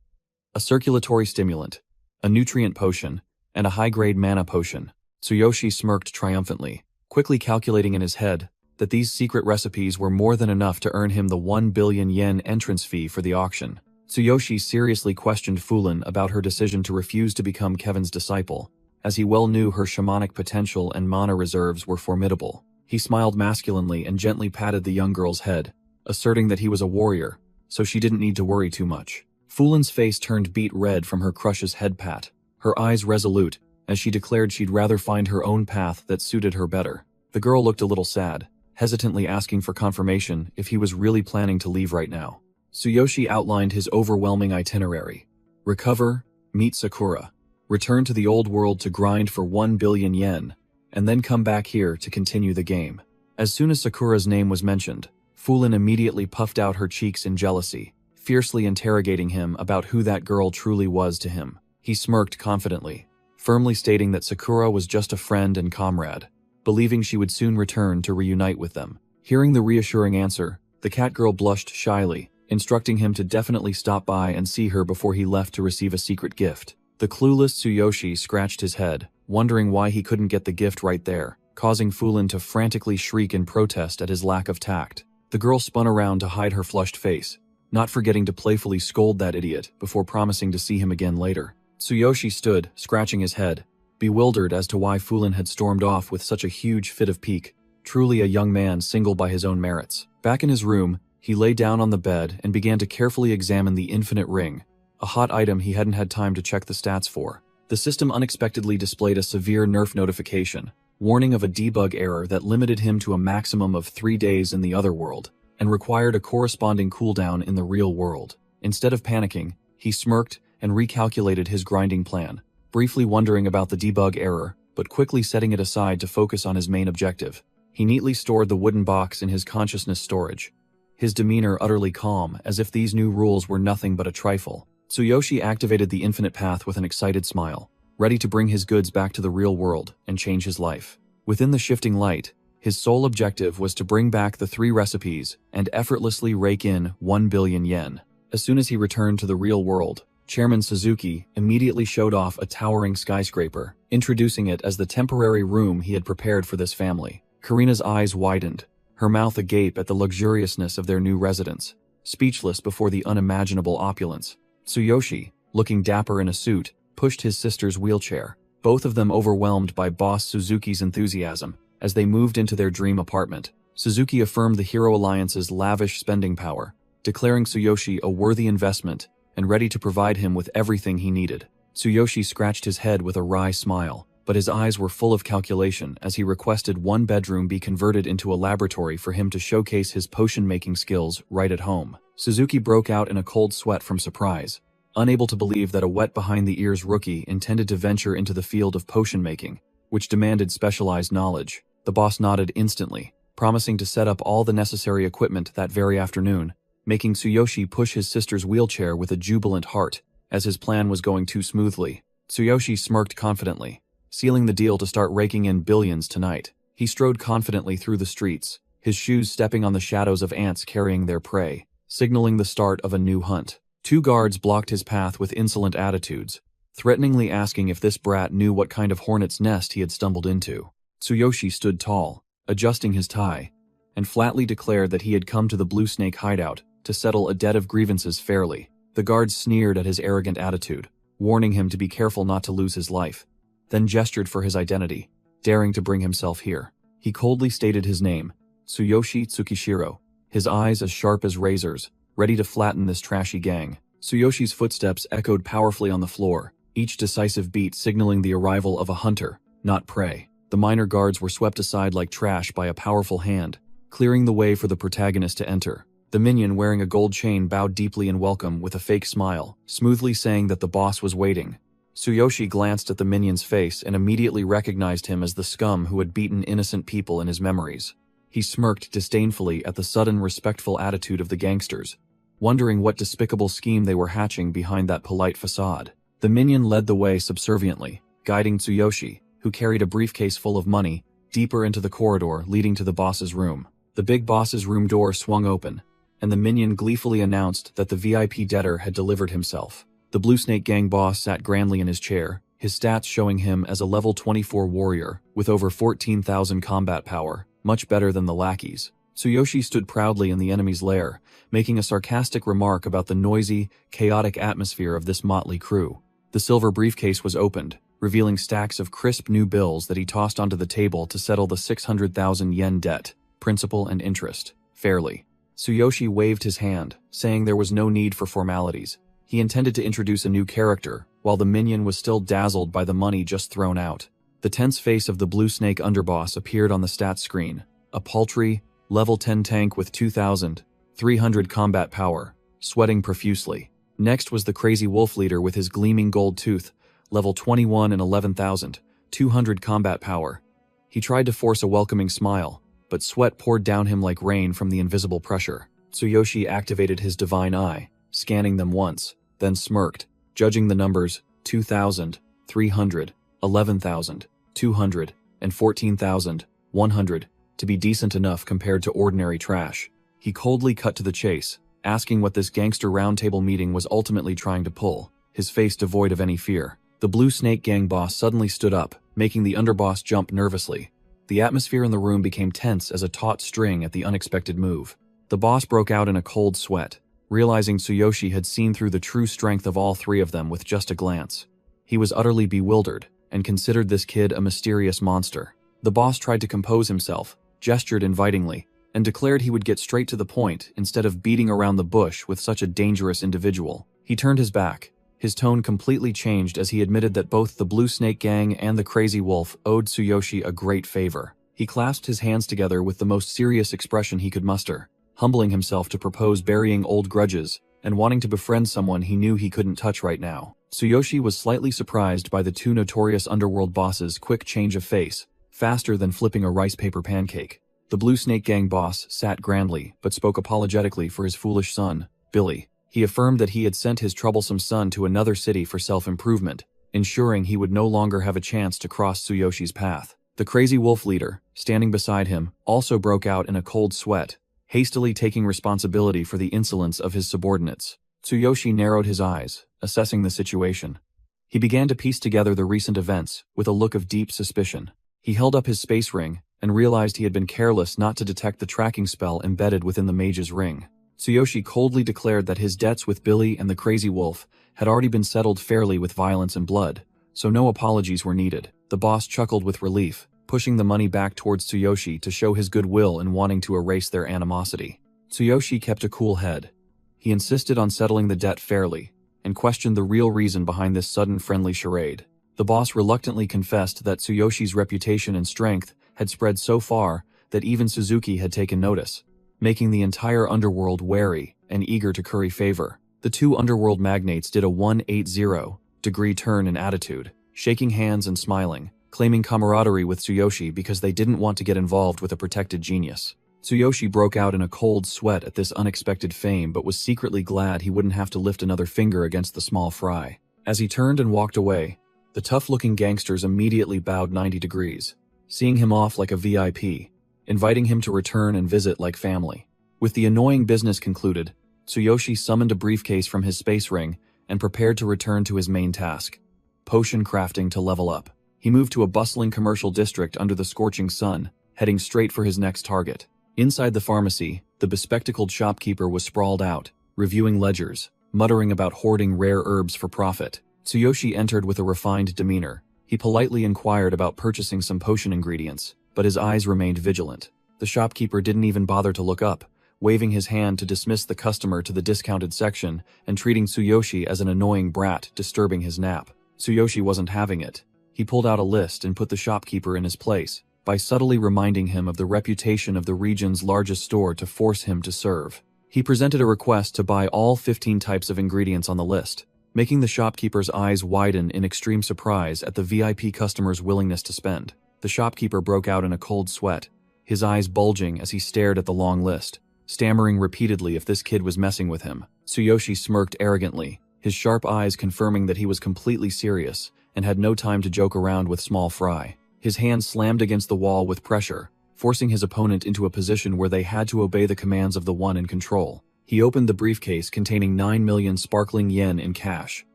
S1: a circulatory stimulant, a nutrient potion, and a high-grade mana potion. Tsuyoshi smirked triumphantly, quickly calculating in his head that these secret recipes were more than enough to earn him the 1 billion yen entrance fee for the auction. Tsuyoshi seriously questioned Fulin about her decision to refuse to become Kevin's disciple, as he well knew her shamanic potential and mana reserves were formidable. He smiled masculinely and gently patted the young girl's head, asserting that he was a warrior, so she didn't need to worry too much. Fulin's face turned beet red from her crush's head pat, her eyes resolute, as she declared she'd rather find her own path that suited her better. The girl looked a little sad, hesitantly asking for confirmation if he was really planning to leave right now. Tsuyoshi outlined his overwhelming itinerary. Recover, meet Sakura, return to the old world to grind for 1 billion yen, and then come back here to continue the game. As soon as Sakura's name was mentioned, Fulin immediately puffed out her cheeks in jealousy, fiercely interrogating him about who that girl truly was to him. He smirked confidently, firmly stating that Sakura was just a friend and comrade, believing she would soon return to reunite with them. Hearing the reassuring answer, the catgirl blushed shyly, instructing him to definitely stop by and see her before he left to receive a secret gift. The clueless Tsuyoshi scratched his head, wondering why he couldn't get the gift right there, causing Fulin to frantically shriek in protest at his lack of tact. The girl spun around to hide her flushed face, not forgetting to playfully scold that idiot before promising to see him again later. Tsuyoshi stood, scratching his head, bewildered as to why Fulin had stormed off with such a huge fit of pique, truly a young man single by his own merits. Back in his room, he lay down on the bed and began to carefully examine the infinite ring, a hot item he hadn't had time to check the stats for. The system unexpectedly displayed a severe nerf notification, warning of a debug error that limited him to a maximum of 3 days in the other world, and required a corresponding cooldown in the real world. Instead of panicking, he smirked and recalculated his grinding plan, briefly wondering about the debug error, but quickly setting it aside to focus on his main objective. He neatly stored the wooden box in his consciousness storage, his demeanor utterly calm, as if these new rules were nothing but a trifle. Tsuyoshi activated the infinite path with an excited smile, ready to bring his goods back to the real world and change his life. Within the shifting light, his sole objective was to bring back the 3 recipes and effortlessly rake in 1 billion yen. As soon as he returned to the real world, Chairman Suzuki immediately showed off a towering skyscraper, introducing it as the temporary room he had prepared for this family. Karina's eyes widened, her mouth agape at the luxuriousness of their new residence, speechless before the unimaginable opulence. Tsuyoshi, looking dapper in a suit, pushed his sister's wheelchair, both of them overwhelmed by Boss Suzuki's enthusiasm. As they moved into their dream apartment, Suzuki affirmed the Hero Alliance's lavish spending power, declaring Tsuyoshi a worthy investment and ready to provide him with everything he needed. Tsuyoshi scratched his head with a wry smile, but his eyes were full of calculation as he requested one bedroom be converted into a laboratory for him to showcase his potion-making skills right at home. Suzuki broke out in a cold sweat from surprise, unable to believe that a wet-behind-the-ears rookie intended to venture into the field of potion-making, which demanded specialized knowledge. The boss nodded instantly, promising to set up all the necessary equipment that very afternoon, making Tsuyoshi push his sister's wheelchair with a jubilant heart, as his plan was going too smoothly. Tsuyoshi smirked confidently, sealing the deal to start raking in billions tonight. He strode confidently through the streets, his shoes stepping on the shadows of ants carrying their prey, signaling the start of a new hunt. 2 guards blocked his path with insolent attitudes, threateningly asking if this brat knew what kind of hornet's nest he had stumbled into. Tsuyoshi stood tall, adjusting his tie, and flatly declared that he had come to the Blue Snake hideout to settle a debt of grievances fairly. The guards sneered at his arrogant attitude, warning him to be careful not to lose his life, then gestured for his identity, daring to bring himself here. He coldly stated his name, Tsuyoshi Tsukishiro, his eyes as sharp as razors, ready to flatten this trashy gang. Tsuyoshi's footsteps echoed powerfully on the floor, each decisive beat signaling the arrival of a hunter, not prey. The minor guards were swept aside like trash by a powerful hand, clearing the way for the protagonist to enter. The minion wearing a gold chain bowed deeply in welcome with a fake smile, smoothly saying that the boss was waiting. Tsuyoshi glanced at the minion's face and immediately recognized him as the scum who had beaten innocent people in his memories. He smirked disdainfully at the sudden respectful attitude of the gangsters, wondering what despicable scheme they were hatching behind that polite facade. The minion led the way subserviently, guiding Tsuyoshi, who carried a briefcase full of money, deeper into the corridor leading to the boss's room. The big boss's room door swung open, and the minion gleefully announced that the VIP debtor had delivered himself. The Blue Snake Gang boss sat grandly in his chair, his stats showing him as a level 24 warrior with over 14,000 combat power, much better than the lackeys. Tsuyoshi stood proudly in the enemy's lair, making a sarcastic remark about the noisy, chaotic atmosphere of this motley crew. The silver briefcase was opened, revealing stacks of crisp new bills that he tossed onto the table to settle the 600,000 yen debt, principal and interest, fairly. Tsuyoshi waved his hand, saying there was no need for formalities. He intended to introduce a new character, while the minion was still dazzled by the money just thrown out. The tense face of the Blue Snake underboss appeared on the stats screen, a paltry, level 10 tank with 2,300 combat power, sweating profusely. Next was the crazy wolf leader with his gleaming gold tooth, level 21 and 11,200 combat power. He tried to force a welcoming smile, but sweat poured down him like rain from the invisible pressure. Tsuyoshi activated his divine eye, scanning them once, then smirked, judging the numbers 2,300, 11,200, and 14,100 to be decent enough compared to ordinary trash. He coldly cut to the chase, asking what this gangster roundtable meeting was ultimately trying to pull, his face devoid of any fear. The Blue Snake Gang boss suddenly stood up, making the underboss jump nervously. The atmosphere in the room became tense as a taut string at the unexpected move. The boss broke out in a cold sweat, realizing Tsuyoshi had seen through the true strength of all 3 of them with just a glance. He was utterly bewildered, and considered this kid a mysterious monster. The boss tried to compose himself, gestured invitingly, and declared he would get straight to the point instead of beating around the bush with such a dangerous individual. He turned his back. His tone completely changed as he admitted that both the Blue Snake Gang and the Crazy Wolf owed Tsuyoshi a great favor. He clasped his hands together with the most serious expression he could muster, humbling himself to propose burying old grudges and wanting to befriend someone he knew he couldn't touch right now. Tsuyoshi was slightly surprised by the 2 notorious underworld bosses' quick change of face, faster than flipping a rice paper pancake. The Blue Snake Gang boss sat grandly but spoke apologetically for his foolish son, Billy. He affirmed that he had sent his troublesome son to another city for self-improvement, ensuring he would no longer have a chance to cross Tsuyoshi's path. The Crazy Wolf leader, standing beside him, also broke out in a cold sweat, hastily taking responsibility for the insolence of his subordinates. Tsuyoshi narrowed his eyes, assessing the situation. He began to piece together the recent events, with a look of deep suspicion. He held up his space ring, and realized he had been careless not to detect the tracking spell embedded within the mage's ring. Tsuyoshi coldly declared that his debts with Billy and the Crazy Wolf had already been settled fairly with violence and blood, so no apologies were needed. The boss chuckled with relief, pushing the money back towards Tsuyoshi to show his goodwill in wanting to erase their animosity. Tsuyoshi kept a cool head. He insisted on settling the debt fairly, and questioned the real reason behind this sudden friendly charade. The boss reluctantly confessed that Tsuyoshi's reputation and strength had spread so far that even Suzuki had taken notice, making the entire underworld wary and eager to curry favor. The two underworld magnates did a 180-degree turn in attitude, shaking hands and smiling, claiming camaraderie with Tsuyoshi because they didn't want to get involved with a protected genius. Tsuyoshi broke out in a cold sweat at this unexpected fame but was secretly glad he wouldn't have to lift another finger against the small fry. As he turned and walked away, the tough-looking gangsters immediately bowed 90 degrees, seeing him off like a VIP, inviting him to return and visit like family. With the annoying business concluded, Tsuyoshi summoned a briefcase from his space ring and prepared to return to his main task, potion crafting to level up. He moved to a bustling commercial district under the scorching sun, heading straight for his next target. Inside the pharmacy, the bespectacled shopkeeper was sprawled out, reviewing ledgers, muttering about hoarding rare herbs for profit. Tsuyoshi entered with a refined demeanor. He politely inquired about purchasing some potion ingredients, but his eyes remained vigilant. The shopkeeper didn't even bother to look up, waving his hand to dismiss the customer to the discounted section and treating Tsuyoshi as an annoying brat disturbing his nap. Tsuyoshi wasn't having it. He pulled out a list and put the shopkeeper in his place, by subtly reminding him of the reputation of the region's largest store to force him to serve. He presented a request to buy all 15 types of ingredients on the list, making the shopkeeper's eyes widen in extreme surprise at the VIP customer's willingness to spend. The shopkeeper broke out in a cold sweat, his eyes bulging as he stared at the long list, stammering repeatedly if this kid was messing with him. Tsuyoshi smirked arrogantly, his sharp eyes confirming that he was completely serious and had no time to joke around with small fry. His hand slammed against the wall with pressure, forcing his opponent into a position where they had to obey the commands of the one in control. He opened the briefcase containing 9 million sparkling yen in cash,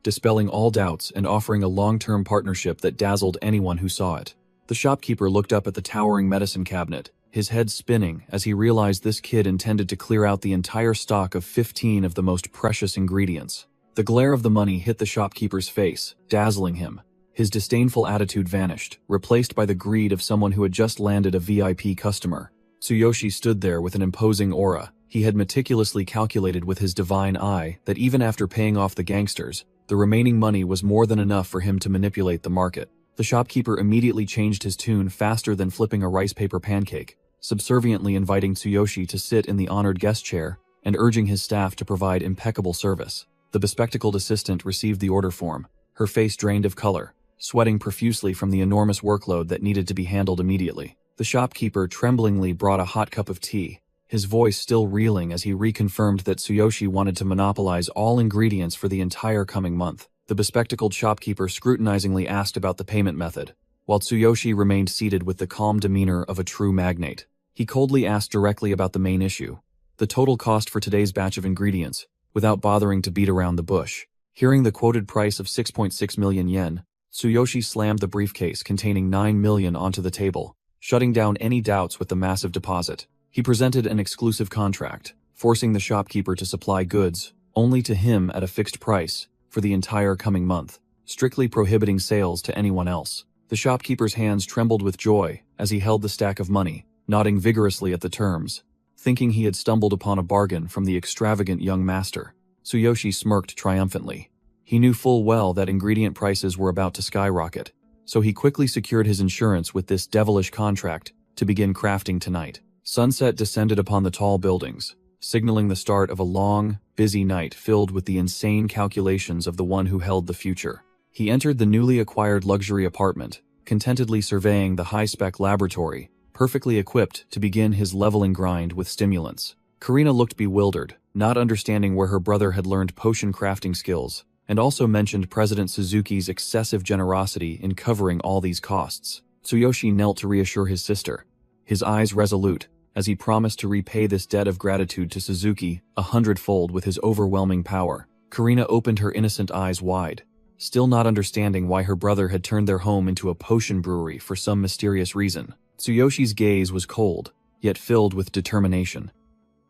S1: dispelling all doubts and offering a long-term partnership that dazzled anyone who saw it. The shopkeeper looked up at the towering medicine cabinet, his head spinning as he realized this kid intended to clear out the entire stock of 15 of the most precious ingredients. The glare of the money hit the shopkeeper's face, dazzling him. His disdainful attitude vanished, replaced by the greed of someone who had just landed a VIP customer. Tsuyoshi stood there with an imposing aura. He had meticulously calculated with his divine eye that even after paying off the gangsters, the remaining money was more than enough for him to manipulate the market. The shopkeeper immediately changed his tune faster than flipping a rice paper pancake, subserviently inviting Tsuyoshi to sit in the honored guest chair and urging his staff to provide impeccable service. The bespectacled assistant received the order form, her face drained of color, sweating profusely from the enormous workload that needed to be handled immediately. The shopkeeper tremblingly brought a hot cup of tea, his voice still reeling as he reconfirmed that Tsuyoshi wanted to monopolize all ingredients for the entire coming month. The bespectacled shopkeeper scrutinizingly asked about the payment method, while Tsuyoshi remained seated with the calm demeanor of a true magnate. He coldly asked directly about the main issue, the total cost for today's batch of ingredients, without bothering to beat around the bush. Hearing the quoted price of 6.6 million yen, Tsuyoshi slammed the briefcase containing 9 million onto the table, shutting down any doubts with the massive deposit. He presented an exclusive contract, forcing the shopkeeper to supply goods only to him at a fixed price for the entire coming month, strictly prohibiting sales to anyone else. The shopkeeper's hands trembled with joy as he held the stack of money, nodding vigorously at the terms, thinking he had stumbled upon a bargain from the extravagant young master. Tsuyoshi smirked triumphantly. He knew full well that ingredient prices were about to skyrocket, so he quickly secured his insurance with this devilish contract to begin crafting tonight. Sunset descended upon the tall buildings, signaling the start of a long, busy night filled with the insane calculations of the one who held the future. He entered the newly acquired luxury apartment, contentedly surveying the high-spec laboratory, perfectly equipped to begin his leveling grind with stimulants. Karina looked bewildered, not understanding where her brother had learned potion crafting skills, and also mentioned President Suzuki's excessive generosity in covering all these costs. Tsuyoshi knelt to reassure his sister, his eyes resolute, as he promised to repay this debt of gratitude to Suzuki 100-fold with his overwhelming power. Karina opened her innocent eyes wide, still not understanding why her brother had turned their home into a potion brewery for some mysterious reason. Tsuyoshi's gaze was cold, yet filled with determination.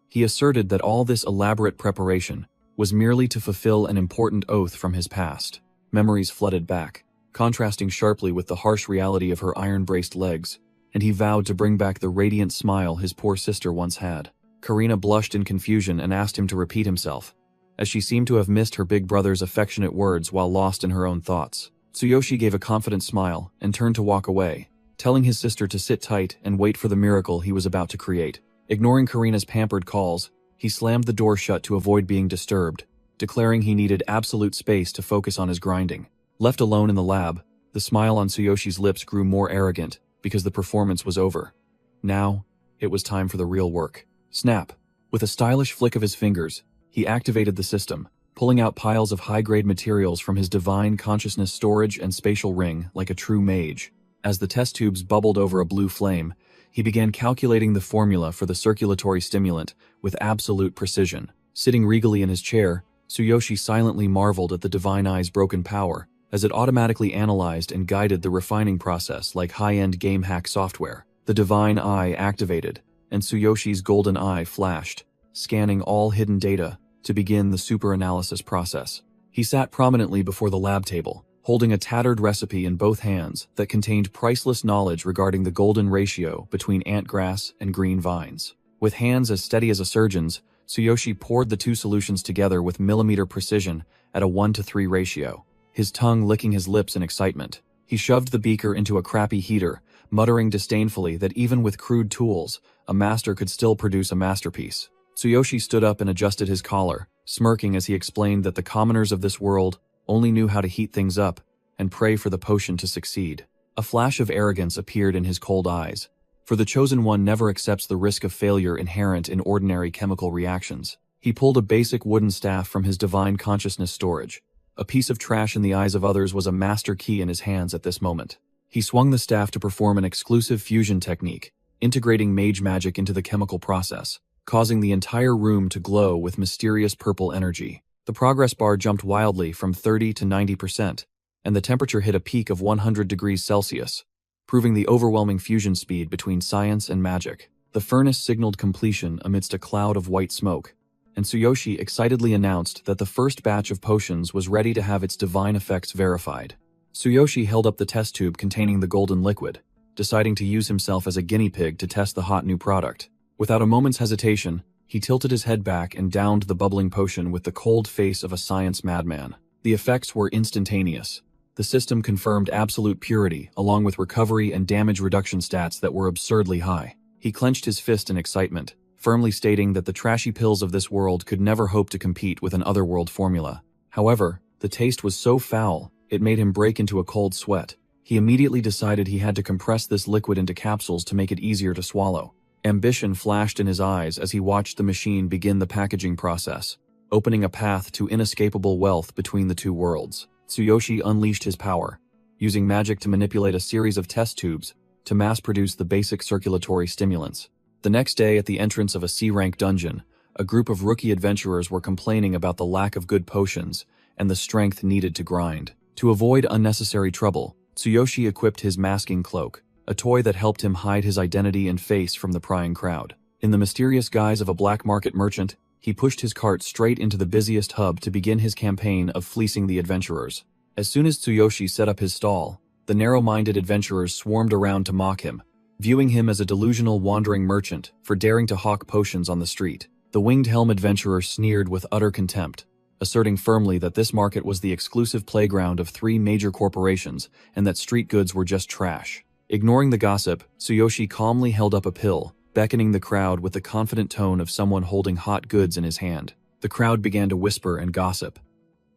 S1: He asserted that all this elaborate preparation was merely to fulfill an important oath from his past. Memories flooded back, contrasting sharply with the harsh reality of her iron-braced legs, and he vowed to bring back the radiant smile his poor sister once had. Karina blushed in confusion and asked him to repeat himself, as she seemed to have missed her big brother's affectionate words while lost in her own thoughts. Tsuyoshi gave a confident smile and turned to walk away, telling his sister to sit tight and wait for the miracle he was about to create. Ignoring Karina's pampered calls, he slammed the door shut to avoid being disturbed, declaring he needed absolute space to focus on his grinding. Left alone in the lab, the smile on Tsuyoshi's lips grew more arrogant because the performance was over. Now, it was time for the real work. Snap! With a stylish flick of his fingers, he activated the system, pulling out piles of high-grade materials from his divine consciousness storage and spatial ring like a true mage. As the test tubes bubbled over a blue flame, he began calculating the formula for the circulatory stimulant with absolute precision. Sitting regally in his chair, Tsuyoshi silently marveled at the divine eye's broken power, as it automatically analyzed and guided the refining process like high-end game hack software. The divine eye activated, and Tsuyoshi's golden eye flashed, scanning all hidden data to begin the super-analysis process. He sat prominently before the lab table, holding a tattered recipe in both hands that contained priceless knowledge regarding the golden ratio between ant grass and green vines. With hands as steady as a surgeon's, Tsuyoshi poured the two solutions together with millimeter precision at a 1:3 ratio, his tongue licking his lips in excitement. He shoved the beaker into a crappy heater, muttering disdainfully that even with crude tools, a master could still produce a masterpiece. Tsuyoshi stood up and adjusted his collar, smirking as he explained that the commoners of this world only knew how to heat things up and pray for the potion to succeed. A flash of arrogance appeared in his cold eyes, for the chosen one never accepts the risk of failure inherent in ordinary chemical reactions. He pulled a basic wooden staff from his divine consciousness storage. A piece of trash in the eyes of others was a master key in his hands at this moment. He swung the staff to perform an exclusive fusion technique, integrating mage magic into the chemical process, causing the entire room to glow with mysterious purple energy. The progress bar jumped wildly from 30 to 90%, and the temperature hit a peak of 100 degrees Celsius, proving the overwhelming fusion speed between science and magic. The furnace signaled completion amidst a cloud of white smoke, and Tsuyoshi excitedly announced that the first batch of potions was ready to have its divine effects verified. Tsuyoshi held up the test tube containing the golden liquid, deciding to use himself as a guinea pig to test the hot new product. Without a moment's hesitation, he tilted his head back and downed the bubbling potion with the cold face of a science madman. The effects were instantaneous. The system confirmed absolute purity, along with recovery and damage reduction stats that were absurdly high. He clenched his fist in excitement, firmly stating that the trashy pills of this world could never hope to compete with an otherworld formula. However, the taste was so foul, it made him break into a cold sweat. He immediately decided he had to compress this liquid into capsules to make it easier to swallow. Ambition flashed in his eyes as he watched the machine begin the packaging process, opening a path to inescapable wealth between the two worlds. Tsuyoshi unleashed his power, using magic to manipulate a series of test tubes to mass-produce the basic circulatory stimulants. The next day, at the entrance of a C-rank dungeon, a group of rookie adventurers were complaining about the lack of good potions and the strength needed to grind. To avoid unnecessary trouble, Tsuyoshi equipped his masking cloak, a toy that helped him hide his identity and face from the prying crowd. In the mysterious guise of a black market merchant, he pushed his cart straight into the busiest hub to begin his campaign of fleecing the adventurers. As soon as Tsuyoshi set up his stall, the narrow-minded adventurers swarmed around to mock him, viewing him as a delusional wandering merchant for daring to hawk potions on the street. The winged helm adventurer sneered with utter contempt, asserting firmly that this market was the exclusive playground of 3 major corporations and that street goods were just trash. Ignoring the gossip, Tsuyoshi calmly held up a pill, beckoning the crowd with the confident tone of someone holding hot goods in his hand. The crowd began to whisper and gossip.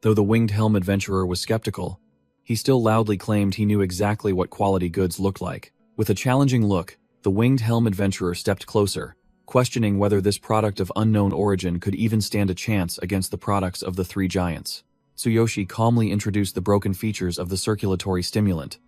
S1: Though the winged helm adventurer was skeptical, he still loudly claimed he knew exactly what quality goods looked like. With a challenging look, the winged helm adventurer stepped closer, questioning whether this product of unknown origin could even stand a chance against the products of the 3 giants. Tsuyoshi calmly introduced the broken features of the circulatory stimulant.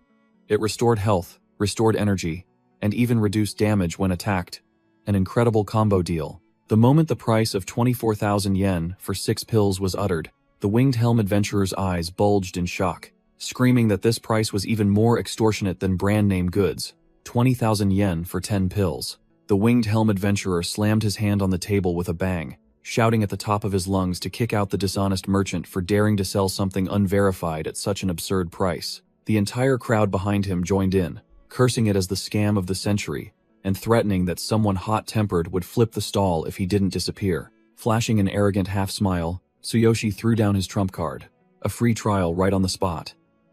S1: It restored health, restored energy, and even reduced damage when attacked. An incredible combo deal. The moment the price of 24,000 yen for 6 pills was uttered, the winged helm adventurer's eyes bulged in shock, screaming that this price was even more extortionate than brand-name goods. 20,000 yen for 10 pills. The winged helm adventurer slammed his hand on the table with a bang, shouting at the top of his lungs to kick out the dishonest merchant for daring to sell something unverified at such an absurd price. The entire crowd behind him joined in, cursing it as the scam of the century, and threatening that someone hot-tempered would flip the stall if he didn't disappear. Flashing an arrogant half-smile, Tsuyoshi threw down his trump card, a free trial right on the spot.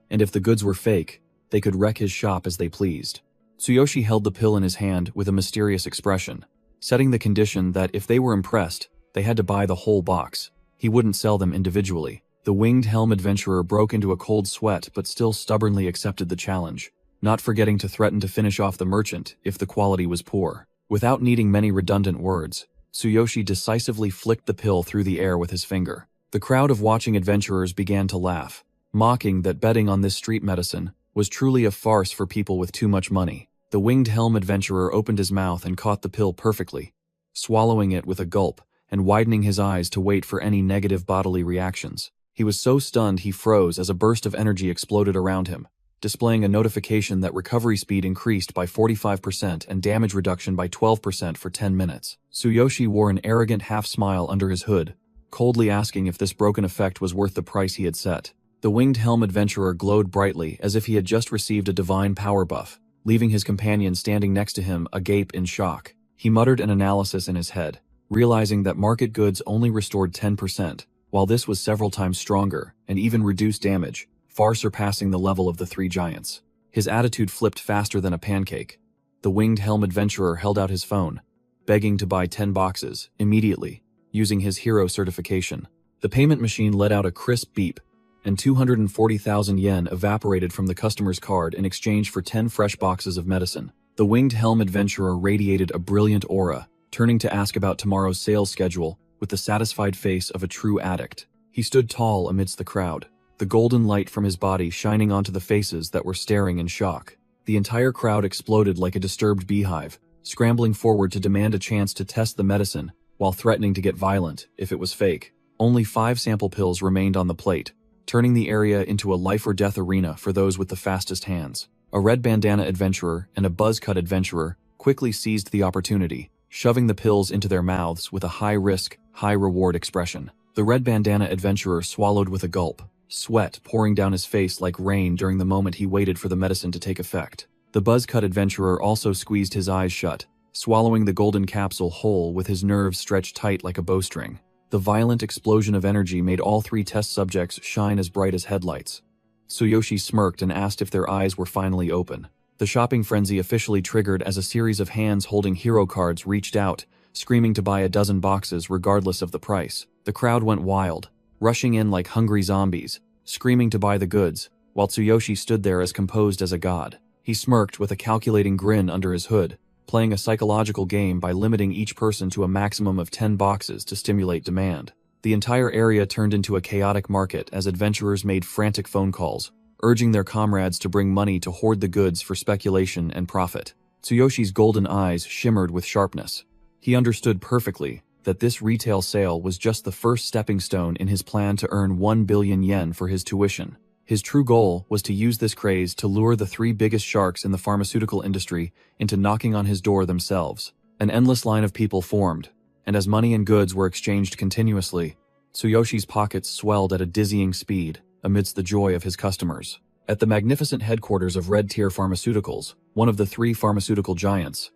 S1: and if the goods were fake, they could wreck his shop as they pleased. Tsuyoshi held the pill in his hand with a mysterious expression, setting the condition that if they were impressed, they had to buy the whole box. He wouldn't sell them individually. The winged helm adventurer broke into a cold sweat but still stubbornly accepted the challenge, not forgetting to threaten to finish off the merchant if the quality was poor. Without needing many redundant words, Tsuyoshi decisively flicked the pill through the air with his finger. The crowd of watching adventurers began to laugh, mocking that betting on this street medicine was truly a farce for people with too much money. The winged helm adventurer opened his mouth and caught the pill perfectly, swallowing it with a gulp and widening his eyes to wait for any negative bodily reactions. He was so stunned he froze as a burst of energy exploded around him, displaying a notification that recovery speed increased by 45% and damage reduction by 12% for 10 minutes. Tsuyoshi wore an arrogant half-smile under his hood, coldly asking if this broken effect was worth the price he had set. The winged helm adventurer glowed brightly as if he had just received a divine power buff, leaving his companion standing next to him agape in shock. He muttered an analysis in his head, realizing that market goods only restored 10%, while this was several times stronger and even reduced damage, far surpassing the level of the three giants. His attitude flipped faster than a pancake. The winged helm adventurer held out his phone, begging to buy 10 boxes, immediately, using his hero certification. The payment machine let out a crisp beep, and 240,000 yen evaporated from the customer's card in exchange for 10 fresh boxes of medicine. The winged helm adventurer radiated a brilliant aura, turning to ask about tomorrow's sales schedule with the satisfied face of a true addict. He stood tall amidst the crowd, the golden light from his body shining onto the faces that were staring in shock. The entire crowd exploded like a disturbed beehive, scrambling forward to demand a chance to test the medicine while threatening to get violent if it was fake. Only 5 sample pills remained on the plate, turning the area into a life-or-death arena for those with the fastest hands. A red bandana adventurer and a buzz-cut adventurer quickly seized the opportunity, shoving the pills into their mouths with a high-risk, high-reward expression. The red bandana adventurer swallowed with a gulp, sweat pouring down his face like rain during the moment he waited for the medicine to take effect. The buzz-cut adventurer also squeezed his eyes shut, swallowing the golden capsule whole with his nerves stretched tight like a bowstring. The violent explosion of energy made all 3 test subjects shine as bright as headlights. Tsuyoshi smirked and asked if their eyes were finally open. The shopping frenzy officially triggered as a series of hands holding hero cards reached out, screaming to buy a dozen boxes regardless of the price. The crowd went wild, rushing in like hungry zombies, screaming to buy the goods, while Tsuyoshi stood there as composed as a god. He smirked with a calculating grin under his hood, playing a psychological game by limiting each person to a maximum of 10 boxes to stimulate demand. The entire area turned into a chaotic market as adventurers made frantic phone calls, urging their comrades to bring money to hoard the goods for speculation and profit. Tsuyoshi's golden eyes shimmered with sharpness. He understood perfectly that this retail sale was just the first stepping stone in his plan to earn 1 billion yen for his tuition. His true goal was to use this craze to lure the 3 biggest sharks in the pharmaceutical industry into knocking on his door themselves. An endless line of people formed, and as money and goods were exchanged continuously, Tsuyoshi's pockets swelled at a dizzying speed amidst the joy of his customers. At the magnificent headquarters of Red Tier Pharmaceuticals, one of the 3 pharmaceutical giants,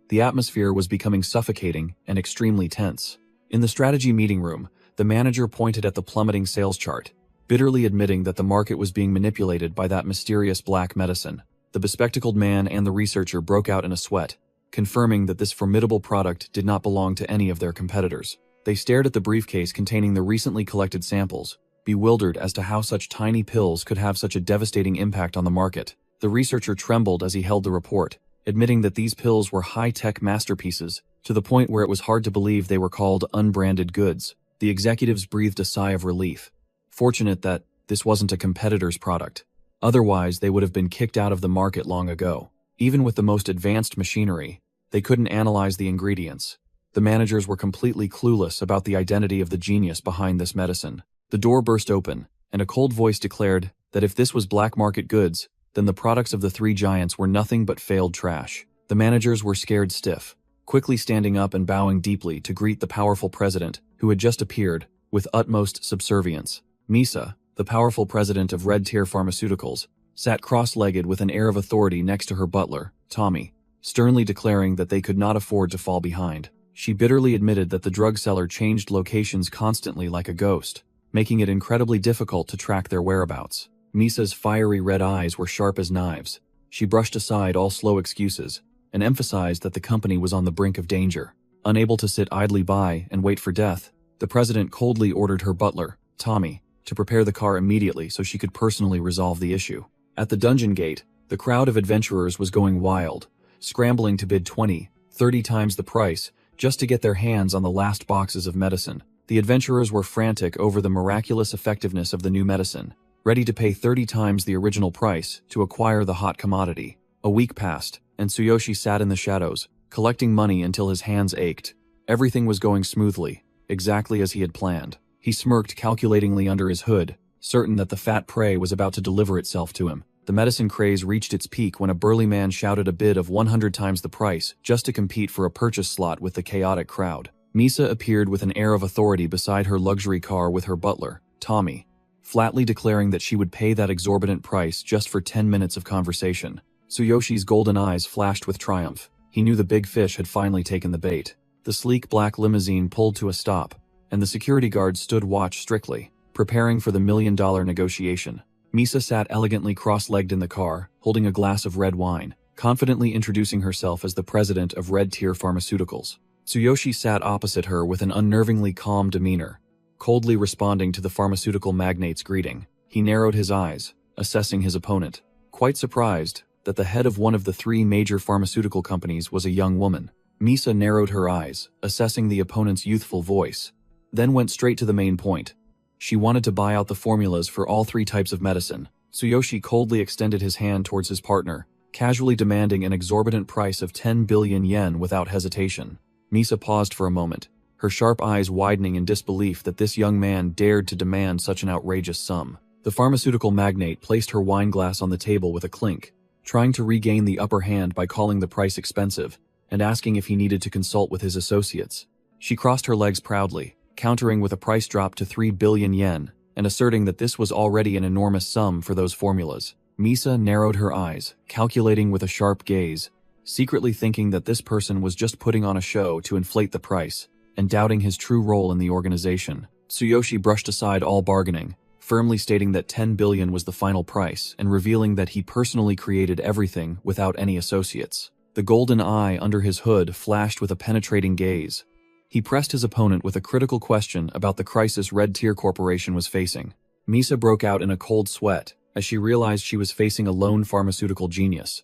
S1: the atmosphere was becoming suffocating and extremely tense. In the strategy meeting room, the manager pointed at the plummeting sales chart, bitterly admitting that the market was being manipulated by that mysterious black medicine. The bespectacled man and the researcher broke out in a sweat, confirming that this formidable product did not belong to any of their competitors. They stared at the briefcase containing the recently collected samples, bewildered as to how such tiny pills could have such a devastating impact on the market. The researcher trembled as he held the report, admitting that these pills were high-tech masterpieces, to the point where it was hard to believe they were called unbranded goods. The executives breathed a sigh of relief, fortunate that this wasn't a competitor's product. Otherwise, they would have been kicked out of the market long ago. Even with the most advanced machinery, they couldn't analyze the ingredients. The managers were completely clueless about the identity of the genius behind this medicine. The door burst open, and a cold voice declared that if this was black market goods, then the products of the 3 giants were nothing but failed trash. The managers were scared stiff, quickly standing up and bowing deeply to greet the powerful president, who had just appeared, with utmost subservience. Misa, the powerful president of Red Tier Pharmaceuticals, sat cross-legged with an air of authority next to her butler, Tommy, sternly declaring that they could not afford to fall behind. She bitterly admitted that the drug seller changed locations constantly like a ghost, making it incredibly difficult to track their whereabouts. Misa's fiery red eyes were sharp as knives. She brushed aside all slow excuses and emphasized that the company was on the brink of danger. Unable to sit idly by and wait for death, the president coldly ordered her butler, Tommy, to prepare the car immediately so she could personally resolve the issue. At the dungeon gate, the crowd of adventurers was going wild, scrambling to bid 20, 30 times the price just to get their hands on the last boxes of medicine. The adventurers were frantic over the miraculous effectiveness of the new medicine, ready to pay 30 times the original price to acquire the hot commodity. A week passed, and Tsuyoshi sat in the shadows, collecting money until his hands ached. Everything was going smoothly, exactly as he had planned. He smirked calculatingly under his hood, certain that the fat prey was about to deliver itself to him. The medicine craze reached its peak when a burly man shouted a bid of 100 times the price just to compete for a purchase slot with the chaotic crowd. Misa appeared with an air of authority beside her luxury car with her butler, Tommy, flatly declaring that she would pay that exorbitant price just for 10 minutes of conversation. Tsuyoshi's golden eyes flashed with triumph. He knew the big fish had finally taken the bait. The sleek black limousine pulled to a stop, and the security guard stood watch strictly, preparing for the million-dollar negotiation. Misa sat elegantly cross-legged in the car, holding a glass of red wine, confidently introducing herself as the president of Red Tier Pharmaceuticals. Tsuyoshi sat opposite her with an unnervingly calm demeanor, coldly responding to the pharmaceutical magnate's greeting. He narrowed his eyes, assessing his opponent, quite surprised that the head of one of the 3 major pharmaceutical companies was a young woman. Misa narrowed her eyes, assessing the opponent's youthful voice, then went straight to the main point. She wanted to buy out the formulas for all 3 types of medicine. Tsuyoshi coldly extended his hand towards his partner, casually demanding an exorbitant price of 10 billion yen without hesitation. Misa paused for a moment, her sharp eyes widening in disbelief that this young man dared to demand such an outrageous sum. The pharmaceutical magnate placed her wine glass on the table with a clink, trying to regain the upper hand by calling the price expensive and asking if he needed to consult with his associates. She crossed her legs proudly, countering with a price drop to 3 billion yen and asserting that this was already an enormous sum for those formulas. Misa narrowed her eyes, calculating with a sharp gaze, secretly thinking that this person was just putting on a show to inflate the price and doubting his true role in the organization. Tsuyoshi brushed aside all bargaining, firmly stating that 10 billion was the final price and revealing that he personally created everything without any associates. The golden eye under his hood flashed with a penetrating gaze. He pressed his opponent with a critical question about the crisis Red Tier Corporation was facing. Misa broke out in a cold sweat as she realized she was facing a lone pharmaceutical genius.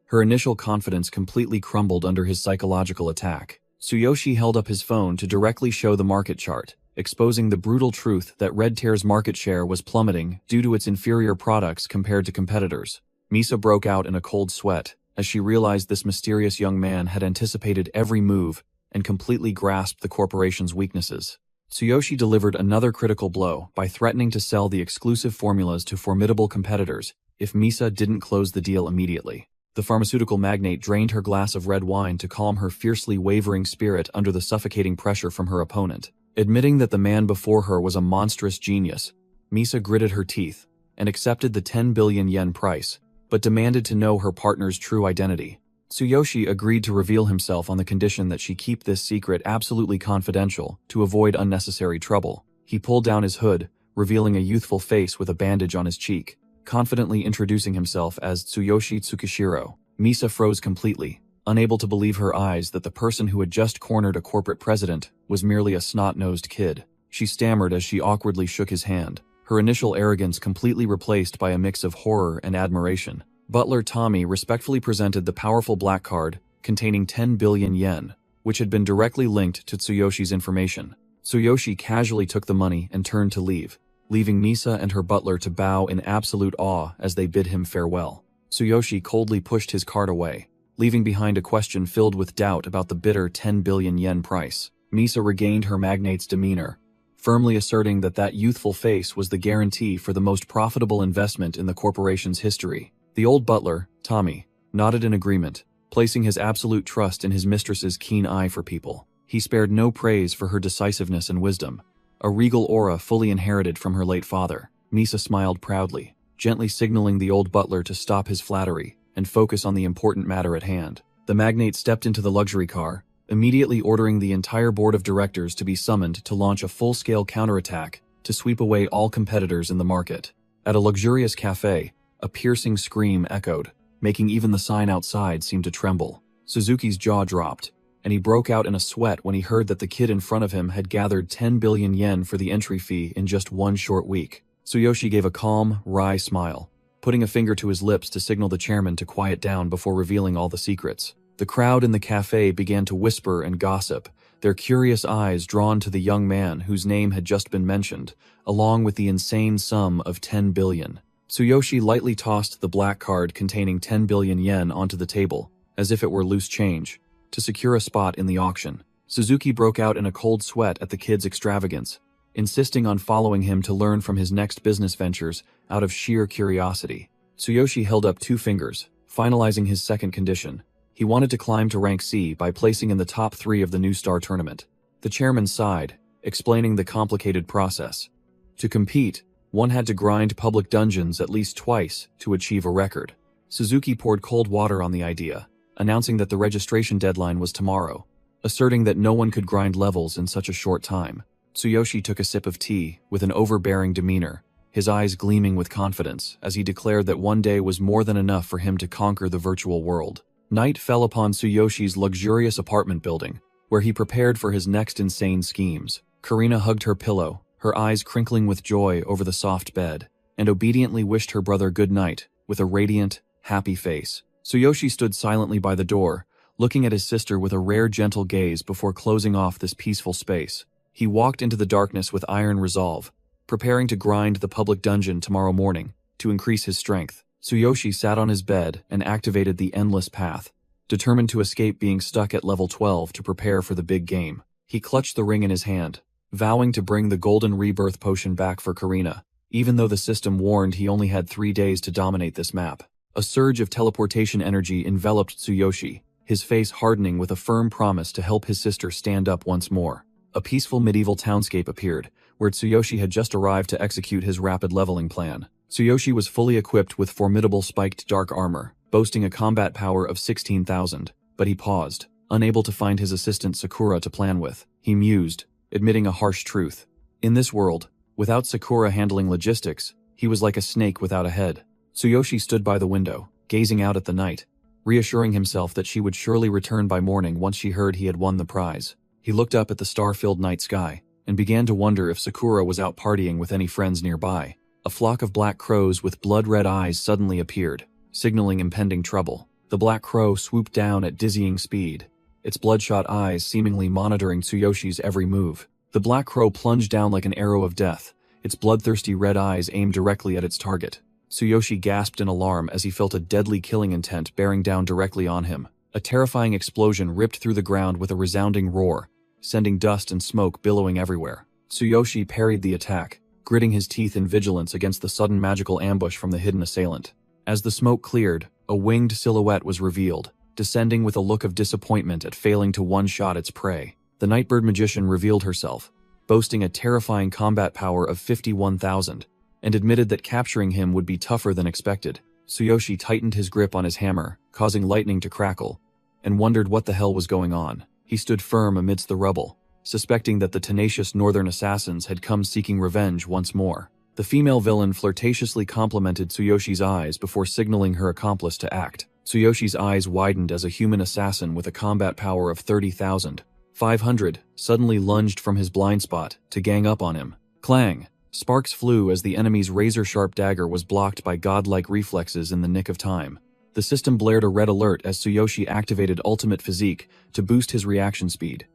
S1: Her initial confidence completely crumbled under his psychological attack. Tsuyoshi held up his phone to directly show the market chart, exposing the brutal truth that Red Tier's market share was plummeting due to its inferior products compared to competitors. Misa broke out in a cold sweat as she realized this mysterious young man had anticipated every move and completely grasped the corporation's weaknesses. Tsuyoshi delivered another critical blow by threatening to sell the exclusive formulas to formidable competitors if Misa didn't close the deal immediately. The pharmaceutical magnate drained her glass of red wine to calm her fiercely wavering spirit under the suffocating pressure from her opponent. Admitting that the man before her was a monstrous genius, Misa gritted her teeth and accepted the 10 billion yen price, but demanded to know her partner's true identity. Tsuyoshi agreed to reveal himself on the condition that she keep this secret absolutely confidential to avoid unnecessary trouble. He pulled down his hood, revealing a youthful face with a bandage on his cheek, confidently introducing himself as Tsuyoshi Tsukishiro. Misa froze completely, unable to believe her eyes that the person who had just cornered a corporate president was merely a snot-nosed kid. She stammered as she awkwardly shook his hand, her initial arrogance completely replaced by a mix of horror and admiration. Butler Tommy respectfully presented the powerful black card containing 10 billion yen, which had been directly linked to Tsuyoshi's information. Tsuyoshi casually took the money and turned to leave, leaving Misa and her butler to bow in absolute awe as they bid him farewell. Tsuyoshi coldly pushed his card away, leaving behind a question filled with doubt about the bitter 10 billion yen price. Misa regained her magnate's demeanor, firmly asserting that that youthful face was the guarantee for the most profitable investment in the corporation's history. The old butler, Tommy, nodded in agreement, placing his absolute trust in his mistress's keen eye for people. He spared no praise for her decisiveness and wisdom, a regal aura fully inherited from her late father. Misa smiled proudly, gently signaling the old butler to stop his flattery and focus on the important matter at hand. The magnate stepped into the luxury car, immediately ordering the entire board of directors to be summoned to launch a full-scale counterattack to sweep away all competitors in the market. At a luxurious cafe, a piercing scream echoed, making even the sign outside seem to tremble. Suzuki's jaw dropped, and he broke out in a sweat when he heard that the kid in front of him had gathered 10 billion yen for the entry fee in just one short week. Tsuyoshi gave a calm, wry smile, putting a finger to his lips to signal the chairman to quiet down before revealing all the secrets. The crowd in the cafe began to whisper and gossip, their curious eyes drawn to the young man whose name had just been mentioned, along with the insane sum of 10 billion. Tsuyoshi lightly tossed the black card containing 10 billion yen onto the table, as if it were loose change, to secure a spot in the auction. Suzuki broke out in a cold sweat at the kid's extravagance, insisting on following him to learn from his next business ventures out of sheer curiosity. Tsuyoshi held up 2 fingers, finalizing his second condition. He wanted to climb to rank C by placing in the top 3 of the New Star tournament. The chairman sighed, explaining the complicated process. To compete, one had to grind public dungeons at least twice to achieve a record. Suzuki poured cold water on the idea, announcing that the registration deadline was tomorrow, asserting that no one could grind levels in such a short time. Tsuyoshi took a sip of tea with an overbearing demeanor, his eyes gleaming with confidence as he declared that one day was more than enough for him to conquer the virtual world. Night fell upon Tsuyoshi's luxurious apartment building, where he prepared for his next insane schemes. Karina hugged her pillow, her eyes crinkling with joy over the soft bed, and obediently wished her brother good night with a radiant, happy face. Tsuyoshi stood silently by the door, looking at his sister with a rare gentle gaze before closing off this peaceful space. He walked into the darkness with iron resolve, preparing to grind the public dungeon tomorrow morning to increase his strength. Tsuyoshi sat on his bed and activated the endless path, determined to escape being stuck at level 12 to prepare for the big game. He clutched the ring in his hand, vowing to bring the golden rebirth potion back for Karina, even though the system warned he only had 3 days to dominate this map. A surge of teleportation energy enveloped Tsuyoshi, his face hardening with a firm promise to help his sister stand up once more. A peaceful medieval townscape appeared, where Tsuyoshi had just arrived to execute his rapid leveling plan. Tsuyoshi was fully equipped with formidable spiked dark armor, boasting a combat power of 16,000, but he paused, unable to find his assistant Sakura to plan with. He mused, admitting a harsh truth. In this world, without Sakura handling logistics, he was like a snake without a head. Tsuyoshi stood by the window, gazing out at the night, reassuring himself that she would surely return by morning once she heard he had won the prize. He looked up at the star-filled night sky, and began to wonder if Sakura was out partying with any friends nearby. A flock of black crows with blood-red eyes suddenly appeared, signaling impending trouble. The black crow swooped down at dizzying speed, its bloodshot eyes seemingly monitoring Tsuyoshi's every move. The black crow plunged down like an arrow of death, its bloodthirsty red eyes aimed directly at its target. Tsuyoshi gasped in alarm as he felt a deadly killing intent bearing down directly on him. A terrifying explosion ripped through the ground with a resounding roar, sending dust and smoke billowing everywhere. Tsuyoshi parried the attack, gritting his teeth in vigilance against the sudden magical ambush from the hidden assailant. As the smoke cleared, a winged silhouette was revealed, descending with a look of disappointment at failing to one-shot its prey. The Nightbird magician revealed herself, boasting a terrifying combat power of 51,000, and admitted that capturing him would be tougher than expected. Tsuyoshi tightened his grip on his hammer, causing lightning to crackle, and wondered what the hell was going on. He stood firm amidst the rubble, suspecting that the tenacious northern assassins had come seeking revenge once more. The female villain flirtatiously complimented Tsuyoshi's eyes before signaling her accomplice to act. Tsuyoshi's eyes widened as a human assassin with a combat power of 30,500 suddenly lunged from his blind spot to gang up on him. Clang! Sparks flew as the enemy's razor-sharp dagger was blocked by godlike reflexes in the nick of time. The system blared a red alert as Tsuyoshi activated Ultimate Physique to boost his reaction speed.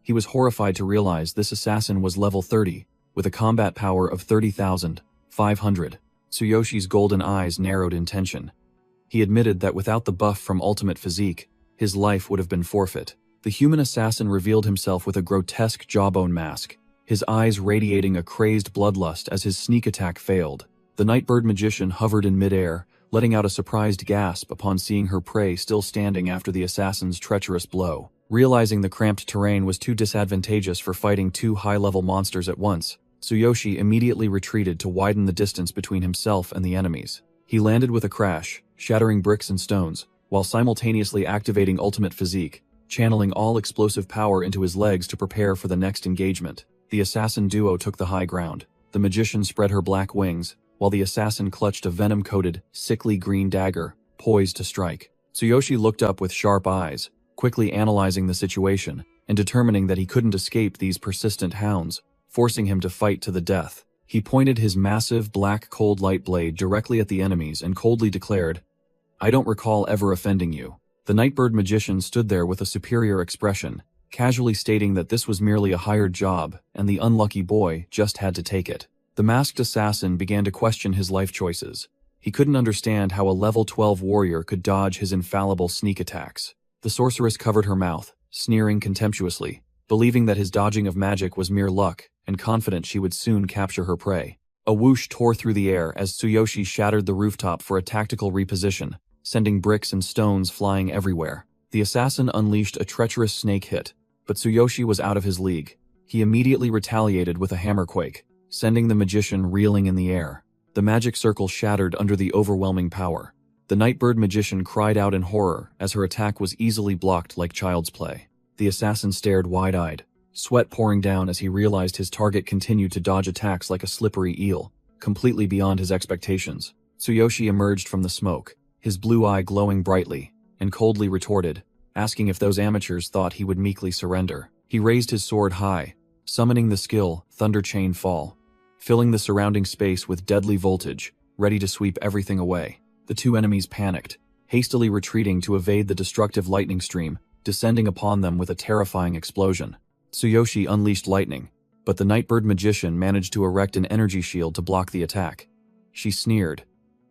S1: He was horrified to realize this assassin was level 30, with a combat power of 30,500. Tsuyoshi's golden eyes narrowed in tension. He admitted that without the buff from Ultimate Physique, his life would have been forfeit. The human assassin revealed himself with a grotesque jawbone mask, his eyes radiating a crazed bloodlust as his sneak attack failed. The Nightbird magician hovered in midair, letting out a surprised gasp upon seeing her prey still standing after the assassin's treacherous blow. Realizing the cramped terrain was too disadvantageous for fighting 2 high-level monsters at once, Tsuyoshi immediately retreated to widen the distance between himself and the enemies. He landed with a crash, shattering bricks and stones, while simultaneously activating Ultimate Physique, channeling all explosive power into his legs to prepare for the next engagement. The assassin duo took the high ground. The magician spread her black wings, while the assassin clutched a venom-coated, sickly green dagger, poised to strike. Tsuyoshi looked up with sharp eyes, quickly analyzing the situation, and determining that he couldn't escape these persistent hounds, forcing him to fight to the death. He pointed his massive, black cold light blade directly at the enemies and coldly declared, "I don't recall ever offending you." The Nightbird magician stood there with a superior expression, casually stating that this was merely a hired job, and the unlucky boy just had to take it. The masked assassin began to question his life choices. He couldn't understand how a level 12 warrior could dodge his infallible sneak attacks. The sorceress covered her mouth, sneering contemptuously, believing that his dodging of magic was mere luck, and confident she would soon capture her prey. A whoosh tore through the air as Tsuyoshi shattered the rooftop for a tactical reposition, sending bricks and stones flying everywhere. The assassin unleashed a treacherous snake hit, but Tsuyoshi was out of his league. He immediately retaliated with a hammerquake, sending the magician reeling in the air. The magic circle shattered under the overwhelming power. The Nightbird magician cried out in horror as her attack was easily blocked like child's play. The assassin stared wide-eyed, sweat pouring down as he realized his target continued to dodge attacks like a slippery eel, completely beyond his expectations. Tsuyoshi emerged from the smoke, his blue eye glowing brightly, and coldly retorted, asking if those amateurs thought he would meekly surrender. He raised his sword high, summoning the skill Thunder Chain Fall, filling the surrounding space with deadly voltage, ready to sweep everything away. The two enemies panicked, hastily retreating to evade the destructive lightning stream, descending upon them with a terrifying explosion. Tsuyoshi unleashed lightning, but the Nightbird magician managed to erect an energy shield to block the attack. She sneered,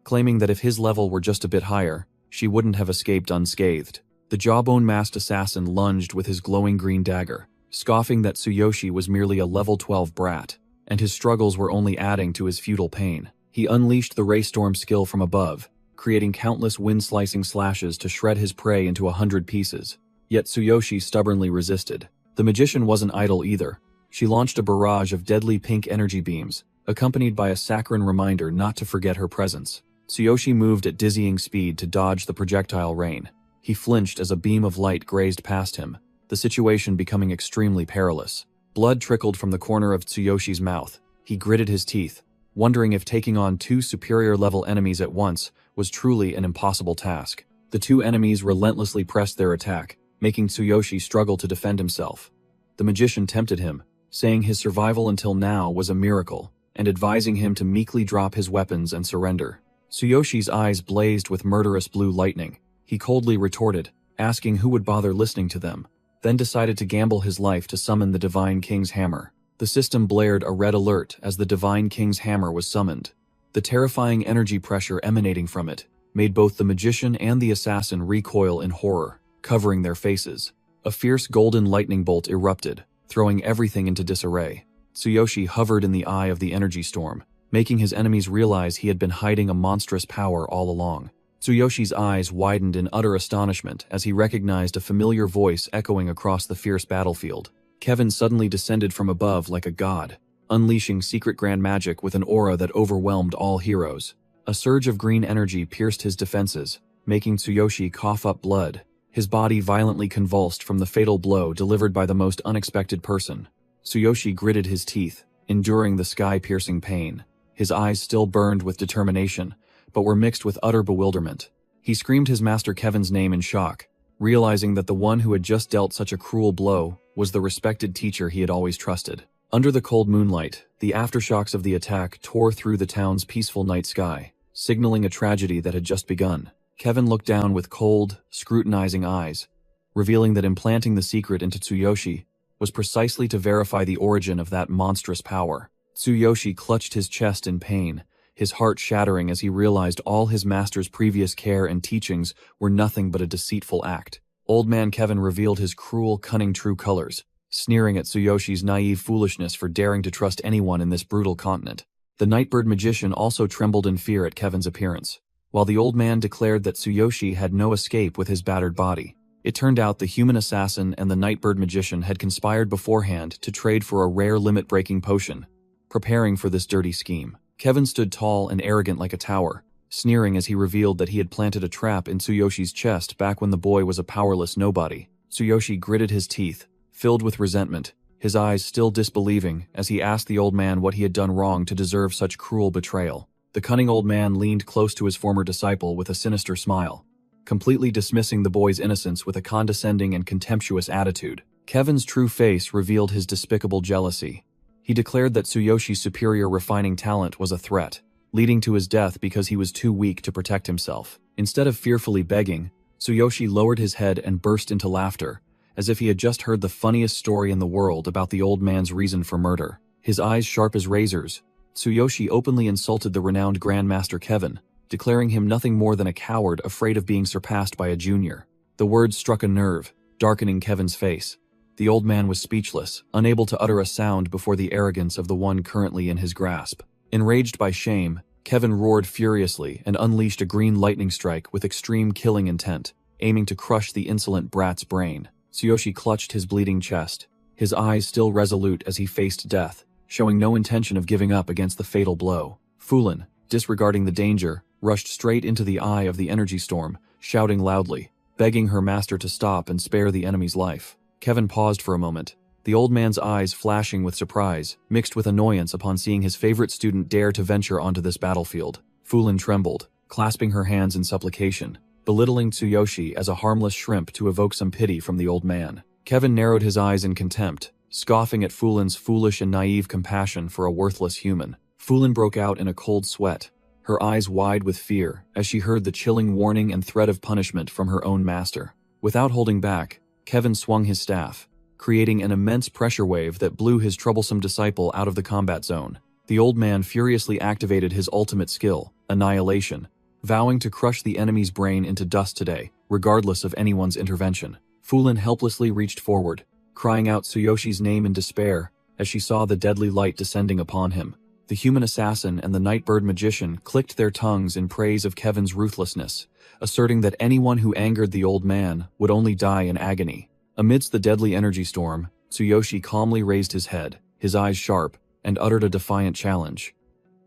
S1: claiming that if his level were just a bit higher, she wouldn't have escaped unscathed. The jawbone-masked assassin lunged with his glowing green dagger, scoffing that Tsuyoshi was merely a level 12 brat, and his struggles were only adding to his futile pain. He unleashed the Raystorm skill from above, creating countless wind-slicing slashes to shred his prey into 100 pieces. Yet Tsuyoshi stubbornly resisted. The magician wasn't idle either. She launched a barrage of deadly pink energy beams, accompanied by a saccharine reminder not to forget her presence. Tsuyoshi moved at dizzying speed to dodge the projectile rain. He flinched as a beam of light grazed past him, the situation becoming extremely perilous. Blood trickled from the corner of Tsuyoshi's mouth. He gritted his teeth, wondering if taking on two superior-level enemies at once was truly an impossible task. The two enemies relentlessly pressed their attack, making Tsuyoshi struggle to defend himself. The magician tempted him, saying his survival until now was a miracle, and advising him to meekly drop his weapons and surrender. Tsuyoshi's eyes blazed with murderous blue lightning. He coldly retorted, asking who would bother listening to them, then decided to gamble his life to summon the Divine King's Hammer. The system blared a red alert as the Divine King's Hammer was summoned. The terrifying energy pressure emanating from it made both the magician and the assassin recoil in horror, covering their faces. A fierce golden lightning bolt erupted, throwing everything into disarray. Tsuyoshi hovered in the eye of the energy storm, making his enemies realize he had been hiding a monstrous power all along. Tsuyoshi's eyes widened in utter astonishment as he recognized a familiar voice echoing across the fierce battlefield. Kevin suddenly descended from above like a god, unleashing secret grand magic with an aura that overwhelmed all heroes. A surge of green energy pierced his defenses, making Tsuyoshi cough up blood. His body violently convulsed from the fatal blow delivered by the most unexpected person. Tsuyoshi gritted his teeth, enduring the sky-piercing pain. His eyes still burned with determination, but were mixed with utter bewilderment. He screamed his master Kevin's name in shock, realizing that the one who had just dealt such a cruel blow was the respected teacher he had always trusted. Under the cold moonlight, the aftershocks of the attack tore through the town's peaceful night sky, signaling a tragedy that had just begun. Kevin looked down with cold, scrutinizing eyes, revealing that implanting the secret into Tsuyoshi was precisely to verify the origin of that monstrous power. Tsuyoshi clutched his chest in pain, his heart shattering as he realized all his master's previous care and teachings were nothing but a deceitful act. Old Man Kevin revealed his cruel, cunning true colors, sneering at Tsuyoshi's naive foolishness for daring to trust anyone in this brutal continent. The Nightbird magician also trembled in fear at Kevin's appearance, while the old man declared that Tsuyoshi had no escape with his battered body. It turned out the human assassin and the Nightbird magician had conspired beforehand to trade for a rare limit-breaking potion, preparing for this dirty scheme. Kevin stood tall and arrogant like a tower, sneering as he revealed that he had planted a trap in Tsuyoshi's chest back when the boy was a powerless nobody. Tsuyoshi gritted his teeth, filled with resentment, his eyes still disbelieving as he asked the old man what he had done wrong to deserve such cruel betrayal. The cunning old man leaned close to his former disciple with a sinister smile, completely dismissing the boy's innocence with a condescending and contemptuous attitude. Kevin's true face revealed his despicable jealousy. He declared that Tsuyoshi's superior refining talent was a threat, leading to his death because he was too weak to protect himself. Instead of fearfully begging, Tsuyoshi lowered his head and burst into laughter, as if he had just heard the funniest story in the world about the old man's reason for murder. His eyes sharp as razors, Tsuyoshi openly insulted the renowned Grandmaster Kevin, declaring him nothing more than a coward afraid of being surpassed by a junior. The words struck a nerve, darkening Kevin's face. The old man was speechless, unable to utter a sound before the arrogance of the one currently in his grasp. Enraged by shame, Kevin roared furiously and unleashed a green lightning strike with extreme killing intent, aiming to crush the insolent brat's brain. Tsuyoshi clutched his bleeding chest, his eyes still resolute as he faced death, showing no intention of giving up against the fatal blow. Fulin, disregarding the danger, rushed straight into the eye of the energy storm, shouting loudly, begging her master to stop and spare the enemy's life. Kevin paused for a moment, the old man's eyes flashing with surprise, mixed with annoyance upon seeing his favorite student dare to venture onto this battlefield. Fulin trembled, clasping her hands in supplication, belittling Tsuyoshi as a harmless shrimp to evoke some pity from the old man. Kevin narrowed his eyes in contempt, scoffing at Fulin's foolish and naive compassion for a worthless human. Fulin broke out in a cold sweat, her eyes wide with fear as she heard the chilling warning and threat of punishment from her own master. Without holding back, Kevin swung his staff, creating an immense pressure wave that blew his troublesome disciple out of the combat zone. The old man furiously activated his ultimate skill, Annihilation, vowing to crush the enemy's brain into dust today, regardless of anyone's intervention. Fulin helplessly reached forward, crying out Tsuyoshi's name in despair as she saw the deadly light descending upon him. The human assassin and the nightbird magician clicked their tongues in praise of Kevin's ruthlessness, asserting that anyone who angered the old man would only die in agony. Amidst the deadly energy storm, Tsuyoshi calmly raised his head, his eyes sharp, and uttered a defiant challenge.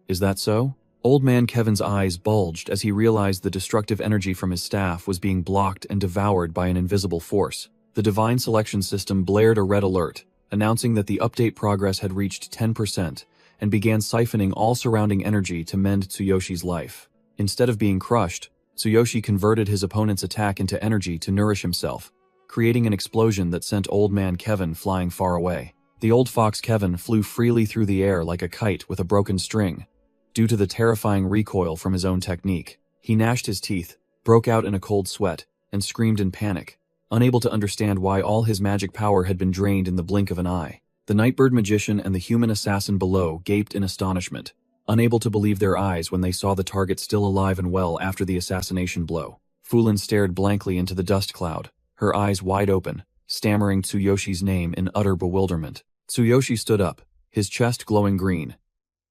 S1: "Is that so?" Old man Kevin's eyes bulged as he realized the destructive energy from his staff was being blocked and devoured by an invisible force. The divine selection system blared a red alert, announcing that the update progress had reached 10% and began siphoning all surrounding energy to mend Tsuyoshi's life. Instead of being crushed, Tsuyoshi converted his opponent's attack into energy to nourish himself, creating an explosion that sent old man Kevin flying far away. The old fox Kevin flew freely through the air like a kite with a broken string, due to the terrifying recoil from his own technique. He gnashed his teeth, broke out in a cold sweat, and screamed in panic, unable to understand why all his magic power had been drained in the blink of an eye. The nightbird magician and the human assassin below gaped in astonishment, unable to believe their eyes when they saw the target still alive and well after the assassination blow. Fulin stared blankly into the dust cloud, her eyes wide open, stammering Tsuyoshi's name in utter bewilderment. Tsuyoshi stood up, his chest glowing green,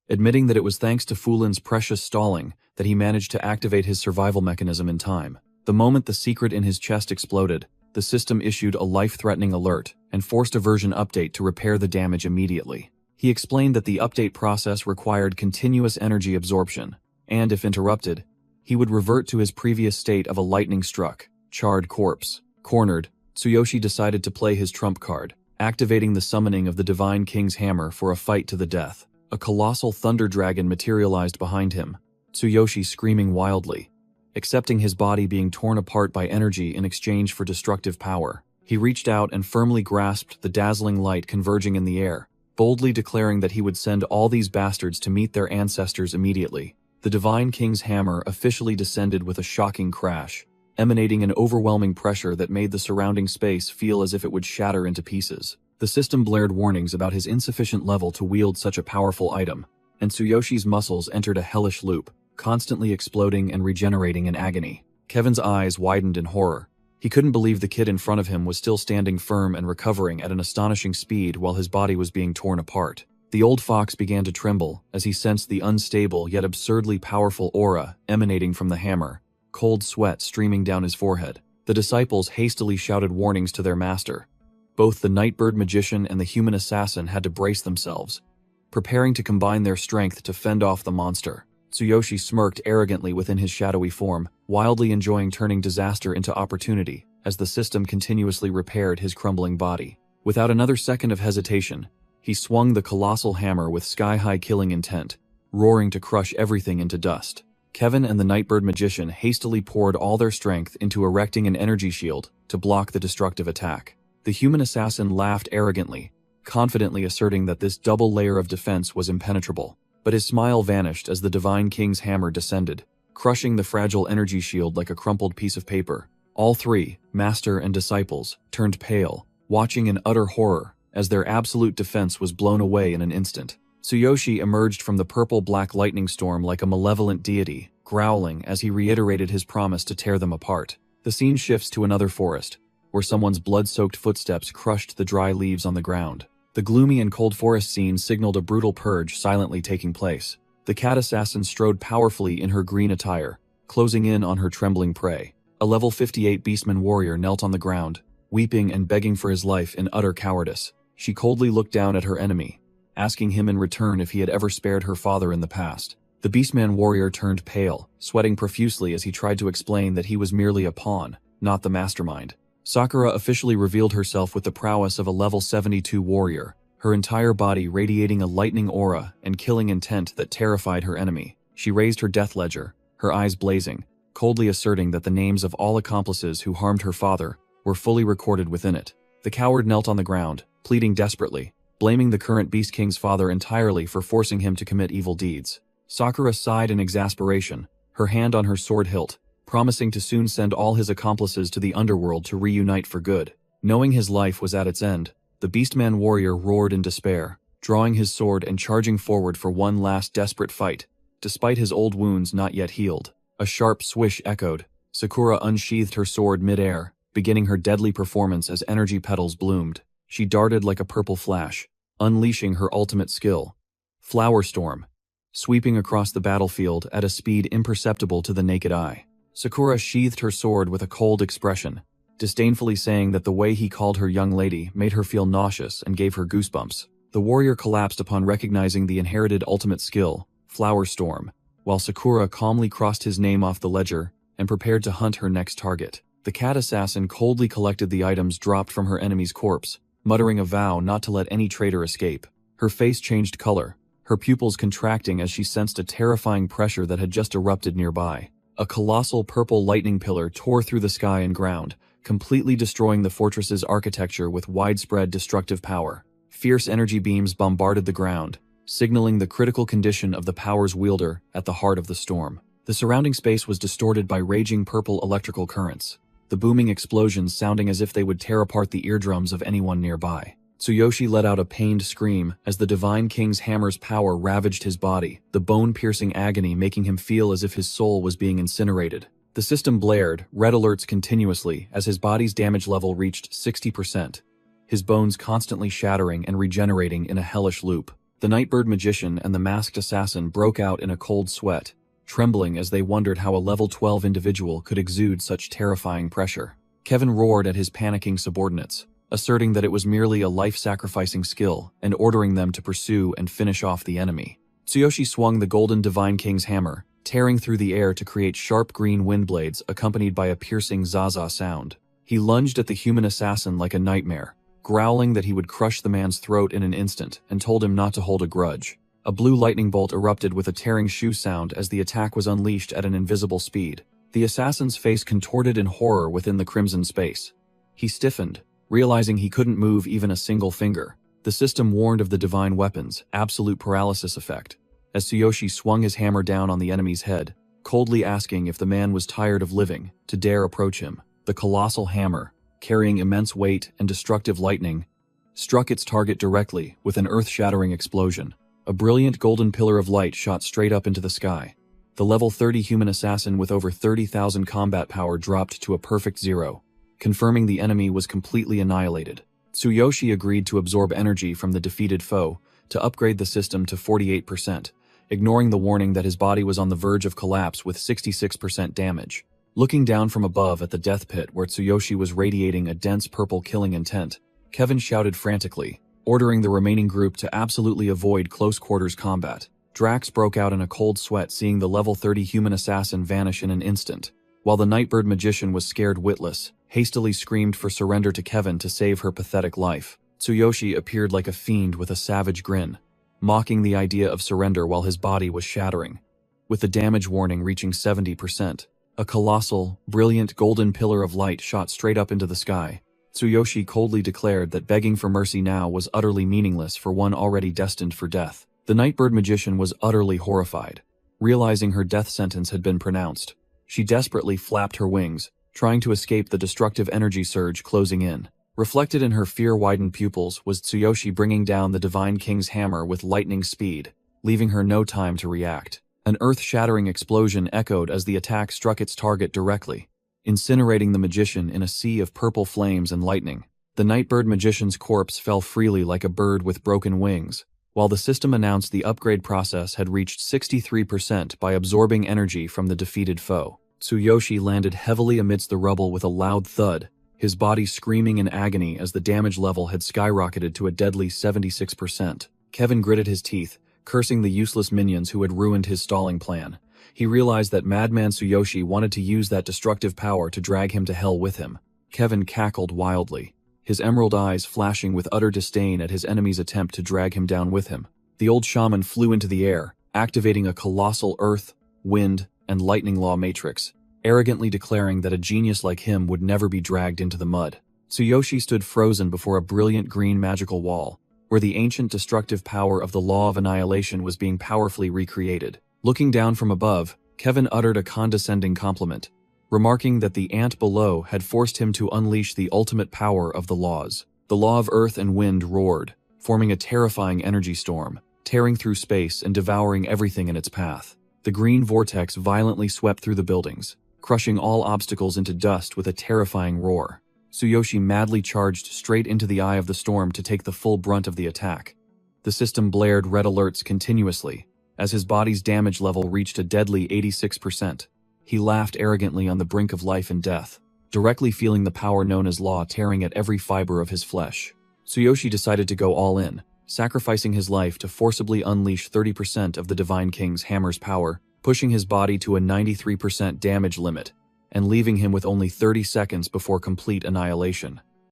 S1: admitting that it was thanks to Fulin's precious stalling that he managed to activate his survival mechanism in time. The moment the secret in his chest exploded, the system issued a life-threatening alert and forced a version update to repair the damage immediately. He explained that the update process required continuous energy absorption, and if interrupted, he would revert to his previous state of a lightning-struck, charred corpse. Cornered, Tsuyoshi decided to play his trump card, activating the summoning of the Divine King's Hammer for a fight to the death. A colossal thunder dragon materialized behind him, Tsuyoshi screaming wildly, accepting his body being torn apart by energy in exchange for destructive power. He reached out and firmly grasped the dazzling light converging in the air, boldly declaring that he would send all these bastards to meet their ancestors immediately. The Divine King's Hammer officially descended with a shocking crash, emanating an overwhelming pressure that made the surrounding space feel as if it would shatter into pieces. The system blared warnings about his insufficient level to wield such a powerful item, and Tsuyoshi's muscles entered a hellish loop, constantly exploding and regenerating in agony. Kevin's eyes widened in horror. He couldn't believe the kid in front of him was still standing firm and recovering at an astonishing speed while his body was being torn apart. The old fox began to tremble as he sensed the unstable yet absurdly powerful aura emanating from the hammer, cold sweat streaming down his forehead. The disciples hastily shouted warnings to their master. Both the nightbird magician and the human assassin had to brace themselves, preparing to combine their strength to fend off the monster. Tsuyoshi smirked arrogantly within his shadowy form, wildly enjoying turning disaster into opportunity as the system continuously repaired his crumbling body. Without another second of hesitation, he swung the colossal hammer with sky-high killing intent, roaring to crush everything into dust. Kevin and the Nightbird Magician hastily poured all their strength into erecting an energy shield to block the destructive attack. The human assassin laughed arrogantly, confidently asserting that this double layer of defense was impenetrable. But his smile vanished as the Divine King's hammer descended, crushing the fragile energy shield like a crumpled piece of paper. All three, master and disciples, turned pale, watching in utter horror as their absolute defense was blown away in an instant. Tsuyoshi emerged from the purple-black lightning storm like a malevolent deity, growling as he reiterated his promise to tear them apart. The scene shifts to another forest, where someone's blood-soaked footsteps crushed the dry leaves on the ground. The gloomy and cold forest scene signaled a brutal purge silently taking place. The cat assassin strode powerfully in her green attire, closing in on her trembling prey. A level 58 beastman warrior knelt on the ground, weeping and begging for his life in utter cowardice. She coldly looked down at her enemy, asking him in return if he had ever spared her father in the past. The beastman warrior turned pale, sweating profusely as he tried to explain that he was merely a pawn, not the mastermind. Sakura officially revealed herself with the prowess of a level 72 warrior, her entire body radiating a lightning aura and killing intent that terrified her enemy. She raised her death ledger, her eyes blazing, coldly asserting that the names of all accomplices who harmed her father were fully recorded within it. The coward knelt on the ground, pleading desperately, blaming the current Beast King's father entirely for forcing him to commit evil deeds. Sakura sighed in exasperation, her hand on her sword hilt, promising to soon send all his accomplices to the underworld to reunite for good. Knowing his life was at its end, the Beastman warrior roared in despair, drawing his sword and charging forward for one last desperate fight, despite his old wounds not yet healed. A sharp swish echoed. Sakura unsheathed her sword mid-air, beginning her deadly performance as energy petals bloomed. She darted like a purple flash, unleashing her ultimate skill, Flower Storm, sweeping across the battlefield at a speed imperceptible to the naked eye. Sakura sheathed her sword with a cold expression, disdainfully saying that the way he called her young lady made her feel nauseous and gave her goosebumps. The warrior collapsed upon recognizing the inherited ultimate skill, Flower Storm, while Sakura calmly crossed his name off the ledger and prepared to hunt her next target. The cat assassin coldly collected the items dropped from her enemy's corpse, muttering a vow not to let any traitor escape. Her face changed color, her pupils contracting as she sensed a terrifying pressure that had just erupted nearby. A colossal purple lightning pillar tore through the sky and ground, completely destroying the fortress's architecture with widespread destructive power. Fierce energy beams bombarded the ground, signaling the critical condition of the power's wielder at the heart of the storm. The surrounding space was distorted by raging purple electrical currents, the booming explosions sounding as if they would tear apart the eardrums of anyone nearby. Tsuyoshi let out a pained scream as the Divine King's hammer's power ravaged his body, the bone-piercing agony making him feel as if his soul was being incinerated. The system blared, red alerts continuously as his body's damage level reached 60%, his bones constantly shattering and regenerating in a hellish loop. The Nightbird Magician and the masked assassin broke out in a cold sweat, trembling as they wondered how a level 12 individual could exude such terrifying pressure. Kevin roared at his panicking subordinates, asserting that it was merely a life-sacrificing skill and ordering them to pursue and finish off the enemy. Tsuyoshi swung the golden Divine King's hammer, tearing through the air to create sharp green wind blades accompanied by a piercing zaza sound. He lunged at the human assassin like a nightmare, growling that he would crush the man's throat in an instant and told him not to hold a grudge. A blue lightning bolt erupted with a tearing shoe sound as the attack was unleashed at an invisible speed. The assassin's face contorted in horror within the crimson space. He stiffened, realizing he couldn't move even a single finger. The system warned of the divine weapon's absolute paralysis effect, as Tsuyoshi swung his hammer down on the enemy's head, coldly asking if the man was tired of living to dare approach him. The colossal hammer, carrying immense weight and destructive lightning, struck its target directly with an earth-shattering explosion. A brilliant golden pillar of light shot straight up into the sky. The level 30 human assassin with over 30,000 combat power dropped to a perfect 0, confirming the enemy was completely annihilated. Tsuyoshi agreed to absorb energy from the defeated foe to upgrade the system to 48%, ignoring the warning that his body was on the verge of collapse with 66% damage. Looking down from above at the death pit where Tsuyoshi was radiating a dense purple killing intent, Kevin shouted frantically, ordering the remaining group to absolutely avoid close-quarters combat. Drax broke out in a cold sweat seeing the level 30 human assassin vanish in an instant, while the Nightbird Magician was scared witless, hastily screamed for surrender to Kevin to save her pathetic life. Tsuyoshi appeared like a fiend with a savage grin, mocking the idea of surrender while his body was shattering. With the damage warning reaching 70%, a colossal, brilliant golden pillar of light shot straight up into the sky. Tsuyoshi coldly declared that begging for mercy now was utterly meaningless for one already destined for death. The Nightbird magician was utterly horrified. Realizing her death sentence had been pronounced, she desperately flapped her wings, trying to escape the destructive energy surge closing in. Reflected in her fear-widened pupils was Tsuyoshi bringing down the Divine King's hammer with lightning speed, leaving her no time to react. An earth-shattering explosion echoed as the attack struck its target directly, incinerating the magician in a sea of purple flames and lightning. The Nightbird magician's corpse fell freely like a bird with broken wings, while the system announced the upgrade process had reached 63% by absorbing energy from the defeated foe. Tsuyoshi landed heavily amidst the rubble with a loud thud, his body screaming in agony as the damage level had skyrocketed to a deadly 76%. Kevin gritted his teeth, cursing the useless minions who had ruined his stalling plan. He realized that Madman Tsuyoshi wanted to use that destructive power to drag him to hell with him. Kevin cackled wildly, his emerald eyes flashing with utter disdain at his enemy's attempt to drag him down with him. The old shaman flew into the air, activating a colossal earth, wind, and lightning law matrix, arrogantly declaring that a genius like him would never be dragged into the mud. Tsuyoshi stood frozen before a brilliant green magical wall, where the ancient destructive power of the law of annihilation was being powerfully recreated. Looking down from above, Kevin uttered a condescending compliment, remarking that the ant below had forced him to unleash the ultimate power of the laws. The law of earth and wind roared, forming a terrifying energy storm, tearing through space and devouring everything in its path. The green vortex violently swept through the buildings, crushing all obstacles into dust with a terrifying roar. Tsuyoshi madly charged straight into the eye of the storm to take the full brunt of the attack. The system blared red alerts continuously, as his body's damage level reached a deadly 86%. He laughed arrogantly on the brink of life and death, directly feeling the power known as law tearing at every fiber of his flesh. Tsuyoshi decided to go all in, sacrificing his life to forcibly unleash 30% of the Divine King's hammer's power, pushing his body to a 93% damage limit, and leaving him with only 30 seconds before complete annihilation.